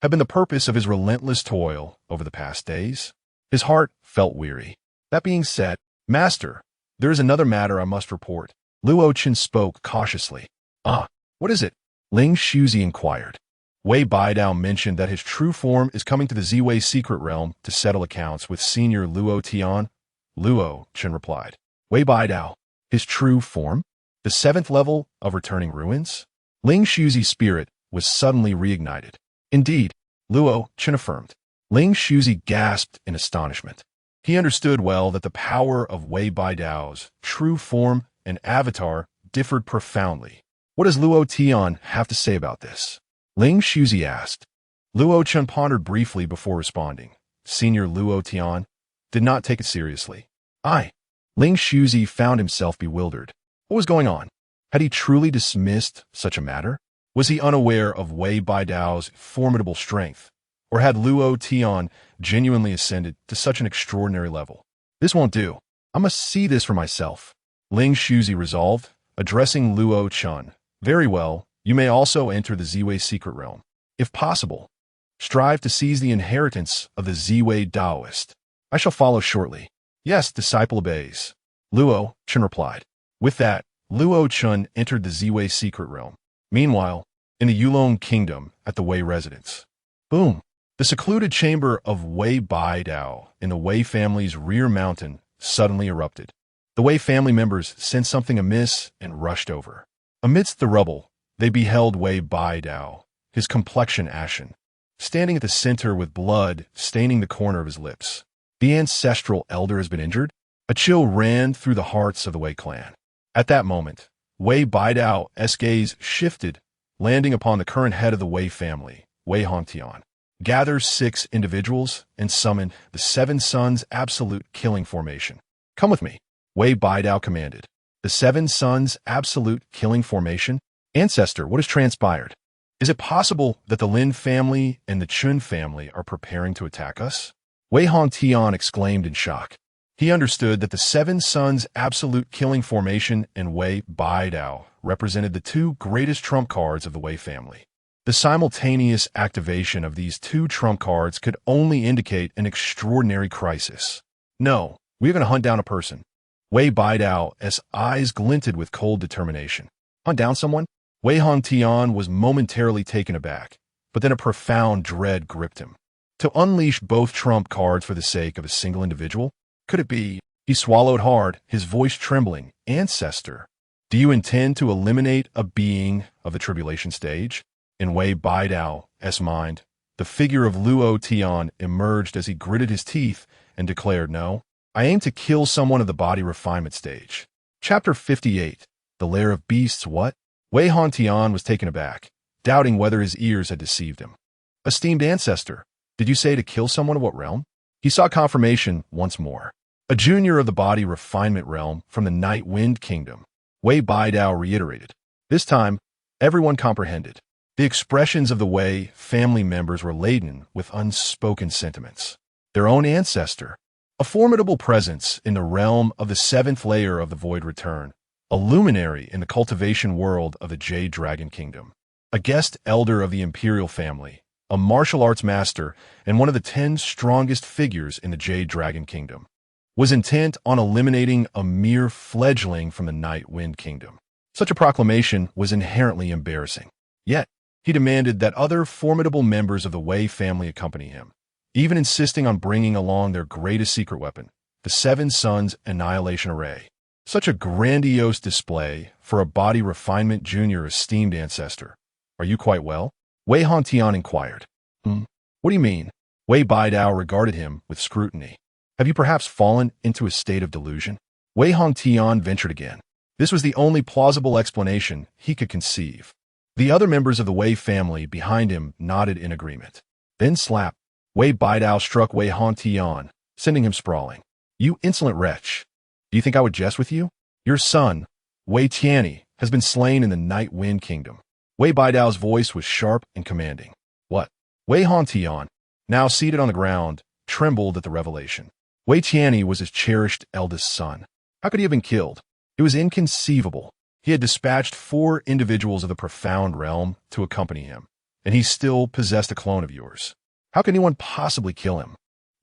had been the purpose of his relentless toil over the past days? His heart felt weary. That being said, Master, there is another matter I must report. Luo Chen spoke cautiously. What is it? Ling Shuzi inquired. Wei Baidao mentioned that his true form is coming to the Ziwei secret realm to settle accounts with senior Luo Tian. Luo Chen replied. Wei Baidao. His true form? The 7th level of returning ruins? Ling Shuzi's spirit was suddenly reignited. Indeed, Luo Chen affirmed. Ling Shuzi gasped in astonishment. He understood well that the power of Wei Baidao's true form and avatar differed profoundly. What does Luo Tian have to say about this? Ling Shuzi asked. Luo Chen pondered briefly before responding. Senior Luo Tian did not take it seriously. Ling Shuzi found himself bewildered. What was going on? Had he truly dismissed such a matter? Was he unaware of Wei Baidao's formidable strength? Or had Luo Tian genuinely ascended to such an extraordinary level? This won't do. I must see this for myself. Ling Shuzi resolved, addressing Luo Chen. Very well, you may also enter the Ziwei secret realm. If possible, strive to seize the inheritance of the Ziwei Taoist. I shall follow shortly. Yes, disciple obeys. Luo Chen replied. With that, Luo Tian entered the Ziwei secret realm. Meanwhile, in the Yulong kingdom at the Wei residence. Boom! The secluded chamber of Bianbeicheng in the Wei family's rear mountain suddenly erupted. The Wei family members sensed something amiss and rushed over. Amidst the rubble, they beheld Bianbeicheng, his complexion ashen, standing at the center with blood staining the corner of his lips. The ancestral elder has been injured? A chill ran through the hearts of the Wei clan. At that moment, Bianbeicheng's gaze shifted, landing upon the current head of the Wei family, Luo Tian. Gather 6 individuals and summon the 7 Sons Absolute Killing Formation. Come with me, Bianbeicheng commanded. The 7 Sons Absolute Killing Formation? Ancestor, what has transpired? Is it possible that the Lin family and the Chun family are preparing to attack us? Luo Tian exclaimed in shock. He understood that the 7 Sons Absolute Killing Formation and Bianbeicheng represented the 2 greatest trump cards of the Wei family. The simultaneous activation of these 2 trump cards could only indicate an extraordinary crisis. No, we're going to hunt down a person. Bianbeicheng's eyes glinted with cold determination. Hunt down someone? Luo Tian was momentarily taken aback, but then a profound dread gripped him. To unleash both trump cards for the sake of a single individual? Could it be? He swallowed hard, his voice trembling. Ancestor, do you intend to eliminate a being of the tribulation stage? In Bianbeicheng's mind, the figure of Luo Tian emerged as he gritted his teeth and declared, no, I aim to kill someone of the body refinement stage. Chapter 58, The Lair of Beasts. What? Luo Tian was taken aback, doubting whether his ears had deceived him. Esteemed ancestor, did you say to kill someone of what realm? He sought confirmation once more. A junior of the body refinement realm from the Night Wind Kingdom. Bianbeicheng reiterated. This time, everyone comprehended. The expressions of the Wei family members were laden with unspoken sentiments. Their own ancestor, a formidable presence in the realm of the 7th layer of the Void Return, a luminary in the cultivation world of the Jade Dragon Kingdom, a guest elder of the Imperial family, a martial arts master, and one of the 10 strongest figures in the Jade Dragon Kingdom, was intent on eliminating a mere fledgling from the Night Wind Kingdom. Such a proclamation was inherently embarrassing. Yet, he demanded that other formidable members of the Wei family accompany him, even insisting on bringing along their greatest secret weapon, the 7 Sons Annihilation Array. Such a grandiose display for a body refinement junior esteemed ancestor. Are you quite well? Luo Tian inquired. What do you mean? Bianbeicheng regarded him with scrutiny. Have you perhaps fallen into a state of delusion? Luo Tian ventured again. This was the only plausible explanation he could conceive. The other members of the Wei family behind him nodded in agreement. Then slap. Bianbeicheng struck Luo Tian, sending him sprawling. You insolent wretch. Do you think I would jest with you? Your son, Luo Tian, has been slain in the Night Wind Kingdom. Bianbeicheng's voice was sharp and commanding. What? Luo Tian, now seated on the ground, trembled at the revelation. Luo Tian was his cherished eldest son. How could he have been killed? It was inconceivable. He had dispatched 4 individuals of the profound realm to accompany him, and he still possessed a clone of yours. How could anyone possibly kill him?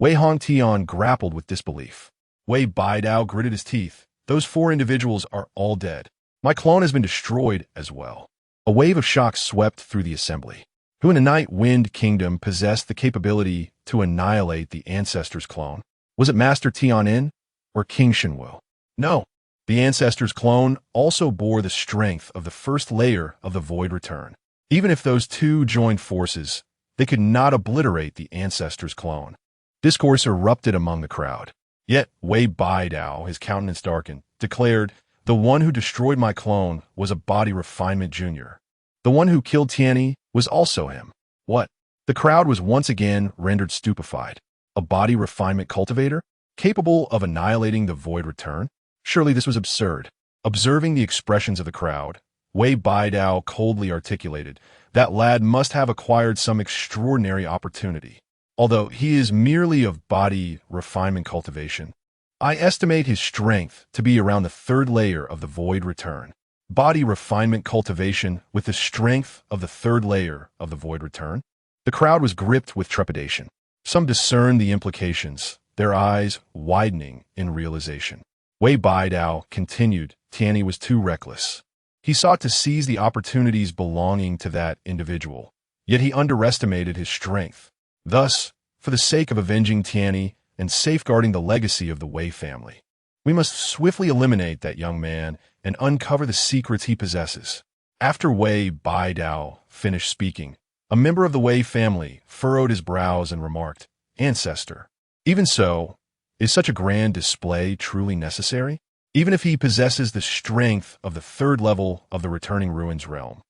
Luo Tian grappled with disbelief. Bianbeicheng gritted his teeth. Those 4 individuals are all dead. My clone has been destroyed as well. A wave of shock swept through the assembly. Who in the Night Wind Kingdom possessed the capability to annihilate the ancestor's clone? Was it Master Tianin or King Shenwu? No. The ancestor's clone also bore the strength of the 1st layer of the Void Return. Even if those 2 joined forces, they could not obliterate the ancestor's clone. Discourse erupted among the crowd. Yet Bianbeicheng, his countenance darkened, declared, the one who destroyed my clone was a body refinement junior. The one who killed Tianni was also him. What? The crowd was once again rendered stupefied. A body refinement cultivator? Capable of annihilating the Void Return? Surely this was absurd. Observing the expressions of the crowd, Bianbeicheng coldly articulated, that lad must have acquired some extraordinary opportunity. Although he is merely of body refinement cultivation, I estimate his strength to be around the 3rd layer of the Void Return. Body refinement cultivation with the strength of the 3rd layer of the Void Return? The crowd was gripped with trepidation. Some discerned the implications, their eyes widening in realization. Bianbeicheng continued Tian was too reckless. He sought to seize the opportunities belonging to that individual, yet he underestimated his strength. Thus, for the sake of avenging Tian and safeguarding the legacy of the Wei family, we must swiftly eliminate that young man and uncover the secrets he possesses. After Bianbeicheng finished speaking, a member of the Wei family furrowed his brows and remarked, "Ancestor, even so, is such a grand display truly necessary? Even if he possesses the strength of the third level of the returning ruins realm,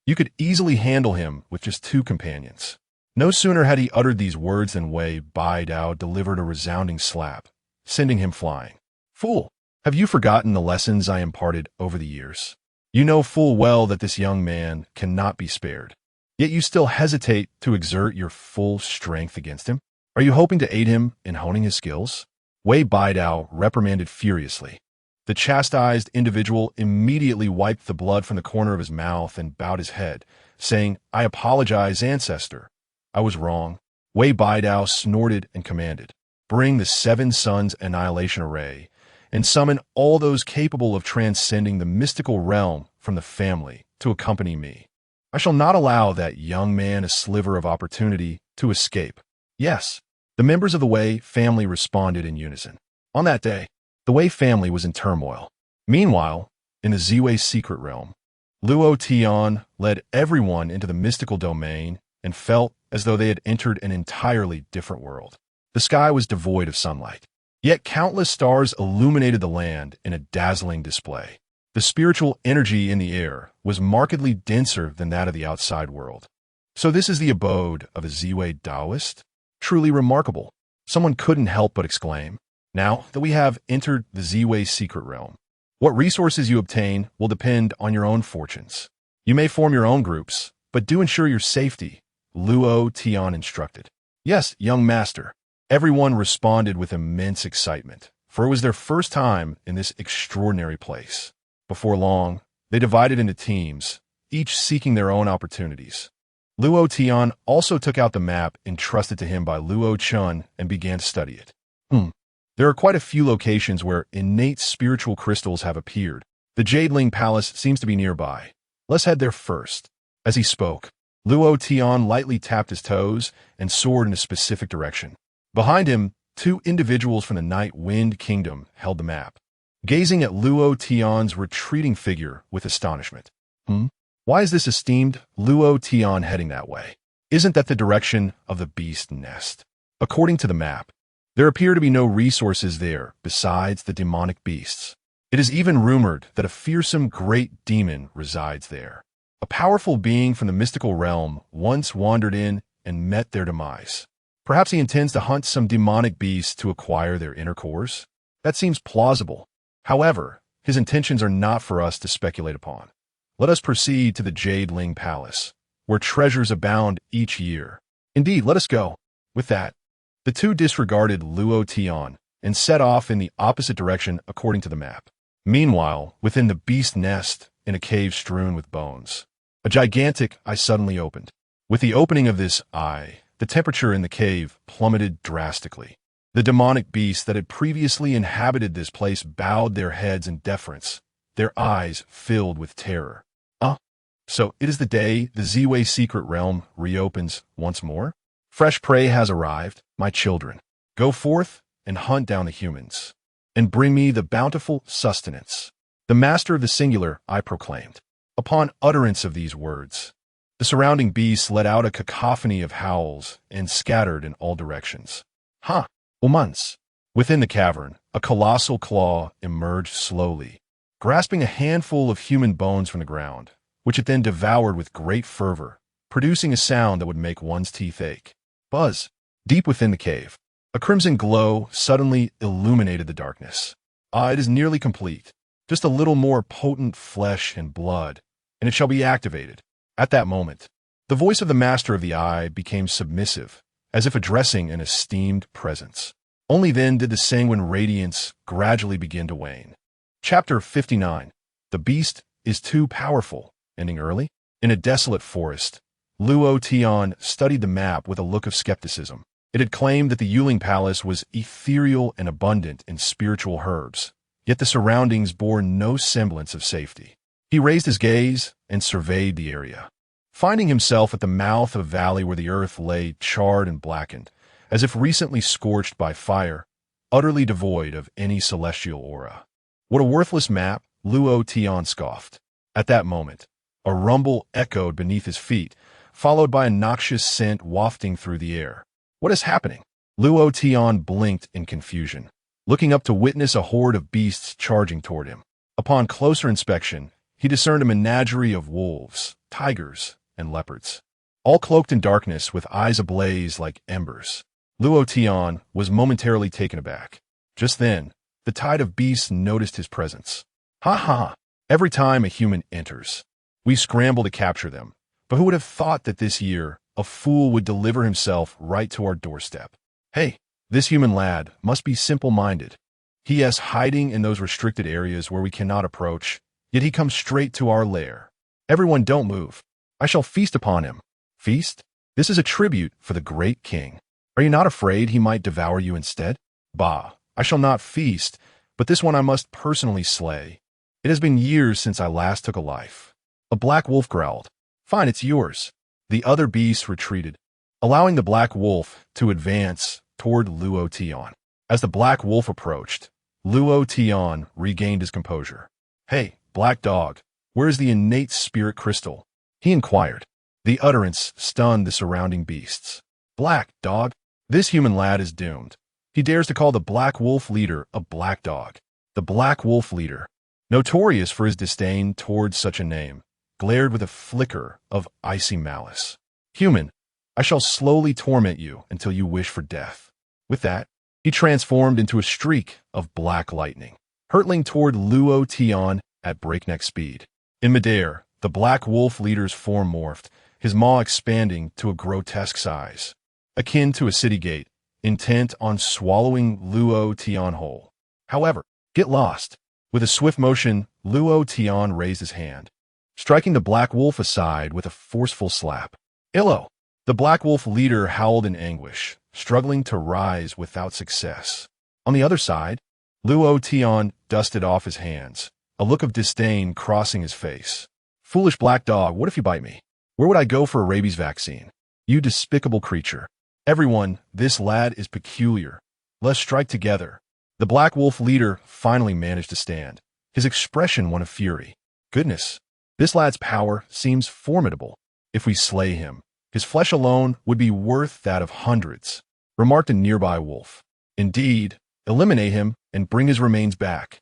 you could easily handle him with just 2 companions." No sooner had he uttered these words than Bianbeicheng delivered a resounding slap, sending him flying. "Fool, have you forgotten the lessons I imparted over the years? You know full well that this young man cannot be spared, yet you still hesitate to exert your full strength against him? Are you hoping to aid him in honing his skills?" Bianbeicheng reprimanded furiously. The chastised individual immediately wiped the blood from the corner of his mouth and bowed his head, saying, "I apologize, Ancestor. I was wrong." Bianbeicheng snorted and commanded, "Bring the 7 Sons Annihilation Array, and summon all those capable of transcending the mystical realm from the family to accompany me. I shall not allow that young man a sliver of opportunity to escape." Yes, the members of the Wei family responded in unison. On that day, the Wei family was in turmoil. Meanwhile, in the Ziwei secret realm, Luo Tian led everyone into the mystical domain and felt as though they had entered an entirely different world. The sky was devoid of sunlight, yet countless stars illuminated the land in a dazzling display. The spiritual energy in the air was markedly denser than that of the outside world. So this is the abode of a Ziwei Taoist? Truly remarkable. Someone couldn't help but exclaim. Now that we have entered the Ziwei secret realm, what resources you obtain will depend on your own fortunes. You may form your own groups, but do ensure your safety, Luo Tian instructed. Yes, young master. Everyone responded with immense excitement, for it was their first time in this extraordinary place. Before long, they divided into teams, each seeking their own opportunities. Luo Tian also took out the map entrusted to him by Luo Chun and began to study it. There are quite a few locations where innate spiritual crystals have appeared. The Jadeling Palace seems to be nearby. Let's head there first. As he spoke, Luo Tian lightly tapped his toes and soared in a specific direction. Behind him, 2 individuals from the Night Wind Kingdom held the map, gazing at Luo Tian's retreating figure with astonishment. Why is this esteemed Luo Tian heading that way? Isn't that the direction of the beast nest? According to the map, there appear to be no resources there besides the demonic beasts. It is even rumored that a fearsome great demon resides there. A powerful being from the mystical realm once wandered in and met their demise. Perhaps he intends to hunt some demonic beasts to acquire their inner cores? That seems plausible. However, his intentions are not for us to speculate upon. Let us proceed to the Jadeling Palace, where treasures abound each year. Indeed, let us go. With that, the 2 disregarded Luo Tian and set off in the opposite direction according to the map. Meanwhile, within the beast nest, in a cave strewn with bones, a gigantic eye suddenly opened. With the opening of this eye, the temperature in the cave plummeted drastically. The demonic beasts that had previously inhabited this place bowed their heads in deference, their eyes filled with terror. So it is the day the Ziwei secret realm reopens once more? Fresh prey has arrived, my children. Go forth and hunt down the humans, and bring me the bountiful sustenance. The master of the singular, I proclaimed. Upon utterance of these words, the surrounding beasts let out a cacophony of howls and scattered in all directions. Once, within the cavern, a colossal claw emerged slowly, grasping a handful of human bones from the ground, which it then devoured with great fervor, producing a sound that would make one's teeth ache. Buzz! Deep within the cave, a crimson glow suddenly illuminated the darkness. It is nearly complete. Just a little more potent flesh and blood, and it shall be activated. At that moment, the voice of the master of the eye became submissive, as if addressing an esteemed presence. Only then did the sanguine radiance gradually begin to wane. Chapter 59. The beast is too powerful. Ending early? In a desolate forest, Luo Tian studied the map with a look of skepticism. It had claimed that the Yuling Palace was ethereal and abundant in spiritual herbs, yet the surroundings bore no semblance of safety. He raised his gaze and surveyed the area, finding himself at the mouth of a valley where the earth lay charred and blackened, as if recently scorched by fire, utterly devoid of any celestial aura. What a worthless map, Luo Tian scoffed. At that moment, a rumble echoed beneath his feet, followed by a noxious scent wafting through the air. What is happening? Luo Tian blinked in confusion, looking up to witness a horde of beasts charging toward him. Upon closer inspection, he discerned a menagerie of wolves, tigers, and leopards, all cloaked in darkness with eyes ablaze like embers. Luo Tian was momentarily taken aback. Just then, the tide of beasts noticed his presence. Ha ha! Every time a human enters, we scramble to capture them. But who would have thought that this year, a fool would deliver himself right to our doorstep? Hey, this human lad must be simple-minded. He is hiding in those restricted areas where we cannot approach, yet he comes straight to our lair. Everyone don't move. I shall feast upon him. Feast? This is a tribute for the great king. Are you not afraid he might devour you instead? Bah, I shall not feast, but this one I must personally slay. It has been years since I last took a life. A black wolf growled. Fine, it's yours. The other beasts retreated, allowing the black wolf to advance toward Luo Tian. As the black wolf approached, Luo Tian regained his composure. Hey, black dog, where is the innate spirit crystal? He inquired. The utterance stunned the surrounding beasts. Black dog? This human lad is doomed. He dares to call the black wolf leader a black dog. The black wolf leader, notorious for his disdain towards such a name, glared with a flicker of icy malice. Human, I shall slowly torment you until you wish for death. With that, he transformed into a streak of black lightning, hurtling toward Luo Tian at breakneck speed. In midair, the black wolf leader's form morphed, his maw expanding to a grotesque size, akin to a city gate, intent on swallowing Luo Tian whole. However, get lost. With a swift motion, Luo Tian raised his hand, striking the black wolf aside with a forceful slap. Illo! The black wolf leader howled in anguish, struggling to rise without success. On the other side, Luo Tian dusted off his hands, a look of disdain crossing his face. Foolish black dog, what if you bite me? Where would I go for a rabies vaccine? You despicable creature. Everyone, this lad is peculiar. Let's strike together. The black wolf leader finally managed to stand, his expression one of fury. Goodness, this lad's power seems formidable. If we slay him, his flesh alone would be worth that of hundreds, remarked a nearby wolf. Indeed, eliminate him and bring his remains back.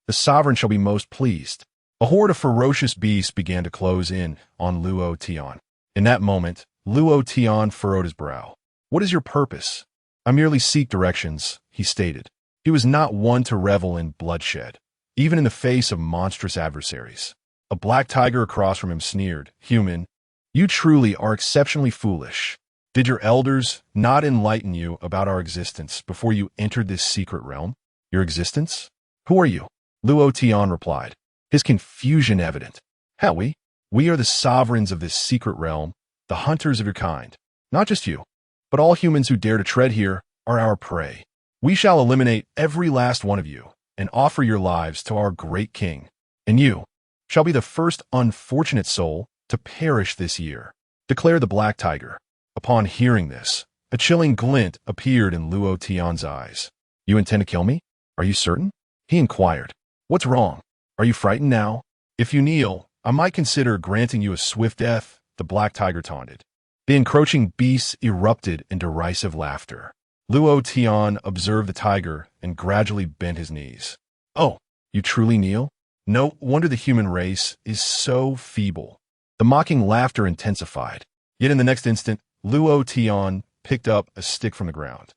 The sovereign shall be most pleased. A horde of ferocious beasts began to close in on Luo Tian. In that moment, Luo Tian furrowed his brow. What is your purpose? I merely seek directions, he stated. He was not one to revel in bloodshed, even in the face of monstrous adversaries. A black tiger across from him sneered, Human, you truly are exceptionally foolish. Did your elders not enlighten you about our existence before you entered this secret realm? Your existence? Who are you? Luo Tian replied, his confusion evident. Howie, we are the sovereigns of this secret realm, the hunters of your kind. Not just you, but all humans who dare to tread here are our prey. We shall eliminate every last one of you and offer your lives to our great king. And you shall be the first unfortunate soul to perish this year, declared the black tiger. Upon hearing this, a chilling glint appeared in Luo Tian's eyes. You intend to kill me? Are you certain? He inquired. What's wrong? Are you frightened now? If you kneel, I might consider granting you a swift death, the black tiger taunted. The encroaching beasts erupted in derisive laughter. Luo Tian observed the tiger and gradually bent his knees. Oh, you truly kneel? No wonder the human race is so feeble. The mocking laughter intensified. Yet in the next instant, Luo Tian picked up a stick from the ground.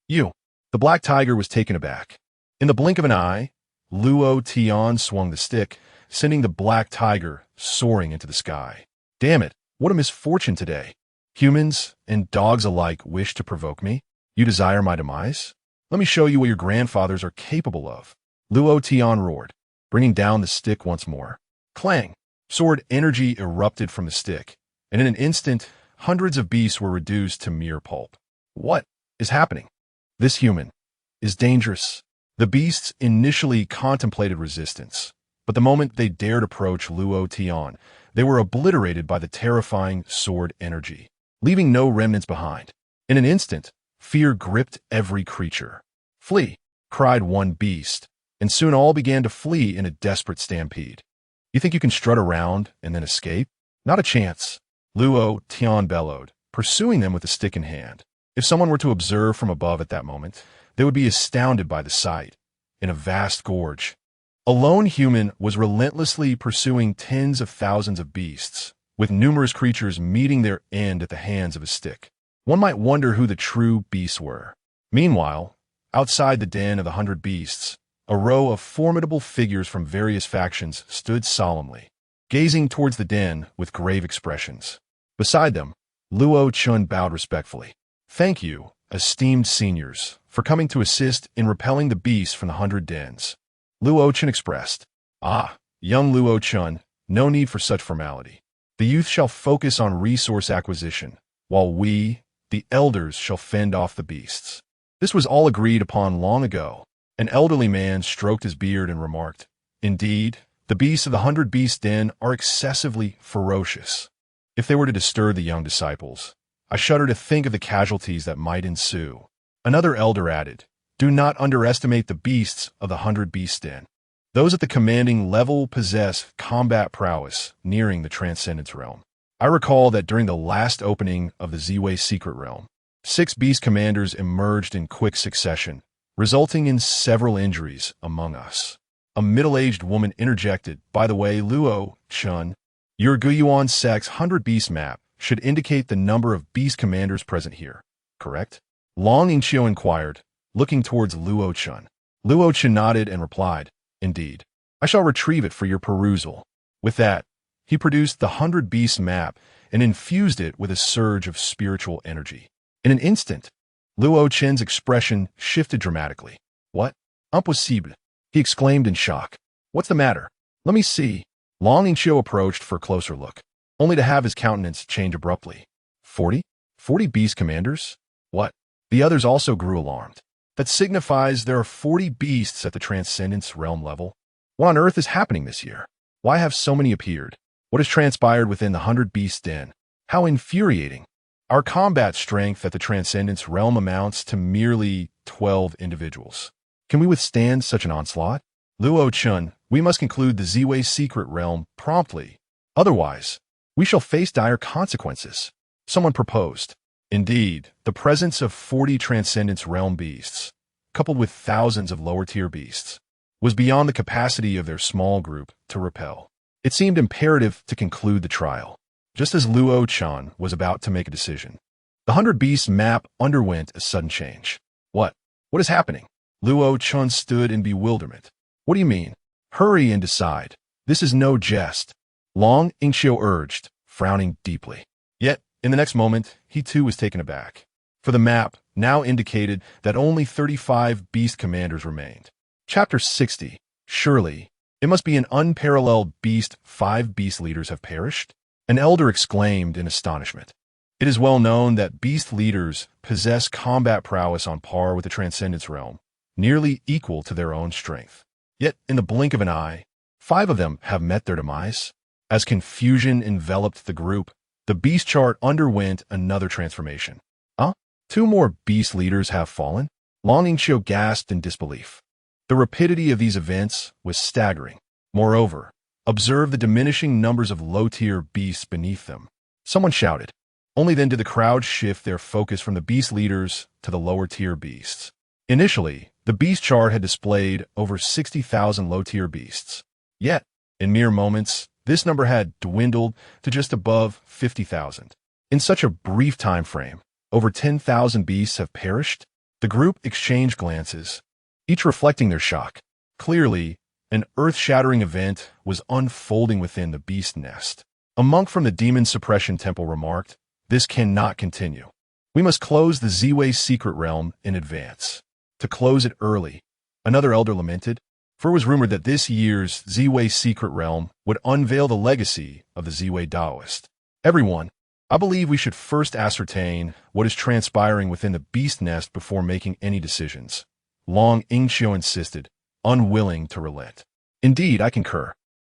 You. The black tiger was taken aback. In the blink of an eye, Luo Tian swung the stick, sending the black tiger soaring into the sky. Damn it, what a misfortune today. Humans and dogs alike wish to provoke me. You desire my demise? Let me show you what your grandfathers are capable of. Luo Tian roared, bringing down the stick once more. Clang! Sword energy erupted from the stick, and in an instant, hundreds of beasts were reduced to mere pulp. What is happening? This human is dangerous. The beasts initially contemplated resistance, but the moment they dared approach Luo Tian, they were obliterated by the terrifying sword energy, leaving no remnants behind. In an instant, fear gripped every creature. "Flee!" cried one beast, and soon all began to flee in a desperate stampede. "You think you can strut around and then escape? Not a chance," Luo Tian bellowed, pursuing them with a stick in hand. If someone were to observe from above at that moment, they would be astounded by the sight. In a vast gorge, a lone human was relentlessly pursuing tens of thousands of beasts, with numerous creatures meeting their end at the hands of a stick. One might wonder who the true beasts were. Meanwhile, outside the den of the 100 beasts, a row of formidable figures from various factions stood solemnly, gazing towards the den with grave expressions. Beside them, Luo Tian bowed respectfully. "Thank you, esteemed seniors, for coming to assist in repelling the beasts from the 100 dens," Luo Tian expressed. "Ah, young Luo Tian, no need for such formality. The youth shall focus on resource acquisition, while we, the elders, shall fend off the beasts." This was all agreed upon long ago. An elderly man stroked his beard and remarked, "Indeed, the beasts of the 100 beast den are excessively ferocious. If they were to disturb the young disciples, I shudder to think of the casualties that might ensue." Another elder added, "Do not underestimate the beasts of the 100 beast den. Those at the commanding level possess combat prowess nearing the transcendence realm. I recall that during the last opening of the Ziwei secret realm, 6 beast commanders emerged in quick succession, resulting in several injuries among us." A middle-aged woman interjected, "By the way, Luo Tian, your Guyuan sect's 100 beast map should indicate the number of beast commanders present here, correct?" Long Yingqiu inquired, looking towards Luo Tian. Luo Tian nodded and replied, "Indeed. I shall retrieve it for your perusal." With that, he produced the 100 beast map and infused it with a surge of spiritual energy. In an instant, Luo Tian's expression shifted dramatically. "What? Impossible!" he exclaimed in shock. "What's the matter? Let me see." Long Yingqiu approached for a closer look, only to have his countenance change abruptly. 40? 40 beast commanders? What? The others also grew alarmed. That signifies there are 40 beasts at the Transcendence realm level. What on earth is happening this year? Why have so many appeared? What has transpired within the 100 beast den? How infuriating. Our combat strength at the Transcendence realm amounts to merely 12 individuals. Can we withstand such an onslaught? Luo Tian, we must conclude the Ziwei secret realm promptly. Otherwise, we shall face dire consequences, someone proposed. Indeed, the presence of 40 Transcendence realm beasts, coupled with thousands of lower-tier beasts, was beyond the capacity of their small group to repel. It seemed imperative to conclude the trial, just as Luo Tian was about to make a decision. The 100 beasts map underwent a sudden change. What is happening? Luo Tian stood in bewilderment. "What do you mean? Hurry and decide. This is no jest," Long Yingqiu urged, frowning deeply. Yet, in the next moment, he too was taken aback, for the map now indicated that only 35 beast commanders remained. Chapter 60. Surely, it must be an unparalleled beast. 5 beast leaders have perished? An elder exclaimed in astonishment. It is well known that beast leaders possess combat prowess on par with the Transcendence realm, nearly equal to their own strength. Yet, in the blink of an eye, 5 of them have met their demise. As confusion enveloped the group, the beast chart underwent another transformation. 2 more beast leaders have fallen? Long Yingqiu gasped in disbelief. The rapidity of these events was staggering. Moreover, observe the diminishing numbers of low-tier beasts beneath them. Someone shouted. Only then did the crowd shift their focus from the beast leaders to the lower-tier beasts. Initially, the beast chart had displayed over 60,000 low-tier beasts. Yet, in mere moments, this number had dwindled to just above 50,000. In such a brief time frame, over 10,000 beasts have perished. The group exchanged glances, each reflecting their shock. Clearly, an earth-shattering event was unfolding within the beast nest. A monk from the demon suppression temple remarked, "This cannot continue. We must close the Ziwei secret realm in advance." To close it early, another elder lamented, for it was rumored that this year's Ziwei secret realm would unveil the legacy of the Ziwei Taoist. "Everyone, I believe we should first ascertain what is transpiring within the beast nest before making any decisions," Long Ingxiu insisted, unwilling to relent. Indeed, I concur.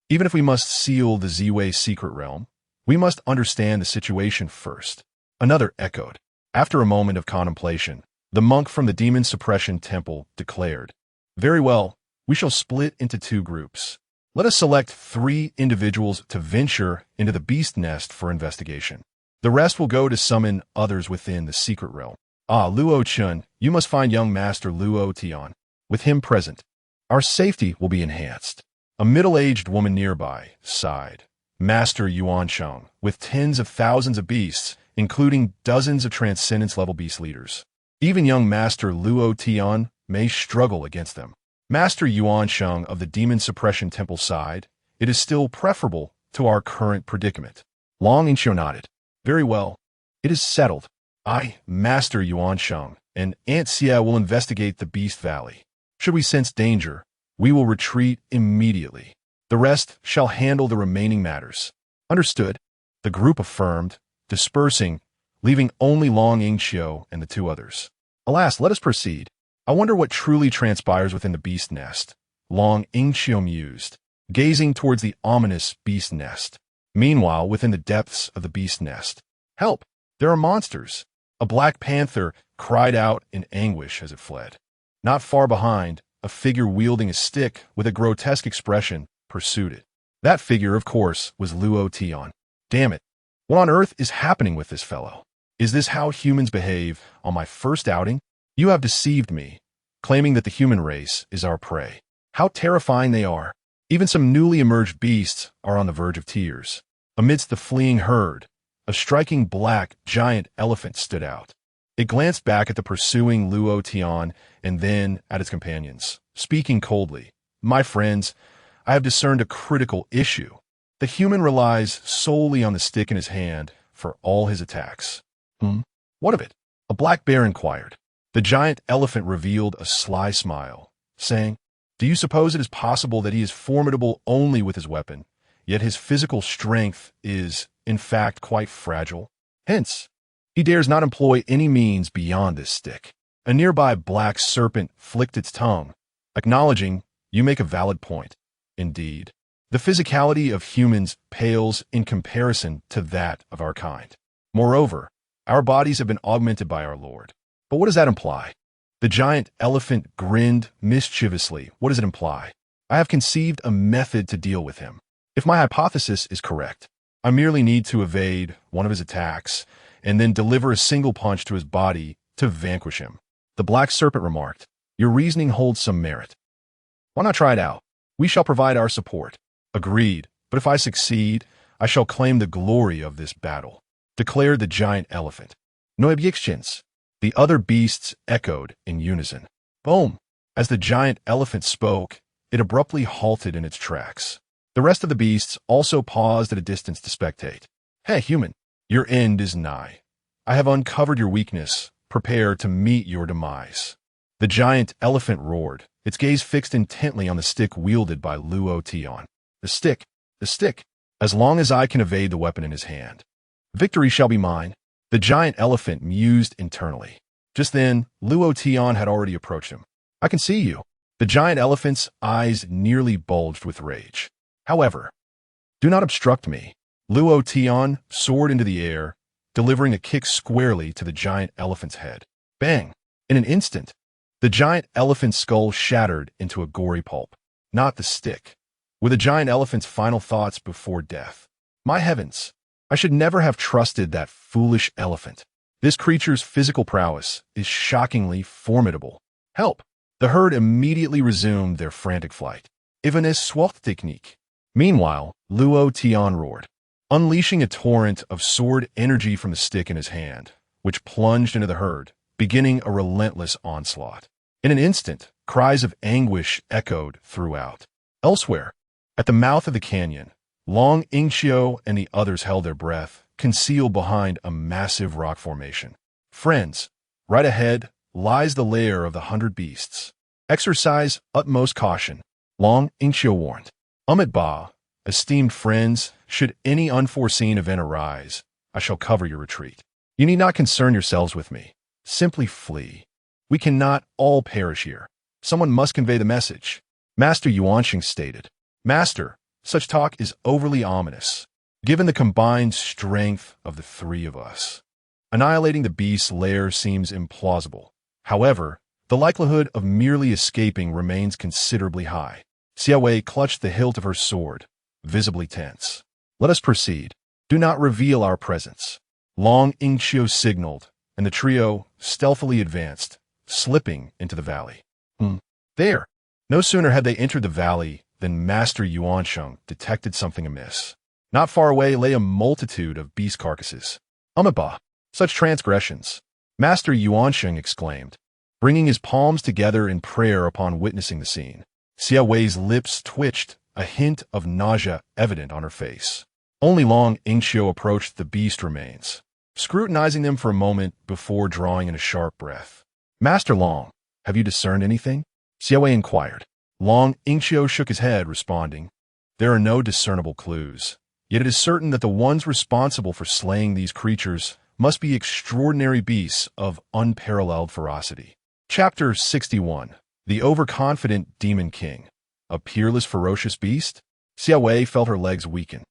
Even if we must seal the Ziwei secret realm, we must understand the situation first. Another echoed. After a moment of contemplation, the monk from the demon suppression temple declared, "Very well, we shall split into 2 groups. Let us select 3 individuals to venture into the beast nest for investigation. The rest will go to summon others within the secret realm. Ah, Luo Tian, you must find young master Luo Tian. With him present, our safety will be enhanced." A middle-aged woman nearby sighed. Master Yuansheng, with tens of thousands of beasts, including dozens of transcendence-level beast leaders. Even young Master Luo Tian may struggle against them. Master Yuansheng of the Demon Suppression Temple sighed, "It is still preferable to our current predicament." Long Ingxiu nodded. "Very well. It is settled. I, Master Yuansheng, and Aunt Xia will investigate the Beast Valley. Should we sense danger, we will retreat immediately. The rest shall handle the remaining matters." "Understood," the group affirmed, dispersing, leaving only Long Ingxiu and the 2 others. "Alas, let us proceed. I wonder what truly transpires within the beast nest," Long Ingxiu mused, gazing towards the ominous beast nest. Meanwhile, within the depths of the beast nest, "Help! There are monsters!" A black panther cried out in anguish as it fled. Not far behind, a figure wielding a stick with a grotesque expression pursued it. That figure, of course, was Luo Tian. "Damn it! What on earth is happening with this fellow? Is this how humans behave on my first outing? You have deceived me, claiming that the human race is our prey. How terrifying they are. Even some newly emerged beasts are on the verge of tears." Amidst the fleeing herd, a striking black giant elephant stood out. It glanced back at the pursuing Luo Tian and then at its companions, speaking coldly. "My friends, I have discerned a critical issue. The human relies solely on the stick in his hand for all his attacks." "What of it?" a black bear inquired. The giant elephant revealed a sly smile, saying, "Do you suppose it is possible that he is formidable only with his weapon, yet his physical strength is, in fact, quite fragile? Hence, he dares not employ any means beyond this stick." A nearby black serpent flicked its tongue, acknowledging, "You make a valid point. Indeed, the physicality of humans pales in comparison to that of our kind. Moreover, our bodies have been augmented by our Lord. But what does that imply?" The giant elephant grinned mischievously. "What does it imply? I have conceived a method to deal with him. If my hypothesis is correct, I merely need to evade one of his attacks and then deliver a single punch to his body to vanquish him." The black serpent remarked, "Your reasoning holds some merit. Why not try it out? We shall provide our support." "Agreed, but if I succeed, I shall claim the glory of this battle," declared the giant elephant. "No objections." The other beasts echoed in unison. Boom! As the giant elephant spoke, it abruptly halted in its tracks. The rest of the beasts also paused at a distance to spectate. "Hey, human, your end is nigh. I have uncovered your weakness. Prepare to meet your demise." The giant elephant roared, its gaze fixed intently on the stick wielded by Luo Tian. The stick! The stick! As long as I can evade the weapon in his hand, victory shall be mine." The giant elephant mused internally. Just then, Luo Tian had already approached him. "I can see you." The giant elephant's eyes nearly bulged with rage. "However, do not obstruct me." Luo Tian soared into the air, delivering a kick squarely to the giant elephant's head. Bang! In an instant, the giant elephant's skull shattered into a gory pulp. Not the stick. Were the giant elephant's final thoughts before death. "My heavens! I should never have trusted that foolish elephant. This creature's physical prowess is shockingly formidable. Help!" The herd immediately resumed their frantic flight. Wasteful technique. Meanwhile, Luo Tian roared, unleashing a torrent of sword energy from the stick in his hand, which plunged into the herd, beginning a relentless onslaught. In an instant, cries of anguish echoed throughout. Elsewhere, at the mouth of the canyon, Long Ingxiu and the others held their breath, concealed behind a massive rock formation. "Friends, right ahead lies the lair of the 100 beasts. Exercise utmost caution," Long Ingxiu warned. "Ba, esteemed friends, should any unforeseen event arise, I shall cover your retreat. You need not concern yourselves with me. Simply flee. We cannot all perish here." Someone must convey the message. Master Yuanxing stated. Master, such talk is overly ominous, given the combined strength of the three of us. Annihilating the beast's lair seems implausible. However, the likelihood of merely escaping remains considerably high. Xiaowei clutched the hilt of her sword, visibly tense. Let us proceed. Do not reveal our presence. Long Yingqiu signaled, and the trio stealthily advanced, slipping into the valley. There! No sooner had they entered the valley than Master Yuansheng detected something amiss. Not far away lay a multitude of beast carcasses. Bah! Such transgressions! Master Yuansheng exclaimed, bringing his palms together in prayer upon witnessing the scene. Xiaowei's lips twitched, a hint of nausea evident on her face. Only Long Yingqiu approached the beast remains, scrutinizing them for a moment before drawing in a sharp breath. Master Long, have you discerned anything? Xiaowei inquired. Long Yingqiu shook his head, responding, there are no discernible clues, yet it is certain that the ones responsible for slaying these creatures must be extraordinary beasts of unparalleled ferocity. Chapter 61. The Overconfident Demon King. A peerless ferocious beast? Xiaowei felt her legs weaken.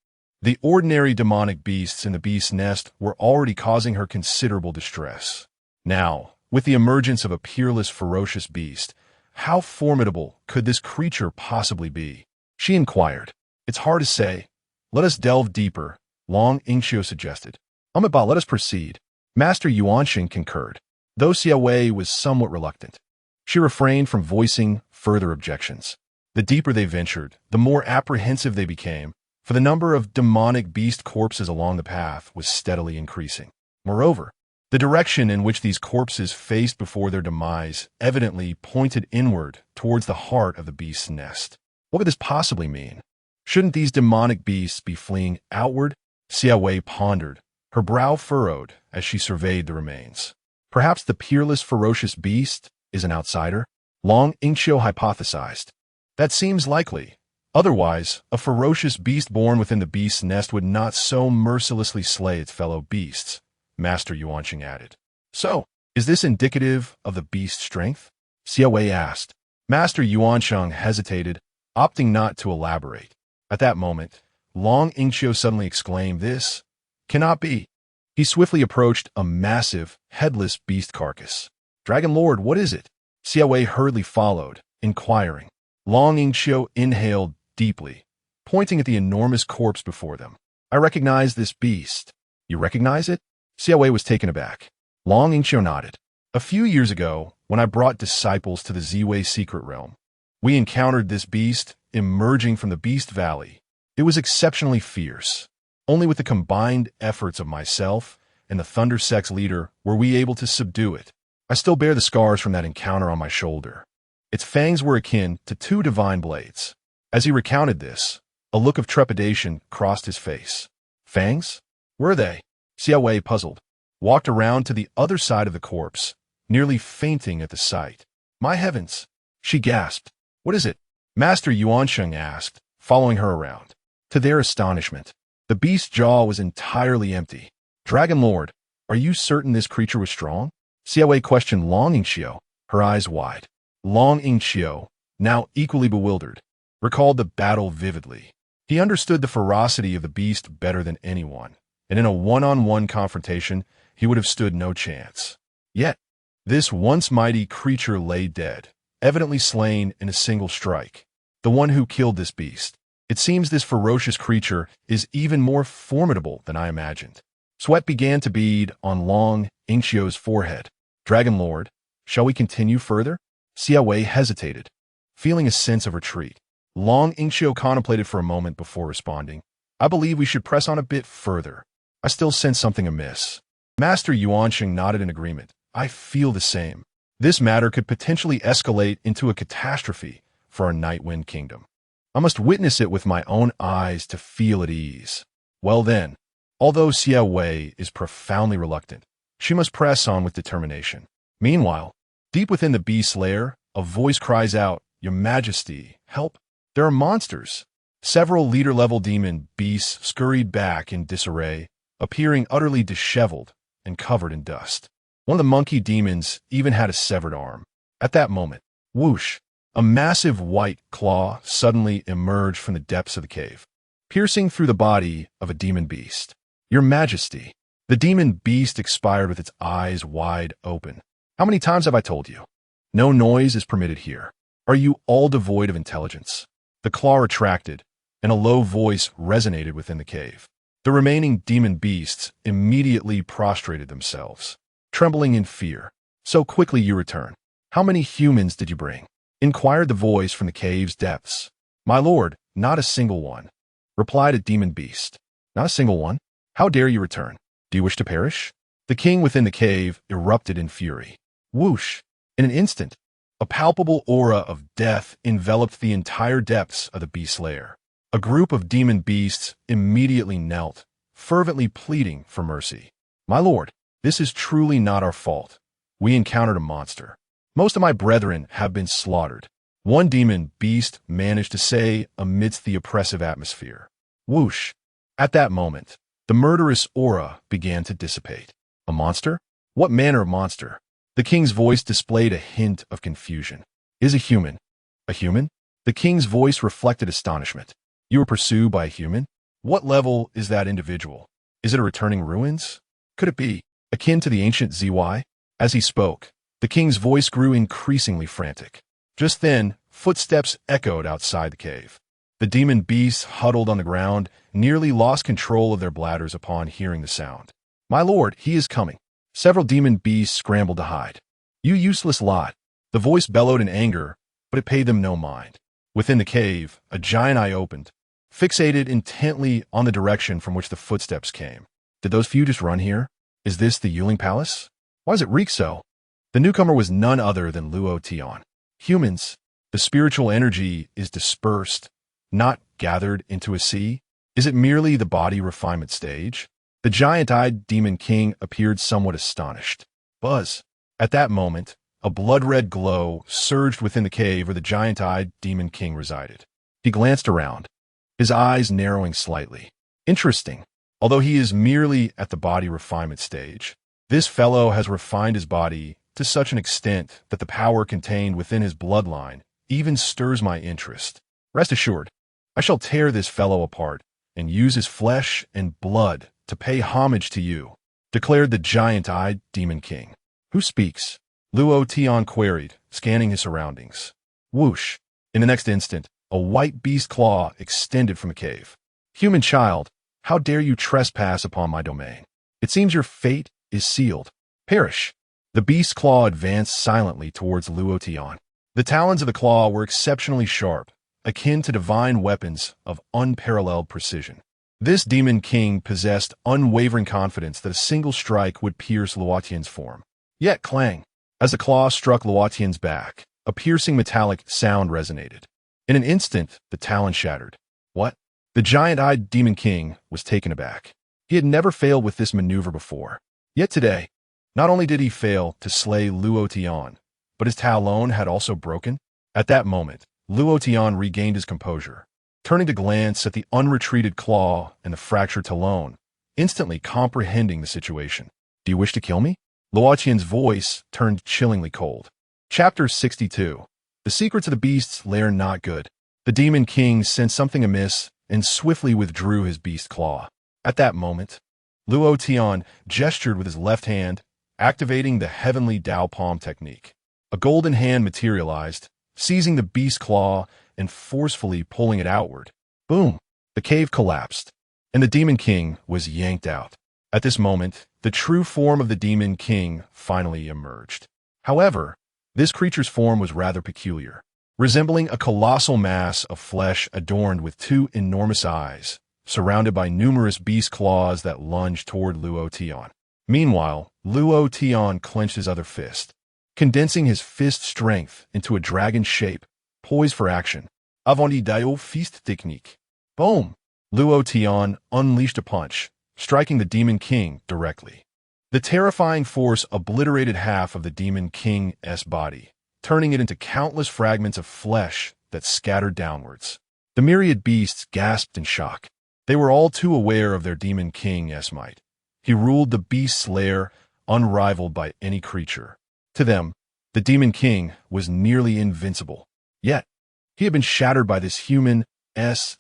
The ordinary demonic beasts in the beast's nest were already causing her considerable distress. Now, with the emergence of a peerless ferocious beast, how formidable could this creature possibly be? She inquired. It's hard to say. Let us delve deeper, Long Yingqiu suggested. Bah, let us proceed. Master Yuanxing concurred, though Xiaowei was somewhat reluctant. She refrained from voicing further objections. The deeper they ventured, the more apprehensive they became, for the number of demonic beast corpses along the path was steadily increasing. Moreover, the direction in which these corpses faced before their demise evidently pointed inward towards the heart of the beast's nest. What could this possibly mean? Shouldn't these demonic beasts be fleeing outward? Xiaowei pondered, her brow furrowed as she surveyed the remains. Perhaps the peerless ferocious beast is an outsider? Long Yingqiu hypothesized. That seems likely. Otherwise, a ferocious beast born within the beast's nest would not so mercilessly slay its fellow beasts, Master Yuanxing added. So, is this indicative of the beast's strength? Xiaowei asked. Master Yuansheng hesitated, opting not to elaborate. At that moment, Long Yingqiu suddenly exclaimed, this cannot be. He swiftly approached a massive, headless beast carcass. Dragon Lord, what is it? Xiaowei hurriedly followed, inquiring. Long Yingqiu inhaled deeply, pointing at the enormous corpse before them. I recognize this beast. You recognize it? Xiaowei was taken aback. Long Yingqiu nodded. A few years ago, when I brought disciples to the Ziwei secret realm, we encountered this beast emerging from the Beast Valley. It was exceptionally fierce. Only with the combined efforts of myself and the Thunder Sect's leader were we able to subdue it. I still bear the scars from that encounter on my shoulder. Its fangs were akin to two divine blades. As he recounted this, a look of trepidation crossed his face. Fangs? Were they? Xiaowei, puzzled, walked around to the other side of the corpse, nearly fainting at the sight. My heavens! She gasped. What is it? Master Yuansheng asked, following her around. To their astonishment, the beast's jaw was entirely empty. Dragon Lord, are you certain this creature was strong? Xiaowei questioned Long Yingqiu, her eyes wide. Long Yingqiu, now equally bewildered, recalled the battle vividly. He understood the ferocity of the beast better than anyone, and in a one-on-one confrontation, he would have stood no chance. Yet, this once mighty creature lay dead, evidently slain in a single strike. The one who killed this beast. It seems this ferocious creature is even more formidable than I imagined. Sweat began to bead on Long Yingqiu's forehead. Dragon Lord, shall we continue further? Xiaowei hesitated, feeling a sense of retreat. Long Yingqiu contemplated for a moment before responding. I believe we should press on a bit further. I still sense something amiss. Master Yuanxing nodded in agreement. I feel the same. This matter could potentially escalate into a catastrophe for our Nightwind Kingdom. I must witness it with my own eyes to feel at ease. Well then, although Xiaowei is profoundly reluctant, she must press on with determination. Meanwhile, deep within the beast's lair, a voice cries out, Your Majesty, help! There are monsters! Several leader-level demon beasts scurried back in disarray, appearing utterly disheveled and covered in dust. One of the monkey demons even had a severed arm. At that moment, Whoosh! A massive white claw suddenly emerged from the depths of the cave, piercing through the body of a demon beast. Your Majesty! The demon beast expired with its eyes wide open. How many times have I told you? No noise is permitted here. Are you all devoid of intelligence? The claw retracted, and a low voice resonated within the cave. The remaining demon beasts immediately prostrated themselves, trembling in fear. So quickly you return. How many humans did you bring? Inquired the voice from the cave's depths. My lord, not a single one, replied a demon beast. Not a single one? How dare you return? Do you wish to perish? The king within the cave erupted in fury. Whoosh! In an instant, a palpable aura of death enveloped the entire depths of the beast's lair. A group of demon beasts immediately knelt, fervently pleading for mercy. My lord, this is truly not our fault. We encountered a monster. Most of my brethren have been slaughtered. One demon beast managed to say amidst the oppressive atmosphere. Whoosh! At that moment, the murderous aura began to dissipate. A monster? What manner of monster? The king's voice displayed a hint of confusion. Is a human? A human? The king's voice reflected astonishment. You were pursued by a human? What level is that individual? Is it a returning ruins? Could it be akin to the ancient ZY? As he spoke, the king's voice grew increasingly frantic. Just then, footsteps echoed outside the cave. The demon beasts huddled on the ground, nearly lost control of their bladders upon hearing the sound. My lord, he is coming. Several demon beasts scrambled to hide. You useless lot. The voice bellowed in anger, but it paid them no mind. Within the cave, a giant eye opened, fixated intently on the direction from which the footsteps came. Did those few just run here? Is this the Yuling Palace? Why does it reek so? The newcomer was none other than Luo Tian. Humans, the spiritual energy is dispersed, not gathered into a sea. Is it merely the body refinement stage? The giant-eyed demon king appeared somewhat astonished. Buzz. At that moment, a blood-red glow surged within the cave where the giant-eyed demon king resided. He glanced around, his eyes narrowing slightly. Interesting. Although he is merely at the body refinement stage, this fellow has refined his body to such an extent that the power contained within his bloodline even stirs my interest. Rest assured, I shall tear this fellow apart and use his flesh and blood to pay homage to you, declared the giant-eyed demon king. Who speaks? Luo Tian queried, scanning his surroundings. Whoosh! In the next instant, a white beast claw extended from the cave. Human child, how dare you trespass upon my domain? It seems your fate is sealed. Perish! The beast's claw advanced silently towards Luo Tian. The talons of the claw were exceptionally sharp, akin to divine weapons of unparalleled precision. This demon king possessed unwavering confidence that a single strike would pierce Luo Tian's form. Yet clang! As the claw struck Luo Tian's back, a piercing metallic sound resonated. In an instant, the talon shattered. What? The giant-eyed demon king was taken aback. He had never failed with this maneuver before. Yet today, not only did he fail to slay Luo Tian, but his talon had also broken. At that moment, Luo Tian regained his composure, turning to glance at the unretreated claw and the fractured talon, instantly comprehending the situation. Do you wish to kill me? Luo Tian's voice turned chillingly cold. Chapter 62. The secrets of the beast's lair not good. The demon king sensed something amiss and swiftly withdrew his beast claw. At that moment, Luo Tian gestured with his left hand, activating the Heavenly Dao Palm technique. A golden hand materialized, seizing the beast claw and forcefully pulling it outward. Boom! The cave collapsed, and the demon king was yanked out. At this moment, the true form of the demon king finally emerged. However, this creature's form was rather peculiar, resembling a colossal mass of flesh adorned with two enormous eyes, surrounded by numerous beast claws that lunged toward Luo Tian. Meanwhile, Luo Tian clenched his other fist, condensing his fist strength into a dragon shape, poised for action. Heavenly Dao Scripture Technique. Boom! Luo Tian unleashed a punch, striking the demon king directly. The terrifying force obliterated half of the demon king's body, turning it into countless fragments of flesh that scattered downwards. The myriad beasts gasped in shock. They were all too aware of their demon king's might. He ruled the beast's lair, unrivaled by any creature. To them, The Demon King was nearly invincible. Yet, he had been shattered by this human's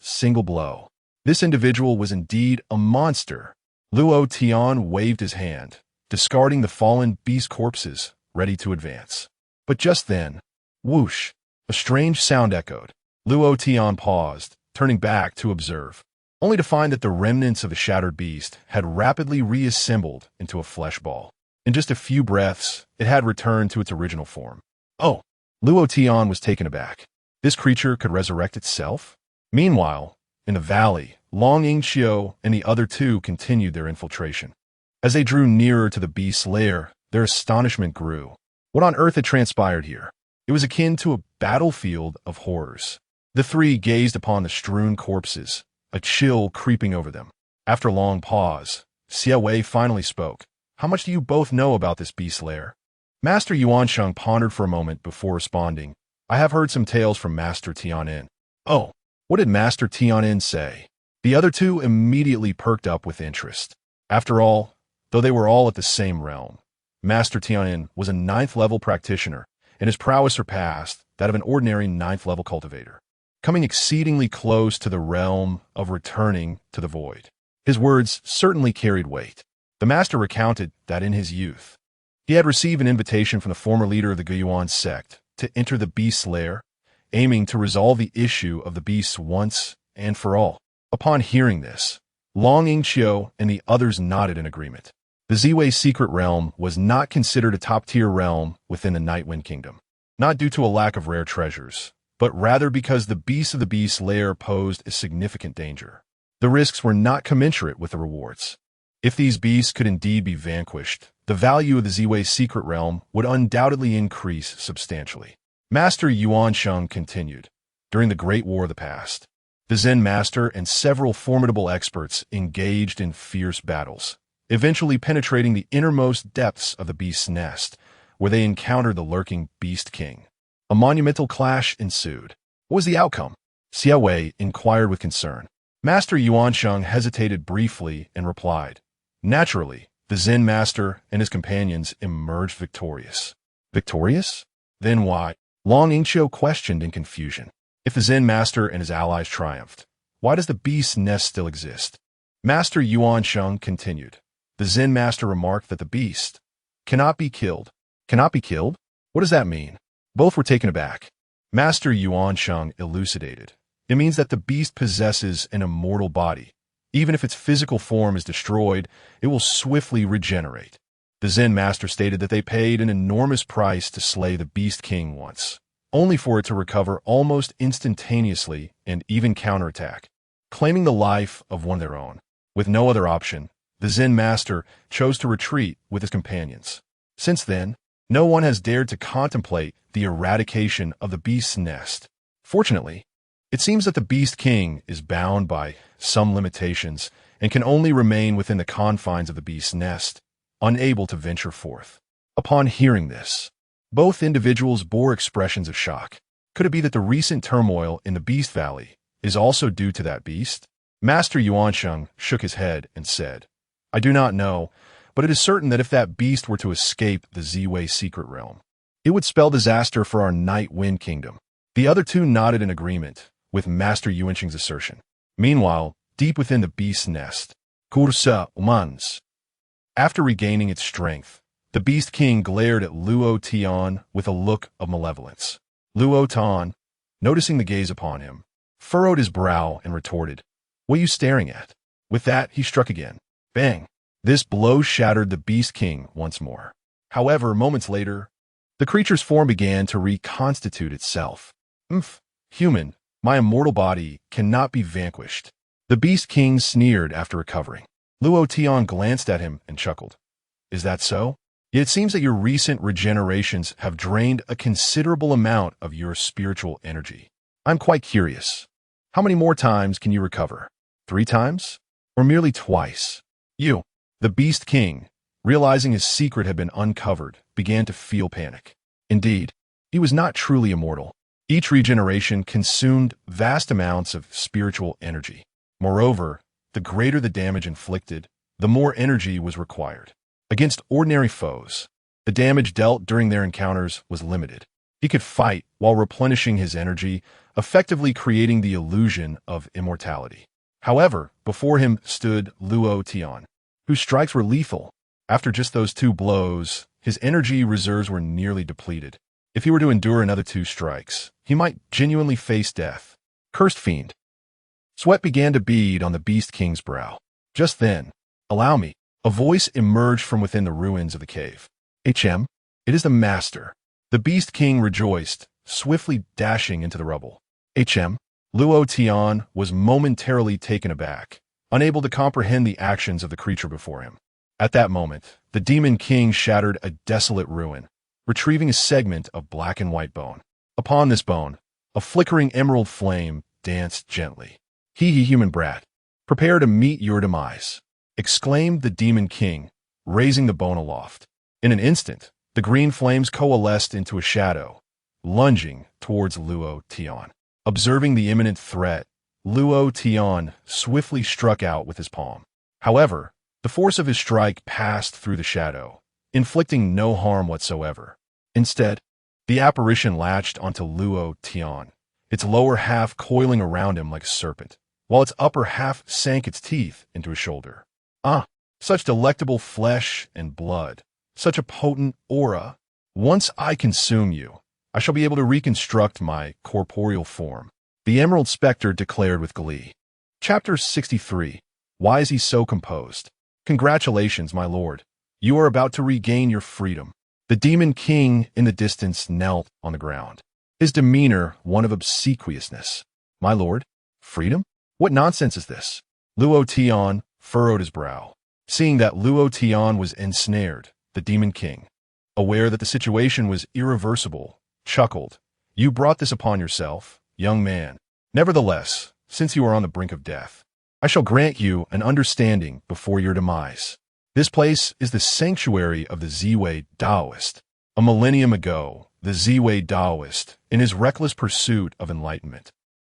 single blow. This individual was indeed a monster. Luo Tian waved his hand, discarding the fallen beast corpses, ready to advance. But just then, whoosh, a strange sound echoed. Luo Tian paused, turning back to observe, only to find that the remnants of the shattered beast had rapidly reassembled into a flesh ball. In just a few breaths, it had returned to its original form. Oh, Luo Tian was taken aback. This creature could resurrect itself? Meanwhile, in the valley, Long Yingqiu and the other two continued their infiltration. As they drew nearer to the beast's lair, their astonishment grew. What on earth had transpired here? It was akin to a battlefield of horrors. The three gazed upon the strewn corpses, a chill creeping over them. After a long pause, Xie Wei finally spoke. How much do you both know about this beast's lair? Master Yuansheng pondered for a moment before responding. I have heard some tales from Master Tianin. Oh, what did Master Tianin say? The other two immediately perked up with interest. After all, though they were all at the same realm, Master Tianin was a 9th-level practitioner, and his prowess surpassed that of an ordinary 9th-level cultivator, coming exceedingly close to the realm of returning to the void. His words certainly carried weight. The master recounted that in his youth, he had received an invitation from the former leader of the Guiyuan sect to enter the beast's lair, aiming to resolve the issue of the beasts once and for all. Upon hearing this, Long Yingqiu and the others nodded in agreement. The Ziwei secret realm was not considered a top-tier realm within the Nightwind Kingdom, not due to a lack of rare treasures, but rather because the beasts of the beast's lair posed a significant danger. The risks were not commensurate with the rewards. If these beasts could indeed be vanquished, the value of the Ziwei secret realm would undoubtedly increase substantially. Master Yuansheng continued. During the Great War of the past, the Zen master and several formidable experts engaged in fierce battles, eventually penetrating the innermost depths of the beast's nest, where they encountered the lurking Beast King. A monumental clash ensued. What was the outcome? Xie Wei inquired with concern. Master Yuansheng hesitated briefly and replied, naturally, the Zen master and his companions emerged victorious. Victorious? Then why? Long Yingqiu questioned in confusion. If the Zen master and his allies triumphed, why does the beast's nest still exist? Master Yuansheng continued. The Zen master remarked that the beast cannot be killed. Cannot be killed? What does that mean? Both were taken aback. Master Yuansheng elucidated. It means that the beast possesses an immortal body. Even if its physical form is destroyed, it will swiftly regenerate. The Zen master stated that they paid an enormous price to slay the Beast King once, only for it to recover almost instantaneously and even counterattack, claiming the life of one of their own. With no other option, the Zen master chose to retreat with his companions. Since then, no one has dared to contemplate the eradication of the beast's nest. Fortunately, it seems that the Beast King is bound by some limitations and can only remain within the confines of the beast's nest, unable to venture forth. Upon hearing this, both individuals bore expressions of shock. Could it be that the recent turmoil in the Beast Valley is also due to that beast? Master Yuansheng shook his head and said, I do not know, but it is certain that if that beast were to escape the Ziwei secret realm, it would spell disaster for our Nightwind Kingdom. The other two nodded in agreement with Master Yuansheng's assertion. Meanwhile, deep within the beast's nest, Kursa Umans. After regaining its strength, the Beast King glared at Luo Tian with a look of malevolence. Luo Tian, noticing the gaze upon him, furrowed his brow and retorted, What are you staring at? With that, he struck again. Bang! This blow shattered the Beast King once more. However, moments later, the creature's form began to reconstitute itself. Human, my immortal body cannot be vanquished. The Beast King sneered after recovering. Luo Tian glanced at him and chuckled. Is that so? Yet it seems that your recent regenerations have drained a considerable amount of your spiritual energy. I'm quite curious. How many more times can you recover? 3 times? Or merely twice? You, the Beast King, realizing his secret had been uncovered, began to feel panic. Indeed, he was not truly immortal. Each regeneration consumed vast amounts of spiritual energy. Moreover, the greater the damage inflicted, the more energy was required. Against ordinary foes, The damage dealt during their encounters was limited. He could fight while replenishing his energy, effectively creating the illusion of immortality. However, before him stood Luo Tian, whose strikes were lethal. After just those 2 blows, his energy reserves were nearly depleted. If he were to endure another 2 strikes, he might genuinely face death. Cursed fiend. Sweat began to bead on the Beast King's brow. Just then, allow me, a voice emerged from within the ruins of the cave. It is the Master. The Beast King rejoiced, swiftly dashing into the rubble. Luo Tian was momentarily taken aback, unable to comprehend the actions of the creature before him. At that moment, the Demon King shattered a desolate ruin, retrieving a segment of black and white bone. Upon this bone, a flickering emerald flame danced gently. Human brat, prepare to meet your demise, exclaimed the Demon King, raising the bone aloft. In an instant, the green flames coalesced into a shadow, lunging towards Luo Tian. Observing the imminent threat, Luo Tian swiftly struck out with his palm. However, the force of his strike passed through the shadow, inflicting no harm whatsoever. Instead, the apparition latched onto Luo Tian, its lower half coiling around him like a serpent, while its upper half sank its teeth into his shoulder. Such delectable flesh and blood, such a potent aura. Once I consume you, I shall be able to reconstruct my corporeal form, the Emerald Spectre declared with glee. Chapter 63. Why is he so composed? Congratulations, my lord. You are about to regain your freedom. The Demon King in the distance knelt on the ground, his demeanor one of obsequiousness. My lord? Freedom? What nonsense is this? Luo Tian furrowed his brow. Seeing that Luo Tian was ensnared, the Demon King, aware that the situation was irreversible, chuckled. You brought this upon yourself, young man. Nevertheless, since you are on the brink of death, I shall grant you an understanding before your demise. This place is the sanctuary of the Ziwei Taoist. A millennium ago, the Ziwei Taoist, in his reckless pursuit of enlightenment,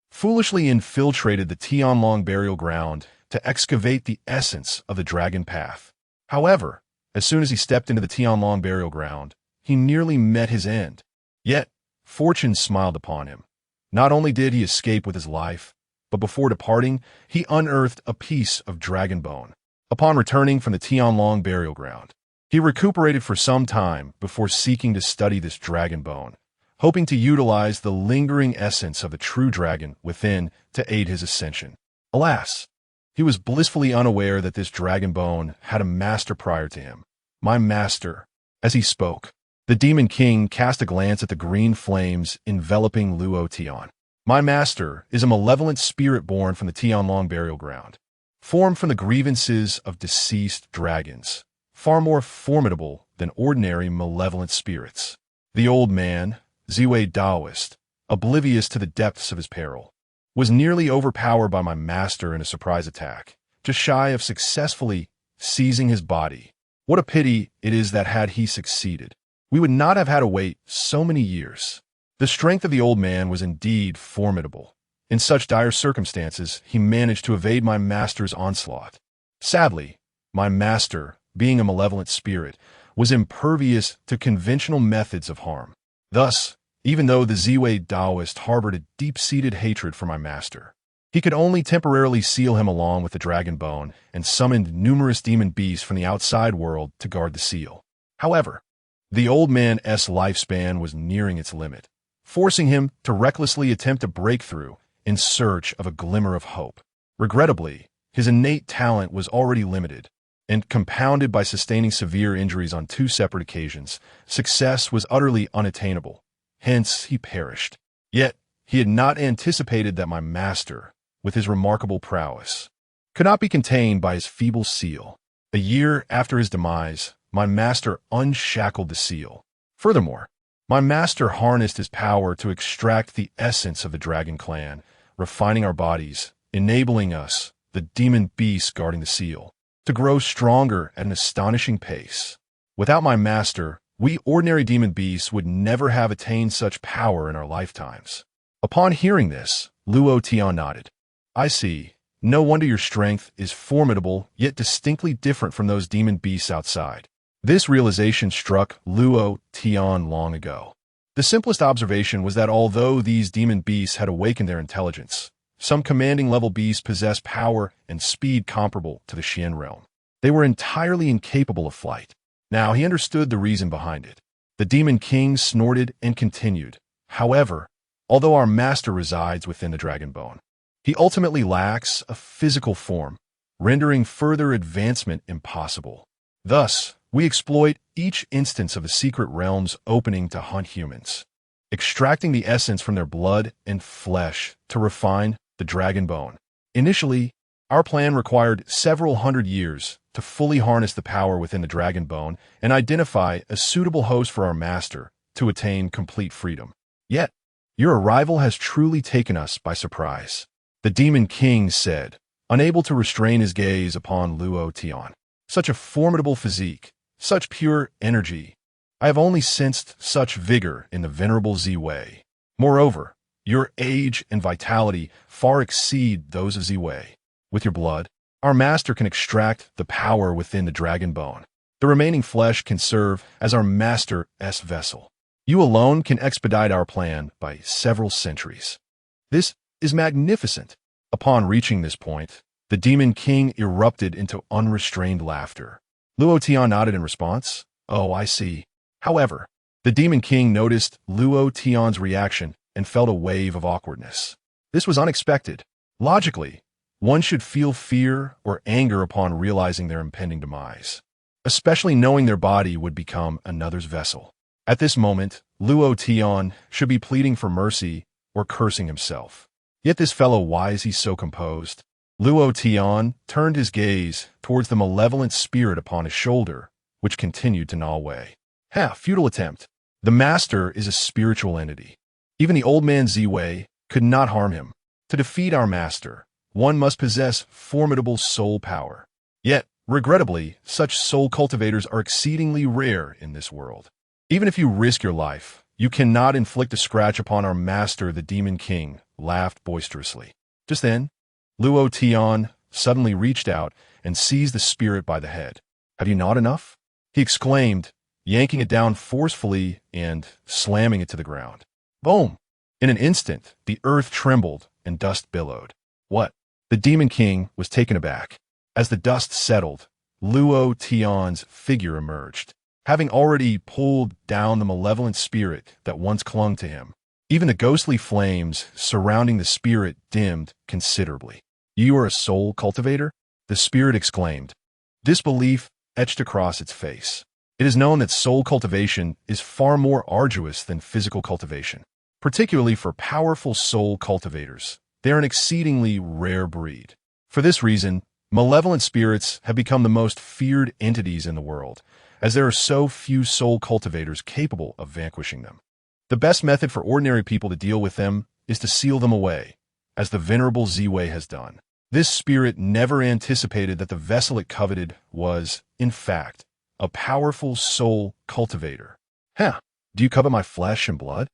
foolishly infiltrated the Tianlong burial ground to excavate the essence of the dragon path. However, as soon as he stepped into the Tianlong burial ground, he nearly met his end. Yet, fortune smiled upon him. Not only did he escape with his life, but before departing, he unearthed a piece of dragon bone. Upon returning from the Tianlong burial ground, he recuperated for some time before seeking to study this dragon bone, hoping to utilize the lingering essence of the true dragon within to aid his ascension. Alas, he was blissfully unaware that this dragon bone had a master prior to him. My master. As he spoke, the Demon King cast a glance at the green flames enveloping Luo Tian. My master is a malevolent spirit born from the Tianlong burial ground, formed from the grievances of deceased dragons, far more formidable than ordinary malevolent spirits. The old man, Ziwei Taoist, oblivious to the depths of his peril, was nearly overpowered by my master in a surprise attack, just shy of successfully seizing his body. What a pity it is that had he succeeded, we would not have had to wait so many years. The strength of the old man was indeed formidable. In such dire circumstances, he managed to evade my master's onslaught. Sadly, my master, being a malevolent spirit, was impervious to conventional methods of harm. Thus, even though the Ziwei Taoist harbored a deep-seated hatred for my master, he could only temporarily seal him along with the dragon bone and summoned numerous demon beasts from the outside world to guard the seal. However, the old man's lifespan was nearing its limit, forcing him to recklessly attempt a breakthrough in search of a glimmer of hope. Regrettably, his innate talent was already limited, and compounded by sustaining severe injuries on 2 separate occasions, success was utterly unattainable. Hence, he perished. Yet, he had not anticipated that my master, with his remarkable prowess, could not be contained by his feeble seal. A year after his demise, my master unshackled the seal. Furthermore, my master harnessed his power to extract the essence of the dragon clan, refining our bodies, enabling us, the demon beasts guarding the seal, to grow stronger at an astonishing pace. Without my master, we ordinary demon beasts would never have attained such power in our lifetimes. Upon hearing this, Luo Tian nodded. I see. No wonder your strength is formidable, yet distinctly different from those demon beasts outside. This realization struck Luo Tian long ago. The simplest observation was that although these demon beasts had awakened their intelligence, some commanding level beasts possessed power and speed comparable to the Xian realm. They were entirely incapable of flight. Now he understood the reason behind it. The demon king snorted and continued. However, although our master resides within the dragon bone, he ultimately lacks a physical form, rendering further advancement impossible. Thus, we exploit each instance of the secret realm's opening to hunt humans, extracting the essence from their blood and flesh to refine the dragon bone. Initially, our plan required several hundred years to fully harness the power within the dragon bone and identify a suitable host for our master to attain complete freedom. Yet, your arrival has truly taken us by surprise, the demon king said, unable to restrain his gaze upon Luo Tian. Such a formidable physique, such pure energy. I have only sensed such vigor in the venerable Ziwei. Moreover, your age and vitality far exceed those of Ziwei. With your blood, our master can extract the power within the dragon bone. The remaining flesh can serve as our master's vessel. You alone can expedite our plan by several centuries. This is magnificent. Upon reaching this point, the demon king erupted into unrestrained laughter. Luo Tian nodded in response. Oh, I see. However, the demon king noticed Luo Tian's reaction and felt a wave of awkwardness. This was unexpected. Logically, one should feel fear or anger upon realizing their impending demise, especially knowing their body would become another's vessel. At this moment, Luo Tian should be pleading for mercy or cursing himself. Yet this fellow, why is he so composed? Luo Tian turned his gaze towards the malevolent spirit upon his shoulder, which continued to gnaw away. Futile attempt. The master is a spiritual entity. Even the old man Ziwei could not harm him. To defeat our master, one must possess formidable soul power. Yet, regrettably, such soul cultivators are exceedingly rare in this world. Even if you risk your life, you cannot inflict a scratch upon our master, the demon king laughed boisterously. Just then, Luo Tian suddenly reached out and seized the spirit by the head. Have you not enough? He exclaimed, yanking it down forcefully and slamming it to the ground. Boom! In an instant, the earth trembled and dust billowed. What? The demon king was taken aback. As the dust settled, Luo Tian's figure emerged, having already pulled down the malevolent spirit that once clung to him. Even the ghostly flames surrounding the spirit dimmed considerably. You are a soul cultivator? The spirit exclaimed. Disbelief etched across its face. It is known that soul cultivation is far more arduous than physical cultivation, particularly for powerful soul cultivators. They are an exceedingly rare breed. For this reason, malevolent spirits have become the most feared entities in the world, as there are so few soul cultivators capable of vanquishing them. The best method for ordinary people to deal with them is to seal them away, as the venerable Ziwei has done. This spirit never anticipated that the vessel it coveted was, in fact, a powerful soul cultivator. Do you covet my flesh and blood?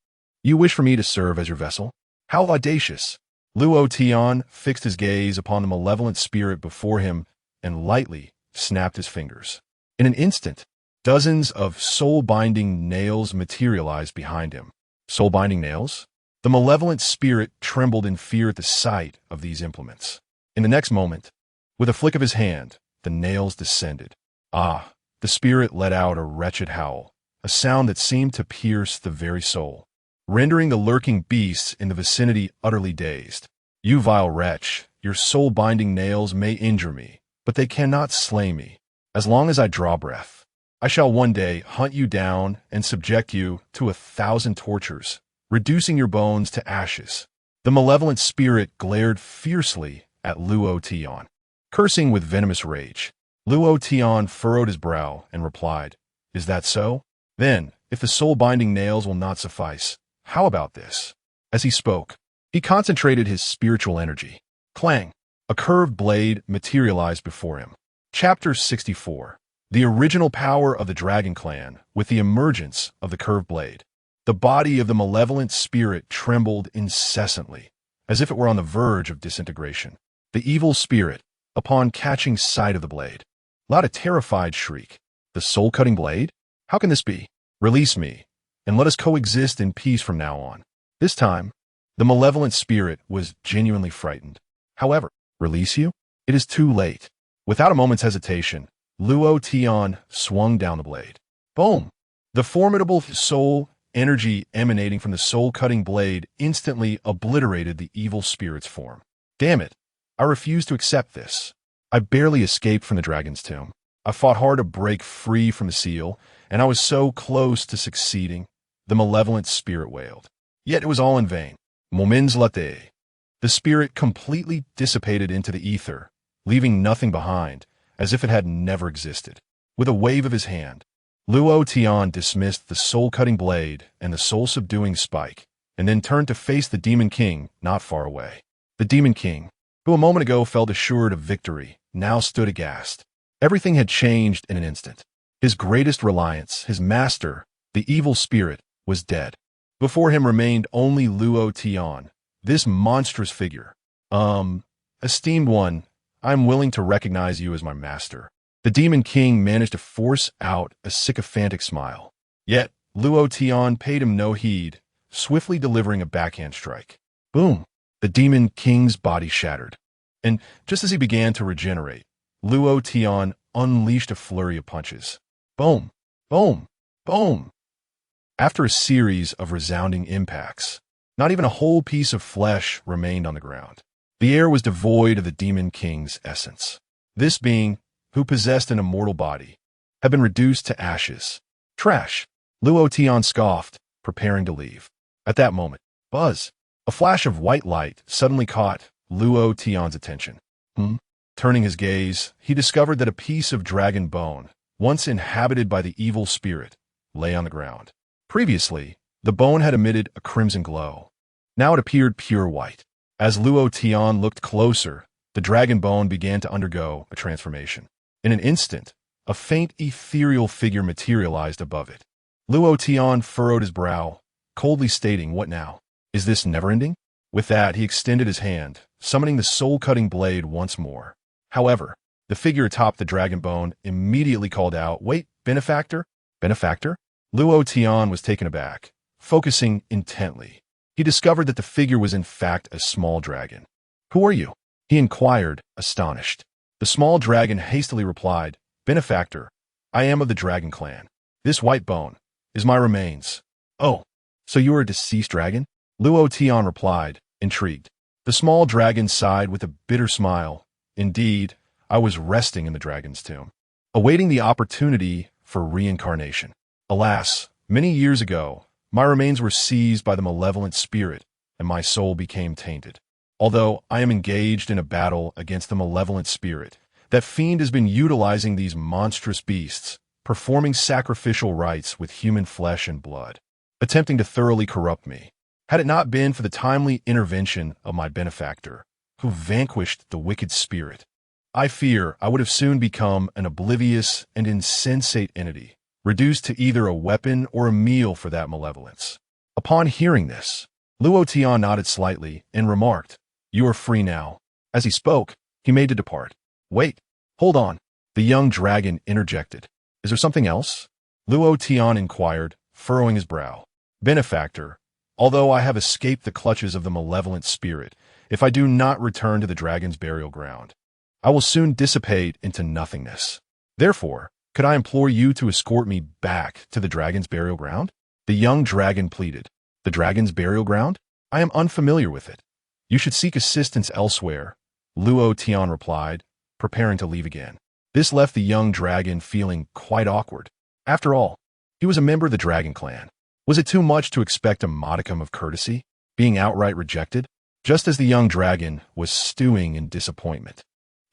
You wish for me to serve as your vessel? How audacious! Luo Tian fixed his gaze upon the malevolent spirit before him and lightly snapped his fingers. In an instant, dozens of soul-binding nails materialized behind him. Soul-binding nails? The malevolent spirit trembled in fear at the sight of these implements. In the next moment, with a flick of his hand, the nails descended. The spirit let out a wretched howl, a sound that seemed to pierce the very soul, rendering the lurking beasts in the vicinity utterly dazed. You vile wretch, your soul-binding nails may injure me, but they cannot slay me. As long as I draw breath, I shall one day hunt you down and subject you to 1,000 tortures, reducing your bones to ashes. The malevolent spirit glared fiercely at Luo Tian. Cursing with venomous rage, Luo Tian furrowed his brow and replied, Is that so? Then, if the soul-binding nails will not suffice, how about this? As he spoke, he concentrated his spiritual energy. Clang! A curved blade materialized before him. Chapter 64. The original power of the Dragon Clan with the emergence of the curved blade. The body of the malevolent spirit trembled incessantly, as if it were on the verge of disintegration. The evil spirit, upon catching sight of the blade, let a terrified shriek. The soul-cutting blade? How can this be? Release me, and let us coexist in peace from now on. This time, the malevolent spirit was genuinely frightened. However, release you? It is too late. Without a moment's hesitation, Luo Tian swung down the blade. Boom! The formidable soul energy emanating from the soul-cutting blade instantly obliterated the evil spirit's form. Damn it! I refuse to accept this. I barely escaped from the dragon's tomb. I fought hard to break free from the seal, and I was so close to succeeding, the malevolent spirit wailed. Yet it was all in vain. Unveils. The spirit completely dissipated into the ether, leaving nothing behind, as if it had never existed. With a wave of his hand, Luo Tian dismissed the soul-cutting blade and the soul-subduing spike, and then turned to face the Demon King not far away. The Demon King, who a moment ago felt assured of victory, now stood aghast. Everything had changed in an instant. His greatest reliance, his master, the evil spirit, was dead. Before him remained only Luo Tian, this monstrous figure. Esteemed one, I am willing to recognize you as my master. The Demon King managed to force out a sycophantic smile. Yet, Luo Tian paid him no heed, swiftly delivering a backhand strike. Boom! The Demon King's body shattered. And just as he began to regenerate, Luo Tian unleashed a flurry of punches. Boom! Boom! Boom! After a series of resounding impacts, not even a whole piece of flesh remained on the ground. The air was devoid of the Demon King's essence. This being, who possessed an immortal body, had been reduced to ashes. Trash! Luo Tian scoffed, preparing to leave. At that moment, buzz! A flash of white light suddenly caught Luo Tian's attention. Turning his gaze, he discovered that a piece of dragon bone, once inhabited by the evil spirit, lay on the ground. Previously, the bone had emitted a crimson glow. Now it appeared pure white. As Luo Tian looked closer, the dragon bone began to undergo a transformation. In an instant, a faint ethereal figure materialized above it. Luo Tian furrowed his brow, coldly stating, "What now? Is this never-ending?" With that, he extended his hand, summoning the soul-cutting blade once more. However, the figure atop the dragon bone immediately called out, "Wait, benefactor? Benefactor?" Luo Tian was taken aback. Focusing intently, he discovered that the figure was in fact a small dragon. "Who are you?" he inquired, astonished. The small dragon hastily replied, "Benefactor, I am of the dragon clan. This white bone is my remains." "Oh, so you are a deceased dragon?" Luo Tian replied, intrigued. The small dragon sighed with a bitter smile. "Indeed, I was resting in the dragon's tomb, awaiting the opportunity for reincarnation. Alas, many years ago, my remains were seized by the malevolent spirit, and my soul became tainted. Although I am engaged in a battle against the malevolent spirit, that fiend has been utilizing these monstrous beasts, performing sacrificial rites with human flesh and blood, attempting to thoroughly corrupt me. Had it not been for the timely intervention of my benefactor, who vanquished the wicked spirit, I fear I would have soon become an oblivious and insensate entity, reduced to either a weapon or a meal for that malevolence." Upon hearing this, Luo Tian nodded slightly and remarked, "You are free now." As he spoke, he made to depart. "Wait, hold on," the young dragon interjected. "Is there something else?" Luo Tian inquired, furrowing his brow. "Benefactor, although I have escaped the clutches of the malevolent spirit, if I do not return to the dragon's burial ground, I will soon dissipate into nothingness. Therefore, could I implore you to escort me back to the dragon's burial ground?" The young dragon pleaded. "The dragon's burial ground? I am unfamiliar with it. You should seek assistance elsewhere," Luo Tian replied, preparing to leave again. This left the young dragon feeling quite awkward. After all, he was a member of the dragon clan. Was it too much to expect a modicum of courtesy, being outright rejected? Just as the young dragon was stewing in disappointment,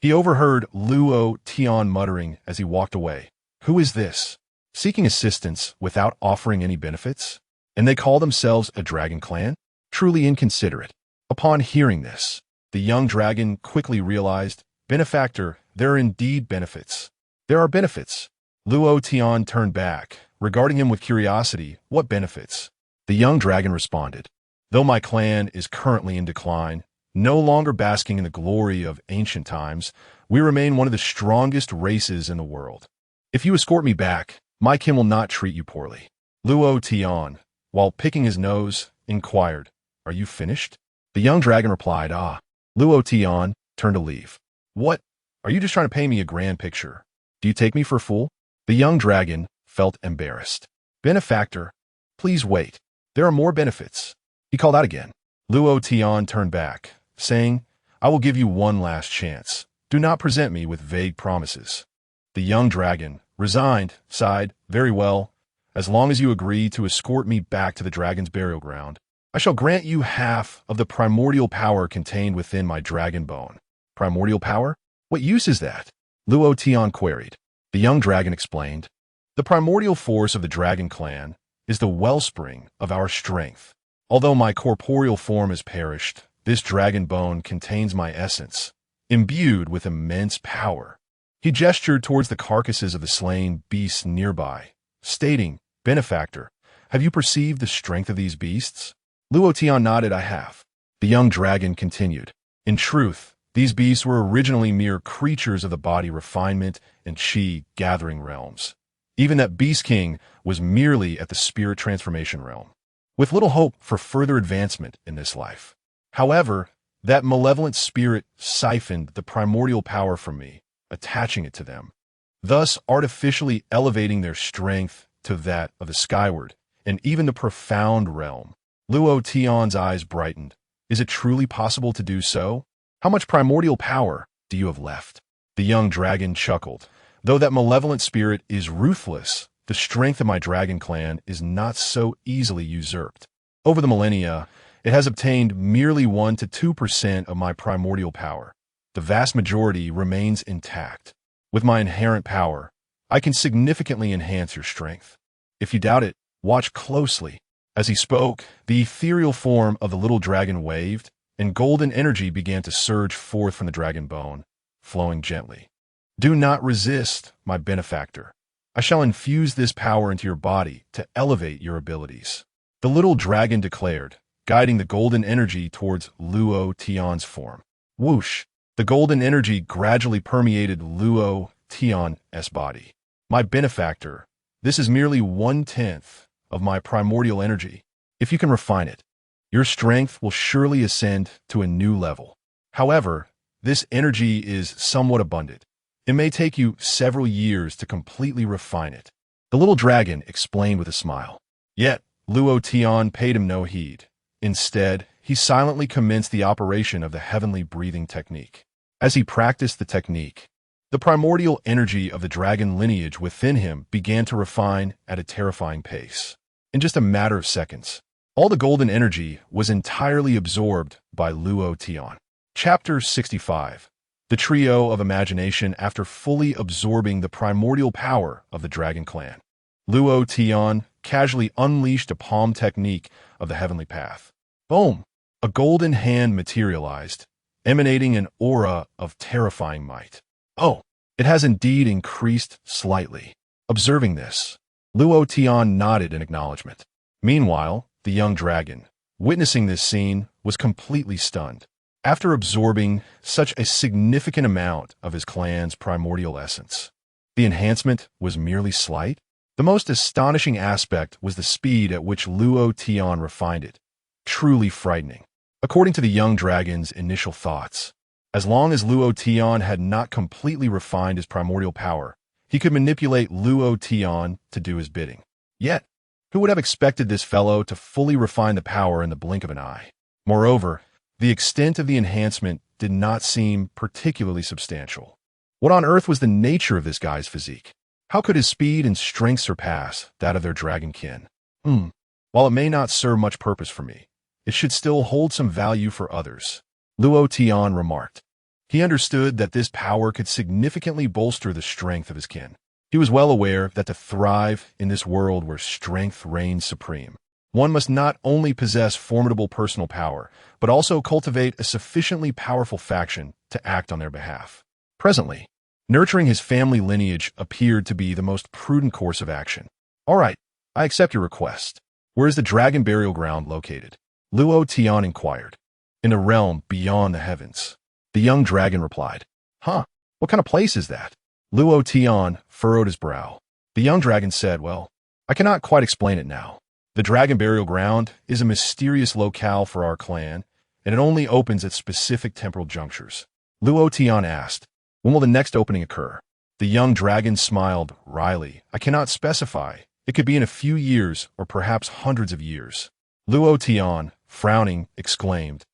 he overheard Luo Tian muttering as he walked away, "Who is this? Seeking assistance without offering any benefits? And they call themselves a dragon clan? Truly inconsiderate." Upon hearing this, the young dragon quickly realized, "Benefactor, there are indeed benefits." "There are benefits." Luo Tian turned back, regarding him with curiosity. "What benefits?" The young dragon responded, "Though my clan is currently in decline, no longer basking in the glory of ancient times, we remain one of the strongest races in the world. If you escort me back, my kin will not treat you poorly. Luo Tian, while picking his nose, inquired, "Are you finished?" The young dragon replied, "Ah." Luo Tian turned to leave. "What? Are you just trying to paint me a grand picture? Do you take me for a fool?" The young dragon felt embarrassed. "Benefactor, please wait. There are more benefits." He called out again. Luo Tian turned back, saying, "I will give you one last chance. Do not present me with vague promises." The young dragon, resigned, sighed, "Very well. As long as you agree to escort me back to the dragon's burial ground, I shall grant you half of the primordial power contained within my dragon bone." "Primordial power? What use is that?" Luo Tian queried. The young dragon explained, "The primordial force of the dragon clan is the wellspring of our strength. Although my corporeal form has perished, this dragon bone contains my essence, imbued with immense power." He gestured towards the carcasses of the slain beasts nearby, stating, "Benefactor, have you perceived the strength of these beasts?" Luo Tian nodded, "I have." The young dragon continued, "In truth, these beasts were originally mere creatures of the body refinement and chi gathering realms. Even that beast king was merely at the spirit transformation realm, with little hope for further advancement in this life. However, that malevolent spirit siphoned the primordial power from me, attaching it to them, thus artificially elevating their strength to that of the skyward and even the profound realm." Luo Tian's eyes brightened. "Is it truly possible to do so? How much primordial power do you have left?" The young dragon chuckled. "Though that malevolent spirit is ruthless, the strength of my dragon clan is not so easily usurped. Over the millennia, it has obtained merely 1 to 2% of my primordial power. The vast majority remains intact. With my inherent power, I can significantly enhance your strength. If you doubt it, watch closely." As he spoke, the ethereal form of the little dragon waved, and golden energy began to surge forth from the dragon bone, flowing gently. "Do not resist, my benefactor. I shall infuse this power into your body to elevate your abilities," the little dragon declared, guiding the golden energy towards Luo Tian's form. Whoosh! The golden energy gradually permeated Luo Tian's body. "My benefactor, this is merely 1/10 of my primordial energy. If you can refine it, your strength will surely ascend to a new level. However, this energy is somewhat abundant. It may take you several years to completely refine it," the little dragon explained with a smile. Yet, Luo Tian paid him no heed. Instead, he silently commenced the operation of the Heavenly Breathing Technique. As he practiced the technique, the primordial energy of the dragon lineage within him began to refine at a terrifying pace. In just a matter of seconds, all the golden energy was entirely absorbed by Luo Tian. Chapter 65. The Trio of Imagination after fully absorbing the primordial power of the dragon clan. Luo Tian casually unleashed a palm technique of the heavenly path. Boom! A golden hand materialized, emanating an aura of terrifying might. "Oh, it has indeed increased slightly." Observing this, Luo Tian nodded in acknowledgement. Meanwhile, the young dragon, witnessing this scene, was completely stunned. After absorbing such a significant amount of his clan's primordial essence, the enhancement was merely slight. The most astonishing aspect was the speed at which Luo Tian refined it. Truly frightening. According to the young dragon's initial thoughts, as long as Luo Tian had not completely refined his primordial power, he could manipulate Luo Tian to do his bidding. Yet, who would have expected this fellow to fully refine the power in the blink of an eye? Moreover, the extent of the enhancement did not seem particularly substantial. What on earth was the nature of this guy's physique? How could his speed and strength surpass that of their dragon kin? While it may not serve much purpose for me, it should still hold some value for others, Luo Tian remarked. He understood that this power could significantly bolster the strength of his kin. He was well aware that to thrive in this world where strength reigns supreme, one must not only possess formidable personal power, but also cultivate a sufficiently powerful faction to act on their behalf. Presently, nurturing his family lineage appeared to be the most prudent course of action. "All right, I accept your request. Where is the dragon burial ground located?" Luo Tian inquired. "In the realm beyond the heavens," the young dragon replied. "Huh, what kind of place is that?" Luo Tian furrowed his brow. The young dragon said, well, I cannot quite explain it now. The dragon burial ground is a mysterious locale for our clan, and it only opens at specific temporal junctures. Luo Tian asked, when will the next opening occur? The young dragon smiled wryly. I cannot specify. It could be in a few years or perhaps hundreds of years. Luo Tian, frowning, exclaimed,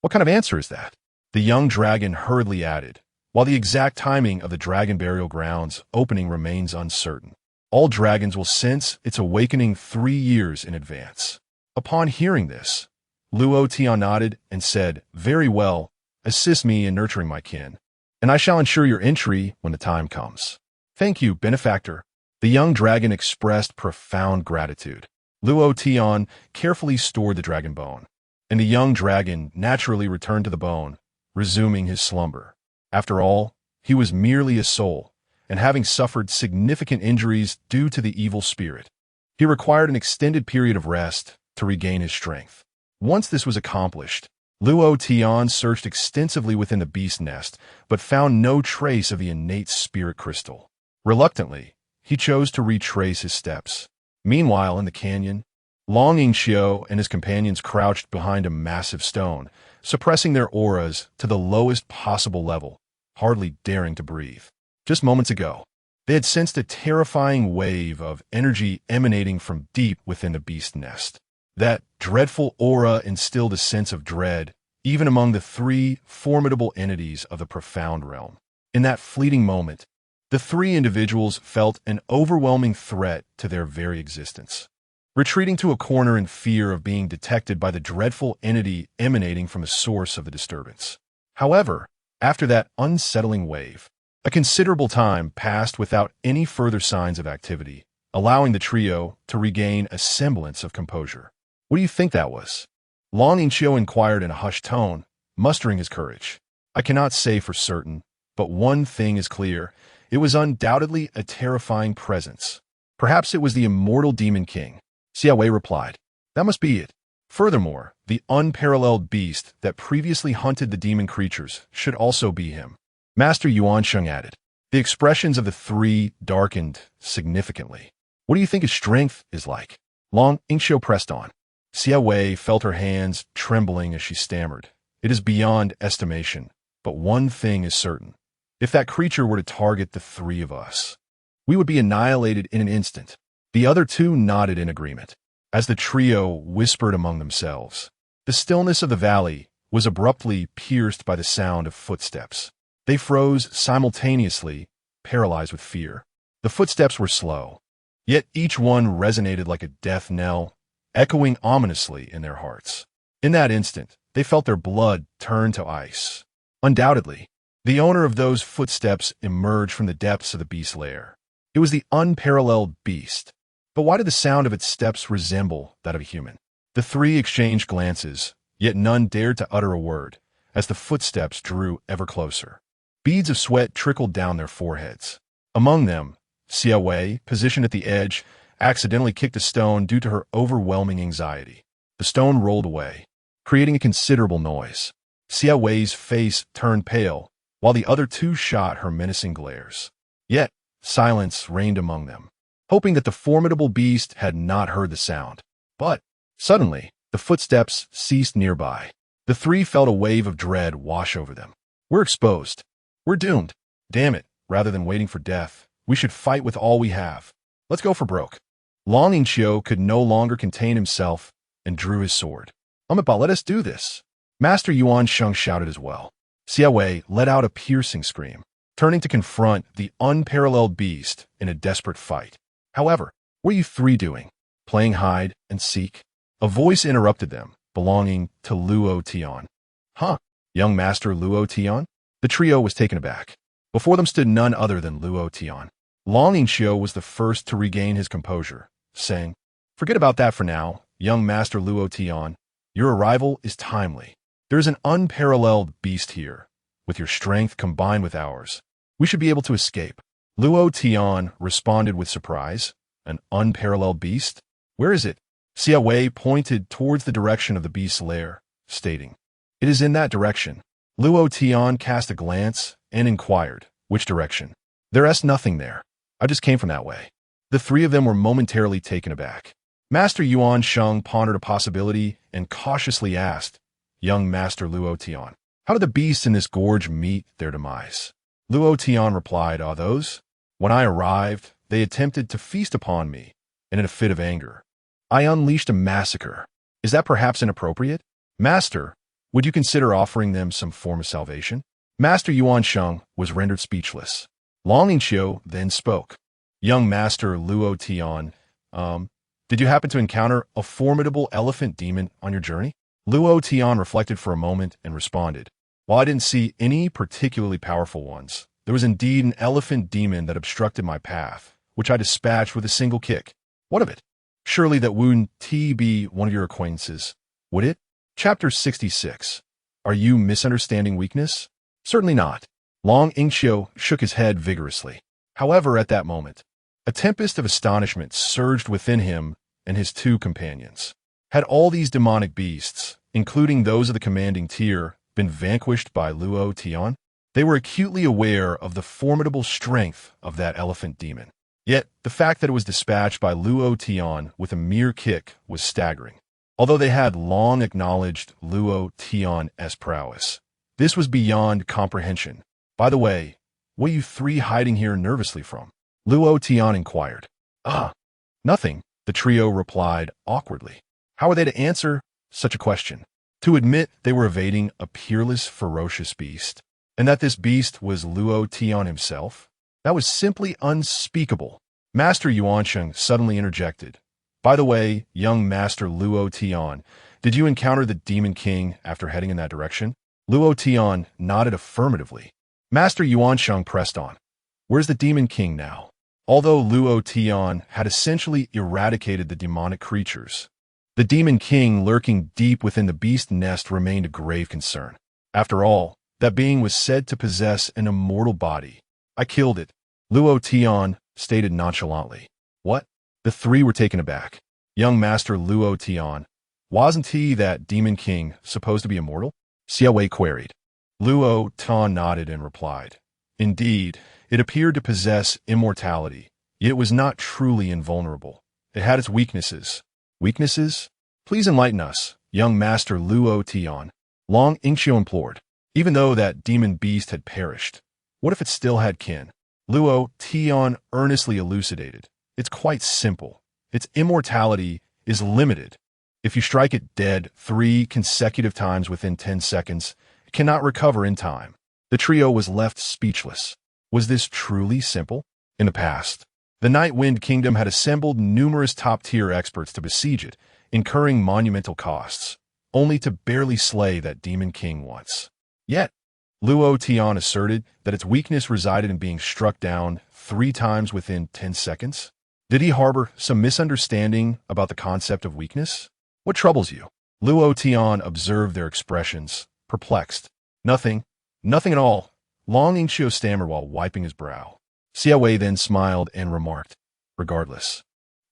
what kind of answer is that? The young dragon hurriedly added, while the exact timing of the dragon burial ground's opening remains uncertain, all dragons will sense its awakening 3 years in advance. Upon hearing this, Luo Tian nodded and said, very well, assist me in nurturing my kin, and I shall ensure your entry when the time comes. Thank you, benefactor. The young dragon expressed profound gratitude. Luo Tian carefully stored the dragon bone, and the young dragon naturally returned to the bone, resuming his slumber. After all, he was merely a soul, and having suffered significant injuries due to the evil spirit, he required an extended period of rest to regain his strength. Once this was accomplished, Luo Tian searched extensively within the beast nest, but found no trace of the innate spirit crystal. Reluctantly, he chose to retrace his steps. Meanwhile, in the canyon, Long Yingxiu and his companions crouched behind a massive stone, suppressing their auras to the lowest possible level, hardly daring to breathe. Just moments ago, they had sensed a terrifying wave of energy emanating from deep within the beast nest. That dreadful aura instilled a sense of dread, even among the 3 formidable entities of the profound realm. In that fleeting moment, the 3 individuals felt an overwhelming threat to their very existence, retreating to a corner in fear of being detected by the dreadful entity emanating from the source of the disturbance. However, after that unsettling wave, a considerable time passed without any further signs of activity, allowing the trio to regain a semblance of composure. What do you think that was? Long Yingxiu inquired in a hushed tone, mustering his courage. I cannot say for certain, but one thing is clear. It was undoubtedly a terrifying presence. Perhaps it was the immortal Demon King. Xiaowei replied. That must be it. Furthermore, the unparalleled beast that previously hunted the demon creatures should also be him. Master Yuansheng added. The expressions of the 3 darkened significantly. What do you think his strength is like? Long Yingxiu pressed on. Xiaowei felt her hands trembling as she stammered. It is beyond estimation, but one thing is certain. If that creature were to target the 3 of us, we would be annihilated in an instant. The other 2 nodded in agreement. As the trio whispered among themselves, the stillness of the valley was abruptly pierced by the sound of footsteps. They froze simultaneously, paralyzed with fear. The footsteps were slow, yet each one resonated like a death knell, echoing ominously in their hearts. In that instant, they felt their blood turn to ice. Undoubtedly, the owner of those footsteps emerged from the depths of the beast lair. It was the unparalleled beast. But why did the sound of its steps resemble that of a human? The 3 exchanged glances, yet none dared to utter a word, as the footsteps drew ever closer. Beads of sweat trickled down their foreheads. Among them, Xiaowei, positioned at the edge, accidentally kicked a stone due to her overwhelming anxiety. The stone rolled away, creating a considerable noise. Xiaowei's face turned pale, while the other 2 shot her menacing glares. Yet, silence reigned among them, hoping that the formidable beast had not heard the sound. But, suddenly, the footsteps ceased nearby. The 3 felt a wave of dread wash over them. We're exposed. We're doomed. Damn it, rather than waiting for death, we should fight with all we have. Let's go for broke. Long Yingxiu could no longer contain himself and drew his sword. Amipa, let us do this. Master Yuansheng shouted as well. Xiaowei let out a piercing scream, turning to confront the unparalleled beast in a desperate fight. However, what are you 3 doing? Playing hide and seek? A voice interrupted them, belonging to Luo Tian. Huh, young Master Luo Tian? The trio was taken aback. Before them stood none other than Luo Tian. Long Yingxiu was the first to regain his composure, saying, Forget about that for now, young Master Luo Tian. Your arrival is timely. There is an unparalleled beast here. With your strength combined with ours, we should be able to escape. Luo Tian responded with surprise. An unparalleled beast? Where is it? Xiaowei pointed towards the direction of the beast's lair, stating, It is in that direction. Luo Tian cast a glance and inquired, Which direction? There's nothing there. I just came from that way. The three of them were momentarily taken aback. Master Yuan Sheng pondered a possibility and cautiously asked, "Young Master Luo Tian, how did the beasts in this gorge meet their demise?" Luo Tian replied, "Ah, those? When I arrived, they attempted to feast upon me, and in a fit of anger, I unleashed a massacre. Is that perhaps inappropriate? Master, would you consider offering them some form of salvation?" Master Yuan Sheng was rendered speechless. Long Inqiu then spoke. "Young Master Luo Tian, did you happen to encounter a formidable elephant demon on your journey?" Luo Tian reflected for a moment and responded, "While I didn't see any particularly powerful ones, there was indeed an elephant demon that obstructed my path, which I dispatched with a single kick. What of it? Surely that wouldn't be one of your acquaintances, would it?" Chapter 66. Are you misunderstanding weakness? Certainly not. Long Inqiu shook his head vigorously. However, at that moment, a tempest of astonishment surged within him and his two companions. Had all these demonic beasts, including those of the commanding tier, been vanquished by Luo Tian? They were acutely aware of the formidable strength of that elephant demon. Yet, the fact that it was dispatched by Luo Tian with a mere kick was staggering. Although they had long acknowledged Luo Tian's prowess, this was beyond comprehension. "By the way, what are you three hiding here nervously from?" Luo Tian inquired. "Ah, nothing," the trio replied awkwardly. How were they to answer such a question? To admit they were evading a peerless, ferocious beast, and that this beast was Luo Tian himself? That was simply unspeakable. Master Yuansheng suddenly interjected. "By the way, young Master Luo Tian, did you encounter the Demon King after heading in that direction?" Luo Tian nodded affirmatively. Master Yuansheng pressed on. "Where's the Demon King now?" Although Luo Tian had essentially eradicated the demonic creatures, the Demon King lurking deep within the beast nest remained a grave concern. After all, that being was said to possess an immortal body. "I killed it," Luo Tian stated nonchalantly. "What?" The three were taken aback. "Young Master Luo Tian, wasn't he, that Demon King, supposed to be immortal?" Xiaowei queried. Luo Tian nodded and replied, "Indeed, it appeared to possess immortality, yet it was not truly invulnerable. It had its weaknesses." "Weaknesses? Please enlighten us, young Master Luo Tian," Long Inqiu implored. Even though that demon beast had perished, what if it still had kin? Luo Tian earnestly elucidated. "It's quite simple. Its immortality is limited. If you strike it dead 3 consecutive times within 10 seconds, it cannot recover in time." The trio was left speechless. Was this truly simple? In the past, the Night Wind Kingdom had assembled numerous top-tier experts to besiege it, incurring monumental costs, only to barely slay that Demon King once. Yet, Luo Tian asserted that its weakness resided in being struck down 3 times within 10 seconds. Did he harbor some misunderstanding about the concept of weakness? "What troubles you?" Luo Tian observed their expressions, perplexed. Nothing at all," Long Inqiu stammered while wiping his brow. Xiaowei then smiled and remarked, "Regardless,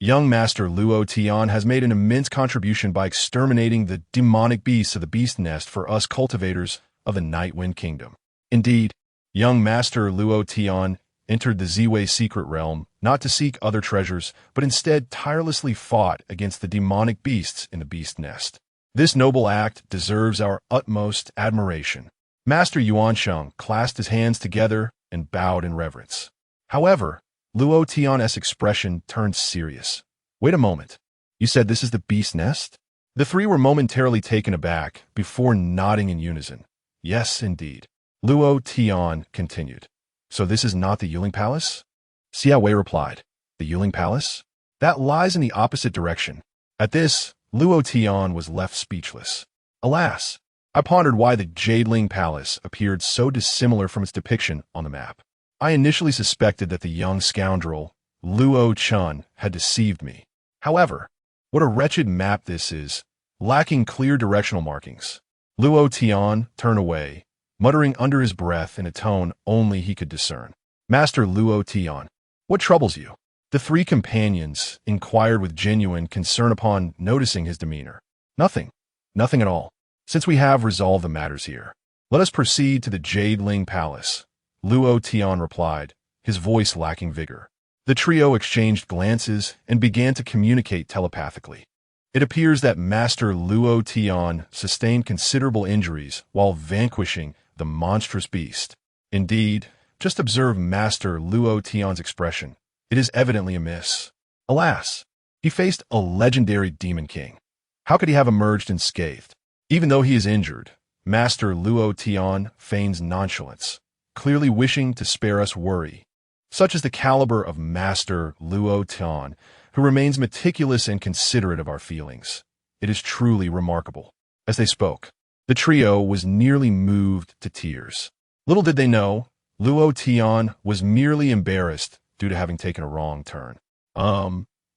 young Master Luo Tian has made an immense contribution by exterminating the demonic beasts of the beast nest for us cultivators of the Night Wind Kingdom. Indeed, young Master Luo Tian entered the Ziwei secret realm not to seek other treasures, but instead tirelessly fought against the demonic beasts in the beast nest. This noble act deserves our utmost admiration." Master Yuansheng clasped his hands together and bowed in reverence. However, Luo Tian's expression turned serious. "Wait a moment. You said this is the beast nest?" The three were momentarily taken aback before nodding in unison. "Yes, indeed." Luo Tian continued. "So this is not the Yuling Palace?" Xiaowei replied. "The Yuling Palace? That lies in the opposite direction." At this, Luo Tian was left speechless. Alas, I pondered why the Jadeling Palace appeared so dissimilar from its depiction on the map. I initially suspected that the young scoundrel, Luo Chun, had deceived me. However, what a wretched map this is, lacking clear directional markings. Luo Tian turned away, muttering under his breath in a tone only he could discern. "Master Luo Tian, what troubles you?" The three companions inquired with genuine concern upon noticing his demeanor. Nothing at all. Since we have resolved the matters here, let us proceed to the Jadeling Palace," Luo Tian replied, his voice lacking vigor. The trio exchanged glances and began to communicate telepathically. It appears that Master Luo Tian sustained considerable injuries while vanquishing the monstrous beast. Indeed, just observe Master Luo Tian's expression. It is evidently amiss. Alas, he faced a legendary demon king. How could he have emerged unscathed? Even though he is injured, Master Luo Tian feigns nonchalance, clearly wishing to spare us worry. Such is the caliber of Master Luo Tian, who remains meticulous and considerate of our feelings. It is truly remarkable. As they spoke, the trio was nearly moved to tears. Little did they know, Luo Tian was merely embarrassed due to having taken a wrong turn.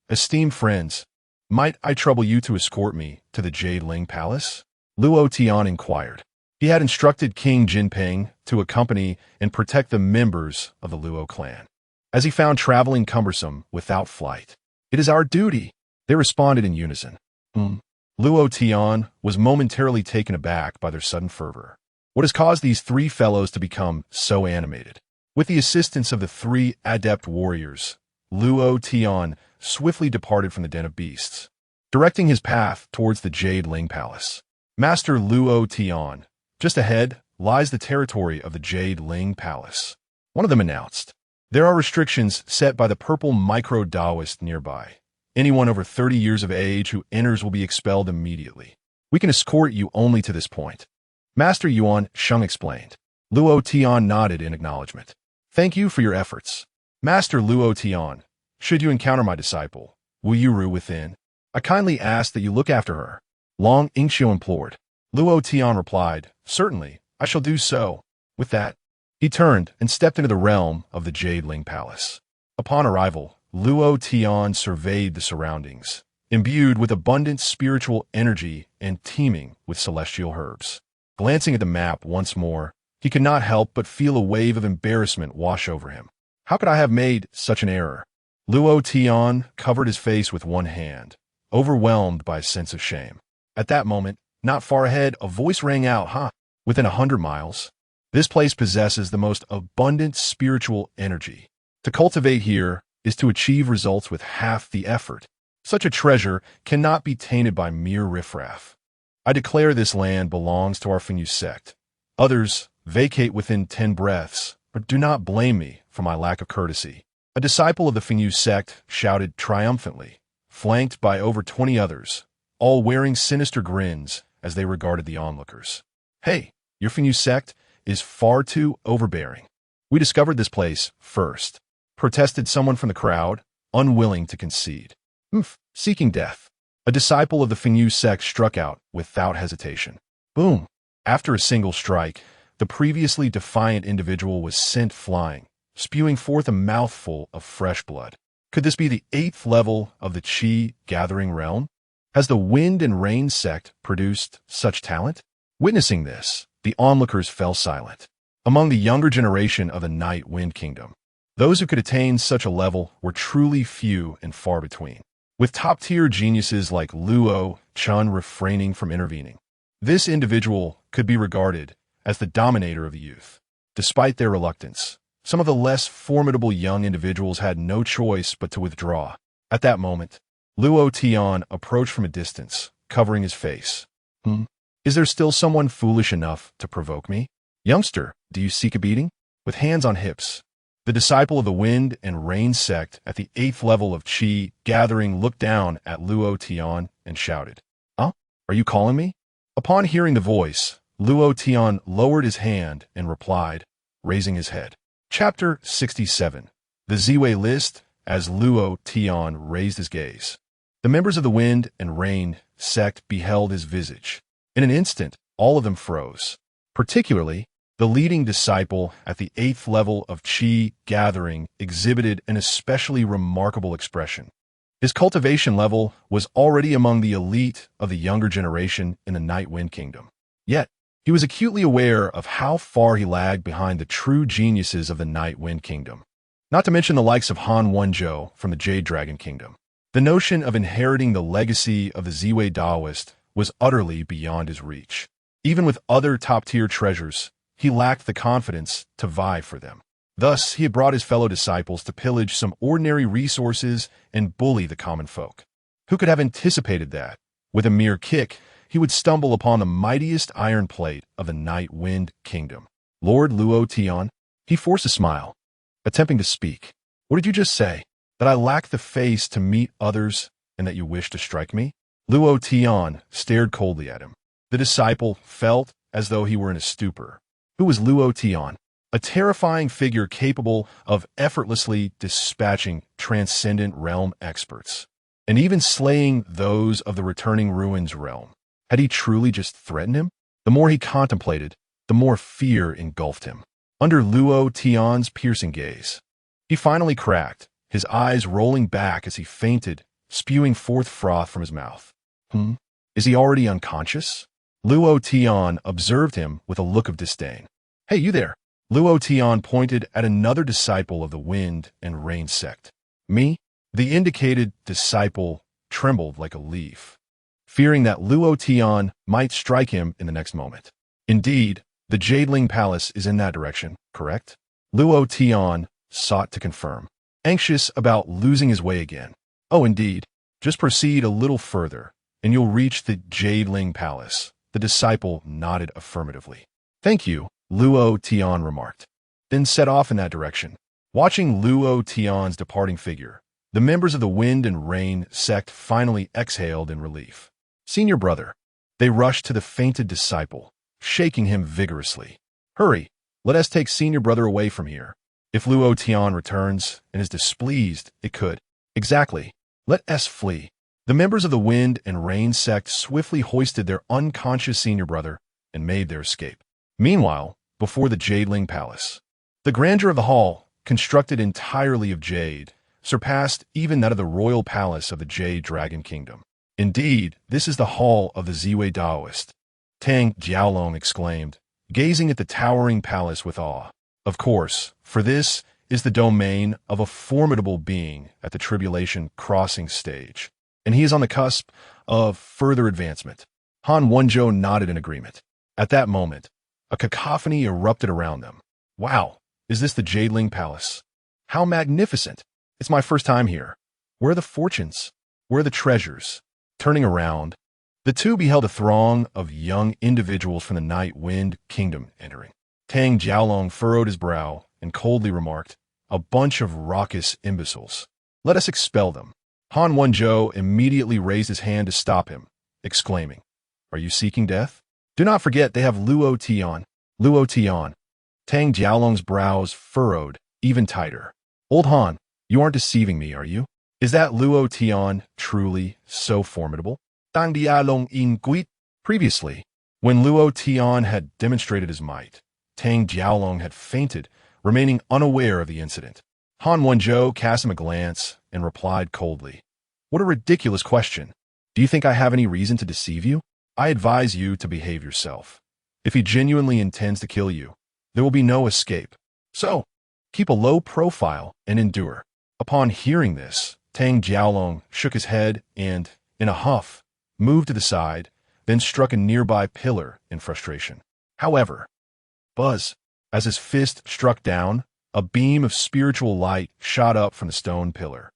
Esteemed friends, might I trouble you to escort me to the Jade Ling Palace? Luo Tian inquired. He had instructed King Jinping to accompany and protect the members of the Luo clan, as he found traveling cumbersome without flight. It is our duty, they responded in unison. Luo Tian was momentarily taken aback by their sudden fervor. What has caused these three fellows to become so animated? With the assistance of the three adept warriors, Luo Tian swiftly departed from the den of beasts, directing his path towards the Jade Ling Palace. Master Luo Tian, just ahead lies the territory of the Jade Ling Palace. One of them announced. There are restrictions set by the purple micro-Taoist nearby. Anyone over 30 years of age who enters will be expelled immediately. We can escort you only to this point. Master Yuan Sheng explained. Luo Tian nodded in acknowledgement. Thank you for your efforts. Master Luo Tian, should you encounter my disciple, will you rue within? I kindly ask that you look after her. Long Ingxiu implored. Luo Tian replied, certainly, I shall do so. With that, he turned and stepped into the realm of the Jade Ling Palace. Upon arrival, Luo Tian surveyed the surroundings, imbued with abundant spiritual energy and teeming with celestial herbs. Glancing at the map once more, he could not help but feel a wave of embarrassment wash over him. How could I have made such an error? Luo Tian covered his face with one hand, overwhelmed by a sense of shame. At that moment, not far ahead, a voice rang out, within 100 miles. This place possesses the most abundant spiritual energy. To cultivate here is to achieve results with half the effort. Such a treasure cannot be tainted by mere riffraff. I declare this land belongs to our Fenyu sect. Others vacate within 10 breaths, but do not blame me for my lack of courtesy. A disciple of the Fenyu sect shouted triumphantly, flanked by over 20 others, all wearing sinister grins as they regarded the onlookers. Hey, your Fenyu sect is far too overbearing. We discovered this place first, protested someone from the crowd, unwilling to concede. Seeking death. A disciple of the Fenyu sect struck out without hesitation. Boom. After a single strike, the previously defiant individual was sent flying, spewing forth a mouthful of fresh blood. Could this be the 8th level of the Qi gathering realm? Has the Wind and Rain sect produced such talent? Witnessing this, the onlookers fell silent. Among the younger generation of the Night Wind Kingdom, those who could attain such a level were truly few and far between, with top-tier geniuses like Luo Tian refraining from intervening. This individual could be regarded as the dominator of the youth. Despite their reluctance, some of the less formidable young individuals had no choice but to withdraw. At that moment, Luo Tian approached from a distance, covering his face. Is there still someone foolish enough to provoke me? Youngster, do you seek a beating? With hands on hips, the disciple of the Wind and Rain sect at the 8th level of Qi gathering looked down at Luo Tian and shouted, Are you calling me? Upon hearing the voice, Luo Tian lowered his hand and replied, raising his head. Chapter 67. The Ziwei List. As Luo Tian raised his gaze, the members of the Wind and Rain sect beheld his visage. In an instant, all of them froze. Particularly, the leading disciple at the 8th level of Qi gathering exhibited an especially remarkable expression. His cultivation level was already among the elite of the younger generation in the Night Wind Kingdom. Yet, he was acutely aware of how far he lagged behind the true geniuses of the Night Wind Kingdom. Not to mention the likes of Han Wenzhou from the Jade Dragon Kingdom. The notion of inheriting the legacy of the Ziwei Daoist was utterly beyond his reach. Even with other top-tier treasures, he lacked the confidence to vie for them. Thus, he had brought his fellow disciples to pillage some ordinary resources and bully the common folk. Who could have anticipated that? With a mere kick, he would stumble upon the mightiest iron plate of the Night Wind Kingdom. Lord Luo Tian, he forced a smile, attempting to speak. What did you just say? That I lack the face to meet others and that you wish to strike me? Luo Tian stared coldly at him. The disciple felt as though he were in a stupor. Who was Luo Tian? A terrifying figure capable of effortlessly dispatching transcendent realm experts, and even slaying those of the returning ruins realm. Had he truly just threatened him? The more he contemplated, the more fear engulfed him. Under Luo Tian's piercing gaze, he finally cracked, his eyes rolling back as he fainted, spewing forth froth from his mouth. Is he already unconscious? Luo Tian observed him with a look of disdain. Hey, you there! Luo Tian pointed at another disciple of the Wind and Rain sect. Me? The indicated disciple trembled like a leaf, fearing that Luo Tian might strike him in the next moment. Indeed, the Jadeling Palace is in that direction, correct? Luo Tian sought to confirm, anxious about losing his way again. Oh, indeed. Just proceed a little further, and you'll reach the Jadeling Palace. The disciple nodded affirmatively. Thank you, Luo Tian remarked, then set off in that direction. Watching Luo Tian's departing figure, the members of the Wind and Rain sect finally exhaled in relief. Senior brother. They rushed to the fainted disciple, shaking him vigorously. Hurry, let us take senior brother away from here. If Luo Tian returns and is displeased, it could. Exactly. Let us flee. The members of the Wind and Rain sect swiftly hoisted their unconscious senior brother and made their escape. Meanwhile, before the Jadeling Palace, the grandeur of the hall, constructed entirely of jade, surpassed even that of the royal palace of the Jade Dragon Kingdom. Indeed, this is the hall of the Ziwei Daoist, Tang Jiaolong exclaimed, gazing at the towering palace with awe. Of course, for this is the domain of a formidable being at the tribulation crossing stage, and he is on the cusp of further advancement. Han Wenzhou nodded in agreement. At that moment, a cacophony erupted around them. Wow, is this the Jadeling Palace? How magnificent! It's my first time here. Where are the fortunes? Where are the treasures? Turning around, the two beheld a throng of young individuals from the Night Wind Kingdom entering. Tang Jiaolong furrowed his brow and coldly remarked, a bunch of raucous imbeciles. Let us expel them. Han Wenzhou immediately raised his hand to stop him, exclaiming, Are you seeking death? Do not forget they have Luo Tian. Luo Tian. Tang Jiaolong's brows furrowed even tighter. Old Han, you aren't deceiving me, are you? Is that Luo Tian truly so formidable? Tang Jiaolong inquit. Previously, when Luo Tian had demonstrated his might, Tang Jiaolong had fainted, remaining unaware of the incident. Han Wenzhou cast him a glance and replied coldly, What a ridiculous question. Do you think I have any reason to deceive you? I advise you to behave yourself. If he genuinely intends to kill you, there will be no escape. So, keep a low profile and endure. Upon hearing this, Tang Jiaolong shook his head and, in a huff, moved to the side, then struck a nearby pillar in frustration. However, buzz, as his fist struck down, a beam of spiritual light shot up from the stone pillar.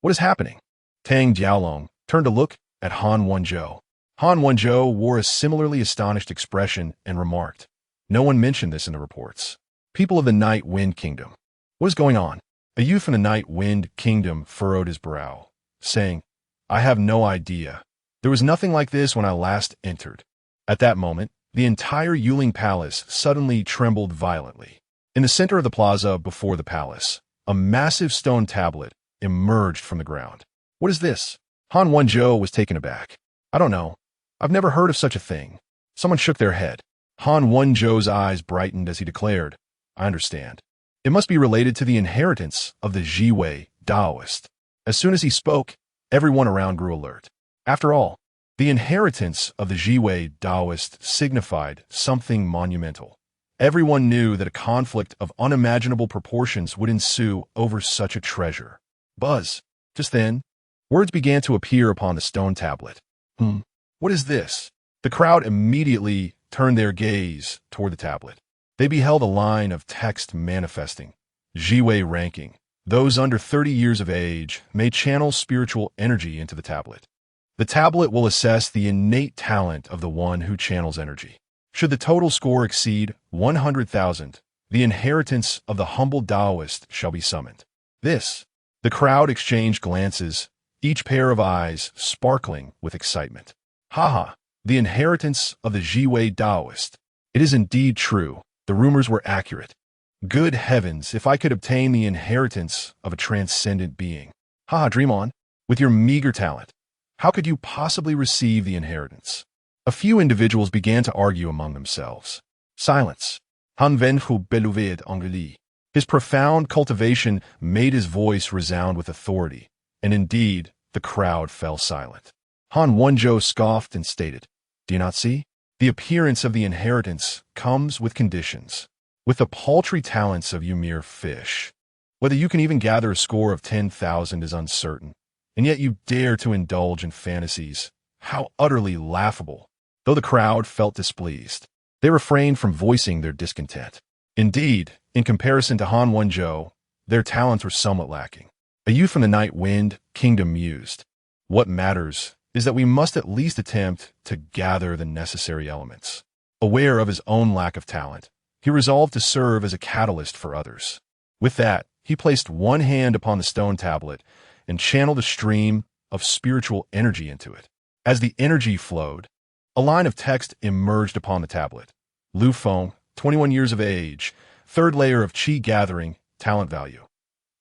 What is happening? Tang Jiaolong turned to look at Han Wenzhou. Han Wenzhou wore a similarly astonished expression and remarked, No one mentioned this in the reports. People of the Night Wind Kingdom. What is going on? A youth from the Night Wind Kingdom furrowed his brow, saying, I have no idea. There was nothing like this when I last entered. At that moment, the entire Yuling Palace suddenly trembled violently. In the center of the plaza before the palace, a massive stone tablet emerged from the ground. What is this? Han Wenzhou was taken aback. I don't know. I've never heard of such a thing. Someone shook their head. Han Wenzhou's eyes brightened as he declared, I understand. It must be related to the inheritance of the Ziwei Daoist. As soon as he spoke, everyone around grew alert. After all, the inheritance of the Ziwei Daoist signified something monumental. Everyone knew that a conflict of unimaginable proportions would ensue over such a treasure. Buzz. Just then, words began to appear upon the stone tablet. What is this? The crowd immediately turned their gaze toward the tablet. They beheld a line of text manifesting, Jiwei ranking. Those under 30 years of age may channel spiritual energy into the tablet. The tablet will assess the innate talent of the one who channels energy. Should the total score exceed 100,000, the inheritance of the humble Taoist shall be summoned. The crowd exchanged glances, each pair of eyes sparkling with excitement. Haha, the inheritance of the Jiwei Taoist. It is indeed true. The rumors were accurate. Good heavens, if I could obtain the inheritance of a transcendent being. Haha, dream on. With your meager talent, how could you possibly receive the inheritance? A few individuals began to argue among themselves. Silence. Unveils Angeli. His profound cultivation made his voice resound with authority, and indeed, the crowd fell silent. Han Wenzhou scoffed and stated, "Do you not see? The appearance of the inheritance comes with conditions. With the paltry talents of you mere fish, whether you can even gather a score of 10,000 is uncertain, and yet you dare to indulge in fantasies. How utterly laughable!" Though the crowd felt displeased, they refrained from voicing their discontent. Indeed, in comparison to Han Wenzhou, their talents were somewhat lacking. A youth from the Night Wind Kingdom mused, "What matters is that we must at least attempt to gather the necessary elements." Aware of his own lack of talent, he resolved to serve as a catalyst for others. With that, he placed one hand upon the stone tablet and channeled a stream of spiritual energy into it. As the energy flowed, a line of text emerged upon the tablet. Lu Feng, 21 years of age, third layer of Qi gathering, talent value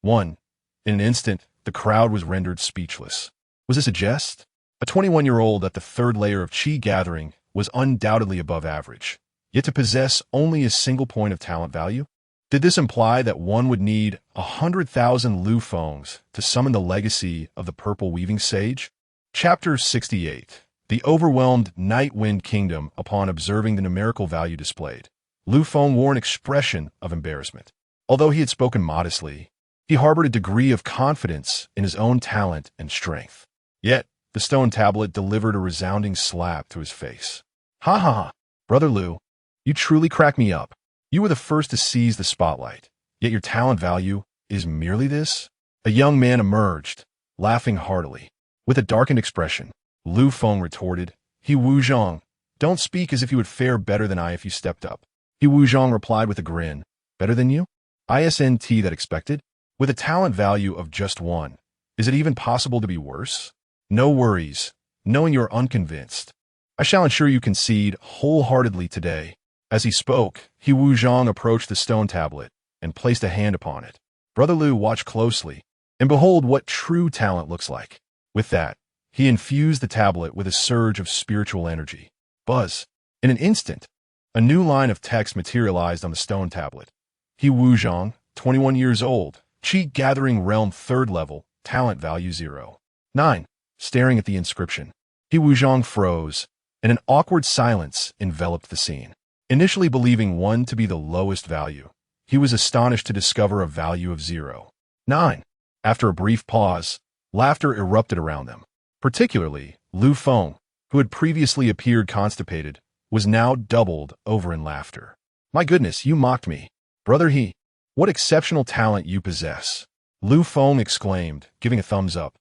1. In an instant, the crowd was rendered speechless. Was this a jest? A 21-year-old at the third layer of Qi gathering was undoubtedly above average, yet to possess only a single point of talent value? Did this imply that one would need 100,000 Lu Fengs to summon the legacy of the Purple Weaving Sage? Chapter 68. The overwhelmed Night Wind Kingdom upon observing the numerical value displayed. Lu Feng wore an expression of embarrassment. Although he had spoken modestly, he harbored a degree of confidence in his own talent and strength. Yet, the stone tablet delivered a resounding slap to his face. "Ha ha ha, Brother Lu, you truly crack me up. You were the first to seize the spotlight, yet your talent value is merely this?" A young man emerged, laughing heartily. With a darkened expression, Lu Feng retorted, "He Wuzhong, don't speak as if you would fare better than I if you stepped up." He Wuzhong replied with a grin, "Better than you? Isn't that expected? With a talent value of just 1, is it even possible to be worse? No worries, knowing you are unconvinced. I shall ensure you concede wholeheartedly today." As he spoke, He Wuzhong approached the stone tablet and placed a hand upon it. Brother Lu watched closely, and behold what true talent looks like. With that, he infused the tablet with a surge of spiritual energy. Buzz! In an instant, a new line of text materialized on the stone tablet. He Wuzhong, 21 years old, Qi Gathering Realm 3rd level, talent value 0. 9. Staring at the inscription, He Wuzhong froze, and an awkward silence enveloped the scene. Initially believing 1 to be the lowest value, he was astonished to discover a value of 0. 9. After a brief pause, laughter erupted around them. Particularly, Lu Feng, who had previously appeared constipated, was now doubled over in laughter. "My goodness, you mocked me. Brother He, what exceptional talent you possess!" Lu Feng exclaimed, giving a thumbs up.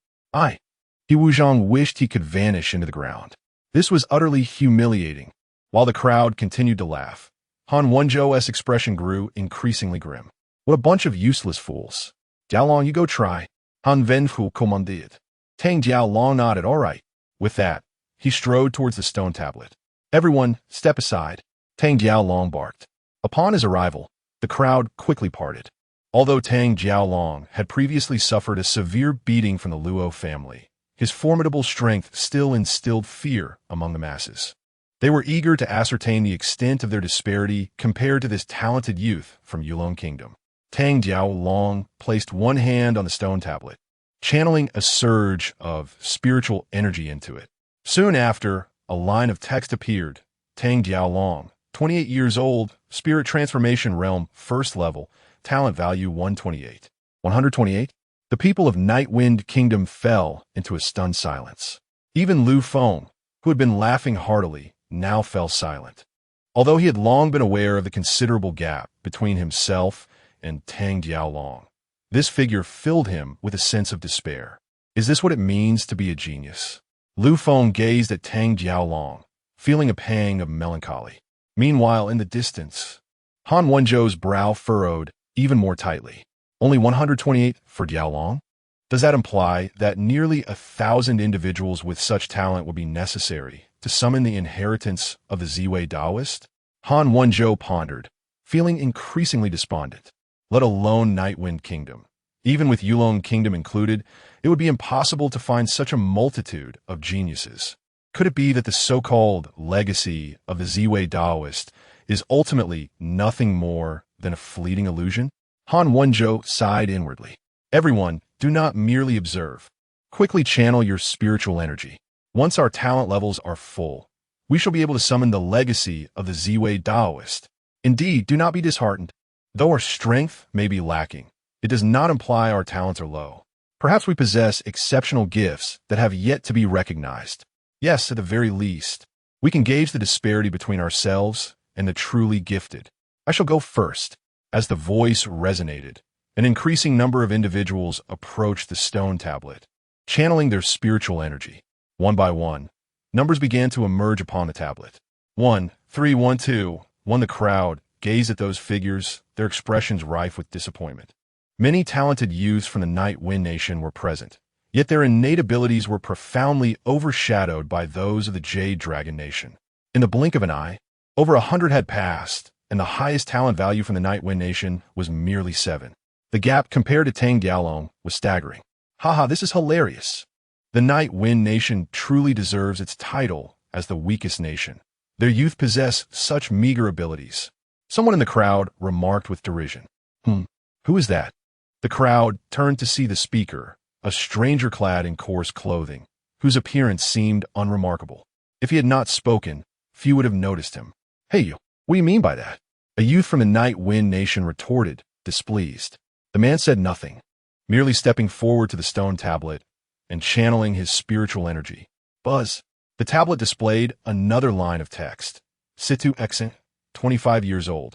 He Wuzhong wished he could vanish into the ground. This was utterly humiliating. While the crowd continued to laugh, Han Wenzhou's expression grew increasingly grim. "What a bunch of useless fools. Jiaolong, you go try." Han Wenfu commanded. Tang Jiaolong nodded, "All right." With that, he strode towards the stone tablet. "Everyone, step aside," Tang Jiaolong barked. Upon his arrival, the crowd quickly parted. Although Tang Jiaolong had previously suffered a severe beating from the Luo family, his formidable strength still instilled fear among the masses. They were eager to ascertain the extent of their disparity compared to this talented youth from Yulong Kingdom. Tang Jiaolong placed one hand on the stone tablet, channeling a surge of spiritual energy into it. Soon after, a line of text appeared. Tang Jiaolong, 28 years old, Spirit Transformation Realm, 1st level, talent value 128. 128? The people of Night Wind Kingdom fell into a stunned silence. Even Lu Feng, who had been laughing heartily, now fell silent. Although he had long been aware of the considerable gap between himself and Tang Jiaolong, this figure filled him with a sense of despair. Is this what it means to be a genius? Lu Feng gazed at Tang Jiaolong, feeling a pang of melancholy. Meanwhile, in the distance, Han Wenzhou's brow furrowed even more tightly. Only 128 for Jiaolong? Does that imply that nearly 1,000 individuals with such talent would be necessary to summon the inheritance of the Ziwei Taoist? Han Wenzhou pondered, feeling increasingly despondent. Let alone Nightwind Kingdom. Even with Yulong Kingdom included, it would be impossible to find such a multitude of geniuses. Could it be that the so-called legacy of the Ziwei Taoist is ultimately nothing more than a fleeting illusion? Han Wenzhou sighed inwardly. Everyone, do not merely observe. Quickly channel your spiritual energy. Once our talent levels are full, we shall be able to summon the legacy of the Ziwei Taoist. Indeed, do not be disheartened. Though our strength may be lacking, it does not imply our talents are low. Perhaps we possess exceptional gifts that have yet to be recognized. Yes, at the very least, we can gauge the disparity between ourselves and the truly gifted. I shall go first. As the voice resonated, an increasing number of individuals approached the stone tablet, channeling their spiritual energy. One by one, numbers began to emerge upon the tablet. 1, 3, 1, 2, 1. The crowd gazed at those figures, their expressions rife with disappointment. Many talented youths from the Night Wind Nation were present, yet their innate abilities were profoundly overshadowed by those of the Jade Dragon Nation. In the blink of an eye, over 100 had passed, and the highest talent value from the Night Wind Nation was merely 7. The gap compared to Tang Jiaolong was staggering. Haha, this is hilarious. The Night Wind Nation truly deserves its title as the weakest nation. Their youth possess such meager abilities. Someone in the crowd remarked with derision. Who is that? The crowd turned to see the speaker, a stranger clad in coarse clothing, whose appearance seemed unremarkable. If he had not spoken, few would have noticed him. Hey, you, what do you mean by that? A youth from the Night Wind Nation retorted, displeased. The man said nothing, merely stepping forward to the stone tablet and channeling his spiritual energy. Buzz. The tablet displayed another line of text. Spittoon, 25 years old.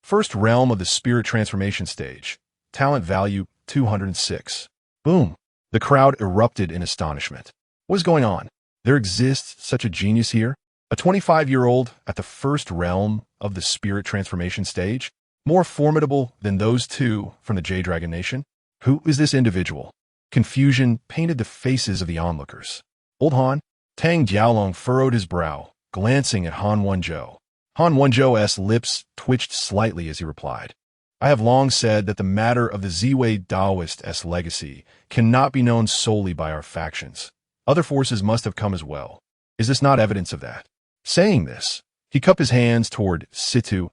First realm of the spirit transformation stage. Talent value 206. Boom. The crowd erupted in astonishment. What is going on? There exists such a genius here? A 25-year-old at the first realm of the spirit transformation stage? More formidable than those two from the Jade Dragon Nation? Who is this individual? Confusion painted the faces of the onlookers. Old Han? Tang Jiaolong furrowed his brow, glancing at Han Wenzhou. Han Wenzhou's lips twitched slightly as he replied. I have long said that the matter of the Ziwei Taoist's legacy cannot be known solely by our factions. Other forces must have come as well. Is this not evidence of that? Saying this, he cupped his hands toward Spittoon.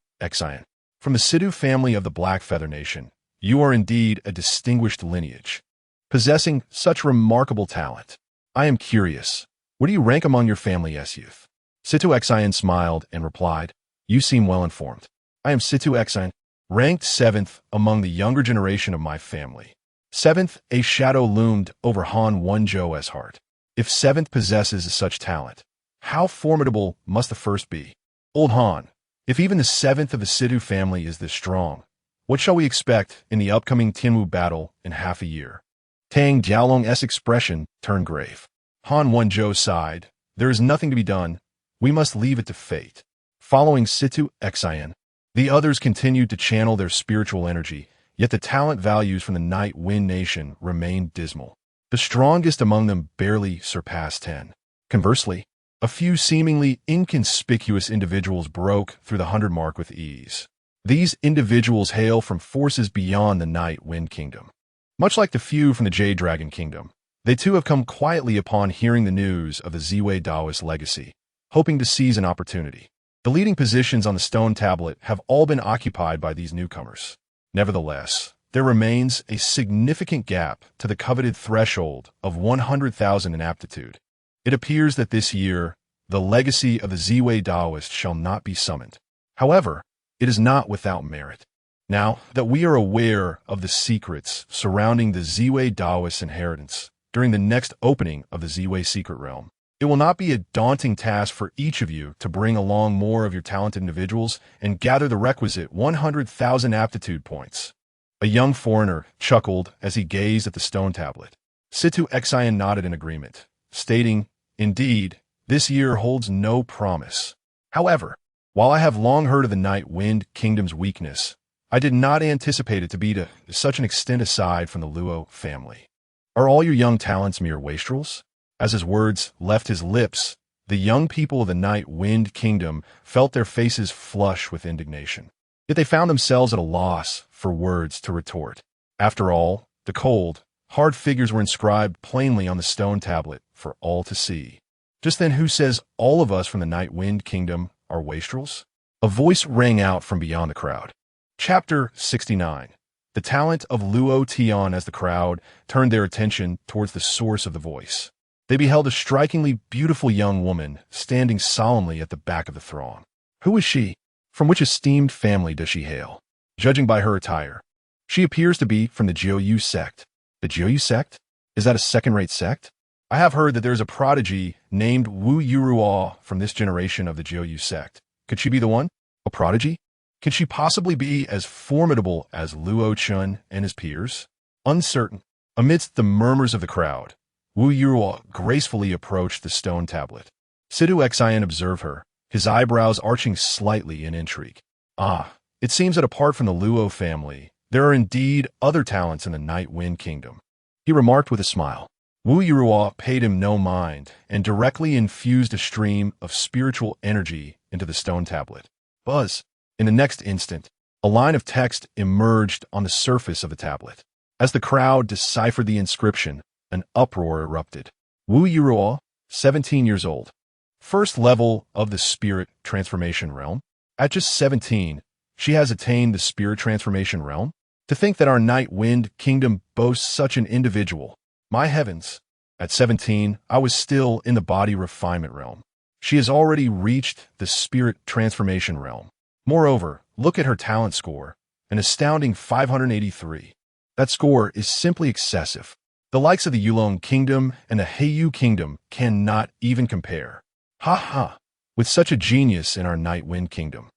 From the Spittoon family of the Black Feather Nation, you are indeed a distinguished lineage, possessing such remarkable talent. I am curious, where do you rank among your family's youth? Spittoon smiled and replied, you seem well informed. I am Spittoon, ranked 7th among the younger generation of my family. 7th, a shadow loomed over Han Wenzhou's heart. If 7th possesses such talent, how formidable must the first be? Old Han, if even the 7th of the Spittoon family is this strong, what shall we expect in the upcoming Tianwu battle in half a year? Tang Jiaolong's expression turned grave. Han Wenzhou sighed. There is nothing to be done. We must leave it to fate. Following Spittoon, the others continued to channel their spiritual energy, yet the talent values from the Night Wind Nation remained dismal. The strongest among them barely surpassed 10. Conversely, a few seemingly inconspicuous individuals broke through the 100 mark with ease. These individuals hail from forces beyond the Night Wind Kingdom. Much like the few from the Jade Dragon Kingdom, they too have come quietly upon hearing the news of the Ziwei Taoist legacy, hoping to seize an opportunity. The leading positions on the stone tablet have all been occupied by these newcomers. Nevertheless, there remains a significant gap to the coveted threshold of 100,000 in aptitude. It appears that this year, the legacy of the Ziwei Taoist shall not be summoned. However, it is not without merit. Now that we are aware of the secrets surrounding the Ziwei Taoist inheritance during the next opening of the Ziwei Secret Realm, It will not be a daunting task for each of you to bring along more of your talented individuals and gather the requisite 100,000 aptitude points. A young foreigner chuckled as he gazed at the stone tablet. Situ Xian nodded in agreement, stating, "Indeed, this year holds no promise. However, while I have long heard of the Night Wind Kingdom's weakness, I did not anticipate it to be to such an extent aside from the Luo family. Are all your young talents mere wastrels?" As his words left his lips, the young people of the Night Wind Kingdom felt their faces flush with indignation. Yet they found themselves at a loss for words to retort. After all, the cold, hard figures were inscribed plainly on the stone tablet for all to see. Just then, who says all of us from the Night Wind Kingdom are wastrels? A voice rang out from beyond the crowd. Chapter 69. The talent of Luo Tian. As the crowd turned their attention towards the source of the voice, they beheld a strikingly beautiful young woman standing solemnly at the back of the throng. Who is she? From which esteemed family does she hail? Judging by her attire, she appears to be from the Jiu sect. The Jiu sect? Is that a second-rate sect? I have heard that there is a prodigy named Wu Yuruo from this generation of the Jiu sect. Could she be the one? A prodigy? Can she possibly be as formidable as Luo Tian and his peers? Uncertain. Amidst the murmurs of the crowd, Wu Yuruo gracefully approached the stone tablet. Situ Xian observed her, his eyebrows arching slightly in intrigue. Ah, it seems that apart from the Luo family, there are indeed other talents in the Night Wind Kingdom, he remarked with a smile. Wu Yuruo paid him no mind and directly infused a stream of spiritual energy into the stone tablet. Buzz! In the next instant, a line of text emerged on the surface of the tablet. As the crowd deciphered the inscription, an uproar erupted. Wu Yuruo, 17 years old. First level of the spirit transformation realm. At just 17, she has attained the spirit transformation realm. To think that our Night Wind Kingdom boasts such an individual. My heavens! At 17, I was still in the body refinement realm. She has already reached the spirit transformation realm. Moreover, look at her talent score, an astounding 583. That score is simply excessive. The likes of the Yulong Kingdom and the Heir Kingdom cannot even compare. Ha ha! With such a genius in our Night Wind Kingdom,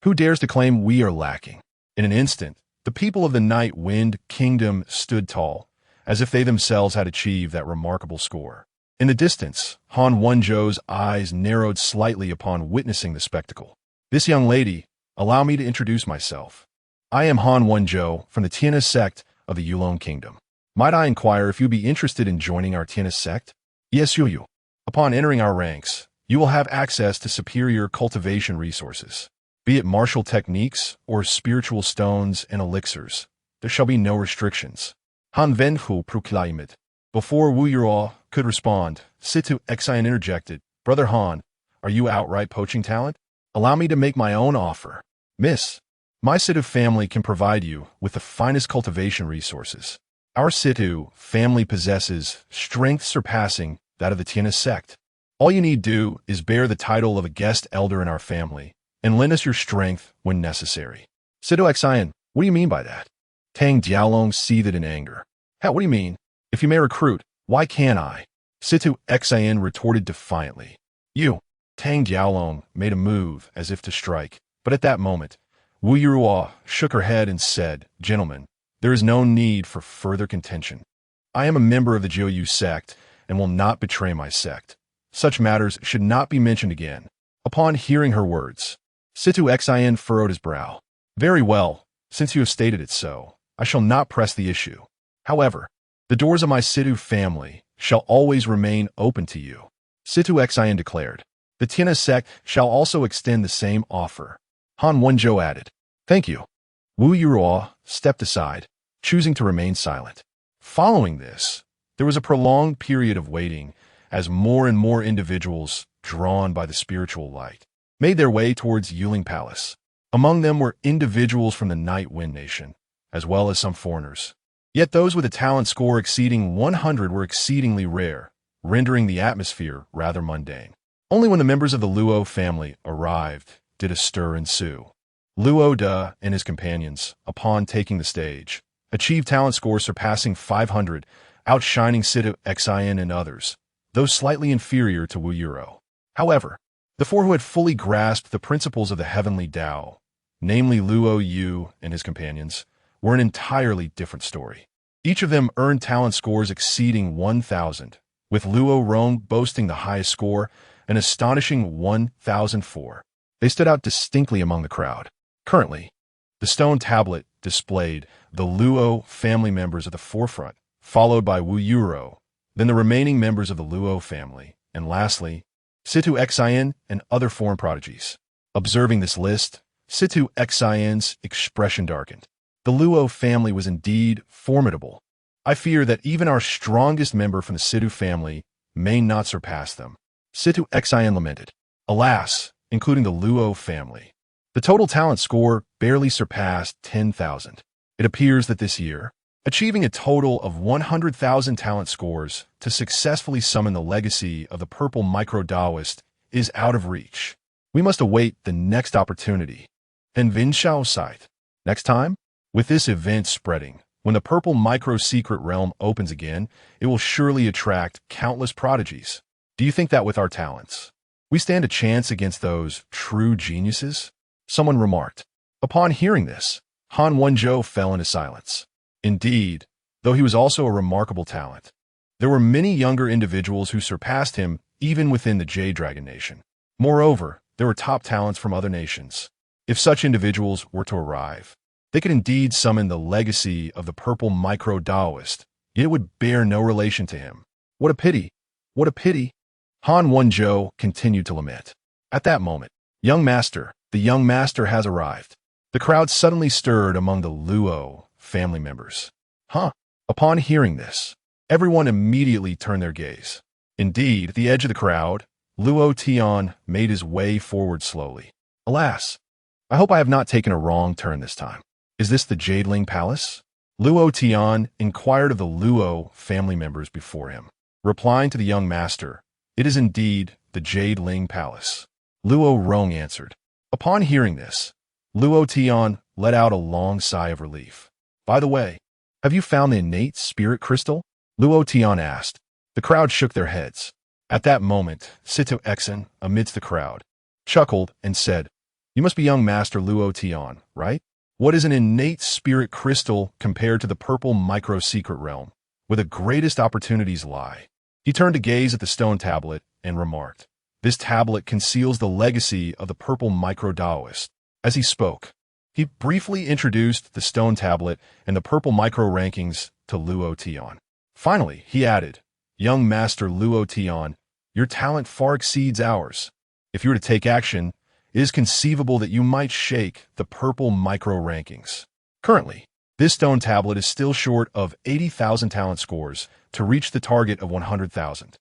who dares to claim we are lacking? In an instant, the people of the Night Wind Kingdom stood tall, as if they themselves had achieved that remarkable score. In the distance, Han Wenzhou's eyes narrowed slightly upon witnessing the spectacle. This young lady, allow me to introduce myself. I am Han Wenzhou from the Tian sect of the Yulong Kingdom. Might I inquire if you'd be interested in joining our Tian sect? Yes, you. Upon entering our ranks, you will have access to superior cultivation resources. Be it martial techniques or spiritual stones and elixirs, there shall be no restrictions. Han Wenhu proclaimed. Before Wu Yuruo could respond, Situ Xian interjected, Brother Han, are you outright poaching talent? Allow me to make my own offer. Miss, my Situ family can provide you with the finest cultivation resources. Our Situ family possesses strength surpassing that of the Tian sect. All you need do is bear the title of a guest elder in our family and lend us your strength when necessary. Situ Xian, what do you mean by that? Tang Diaolong seethed in anger. Hell, what do you mean? If you may recruit, why can't I? Situ Xian retorted defiantly. You. Tang Diaolong made a move as if to strike, but at that moment, Wu Yuruo shook her head and said, Gentlemen, there is no need for further contention. I am a member of the Jiu sect and will not betray my sect. Such matters should not be mentioned again. Upon hearing her words, Situ Xian furrowed his brow. Very well, since you have stated it so, I shall not press the issue. However, the doors of my Situ family shall always remain open to you. Situ Xian declared. The Tian sect shall also extend the same offer. Han Wenzhou added. Thank you. Wu Yuruo stepped aside, choosing to remain silent. Following this, there was a prolonged period of waiting as more and more individuals, drawn by the spiritual light, made their way towards Yuling Palace. Among them were individuals from the Night Wind Nation, as well as some foreigners. Yet those with a talent score exceeding 100 were exceedingly rare, rendering the atmosphere rather mundane. Only when the members of the Luo family arrived did a stir ensue. Luo Da and his companions, upon taking the stage, achieved talent scores surpassing 500, outshining Situ Xian and others. though slightly inferior to Wu Yuro. However, the four who had fully grasped the principles of the Heavenly Dao, namely Luo Yu and his companions, were an entirely different story. Each of them earned talent scores exceeding 1,000, with Luo Rong boasting the highest score, an astonishing 1,004. They stood out distinctly among the crowd. Currently, the stone tablet displayed the Luo family members at the forefront, followed by Wu Yuro, then the remaining members of the Luo family, and lastly, Situ Xian and other foreign prodigies. Observing this list, Situ Xian's expression darkened. The Luo family was indeed formidable. I fear that even our strongest member from the Situ family may not surpass them. Situ Xian lamented. Alas, including the Luo family, the total talent score barely surpassed 10,000. It appears that this year, achieving a total of 100,000 talent scores to successfully summon the legacy of the purple micro-Daoist is out of reach. We must await the next opportunity. Invincible sight. Next time, with this event spreading, when the purple micro-secret realm opens again, it will surely attract countless prodigies. Do you think that with our talents, we stand a chance against those true geniuses? Someone remarked. Upon hearing this, Han Wenzhou fell into silence. Indeed, though he was also a remarkable talent, there were many younger individuals who surpassed him even within the Jade Dragon Nation. Moreover, there were top talents from other nations. If such individuals were to arrive, they could indeed summon the legacy of the purple micro-Daoist, yet it would bear no relation to him. What a pity! What a pity! Han Wenzhou continued to lament. At that moment, the young master has arrived. The crowd suddenly stirred among the Luo family members. Huh? Upon hearing this, everyone immediately turned their gaze. Indeed, at the edge of the crowd, Luo Tian made his way forward slowly. Alas, I hope I have not taken a wrong turn this time. Is this the Jadeling Palace? Luo Tian inquired of the Luo family members before him. Replying to the young master, it is indeed the Jadeling Palace. Luo Rong answered. Upon hearing this, Luo Tian let out a long sigh of relief. By the way, have you found the innate spirit crystal? Luo Tian asked. The crowd shook their heads. At that moment, Situ Xian, amidst the crowd, chuckled and said, You must be young master Luo Tian, right? What is an innate spirit crystal compared to the purple micro-secret realm, where the greatest opportunities lie? He turned to gaze at the stone tablet and remarked, This tablet conceals the legacy of the purple micro-Daoist. As he spoke, he briefly introduced the stone tablet and the purple micro-rankings to Luo Tian. Finally, he added, Young Master Luo Tian, your talent far exceeds ours. If you were to take action, it is conceivable that you might shake the purple micro-rankings. Currently, this stone tablet is still short of 80,000 talent scores to reach the target of 100,000.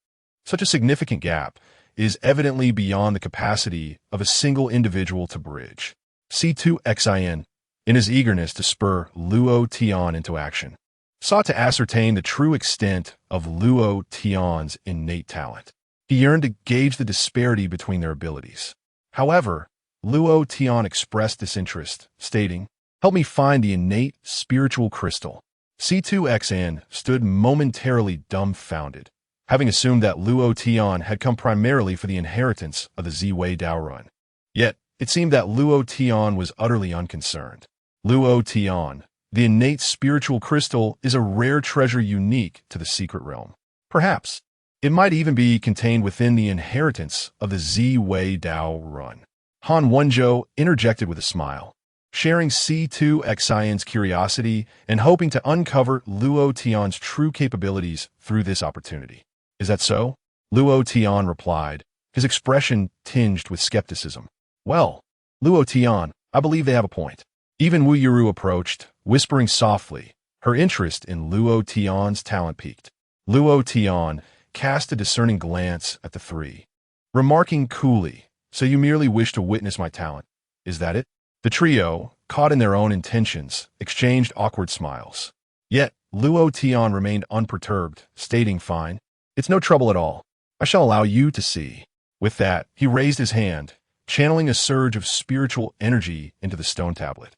Such a significant gap is evidently beyond the capacity of a single individual to bridge. C2 Xian, in his eagerness to spur Luo Tian into action, sought to ascertain the true extent of Luo Tian's innate talent. He yearned to gauge the disparity between their abilities. However, Luo Tian expressed this interest, stating, Help me find the innate spiritual crystal. C2 Xian stood momentarily dumbfounded, having assumed that Luo Tian had come primarily for the inheritance of the Ziwei Dao Run. Yet, it seemed that Luo Tian was utterly unconcerned. Luo Tian, the innate spiritual crystal, is a rare treasure unique to the secret realm. Perhaps, it might even be contained within the inheritance of the Ziwei Dao Run. Han Wenzhou interjected with a smile, sharing C2 Xian's curiosity and hoping to uncover Luo Tian's true capabilities through this opportunity. Is that so? Luo Tian replied, his expression tinged with skepticism. Well, Luo Tian, I believe they have a point. Even Wu Yuru approached, whispering softly. Her interest in Luo Tian's talent piqued. Luo Tian cast a discerning glance at the three, remarking coolly, So you merely wish to witness my talent, is that it? The trio, caught in their own intentions, exchanged awkward smiles. Yet, Luo Tian remained unperturbed, stating, Fine, it's no trouble at all. I shall allow you to see. With that, he raised his hand, channeling a surge of spiritual energy into the stone tablet.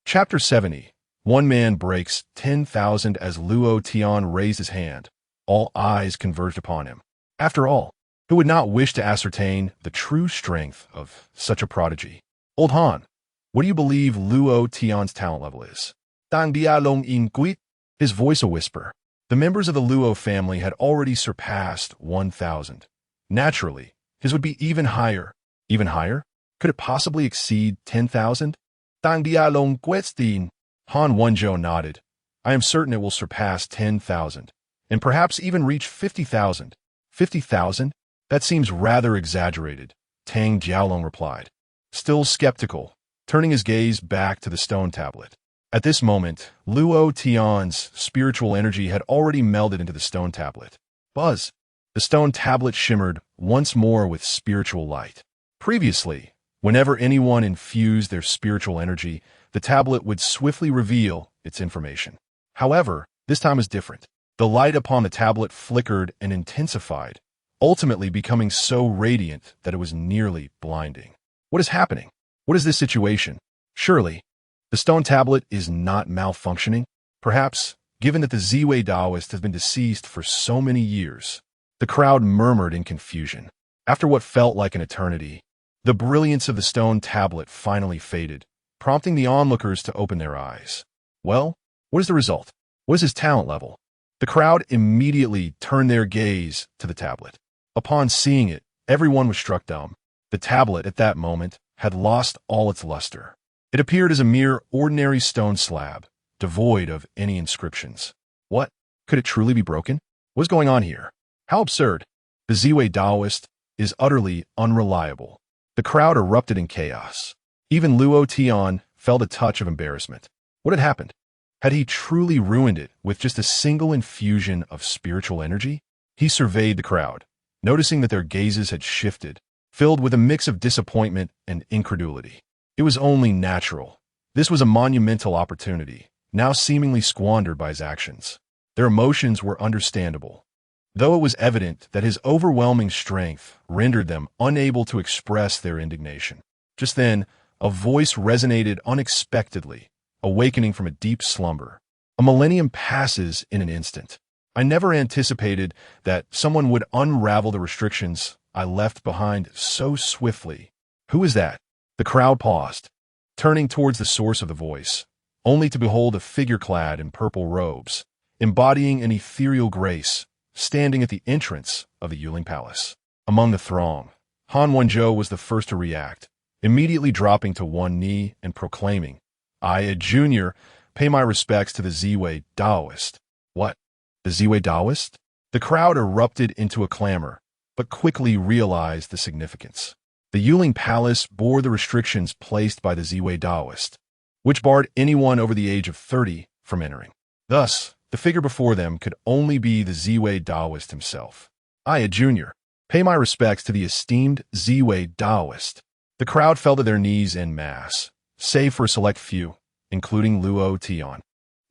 Chapter 70. One man breaks 10,000. As Luo Tian raised his hand, all eyes converged upon him. After all, who would not wish to ascertain the true strength of such a prodigy? Old Han, what do you believe Luo Tian's talent level is? Dang dia long in quit? His voice a whisper. The members of the Luo family had already surpassed 1,000. Naturally, his would be even higher. Even higher? Could it possibly exceed 10,000? Dang dia long question. Han Wenzhou nodded. I am certain it will surpass 10,000, and perhaps even reach 50,000. 50,000? That seems rather exaggerated, Tang Jiaolong replied, still skeptical, turning his gaze back to the stone tablet. At this moment, Luo Tian's spiritual energy had already melded into the stone tablet. Buzz! The stone tablet shimmered once more with spiritual light. Previously, whenever anyone infused their spiritual energy, the tablet would swiftly reveal its information. However, this time is different. The light upon the tablet flickered and intensified, ultimately becoming so radiant that it was nearly blinding. What is happening? What is this situation? Surely, the stone tablet is not malfunctioning? Perhaps, given that the Ziwei Taoist has been deceased for so many years. The crowd murmured in confusion. After what felt like an eternity, the brilliance of the stone tablet finally faded, prompting the onlookers to open their eyes. Well, what is the result? What is his talent level? The crowd immediately turned their gaze to the tablet. Upon seeing it, everyone was struck dumb. The tablet, at that moment, had lost all its luster. It appeared as a mere ordinary stone slab, devoid of any inscriptions. What? Could it truly be broken? What is going on here? How absurd! The Ziwei Taoist is utterly unreliable. The crowd erupted in chaos. Even Luo Tian felt a touch of embarrassment. What had happened? Had he truly ruined it with just a single infusion of spiritual energy? He surveyed the crowd, noticing that their gazes had shifted, filled with a mix of disappointment and incredulity. It was only natural. This was a monumental opportunity, now seemingly squandered by his actions. Their emotions were understandable, though it was evident that his overwhelming strength rendered them unable to express their indignation. Just then, a voice resonated unexpectedly, awakening from a deep slumber. A millennium passes in an instant. I never anticipated that someone would unravel the restrictions I left behind so swiftly. Who is that? The crowd paused, turning towards the source of the voice, only to behold a figure clad in purple robes, embodying an ethereal grace, standing at the entrance of the Yuling Palace. Among the throng, Han Wenzhou was the first to react, immediately dropping to one knee and proclaiming, I, a junior, pay my respects to the Ziwei Taoist. What? The Ziwei Taoist? The crowd erupted into a clamor, but quickly realized the significance. The Yuling Palace bore the restrictions placed by the Ziwei Taoist, which barred anyone over the age of 30 from entering. Thus, the figure before them could only be the Ziwei Taoist himself. I, a junior, pay my respects to the esteemed Ziwei Taoist. The crowd fell to their knees en masse, save for a select few, including Luo Tian.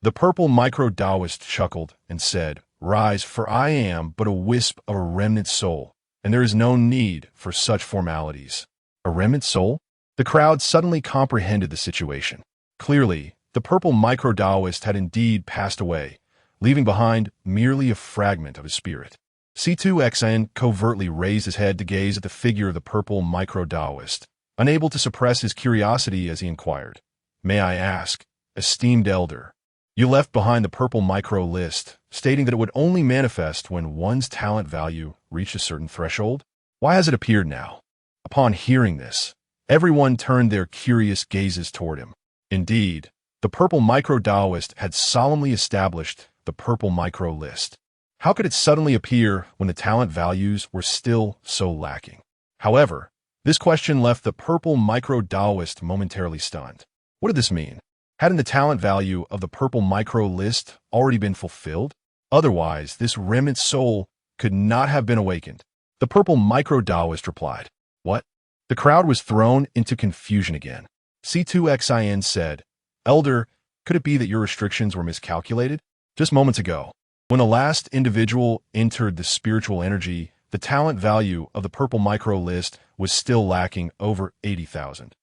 The purple micro-Taoist chuckled and said, Rise, for I am but a wisp of a remnant soul, and there is no need for such formalities. A remnant soul? The crowd suddenly comprehended the situation. Clearly, the purple micro-Taoist had indeed passed away, leaving behind merely a fragment of his spirit. C2XN covertly raised his head to gaze at the figure of the purple micro-Taoist, unable to suppress his curiosity as he inquired, May I ask, esteemed elder, you left behind the purple micro list, stating that it would only manifest when one's talent value reached a certain threshold? Why has it appeared now? Upon hearing this, everyone turned their curious gazes toward him. Indeed, the purple micro-Taoist had solemnly established the purple micro list. How could it suddenly appear when the talent values were still so lacking? However, this question left the purple micro-Taoist momentarily stunned. What did this mean? Hadn't the talent value of the purple micro list already been fulfilled? Otherwise, this remnant soul could not have been awakened. The purple micro-Taoist replied, What? The crowd was thrown into confusion again. C2XIN said, Elder, could it be that your restrictions were miscalculated? Just moments ago, when the last individual entered the spiritual energy, the talent value of the purple micro list was still lacking over 80,000.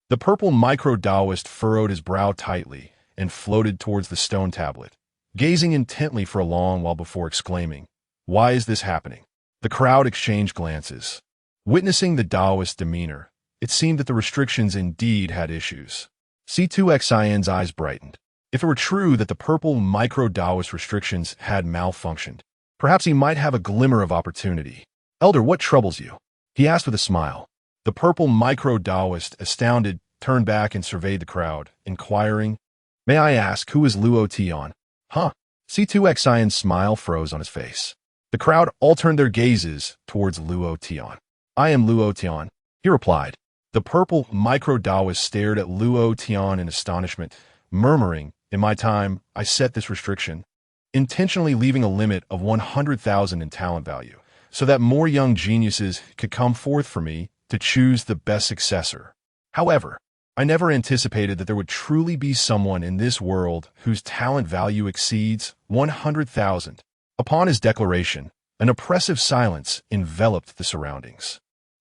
The purple micro-Taoist furrowed his brow tightly and floated towards the stone tablet, gazing intently for a long while before exclaiming, Why is this happening? The crowd exchanged glances. Witnessing the Taoist demeanor, it seemed that the restrictions indeed had issues. C2XIN's eyes brightened. If it were true that the purple micro-Taoist restrictions had malfunctioned, perhaps he might have a glimmer of opportunity. Elder, what troubles you? He asked with a smile. The purple micro-Taoist, astounded, turned back and surveyed the crowd, inquiring, "May I ask, who is Luo Tian?" Huh? C2XIN's smile froze on his face. The crowd all turned their gazes towards Luo Tian. "I am Luo Tian," he replied. The purple micro-Taoist stared at Luo Tian in astonishment, murmuring, "In my time, I set this restriction, intentionally leaving a limit of 100,000 in talent value, so that more young geniuses could come forth for me to choose the best successor. However, I never anticipated that there would truly be someone in this world whose talent value exceeds 100,000. Upon his declaration, an oppressive silence enveloped the surroundings.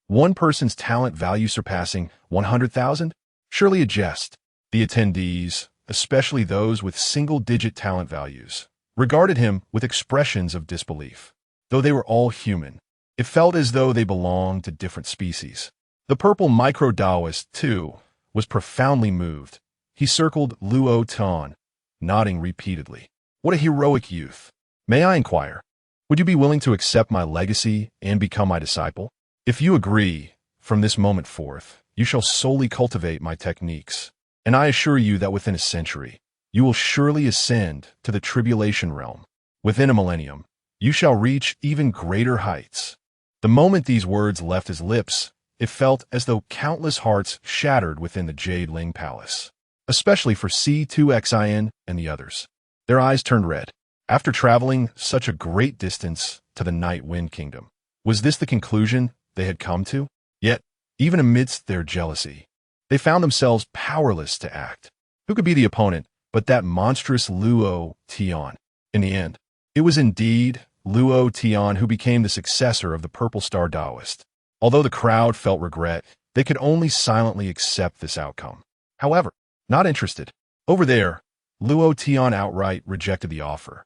One person's talent value surpassing 100,000? Surely a jest. The attendees, especially those with single-digit talent values, regarded him with expressions of disbelief. Though they were all human, it felt as though they belonged to different species. The purple micro-Taoist, too, was profoundly moved. He circled Luo Tian, nodding repeatedly. "What a heroic youth. May I inquire, would you be willing to accept my legacy and become my disciple? If you agree, from this moment forth, you shall solely cultivate my techniques, and I assure you that within a century, you will surely ascend to the tribulation realm. Within a millennium, you shall reach even greater heights." The moment these words left his lips, it felt as though countless hearts shattered within the Jade Ling Palace, especially for C2XIN and the others. Their eyes turned red. After traveling such a great distance to the Night Wind Kingdom, was this the conclusion they had come to? Yet, even amidst their jealousy, they found themselves powerless to act. Who could be the opponent but that monstrous Luo Tian? In the end, it was indeed Luo Tian who became the successor of the Purple Star Taoist. Although the crowd felt regret, they could only silently accept this outcome. However, not interested. Over there, Luo Tian outright rejected the offer.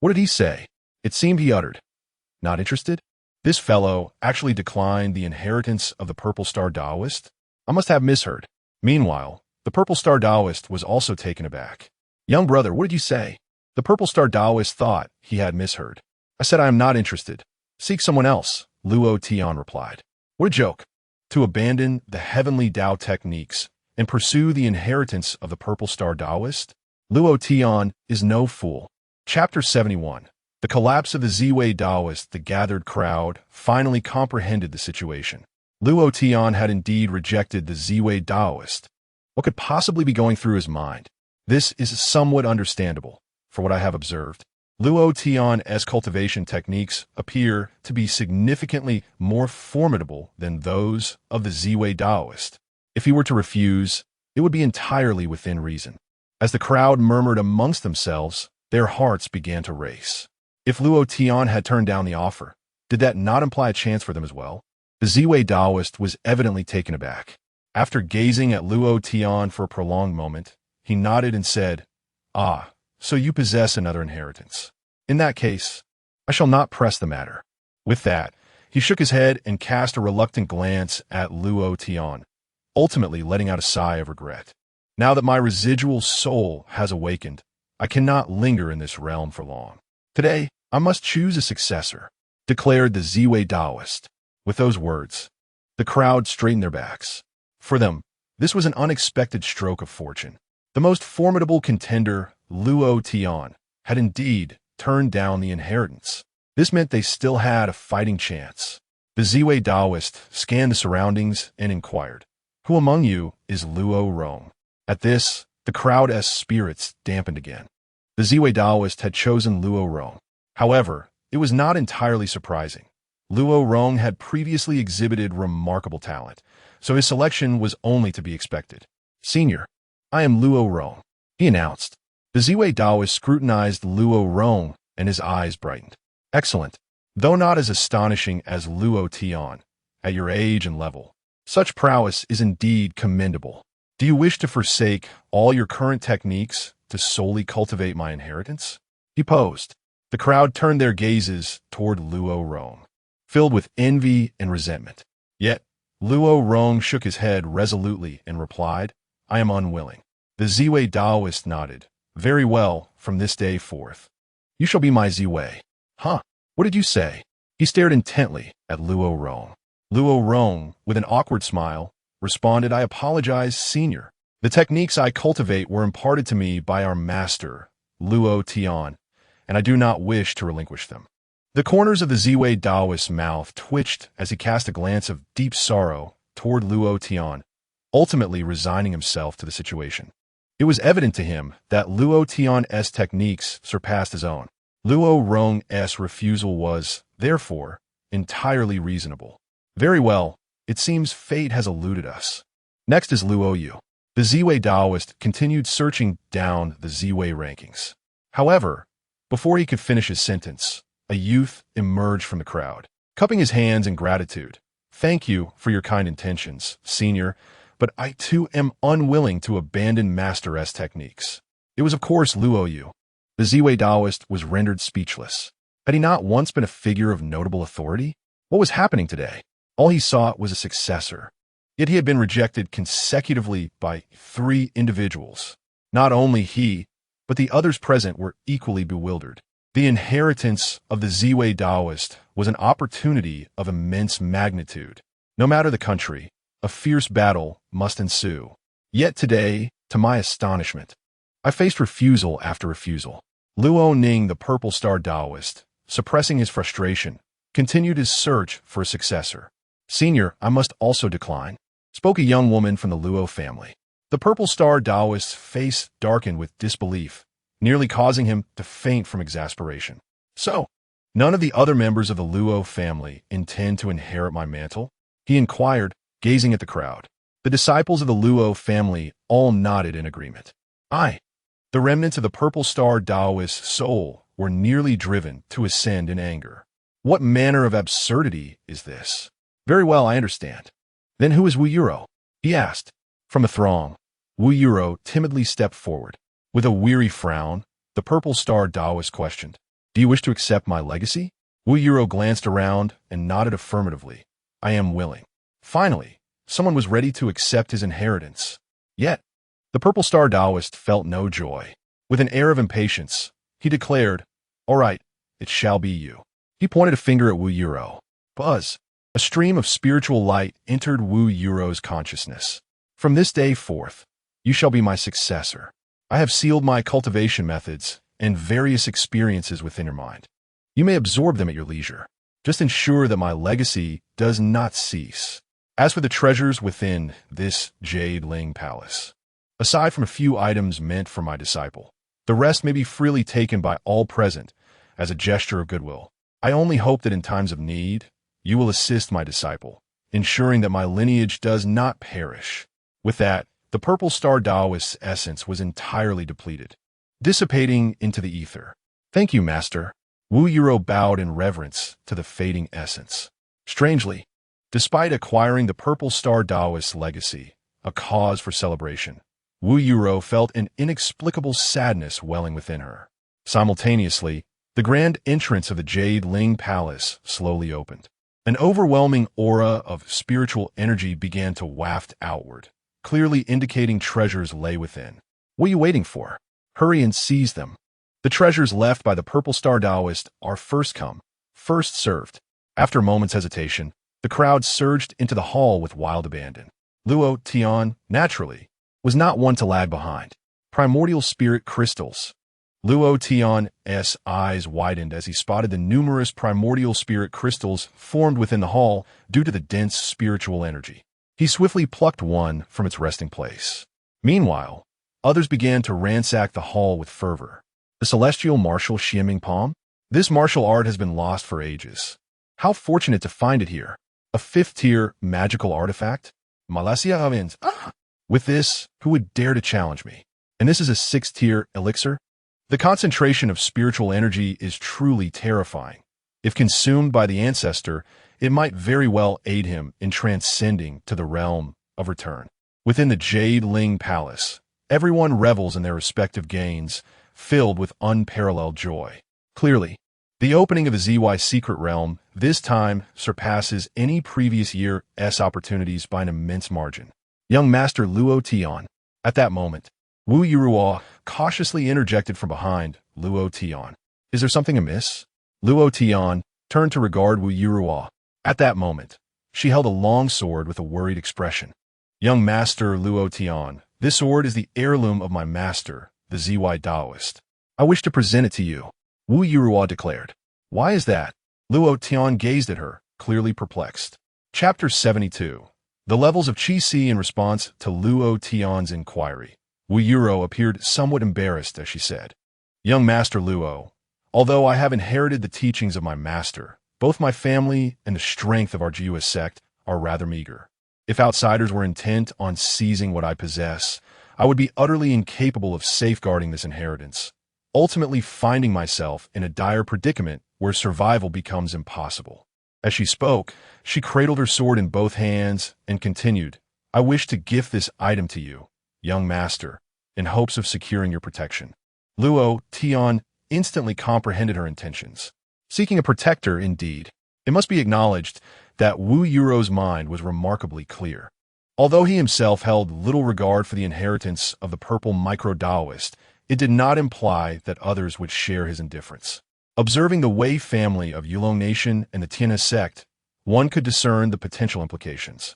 What did he say? It seemed he uttered, "Not interested?" This fellow actually declined the inheritance of the Purple Star Taoist? I must have misheard. Meanwhile, the Purple Star Taoist was also taken aback. "Young brother, what did you say?" The Purple Star Taoist thought he had misheard. "I said I am not interested. Seek someone else," Luo Tian replied. "What a joke. To abandon the Heavenly Dao techniques and pursue the inheritance of the Purple Star Taoist? Luo Tian is no fool." Chapter 71. The collapse of the Ziwei Taoist. The gathered crowd finally comprehended the situation. Luo Tian had indeed rejected the Ziwei Taoist. What could possibly be going through his mind? This is somewhat understandable, for what I have observed. Luo Tian's cultivation techniques appear to be significantly more formidable than those of the Ziwei Taoist. If he were to refuse, it would be entirely within reason. As the crowd murmured amongst themselves, their hearts began to race. If Luo Tian had turned down the offer, did that not imply a chance for them as well? The Ziwei Taoist was evidently taken aback. After gazing at Luo Tian for a prolonged moment, he nodded and said, "Ah, so you possess another inheritance. In that case, I shall not press the matter." With that, he shook his head and cast a reluctant glance at Luo Tian, ultimately letting out a sigh of regret. "Now that my residual soul has awakened, I cannot linger in this realm for long. Today, I must choose a successor," declared the Ziwei Taoist. With those words, the crowd straightened their backs. For them, this was an unexpected stroke of fortune. The most formidable contender, Luo Tian, had indeed turned down the inheritance. This meant they still had a fighting chance. The Ziwei Taoist scanned the surroundings and inquired, "Who among you is Luo Rong?" At this, the crowd's spirits dampened again. The Ziwei Taoist had chosen Luo Rong. However, it was not entirely surprising. Luo Rong had previously exhibited remarkable talent, so his selection was only to be expected. "Senior, I am Luo Rong," he announced. The Ziwei Taoist scrutinized Luo Rong, and his eyes brightened. "Excellent, though not as astonishing as Luo Tian, at your age and level. Such prowess is indeed commendable. Do you wish to forsake all your current techniques to solely cultivate my inheritance?" He posed. The crowd turned their gazes toward Luo Rong. filled with envy and resentment. Yet, Luo Rong shook his head resolutely and replied, I am unwilling. The Ziwei Taoist nodded. Very well, from this day forth. You shall be my Ziwei. Huh? What did you say? He stared intently at Luo Rong. Luo Rong, with an awkward smile, responded, I apologize, senior. The techniques I cultivate were imparted to me by our master, Luo Tian, and I do not wish to relinquish them. The corners of the Ziwei Taoist's mouth twitched as he cast a glance of deep sorrow toward Luo Tian, ultimately resigning himself to the situation. It was evident to him that Luo Tian's techniques surpassed his own. Luo Rong's refusal was, therefore, entirely reasonable. Very well, it seems fate has eluded us. Next is Luo Yu. The Ziwei Taoist continued searching down the Ziwei rankings. However, before he could finish his sentence, a youth emerged from the crowd, cupping his hands in gratitude. Thank you for your kind intentions, senior, but I too am unwilling to abandon Master S techniques. It was of course Luo Yu. The Ziwei Taoist was rendered speechless. Had he not once been a figure of notable authority? What was happening today? All he sought was a successor. Yet he had been rejected consecutively by 3 individuals. Not only he, but the others present were equally bewildered. The inheritance of the Ziwei Taoist was an opportunity of immense magnitude. No matter the country, a fierce battle must ensue. Yet today, to my astonishment, I faced refusal after refusal. Luo Ning, the Purple Star Taoist, suppressing his frustration, continued his search for a successor. Senior, I must also decline, spoke a young woman from the Luo family. The Purple Star Taoist's face darkened with disbelief, nearly causing him to faint from exasperation. So, none of the other members of the Luo family intend to inherit my mantle? He inquired, gazing at the crowd. The disciples of the Luo family all nodded in agreement. The remnants of the Purple Star Taoist's soul were nearly driven to ascend in anger. What manner of absurdity is this? Very well, I understand. Then who is Wu Yuro? He asked. From a throng, Wu Yuro timidly stepped forward. With a weary frown, the Purple Star Taoist questioned, Do you wish to accept my legacy? Wu Yuro glanced around and nodded affirmatively. I am willing. Finally, someone was ready to accept his inheritance. Yet, the Purple Star Taoist felt no joy. With an air of impatience, he declared, All right, it shall be you. He pointed a finger at Wu Yuro. Buzz. A stream of spiritual light entered Wu Yuro's consciousness. From this day forth, you shall be my successor. I have sealed my cultivation methods and various experiences within your mind. You may absorb them at your leisure. Just ensure that my legacy does not cease. As for the treasures within this Jade Ling Palace, aside from a few items meant for my disciple, the rest may be freely taken by all present as a gesture of goodwill. I only hope that in times of need, you will assist my disciple, ensuring that my lineage does not perish. With that, the Purple Star Taoist's essence was entirely depleted, dissipating into the ether. Thank you, Master. Wu Yuro bowed in reverence to the fading essence. Strangely, despite acquiring the Purple Star Taoist's legacy, a cause for celebration, Wu Yuro felt an inexplicable sadness welling within her. Simultaneously, the grand entrance of the Jade Ling Palace slowly opened. An overwhelming aura of spiritual energy began to waft outward, clearly indicating treasures lay within. What are you waiting for? Hurry and seize them. The treasures left by the Purple Star Taoist are first come, first served. After a moment's hesitation, the crowd surged into the hall with wild abandon. Luo Tian, naturally, was not one to lag behind. Primordial spirit crystals. Luo Tian's eyes widened as he spotted the numerous primordial spirit crystals formed within the hall due to the dense spiritual energy. He swiftly plucked one from its resting place. Meanwhile, others began to ransack the hall with fervor. The celestial martial Xianming Palm? This martial art has been lost for ages. How fortunate to find it here. A 5th-tier magical artifact? Malasia Avins. With this, who would dare to challenge me? And this is a 6th-tier elixir? The concentration of spiritual energy is truly terrifying. If consumed by the ancestor, it might very well aid him in transcending to the realm of return. Within the Jade Ling Palace, everyone revels in their respective gains, filled with unparalleled joy. Clearly, The opening of the ZY secret realm this time surpasses any previous year's opportunities by an immense margin. Young Master Luo Tian. At that moment, Wu Yuruo cautiously interjected from behind Luo Tian. Is there something amiss? Luo Tian turned to regard Wu Yuruo. At that moment, she held a long sword with a worried expression. Young Master Luo Tian, this sword is the heirloom of my master, the ZY Taoist. I wish to present it to you, Wu Yuruo declared. Why is that? Luo Tian gazed at her, clearly perplexed. Chapter 72. The levels of Qi in response to Luo Tian's inquiry. Wu Yuruo appeared somewhat embarrassed as she said, Young Master Luo, although I have inherited the teachings of my master, both my family and the strength of our Jiu sect are rather meager. If outsiders were intent on seizing what I possess, I would be utterly incapable of safeguarding this inheritance, ultimately finding myself in a dire predicament where survival becomes impossible. As she spoke, she cradled her sword in both hands and continued, I wish to gift this item to you, young master, in hopes of securing your protection. Luo Tian instantly comprehended her intentions. Seeking a protector, indeed. It must be acknowledged that Wu Yuruo's mind was remarkably clear. Although he himself held little regard for the inheritance of the purple micro-Taoist, it did not imply that others would share his indifference. Observing the Wei family of Yulong Nation and the Tian sect, one could discern the potential implications.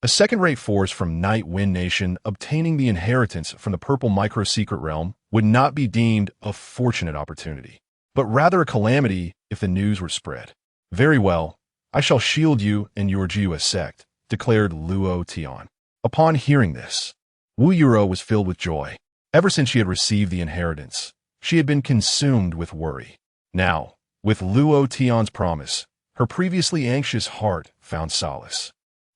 A second-rate force from Night Wind Nation obtaining the inheritance from the purple micro-secret realm would not be deemed a fortunate opportunity, but rather a calamity if the news were spread. Very well, I shall shield you and your Jiu sect, declared Luo Tian. Upon hearing this, Wu Yuruo was filled with joy. Ever since she had received the inheritance, she had been consumed with worry. Now, with Luo Tian's promise, her previously anxious heart found solace.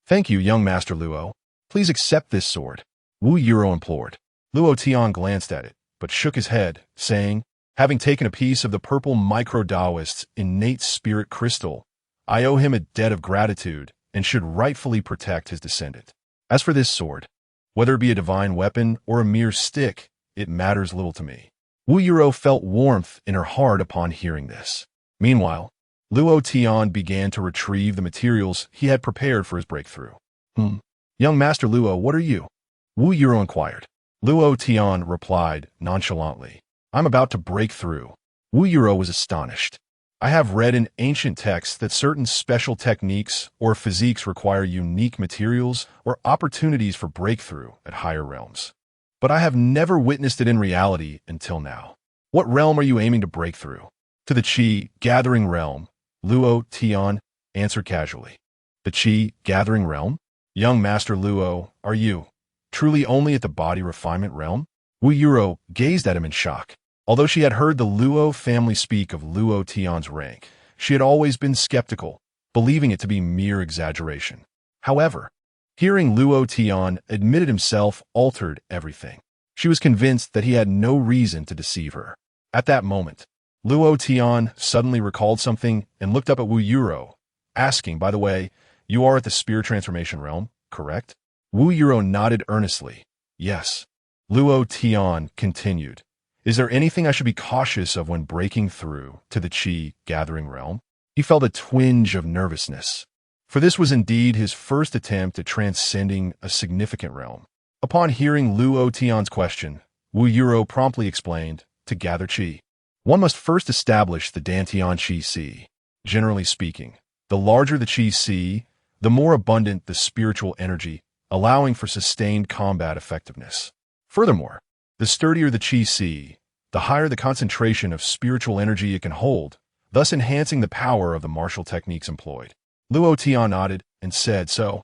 Thank you, young Master Luo. Please accept this sword, Wu Yuruo implored. Luo Tian glanced at it, but shook his head, saying, having taken a piece of the purple micro-Taoist's innate spirit crystal, I owe him a debt of gratitude and should rightfully protect his descendant. As for this sword, whether it be a divine weapon or a mere stick, it matters little to me. Wu Yuruo felt warmth in her heart upon hearing this. Meanwhile, Luo Tian began to retrieve the materials he had prepared for his breakthrough. Young Master Luo, what are you? Wu Yuruo inquired. Luo Tian replied nonchalantly, I'm about to break through. Wu Yuruo was astonished. I have read in ancient texts that certain special techniques or physiques require unique materials or opportunities for breakthrough at higher realms. But I have never witnessed it in reality until now. What realm are you aiming to break through? To the Qi gathering realm, Luo Tian answered casually. The Qi gathering realm? Young Master Luo, are you truly only at the body refinement realm? Wu Yuruo gazed at him in shock. Although she had heard the Luo family speak of Luo Tian's rank, she had always been skeptical, believing it to be mere exaggeration. However, hearing Luo Tian admitted himself altered everything. She was convinced that he had no reason to deceive her. At that moment, Luo Tian suddenly recalled something and looked up at Wu Yuruo, asking, by the way, you are at the spirit transformation realm, correct? Wu Yuruo nodded earnestly. Yes. Luo Tian continued. Is there anything I should be cautious of when breaking through to the Qi gathering realm? He felt a twinge of nervousness, for this was indeed his first attempt at transcending a significant realm. Upon hearing Luo Tian's question, Wu Yuruo promptly explained, to gather Qi, one must first establish the Dantian Qi. Generally speaking, the larger the Qi, the more abundant the spiritual energy, allowing for sustained combat effectiveness. Furthermore, the sturdier the Qi, the higher the concentration of spiritual energy it can hold, thus enhancing the power of the martial techniques employed. Luo Tian nodded and said, so,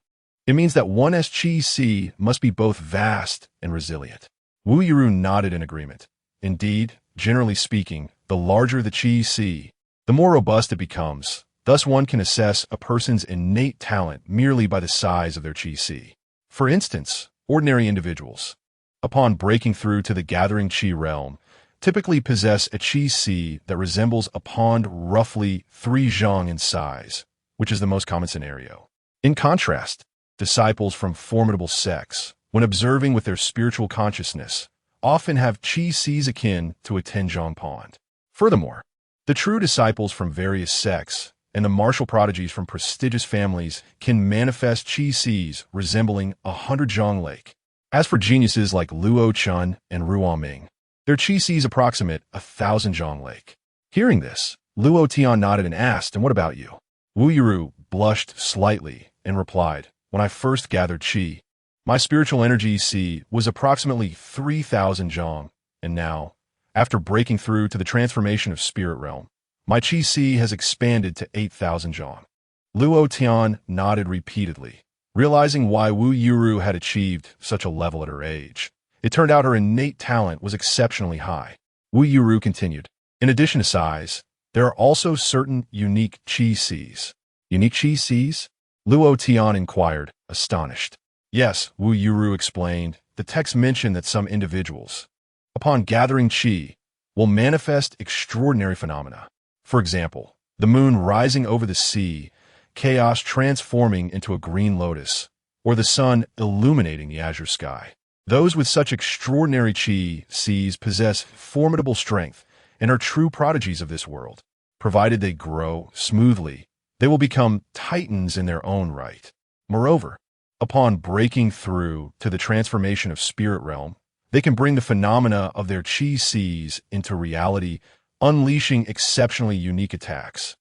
it means that one's Qi must be both vast and resilient. Wu Yuruo nodded in agreement. Indeed, generally speaking, the larger the Qi, the more robust it becomes. Thus one can assess a person's innate talent merely by the size of their Qi. For instance, ordinary individuals, upon breaking through to the gathering Qi realm, typically possess a Qi that resembles a pond roughly 3 zhang in size, which is the most common scenario. In contrast, disciples from formidable sects, when observing with their spiritual consciousness, often have Qi akin to a 10 zhang pond. Furthermore, The true disciples from various sects and the martial prodigies from prestigious families can manifest qi seas resembling 100 zhang lake. As for geniuses like Luo Tian and Ruoming, their qi seas approximate 1,000 zhang lake. Hearing this, Luo Tian nodded and asked, "And what about you?" Wu Yiru blushed slightly and replied, "When I first gathered qi, my spiritual energy C was approximately 3,000 zhang, and now, after breaking through to the transformation of spirit realm, my qi C has expanded to 8,000 zhang." Luo Tian nodded repeatedly, realizing why Wu Yiru had achieved such a level at her age. It turned out her innate talent was exceptionally high. Wu Yiru continued, "In addition to size, there are also certain unique qi Cs." "Unique qi Cs?" Luo Tian inquired, astonished. "Yes," Wu Yiru explained, "the text mentioned that some individuals, upon gathering qi, will manifest extraordinary phenomena. For example, the moon rising over the sea, chaos transforming into a green lotus, or the sun illuminating the azure sky. Those with such extraordinary qi Cs possess formidable strength and are true prodigies of this world. Provided they grow smoothly, they will become titans in their own right. Moreover, upon breaking through to the transformation of spirit realm, they can bring the phenomena of their qi Cs into reality, unleashing exceptionally unique attacks,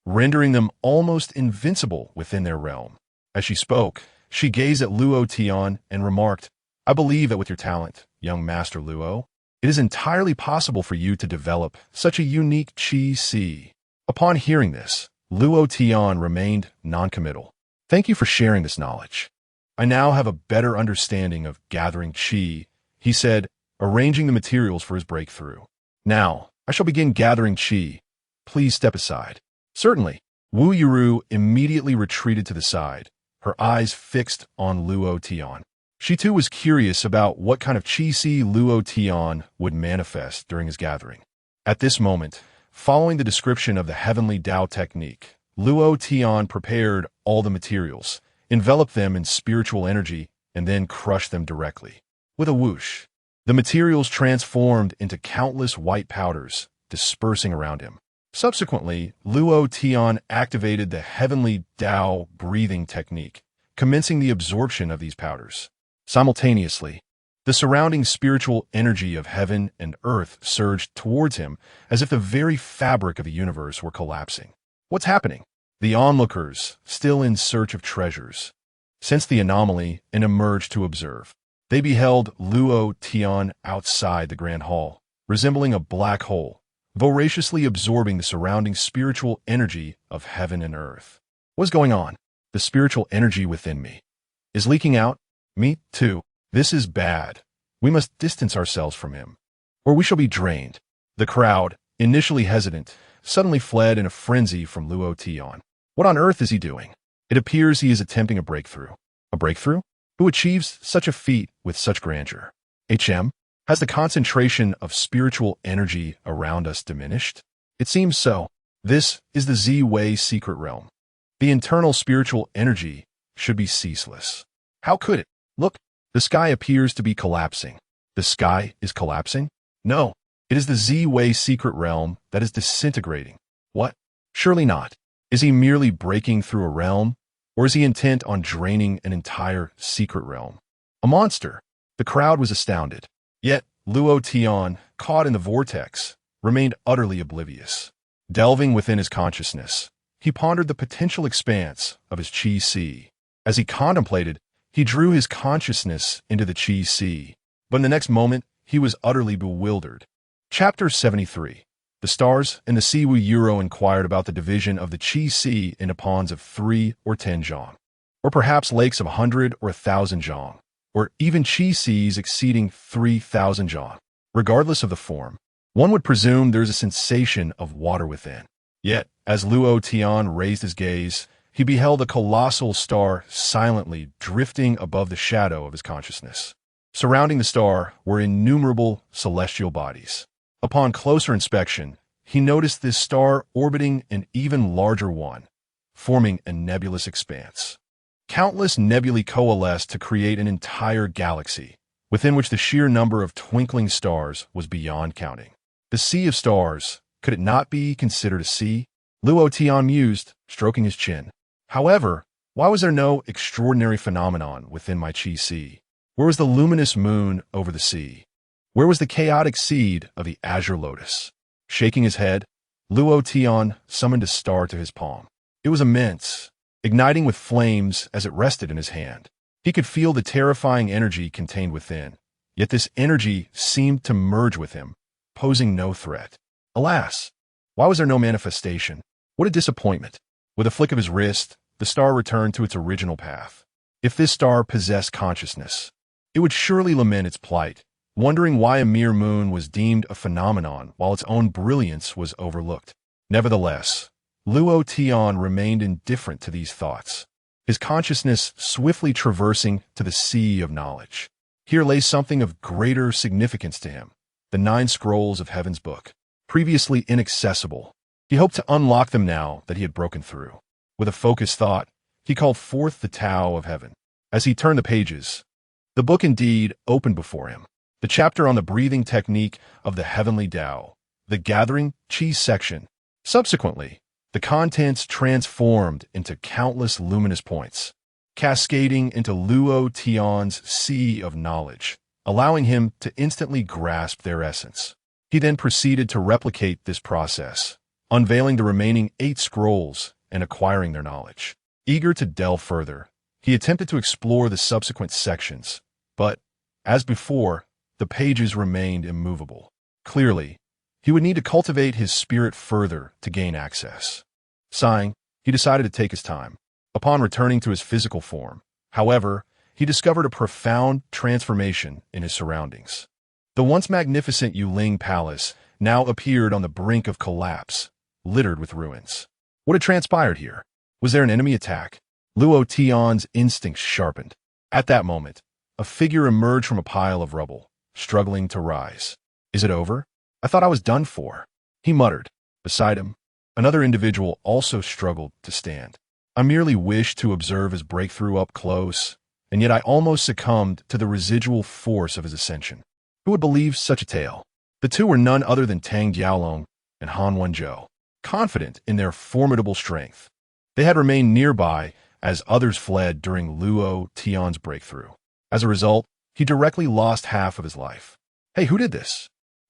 rendering them almost invincible within their realm." As she spoke, she gazed at Luo Tian and remarked, "I believe that with your talent, young Master Luo, it is entirely possible for you to develop such a unique qi C." Upon hearing this, Luo Tian remained noncommittal. "Thank you for sharing this knowledge. I now have a better understanding of gathering qi," he said, arranging the materials for his breakthrough. "Now, I shall begin gathering qi. Please step aside." "Certainly." Wu Yiru immediately retreated to the side, her eyes fixed on Luo Tian. She too was curious about what kind of qi Si Luo Tian would manifest during his gathering. At this moment, following the description of the Heavenly Dao technique, Luo Tian prepared all the materials, enveloped them in spiritual energy, and then crushed them directly. With a whoosh, the materials transformed into countless white powders, dispersing around him. Subsequently, Luo Tian activated the Heavenly Dao breathing technique, commencing the absorption of these powders. Simultaneously, the surrounding spiritual energy of heaven and earth surged towards him as if the very fabric of the universe were collapsing. "What's happening?" The onlookers, still in search of treasures, sensed the anomaly and emerged to observe. They beheld Luo Tian outside the grand hall, resembling a black hole, voraciously absorbing the surrounding spiritual energy of heaven and earth. "What's going on?" "The spiritual energy within me is leaking out. Me too. This is bad. We must distance ourselves from him, or we shall be drained." The crowd, initially hesitant, suddenly fled in a frenzy from Luo Tian. "What on earth is he doing?" "It appears he is attempting a breakthrough." "A breakthrough? Who achieves such a feat with such grandeur?" Has the concentration of spiritual energy around us diminished?" "It seems so. This is the Z-Way secret realm. The internal spiritual energy should be ceaseless. How could it? Look, the sky appears to be collapsing." "The sky is collapsing?" "No, it is the Z-Way secret realm that is disintegrating." "What? Surely not. Is he merely breaking through a realm, or is he intent on draining an entire secret realm?" "A monster." The crowd was astounded. Yet, Luo Tian, caught in the vortex, remained utterly oblivious. Delving within his consciousness, he pondered the potential expanse of his qi Si. As he contemplated, he drew his consciousness into the qi Si, but in the next moment, he was utterly bewildered. Chapter 73. The stars and the sea. Wu Yiru inquired about the division of the qi Si into ponds of 3 or 10 zhang, or perhaps lakes of 100 or 1,000 zhang, or even qi Cs exceeding 3,000 zhang. Regardless of the form, one would presume there is a sensation of water within. Yet, as Luo Tian raised his gaze, he beheld a colossal star silently drifting above the shadow of his consciousness. Surrounding the star were innumerable celestial bodies. Upon closer inspection, he noticed this star orbiting an even larger one, forming a nebulous expanse. Countless nebulae coalesced to create an entire galaxy, within which the sheer number of twinkling stars was beyond counting. The sea of stars, Could it not be considered a sea? Luo Tian mused, stroking his chin. However, why was there no extraordinary phenomenon within my chi sea? Where was the luminous moon over the sea? Where was the chaotic seed of the azure lotus? Shaking his head, Luo Tian summoned a star to his palm. It was immense, igniting with flames as it rested in his hand. He could feel the terrifying energy contained within, yet this energy seemed to merge with him, posing no threat. Alas, why was there no manifestation? What a disappointment. With a flick of his wrist, the star returned to its original path. If this star possessed consciousness, it would surely lament its plight, wondering why a mere moon was deemed a phenomenon while its own brilliance was overlooked. Nevertheless, Luo Tian remained indifferent to these thoughts, his consciousness swiftly traversing to the sea of knowledge. Here lay something of greater significance to him, the 9 scrolls of Heaven's book. Previously inaccessible, he hoped to unlock them now that he had broken through. With a focused thought, he called forth the Tao of Heaven. As he turned the pages, the book indeed opened before him. The chapter on the breathing technique of the Heavenly Dao, the gathering chi section. Subsequently, the contents transformed into countless luminous points, cascading into Luo Tian's sea of knowledge, allowing him to instantly grasp their essence. He then proceeded to replicate this process, unveiling the remaining 8 scrolls and acquiring their knowledge. Eager to delve further, he attempted to explore the subsequent sections, but, as before, the pages remained immovable. Clearly, he would need to cultivate his spirit further to gain access. Sighing, he decided to take his time. Upon returning to his physical form, however, he discovered a profound transformation in his surroundings. The once magnificent Yuling Palace now appeared on the brink of collapse, littered with ruins. What had transpired here? Was there an enemy attack? Luo Tian's instincts sharpened. At that moment, a figure emerged from a pile of rubble, struggling to rise. Is it over? I thought I was done for, he muttered. Beside him, another individual also struggled to stand. I merely wished to observe his breakthrough up close, and yet I almost succumbed to the residual force of his ascension. Who would believe such a tale? The two were none other than Tang Jiaolong and Han Wenzhou, confident in their formidable strength. They had remained nearby as others fled during Luo Tian's breakthrough. As a result, he directly lost half of his life. Hey, who did this?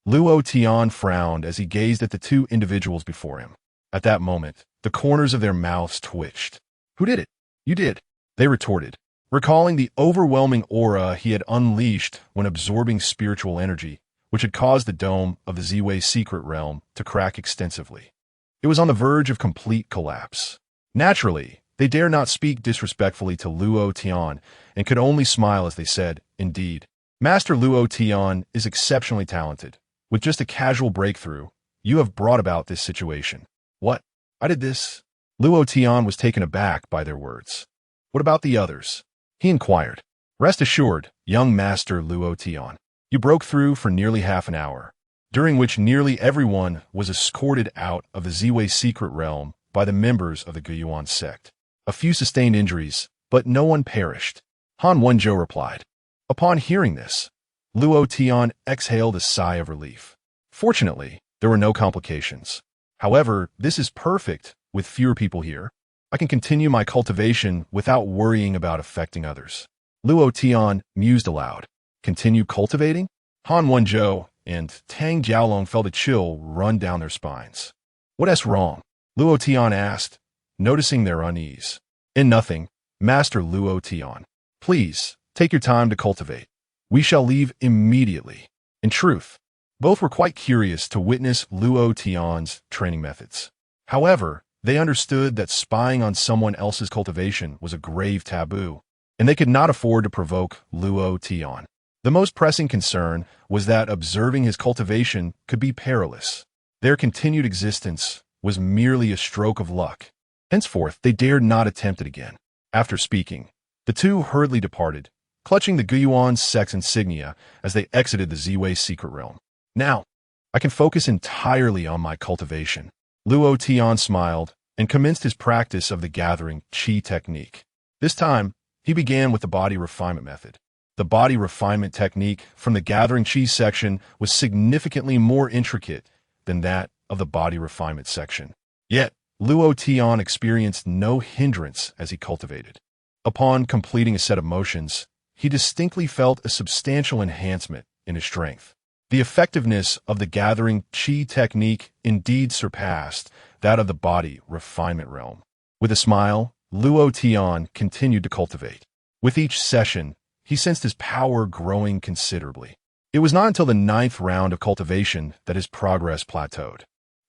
Luo Tian frowned as he gazed at the 2 individuals before him. At that moment, the corners of their mouths twitched. Who did it? You did, they retorted, recalling the overwhelming aura he had unleashed when absorbing spiritual energy, which had caused the dome of the Ziwei secret realm to crack extensively. It was on the verge of complete collapse. Naturally, they dared not speak disrespectfully to Luo Tian and could only smile as they said, Indeed, Master Luo Tian is exceptionally talented. With just a casual breakthrough, you have brought about this situation. What? I did this? Luo Tian was taken aback by their words. What about the others? He inquired. Rest assured, young Master Luo Tian, you broke through for nearly half an hour, during which nearly everyone was escorted out of the Ziwei secret realm by the members of the Guiyuan sect. A few sustained injuries, but no one perished. Han Wenzhou replied. Upon hearing this, Luo Tian exhaled a sigh of relief. Fortunately, there were no complications. However, this is perfect with fewer people here. I can continue my cultivation without worrying about affecting others. Luo Tian mused aloud. Continue cultivating? Han Wenzhou and Tang Jiaolong felt a chill run down their spines. What's wrong? Luo Tian asked, noticing their unease. In nothing, Master Luo Tian. Please, take your time to cultivate. We shall leave immediately. In truth, both were quite curious to witness Luo Tian's training methods. However, they understood that spying on someone else's cultivation was a grave taboo, and they could not afford to provoke Luo Tian. The most pressing concern was that observing his cultivation could be perilous. Their continued existence was merely a stroke of luck. Henceforth, they dared not attempt it again. After speaking, the two hurriedly departed, clutching the Guiyuan sect's insignia as they exited the Ziwei secret realm. Now, I can focus entirely on my cultivation. Luo Tian smiled and commenced his practice of the gathering chi technique. This time, he began with the body refinement method. The body refinement technique from the gathering chi section was significantly more intricate than that of the Body Refinement section. Yet, Luo Tian experienced no hindrance as he cultivated. Upon completing a set of motions, he distinctly felt a substantial enhancement in his strength. The effectiveness of the gathering qi technique indeed surpassed that of the Body Refinement realm. With a smile, Luo Tian continued to cultivate. With each session, he sensed his power growing considerably. It was not until the 9th round of cultivation that his progress plateaued.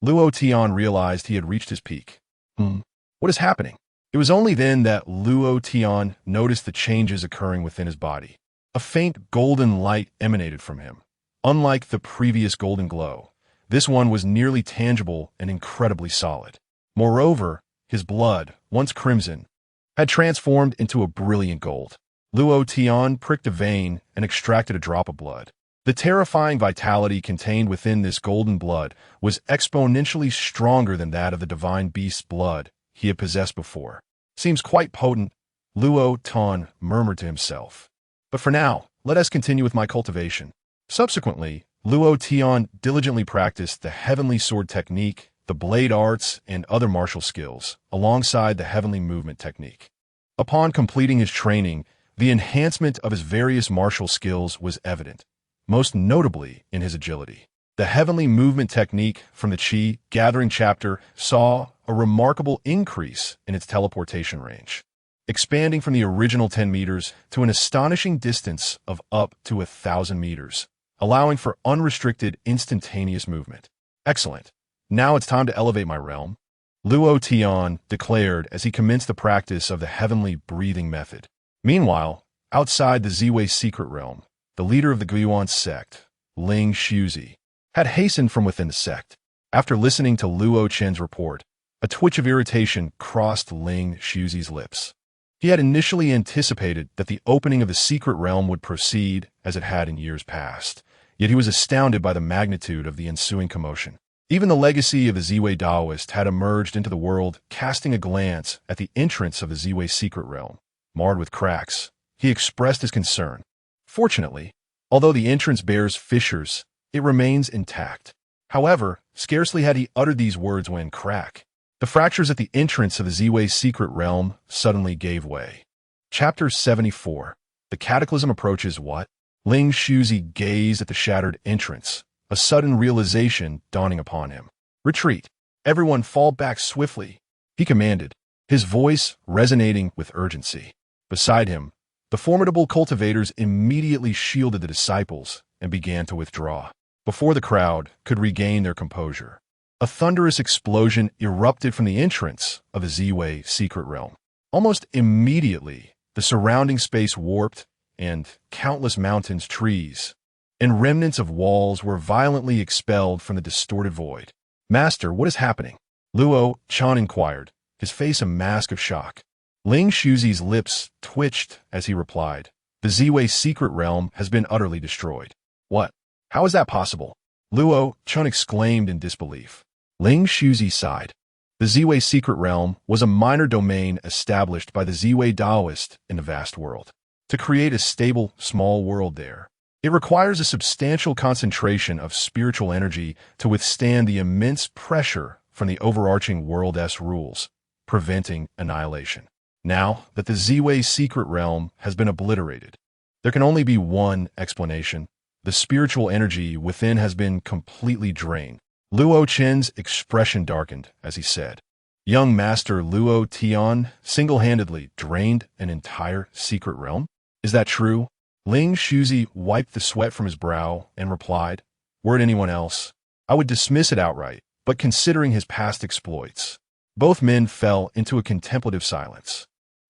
Luo Tian realized he had reached his peak. What is happening? It was only then that Luo Tian noticed the changes occurring within his body. A faint golden light emanated from him. Unlike the previous golden glow, this one was nearly tangible and incredibly solid. Moreover, his blood, once crimson, had transformed into a brilliant gold. Luo Tian pricked a vein and extracted a drop of blood. The terrifying vitality contained within this golden blood was exponentially stronger than that of the divine beast's blood he had possessed before. Seems quite potent, Luo Tian murmured to himself. But for now, let us continue with my cultivation. Subsequently, Luo Tian diligently practiced the Heavenly Sword Technique, the Blade Arts, and other martial skills, alongside the Heavenly Movement Technique. Upon completing his training, the enhancement of his various martial skills was evident, most notably in his agility. The Heavenly Movement Technique from the Qi Gathering chapter saw a remarkable increase in its teleportation range, expanding from the original 10 meters to an astonishing distance of up to 1,000 meters, allowing for unrestricted, instantaneous movement. Excellent. Now it's time to elevate my realm, Luo Tian declared as he commenced the practice of the heavenly breathing method. Meanwhile, outside the Ziwei secret realm, the leader of the Guiyuan sect, Ling Shuzi, had hastened from within the sect. After listening to Luo Chen's report, a twitch of irritation crossed Ling Shuzi's lips. He had initially anticipated that the opening of the secret realm would proceed as it had in years past, yet he was astounded by the magnitude of the ensuing commotion. Even the legacy of the Ziwei Daoist had emerged into the world, casting a glance at the entrance of the Ziwei secret realm. Marred with cracks, he expressed his concern. Fortunately, although the entrance bears fissures, it remains intact. However, scarcely had he uttered these words when crack. The fractures at the entrance of the Ziwei secret realm suddenly gave way. Chapter 74. The Cataclysm Approaches What? Ling Shuzi gazed at the shattered entrance, a sudden realization dawning upon him. Retreat. Everyone fall back swiftly, he commanded, his voice resonating with urgency. Beside him, the formidable cultivators immediately shielded the disciples and began to withdraw. Before the crowd could regain their composure, a thunderous explosion erupted from the entrance of the Ziwei secret realm. Almost immediately, the surrounding space warped, and countless mountains, trees, and remnants of walls were violently expelled from the distorted void. Master, what is happening? Luo Tian inquired, his face a mask of shock. Ling Shuzi's lips twitched as he replied, the Ziwei secret realm has been utterly destroyed. What? How is that possible? Luo Tian exclaimed in disbelief. Ling Shuzi sighed. The Ziwei secret realm was a minor domain established by the Ziwei Daoist in the vast world. To create a stable, small world there, it requires a substantial concentration of spiritual energy to withstand the immense pressure from the overarching world-S rules, preventing annihilation. Now that the Ziwei secret realm has been obliterated, there can only be one explanation. The spiritual energy within has been completely drained. Luo Chen's expression darkened as he said, Young Master Luo Tian single-handedly drained an entire secret realm? Is that true? Ling Shuzi wiped the sweat from his brow and replied, Were it anyone else, I would dismiss it outright, but considering his past exploits. Both men fell into a contemplative silence.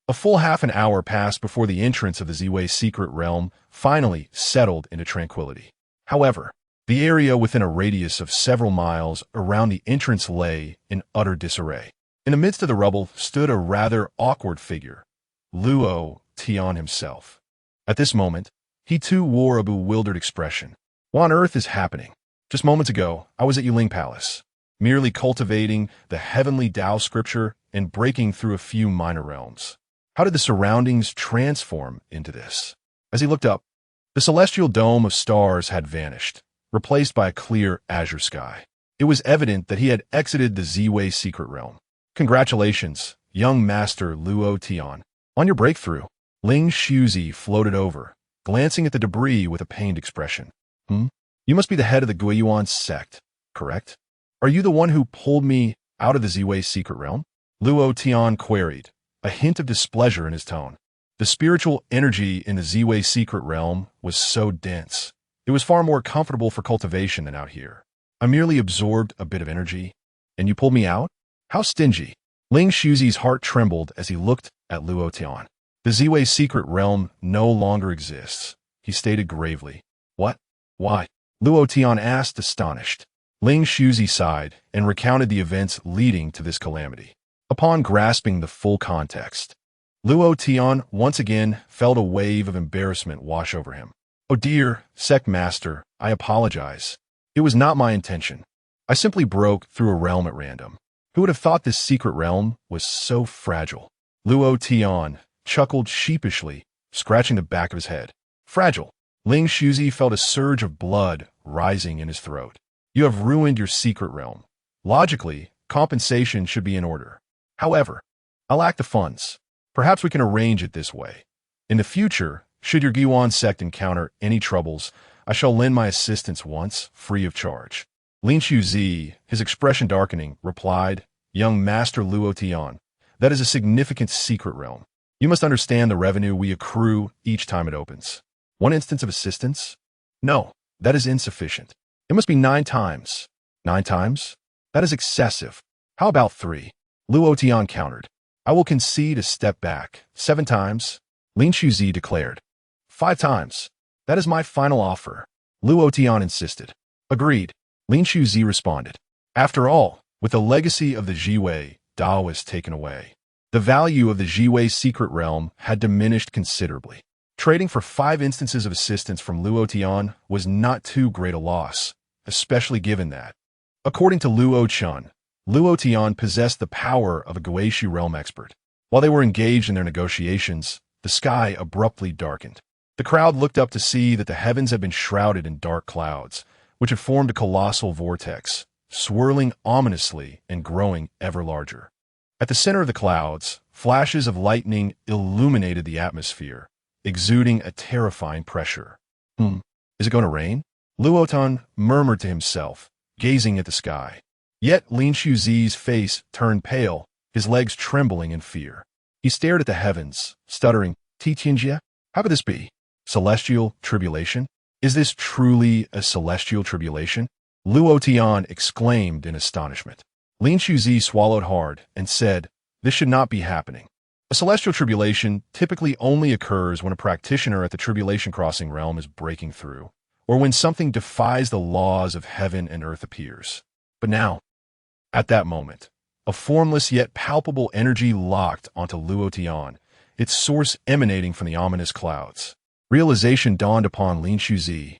A full half an hour passed before the entrance of the Ziwei secret realm finally settled into tranquility. However, the area within a radius of several miles around the entrance lay in utter disarray. In the midst of the rubble stood a rather awkward figure, Luo Tian himself. At this moment, he too wore a bewildered expression. What on earth is happening? Just moments ago, I was at Yuling Palace, merely cultivating the Heavenly Dao Scripture and breaking through a few minor realms. How did the surroundings transform into this? As he looked up, the celestial dome of stars had vanished, replaced by a clear azure sky. It was evident that he had exited the Ziwei secret realm. Congratulations, young master Luo Tian, on your breakthrough. Ling Shuzi floated over, glancing at the debris with a pained expression. You must be the head of the Guiyuan sect, correct? Are you the one who pulled me out of the Ziwei secret realm? Luo Tian queried, a hint of displeasure in his tone. The spiritual energy in the Ziwei secret realm was so dense. It was far more comfortable for cultivation than out here. I merely absorbed a bit of energy, and you pulled me out? How stingy. Ling Shuzi's heart trembled as he looked at Luo Tian. The Ziwei secret realm no longer exists, he stated gravely. What? Why? Luo Tian asked, astonished. Ling Shuzi sighed and recounted the events leading to this calamity. Upon grasping the full context, Luo Tian once again felt a wave of embarrassment wash over him. Oh dear, sect master, I apologize. It was not my intention. I simply broke through a realm at random. Who would have thought this secret realm was so fragile? Luo Tian chuckled sheepishly, scratching the back of his head. Fragile. Ling Shuzi felt a surge of blood rising in his throat. You have ruined your secret realm. Logically, compensation should be in order. However, I lack the funds. Perhaps we can arrange it this way. In the future, should your Guiyuan sect encounter any troubles, I shall lend my assistance once, free of charge. Lin Shuzi, his expression darkening, replied, Young Master Luo Tian, that is a significant secret realm. You must understand the revenue we accrue each time it opens. One instance of assistance? No, that is insufficient. It must be 9 times. 9 times? That is excessive. How about 3? Luo Tian countered. I will concede a step back. 7 times? Lin Shuzi declared. 5 times. That is my final offer. Luo Tian insisted. Agreed. Lin Shuzi responded. After all, with the legacy of the Ziwei Daoist taken away, the value of the Ziwei secret realm had diminished considerably. Trading for 5 instances of assistance from Luo Tian was not too great a loss, especially given that, according to Luo Tian, Luo Tian possessed the power of a Guishi realm expert. While they were engaged in their negotiations, the sky abruptly darkened. The crowd looked up to see that the heavens had been shrouded in dark clouds, which had formed a colossal vortex, swirling ominously and growing ever larger. At the center of the clouds, flashes of lightning illuminated the atmosphere, exuding a terrifying pressure. Is it going to rain? Luo Tian murmured to himself, gazing at the sky. Yet Lin Shuzi's face turned pale, his legs trembling in fear. He stared at the heavens, stuttering, Tianjia? How could this be? Celestial tribulation? Is this truly a celestial tribulation? Luo Tian exclaimed in astonishment. Lin Shuzi swallowed hard and said, This should not be happening. A celestial tribulation typically only occurs when a practitioner at the tribulation crossing realm is breaking through, or when something defies the laws of heaven and earth appears. But now, at that moment, a formless yet palpable energy locked onto Luo Tian, its source emanating from the ominous clouds. Realization dawned upon Lin Shuzi.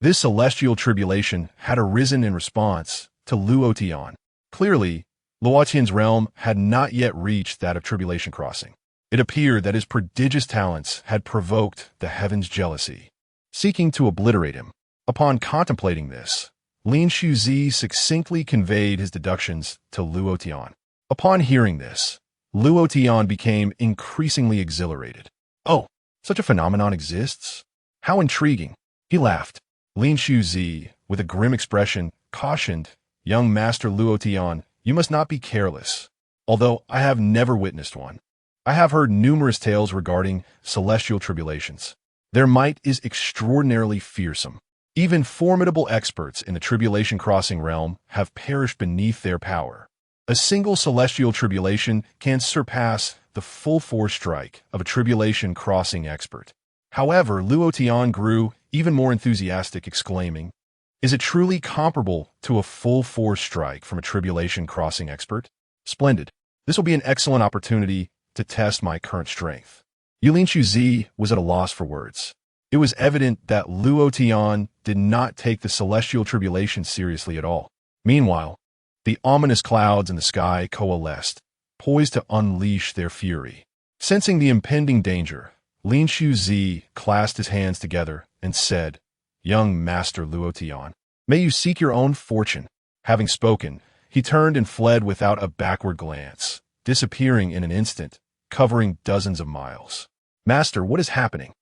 This celestial tribulation had arisen in response to Luo Tian. Clearly, Luo Tian's realm had not yet reached that of tribulation crossing. It appeared that his prodigious talents had provoked the heavens' jealousy, seeking to obliterate him. Upon contemplating this, Lin Shuzi succinctly conveyed his deductions to Luo Tian. Upon hearing this, Luo Tian became increasingly exhilarated. Oh, such a phenomenon exists? How intriguing. He laughed. Lin Shuzi, with a grim expression, cautioned, Young Master Luo Tian, you must not be careless. Although I have never witnessed one, I have heard numerous tales regarding celestial tribulations. Their might is extraordinarily fearsome. Even formidable experts in the tribulation crossing realm have perished beneath their power. A single celestial tribulation can surpass the full force strike of a tribulation crossing expert. However, Luo Tian grew even more enthusiastic, exclaiming, Is it truly comparable to a full force strike from a tribulation crossing expert? Splendid. This will be an excellent opportunity to test my current strength. Lin Shuzi was at a loss for words. It was evident that Luo Tian did not take the celestial tribulation seriously at all. Meanwhile, the ominous clouds in the sky coalesced, poised to unleash their fury. Sensing the impending danger, Lin Shuzi clasped his hands together and said, Young Master Luo Tian, may you seek your own fortune. Having spoken, he turned and fled without a backward glance, disappearing in an instant, covering dozens of miles. Master, what is happening?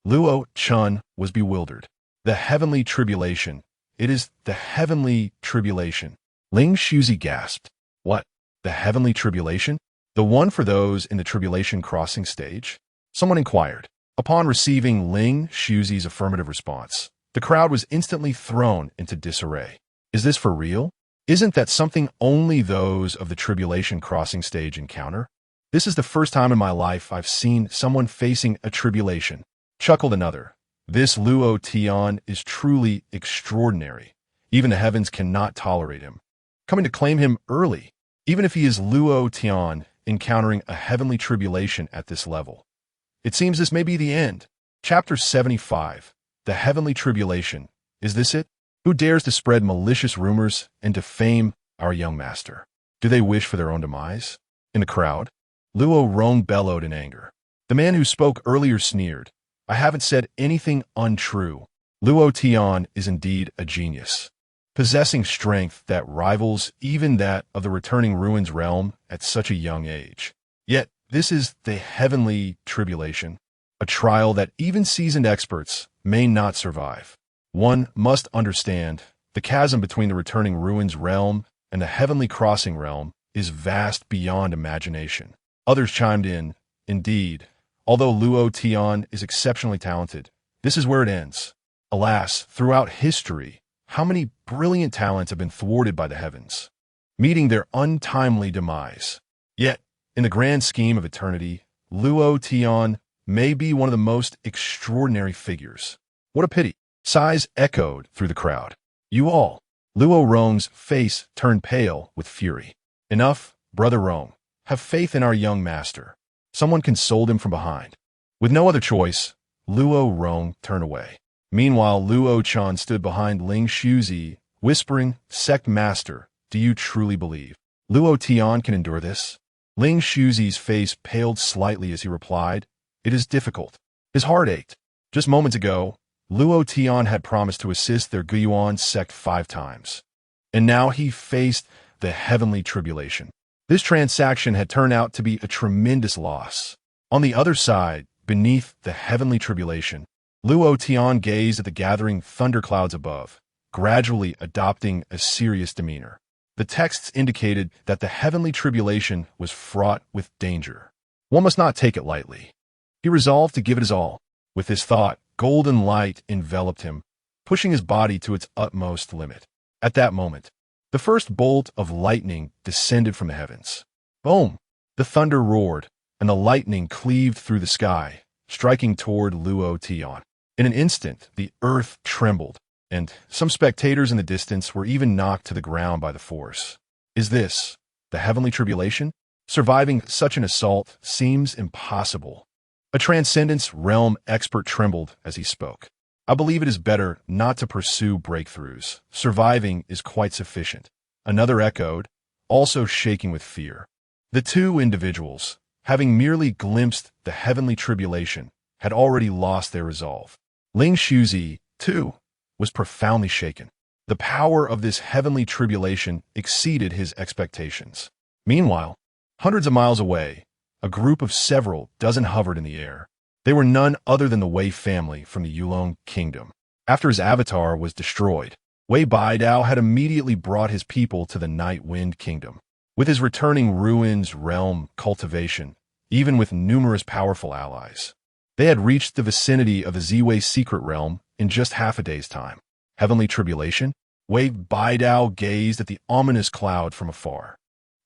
Luo Tian was bewildered. The heavenly tribulation. It is the heavenly tribulation. Ling Shuzi gasped. What? The heavenly tribulation? The one for those in the tribulation crossing stage? Someone inquired. Upon receiving Ling Shuzi's affirmative response, the crowd was instantly thrown into disarray. Is this for real? Isn't that something only those of the tribulation crossing stage encounter? This is the first time in my life I've seen someone facing a tribulation. Chuckled another. This Luo Tian is truly extraordinary. Even the heavens cannot tolerate him. Coming to claim him early, even if he is Luo Tian encountering a heavenly tribulation at this level. It seems this may be the end. Chapter 75. The heavenly tribulation. Is this it? Who dares to spread malicious rumors and defame our young master? Do they wish for their own demise? In the crowd, Luo Rong bellowed in anger. The man who spoke earlier sneered. I haven't said anything untrue. Luo Tian is indeed a genius, possessing strength that rivals even that of the returning ruins realm at such a young age. Yet, this is the heavenly tribulation, a trial that even seasoned experts may not survive. One must understand, the chasm between the returning ruins realm and the heavenly crossing realm is vast beyond imagination. Others chimed in, indeed, although Luo Tian is exceptionally talented, this is where it ends. Alas, throughout history, how many brilliant talents have been thwarted by the heavens, meeting their untimely demise. Yet, in the grand scheme of eternity, Luo Tian may be one of the most extraordinary figures. What a pity. Sighs echoed through the crowd. You all. Luo Rong's face turned pale with fury. Enough, Brother Rong. Have faith in our young master. Someone consoled him from behind. With no other choice, Luo Rong turned away. Meanwhile, Luo Tian stood behind Ling Shuzi, whispering, Sect Master, do you truly believe Luo Tian can endure this? Ling Shuzi's face paled slightly as he replied, It is difficult. His heart ached. Just moments ago, Luo Tian had promised to assist their Guiyuan sect 5 times. And now he faced the heavenly tribulation. This transaction had turned out to be a tremendous loss. On the other side, beneath the heavenly tribulation, Luo Tian gazed at the gathering thunderclouds above, gradually adopting a serious demeanor. The texts indicated that the heavenly tribulation was fraught with danger. One must not take it lightly. He resolved to give it his all. With this thought, golden light enveloped him, pushing his body to its utmost limit. At that moment, the first bolt of lightning descended from the heavens. Boom! The thunder roared, and the lightning cleaved through the sky, striking toward Luo Tian. In an instant, the earth trembled, and some spectators in the distance were even knocked to the ground by the force. Is this the heavenly tribulation? Surviving such an assault seems impossible. A transcendence realm expert trembled as he spoke. I believe it is better not to pursue breakthroughs. Surviving is quite sufficient. Another echoed, also shaking with fear. The two individuals, having merely glimpsed the heavenly tribulation, had already lost their resolve. Ling Shuzi, too, was profoundly shaken. The power of this heavenly tribulation exceeded his expectations. Meanwhile, hundreds of miles away, a group of several dozen hovered in the air. They were none other than the Wei family from the Yulong kingdom. After his avatar was destroyed, Wei Baidao had immediately brought his people to the Night Wind kingdom. With his returning ruins realm cultivation, even with numerous powerful allies, they had reached the vicinity of the Ziwei secret realm in just half a day's time. Heavenly tribulation? Wei Baidao gazed at the ominous cloud from afar,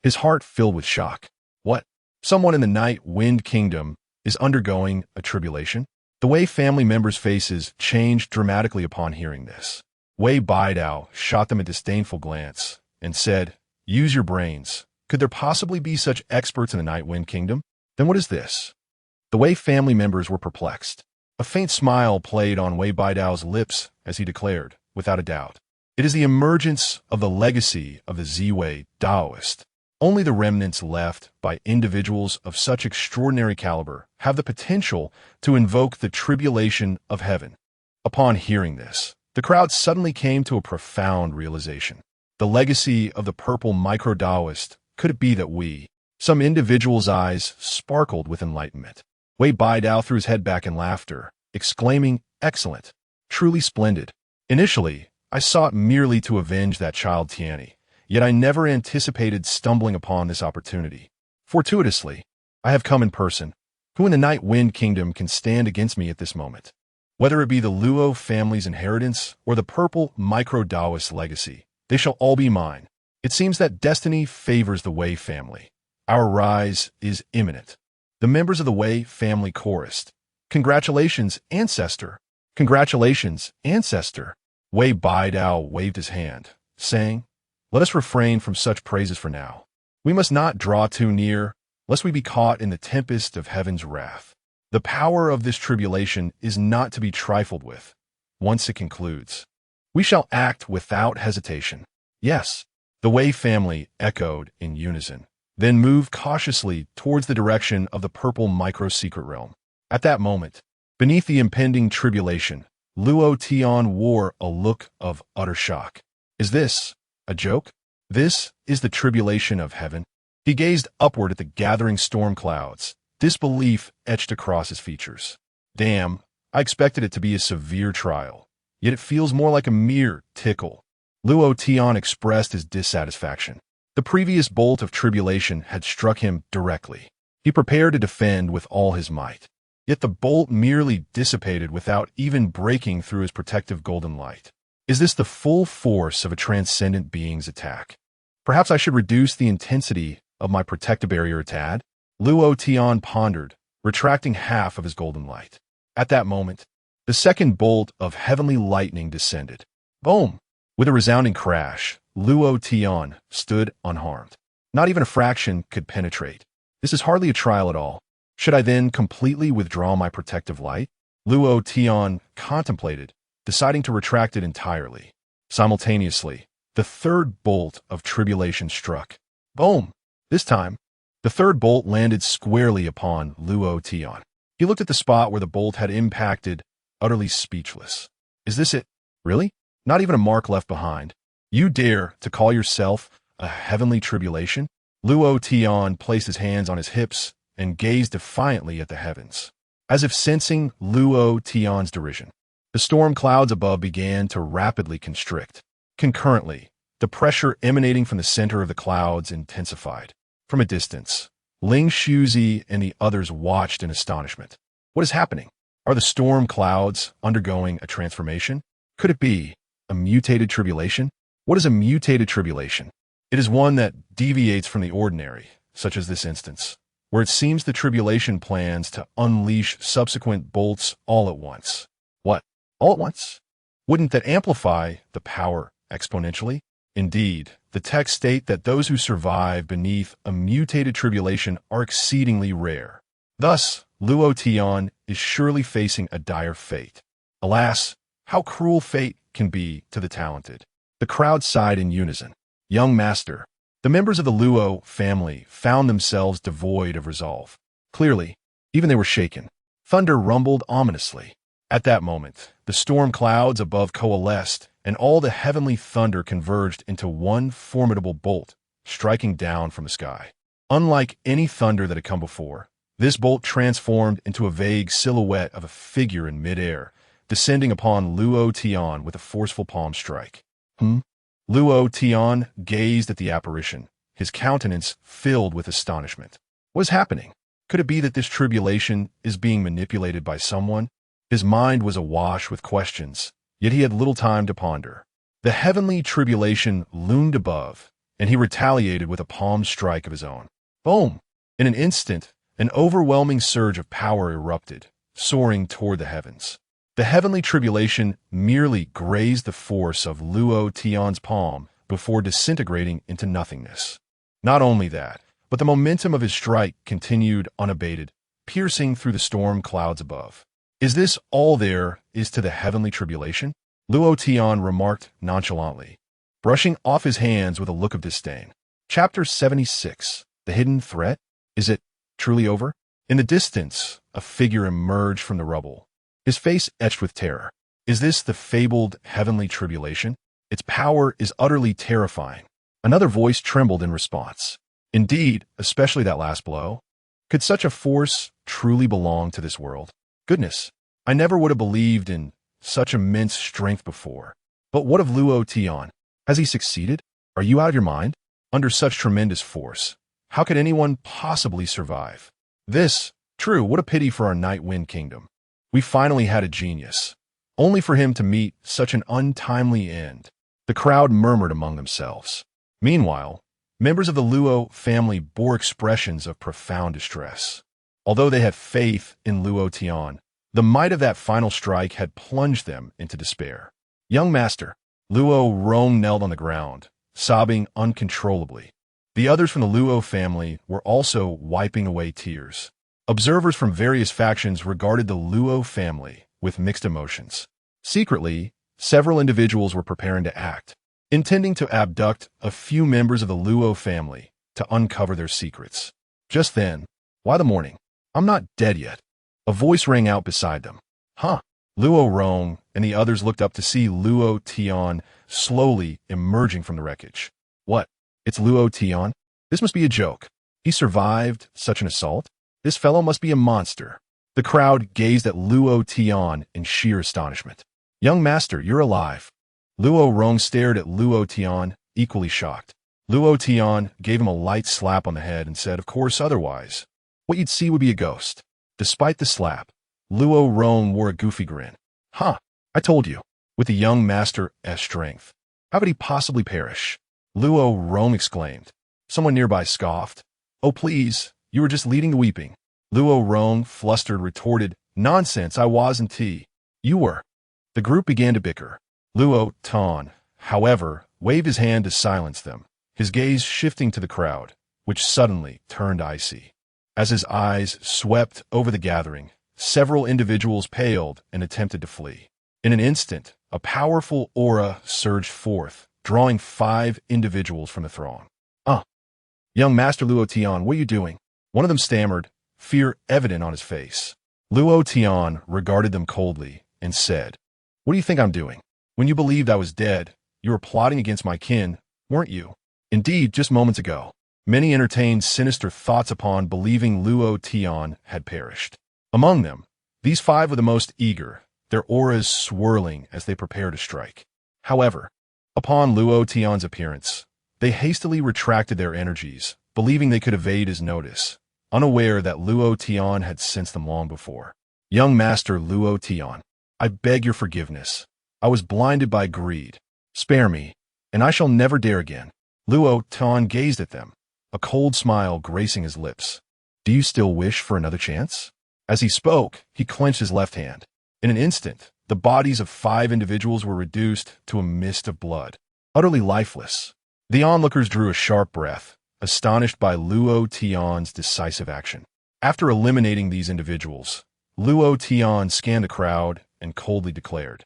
his heart filled with shock. What? Someone in the Night Wind kingdom is undergoing a tribulation? The Wei family members' faces changed dramatically upon hearing this. Wei Baidao shot them a disdainful glance and said, Use your brains. Could there possibly be such experts in the Night Wind kingdom? Then what is this? The Wei family members were perplexed. A faint smile played on Wei Baidao's lips as he declared, without a doubt, it is the emergence of the legacy of the Ziwei Daoist. Only the remnants left by individuals of such extraordinary caliber have the potential to invoke the tribulation of heaven. Upon hearing this, the crowd suddenly came to a profound realization. The legacy of the purple micro-Taoist. Could it be that some individual's eyes sparkled with enlightenment? Weibaicheng threw his head back in laughter, exclaiming, "Excellent. Truly splendid. Initially, I sought merely to avenge that child Tianni, yet I never anticipated stumbling upon this opportunity. Fortuitously, I have come in person. Who in the Night Wind Kingdom can stand against me at this moment? Whether it be the Luo family's inheritance or the purple micro-Taoist legacy, they shall all be mine. It seems that destiny favors the Wei family. Our rise is imminent." The members of the Wei family chorused, "Congratulations, ancestor! Congratulations, ancestor!" Weibaicheng waved his hand, saying, "Let us refrain from such praises for now. We must not draw too near, lest we be caught in the tempest of heaven's wrath. The power of this tribulation is not to be trifled with. Once it concludes, we shall act without hesitation." "Yes," the Wei family echoed in unison, then moved cautiously towards the direction of the purple micro-secret realm. At that moment, beneath the impending tribulation, Luo Tian wore a look of utter shock. "Is this a joke? This is the tribulation of heaven?" He gazed upward at the gathering storm clouds, disbelief etched across his features. "Damn, I expected it to be a severe trial, yet it feels more like a mere tickle." Luo Tian expressed his dissatisfaction. The previous bolt of tribulation had struck him directly. He prepared to defend with all his might. Yet the bolt merely dissipated without even breaking through his protective golden light. Is this the full force of a transcendent being's attack? Perhaps I should reduce the intensity of my protective barrier a tad? Luo Tian pondered, retracting half of his golden light. At that moment, the second bolt of heavenly lightning descended. Boom! With a resounding crash, Luo Tian stood unharmed. Not even a fraction could penetrate. This is hardly a trial at all. Should I then completely withdraw my protective light? Luo Tian contemplated, deciding to retract it entirely. Simultaneously, the third bolt of tribulation struck. Boom! This time, the third bolt landed squarely upon Luo Tian. He looked at the spot where the bolt had impacted, utterly speechless. Is this it? Really? Not even a mark left behind. You dare to call yourself a heavenly tribulation? Luo Tian placed his hands on his hips and gazed defiantly at the heavens. As if sensing Luo Tian's derision, the storm clouds above began to rapidly constrict. Concurrently, the pressure emanating from the center of the clouds intensified. From a distance, Ling Shuzi and the others watched in astonishment. What is happening? Are the storm clouds undergoing a transformation? Could it be a mutated tribulation? What is a mutated tribulation? It is one that deviates from the ordinary, such as this instance, where it seems the tribulation plans to unleash subsequent bolts all at once. What? All at once? Wouldn't that amplify the power exponentially? Indeed, the texts state that those who survive beneath a mutated tribulation are exceedingly rare. Thus, Luo Tian is surely facing a dire fate. Alas, how cruel fate can be to the talented. The crowd sighed in unison. Young master, the members of the Luo family found themselves devoid of resolve. Clearly, even they were shaken. Thunder rumbled ominously. At that moment, the storm clouds above coalesced, and all the heavenly thunder converged into one formidable bolt, striking down from the sky. Unlike any thunder that had come before, this bolt transformed into a vague silhouette of a figure in midair, descending upon Luo Tian with a forceful palm strike. Luo Tian gazed at the apparition, his countenance filled with astonishment. What is happening? Could it be that this tribulation is being manipulated by someone? His mind was awash with questions, yet he had little time to ponder. The heavenly tribulation loomed above, and he retaliated with a palm strike of his own. Boom! In an instant, an overwhelming surge of power erupted, soaring toward the heavens. The heavenly tribulation merely grazed the force of Luo Tian's palm before disintegrating into nothingness. Not only that, but the momentum of his strike continued unabated, piercing through the storm clouds above. Is this all there is to the heavenly tribulation? Luo Tian remarked nonchalantly, brushing off his hands with a look of disdain. Chapter 76. The Hidden Threat? Is it truly over? In the distance, a figure emerged from the rubble, his face etched with terror. Is this the fabled heavenly tribulation? Its power is utterly terrifying. Another voice trembled in response. Indeed, especially that last blow. Could such a force truly belong to this world? Goodness, I never would have believed in such immense strength before. But what of Luo Tian? Has he succeeded? Are you out of your mind? Under such tremendous force, how could anyone possibly survive? True, what a pity for our Night Wind Kingdom. We finally had a genius, only for him to meet such an untimely end. The crowd murmured among themselves. Meanwhile, members of the Luo family bore expressions of profound distress. Although they had faith in Luo Tian, the might of that final strike had plunged them into despair. Young master, Luo Rong knelt on the ground, sobbing uncontrollably. The others from the Luo family were also wiping away tears. Observers from various factions regarded the Luo family with mixed emotions. Secretly, several individuals were preparing to act, intending to abduct a few members of the Luo family to uncover their secrets. Just then, why the morning? I'm not dead yet. A voice rang out beside them. Huh? Luo Rong and the others looked up to see Luo Tian slowly emerging from the wreckage. What? It's Luo Tian? This must be a joke. He survived such an assault? This fellow must be a monster. The crowd gazed at Luo Tian in sheer astonishment. Young master, you're alive. Luo Rong stared at Luo Tian, equally shocked. Luo Tian gave him a light slap on the head and said, of course, otherwise. What you'd see would be a ghost. Despite the slap, Luo Rong wore a goofy grin. Huh, I told you, with the young master's strength. How could he possibly perish? Luo Rong exclaimed. Someone nearby scoffed. Oh, please, you were just leading the weeping. Luo Rong, flustered, retorted, nonsense, I wasn't. You were. The group began to bicker. Luo Tian, however, waved his hand to silence them, his gaze shifting to the crowd, which suddenly turned icy. As his eyes swept over the gathering, several individuals paled and attempted to flee. In an instant, a powerful aura surged forth, drawing 5 individuals from the throng. Young Master Luo Tian, what are you doing? One of them stammered, fear evident on his face. Luo Tian regarded them coldly and said, what do you think I'm doing? When you believed I was dead, you were plotting against my kin, weren't you? Indeed, just moments ago, many entertained sinister thoughts upon believing Luo Tian had perished. Among them, these 5 were the most eager, their auras swirling as they prepared to strike. However, upon Luo Tian's appearance, they hastily retracted their energies, believing they could evade his notice, unaware that Luo Tian had sensed them long before. Young Master Luo Tian, I beg your forgiveness. I was blinded by greed. Spare me, and I shall never dare again. Luo Tian gazed at them, a cold smile gracing his lips. Do you still wish for another chance? As he spoke, he clenched his left hand. In an instant, the bodies of 5 individuals were reduced to a mist of blood, utterly lifeless. The onlookers drew a sharp breath, astonished by Luo Tian's decisive action. After eliminating these individuals, Luo Tian scanned the crowd and coldly declared,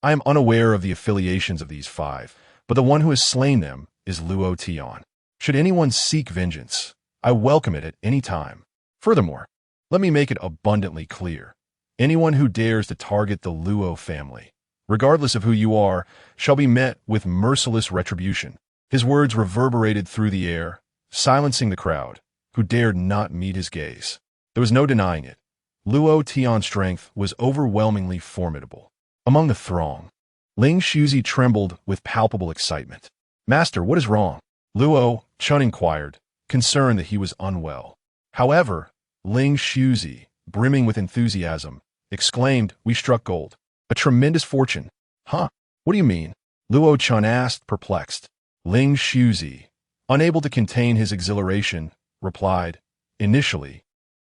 I am unaware of the affiliations of these 5, but the one who has slain them is Luo Tian. Should anyone seek vengeance, I welcome it at any time. Furthermore, let me make it abundantly clear. Anyone who dares to target the Luo family, regardless of who you are, shall be met with merciless retribution. His words reverberated through the air, silencing the crowd, who dared not meet his gaze. There was no denying it. Luo Tian's strength was overwhelmingly formidable. Among the throng, Ling Shuzi trembled with palpable excitement. Master, what is wrong? Luo Chun inquired, concerned that he was unwell. However, Ling Shuzi, brimming with enthusiasm, exclaimed, we struck gold. A tremendous fortune. Huh? What do you mean? Luo Chun asked, perplexed. Ling Shuzi, unable to contain his exhilaration, replied, initially,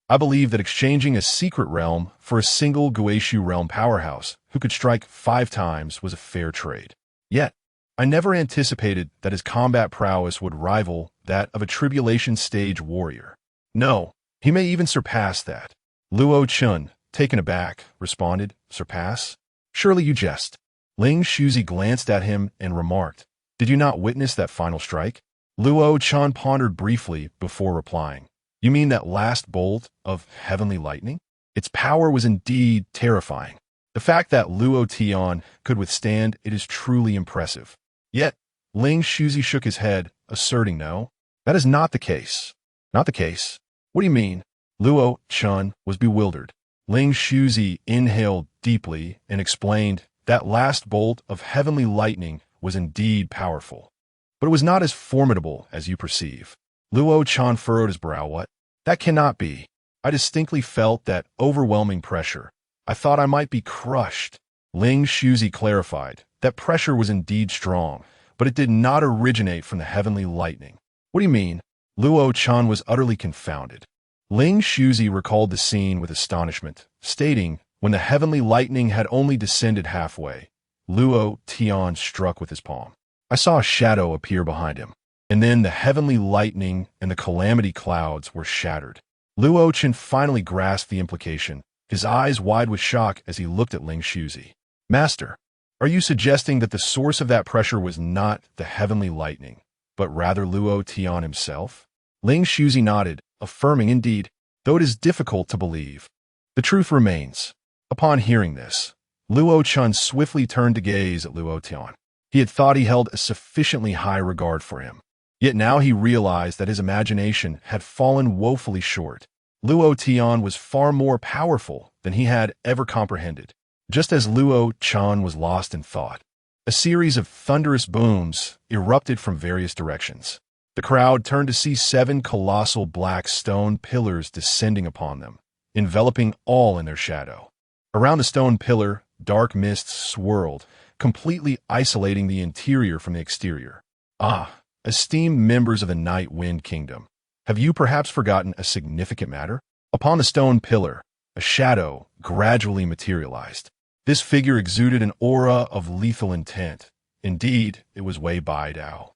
I believe that exchanging a secret realm for a single Guishu realm powerhouse who could strike 5 times was a fair trade. Yet, I never anticipated that his combat prowess would rival that of a tribulation stage warrior. No, he may even surpass that. Luo Chun, taken aback, responded, surpass? Surely you jest. Ling Shuzi glanced at him and remarked, did you not witness that final strike? Luo Chun pondered briefly before replying. You mean that last bolt of heavenly lightning? Its power was indeed terrifying. The fact that Luo Tian could withstand it is truly impressive. Yet, Ling Shuzi shook his head, asserting no. That is not the case. Not the case. What do you mean? Luo Tian was bewildered. Ling Shuzi inhaled deeply and explained that last bolt of heavenly lightning was indeed powerful. But it was not as formidable as you perceive. Luo Tian furrowed his brow. What? That cannot be. I distinctly felt that overwhelming pressure. I thought I might be crushed. Ling Shuzi clarified that pressure was indeed strong, but it did not originate from the heavenly lightning. What do you mean? Luo Tian was utterly confounded. Ling Shuzi recalled the scene with astonishment, stating, when the heavenly lightning had only descended halfway, Luo Tian struck with his palm. I saw a shadow appear behind him, and then the heavenly lightning and the calamity clouds were shattered. Luo Tian finally grasped the implication, his eyes wide with shock as he looked at Ling Shuzi. Master, are you suggesting that the source of that pressure was not the heavenly lightning, but rather Luo Tian himself? Ling Shuzi nodded, affirming indeed, though it is difficult to believe. The truth remains. Upon hearing this, Luo Tian swiftly turned to gaze at Luo Tian. He had thought he held a sufficiently high regard for him. Yet now he realized that his imagination had fallen woefully short. Luo Tian was far more powerful than he had ever comprehended. Just as Luo Tian was lost in thought, a series of thunderous booms erupted from various directions. The crowd turned to see 7 colossal black stone pillars descending upon them, enveloping all in their shadow. Around the stone pillar, dark mists swirled, completely isolating the interior from the exterior. Ah, esteemed members of the Night Wind Kingdom, have you perhaps forgotten a significant matter? Upon the stone pillar, a shadow gradually materialized. This figure exuded an aura of lethal intent. Indeed, it was Bianbeicheng.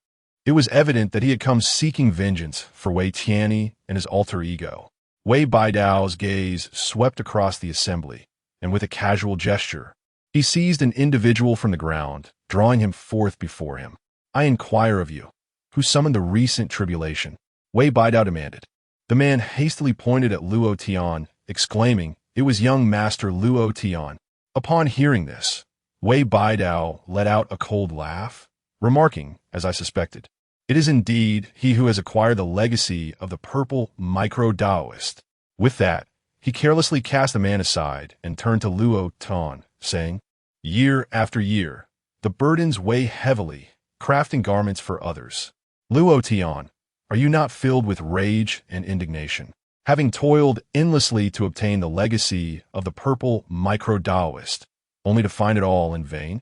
It was evident that he had come seeking vengeance for Wei Tianyi and his alter ego. Bianbeicheng's gaze swept across the assembly, and with a casual gesture, he seized an individual from the ground, drawing him forth before him. I inquire of you, who summoned the recent tribulation? Bianbeicheng demanded. The man hastily pointed at Luo Tian, exclaiming, it was young Master Luo Tian. Upon hearing this, Bianbeicheng let out a cold laugh, remarking, as I suspected, it is indeed he who has acquired the legacy of the purple micro-Taoist. With that, he carelessly cast the man aside and turned to Luo Tian, saying, year after year, the burdens weigh heavily, crafting garments for others. Luo Tian, are you not filled with rage and indignation? Having toiled endlessly to obtain the legacy of the purple micro-Taoist, only to find it all in vain?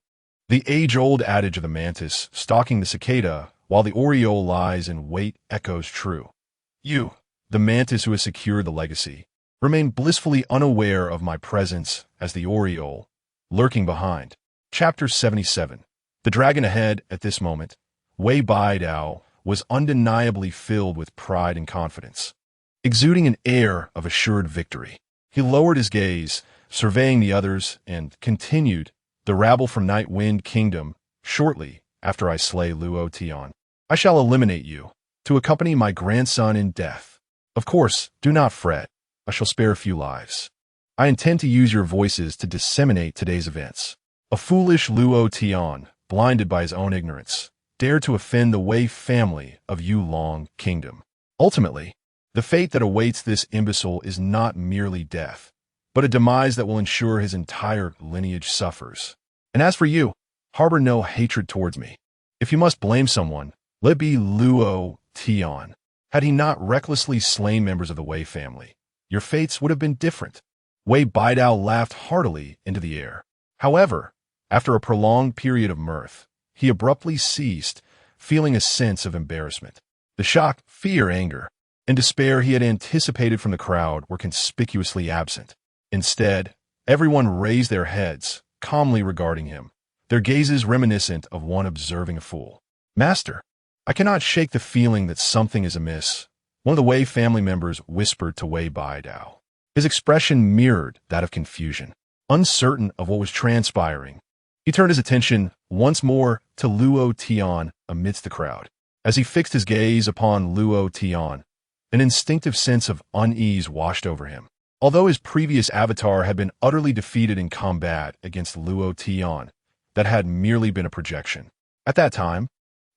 The age-old adage of the mantis stalking the cicada while the oriole lies in wait echoes true. You, the mantis who has secured the legacy, remain blissfully unaware of my presence as the oriole, lurking behind. Chapter 77. The dragon ahead at this moment, Bianbeicheng, was undeniably filled with pride and confidence. Exuding an air of assured victory, he lowered his gaze, surveying the others, and continued, the rabble from Night Wind Kingdom, shortly after I slay Luo Tian, I shall eliminate you, to accompany my grandson in death. Of course, do not fret, I shall spare a few lives. I intend to use your voices to disseminate today's events. A foolish Luo Tian, blinded by his own ignorance, dared to offend the Wei family of Yulong Kingdom. Ultimately, the fate that awaits this imbecile is not merely death, but a demise that will ensure his entire lineage suffers. And as for you, harbor no hatred towards me. If you must blame someone, let it be Luo Tian. Had he not recklessly slain members of the Wei family, your fates would have been different. Bianbeicheng laughed heartily into the air. However, after a prolonged period of mirth, he abruptly ceased, feeling a sense of embarrassment. The shock, fear, anger, and despair he had anticipated from the crowd were conspicuously absent. Instead, everyone raised their heads, calmly regarding him, their gazes reminiscent of one observing a fool. Master, I cannot shake the feeling that something is amiss, one of the Wei family members whispered to Bianbeicheng. His expression mirrored that of confusion. Uncertain of what was transpiring, he turned his attention once more to Luo Tian amidst the crowd. As he fixed his gaze upon Luo Tian, an instinctive sense of unease washed over him. Although his previous avatar had been utterly defeated in combat against Luo Tian, that had merely been a projection. At that time,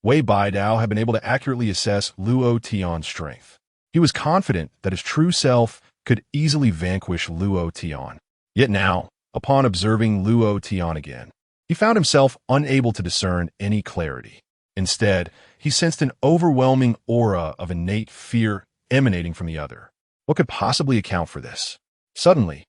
Bianbeicheng had been able to accurately assess Luo Tian's strength. He was confident that his true self could easily vanquish Luo Tian. Yet now, upon observing Luo Tian again, he found himself unable to discern any clarity. Instead, he sensed an overwhelming aura of innate fear emanating from the other. What could possibly account for this? Suddenly,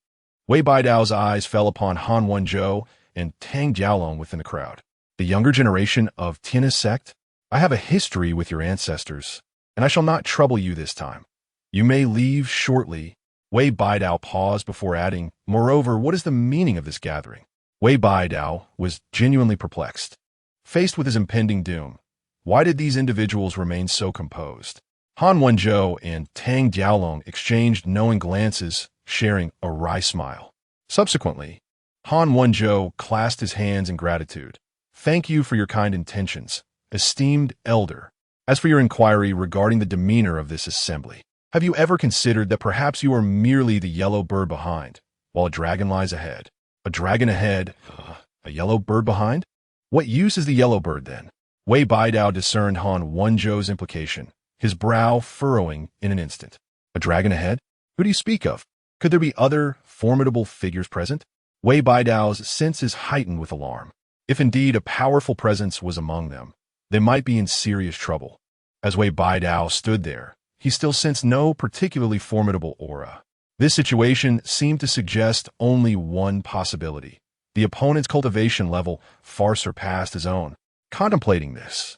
Bianbeicheng's eyes fell upon Han Wenzhou and Tang Jiaolong within the crowd. The younger generation of Tian's sect? I have a history with your ancestors, and I shall not trouble you this time. You may leave shortly. Bianbeicheng paused before adding, moreover, what is the meaning of this gathering? Bianbeicheng was genuinely perplexed. Faced with his impending doom, why did these individuals remain so composed? Han Wenzhou and Tang Jiaolong exchanged knowing glances, sharing a wry smile. Subsequently, Han Wenzhou clasped his hands in gratitude. Thank you for your kind intentions, esteemed elder. As for your inquiry regarding the demeanor of this assembly, have you ever considered that perhaps you are merely the yellow bird behind, while a dragon lies ahead? A dragon ahead, a yellow bird behind? What use is the yellow bird then? Bianbeicheng discerned Han Wenzhou's implication, his brow furrowing in an instant. A dragon ahead? Who do you speak of? Could there be other formidable figures present? Bianbeicheng's senses heightened with alarm. If indeed a powerful presence was among them, they might be in serious trouble. As Bianbeicheng stood there, he still sensed no particularly formidable aura. This situation seemed to suggest only one possibility. The opponent's cultivation level far surpassed his own. Contemplating this,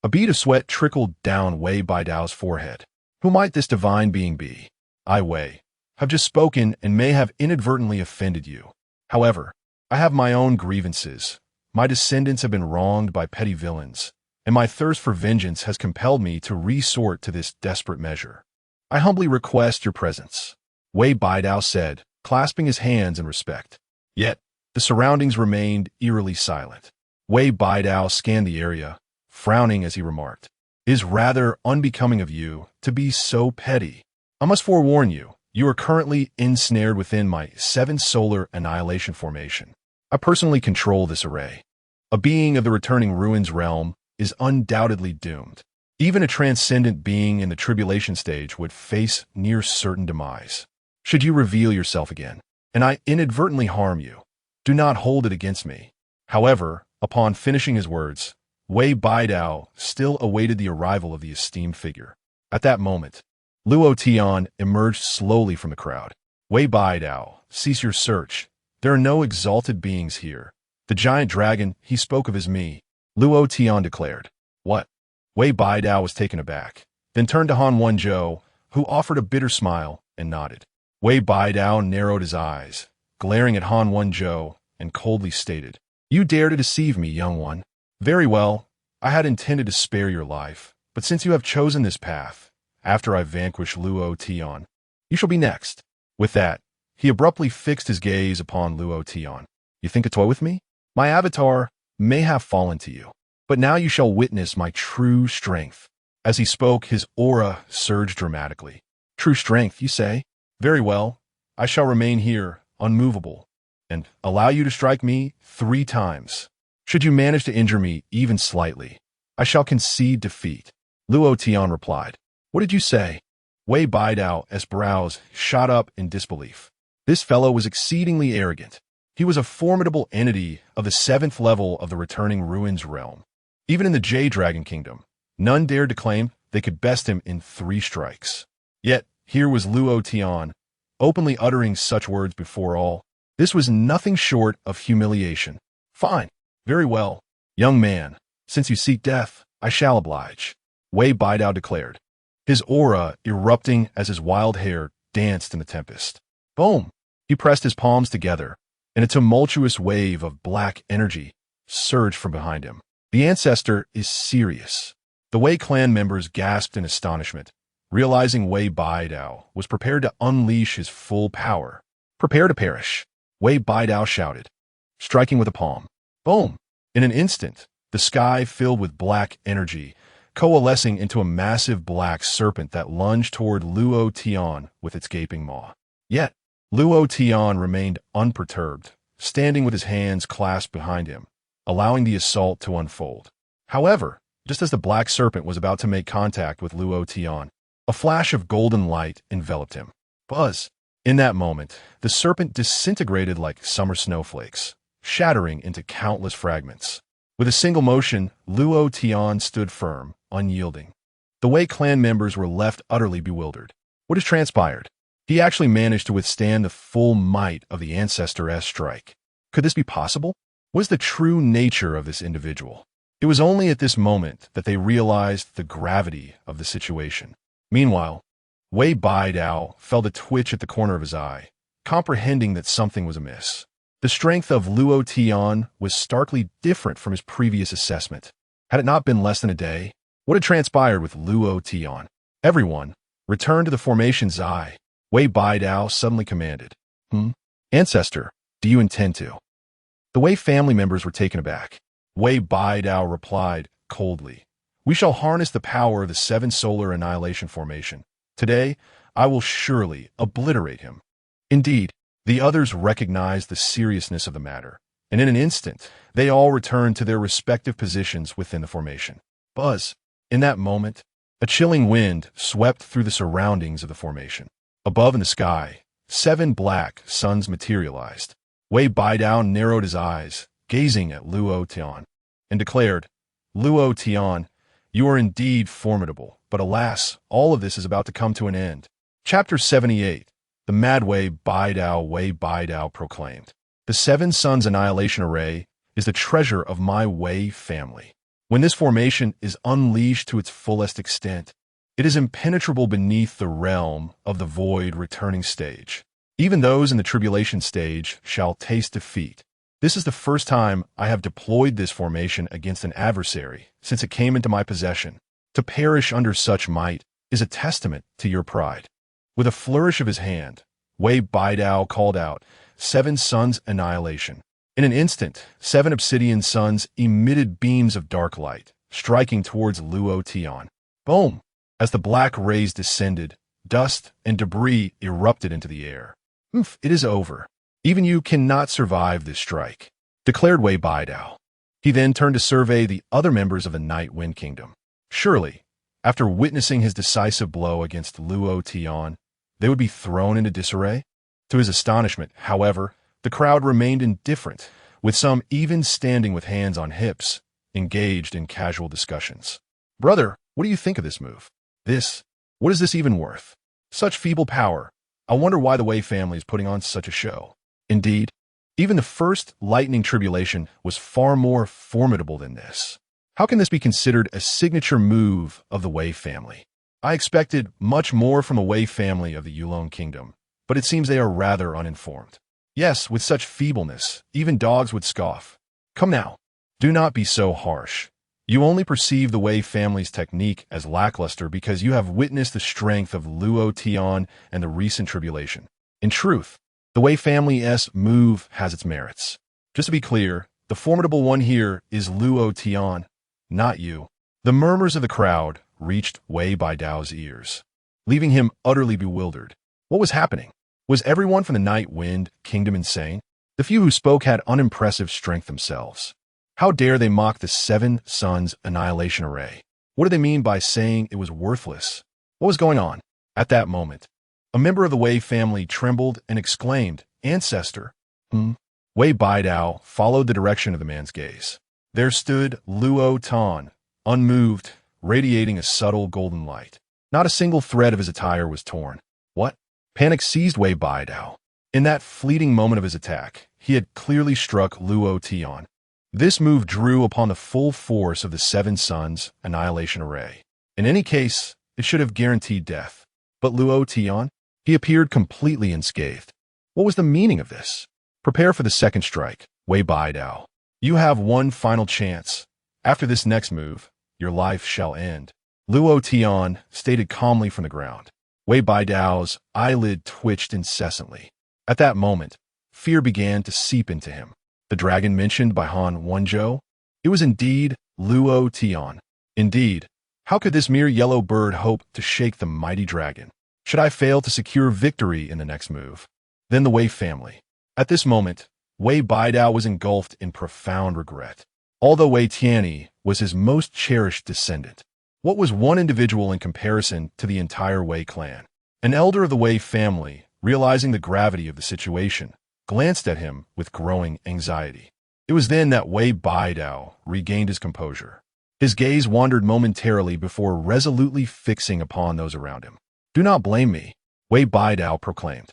a bead of sweat trickled down Bianbeicheng's forehead. Who might this divine being be? I, Wei, have just spoken and may have inadvertently offended you. However, I have my own grievances. My descendants have been wronged by petty villains, and my thirst for vengeance has compelled me to resort to this desperate measure. I humbly request your presence, Bianbeicheng said, clasping his hands in respect. Yet, the surroundings remained eerily silent. Bianbeicheng scanned the area, frowning as he remarked, "It is rather unbecoming of you to be so petty. I must forewarn you, you are currently ensnared within my 7 solar annihilation formation. I personally control this array. A being of the returning ruins realm is undoubtedly doomed. Even a transcendent being in the tribulation stage would face near certain demise. Should you reveal yourself again, and I inadvertently harm you, do not hold it against me." However, upon finishing his words, Bianbeicheng still awaited the arrival of the esteemed figure. At that moment, Luo Tian emerged slowly from the crowd. Bianbeicheng, cease your search. There are no exalted beings here. The giant dragon he spoke of is me, Luo Tian declared. What? Bianbeicheng was taken aback, then turned to Han Wenzhou, who offered a bitter smile and nodded. Bianbeicheng narrowed his eyes, glaring at Han Wenzhou, and coldly stated, "You dare to deceive me, young one. Very well, I had intended to spare your life, but since you have chosen this path, after I vanquish Luo Tian, you shall be next." With that, he abruptly fixed his gaze upon Luo Tian. "You think to toy with me? My avatar may have fallen to you, but now you shall witness my true strength." As he spoke, his aura surged dramatically. "True strength, you say? Very well, I shall remain here, unmovable, and allow you to strike me 3 times. Should you manage to injure me even slightly, I shall concede defeat." Luo Tian replied. "What did you say?" Bianbeicheng's brows shot up in disbelief. This fellow was exceedingly arrogant. He was a formidable entity of the 7th level of the returning ruins realm. Even in the Jade Dragon Kingdom, none dared to claim they could best him in 3 strikes. Yet, here was Luo Tian, openly uttering such words before all. This was nothing short of humiliation. "Fine. Very well. Young man, since you seek death, I shall oblige," Bianbeicheng declared, his aura erupting as his wild hair danced in the tempest. Boom! He pressed his palms together, and a tumultuous wave of black energy surged from behind him. The ancestor is serious. The Wei clan members gasped in astonishment, realizing Bianbeicheng was prepared to unleash his full power. "Prepare to perish," Bianbeicheng shouted, striking with a palm. Boom! In an instant, the sky filled with black energy, coalescing into a massive black serpent that lunged toward Luo Tian with its gaping maw. Yet, Luo Tian remained unperturbed, standing with his hands clasped behind him, allowing the assault to unfold. However, just as the black serpent was about to make contact with Luo Tian, a flash of golden light enveloped him. Buzz! In that moment, the serpent disintegrated like summer snowflakes, shattering into countless fragments. With a single motion, Luo Tian stood firm, unyielding. The Wei clan members were left utterly bewildered. What has transpired? He actually managed to withstand the full might of the Ancestor-S strike. Could this be possible? What is the true nature of this individual? It was only at this moment that they realized the gravity of the situation. Meanwhile, Bianbeicheng felt a twitch at the corner of his eye, comprehending that something was amiss. The strength of Luo Tian was starkly different from his previous assessment. Had it not been less than a day, what had transpired with Luo Tian? Everyone, return to the formation's eye. Bianbeicheng suddenly commanded. Ancestor, do you intend to? The Wei family members were taken aback. Bianbeicheng replied coldly. We shall harness the power of the 7 solar annihilation formation. Today, I will surely obliterate him. Indeed, the others recognized the seriousness of the matter, and in an instant, they all returned to their respective positions within the formation. Buzz! In that moment, a chilling wind swept through the surroundings of the formation. Above in the sky, 7 black suns materialized. Bianbeicheng narrowed his eyes, gazing at Luo Tian, and declared, Luo Tian, you are indeed formidable, but alas, all of this is about to come to an end. Chapter 78. The Mad Bianbeicheng proclaimed. The 7 Suns Annihilation Array is the treasure of my Wei family. When this formation is unleashed to its fullest extent, it is impenetrable beneath the realm of the void returning stage. Even those in the tribulation stage shall taste defeat. This is the first time I have deployed this formation against an adversary since it came into my possession. To perish under such might is a testament to your pride. With a flourish of his hand, Bianbeicheng called out, 7 Suns Annihilation. In an instant, 7 obsidian suns emitted beams of dark light, striking towards Luo Tian. Boom! As the black rays descended, dust and debris erupted into the air. It is over. Even you cannot survive this strike, declared Bianbeicheng. He then turned to survey the other members of the Night Wind Kingdom. Surely, after witnessing his decisive blow against Luo Tian, they would be thrown into disarray? To his astonishment, however, the crowd remained indifferent, with some even standing with hands on hips, engaged in casual discussions. Brother, what do you think of this move? What is this even worth? Such feeble power. I wonder why the Wei family is putting on such a show. Indeed, even the first lightning tribulation was far more formidable than this. How can this be considered a signature move of the Wei family? I expected much more from the Wei family of the Yulon Kingdom, but it seems they are rather uninformed. Yes, with such feebleness, even dogs would scoff. Come now, do not be so harsh. You only perceive the Wei family's technique as lackluster because you have witnessed the strength of Luo Tian and the recent tribulation. In truth, the Wei family's move has its merits. Just to be clear, the formidable one here is Luo Tian, not you. The murmurs of the crowd reached Bianbeicheng's ears, leaving him utterly bewildered. What was happening? Was everyone from the Night Wind Kingdom insane? The few who spoke had unimpressive strength themselves. How dare they mock the 7 Suns Annihilation Array? What do they mean by saying it was worthless? What was going on? At that moment, a member of the Wei family trembled and exclaimed, Ancestor. Bianbeicheng followed the direction of the man's gaze. There stood Luo Tian, unmoved, radiating a subtle golden light. Not a single thread of his attire was torn. What? Panic seized Bianbeicheng. In that fleeting moment of his attack, he had clearly struck Luo Tian. This move drew upon the full force of the 7 Suns Annihilation Array. In any case, it should have guaranteed death. But Luo Tian? He appeared completely unscathed. What was the meaning of this? Prepare for the second strike, Bianbeicheng. You have one final chance. After this next move, your life shall end. Luo Tian stated calmly from the ground. Bianbeicheng's eyelid twitched incessantly. At that moment, fear began to seep into him. The dragon mentioned by Han Wenzhou? It was indeed Luo Tian. Indeed, how could this mere yellow bird hope to shake the mighty dragon? Should I fail to secure victory in the next move? Then the Wei family. At this moment, Bianbeicheng was engulfed in profound regret. Although Wei Tianyi was his most cherished descendant. What was one individual in comparison to the entire Wei clan? An elder of the Wei family, realizing the gravity of the situation, glanced at him with growing anxiety. It was then that Wei Baidao regained his composure. His gaze wandered momentarily before resolutely fixing upon those around him. "Do not blame me," Wei Baidao proclaimed.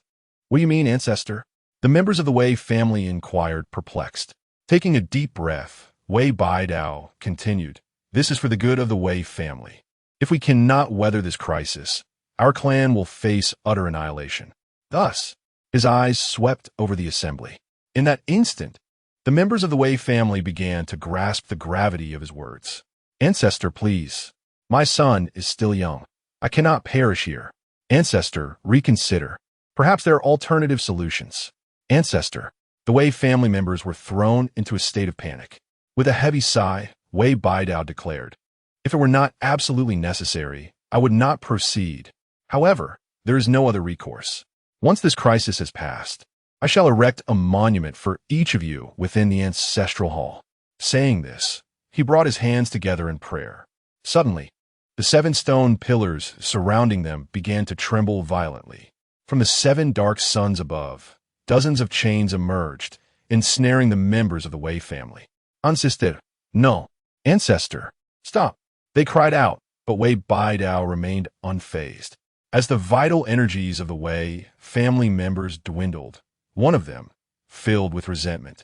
"What do you mean, ancestor?" The members of the Wei family inquired, perplexed. Taking a deep breath, Wei Baidao continued, "This is for the good of the Wei family. If we cannot weather this crisis, our clan will face utter annihilation." Thus, his eyes swept over the assembly. In that instant, the members of the Wei family began to grasp the gravity of his words. "Ancestor, please. My son is still young. I cannot perish here. Ancestor, reconsider. Perhaps there are alternative solutions." "Ancestor." The Wei family members were thrown into a state of panic. With a heavy sigh, Wei Baidao declared, "If it were not absolutely necessary, I would not proceed. However, there is no other recourse. Once this crisis has passed, I shall erect a monument for each of you within the ancestral hall." Saying this, he brought his hands together in prayer. Suddenly, the 7 stone pillars surrounding them began to tremble violently. From the 7 dark suns above, dozens of chains emerged, ensnaring the members of the Wei family. "Ancestor, no. Ancestor, stop!" They cried out, but Wei Baidao remained unfazed. As the vital energies of the Wei family members dwindled, one of them, filled with resentment,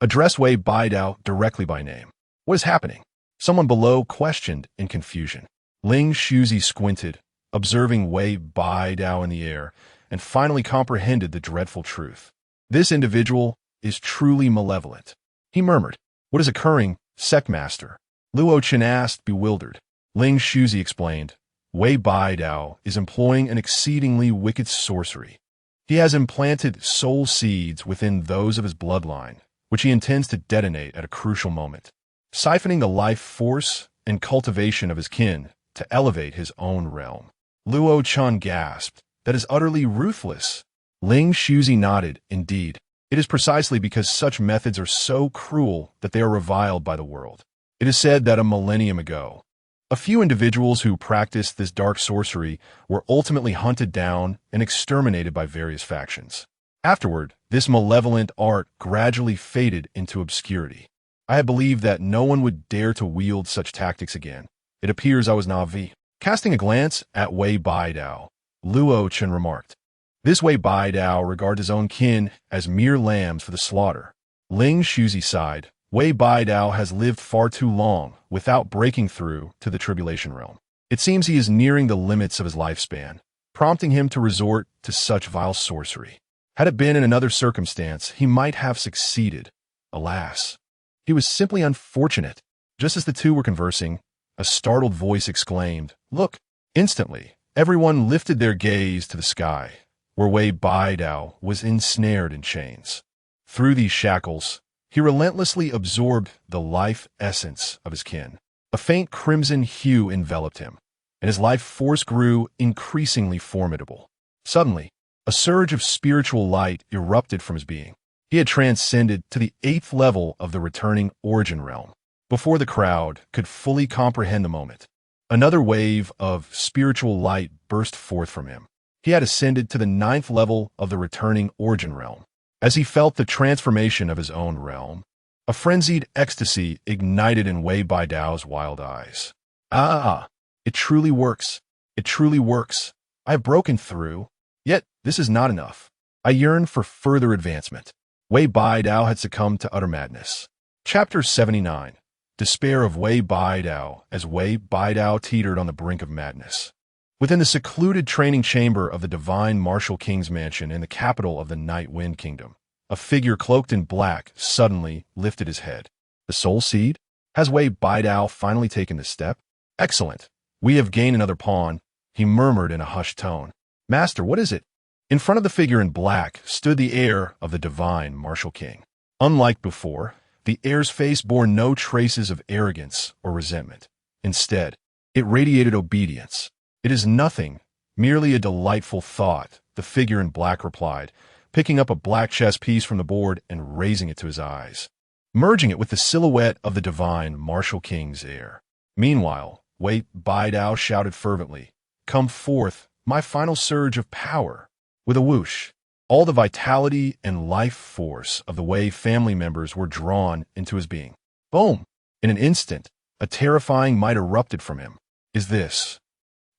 addressed Wei Baidao directly by name. "What is happening?" Someone below questioned in confusion. Ling Shuzi squinted, observing Wei Baidao in the air, and finally comprehended the dreadful truth. "This individual is truly malevolent." He murmured, "What is occurring, Sectmaster?" Luo Tian asked, bewildered. Ling Shuzi explained, "Wei Baidao is employing an exceedingly wicked sorcery. He has implanted soul seeds within those of his bloodline, which he intends to detonate at a crucial moment, siphoning the life force and cultivation of his kin to elevate his own realm." Luo Tian gasped, "That is utterly ruthless." Ling Shuzi nodded, "Indeed, it is precisely because such methods are so cruel that they are reviled by the world. It is said that a millennium ago, a few individuals who practiced this dark sorcery were ultimately hunted down and exterminated by various factions. Afterward, this malevolent art gradually faded into obscurity. I had believed that no one would dare to wield such tactics again. It appears I was naive." Casting a glance at Wei Baidao, Luo Tian remarked, "This Wei Baidao regards his own kin as mere lambs for the slaughter." Ling Shuzi sighed, "Wei Baidao has lived far too long without breaking through to the tribulation realm. It seems he is nearing the limits of his lifespan, prompting him to resort to such vile sorcery. Had it been in another circumstance, he might have succeeded. Alas, he was simply unfortunate." Just as the two were conversing, a startled voice exclaimed, "Look!" Instantly, everyone lifted their gaze to the sky, where Wei Baidao was ensnared in chains. Through these shackles, he relentlessly absorbed the life essence of his kin. A faint crimson hue enveloped him, and his life force grew increasingly formidable. Suddenly, a surge of spiritual light erupted from his being. He had transcended to the 8th level of the returning origin realm. Before the crowd could fully comprehend the moment, another wave of spiritual light burst forth from him. He had ascended to the 9th level of the returning origin realm. As he felt the transformation of his own realm, a frenzied ecstasy ignited in Wei Baidao's wild eyes. "Ah, it truly works. It truly works. I have broken through. Yet this is not enough. I yearn for further advancement." Wei Baidao had succumbed to utter madness. Chapter 79. Despair of Wei Baidao as Wei Baidao teetered on the brink of madness. Within the secluded training chamber of the divine martial king's mansion in the capital of the Night Wind Kingdom, a figure cloaked in black suddenly lifted his head. "The soul seed? Has Wei Baidao finally taken this step? Excellent. We have gained another pawn," he murmured in a hushed tone. "Master, what is it?" In front of the figure in black stood the heir of the divine martial king. Unlike before, the heir's face bore no traces of arrogance or resentment. Instead, it radiated obedience. "It is nothing, merely a delightful thought," the figure in black replied, picking up a black chess piece from the board and raising it to his eyes. merging it with the silhouette of the divine martial king's heir. Meanwhile, Wei Baidao shouted fervently, "Come forth, my final surge of power!" With a whoosh, all the vitality and life force of the Wei family members were drawn into his being. Boom! In an instant, a terrifying might erupted from him. Is this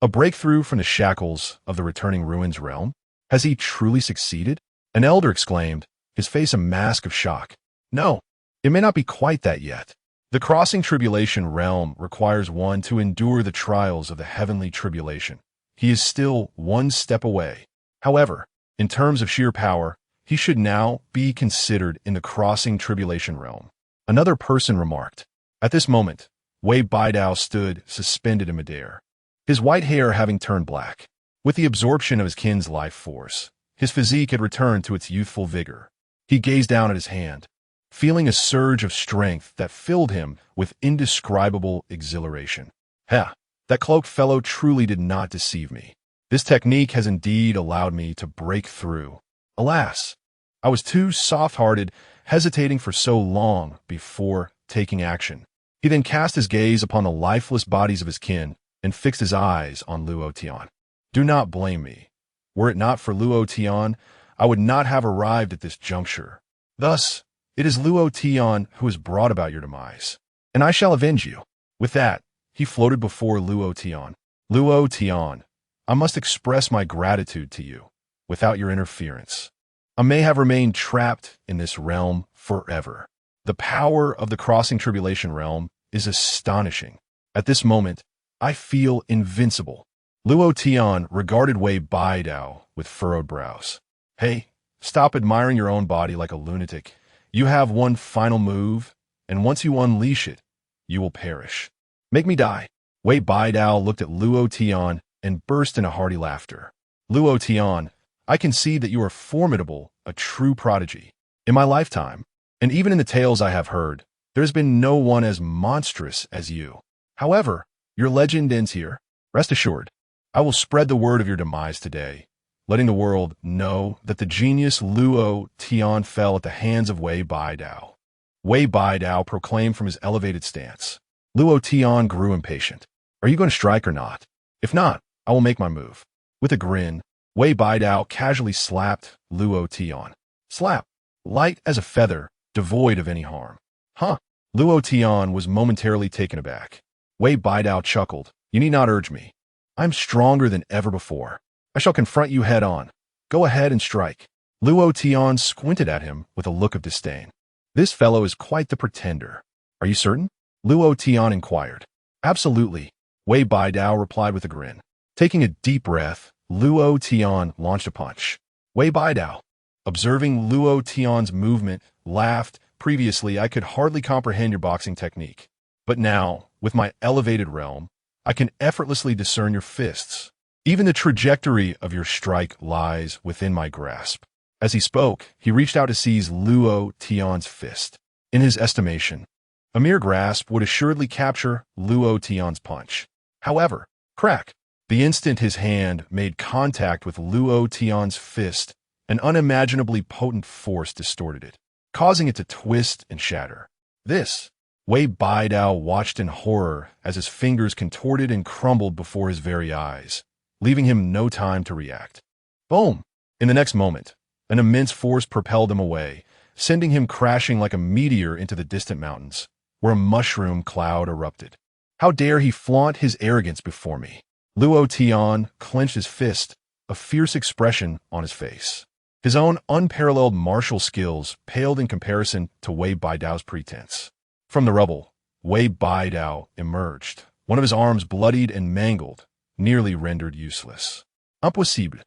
a breakthrough from the shackles of the returning ruins realm? Has he truly succeeded? An elder exclaimed, his face a mask of shock. No, it may not be quite that yet. The crossing tribulation realm requires one to endure the trials of the heavenly tribulation. He is still one step away. However, in terms of sheer power, he should now be considered in the crossing tribulation realm. Another person remarked. At this moment, Wei Baidao stood suspended in midair, his white hair having turned black. With the absorption of his kin's life force, his physique had returned to its youthful vigor. He gazed down at his hand, feeling a surge of strength that filled him with indescribable exhilaration. Ha! That cloaked fellow truly did not deceive me. This technique has indeed allowed me to break through. Alas, I was too soft-hearted, hesitating for so long before taking action. He then cast his gaze upon the lifeless bodies of his kin and fixed his eyes on Luo Tian. Do not blame me. Were it not for Luo Tian, I would not have arrived at this juncture. Thus, it is Luo Tian who has brought about your demise, and I shall avenge you. With that, he floated before Luo Tian. Luo Tian, I must express my gratitude to you. Without your interference, I may have remained trapped in this realm forever. The power of the crossing tribulation realm is astonishing. At this moment, I feel invincible. Luo Tian regarded Wei Baidao with furrowed brows. Hey, stop admiring your own body like a lunatic. You have one final move, and once you unleash it, you will perish. Make me die. Wei Baidao looked at Luo Tian and burst into hearty laughter. Luo Tian, I can see that you are formidable, a true prodigy. In my lifetime, and even in the tales I have heard, there has been no one as monstrous as you. However, your legend ends here. Rest assured, I will spread the word of your demise today, letting the world know that the genius Luo Tian fell at the hands of Wei Baidao. Wei Baidao proclaimed from his elevated stance. Luo Tian grew impatient. Are you going to strike or not? If not, I will make my move. With a grin, Wei Baidao casually slapped Luo Tian. Slap, light as a feather, devoid of any harm. Huh? Luo Tian was momentarily taken aback. Wei Baidao chuckled. You need not urge me. I'm stronger than ever before. I shall confront you head on. Go ahead and strike. Luo Tian squinted at him with a look of disdain. This fellow is quite the pretender. Are you certain? Luo Tian inquired. Absolutely, Wei Baidao replied with a grin. Taking a deep breath, Luo Tian launched a punch. Wei Baidao, observing Luo Tian's movement, laughed. Previously, I could hardly comprehend your boxing technique. But now, with my elevated realm, I can effortlessly discern your fists. Even the trajectory of your strike lies within my grasp. As he spoke, he reached out to seize Luo Tian's fist. In his estimation, a mere grasp would assuredly capture Luo Tian's punch. However, crack! The instant his hand made contact with Luo Tian's fist, an unimaginably potent force distorted it, causing it to twist and shatter. This, Wei Baidao watched in horror as his fingers contorted and crumbled before his very eyes, leaving him no time to react. Boom! In the next moment, an immense force propelled him away, sending him crashing like a meteor into the distant mountains, where a mushroom cloud erupted. How dare he flaunt his arrogance before me? Luo Tian clenched his fist, a fierce expression on his face. His own unparalleled martial skills paled in comparison to Wei Baidao's pretense. From the rubble, Wei Baidao emerged, one of his arms bloodied and mangled, nearly rendered useless. Impossible.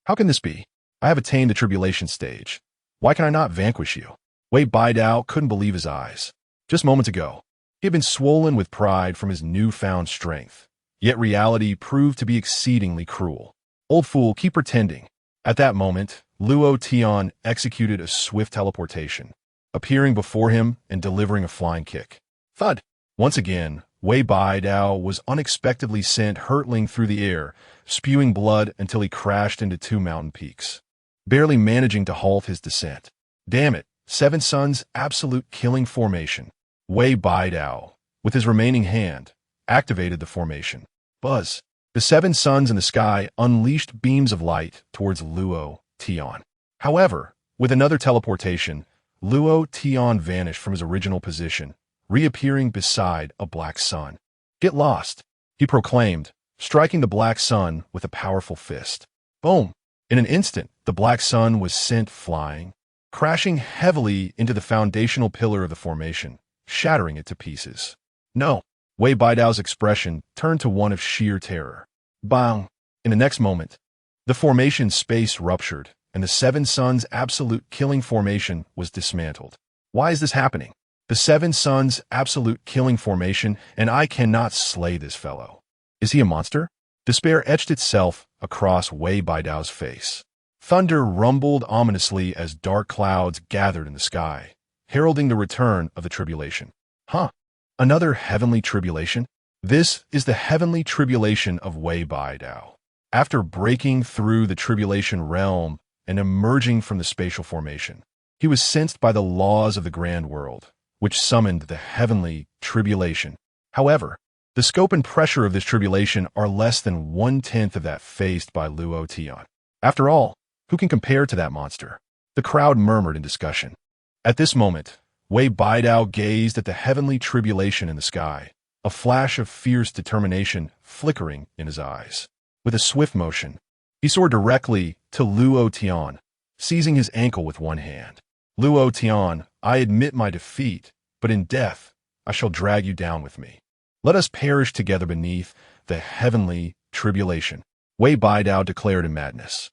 How can this be? I have attained the tribulation stage. Why can I not vanquish you? Wei Baidao couldn't believe his eyes. Just moments ago, he had been swollen with pride from his newfound strength. Yet reality proved to be exceedingly cruel. Old fool, keep pretending. At that moment, Luo Tian executed a swift teleportation, appearing before him and delivering a flying kick. Thud! Once again, Wei Baidao was unexpectedly sent hurtling through the air, spewing blood until he crashed into two mountain peaks, barely managing to halt his descent. Damn it, Seven Suns Absolute Killing Formation. Bianbeicheng, with his remaining hand, activated the formation. Buzz. The seven suns in the sky unleashed beams of light towards Luo Tian. However, with another teleportation, Luo Tian vanished from his original position, reappearing beside a black sun. "Get lost," he proclaimed, striking the black sun with a powerful fist. Boom! In an instant, the black sun was sent flying, crashing heavily into the foundational pillar of the formation, shattering it to pieces. "No!" Bianbeicheng's expression turned to one of sheer terror. Bang! In the next moment, the formation space ruptured, and the Seven Suns Absolute Killing Formation was dismantled. Why is this happening? The Seven Suns Absolute Killing Formation, and I cannot slay this fellow. Is he a monster? Despair etched itself across Bianbeicheng's face. Thunder rumbled ominously as dark clouds gathered in the sky, heralding the return of the tribulation. Huh? Another heavenly tribulation? This is the heavenly tribulation of Bianbeicheng. After breaking through the tribulation realm and emerging from the spatial formation, he was sensed by the laws of the grand world, which summoned the heavenly tribulation. However, the scope and pressure of this tribulation are less than 1/10 of that faced by Luo Tian. After all, who can compare to that monster? The crowd murmured in discussion. At this moment, Bianbeicheng gazed at the heavenly tribulation in the sky, a flash of fierce determination flickering in his eyes. With a swift motion, he soared directly to Luo Tian, seizing his ankle with one hand. "Luo Tian, I admit my defeat, but in death I shall drag you down with me. Let us perish together beneath the heavenly tribulation," Bianbeicheng declared in madness.